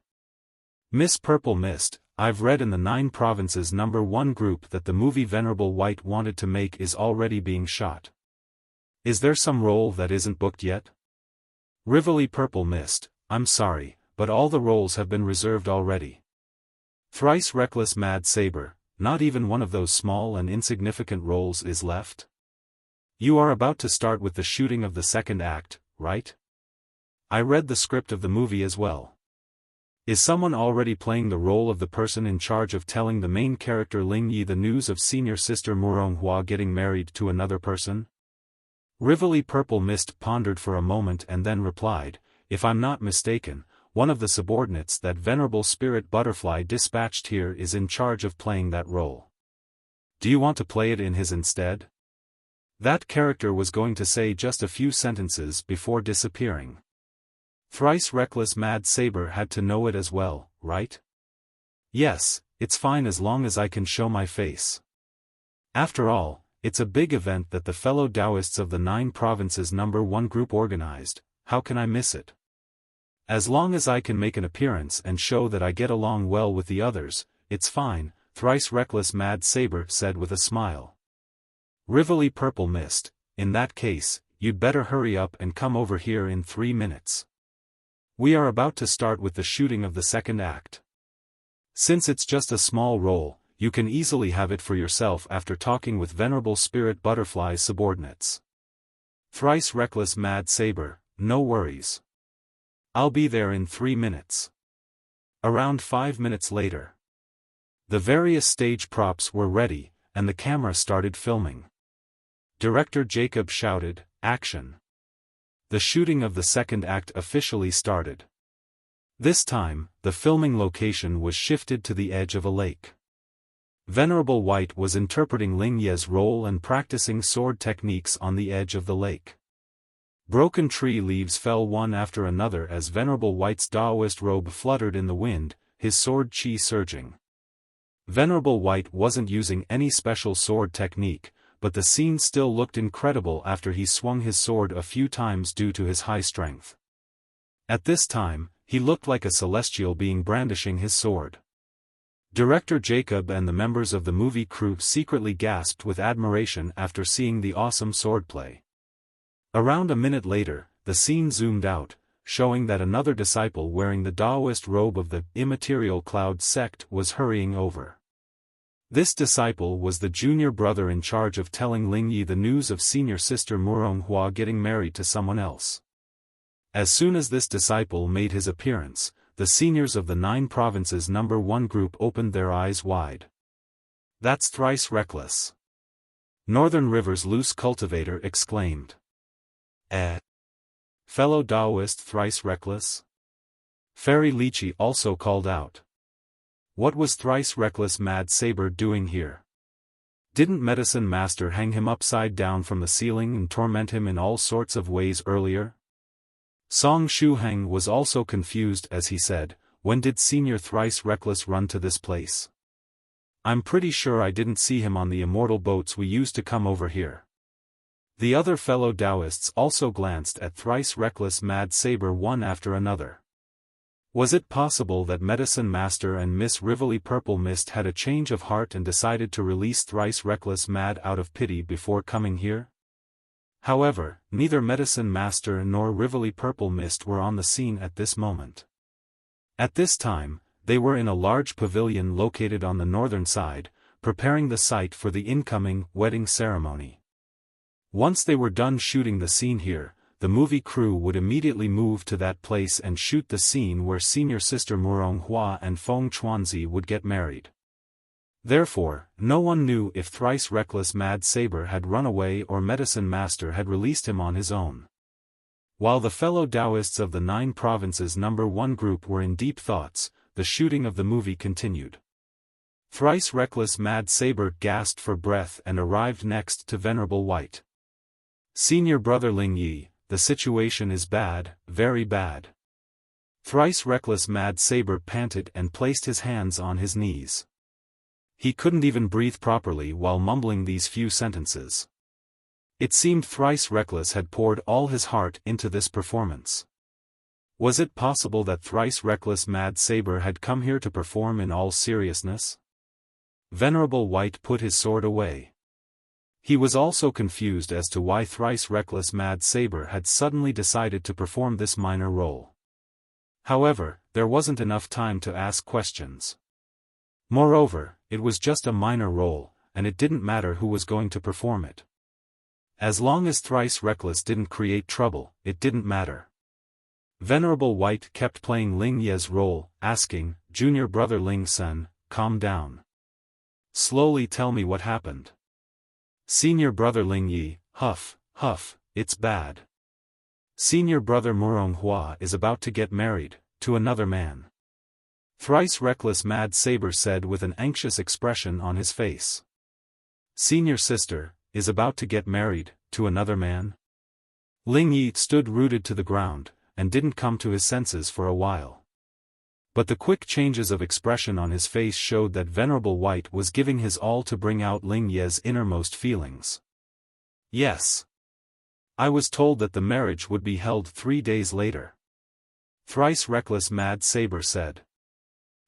Miss Purple Mist, I've read in the 9 Provinces #1 group that the movie Venerable White wanted to make is already being shot. Is there some role that isn't booked yet? Rivoli Purple Mist, I'm sorry, but all the roles have been reserved already. Thrice Reckless Mad Saber, not even one of those small and insignificant roles is left? You are about to start with the shooting of the second act, right? I read the script of the movie as well. Is someone already playing the role of the person in charge of telling the main character Ling the news of senior sister Moumou getting married to another person? Rivoli Purple Mist pondered for a moment and then replied, if I'm not mistaken, one of the subordinates that Venerable Spirit Butterfly dispatched here is in charge of playing that role. Do you want to play it in his instead? That character was going to say just a few sentences before disappearing. Thrice Reckless Mad Saber had to know it as well, right? Yes, it's fine as long as I can show my face. After all, it's a big event that the fellow Taoists of the 9 Provinces #1 group organized, how can I miss it? As long as I can make an appearance and show that I get along well with the others, it's fine, Thrice Reckless Mad Saber said with a smile. Rivoli Purple Mist, in that case, you'd better hurry up and come over here in 3 minutes. We are about to start with the shooting of the second act. Since it's just a small role, you can easily have it for yourself after talking with Venerable Spirit Butterfly's subordinates. Thrice Reckless Mad Saber, no worries. I'll be there in 3 minutes. Around 5 minutes later. The various stage props were ready, and the camera started filming. Director Jacob shouted, "Action!" The shooting of the second act officially started. This time, the filming location was shifted to the edge of a lake. Venerable White was interpreting Ling Ye's role and practicing sword techniques on the edge of the lake. Broken tree leaves fell one after another as Venerable White's Taoist robe fluttered in the wind, his sword chi surging. Venerable White wasn't using any special sword technique, but the scene still looked incredible after he swung his sword a few times due to his high strength. At this time, he looked like a celestial being brandishing his sword. Director Jacob and the members of the movie crew secretly gasped with admiration after seeing the awesome swordplay. Around a minute later, the scene zoomed out, showing that another disciple wearing the Taoist robe of the Immaterial Cloud sect was hurrying over. This disciple was the junior brother in charge of telling Ling the news of senior sister Moumou getting married to someone else. As soon as this disciple made his appearance, the seniors of the 9 Provinces #1 group opened their eyes wide. That's Thrice Reckless. Northern River's loose cultivator exclaimed. Fellow Taoist Thrice Reckless? Fairy Lychee also called out. What was Thrice Reckless Mad Saber doing here? Didn't Medicine Master hang him upside down from the ceiling and torment him in all sorts of ways earlier? Song Shuhang was also confused as he said, when did Senior Thrice Reckless run to this place? I'm pretty sure I didn't see him on the Immortal boats we used to come over here. The other fellow Taoists also glanced at Thrice Reckless Mad Saber one after another. Was it possible that Medicine Master and Miss Rivoli Purple Mist had a change of heart and decided to release Thrice Reckless Mad out of pity before coming here? However, neither Medicine Master nor Rivoli Purple Mist were on the scene at this moment. At this time, they were in a large pavilion located on the northern side, preparing the site for the incoming wedding ceremony. Once they were done shooting the scene here, the movie crew would immediately move to that place and shoot the scene where Senior Sister Murong Hua and Feng Chuanzi would get married. Therefore, no one knew if Thrice Reckless Mad Saber had run away or Medicine Master had released him on his own. While the fellow Taoists of the 9 provinces number 1 group were in deep thoughts, the shooting of the movie continued. Thrice Reckless Mad Saber gasped for breath and arrived next to Venerable White. Senior Brother Ling, the situation is bad, very bad. Thrice Reckless Mad Saber panted and placed his hands on his knees. He couldn't even breathe properly while mumbling these few sentences. It seemed Thrice Reckless had poured all his heart into this performance. Was it possible that Thrice Reckless Mad Saber had come here to perform in all seriousness? Venerable White put his sword away. He was also confused as to why Thrice Reckless Mad Saber had suddenly decided to perform this minor role. However, there wasn't enough time to ask questions. Moreover, it was just a minor role, and it didn't matter who was going to perform it. As long as Thrice Reckless didn't create trouble, it didn't matter. Venerable White kept playing Ling Ye's role, asking, "Junior Brother Ling-san, calm down. Slowly tell me what happened." Senior Brother Ling Yi, huff, huff, it's bad. Senior Brother Murong Hua is about to get married, to another man. Thrice Reckless Mad Saber said with an anxious expression on his face. Senior Sister, is about to get married, to another man? Ling Yi stood rooted to the ground, and didn't come to his senses for a while. But the quick changes of expression on his face showed that Venerable White was giving his all to bring out Ling Ye's innermost feelings. Yes. I was told that the marriage would be held 3 days later. Thrice Reckless Mad Saber said.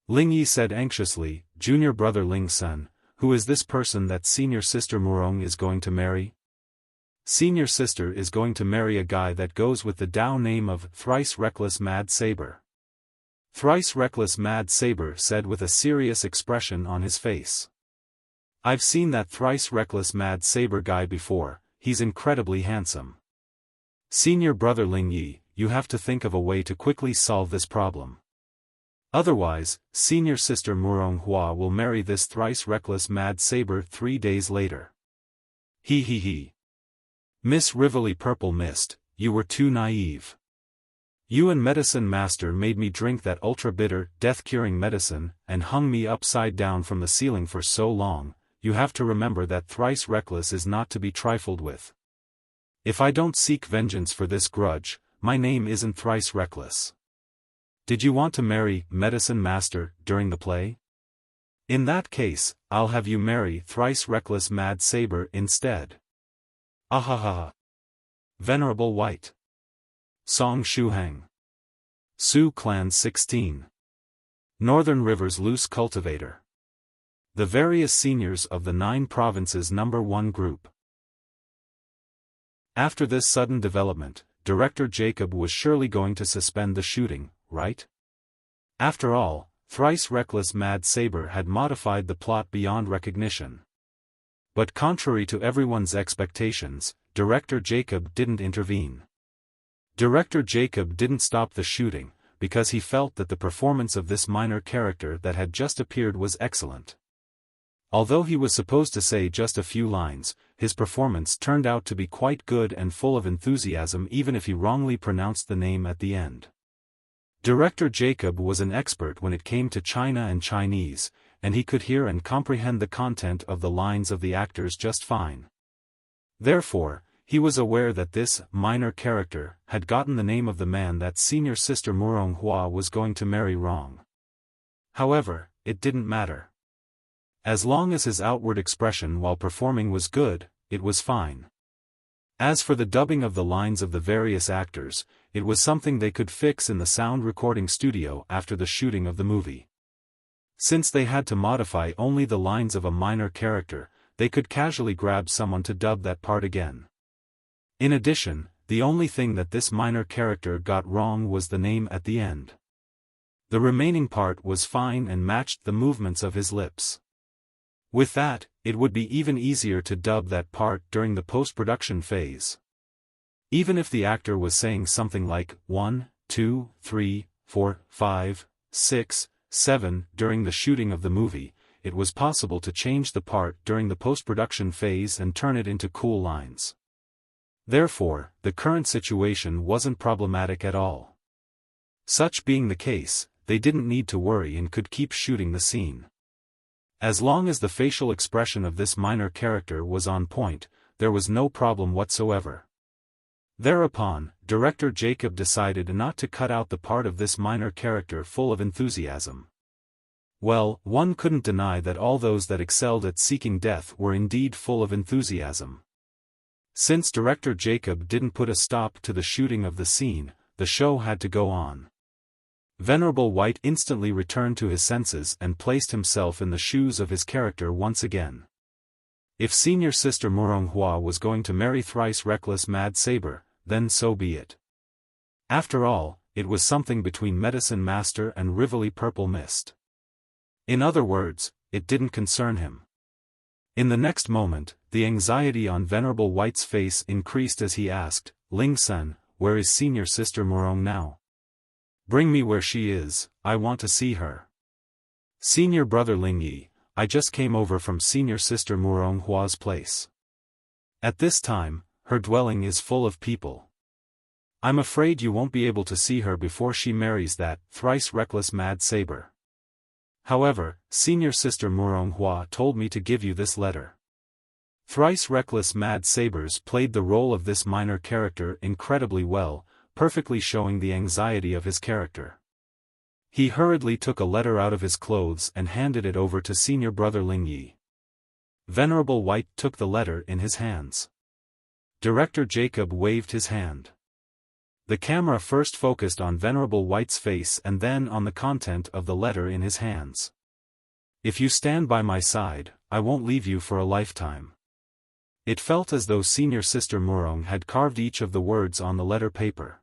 Ling Yi said anxiously, Junior Brother Ling-san, who is this person that Senior Sister Murong is going to marry? Senior Sister is going to marry a guy that goes with the Tao name of Thrice Reckless Mad Saber. Thrice Reckless Mad Saber said with a serious expression on his face. I've seen that Thrice Reckless Mad Saber guy before, he's incredibly handsome. Senior Brother Ling Yi, you have to think of a way to quickly solve this problem. Otherwise, Senior Sister Murong Hua will marry this Thrice Reckless Mad Saber 3 days later. He. Miss Rivoli Purple Mist, you were too naive. You and Medicine Master made me drink that ultra-bitter, death-curing medicine, and hung me upside down from the ceiling for so long. You have to remember that Thrice Reckless is not to be trifled with. If I don't seek vengeance for this grudge, my name isn't Thrice Reckless. Did you want to marry Medicine Master during the play? In that case, I'll have you marry Thrice Reckless Mad Saber instead. Ahaha. Venerable White. Song Shuhang. Su Clan 16. Northern Rivers Loose Cultivator. The various seniors of the 9 provinces number 1 group. After this sudden development, Director Jacob was surely going to suspend the shooting, right? After all, Thrice Reckless Mad Saber had modified the plot beyond recognition. But contrary to everyone's expectations, Director Jacob didn't intervene. Director Jacob didn't stop the shooting, because he felt that the performance of this minor character that had just appeared was excellent. Although he was supposed to say just a few lines, his performance turned out to be quite good and full of enthusiasm even if he wrongly pronounced the name at the end. Director Jacob was an expert when it came to China and Chinese, and he could hear and comprehend the content of the lines of the actors just fine. Therefore, he was aware that this minor character had gotten the name of the man that Senior Sister Murong Hua was going to marry wrong. However, it didn't matter. As long as his outward expression while performing was good, it was fine. As for the dubbing of the lines of the various actors, it was something they could fix in the sound recording studio after the shooting of the movie. Since they had to modify only the lines of a minor character, they could casually grab someone to dub that part again. In addition, the only thing that this minor character got wrong was the name at the end. The remaining part was fine and matched the movements of his lips. With that, it would be even easier to dub that part during the post-production phase. Even if the actor was saying something like 1, 2, 3, 4, 5, 6, 7 during the shooting of the movie, it was possible to change the part during the post-production phase and turn it into cool lines. Therefore, the current situation wasn't problematic at all. Such being the case, they didn't need to worry and could keep shooting the scene. As long as the facial expression of this minor character was on point, there was no problem whatsoever. Thereupon, director Jacob decided not to cut out the part of this minor character full of enthusiasm. Well, one couldn't deny that all those that excelled at seeking death were indeed full of enthusiasm. Since director Jacob didn't put a stop to the shooting of the scene, the show had to go on. Venerable White instantly returned to his senses and placed himself in the shoes of his character once again. If Senior Sister Moumou was going to marry Thrice Reckless Mad Saber, then so be it. After all, it was something between Medicine Master and Rivoli Purple Mist. In other words, it didn't concern him. In the next moment, the anxiety on Venerable White's face increased as he asked, "Ling-san, where is Senior Sister Moumou now? Bring me where she is, I want to see her." "Senior Brother Lychee, I just came over from Senior Sister Moumou's place. At this time, her dwelling is full of people. I'm afraid you won't be able to see her before she marries that Thrice Reckless Mad Saber. However, Senior Sister Moumou told me to give you this letter." Thrice Reckless Mad Sabers played the role of this minor character incredibly well, perfectly showing the anxiety of his character. He hurriedly took a letter out of his clothes and handed it over to Senior Brother Lychee. Venerable White took the letter in his hands. Director Jacob waved his hand. The camera first focused on Venerable White's face and then on the content of the letter in his hands. "If you stand by my side, I won't leave you for a lifetime." It felt as though Senior Sister Moumou had carved each of the words on the letter paper.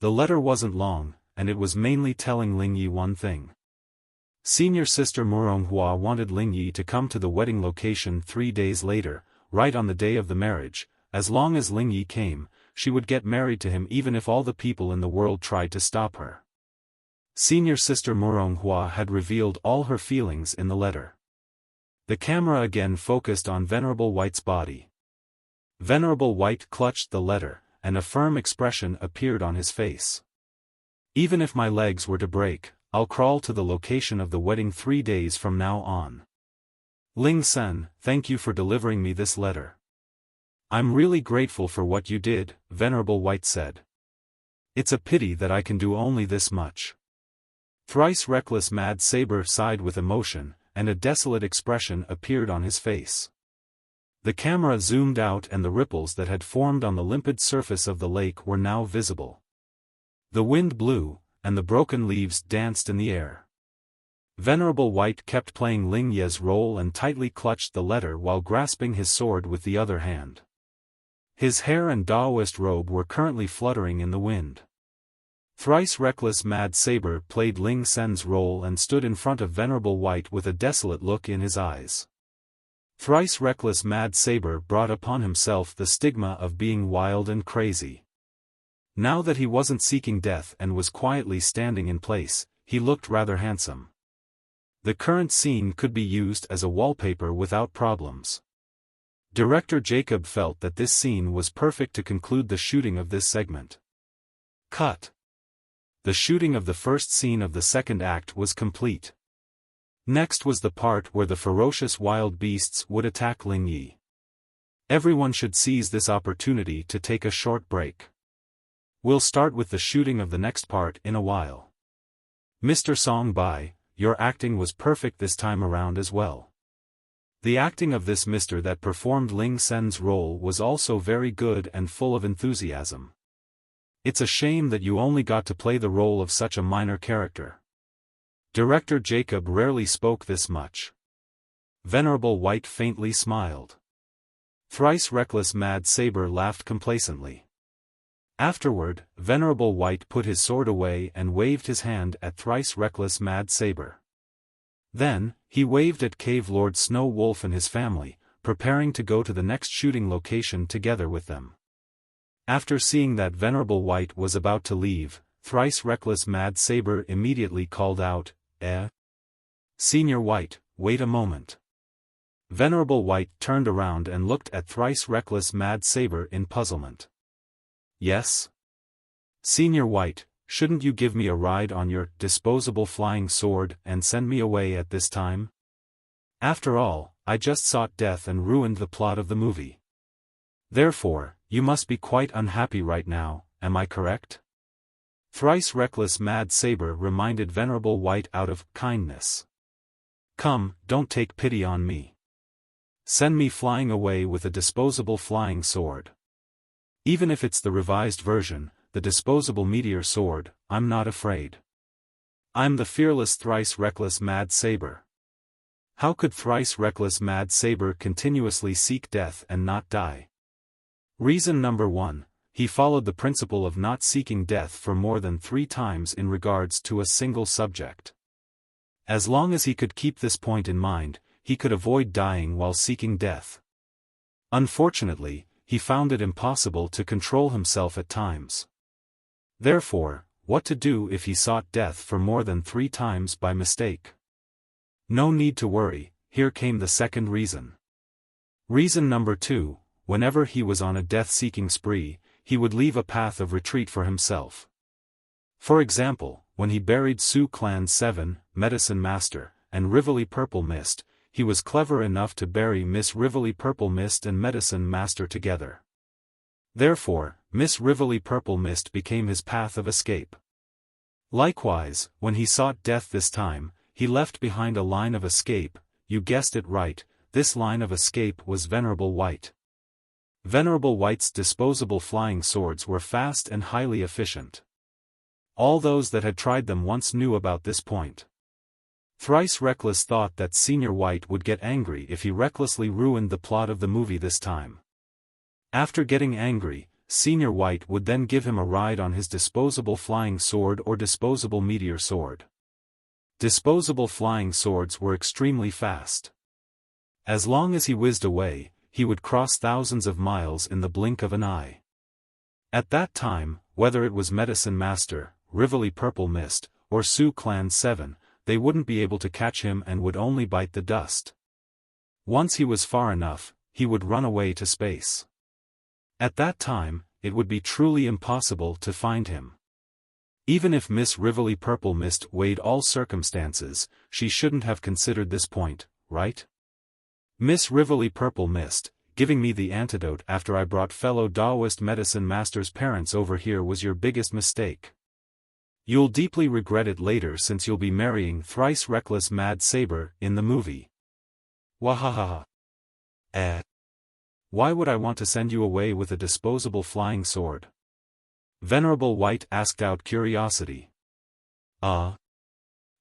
The letter wasn't long, and it was mainly telling Lychee one thing. Senior Sister Moumou wanted Lychee to come to the wedding location 3 days later, right on the day of the marriage. As long as Lychee came, she would get married to him even if all the people in the world tried to stop her. Senior Sister Moumou had revealed all her feelings in the letter. The camera again focused on Venerable White's body. Venerable White clutched the letter, and a firm expression appeared on his face. "Even if my legs were to break, I'll crawl to the location of the wedding 3 days from now on. Ling-san, thank you for delivering me this letter. I'm really grateful for what you did," Venerable White said. "It's a pity that I can do only this much." Thrice Reckless Mad Saber sighed with emotion, and a desolate expression appeared on his face. The camera zoomed out and the ripples that had formed on the limpid surface of the lake were now visible. The wind blew, and the broken leaves danced in the air. Venerable White kept playing Lychee's role and tightly clutched the letter while grasping his sword with the other hand. His hair and Taoist robe were currently fluttering in the wind. Thrice Reckless Mad Saber played Ling Sen's role and stood in front of Venerable White with a desolate look in his eyes. Thrice Reckless Mad Saber brought upon himself the stigma of being wild and crazy. Now that he wasn't seeking death and was quietly standing in place, he looked rather handsome. The current scene could be used as a wallpaper without problems. Director Jacob felt that this scene was perfect to conclude the shooting of this segment. Cut. The shooting of the first scene of the second act was complete. Next was the part where the ferocious wild beasts would attack Lychee. Everyone should seize this opportunity to take a short break. We'll start with the shooting of the next part in a while. Mr. Song Bai, your acting was perfect this time around as well. The acting of this Mr. that performed Ling Sen's role was also very good and full of enthusiasm. It's a shame that you only got to play the role of such a minor character. Director Jacob rarely spoke this much. Venerable White faintly smiled. Thrice Reckless Mad Saber laughed complacently. Afterward, Venerable White put his sword away and waved his hand at Thrice Reckless Mad Saber. Then, he waved at Cave Lord Snow Wolf and his family, preparing to go to the next shooting location together with them. After seeing that Venerable White was about to leave, Thrice Reckless Mad Saber immediately called out, Senior White, wait a moment. Venerable White turned around and looked at Thrice Reckless Mad Saber in puzzlement. Yes? Senior White, shouldn't you give me a ride on your disposable flying sword and send me away at this time? After all, I just sought death and ruined the plot of the movie. Therefore, you must be quite unhappy right now, am I correct? Thrice Reckless Mad Saber reminded Venerable White out of kindness. Come, don't take pity on me. Send me flying away with a disposable flying sword. Even if it's the revised version, the disposable meteor sword, I'm not afraid. I'm the fearless Thrice Reckless Mad Saber. How could Thrice Reckless Mad Saber continuously seek death and not die? Reason number 1, he followed the principle of not seeking death for more than 3 times in regards to a single subject. As long as he could keep this point in mind, he could avoid dying while seeking death. Unfortunately, he found it impossible to control himself at times. Therefore, what to do if he sought death for more than 3 times by mistake? No need to worry, here came the second reason. Reason number 2, whenever he was on a death-seeking spree, he would leave a path of retreat for himself. For example, when he buried Su Clan 7, Medicine Master, and Rivoli Purple Mist, he was clever enough to bury Miss Rivoli Purple Mist and Medicine Master together. Therefore, Miss Rivoli Purple Mist became his path of escape. Likewise, when he sought death this time, he left behind a line of escape. You guessed it right, this line of escape was Venerable White. Venerable White's disposable flying swords were fast and highly efficient. All those that had tried them once knew about this point. Thrice Reckless thought that Senior White would get angry if he recklessly ruined the plot of the movie this time. After getting angry, Senior White would then give him a ride on his disposable flying sword or disposable meteor sword. Disposable flying swords were extremely fast. As long as he whizzed away, he would cross thousands of miles in the blink of an eye. At that time, whether it was Medicine Master, Rivoli Purple Mist, or Su Clan 7, they wouldn't be able to catch him and would only bite the dust. Once he was far enough, he would run away to space. At that time, it would be truly impossible to find him. Even if Miss Rivoli Purple Mist weighed all circumstances, she shouldn't have considered this point, right? Miss Rivoli Purple Mist, giving me the antidote after I brought fellow Taoist Medicine Master's parents over here was your biggest mistake. You'll deeply regret it later since you'll be marrying Thrice Reckless Mad Saber in the movie. Wahahaha. Why would I want to send you away with a disposable flying sword? Venerable White asked out curiosity.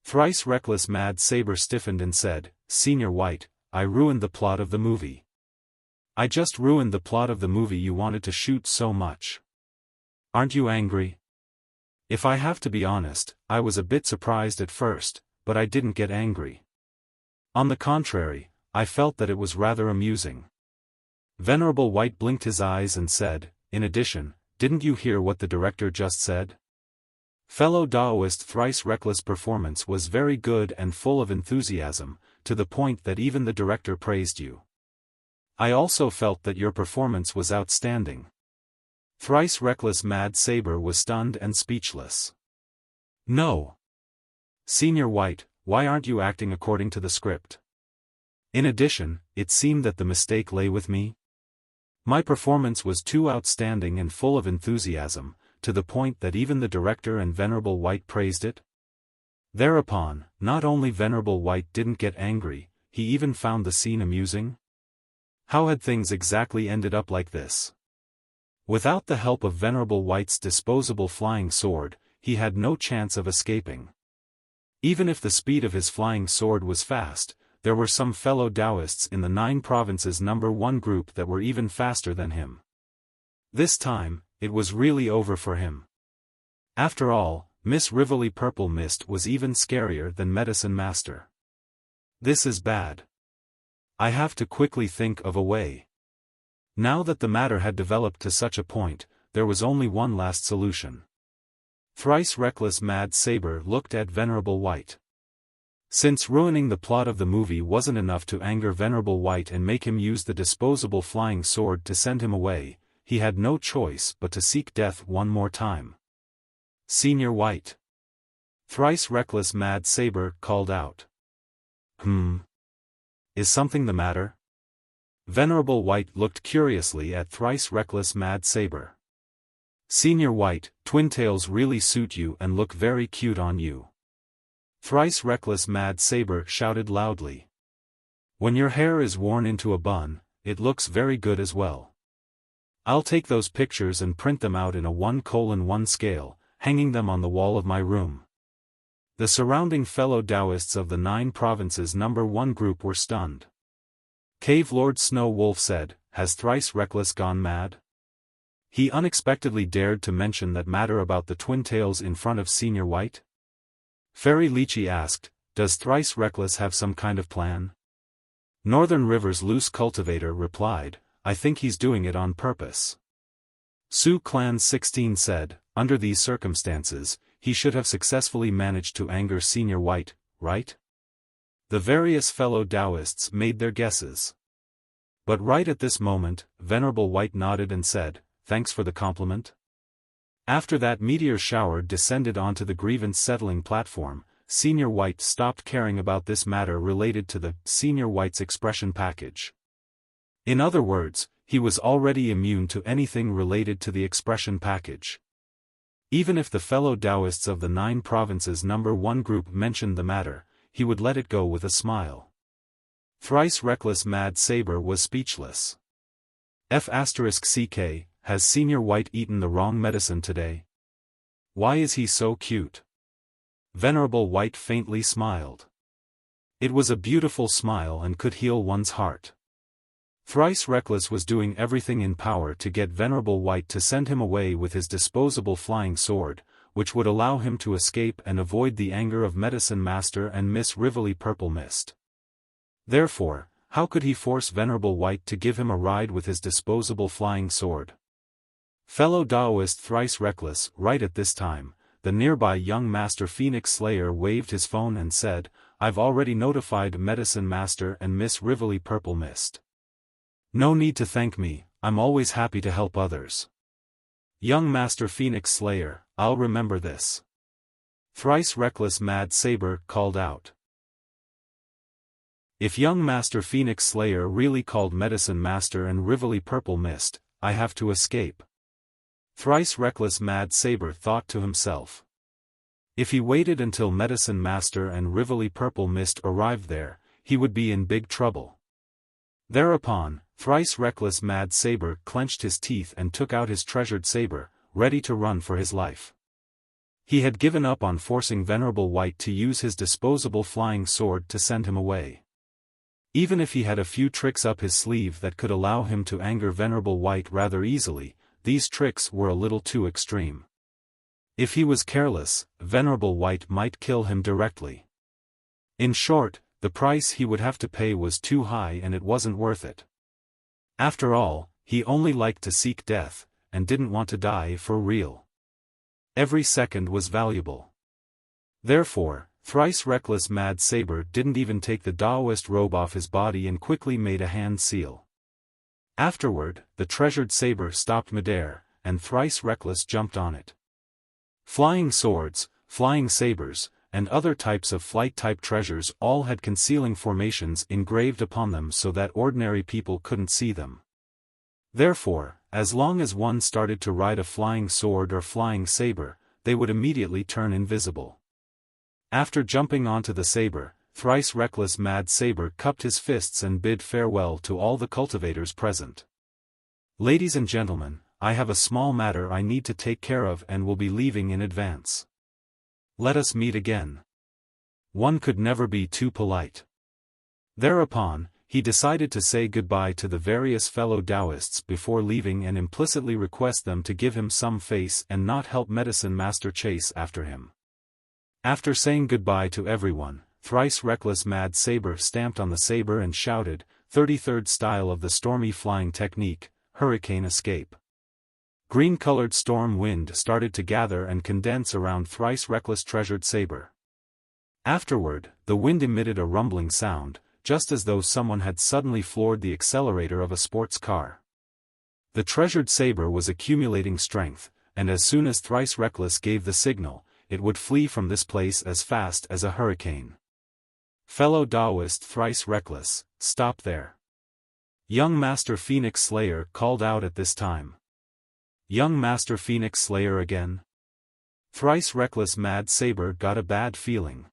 Thrice Reckless Mad Saber stiffened and said, Senior White, I ruined the plot of the movie. I just ruined the plot of the movie you wanted to shoot so much. Aren't you angry? If I have to be honest, I was a bit surprised at first, but I didn't get angry. On the contrary, I felt that it was rather amusing. Venerable White blinked his eyes and said, in addition, didn't you hear what the director just said? Fellow Taoist Thrice Reckless performance was very good and full of enthusiasm, to the point that even the director praised you. I also felt that your performance was outstanding. Thrice Reckless Mad Saber was stunned and speechless. No. Senior White, why aren't you acting according to the script? In addition, it seemed that the mistake lay with me. My performance was too outstanding and full of enthusiasm, to the point that even the director and Venerable White praised it. Thereupon, not only Venerable White didn't get angry, he even found the scene amusing? How had things exactly ended up like this? Without the help of Venerable White's disposable flying sword, he had no chance of escaping. Even if the speed of his flying sword was fast, there were some fellow Taoists in the 9 provinces number 1 group that were even faster than him. This time, it was really over for him. After all, Miss Rivoli Purple Mist was even scarier than Medicine Master. This is bad. I have to quickly think of a way. Now that the matter had developed to such a point, there was only one last solution. Thrice Reckless Mad Saber looked at Venerable White. Since ruining the plot of the movie wasn't enough to anger Venerable White and make him use the disposable flying sword to send him away, he had no choice but to seek death one more time. Senior White. Thrice Reckless Mad Saber called out. Is something the matter? Venerable White looked curiously at Thrice Reckless Mad Saber. Senior White, twintails really suit you and look very cute on you. Thrice Reckless Mad Saber shouted loudly. When your hair is worn into a bun, it looks very good as well. I'll take those pictures and print them out in a 1:1 scale, hanging them on the wall of my room. The surrounding fellow Taoists of the 9 provinces number 1 group were stunned. Cave Lord Snow Wolf said, "Has Thrice Reckless gone mad?" He unexpectedly dared to mention that matter about the twintails in front of Senior White. Fairy Lychee asked, "Does Thrice Reckless have some kind of plan?" Northern River's Loose Cultivator replied, "I think he's doing it on purpose." Sioux Clan 16 said, "Under these circumstances, he should have successfully managed to anger Senior White, right?" The various fellow Taoists made their guesses. But right at this moment, Venerable White nodded and said, "Thanks for the compliment." After that meteor shower descended onto the grievance-settling platform, Senior White stopped caring about this matter related to the Senior White's expression package. In other words, he was already immune to anything related to the expression package. Even if the fellow Taoists of the 9 provinces number 1 group mentioned the matter, he would let it go with a smile. Thrice Reckless Mad Saber was speechless. F***CK, has Senior White eaten the wrong medicine today? Why is he so cute? Venerable White faintly smiled. It was a beautiful smile and could heal one's heart. Thrice Reckless was doing everything in power to get Venerable White to send him away with his disposable flying sword, which would allow him to escape and avoid the anger of Medicine Master and Miss Rivoli Purple Mist. Therefore, how could he force Venerable White to give him a ride with his disposable flying sword? Fellow Taoist Thrice Reckless, right at this time, the nearby young Master Phoenix Slayer waved his phone and said, "I've already notified Medicine Master and Miss Rivoli Purple Mist. No need to thank me, I'm always happy to help others." Young Master Phoenix Slayer, I'll remember this. Thrice Reckless Mad Saber called out. If young Master Phoenix Slayer really called Medicine Master and Rivoli Purple Mist, I have to escape. Thrice Reckless Mad Saber thought to himself. If he waited until Medicine Master and Rivoli Purple Mist arrived there, he would be in big trouble. Thereupon, Thrice Reckless Mad Saber clenched his teeth and took out his treasured saber, ready to run for his life. He had given up on forcing Venerable White to use his disposable flying sword to send him away. Even if he had a few tricks up his sleeve that could allow him to anger Venerable White rather easily, these tricks were a little too extreme. If he was careless, Venerable White might kill him directly. In short, the price he would have to pay was too high and it wasn't worth it. After all, he only liked to seek death, and didn't want to die for real. Every second was valuable. Therefore, Thrice Reckless Mad Saber didn't even take the Taoist robe off his body and quickly made a hand seal. Afterward, the treasured saber stopped midair, and Thrice Reckless jumped on it. Flying swords, flying sabers, and other types of flight-type treasures all had concealing formations engraved upon them so that ordinary people couldn't see them. Therefore, as long as one started to ride a flying sword or flying saber, they would immediately turn invisible. After jumping onto the saber, Thrice Reckless Mad Saber cupped his fists and bid farewell to all the cultivators present. Ladies and gentlemen, I have a small matter I need to take care of and will be leaving in advance. Let us meet again. One could never be too polite. Thereupon, he decided to say goodbye to the various fellow Taoists before leaving and implicitly request them to give him some face and not help Medicine Master chase after him. After saying goodbye to everyone, Thrice Reckless Mad Saber stamped on the saber and shouted, 33rd style of the stormy flying technique, hurricane escape. Green-colored storm wind started to gather and condense around Thrice Reckless treasured saber. Afterward, the wind emitted a rumbling sound, just as though someone had suddenly floored the accelerator of a sports car. The treasured saber was accumulating strength, and as soon as Thrice Reckless gave the signal, it would flee from this place as fast as a hurricane. Fellow Taoist Thrice Reckless, stop there. Young Master Phoenix Slayer called out at this time. Young Master Phoenix Slayer again? Thrice Reckless Mad Saber got a bad feeling.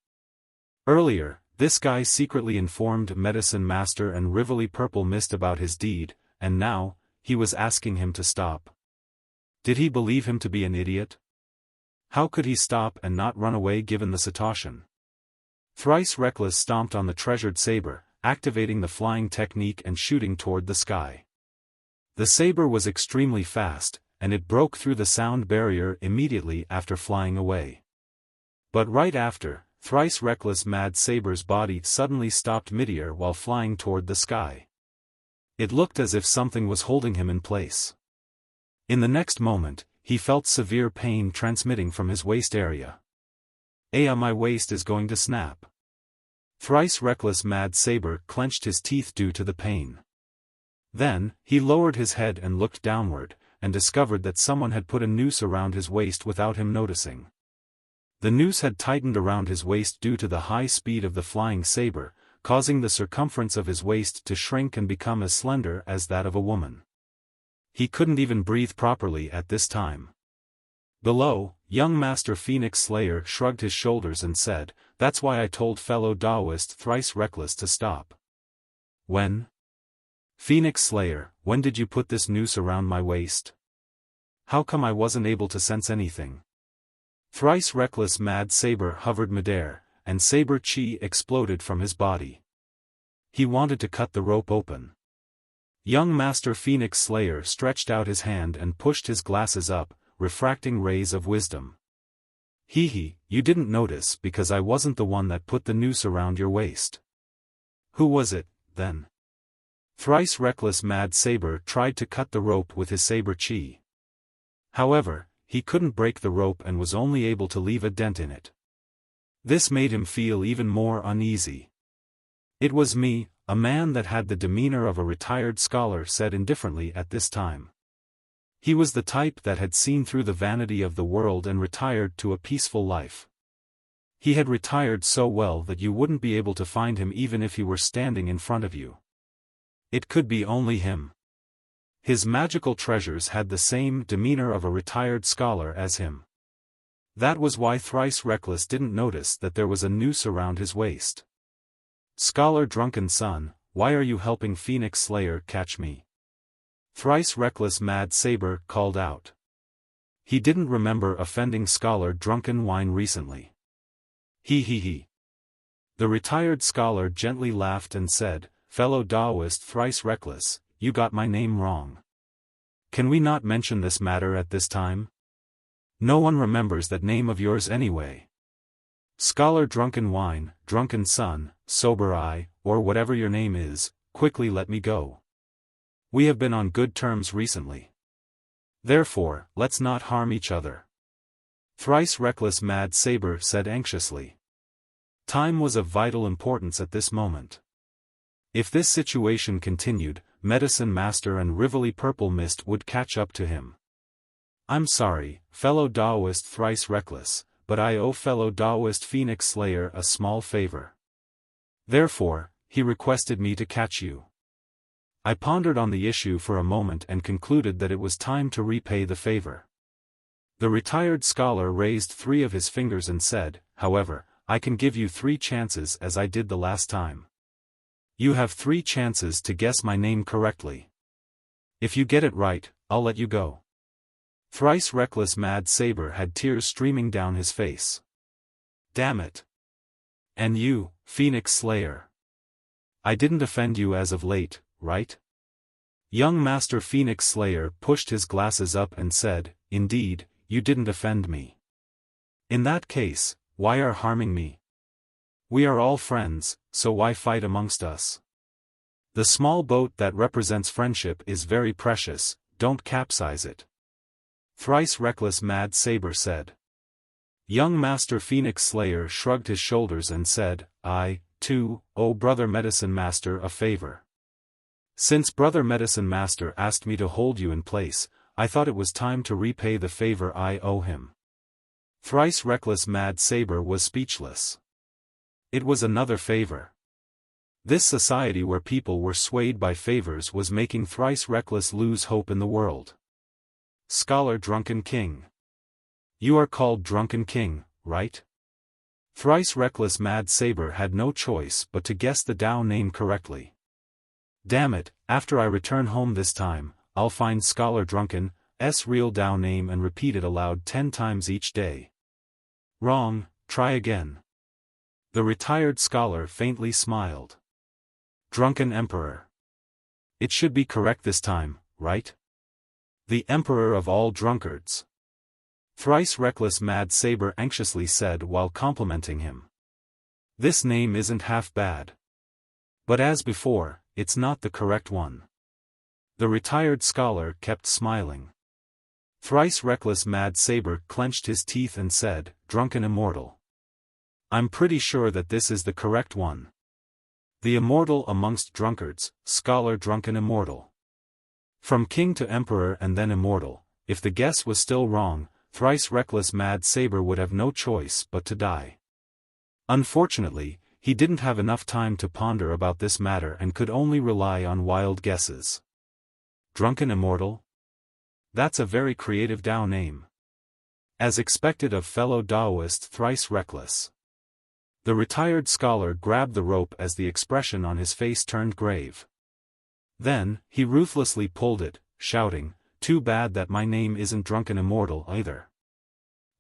Earlier, this guy secretly informed Medicine Master and Rivoli Purple Mist about his deed, and now, he was asking him to stop. Did he believe him to be an idiot? How could he stop and not run away given the situation? Thrice Reckless stomped on the treasured saber, activating the flying technique and shooting toward the sky. The saber was extremely fast, and it broke through the sound barrier immediately after flying away. But right after, Thrice Reckless Mad Saber's body suddenly stopped midair while flying toward the sky. It looked as if something was holding him in place. In the next moment, he felt severe pain transmitting from his waist area. My waist is going to snap. Thrice Reckless Mad Saber clenched his teeth due to the pain. Then, he lowered his head and looked downward, and discovered that someone had put a noose around his waist without him noticing. The noose had tightened around his waist due to the high speed of the flying saber, causing the circumference of his waist to shrink and become as slender as that of a woman. He couldn't even breathe properly at this time. Below, young Master Phoenix Slayer shrugged his shoulders and said, "That's why I told fellow Taoist Thrice Reckless to stop." When? Phoenix Slayer, when did you put this noose around my waist? How come I wasn't able to sense anything? Thrice Reckless Mad Saber hovered midair, and saber chi exploded from his body. He wanted to cut the rope open. Young Master Phoenix Slayer stretched out his hand and pushed his glasses up, refracting rays of wisdom. "Hee, you didn't notice because I wasn't the one that put the noose around your waist." "Who was it, then?" Thrice Reckless Mad Saber tried to cut the rope with his saber chi. However, he couldn't break the rope and was only able to leave a dent in it. This made him feel even more uneasy. "It was me," a man that had the demeanor of a retired scholar said indifferently at this time. He was the type that had seen through the vanity of the world and retired to a peaceful life. He had retired so well that you wouldn't be able to find him even if he were standing in front of you. It could be only him. His magical treasures had the same demeanor of a retired scholar as him. That was why Thrice Reckless didn't notice that there was a noose around his waist. "Scholar Drunken Son, why are you helping Phoenix Slayer catch me?" Thrice Reckless Mad Saber called out. He didn't remember offending Scholar Drunken Wine recently. He. The retired scholar gently laughed and said, "Fellow Taoist Thrice Reckless, you got my name wrong. Can we not mention this matter at this time? No one remembers that name of yours anyway. Scholar Drunken Wine, Drunken Son, Sober Eye, or whatever your name is, quickly let me go. We have been on good terms recently. Therefore, let's not harm each other." Thrice Reckless Mad Saber said anxiously. Time was of vital importance at this moment. If this situation continued, Medicine Master and Rivoli Purple Mist would catch up to him. "I'm sorry, fellow Taoist Thrice Reckless, but I owe fellow Taoist Phoenix Slayer a small favor. Therefore, he requested me to catch you." I pondered on the issue for a moment and concluded that it was time to repay the favor. The retired scholar raised 3 of his fingers and said, "However, I can give you 3 chances as I did the last time. You have 3 chances to guess my name correctly. If you get it right, I'll let you go. Thrice Reckless Mad Saber had tears streaming down his face. Damn it. And you, Phoenix Slayer. I didn't offend you as of late, right? Young Master Phoenix Slayer pushed his glasses up and said, indeed, you didn't offend me. In that case, why are harming me? We are all friends, so why fight amongst us? The small boat that represents friendship is very precious, don't capsize it. Thrice Reckless Mad Saber said. Young Master Phoenix Slayer shrugged his shoulders and said, I, too, owe Brother Medicine Master a favor. Since Brother Medicine Master asked me to hold you in place, I thought it was time to repay the favor I owe him. Thrice Reckless Mad Saber was speechless. It was another favor. This society where people were swayed by favors was making Thrice Reckless lose hope in the world. Scholar Drunken King. You are called Drunken King, right? Thrice Reckless Mad Saber had no choice but to guess the Dao name correctly. Damn it, after I return home this time, I'll find Scholar Drunken's real Dao name and repeat it aloud 10 times each day. Wrong, try again. The retired scholar faintly smiled. Drunken Emperor. It should be correct this time, right? The Emperor of all drunkards. Thrice Reckless Mad Saber anxiously said while complimenting him. This name isn't half bad. But as before, it's not the correct one. The retired scholar kept smiling. Thrice Reckless Mad Saber clenched his teeth and said, Drunken Immortal. I'm pretty sure that this is the correct one. The Immortal amongst drunkards, Scholar Drunken Immortal. From King to Emperor and then Immortal, if the guess was still wrong, Thrice Reckless Mad Saber would have no choice but to die. Unfortunately, he didn't have enough time to ponder about this matter and could only rely on wild guesses. Drunken Immortal? That's a very creative Dao name. As expected of fellow Daoist Thrice Reckless. The retired scholar grabbed the rope as the expression on his face turned grave. Then, he ruthlessly pulled it, shouting, Too bad that my name isn't Drunken Immortal either.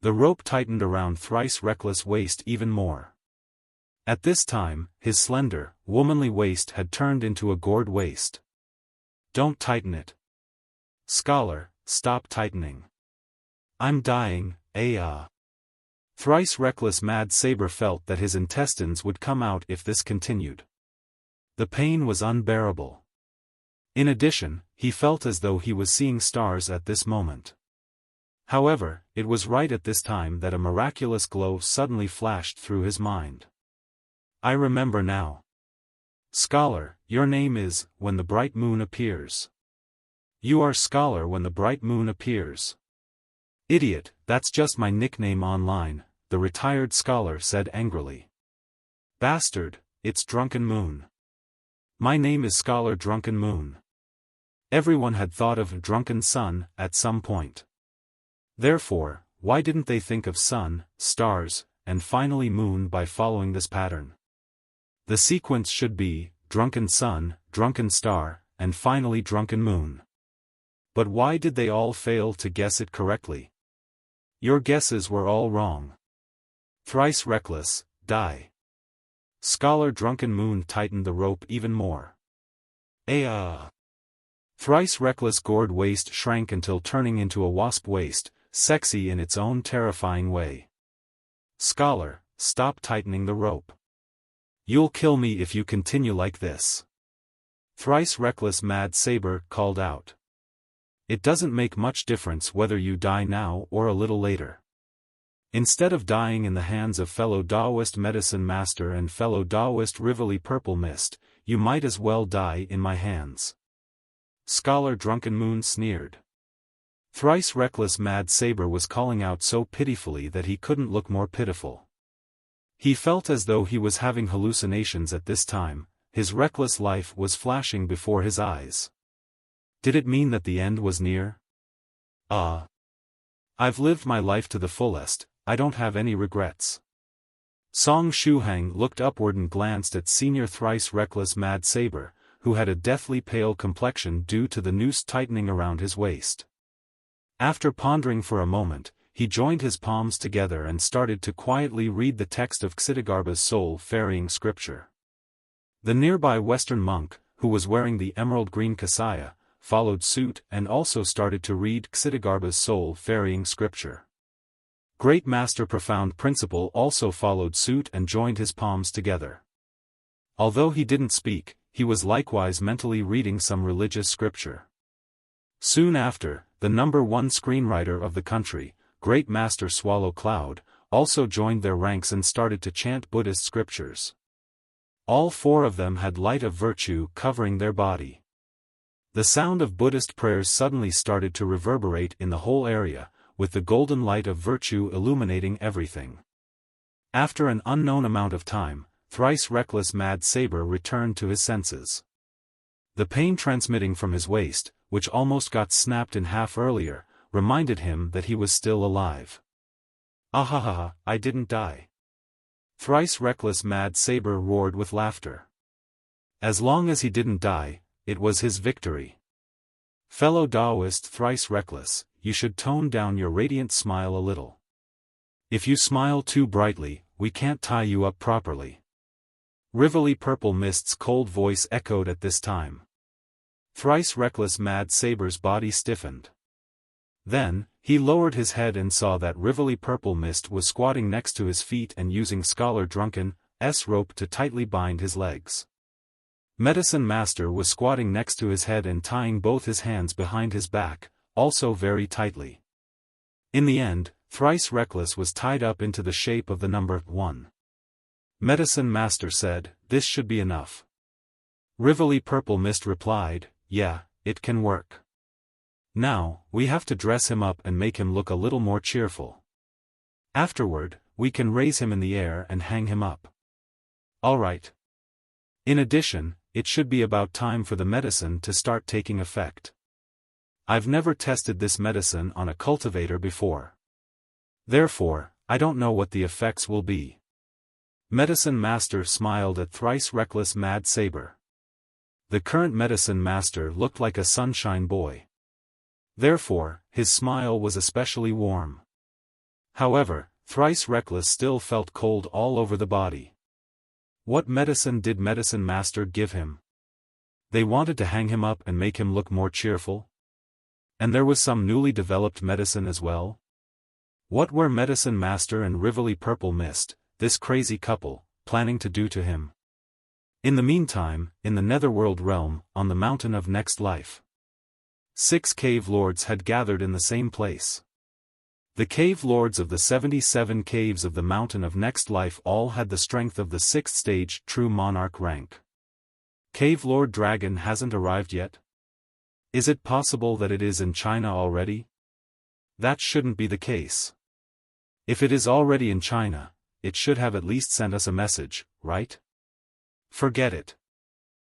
The rope tightened around Thrice Reckless' waist even more. At this time, his slender, womanly waist had turned into a gourd waist. Don't tighten it. Scholar, stop tightening. I'm dying, Thrice Reckless Mad Saber felt that his intestines would come out if this continued. The pain was unbearable. In addition, he felt as though he was seeing stars at this moment. However, it was right at this time that a miraculous glow suddenly flashed through his mind. I remember now. Scholar, your name is, When the Bright Moon Appears. You are Scholar When the Bright Moon Appears. Idiot, that's just my nickname online, the retired scholar said angrily. Bastard, it's Drunken Moon. My name is Scholar Drunken Moon. Everyone had thought of Drunken Sun at some point. Therefore, why didn't they think of sun, stars, and finally moon by following this pattern? The sequence should be, Drunken Sun, Drunken Star, and finally Drunken Moon. But why did they all fail to guess it correctly? Your guesses were all wrong. Thrice Reckless, die. Scholar Drunken Moon tightened the rope even more. Thrice Reckless gourd waist shrank until turning into a wasp waist, sexy in its own terrifying way. Scholar, stop tightening the rope. You'll kill me if you continue like this. Thrice Reckless Mad Saber called out. It doesn't make much difference whether you die now or a little later. Instead of dying in the hands of fellow Daoist Medicine Master and fellow Daoist Rivoli Purple Mist, you might as well die in my hands. Scholar Drunken Moon sneered. Thrice Reckless Mad Saber was calling out so pitifully that he couldn't look more pitiful. He felt as though he was having hallucinations at this time, his reckless life was flashing before his eyes. Did it mean that the end was near? I've lived my life to the fullest, I don't have any regrets. Song Shuhang looked upward and glanced at Senior Thrice Reckless Mad Saber, who had a deathly pale complexion due to the noose tightening around his waist. After pondering for a moment, he joined his palms together and started to quietly read the text of Ksitigarbha's soul-ferrying scripture. The nearby Western monk, who was wearing the emerald green kasaya, followed suit and also started to read Ksitigarbha's soul-ferrying scripture. Great Master Profound Principle also followed suit and joined his palms together. Although he didn't speak, he was likewise mentally reading some religious scripture. Soon after, the #1 screenwriter of the country, Great Master Swallow Cloud, also joined their ranks and started to chant Buddhist scriptures. All four of them had light of virtue covering their body. The sound of Buddhist prayers suddenly started to reverberate in the whole area, with the golden light of virtue illuminating everything. After an unknown amount of time, Thrice Reckless Mad Saber returned to his senses. The pain transmitting from his waist, which almost got snapped in half earlier, reminded him that he was still alive. "Ahaha, I didn't die." Thrice Reckless Mad Saber roared with laughter. As long as he didn't die, it was his victory. Fellow Taoist Thrice Reckless, you should tone down your radiant smile a little. If you smile too brightly, we can't tie you up properly. Rively Purple Mist's cold voice echoed at this time. Thrice Reckless Mad Saber's body stiffened. Then, he lowered his head and saw that Rively Purple Mist was squatting next to his feet and using Scholar Drunken's rope to tightly bind his legs. Medicine Master was squatting next to his head and tying both his hands behind his back, also very tightly. In the end, Thrice Reckless was tied up into the shape of the #1. Medicine Master said, "This should be enough." Rively Purple Mist replied, "Yeah, it can work. Now, we have to dress him up and make him look a little more cheerful. Afterward, we can raise him in the air and hang him up. All right. In addition, it should be about time for the medicine to start taking effect. I've never tested this medicine on a cultivator before. Therefore, I don't know what the effects will be." Medicine Master smiled at Thrice Reckless Mad Saber. The current Medicine Master looked like a sunshine boy. Therefore, his smile was especially warm. However, Thrice Reckless still felt cold all over the body. What medicine did Medicine Master give him? They wanted to hang him up and make him look more cheerful? And there was some newly developed medicine as well? What were Medicine Master and Rively Purple Mist, this crazy couple, planning to do to him? In the meantime, in the Netherworld realm, on the Mountain of Next Life, 6 cave lords had gathered in the same place. The cave lords of the 77 caves of the Mountain of Next Life all had the strength of the 6th stage True Monarch rank. Cave Lord Dragon hasn't arrived yet? Is it possible that it is in China already? That shouldn't be the case. If it is already in China, it should have at least sent us a message, right? Forget it.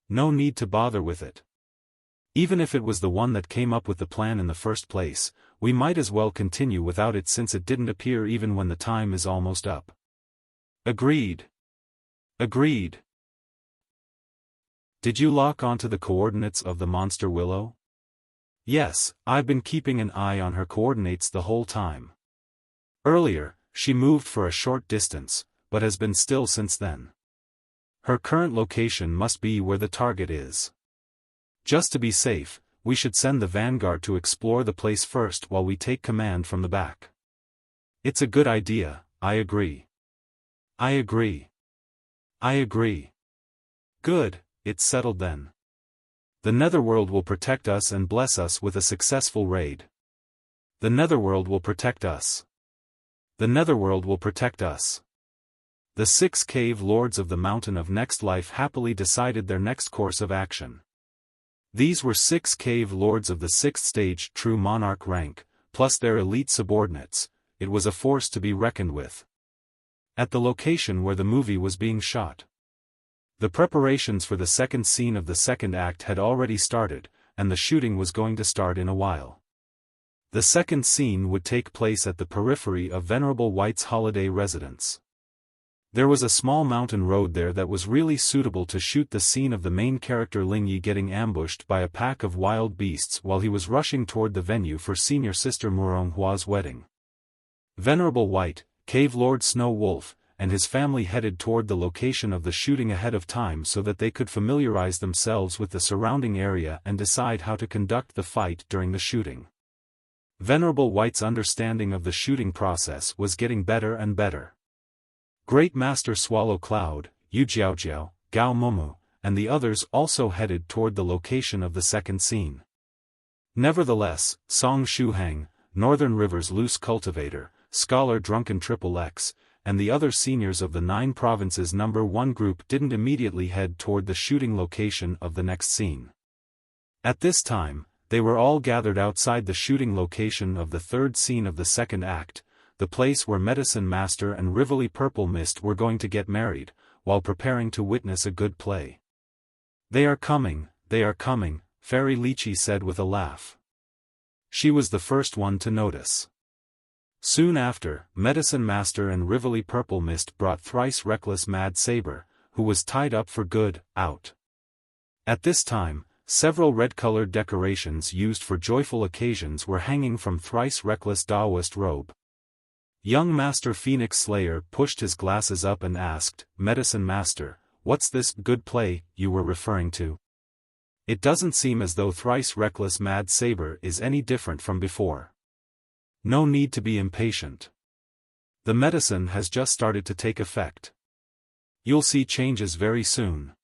No need to bother with it. Even if it was the one that came up with the plan in the first place, we might as well continue without it since it didn't appear even when the time is almost up. Agreed. Agreed. Did you lock onto the coordinates of the monster willow? Yes, I've been keeping an eye on her coordinates the whole time. Earlier, she moved for a short distance, but has been still since then. Her current location must be where the target is. Just to be safe, we should send the vanguard to explore the place first while we take command from the back. It's a good idea, I agree. I agree. I agree. Good, it's settled then. The Netherworld will protect us and bless us with a successful raid. The Netherworld will protect us. The Netherworld will protect us. The 6 cave lords of the Mountain of Next Life happily decided their next course of action. These were 6 cave lords of the 6th stage True Monarch rank, plus their elite subordinates. It was a force to be reckoned with. At the location where the movie was being shot, the preparations for the second scene of the second act had already started, and the shooting was going to start in a while. The second scene would take place at the periphery of Venerable White's holiday residence. There was a small mountain road there that was really suitable to shoot the scene of the main character Ling getting ambushed by a pack of wild beasts while he was rushing toward the venue for Senior Sister Muronghhua's wedding. Venerable White, Cave Lord Snow Wolf, and his family headed toward the location of the shooting ahead of time so that they could familiarize themselves with the surrounding area and decide how to conduct the fight during the shooting. Venerable White's understanding of the shooting process was getting better and better. Great Master Swallow Cloud, Yu Jiaojiao, Gao Moumou, and the others also headed toward the location of the second scene. Nevertheless, Song Shuhang, Northern River's loose cultivator, Scholar Drunken XXX, and the other seniors of the 9 provinces number 1 group didn't immediately head toward the shooting location of the next scene. At this time, they were all gathered outside the shooting location of the third scene of the second act, the place where Medicine Master and Rivoli Purple Mist were going to get married, while preparing to witness a good play. They are coming, Fairy Lychee said with a laugh. She was the first one to notice. Soon after, Medicine Master and Rivoli Purple Mist brought Thrice Reckless Mad Saber, who was tied up for good, out. At this time, several red-colored decorations used for joyful occasions were hanging from Thrice Reckless Daoist robe. Young Master Phoenix Slayer pushed his glasses up and asked, Medicine Master, what's this good play you were referring to? It doesn't seem as though Thrice Reckless Mad Saber is any different from before. No need to be impatient. The medicine has just started to take effect. You'll see changes very soon.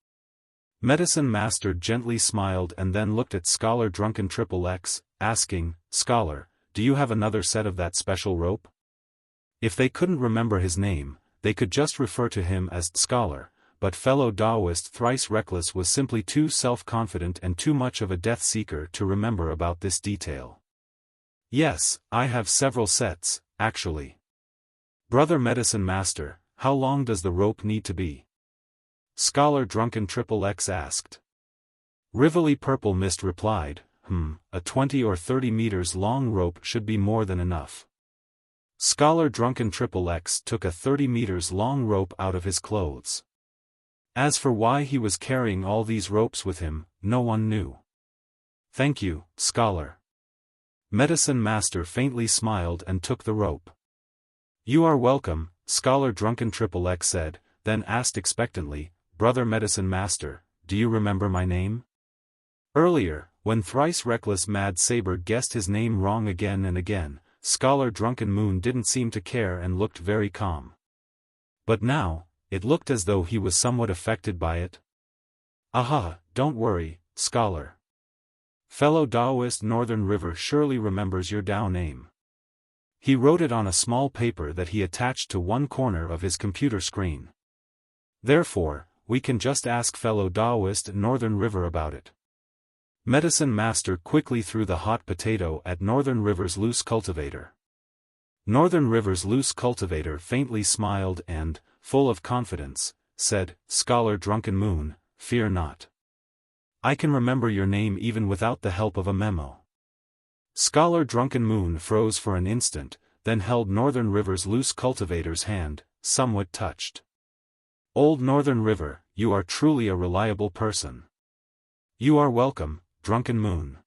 Medicine Master gently smiled and then looked at Scholar Drunken XXX, asking, Scholar, do you have another set of that special rope? If they couldn't remember his name, they could just refer to him as Scholar, but fellow Daoist Thrice Reckless was simply too self-confident and too much of a death seeker to remember about this detail. Yes, I have several sets, actually. Brother Medicine Master, how long does the rope need to be? Scholar Drunken XXX asked. Rivoli Purple Mist replied, a 20 or 30 meters long rope should be more than enough. Scholar Drunken XXX took a 30 meters long rope out of his clothes. As for why he was carrying all these ropes with him, no one knew. Thank you, Scholar. Medicine Master faintly smiled and took the rope. You are welcome, Scholar Drunken XXX said, then asked expectantly, Brother Medicine Master, do you remember my name? Earlier, when Thrice Reckless Mad Saber guessed his name wrong again and again, Scholar Drunken Moon didn't seem to care and looked very calm. But now, it looked as though he was somewhat affected by it. Aha, don't worry, Scholar. Fellow Daoist Northern River surely remembers your Dao name. He wrote it on a small paper that he attached to one corner of his computer screen. Therefore, we can just ask fellow Daoist Northern River about it. Medicine Master quickly threw the hot potato at Northern River's loose cultivator. Northern River's loose cultivator faintly smiled and, full of confidence, said, Scholar Drunken Moon, fear not. I can remember your name even without the help of a memo. Scholar Drunken Moon froze for an instant, then held Northern River's loose cultivator's hand, somewhat touched. Old Northern River, you are truly a reliable person. You are welcome, Drunken Moon.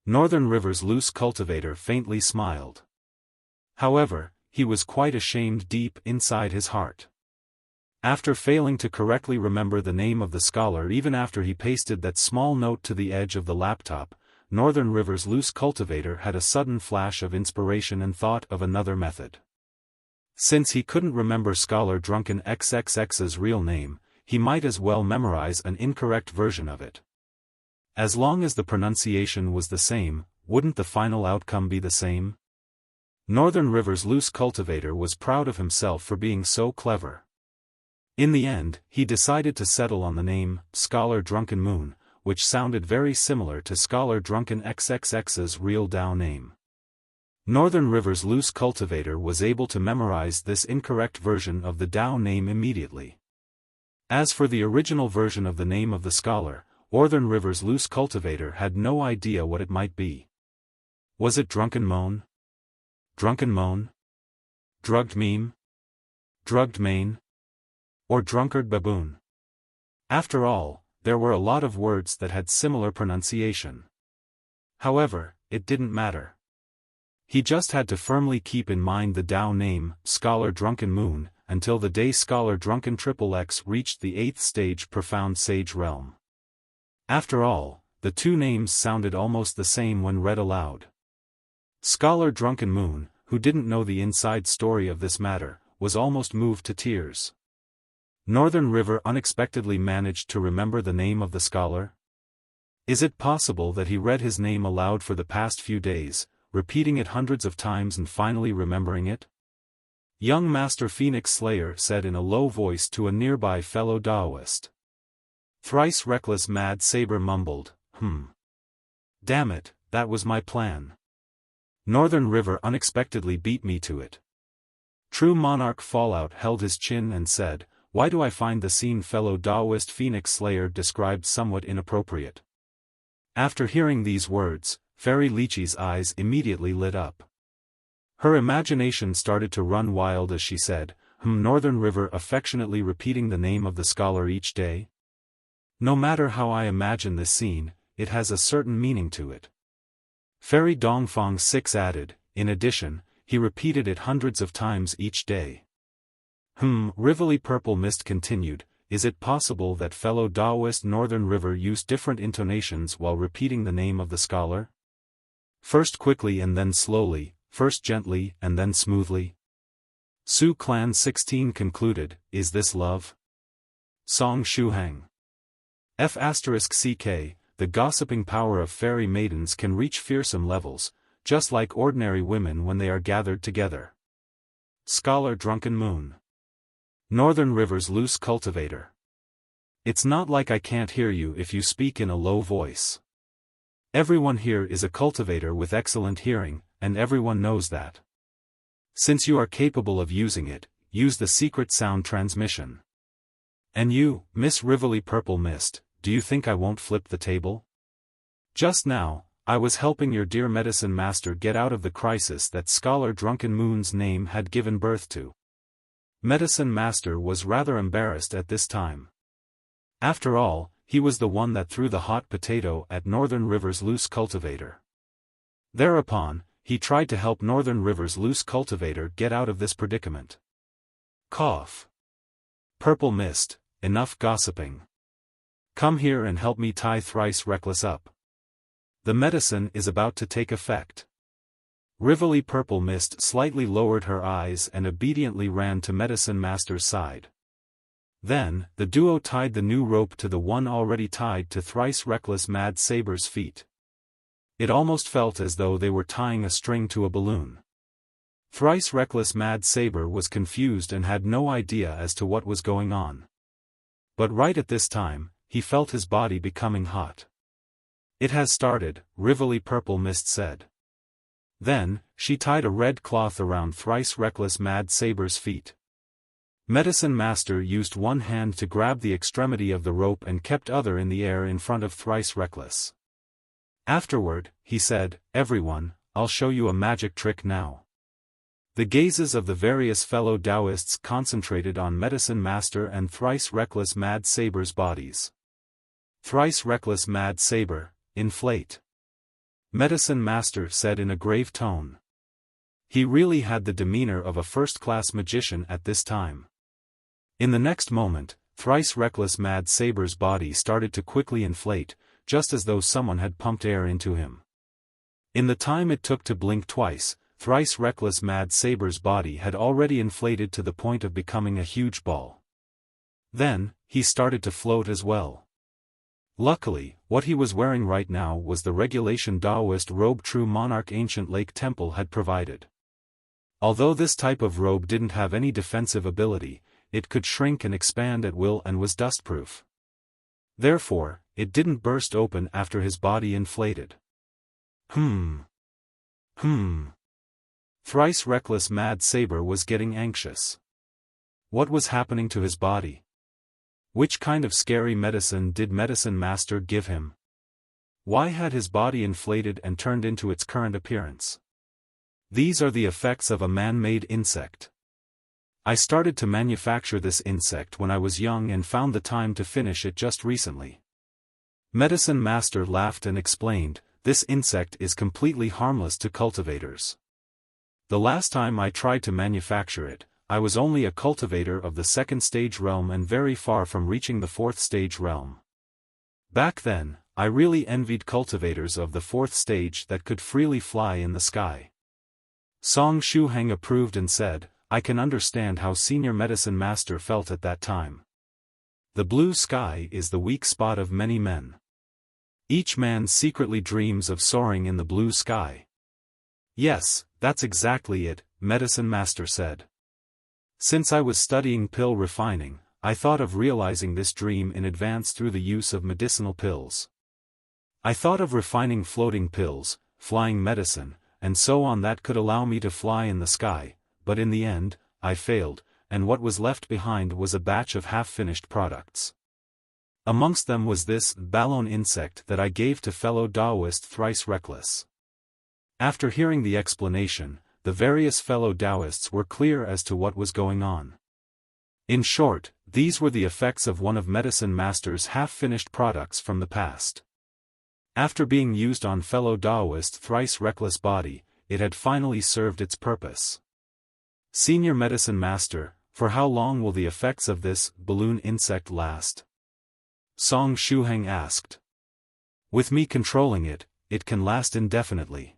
Northern River's loose cultivator faintly smiled. However, he was quite ashamed deep inside his heart. After failing to correctly remember the name of the scholar even after he pasted that small note to the edge of the laptop, Northern River's loose cultivator had a sudden flash of inspiration and thought of another method. Since he couldn't remember Scholar Drunken XXX's real name, he might as well memorize an incorrect version of it. As long as the pronunciation was the same, wouldn't the final outcome be the same? Northern River's loose cultivator was proud of himself for being so clever. In the end, he decided to settle on the name, Scholar Drunken Moon, which sounded very similar to Scholar Drunken XXX's real Dao name. Northern River's loose cultivator was able to memorize this incorrect version of the Dao name immediately. As for the original version of the name of the scholar, Northern River's loose cultivator had no idea what it might be. Was it Drunken Moan? Drunken Moan? Drugged Meme? Drugged Mane? Or drunkard baboon. After all, there were a lot of words that had similar pronunciation. However, it didn't matter. He just had to firmly keep in mind the Tao name, Scholar Drunken Moon, until the day Scholar Drunken XXX reached the 8th stage Profound Sage realm. After all, the two names sounded almost the same when read aloud. Scholar Drunken Moon, who didn't know the inside story of this matter, was almost moved to tears. Northern River unexpectedly managed to remember the name of the scholar? Is it possible that he read his name aloud for the past few days, repeating it hundreds of times and finally remembering it? Young Master Phoenix Slayer said in a low voice to a nearby fellow Taoist. Thrice Reckless Mad Saber mumbled, Damn it, that was my plan. Northern River unexpectedly beat me to it. True Monarch Fallout held his chin and said, Why do I find the scene fellow Taoist Phoenix Slayer described somewhat inappropriate? After hearing these words, Fairy Lychee's eyes immediately lit up. Her imagination started to run wild as she said, Northern River affectionately repeating the name of the scholar each day? No matter how I imagine this scene, it has a certain meaning to it. Fairy Dongfang 6 added, in addition, he repeated it hundreds of times each day. Rivoli Purple Mist continued, is it possible that fellow Taoist Northern River used different intonations while repeating the name of the scholar? First quickly and then slowly, first gently and then smoothly? Su Clan 16 concluded, is this love? Song Shuhang. F***ck, the gossiping power of fairy maidens can reach fearsome levels, just like ordinary women when they are gathered together. Scholar Drunken Moon. Northern River's loose cultivator. It's not like I can't hear you if you speak in a low voice. Everyone here is a cultivator with excellent hearing, and everyone knows that. Since you are capable of using it, use the secret sound transmission. And you, Miss Rivoli Purple Mist, do you think I won't flip the table? Just now, I was helping your dear medicine master get out of the crisis that Scholar Drunken Moon's name had given birth to. Medicine Master was rather embarrassed at this time. After all, he was the one that threw the hot potato at Northern River's loose cultivator. Thereupon, he tried to help Northern River's loose cultivator get out of this predicament. Cough. Purple Mist, enough gossiping. Come here and help me tie Thrice Reckless up. The medicine is about to take effect. Rivoli Purple Mist slightly lowered her eyes and obediently ran to Medicine Master's side. Then, the duo tied the new rope to the one already tied to Thrice Reckless Mad Saber's feet. It almost felt as though they were tying a string to a balloon. Thrice Reckless Mad Saber was confused and had no idea as to what was going on. But right at this time, he felt his body becoming hot. It has started, Rivoli Purple Mist said. Then, she tied a red cloth around Thrice Reckless Mad Saber's feet. Medicine Master used one hand to grab the extremity of the rope and kept other in the air in front of Thrice Reckless. Afterward, he said, Everyone, I'll show you a magic trick now. The gazes of the various fellow Taoists concentrated on Medicine Master and Thrice Reckless Mad Saber's bodies. Thrice Reckless Mad Saber, inflate. Medicine Master said in a grave tone. He really had the demeanor of a first-class magician at this time. In the next moment, Thrice Reckless Mad Saber's body started to quickly inflate, just as though someone had pumped air into him. In the time it took to blink twice, Thrice Reckless Mad Saber's body had already inflated to the point of becoming a huge ball. Then, he started to float as well. Luckily, what he was wearing right now was the regulation Taoist robe True Monarch Ancient Lake Temple had provided. Although this type of robe didn't have any defensive ability, it could shrink and expand at will and was dustproof. Therefore, it didn't burst open after his body inflated. Thrice Reckless Mad Saber was getting anxious. What was happening to his body? Which kind of scary medicine did Medicine Master give him? Why had his body inflated and turned into its current appearance? These are the effects of a man-made insect. I started to manufacture this insect when I was young and found the time to finish it just recently. Medicine Master laughed and explained, this insect is completely harmless to cultivators. The last time I tried to manufacture it, I was only a cultivator of the second stage realm and very far from reaching the fourth stage realm. Back then, I really envied cultivators of the fourth stage that could freely fly in the sky. Song Shuhang approved and said, I can understand how Senior Medicine Master felt at that time. The blue sky is the weak spot of many men. Each man secretly dreams of soaring in the blue sky. Yes, that's exactly it, Medicine Master said. Since I was studying pill refining, I thought of realizing this dream in advance through the use of medicinal pills. I thought of refining floating pills, flying medicine, and so on that could allow me to fly in the sky, but in the end, I failed, and what was left behind was a batch of half-finished products. Amongst them was this balloon insect that I gave to fellow Taoist Thrice Reckless. After hearing the explanation, the various fellow Taoists were clear as to what was going on. In short, these were the effects of one of Medicine Master's half-finished products from the past. After being used on fellow Taoist Thrice Reckless body, it had finally served its purpose. Senior Medicine Master, for how long will the effects of this balloon insect last? Song Shuhang asked. With me controlling it, it can last indefinitely.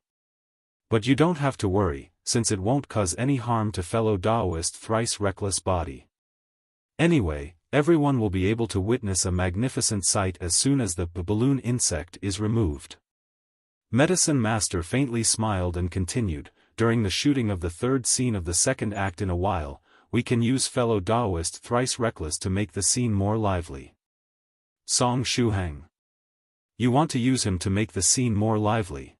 But you don't have to worry, since it won't cause any harm to fellow Taoist Thrice Reckless body. Anyway, everyone will be able to witness a magnificent sight as soon as the balloon insect is removed. Medicine Master faintly smiled and continued, during the shooting of the third scene of the second act in a while, we can use fellow Taoist Thrice Reckless to make the scene more lively. Song Shuhang. You want to use him to make the scene more lively?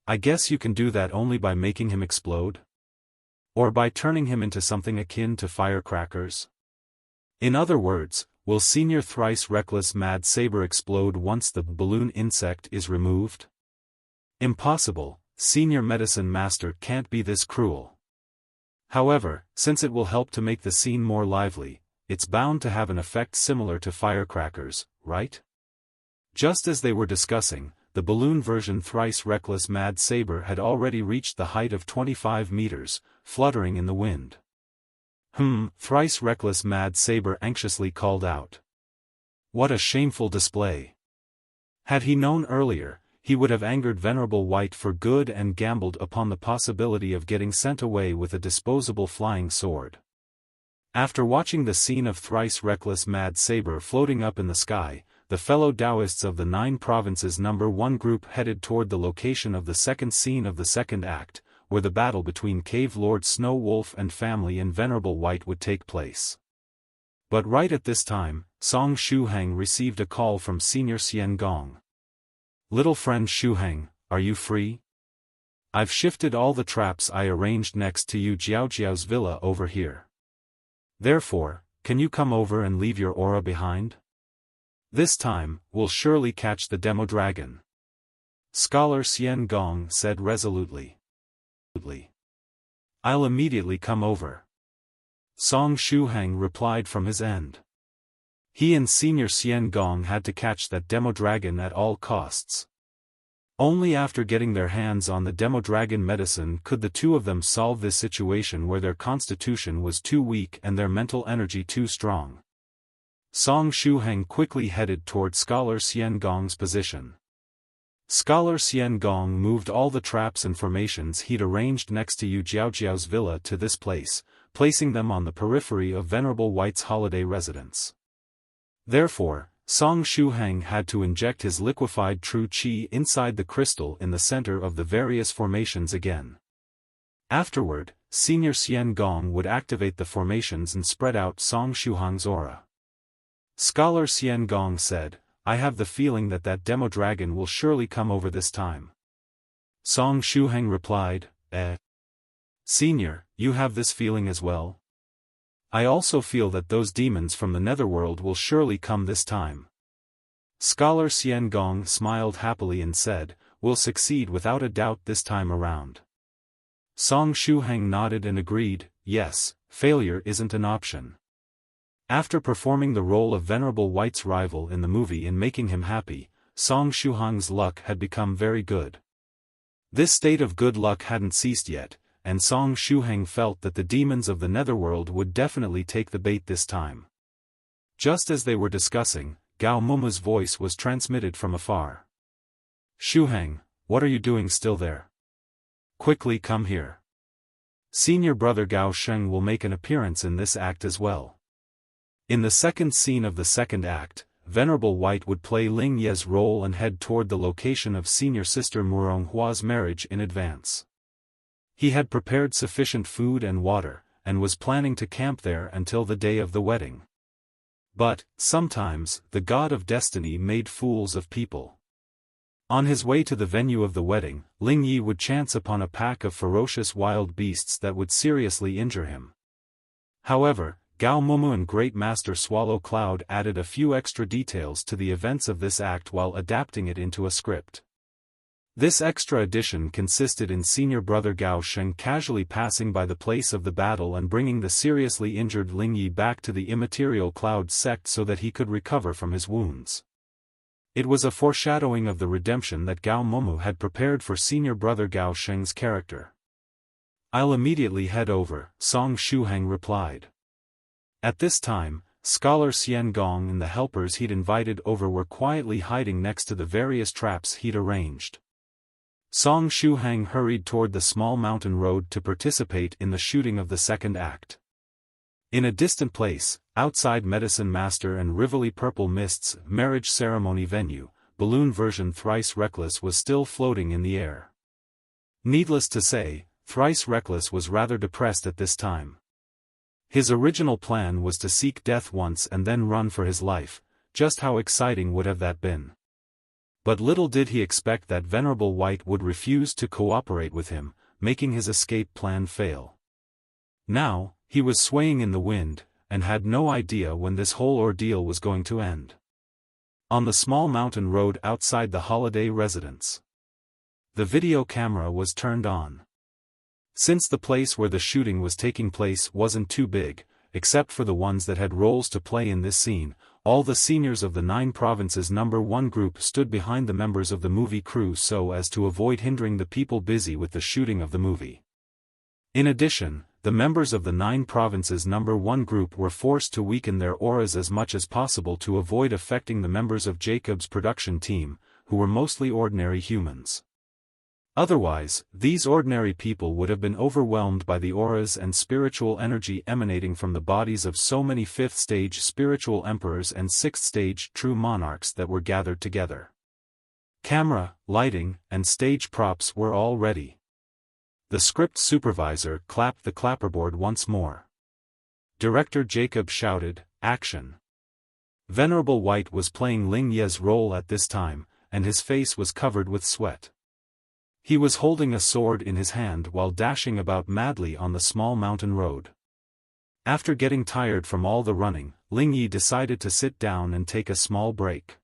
I guess you can do that only by making him explode? Or by turning him into something akin to firecrackers? In other words, will Senior Thrice Reckless Mad Saber explode once the balloon insect is removed? Impossible, Senior Medicine Master can't be this cruel. However, since it will help to make the scene more lively, it's bound to have an effect similar to firecrackers, right? Just as they were discussing, the balloon version Thrice Reckless Mad Saber had already reached the height of 25 meters, fluttering in the wind. Thrice Reckless Mad Saber anxiously called out. What a shameful display. Had he known earlier, he would have angered Venerable White for good and gambled upon the possibility of getting sent away with a disposable flying sword. After watching the scene of Thrice Reckless Mad Saber floating up in the sky, the fellow Taoists of the 9 provinces number 1 group headed toward the location of the second scene of the second act, where the battle between Cave Lord Snow Wolf and family and Venerable White would take place. But right at this time, Song Shuhang received a call from Senior Xian Gong. Little friend Shuhang, are you free? I've shifted all the traps I arranged next to you Jiaojiao's villa over here. Therefore, can you come over and leave your aura behind? This time, we'll surely catch the demodragon. Scholar Xian Gong said resolutely. I'll immediately come over. Song Shuhang replied from his end. He and Senior Xian Gong had to catch that demodragon at all costs. Only after getting their hands on the demodragon medicine could the two of them solve this situation where their constitution was too weak and their mental energy too strong. Song Shuhang quickly headed toward Scholar Xian Gong's position. Scholar Xian Gong moved all the traps and formations he'd arranged next to Yu Jiaojiao's villa to this place, placing them on the periphery of Venerable White's holiday residence. Therefore, Song Shuhang had to inject his liquefied true qi inside the crystal in the center of the various formations again. Afterward, Senior Xian Gong would activate the formations and spread out Song Shuhang's aura. Scholar Xian Gong said, I have the feeling that demodragon will surely come over this time. Song Shuhang replied, Senior, you have this feeling as well? I also feel that those demons from the netherworld will surely come this time. Scholar Xian Gong smiled happily and said, we'll succeed without a doubt this time around. Song Shuhang nodded and agreed, yes, failure isn't an option. After performing the role of Venerable White's rival in the movie and making him happy, Song Shuhang's luck had become very good. This state of good luck hadn't ceased yet, and Song Shuhang felt that the demons of the netherworld would definitely take the bait this time. Just as they were discussing, Gao Moumou's voice was transmitted from afar. "Shuhang, what are you doing still there? Quickly come here. Senior Brother Gao Sheng will make an appearance in this act as well." In the second scene of the second act, Venerable White would play Ling Ye's role and head toward the location of Senior Sister Murong Hua's marriage in advance. He had prepared sufficient food and water, and was planning to camp there until the day of the wedding. But, sometimes, the god of destiny made fools of people. On his way to the venue of the wedding, Ling Yi would chance upon a pack of ferocious wild beasts that would seriously injure him. However, Gao Moumou and Great Master Swallow Cloud added a few extra details to the events of this act while adapting it into a script. This extra addition consisted in Senior Brother Gao Sheng casually passing by the place of the battle and bringing the seriously injured Ling Yi back to the immaterial Cloud sect so that he could recover from his wounds. It was a foreshadowing of the redemption that Gao Moumou had prepared for Senior Brother Gao Sheng's character. "I'll immediately head over," Song Shuhang replied. At this time, Scholar Xian Gong and the helpers he'd invited over were quietly hiding next to the various traps he'd arranged. Song Shuhang hurried toward the small mountain road to participate in the shooting of the second act. In a distant place, outside Medicine Master and Rivoli Purple Mist's marriage ceremony venue, balloon version Thrice Reckless was still floating in the air. Needless to say, Thrice Reckless was rather depressed at this time. His original plan was to seek death once and then run for his life. Just how exciting would have that been? But little did he expect that Venerable White would refuse to cooperate with him, making his escape plan fail. Now, he was swaying in the wind, and had no idea when this whole ordeal was going to end. On the small mountain road outside the holiday residence, the video camera was turned on. Since the place where the shooting was taking place wasn't too big, except for the ones that had roles to play in this scene, all the seniors of the 9 provinces number 1 group stood behind the members of the movie crew so as to avoid hindering the people busy with the shooting of the movie. In addition, the members of the 9 provinces number 1 group were forced to weaken their auras as much as possible to avoid affecting the members of Jacob's production team, who were mostly ordinary humans. Otherwise, these ordinary people would have been overwhelmed by the auras and spiritual energy emanating from the bodies of so many 5th-stage spiritual emperors and 6th-stage true monarchs that were gathered together. Camera, lighting, and stage props were all ready. The script supervisor clapped the clapperboard once more. Director Jacob shouted, "Action!" Venerable White was playing Ling Ye's role at this time, and his face was covered with sweat. He was holding a sword in his hand while dashing about madly on the small mountain road. After getting tired from all the running, Ling Yi decided to sit down and take a small break.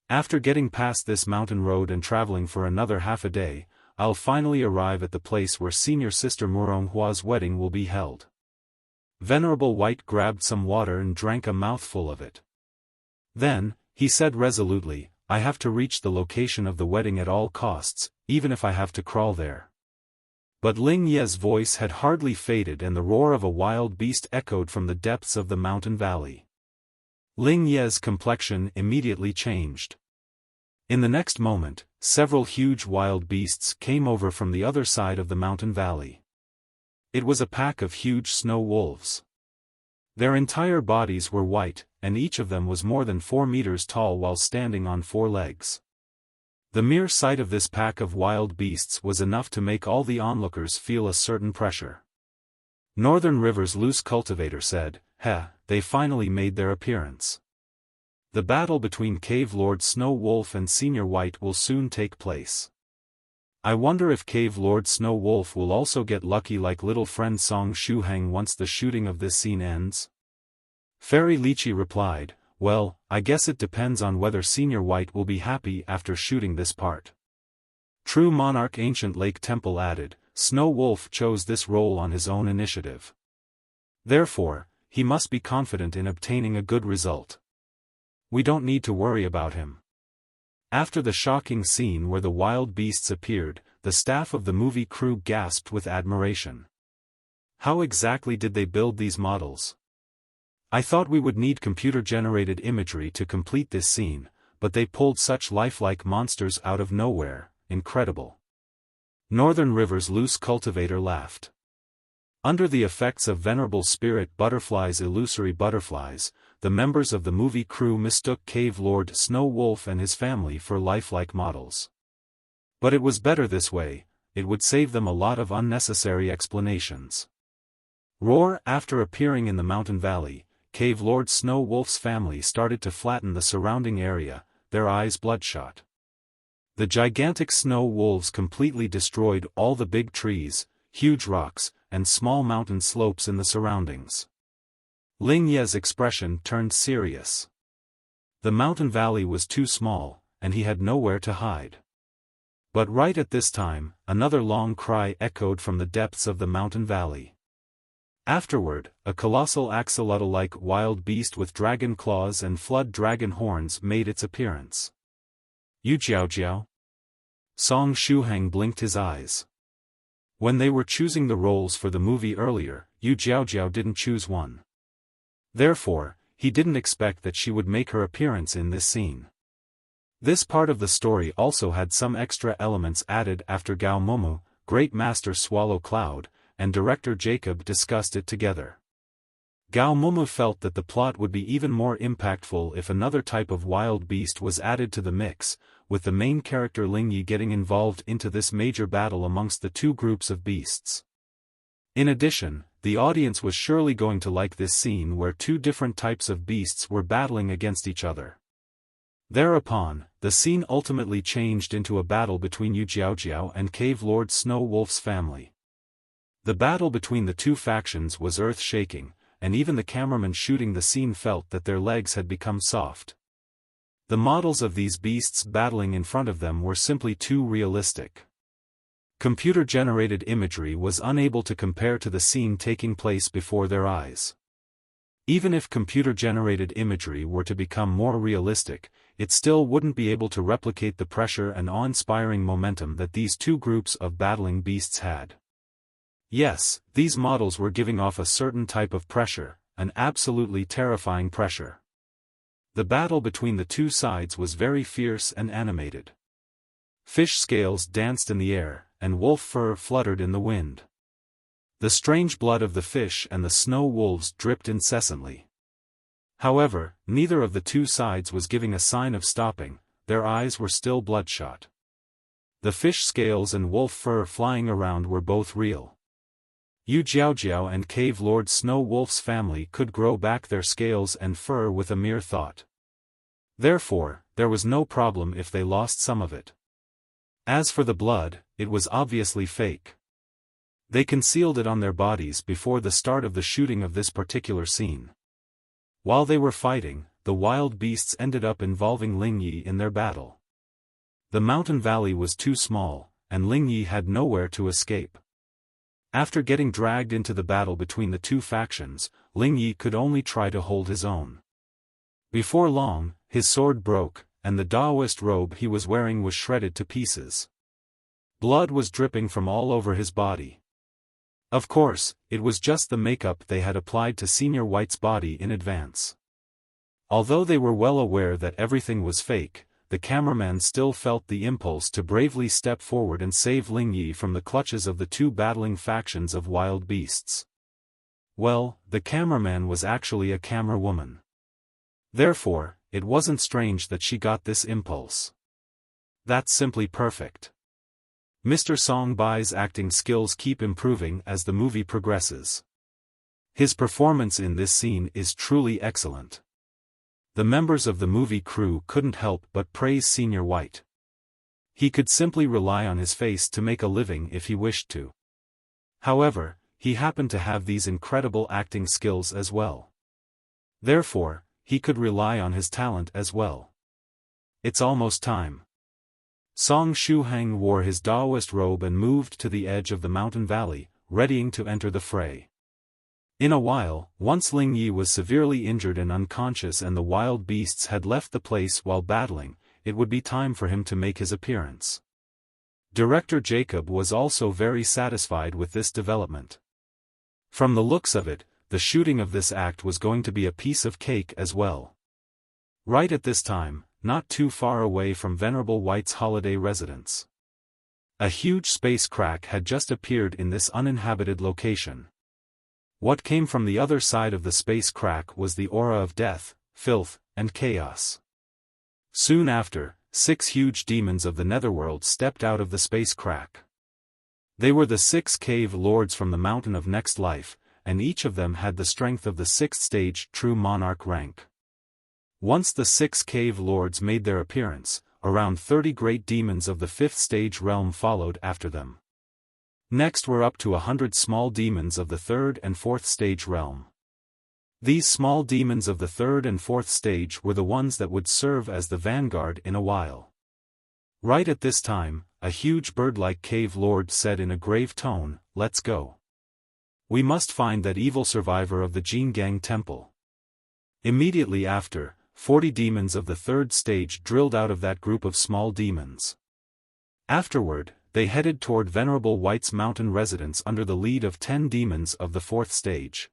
After getting past this mountain road and traveling for another half a day, I'll finally arrive at the place where Senior Sister Murong Hua's wedding will be held. Venerable White grabbed some water and drank a mouthful of it. Then, he said resolutely, "I have to reach the location of the wedding at all costs, even if I have to crawl there." But Ling Ye's voice had hardly faded and the roar of a wild beast echoed from the depths of the mountain valley. Ling Ye's complexion immediately changed. In the next moment, several huge wild beasts came over from the other side of the mountain valley. It was a pack of huge snow wolves. Their entire bodies were white, and each of them was more than 4 meters tall while standing on 4 legs. The mere sight of this pack of wild beasts was enough to make all the onlookers feel a certain pressure. Northern River's loose cultivator said, They finally made their appearance. The battle between Cave Lord Snow Wolf and Senior White will soon take place. I wonder if Cave Lord Snow Wolf will also get lucky like little friend Song Shuhang once the shooting of this scene ends? Fairy Lychee replied, "Well, I guess it depends on whether Senior White will be happy after shooting this part." True Monarch Ancient Lake Temple added, Snow Wolf chose this role on his own initiative. Therefore, he must be confident in obtaining a good result. We don't need to worry about him. After the shocking scene where the wild beasts appeared, the staff of the movie crew gasped with admiration. How exactly did they build these models? I thought we would need computer-generated imagery to complete this scene, but they pulled such lifelike monsters out of nowhere, incredible. Northern River's loose cultivator laughed. Under the effects of Venerable Spirit Butterfly's illusory butterflies, the members of the movie crew mistook Cave Lord Snow Wolf and his family for lifelike models. But it was better this way, it would save them a lot of unnecessary explanations. Roar! After appearing in the mountain valley, Cave Lord Snow Wolf's family started to flatten the surrounding area, their eyes bloodshot. The gigantic snow wolves completely destroyed all the big trees, huge rocks, and small mountain slopes in the surroundings. Ling Ye's expression turned serious. The mountain valley was too small, and he had nowhere to hide. But right at this time, another long cry echoed from the depths of the mountain valley. Afterward, a colossal axolotl-like wild beast with dragon claws and flood dragon horns made its appearance. You Jiao Jiao? Song Shuhang blinked his eyes. When they were choosing the roles for the movie earlier, Yu Jiao didn't choose one. Therefore, he didn't expect that she would make her appearance in this scene. This part of the story also had some extra elements added after Gao Moumou, Great Master Swallow Cloud, and director Jacob discussed it together. Gao Moumou felt that the plot would be even more impactful if another type of wild beast was added to the mix, with the main character Lychee getting involved into this major battle amongst the two groups of beasts. In addition, the audience was surely going to like this scene where two different types of beasts were battling against each other. Thereupon, the scene ultimately changed into a battle between Yu Jiao and Cave Lord Snow Wolf's family. The battle between the two factions was earth-shaking, and even the cameraman shooting the scene felt that their legs had become soft. The models of these beasts battling in front of them were simply too realistic. Computer-generated imagery was unable to compare to the scene taking place before their eyes. Even if computer-generated imagery were to become more realistic, it still wouldn't be able to replicate the pressure and awe-inspiring momentum that these two groups of battling beasts had. Yes, these models were giving off a certain type of pressure, an absolutely terrifying pressure. The battle between the two sides was very fierce and animated. Fish scales danced in the air, and wolf fur fluttered in the wind. The strange blood of the fish and the snow wolves dripped incessantly. However, neither of the two sides was giving a sign of stopping, their eyes were still bloodshot. The fish scales and wolf fur flying around were both real. Yu Jiao and Cave Lord Snow Wolf's family could grow back their scales and fur with a mere thought. Therefore, there was no problem if they lost some of it. As for the blood, it was obviously fake. They concealed it on their bodies before the start of the shooting of this particular scene. While they were fighting, the wild beasts ended up involving Lychee in their battle. The mountain valley was too small, and Lychee had nowhere to escape. After getting dragged into the battle between the two factions, Lychee could only try to hold his own. Before long, his sword broke, and the Taoist robe he was wearing was shredded to pieces. Blood was dripping from all over his body. Of course, it was just the makeup they had applied to Senior White's body in advance. Although they were well aware that everything was fake, the cameraman still felt the impulse to bravely step forward and save Lychee from the clutches of the two battling factions of wild beasts. Well, the cameraman was actually a camera woman. Therefore, it wasn't strange that she got this impulse. That's simply perfect. Mr. Song Bai's acting skills keep improving as the movie progresses. His performance in this scene is truly excellent. The members of the movie crew couldn't help but praise Senior White. He could simply rely on his face to make a living if he wished to. However, he happened to have these incredible acting skills as well. Therefore, he could rely on his talent as well. It's almost time. Song Shuhang wore his Taoist robe and moved to the edge of the mountain valley, readying to enter the fray. In a while, once Ling Yi was severely injured and unconscious and the wild beasts had left the place while battling, it would be time for him to make his appearance. Director Jacob was also very satisfied with this development. From the looks of it, the shooting of this act was going to be a piece of cake as well. Right at this time, not too far away from Venerable White's holiday residence, a huge space crack had just appeared in this uninhabited location. What came from the other side of the space crack was the aura of death, filth, and chaos. Soon after, 6 huge demons of the netherworld stepped out of the space crack. They were the 6 cave lords from the Mountain of Next Life, and each of them had the strength of the 6th stage true monarch rank. Once the 6 cave lords made their appearance, around 30 great demons of the 5th stage realm followed after them. Next were up to 100 small demons of the 3rd and 4th stage realm. These small demons of the 3rd and 4th stage were the ones that would serve as the vanguard in a while. Right at this time, a huge bird-like cave lord said in a grave tone, "Let's go. We must find that evil survivor of the Jingang temple." Immediately after, 40 demons of the 3rd stage drilled out of that group of small demons. Afterward, they headed toward Venerable White's mountain residence under the lead of 10 demons of the 4th stage.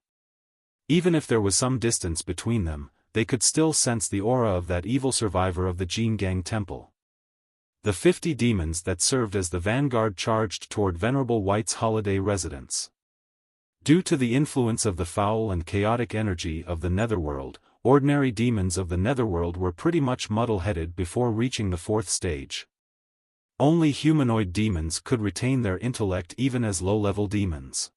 Even if there was some distance between them, they could still sense the aura of that evil survivor of the Jingang temple. The 50 demons that served as the vanguard charged toward Venerable White's holiday residence. Due to the influence of the foul and chaotic energy of the netherworld, ordinary demons of the netherworld were pretty much muddle-headed before reaching the 4th stage. Only humanoid demons could retain their intellect even as low-level demons.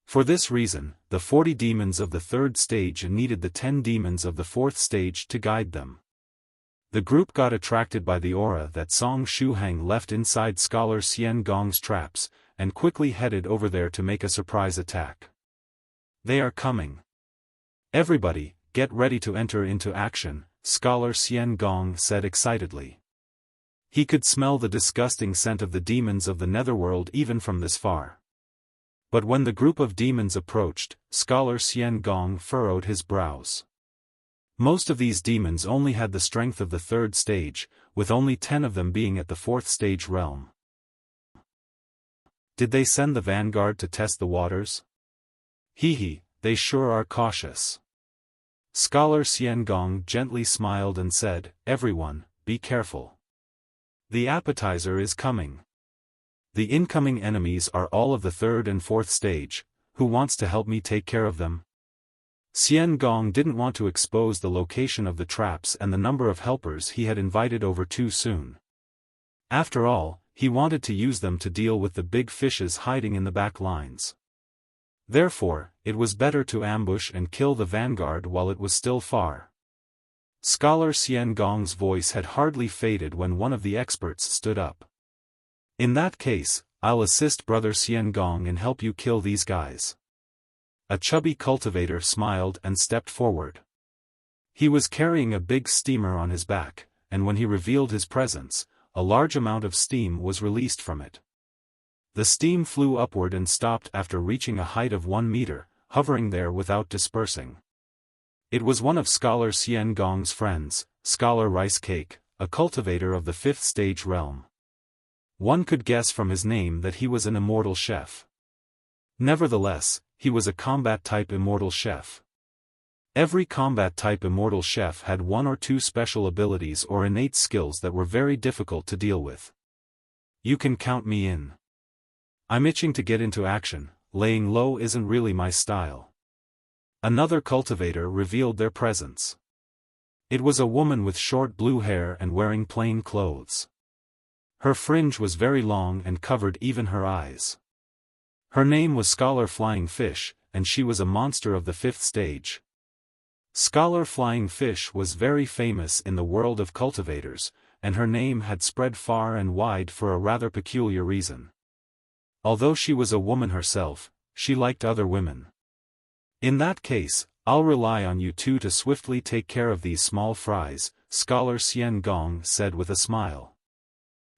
For this reason, the 40 demons of the 3rd stage needed the 10 demons of the 4th stage to guide them. The group got attracted by the aura that Song Shuhang left inside Scholar Xian Gong's traps, and quickly headed over there to make a surprise attack. "They are coming. Everybody, get ready to enter into action," Scholar Xian Gong said excitedly. He could smell the disgusting scent of the demons of the netherworld even from this far. But when the group of demons approached, Scholar Xian Gong furrowed his brows. Most of these demons only had the strength of the 3rd stage, with only 10 of them being at the 4th stage realm. Did they send the vanguard to test the waters? Hee, they sure are cautious. Scholar Xian Gong gently smiled and said, "Everyone, be careful. The appetizer is coming. The incoming enemies are all of the 3rd and 4th stage. Who wants to help me take care of them?" Xian Gong didn't want to expose the location of the traps and the number of helpers he had invited over too soon. After all, he wanted to use them to deal with the big fishes hiding in the back lines. Therefore, it was better to ambush and kill the vanguard while it was still far. Scholar Xian Gong's voice had hardly faded when one of the experts stood up. "In that case, I'll assist Brother Xian Gong and help you kill these guys." A chubby cultivator smiled and stepped forward. He was carrying a big steamer on his back, and when he revealed his presence, a large amount of steam was released from it. The steam flew upward and stopped after reaching a height of 1 meter, hovering there without dispersing. It was one of Scholar Xian Gong's friends, Scholar Rice Cake, a cultivator of the 5th stage realm. One could guess from his name that he was an immortal chef. Nevertheless, he was a combat-type immortal chef. Every combat-type immortal chef had 1 or 2 special abilities or innate skills that were very difficult to deal with. "You can count me in. I'm itching to get into action, laying low isn't really my style." Another cultivator revealed their presence. It was a woman with short blue hair and wearing plain clothes. Her fringe was very long and covered even her eyes. Her name was Scholar Flying Fish, and she was a monster of the 5th stage. Scholar Flying Fish was very famous in the world of cultivators, and her name had spread far and wide for a rather peculiar reason. Although she was a woman herself, she liked other women. "In that case, I'll rely on you two to swiftly take care of these small fries," Scholar Xian Gong said with a smile.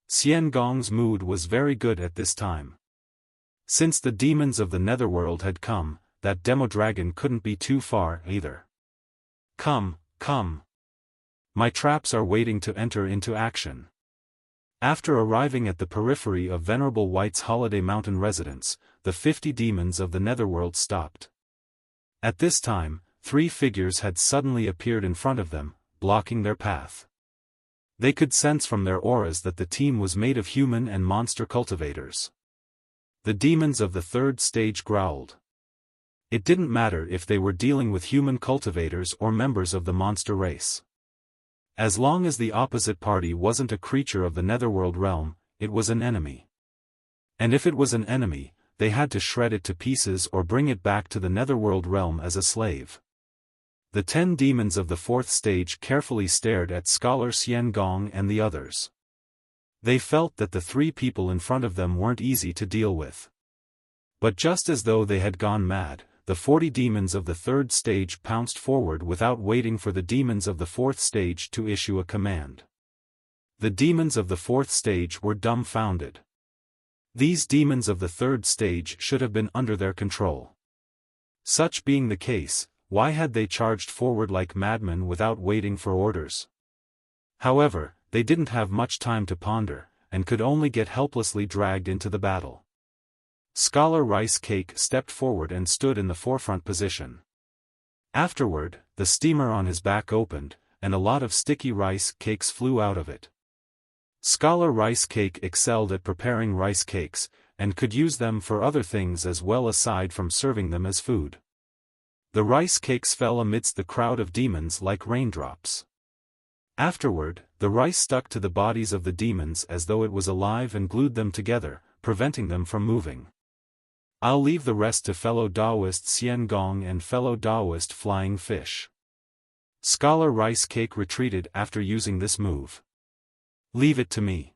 Xian Gong's mood was very good at this time. Since the demons of the netherworld had come, that demodragon couldn't be too far either. Come, come. My traps are waiting to enter into action. After arriving at the periphery of Venerable White's holiday mountain residence, the 50 demons of the netherworld stopped. At this time, 3 figures had suddenly appeared in front of them, blocking their path. They could sense from their auras that the team was made of human and monster cultivators. The demons of the 3rd stage growled. It didn't matter if they were dealing with human cultivators or members of the monster race. As long as the opposite party wasn't a creature of the netherworld realm, it was an enemy. And if it was an enemy, they had to shred it to pieces or bring it back to the netherworld realm as a slave. The 10 demons of the 4th stage carefully stared at Scholar Xian Gong and the others. They felt that the 3 people in front of them weren't easy to deal with. But just as though they had gone mad, the 40 demons of the 3rd stage pounced forward without waiting for the demons of the 4th stage to issue a command. The demons of the 4th stage were dumbfounded. These demons of the 3rd stage should have been under their control. Such being the case, why had they charged forward like madmen without waiting for orders? However, they didn't have much time to ponder, and could only get helplessly dragged into the battle. Scholar Rice Cake stepped forward and stood in the forefront position. Afterward, the steamer on his back opened, and a lot of sticky rice cakes flew out of it. Scholar Rice Cake excelled at preparing rice cakes, and could use them for other things as well aside from serving them as food. The rice cakes fell amidst the crowd of demons like raindrops. Afterward, the rice stuck to the bodies of the demons as though it was alive and glued them together, preventing them from moving. I'll leave the rest to fellow Taoist Xian Gong and fellow Taoist Flying Fish. Scholar Rice Cake retreated after using this move. Leave it to me.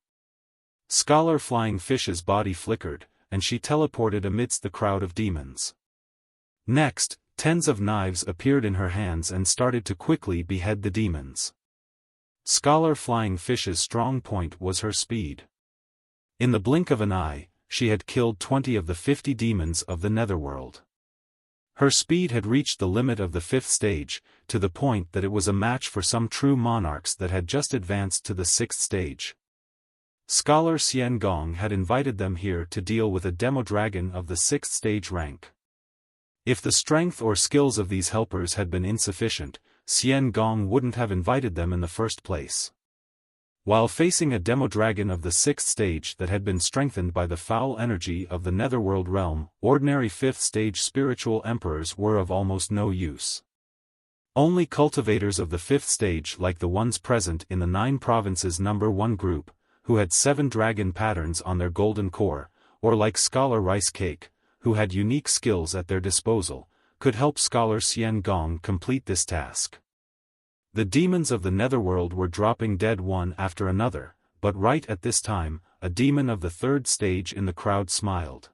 Scholar Flying Fish's body flickered, and she teleported amidst the crowd of demons. Next, tens of knives appeared in her hands and started to quickly behead the demons. Scholar Flying Fish's strong point was her speed. In the blink of an eye, she had killed 20 of the 50 demons of the netherworld. Her speed had reached the limit of the 5th stage, to the point that it was a match for some true monarchs that had just advanced to the 6th stage. Scholar Xian Gong had invited them here to deal with a demodragon of the 6th stage rank. If the strength or skills of these helpers had been insufficient, Xian Gong wouldn't have invited them in the first place. While facing a demodragon of the 6th stage that had been strengthened by the foul energy of the netherworld realm, ordinary 5th stage spiritual emperors were of almost no use. Only cultivators of the 5th stage like the ones present in the 9 provinces number 1 group, who had 7 dragon patterns on their golden core, or like Scholar Rice Cake, who had unique skills at their disposal, could help Scholar Xian Gong complete this task. The demons of the netherworld were dropping dead one after another, but right at this time, a demon of the 3rd stage in the crowd smiled.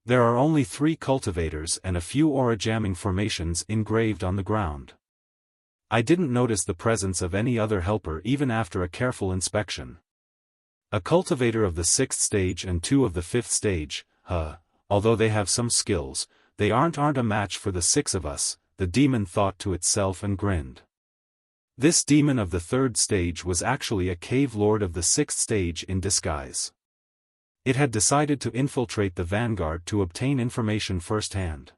There are only 3 cultivators and a few aura-jamming formations engraved on the ground. I didn't notice the presence of any other helper even after a careful inspection. A cultivator of the 6th stage and 2 of the 5th stage, although they have some skills, they aren't a match for the 6 of us, the demon thought to itself and grinned. This demon of the 3rd stage was actually a cave lord of the 6th stage in disguise. It had decided to infiltrate the vanguard to obtain information firsthand.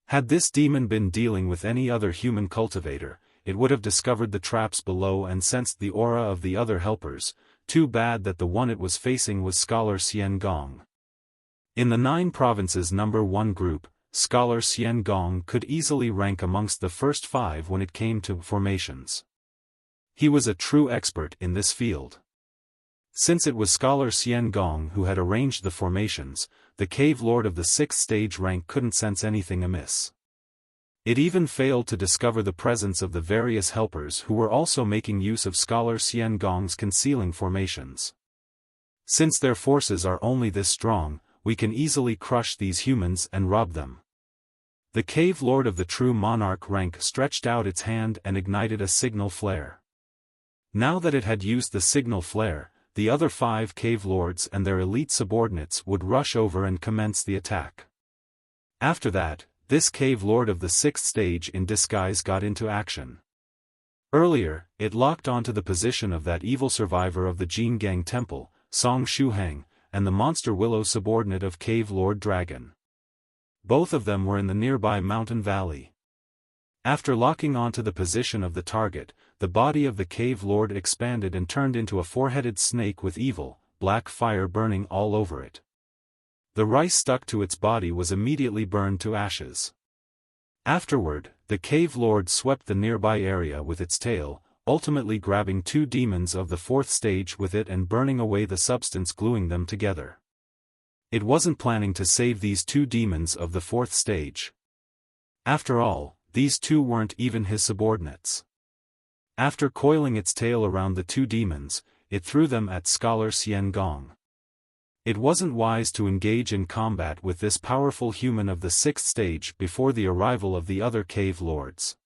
Had this demon been dealing with any other human cultivator, it would have discovered the traps below and sensed the aura of the other helpers. Too bad that the one it was facing was Scholar Xian Gong. In the 9 provinces number 1 group, Scholar Xian Gong could easily rank amongst the first 5 when it came to formations. He was a true expert in this field. Since it was Scholar Xian Gong who had arranged the formations, the cave lord of the 6th stage rank couldn't sense anything amiss. It even failed to discover the presence of the various helpers who were also making use of Scholar Xian Gong's concealing formations. Since their forces are only this strong, we can easily crush these humans and rob them. The cave lord of the true monarch rank stretched out its hand and ignited a signal flare. Now that it had used the signal flare, the other 5 cave lords and their elite subordinates would rush over and commence the attack. After that, this cave lord of the 6th stage in disguise got into action. Earlier, it locked onto the position of that evil survivor of the Jingang Temple, Song Shuhang, and the monster willow subordinate of Cave Lord Dragon. Both of them were in the nearby mountain valley. After locking onto the position of the target, the body of the cave lord expanded and turned into a 4-headed snake with evil, black fire burning all over it. The rice stuck to its body was immediately burned to ashes. Afterward, the cave lord swept the nearby area with its tail, ultimately grabbing 2 demons of the 4th stage with it and burning away the substance gluing them together. It wasn't planning to save these 2 demons of the 4th stage. After all, these 2 weren't even his subordinates. After coiling its tail around the 2 demons, it threw them at Scholar Xian Gong. It wasn't wise to engage in combat with this powerful human of the 6th stage before the arrival of the other cave lords.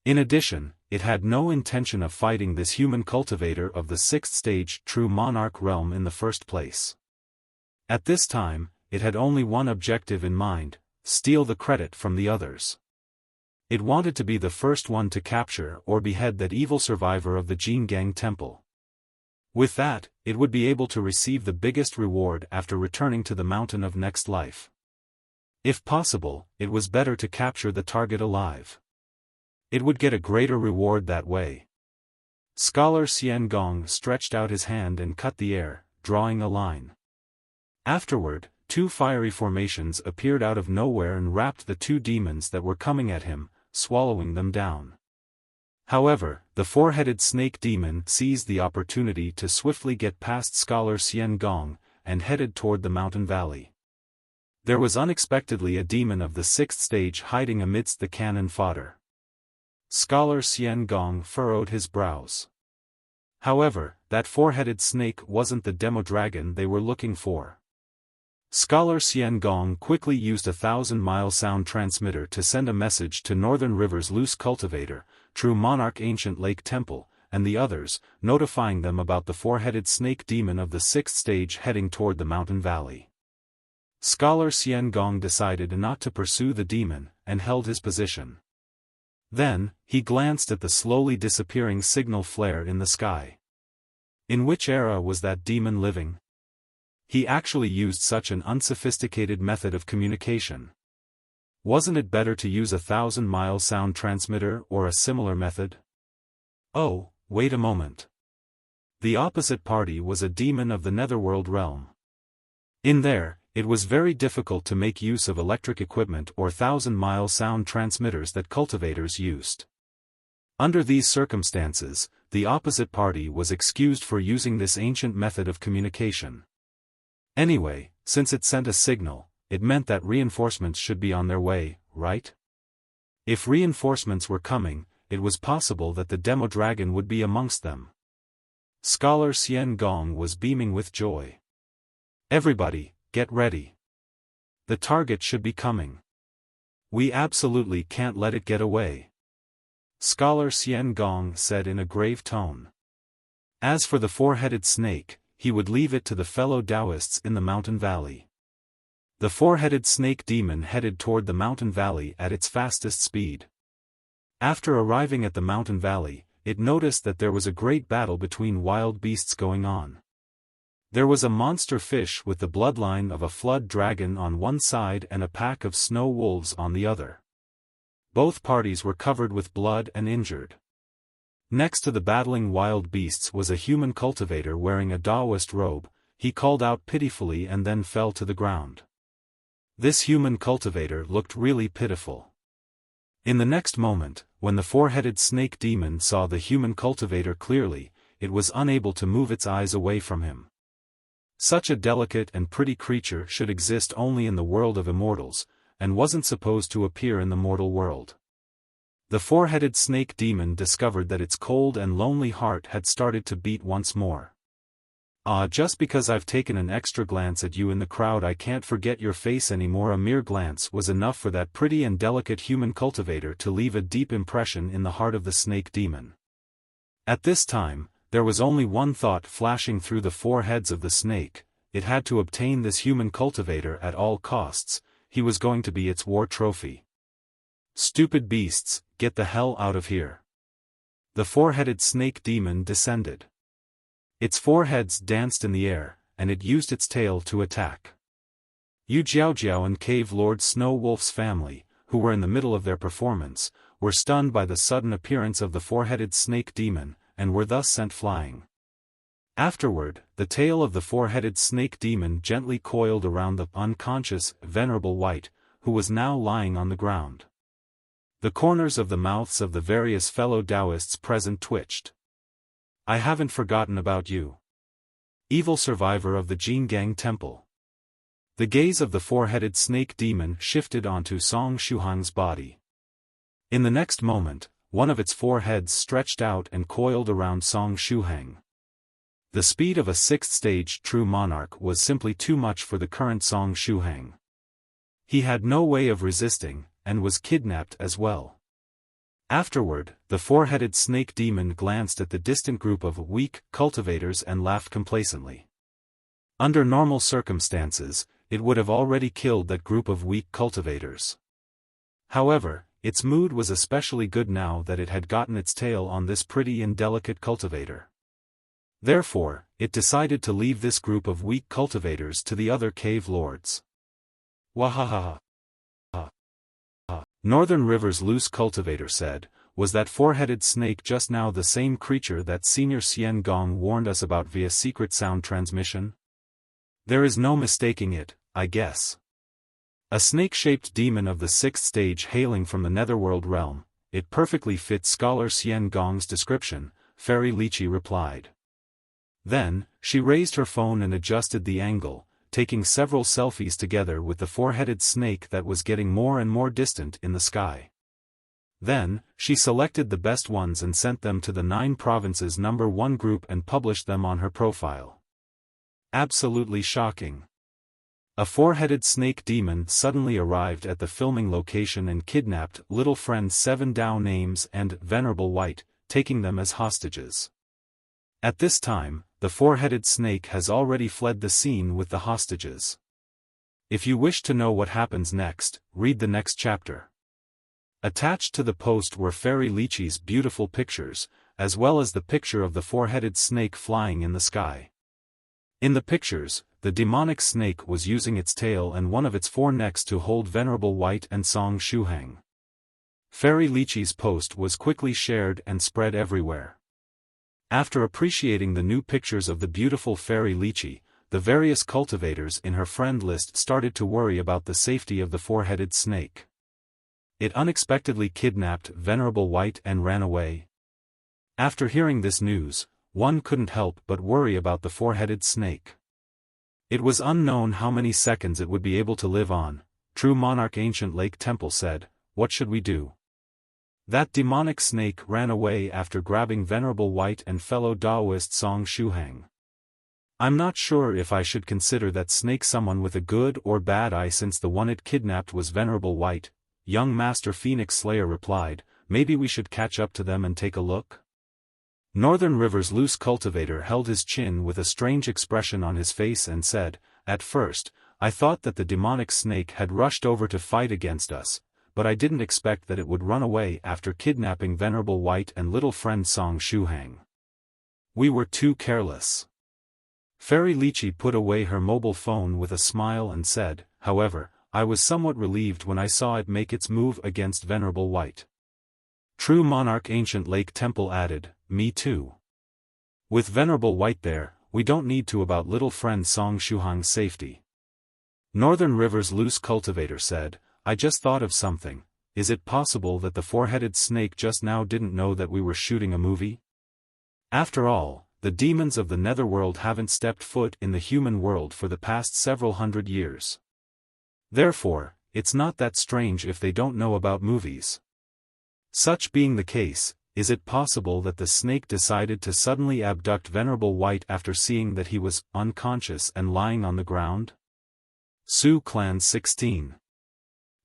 In addition, it had no intention of fighting this human cultivator of the 6th stage true monarch realm in the first place. At this time, it had only one objective in mind: steal the credit from the others. It wanted to be the first one to capture or behead that evil survivor of the Jingang Temple. With that, it would be able to receive the biggest reward after returning to the Mountain of Next Life. If possible, it was better to capture the target alive. It would get a greater reward that way. Scholar Xian Gong stretched out his hand and cut the air, drawing a line. Afterward, 2 fiery formations appeared out of nowhere and wrapped the 2 demons that were coming at him, swallowing them down. However, the 4-headed snake demon seized the opportunity to swiftly get past Scholar Xian Gong, and headed toward the mountain valley. There was unexpectedly a demon of the 6th stage hiding amidst the cannon fodder. Scholar Xian Gong furrowed his brows. However, that 4-headed snake wasn't the demodragon they were looking for. Scholar Xian Gong quickly used a 1,000-mile sound transmitter to send a message to Northern River's loose cultivator, True Monarch Ancient Lake Temple, and the others, notifying them about the 4-headed snake demon of the 6th stage heading toward the mountain valley. Scholar Xian Gong decided not to pursue the demon, and held his position. Then, he glanced at the slowly disappearing signal flare in the sky. In which era was that demon living? He actually used such an unsophisticated method of communication. Wasn't it better to use a 1,000-mile sound transmitter or a similar method? Oh, wait a moment. The opposite party was a demon of the netherworld realm. In there, it was very difficult to make use of electric equipment or 1,000-mile sound transmitters that cultivators used. Under these circumstances, the opposite party was excused for using this ancient method of communication. Anyway, since it sent a signal, it meant that reinforcements should be on their way, right? If reinforcements were coming, it was possible that the demodragon would be amongst them. Scholar Xian Gong was beaming with joy. Everybody, get ready. The target should be coming. We absolutely can't let it get away. Scholar Xian Gong said in a grave tone. As for the 4-headed snake, he would leave it to the fellow Taoists in the mountain valley. The 4-headed snake demon headed toward the mountain valley at its fastest speed. After arriving at the mountain valley, it noticed that there was a great battle between wild beasts going on. There was a monster fish with the bloodline of a flood dragon on one side and a pack of snow wolves on the other. Both parties were covered with blood and injured. Next to the battling wild beasts was a human cultivator wearing a Taoist robe. He called out pitifully and then fell to the ground. This human cultivator looked really pitiful. In the next moment, when the 4-headed snake demon saw the human cultivator clearly, it was unable to move its eyes away from him. Such a delicate and pretty creature should exist only in the world of immortals, and wasn't supposed to appear in the mortal world. The 4-headed snake demon discovered that its cold and lonely heart had started to beat once more. Just because I've taken an extra glance at you in the crowd, I can't forget your face anymore. A mere glance was enough for that pretty and delicate human cultivator to leave a deep impression in the heart of the snake demon. At this time, there was only one thought flashing through the four heads of the snake: it had to obtain this human cultivator at all costs. He was going to be its war trophy. Stupid beasts, get the hell out of here. The four-headed snake demon descended. Its four heads danced in the air, and it used its tail to attack. Yu Jiaojiao and Cave Lord Snow Wolf's family, who were in the middle of their performance, were stunned by the sudden appearance of the four-headed snake demon, and were thus sent flying. Afterward, the tail of the four-headed snake demon gently coiled around the unconscious Venerable White, who was now lying on the ground. The corners of the mouths of the various fellow Taoists present twitched. I haven't forgotten about you. Evil survivor of the Jingang Temple. The gaze of the four-headed snake demon shifted onto Song Shuhang's body. In the next moment, one of its four heads stretched out and coiled around Song Shuhang. The speed of a sixth-stage true monarch was simply too much for the current Song Shuhang. He had no way of resisting, and was kidnapped as well. Afterward, the four-headed snake demon glanced at the distant group of weak cultivators and laughed complacently. Under normal circumstances, it would have already killed that group of weak cultivators. However, its mood was especially good now that it had gotten its tail on this pretty and delicate cultivator. Therefore, it decided to leave this group of weak cultivators to the other cave lords. Wahaha! Northern River's loose cultivator said, was that four-headed snake just now the same creature that Senior Xian Gong warned us about via secret sound transmission? There is no mistaking it, I guess. A snake-shaped demon of the sixth stage hailing from the netherworld realm, it perfectly fits Scholar Xian Gong's description, Fairy Lychee replied. Then, she raised her phone and adjusted the angle, taking several selfies together with the four-headed snake that was getting more and more distant in the sky. Then, she selected the best ones and sent them to the 9 provinces #1 group and published them on her profile. Absolutely shocking. A four-headed snake demon suddenly arrived at the filming location and kidnapped little friend 7 Dao Names and Venerable White, taking them as hostages. At this time, the four-headed snake has already fled the scene with the hostages. If you wish to know what happens next, read the next chapter. Attached to the post were Fairy Lychee's beautiful pictures, as well as the picture of the four-headed snake flying in the sky. In the pictures, the demonic snake was using its tail and one of its four necks to hold Venerable White and Song Shuhang. Fairy Lychee's post was quickly shared and spread everywhere. After appreciating the new pictures of the beautiful Fairy Lychee, the various cultivators in her friend list started to worry about the safety of the four-headed snake. It unexpectedly kidnapped Venerable White and ran away. After hearing this news, one couldn't help but worry about the four-headed snake. It was unknown how many seconds it would be able to live on. True Monarch Ancient Lake Temple said, "What should we do?" That demonic snake ran away after grabbing Venerable White and fellow Taoist Song Shuhang. I'm not sure if I should consider that snake someone with a good or bad eye since the one it kidnapped was Venerable White. Young Master Phoenix Slayer replied, maybe we should catch up to them and take a look? Northern River's loose cultivator held his chin with a strange expression on his face and said, at first, I thought that the demonic snake had rushed over to fight against us, but I didn't expect that it would run away after kidnapping Venerable White and little friend Song Shuhang. We were too careless. Fairy Lychee put away her mobile phone with a smile and said, however, I was somewhat relieved when I saw it make its move against Venerable White. True Monarch Ancient Lake Temple added, me too. With Venerable White there, we don't need to about little friend Song Shuhang's safety. Northern River's loose cultivator said, I just thought of something. Is it possible that the four-headed snake just now didn't know that we were shooting a movie? After all, the demons of the netherworld haven't stepped foot in the human world for the past several hundred years. Therefore, it's not that strange if they don't know about movies. Such being the case, is it possible that the snake decided to suddenly abduct Venerable White after seeing that he was unconscious and lying on the ground? Su Clan 16.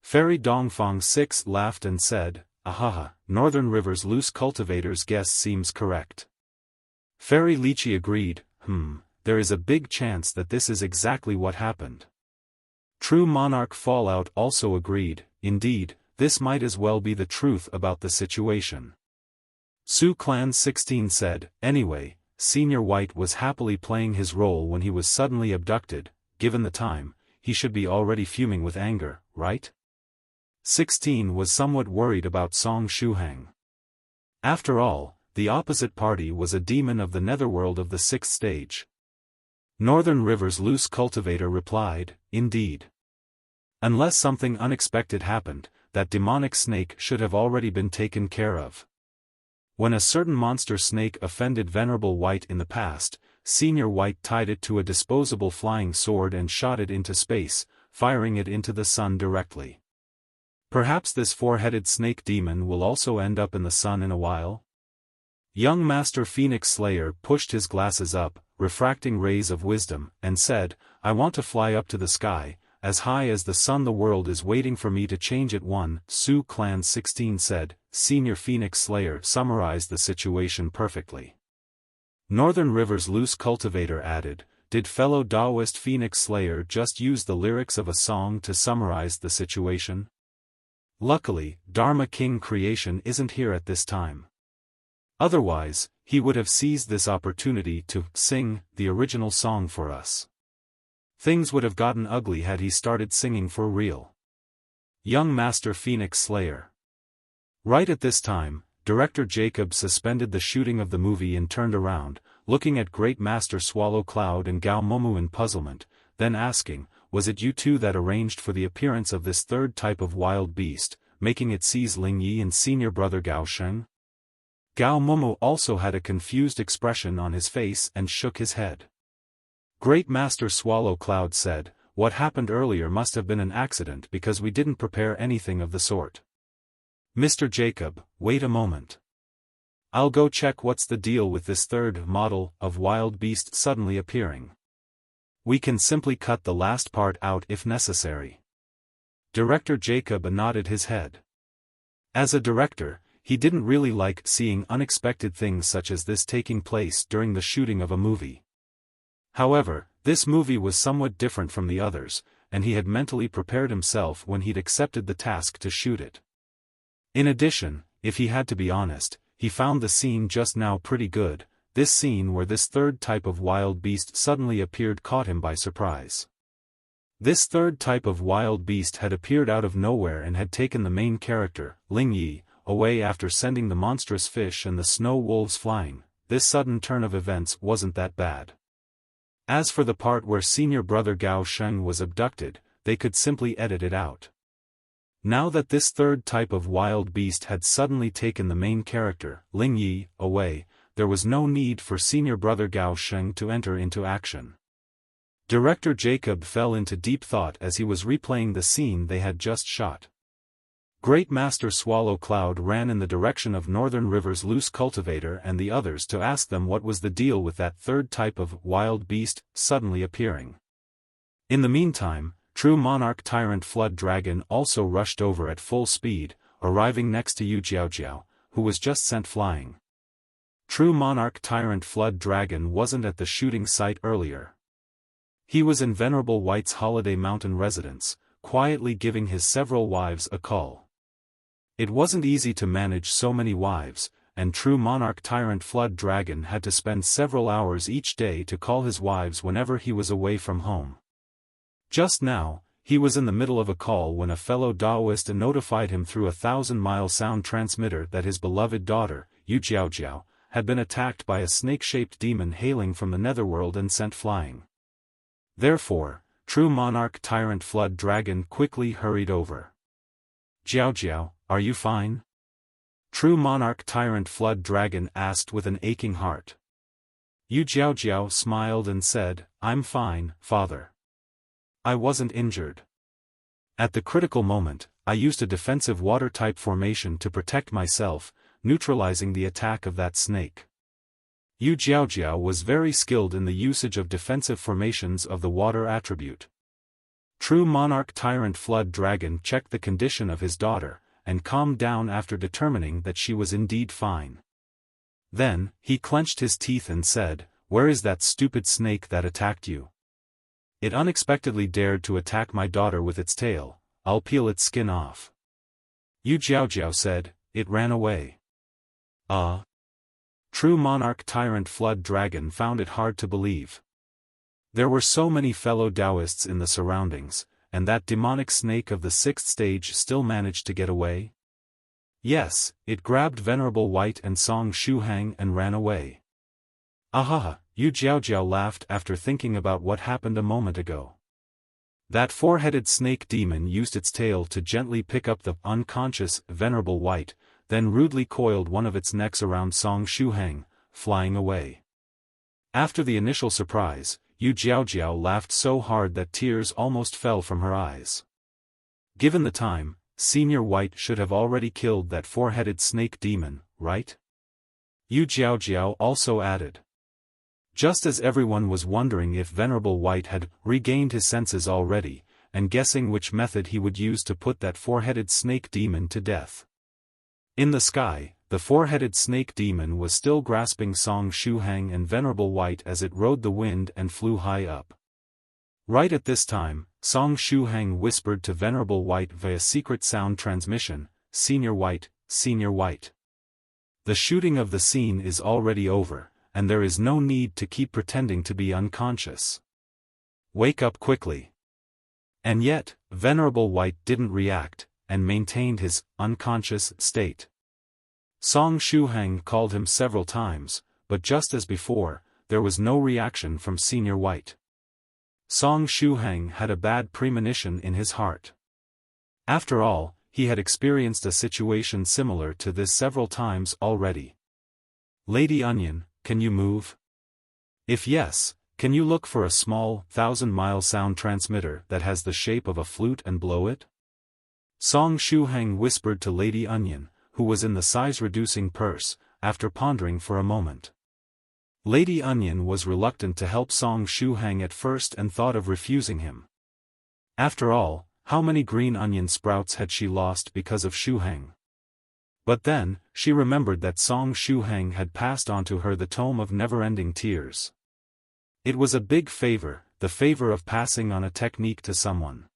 Fairy Dongfang 6 laughed and said, Ahaha, Northern River's loose cultivator's guess seems correct. Fairy Lychee agreed, there is a big chance that this is exactly what happened. True Monarch Fallout also agreed, indeed, this might as well be the truth about the situation. Su Clan 16 said, anyway, Senior White was happily playing his role when he was suddenly abducted. Given the time, he should be already fuming with anger, right? 16 was somewhat worried about Song Shuhang. After all, the opposite party was a demon of the netherworld of the 6th stage. Northern River's loose cultivator replied, indeed. Unless something unexpected happened, that demonic snake should have already been taken care of. When a certain monster snake offended Venerable White in the past, Senior White tied it to a disposable flying sword and shot it into space, firing it into the sun directly. Perhaps this four-headed snake demon will also end up in the sun in a while? Young Master Phoenix Slayer pushed his glasses up, refracting rays of wisdom, and said, I want to fly up to the sky, as high as the sun. The world is waiting for me to change it. Su Clan 16 said. Senior Phoenix Slayer summarized the situation perfectly. Northern River's loose cultivator added, did fellow Taoist Phoenix Slayer just use the lyrics of a song to summarize the situation? Luckily, Dharma King Creation isn't here at this time. Otherwise, he would have seized this opportunity to sing the original song for us. Things would have gotten ugly had he started singing for real. Young Master Phoenix Slayer. Right at this time, Director Jacob suspended the shooting of the movie and turned around, looking at Great Master Swallow Cloud and Gao Moumou in puzzlement, then asking, was it you two that arranged for the appearance of this third type of wild beast, making it seize Ling Yi and Senior Brother Gao Sheng? Gao Moumou also had a confused expression on his face and shook his head. Great Master Swallow Cloud said, what happened earlier must have been an accident because we didn't prepare anything of the sort. Mr. Jacob, wait a moment. I'll go check what's the deal with this third model of wild beast suddenly appearing. We can simply cut the last part out if necessary. Director Jacob nodded his head. As a director, he didn't really like seeing unexpected things such as this taking place during the shooting of a movie. However, this movie was somewhat different from the others, and he had mentally prepared himself when he'd accepted the task to shoot it. In addition, if he had to be honest, he found the scene just now pretty good. This scene where this third type of wild beast suddenly appeared caught him by surprise. This third type of wild beast had appeared out of nowhere and had taken the main character, Ling Yi, away after sending the monstrous fish and the snow wolves flying. This sudden turn of events wasn't that bad. As for the part where Senior Brother Gao Sheng was abducted, they could simply edit it out. Now that this third type of wild beast had suddenly taken the main character, Ling Yi, away, there was no need for Senior Brother Gao Sheng to enter into action. Director Jacob fell into deep thought as he was replaying the scene they had just shot. Great Master Swallow Cloud ran in the direction of Northern River's loose cultivator and the others to ask them what was the deal with that third type of wild beast suddenly appearing. In the meantime, True Monarch Tyrant Flood Dragon also rushed over at full speed, arriving next to Yu Jiaojiao, who was just sent flying. True Monarch Tyrant Flood Dragon wasn't at the shooting site earlier. He was in Venerable White's Holiday Mountain residence, quietly giving his several wives a call. It wasn't easy to manage so many wives, and True Monarch Tyrant Flood Dragon had to spend several hours each day to call his wives whenever he was away from home. Just now, he was in the middle of a call when a fellow Taoist notified him through a 1,000-mile sound transmitter that his beloved daughter, Yu Jiaojiao, had been attacked by a snake-shaped demon hailing from the netherworld and sent flying. Therefore, True Monarch Tyrant Flood Dragon quickly hurried over. Jiaojiao, are you fine? True Monarch Tyrant Flood Dragon asked with an aching heart. Yu Jiaojiao smiled and said, I'm fine, father. I wasn't injured. At the critical moment, I used a defensive water-type formation to protect myself, neutralizing the attack of that snake. Yu Jiaojiao was very skilled in the usage of defensive formations of the water attribute. True Monarch Tyrant Flood Dragon checked the condition of his daughter, and calmed down after determining that she was indeed fine. Then, he clenched his teeth and said, "Where is that stupid snake that attacked you? It unexpectedly dared to attack my daughter with its tail. I'll peel its skin off." Yu Jiaojiao said, "It ran away." True monarch tyrant flood dragon found it hard to believe. There were so many fellow Taoists in the surroundings, and that demonic snake of the 6th stage still managed to get away? Yes, it grabbed Venerable White and Song Shuhang and ran away. Ahaha, Yu Jiaojiao laughed after thinking about what happened a moment ago. That four-headed snake demon used its tail to gently pick up the unconscious Venerable White, then rudely coiled one of its necks around Song Shuhang, flying away. After the initial surprise, Yu Jiaojiao laughed so hard that tears almost fell from her eyes. Given the time, Senior White should have already killed that four-headed snake demon, right? Yu Jiaojiao also added. Just as everyone was wondering if Venerable White had regained his senses already, and guessing which method he would use to put that four-headed snake demon to death. In the sky, the four-headed snake demon was still grasping Song Shuhang and Venerable White as it rode the wind and flew high up. Right at this time, Song Shuhang whispered to Venerable White via secret sound transmission, "Senior White, Senior White. The shooting of the scene is already over, and there is no need to keep pretending to be unconscious. Wake up quickly." And yet, Venerable White didn't react, and maintained his unconscious state. Song Shuhang called him several times, but just as before, there was no reaction from Senior White. Song Shuhang had a bad premonition in his heart. After all, he had experienced a situation similar to this several times already. "Lady Onion, can you move? If yes, can you look for a small, 1,000-mile sound transmitter that has the shape of a flute and blow it?" Song Shuhang whispered to Lady Onion, who was in the size-reducing purse, after pondering for a moment. Lady Onion was reluctant to help Song Shuhang at first and thought of refusing him. After all, how many green onion sprouts had she lost because of Shuhang? But then, she remembered that Song Shuhang had passed on to her the tome of never-ending tears. It was a big favor, the favor of passing on a technique to someone.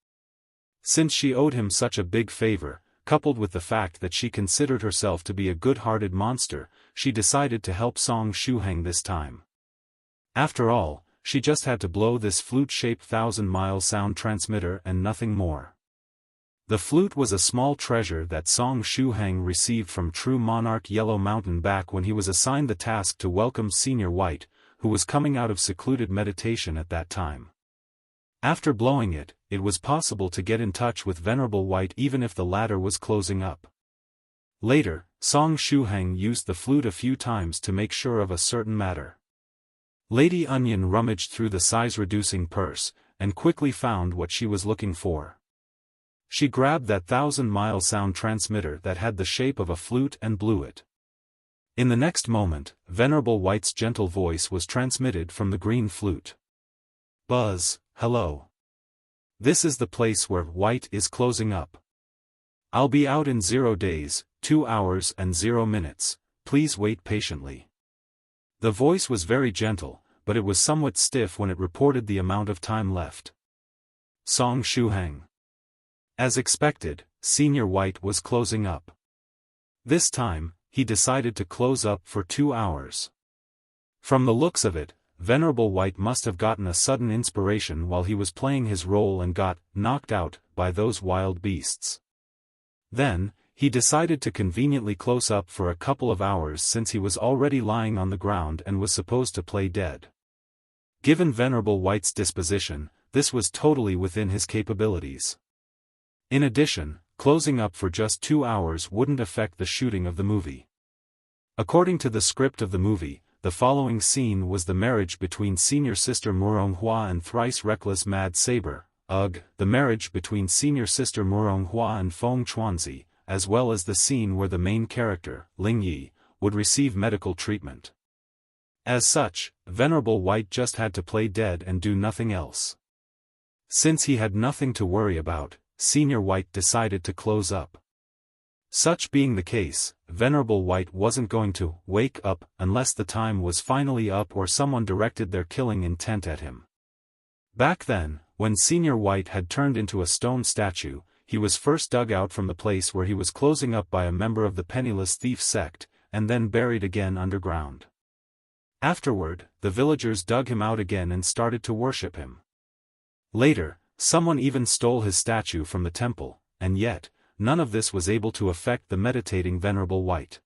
Since she owed him such a big favor, coupled with the fact that she considered herself to be a good-hearted monster, she decided to help Song Shuhang this time. After all, she just had to blow this flute-shaped 1,000-mile sound transmitter and nothing more. The flute was a small treasure that Song Shuhang received from True Monarch Yellow Mountain back when he was assigned the task to welcome Senior White, who was coming out of secluded meditation at that time. After blowing it, it was possible to get in touch with Venerable White even if the latter was closing up. Later, Song Shuhang used the flute a few times to make sure of a certain matter. Lady Onion rummaged through the size-reducing purse, and quickly found what she was looking for. She grabbed that 1,000-mile sound transmitter that had the shape of a flute and blew it. In the next moment, Venerable White's gentle voice was transmitted from the green flute. "Buzz, hello. This is the place where White is closing up. I'll be out in 0 days, 2 hours and 0 minutes, please wait patiently." The voice was very gentle, but it was somewhat stiff when it reported the amount of time left. Song Shuhang. As expected, Senior White was closing up. This time, he decided to close up for 2 hours. From the looks of it, Venerable White must have gotten a sudden inspiration while he was playing his role and got knocked out by those wild beasts. Then, he decided to conveniently close up for a couple of hours since he was already lying on the ground and was supposed to play dead. Given Venerable White's disposition, this was totally within his capabilities. In addition, closing up for just 2 hours wouldn't affect the shooting of the movie. According to the script of the movie, the following scene was the marriage between Senior Sister Muronghua and Thrice Reckless Mad Saber, the marriage between Senior Sister Muronghua and Feng Chuanzi, as well as the scene where the main character, Ling, would receive medical treatment. As such, Venerable White just had to play dead and do nothing else. Since he had nothing to worry about, Senior White decided to close up. Such being the case, Venerable White wasn't going to wake up unless the time was finally up or someone directed their killing intent at him. Back then, when Senior White had turned into a stone statue, he was first dug out from the place where he was closing up by a member of the penniless thief sect, and then buried again underground. Afterward, the villagers dug him out again and started to worship him. Later, someone even stole his statue from the temple, and yet, none of this was able to affect the meditating Venerable White.